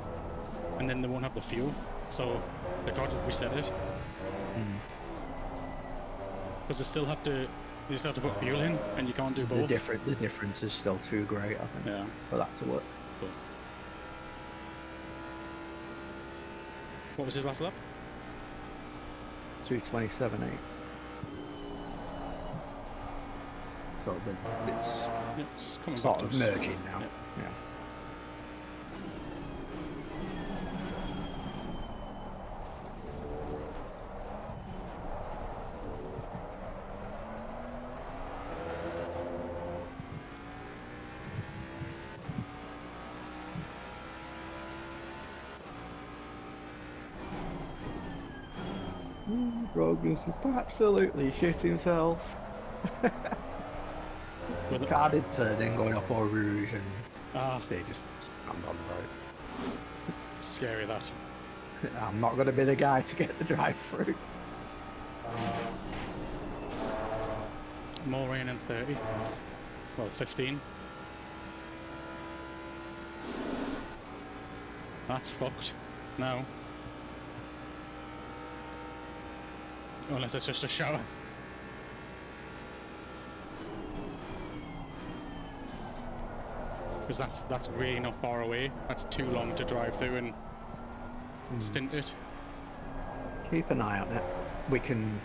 and then they won't have the fuel, so they can't just reset it. Because they still have to put fuel in, and you can't do both. The difference is still too great, I think, for that to work. Cool. What was his last lap? 2:27.8. So it's coming sort back of to us. merging now. Yep. Yeah. Brogan's just absolutely shit himself. Car did turn in going up Eau Rouge and they just stand on the road. Scary that. I'm not going to be the guy to get the drive through. More rain in 30. Well, 15. That's fucked. Now. Unless it's just a shower. Because that's really not far away. That's too long to drive through and stint it. Keep an eye on it. We can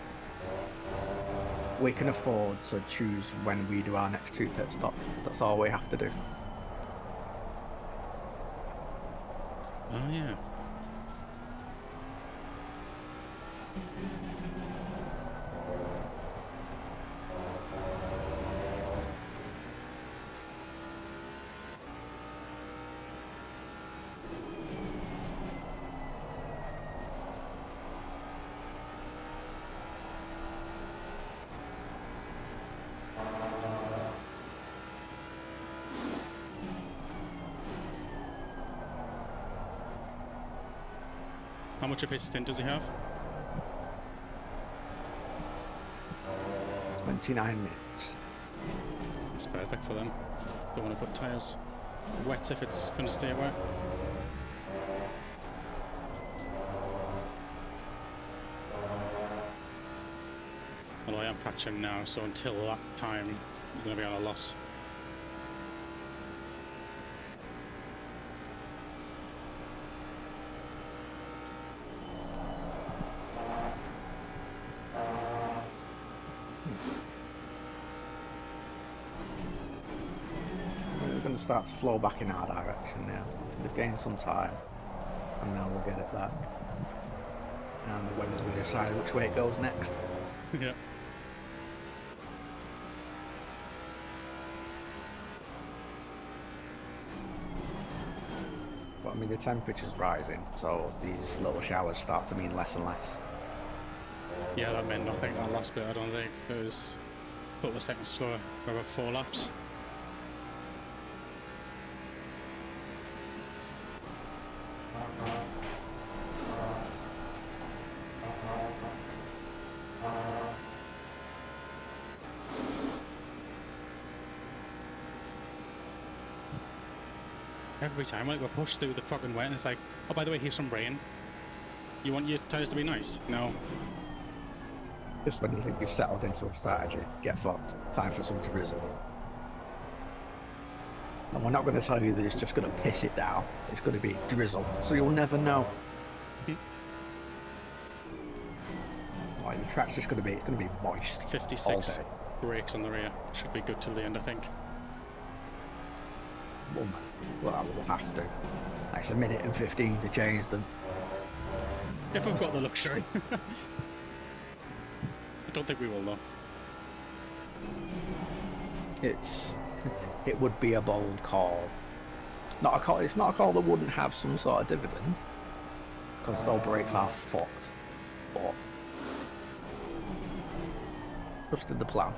afford to choose when we do our next 2 pit stop. That's all we have to do. Oh yeah. How much of his stint does he have? 29 minutes. It's perfect for them. They want to put tyres wet if it's going to stay wet. Well, I am catching now, so until that time, you're going to be on a loss. going to start to flow back in our direction now. They've gained some time, and now we'll get it back. And the weather's going to decide which way it goes next. Yeah. But I mean, the temperature's rising, so these little showers start to mean less and less. Yeah, that meant nothing. That last bit, I don't think. It was a couple of seconds slower. About 4 laps. Every time like we're pushed through the fucking wet and it's like, oh, by the way, here's some rain. You want your tyres to be nice? No. Just when you think you've settled into a strategy, get fucked. Time for some drizzle. And we're not going to tell you that it's just going to piss it down. It's going to be drizzle, so you'll never know. Like the track's just going to be moist. 56 brakes on the rear. Should be good till the end, I think. Well, we'll have to. It's a minute and 15 to change them. If we've got the luxury. I don't think we will, though. It would be a bold call. Not a call. It's not a call that wouldn't have some sort of dividend, because those brakes are fucked. But trusted the plan.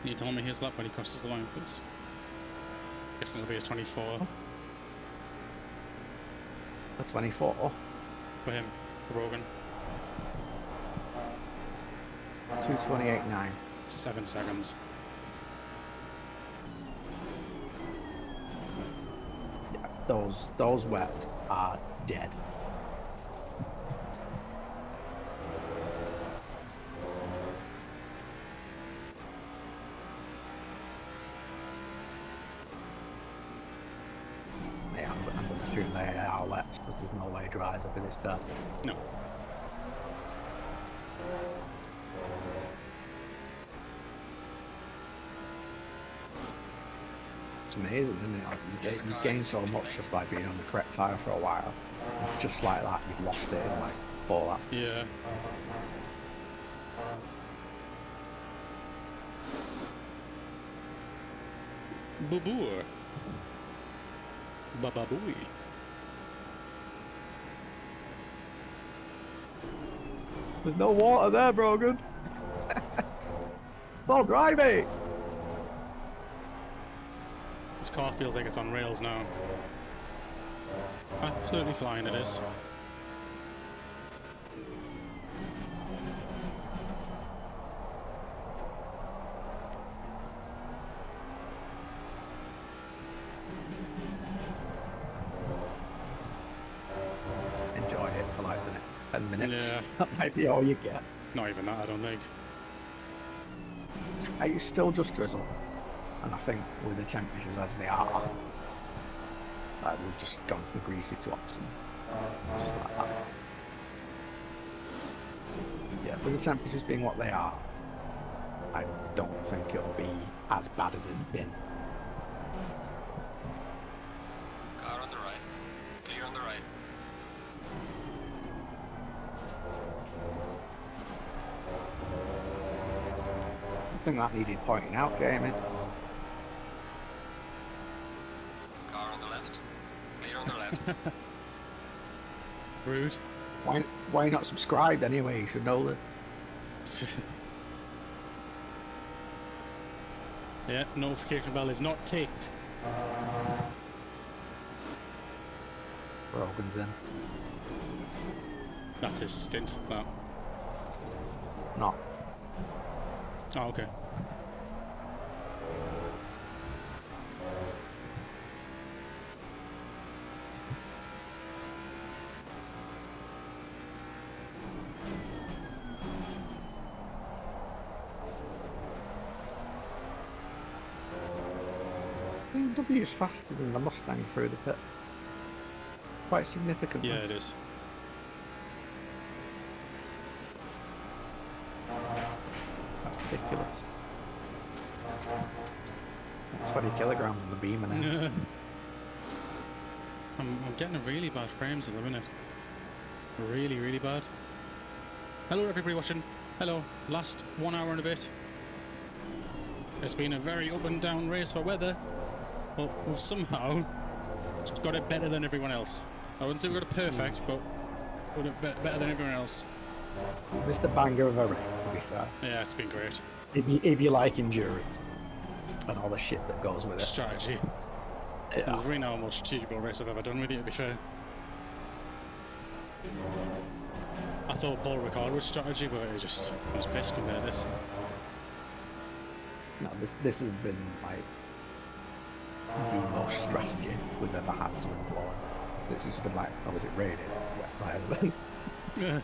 Can you tell me his lap when he crosses the line, please? Guessing it'll be a 24 A 24. for him, for Rogan. 2:28.9. 7 seconds. Yeah, those wets are dead. Yeah, I'm going to assume they are wets because there's no way it dries up in this bed. No. It's amazing, isn't it? Like, you gain so much just by being on the correct tyre for a while. Just like that, you've lost it in like 4 laps. Yeah. Boo-boo. Ba-ba-booey. There's no water there, Brogan. Don't drive me. This car feels like it's on rails now. Absolutely flying it is. Enjoy it for like the next 10 minutes. Yeah. That might be all you get. Not even that, I don't think. It's still just drizzle. And I think with the temperatures as they are, like we've just gone from greasy to oxygen. Just like that. Yeah, with the temperatures being what they are, I don't think it'll be as bad as it's been. Car on the right. Clear on the right. I think that needed pointing out, Jamie. Car on the left. Clear on the left. Rude. Why not subscribed anyway? You should know that. Yeah, notification bell is not ticked. Rogan's in. That's his stint. No. Not. Oh, okay. BMW is faster than the Mustang through the pit. Quite significantly. Yeah, it is. That's ridiculous. 20 kilograms on the beam and then. I'm getting a really bad frames at the minute. Really, really bad. Hello everybody watching. Hello. Last 1 hour and a bit. It's been a very up and down race for weather. But we've somehow got it better than everyone else. I wouldn't say we got it perfect, but we got it better than everyone else. It's the banger of a race, to be fair. Yeah, it's been great. If you like endurance and all the shit that goes with it. Strategy. Yeah. It's really now the most strategical race I've ever done with you, to be fair. I thought Paul Ricard was strategy, but it was piss compared to this. No, this has been like the most strategy we've ever had to employ. It's just been like, oh, is it raining? Wet tyres then. Yeah.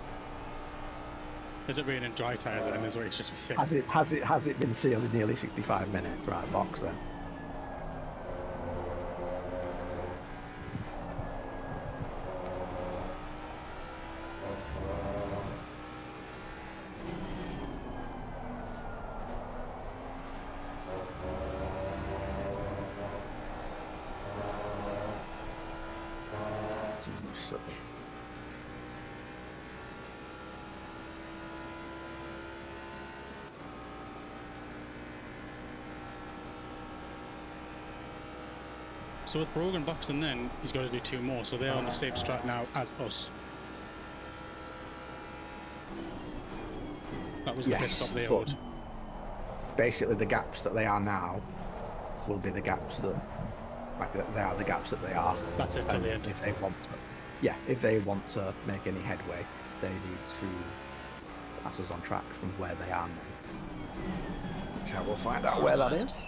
Is it raining dry tyres then? Is what it's just sick. Has it been sealed in nearly 65 minutes? Right, box then. So with Brogan boxing then, he's got to do 2 more, so they're on the same strat now as us. That was the pit stop they owed. Basically the gaps that they are now will be the gaps that, like, they are the gaps that they are. That's it till the end. If they want to, if they want to make any headway, they need to pass us on track from where they are now. So we'll find out where that is.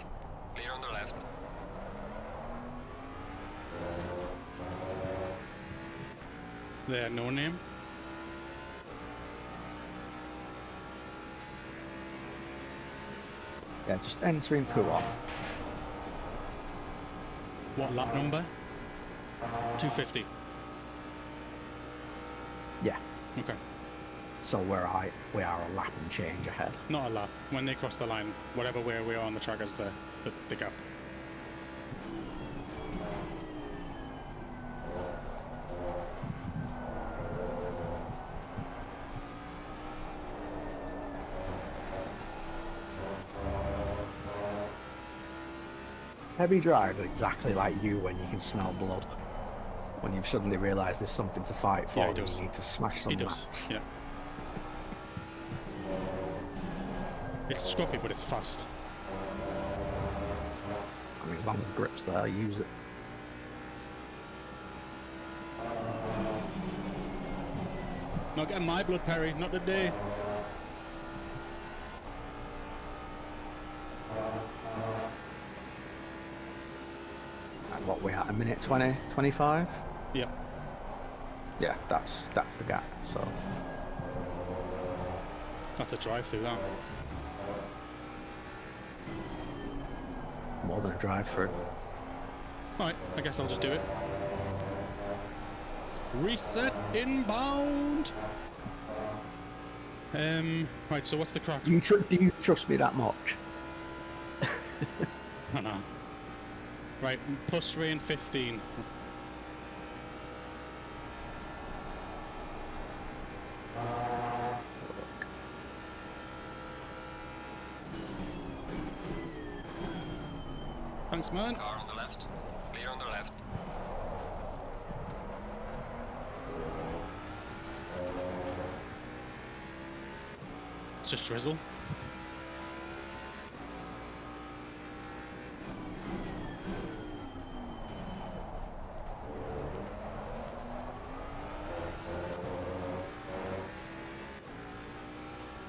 Clear on the left. They had no name. Yeah, just entering Puot. What lap number? 250. Yeah. Okay. So we are a lap and change ahead. Not a lap. When they cross the line, whatever way we are on the track is the gap. Heavy drives exactly like you when you can smell blood. When you've suddenly realised there's something to fight for, Yeah, he and does. you need to smash some He does. laps. Yeah. It's scruffy, but it's fast. I mean, as long as the grip's there, use it. Not getting my blood, Perry. Not today. And what we at, a minute 20, 25? Yeah. Yeah, that's the gap. So That's a drive through that. more than a drive through. Alright, I guess I'll just do it. Reset inbound. Right, so what's the crack? Do you trust me that much? I know. Right, plus rain 15. Thanks, man. Car on the left. Clear on the left. It's just drizzle.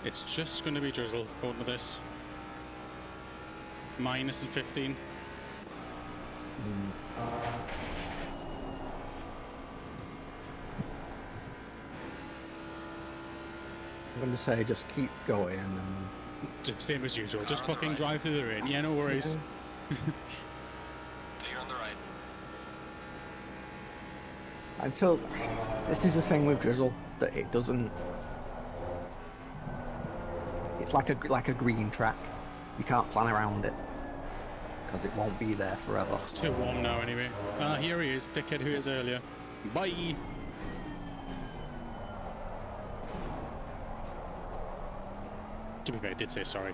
It's just going to be drizzle going with this. Minus and 15. I'm going to say just keep going and then... Same as usual, just fucking drive through the rain. Yeah, no worries. Clear Until this is the thing with drizzle, that it doesn't. It's like a green track. You can't plan around it because it won't be there forever. It's too warm now anyway. Here he is, dickhead who is earlier. Bye. To be fair, I did say sorry.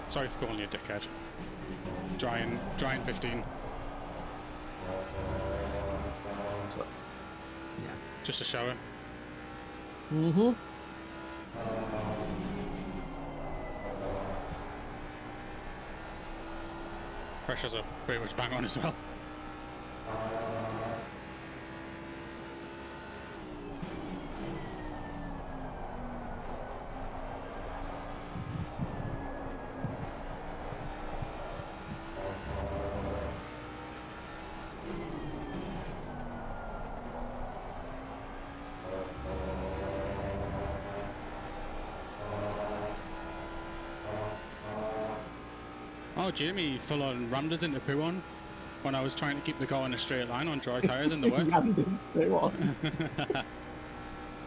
Sorry for calling you a dickhead. Drying 15. So, yeah. Just a shower. Mm-hmm. Pressures are pretty much bang on as well. Oh, Jamie full on rammed us into poo on when I was trying to keep the car in a straight line on dry tyres in the wet.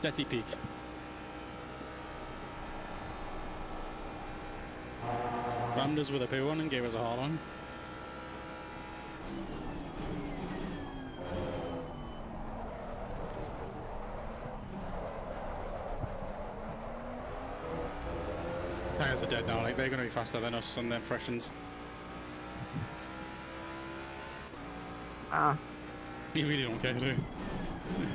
Dirty peak. Rammed us with a poo on and gave us a hard on. Tyres are dead now, like they're going to be faster than us on them freshens. You really don't care, do you?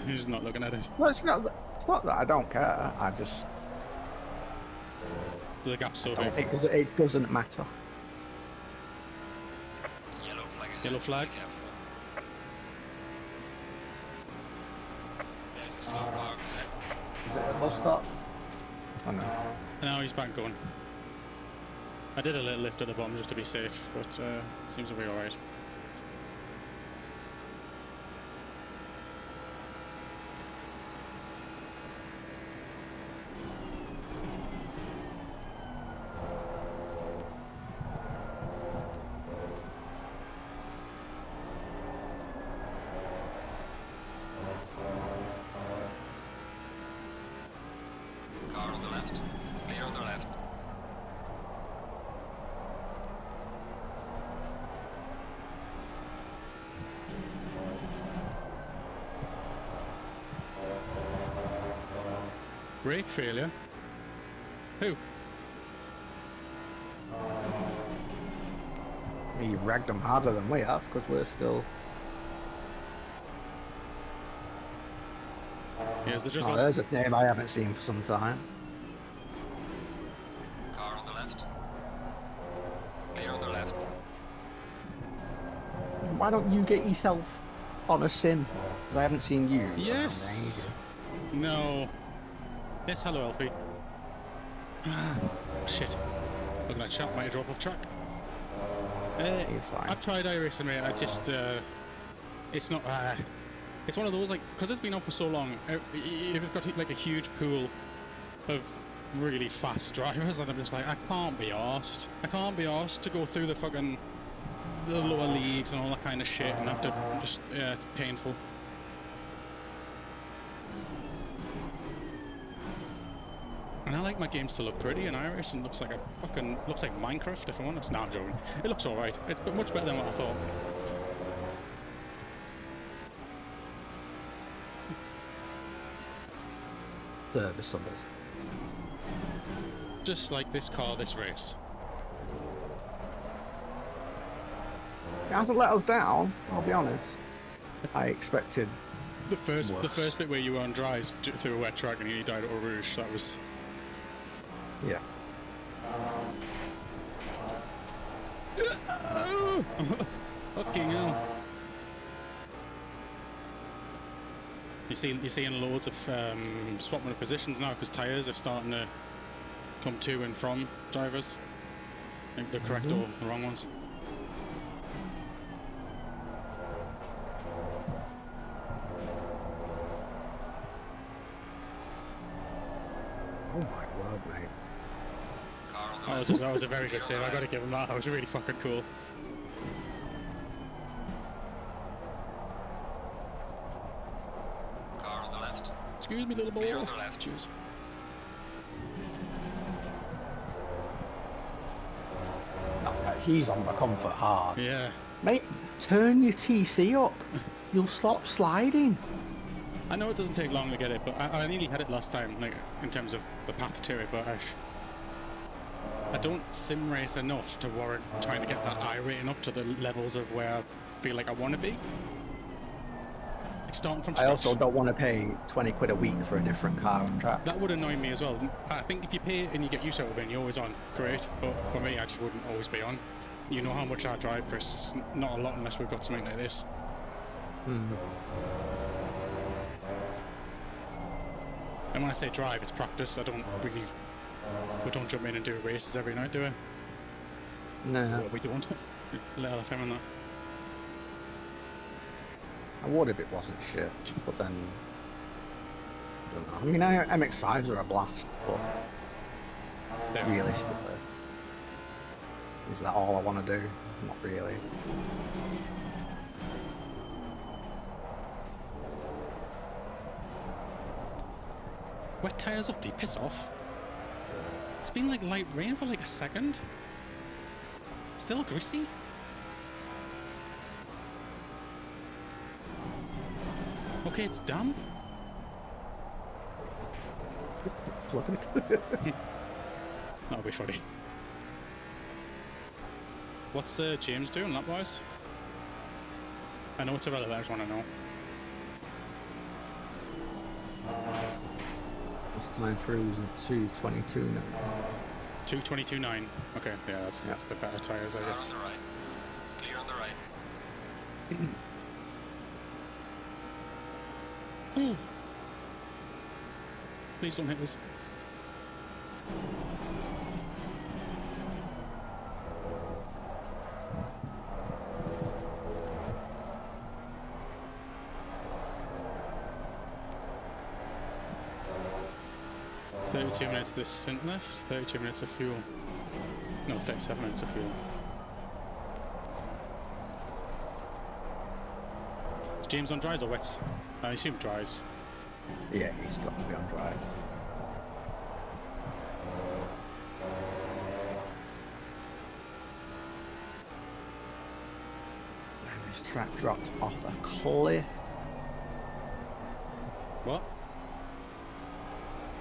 You're just not looking at it. Well, it's not that I don't care. I just. The gap's so big. It doesn't matter. Yellow flag. Yellow flag. Be careful. There's a slow car. Is it a bus stop? Oh no. And now he's back going. I did a little lift at the bottom just to be safe, but seems to be alright. Car on the left. Clear on the left. Brake failure? Who? You've ragged them harder than we have because we're still. Here's the Oh, drizzle. there's a name I haven't seen for some time. Car on the left. Clear on the left. Why don't you get yourself on a sim? Because I haven't seen you. Yes! No. Yes, hello, Alfie. Shit. Look at that chap, might have drove off track. You're fine. I've tried iRacing, mate. I just, it's not, it's one of those, like, because it's been on for so long, you've got like a huge pool of really fast drivers, and I'm just like, I can't be arsed. I can't be arsed to go through the lower leagues and all that kind of shit, and have to just, yeah, it's painful. And I like my games to look pretty, and iRacing looks like looks like Minecraft, if I'm honest. Nah, I'm joking. It looks alright. It's much better than what I thought. Service others. Just like this car, this race. It hasn't let us down, I'll be honest. I expected The first worse. bit where you were on dries through a wet track and you died at Eau Rouge, that was... Yeah. Fucking hell. You're seeing loads of swapping of positions now because tyres are starting to come to and from drivers. I think the correct or the wrong ones. Oh my word, mate. Car on the left. That was a very good save. I gotta give him that. That was really fucking cool. Excuse me, little boy. Clear on the left. Cheers. No, he's on the comfort hard. Yeah. Mate, turn your TC up. You'll stop sliding. I know it doesn't take long to get it, but I nearly had it last time, like in terms of the path to it, but I don't sim race enough to warrant trying to get that I rating up to the levels of where I feel like I want to be. Like starting from scratch. I also don't want to pay 20 quid a week for a different car and track. That would annoy me as well. I think if you pay and you get used to it and you're always on, great. But for me, I just wouldn't always be on. You know how much I drive, Chris. It's not a lot unless we've got something like this. And when I say drive, it's practice. I don't really... We don't jump in and do races every night, do we? No. Well, we don't. Let LFM on that. I would if it wasn't shit, but then... I don't know. I mean, MX-5s are a blast, but... Yeah. Realistically... Is that all I want to do? Not really. Wet tyres up, do you piss off? It's been like light rain for like a second. Still greasy. Okay, it's damp. Flooded. That'll be funny. What's James doing lap-wise? I know it's irrelevant, I just want to know. This time through was a 222 now. 222.9. Okay, yeah, that's the better tyres, I guess. On the right. Clear on the right. Please don't hit us. "32 minutes this sync left, 32 minutes of fuel." No, 37 minutes of fuel. Is James on dries or wets? I assume dries. Yeah, he's got to be on drive. Man, this track dropped off a cliff. What?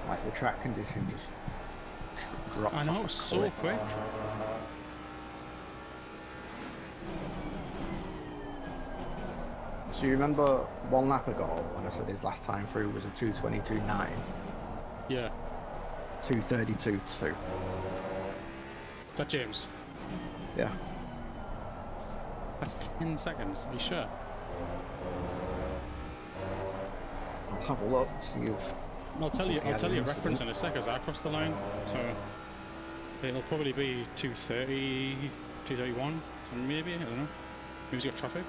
Like the track condition just dropped. I know, off a so cliff. quick. So you remember one lap ago when I said his last time through was a 222.9, Yeah. 232.2. Is that James? Yeah. That's 10 seconds, are you sure? I'll have a look, see if... I'll tell you Yeah, a there reference is. in a sec as I cross the line. So it'll probably be 230, 231, so maybe, I don't know. Maybe he's got traffic.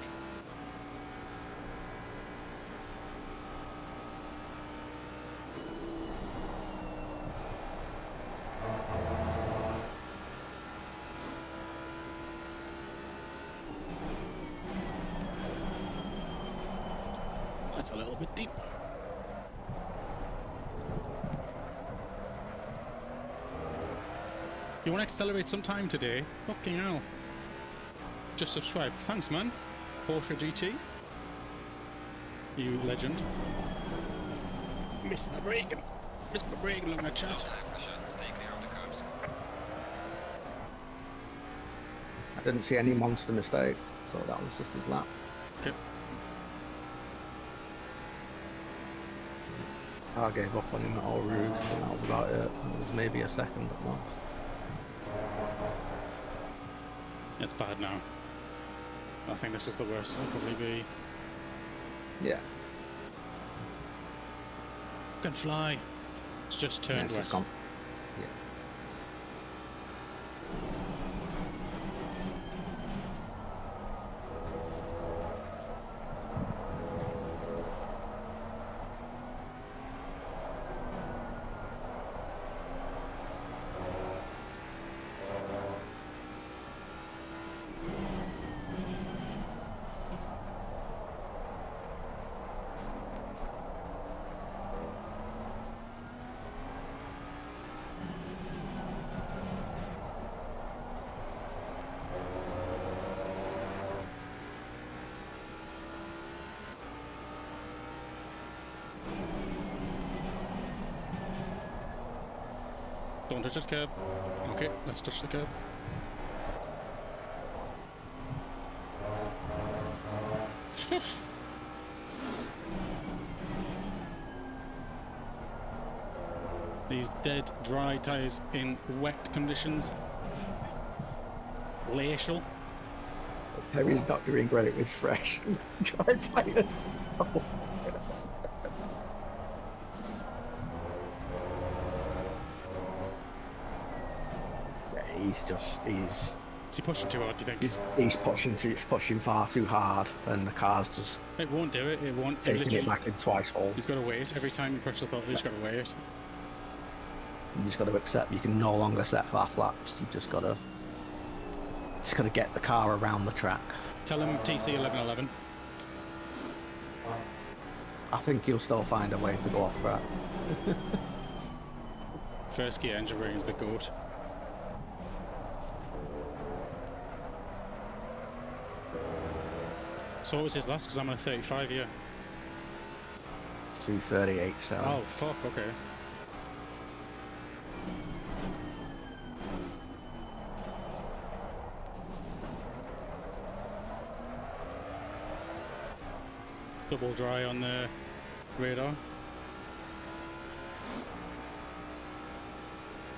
That's a little bit deeper. You want to accelerate some time today? Fucking hell. Just subscribe. Thanks, man. Porsche GT. You legend. Missed my break. Missed my break looking at chat. Tire pressure. Stay clear of the curbs. I didn't see any monster mistake, so that was just his lap. Okay. I gave up on him at all routes, but that was about it. It was maybe a second at most. It's bad now. I think this is the worst. It'll probably be... Yeah. Can fly. It's just Yeah, turned it's west. just gone. Yeah. Don't touch that curb. Okay, let's touch the curb. These dead, dry tyres in wet conditions. Glacial. Perry's not doing great with fresh dry tyres. Yeah, he's Is he pushing too hard, do you think? he's pushing far too hard, and the car's just It won't do it. It won't. taking it back in twice fold. You've got to wait. Every time you push the throttle, you just got to wait. You just got to accept you can no longer set fast laps. You just got to get the car around the track. Tell him TC 1111. I think you'll still find a way to go off track. First gear engine ring is the goat. So what was his last? Because I'm on a 35 here. 238.7. Oh, fuck, okay. Double dry on the radar.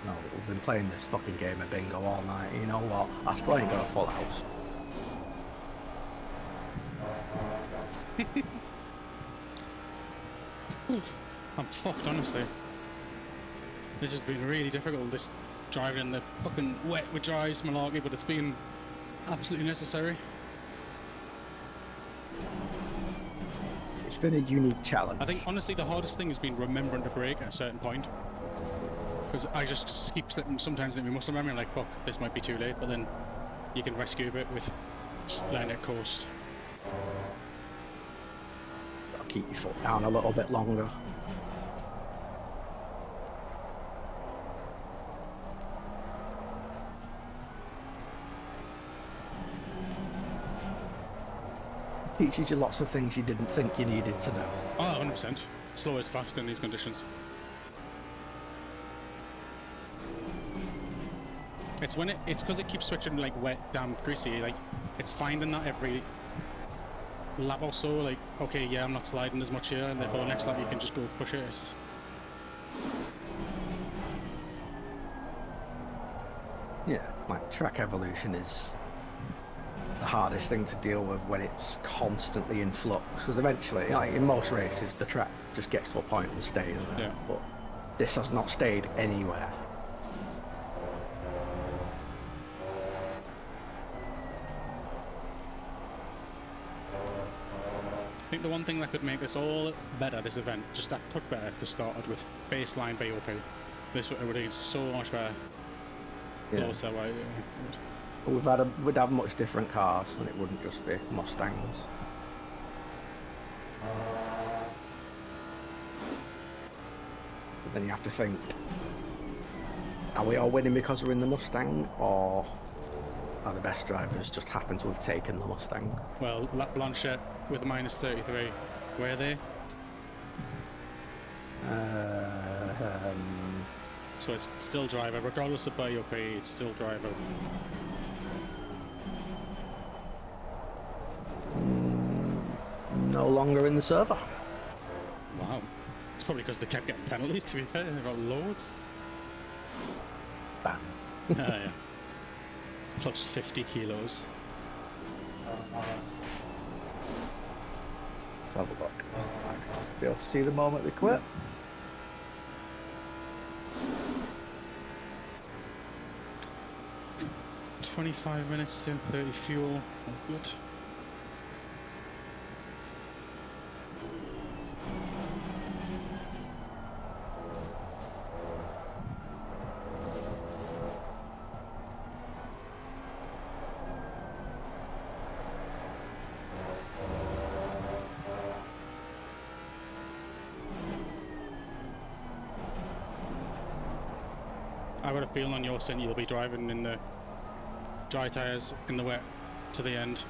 No, we've been playing this fucking game of bingo all night. You know what? I still ain't got a full house. I'm fucked, honestly. This has been really difficult, this driving in the fucking wet with dries malarkey, but it's been absolutely necessary. It's been a unique challenge. I think, honestly, the hardest thing has been remembering to brake at a certain point. Because I just keep slipping sometimes in my muscle memory, like, fuck, this might be too late, but then you can rescue a bit with just letting it coast. Gotta keep your foot down a little bit longer. Teaches you lots of things you didn't think you needed to know. Oh, 100%. Slow is fast in these conditions. It's when it's because it keeps switching like wet, damp, greasy. Like it's finding that every lap or so. Like, okay, yeah, I'm not sliding as much here, and therefore the next lap you can just go push it. Yeah, like track evolution is the hardest thing to deal with when it's constantly in flux. Because eventually, like in most races, the track just gets to a point and stays there. Yeah. But this has not stayed anywhere. I think the one thing that could make this all better, this event, just that touch better if they started with baseline BOP. This would be so much better. Yeah. Also, We'd have much different cars, and it wouldn't just be Mustangs. But then you have to think: are we all winning because we're in the Mustang, or are the best drivers just happen to have taken the Mustang? well, La Blanchette with a minus 33. Where are they? So it's still driver, regardless of BOP, it's still driver. No longer in the server. Wow. It's probably because they kept getting penalties, to be fair. They've got loads. Bam. Yeah. Plus 50 kilos. Have a look. Be able to see the moment they quit. $25 minutes in 30 fuel. Not good. I got a feeling on your stint you'll be driving in the dry tyres in the wet to the end.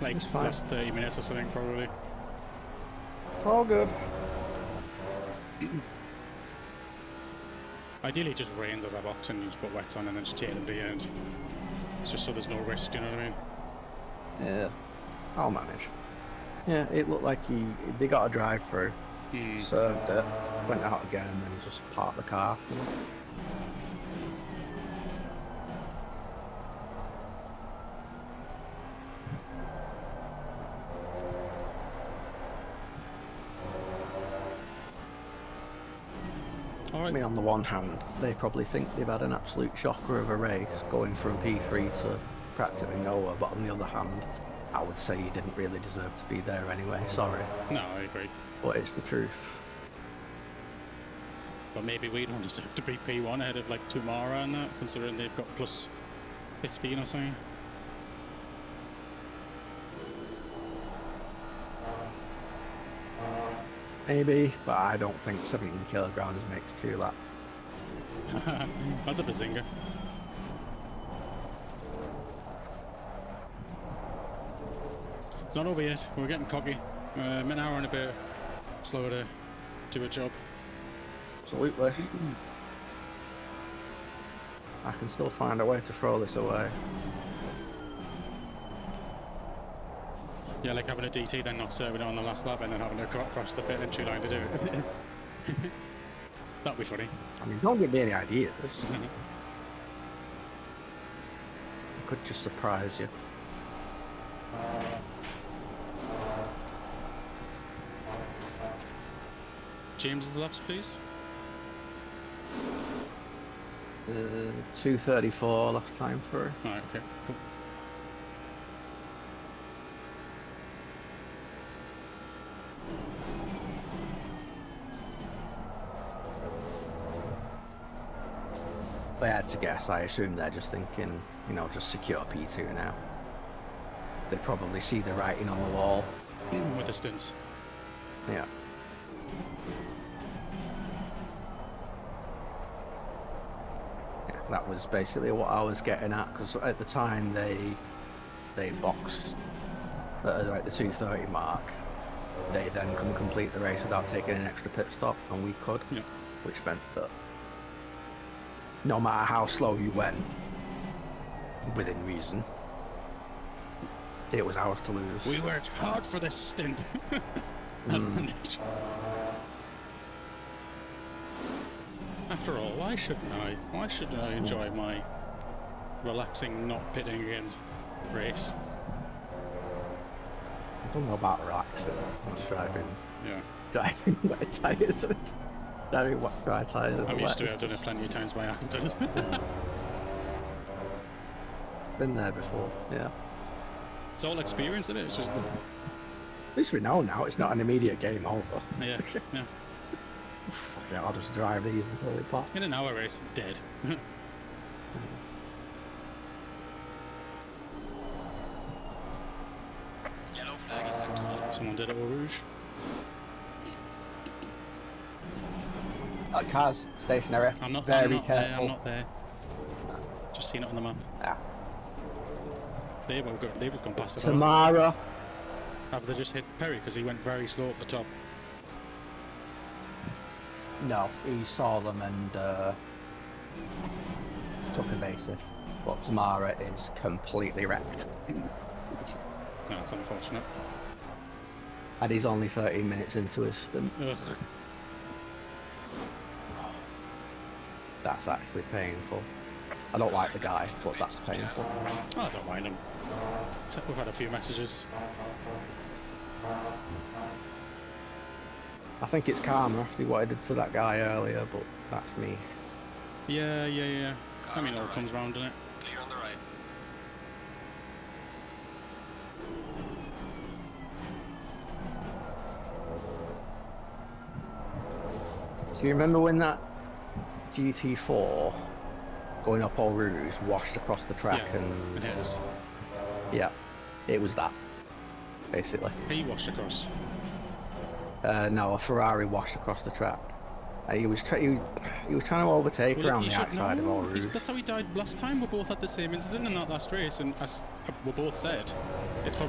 Like last 30 minutes or something, probably. It's all good. Ideally, it just rains as I box and you just put wets on and then just take them to the end. It's just so there's no risk, do you know what I mean? Yeah, I'll manage. Yeah, it looked like they got a drive through, served it, went out again, and then just parked the car. I mean, on the one hand, they probably think they've had an absolute shocker of a race going from P3 to practically nowhere, but on the other hand, I would say you didn't really deserve to be there anyway, sorry. No, I agree. But it's the truth. But maybe we don't deserve to be P1 ahead of like Tomorrow and that, considering they've got plus 15 or something. Maybe, but I don't think 17 kilograms makes 2 lap. That's a bazinga. It's not over yet. We're getting cocky. An hour and a bit slower to do a job. Absolutely. I can still find a way to throw this away. Yeah, like having a DT, then not serving it on the last lap, and then having to cut across the pit entry line to do it. That'd be funny. I mean, don't give me any ideas. I could just surprise you. James, the laps, please. 2:34 last time through. Alright, okay, cool. If I had to guess, I assume they're just thinking, you know, just secure P2 now. They probably see the writing on the wall. With the stints. Yeah. Yeah, that was basically what I was getting at, because at the time they boxed at like the 2:30 mark. They then can complete the race without taking an extra pit stop, and we could, Yeah. which meant that no matter how slow you went, within reason, it was ours to lose. We worked hard for this stint. After all, why shouldn't I? Why shouldn't I enjoy my relaxing, not pitting against race? I don't know about relaxing. I'm Yeah. driving wet tyres. Driving dry tyres. I'm used to it. I've done it plenty of times by accident. Been there before, yeah. It's all experience, isn't it? It's just, At least we know now it's not an immediate game over. yeah, yeah. Fuck it, I'll just drive these until they pop. In an hour race, dead. Yellow flag in sector 1. Someone did it with Rouge. Car's stationary. I'm not Very there. careful. I'm not there. Just seen it on the map. Ah. They've just gone past it. Tamara. Have they just hit Perry because he went very slow at the top? No, he saw them and took evasive. But Tamara is completely wrecked. No, it's unfortunate. And he's only 13 minutes into his stint. Ugh. That's actually painful. I don't like the guy, but that's painful. I don't mind him. We've had a few messages. I think it's karma after what I did to that guy earlier, but that's me. Yeah. I mean, it all comes round, doesn't it? Clear on the right. Do you remember when that GT4 going up Eau Rouge washed across the track Yeah, and... it is. Yeah, it was that, basically. He washed across. No, a Ferrari washed across the track. He was trying to overtake Well, around he the should outside of know. Eau Rouge. That's how he died last time. We both had the same incident in that last race, and as we both said, it's probably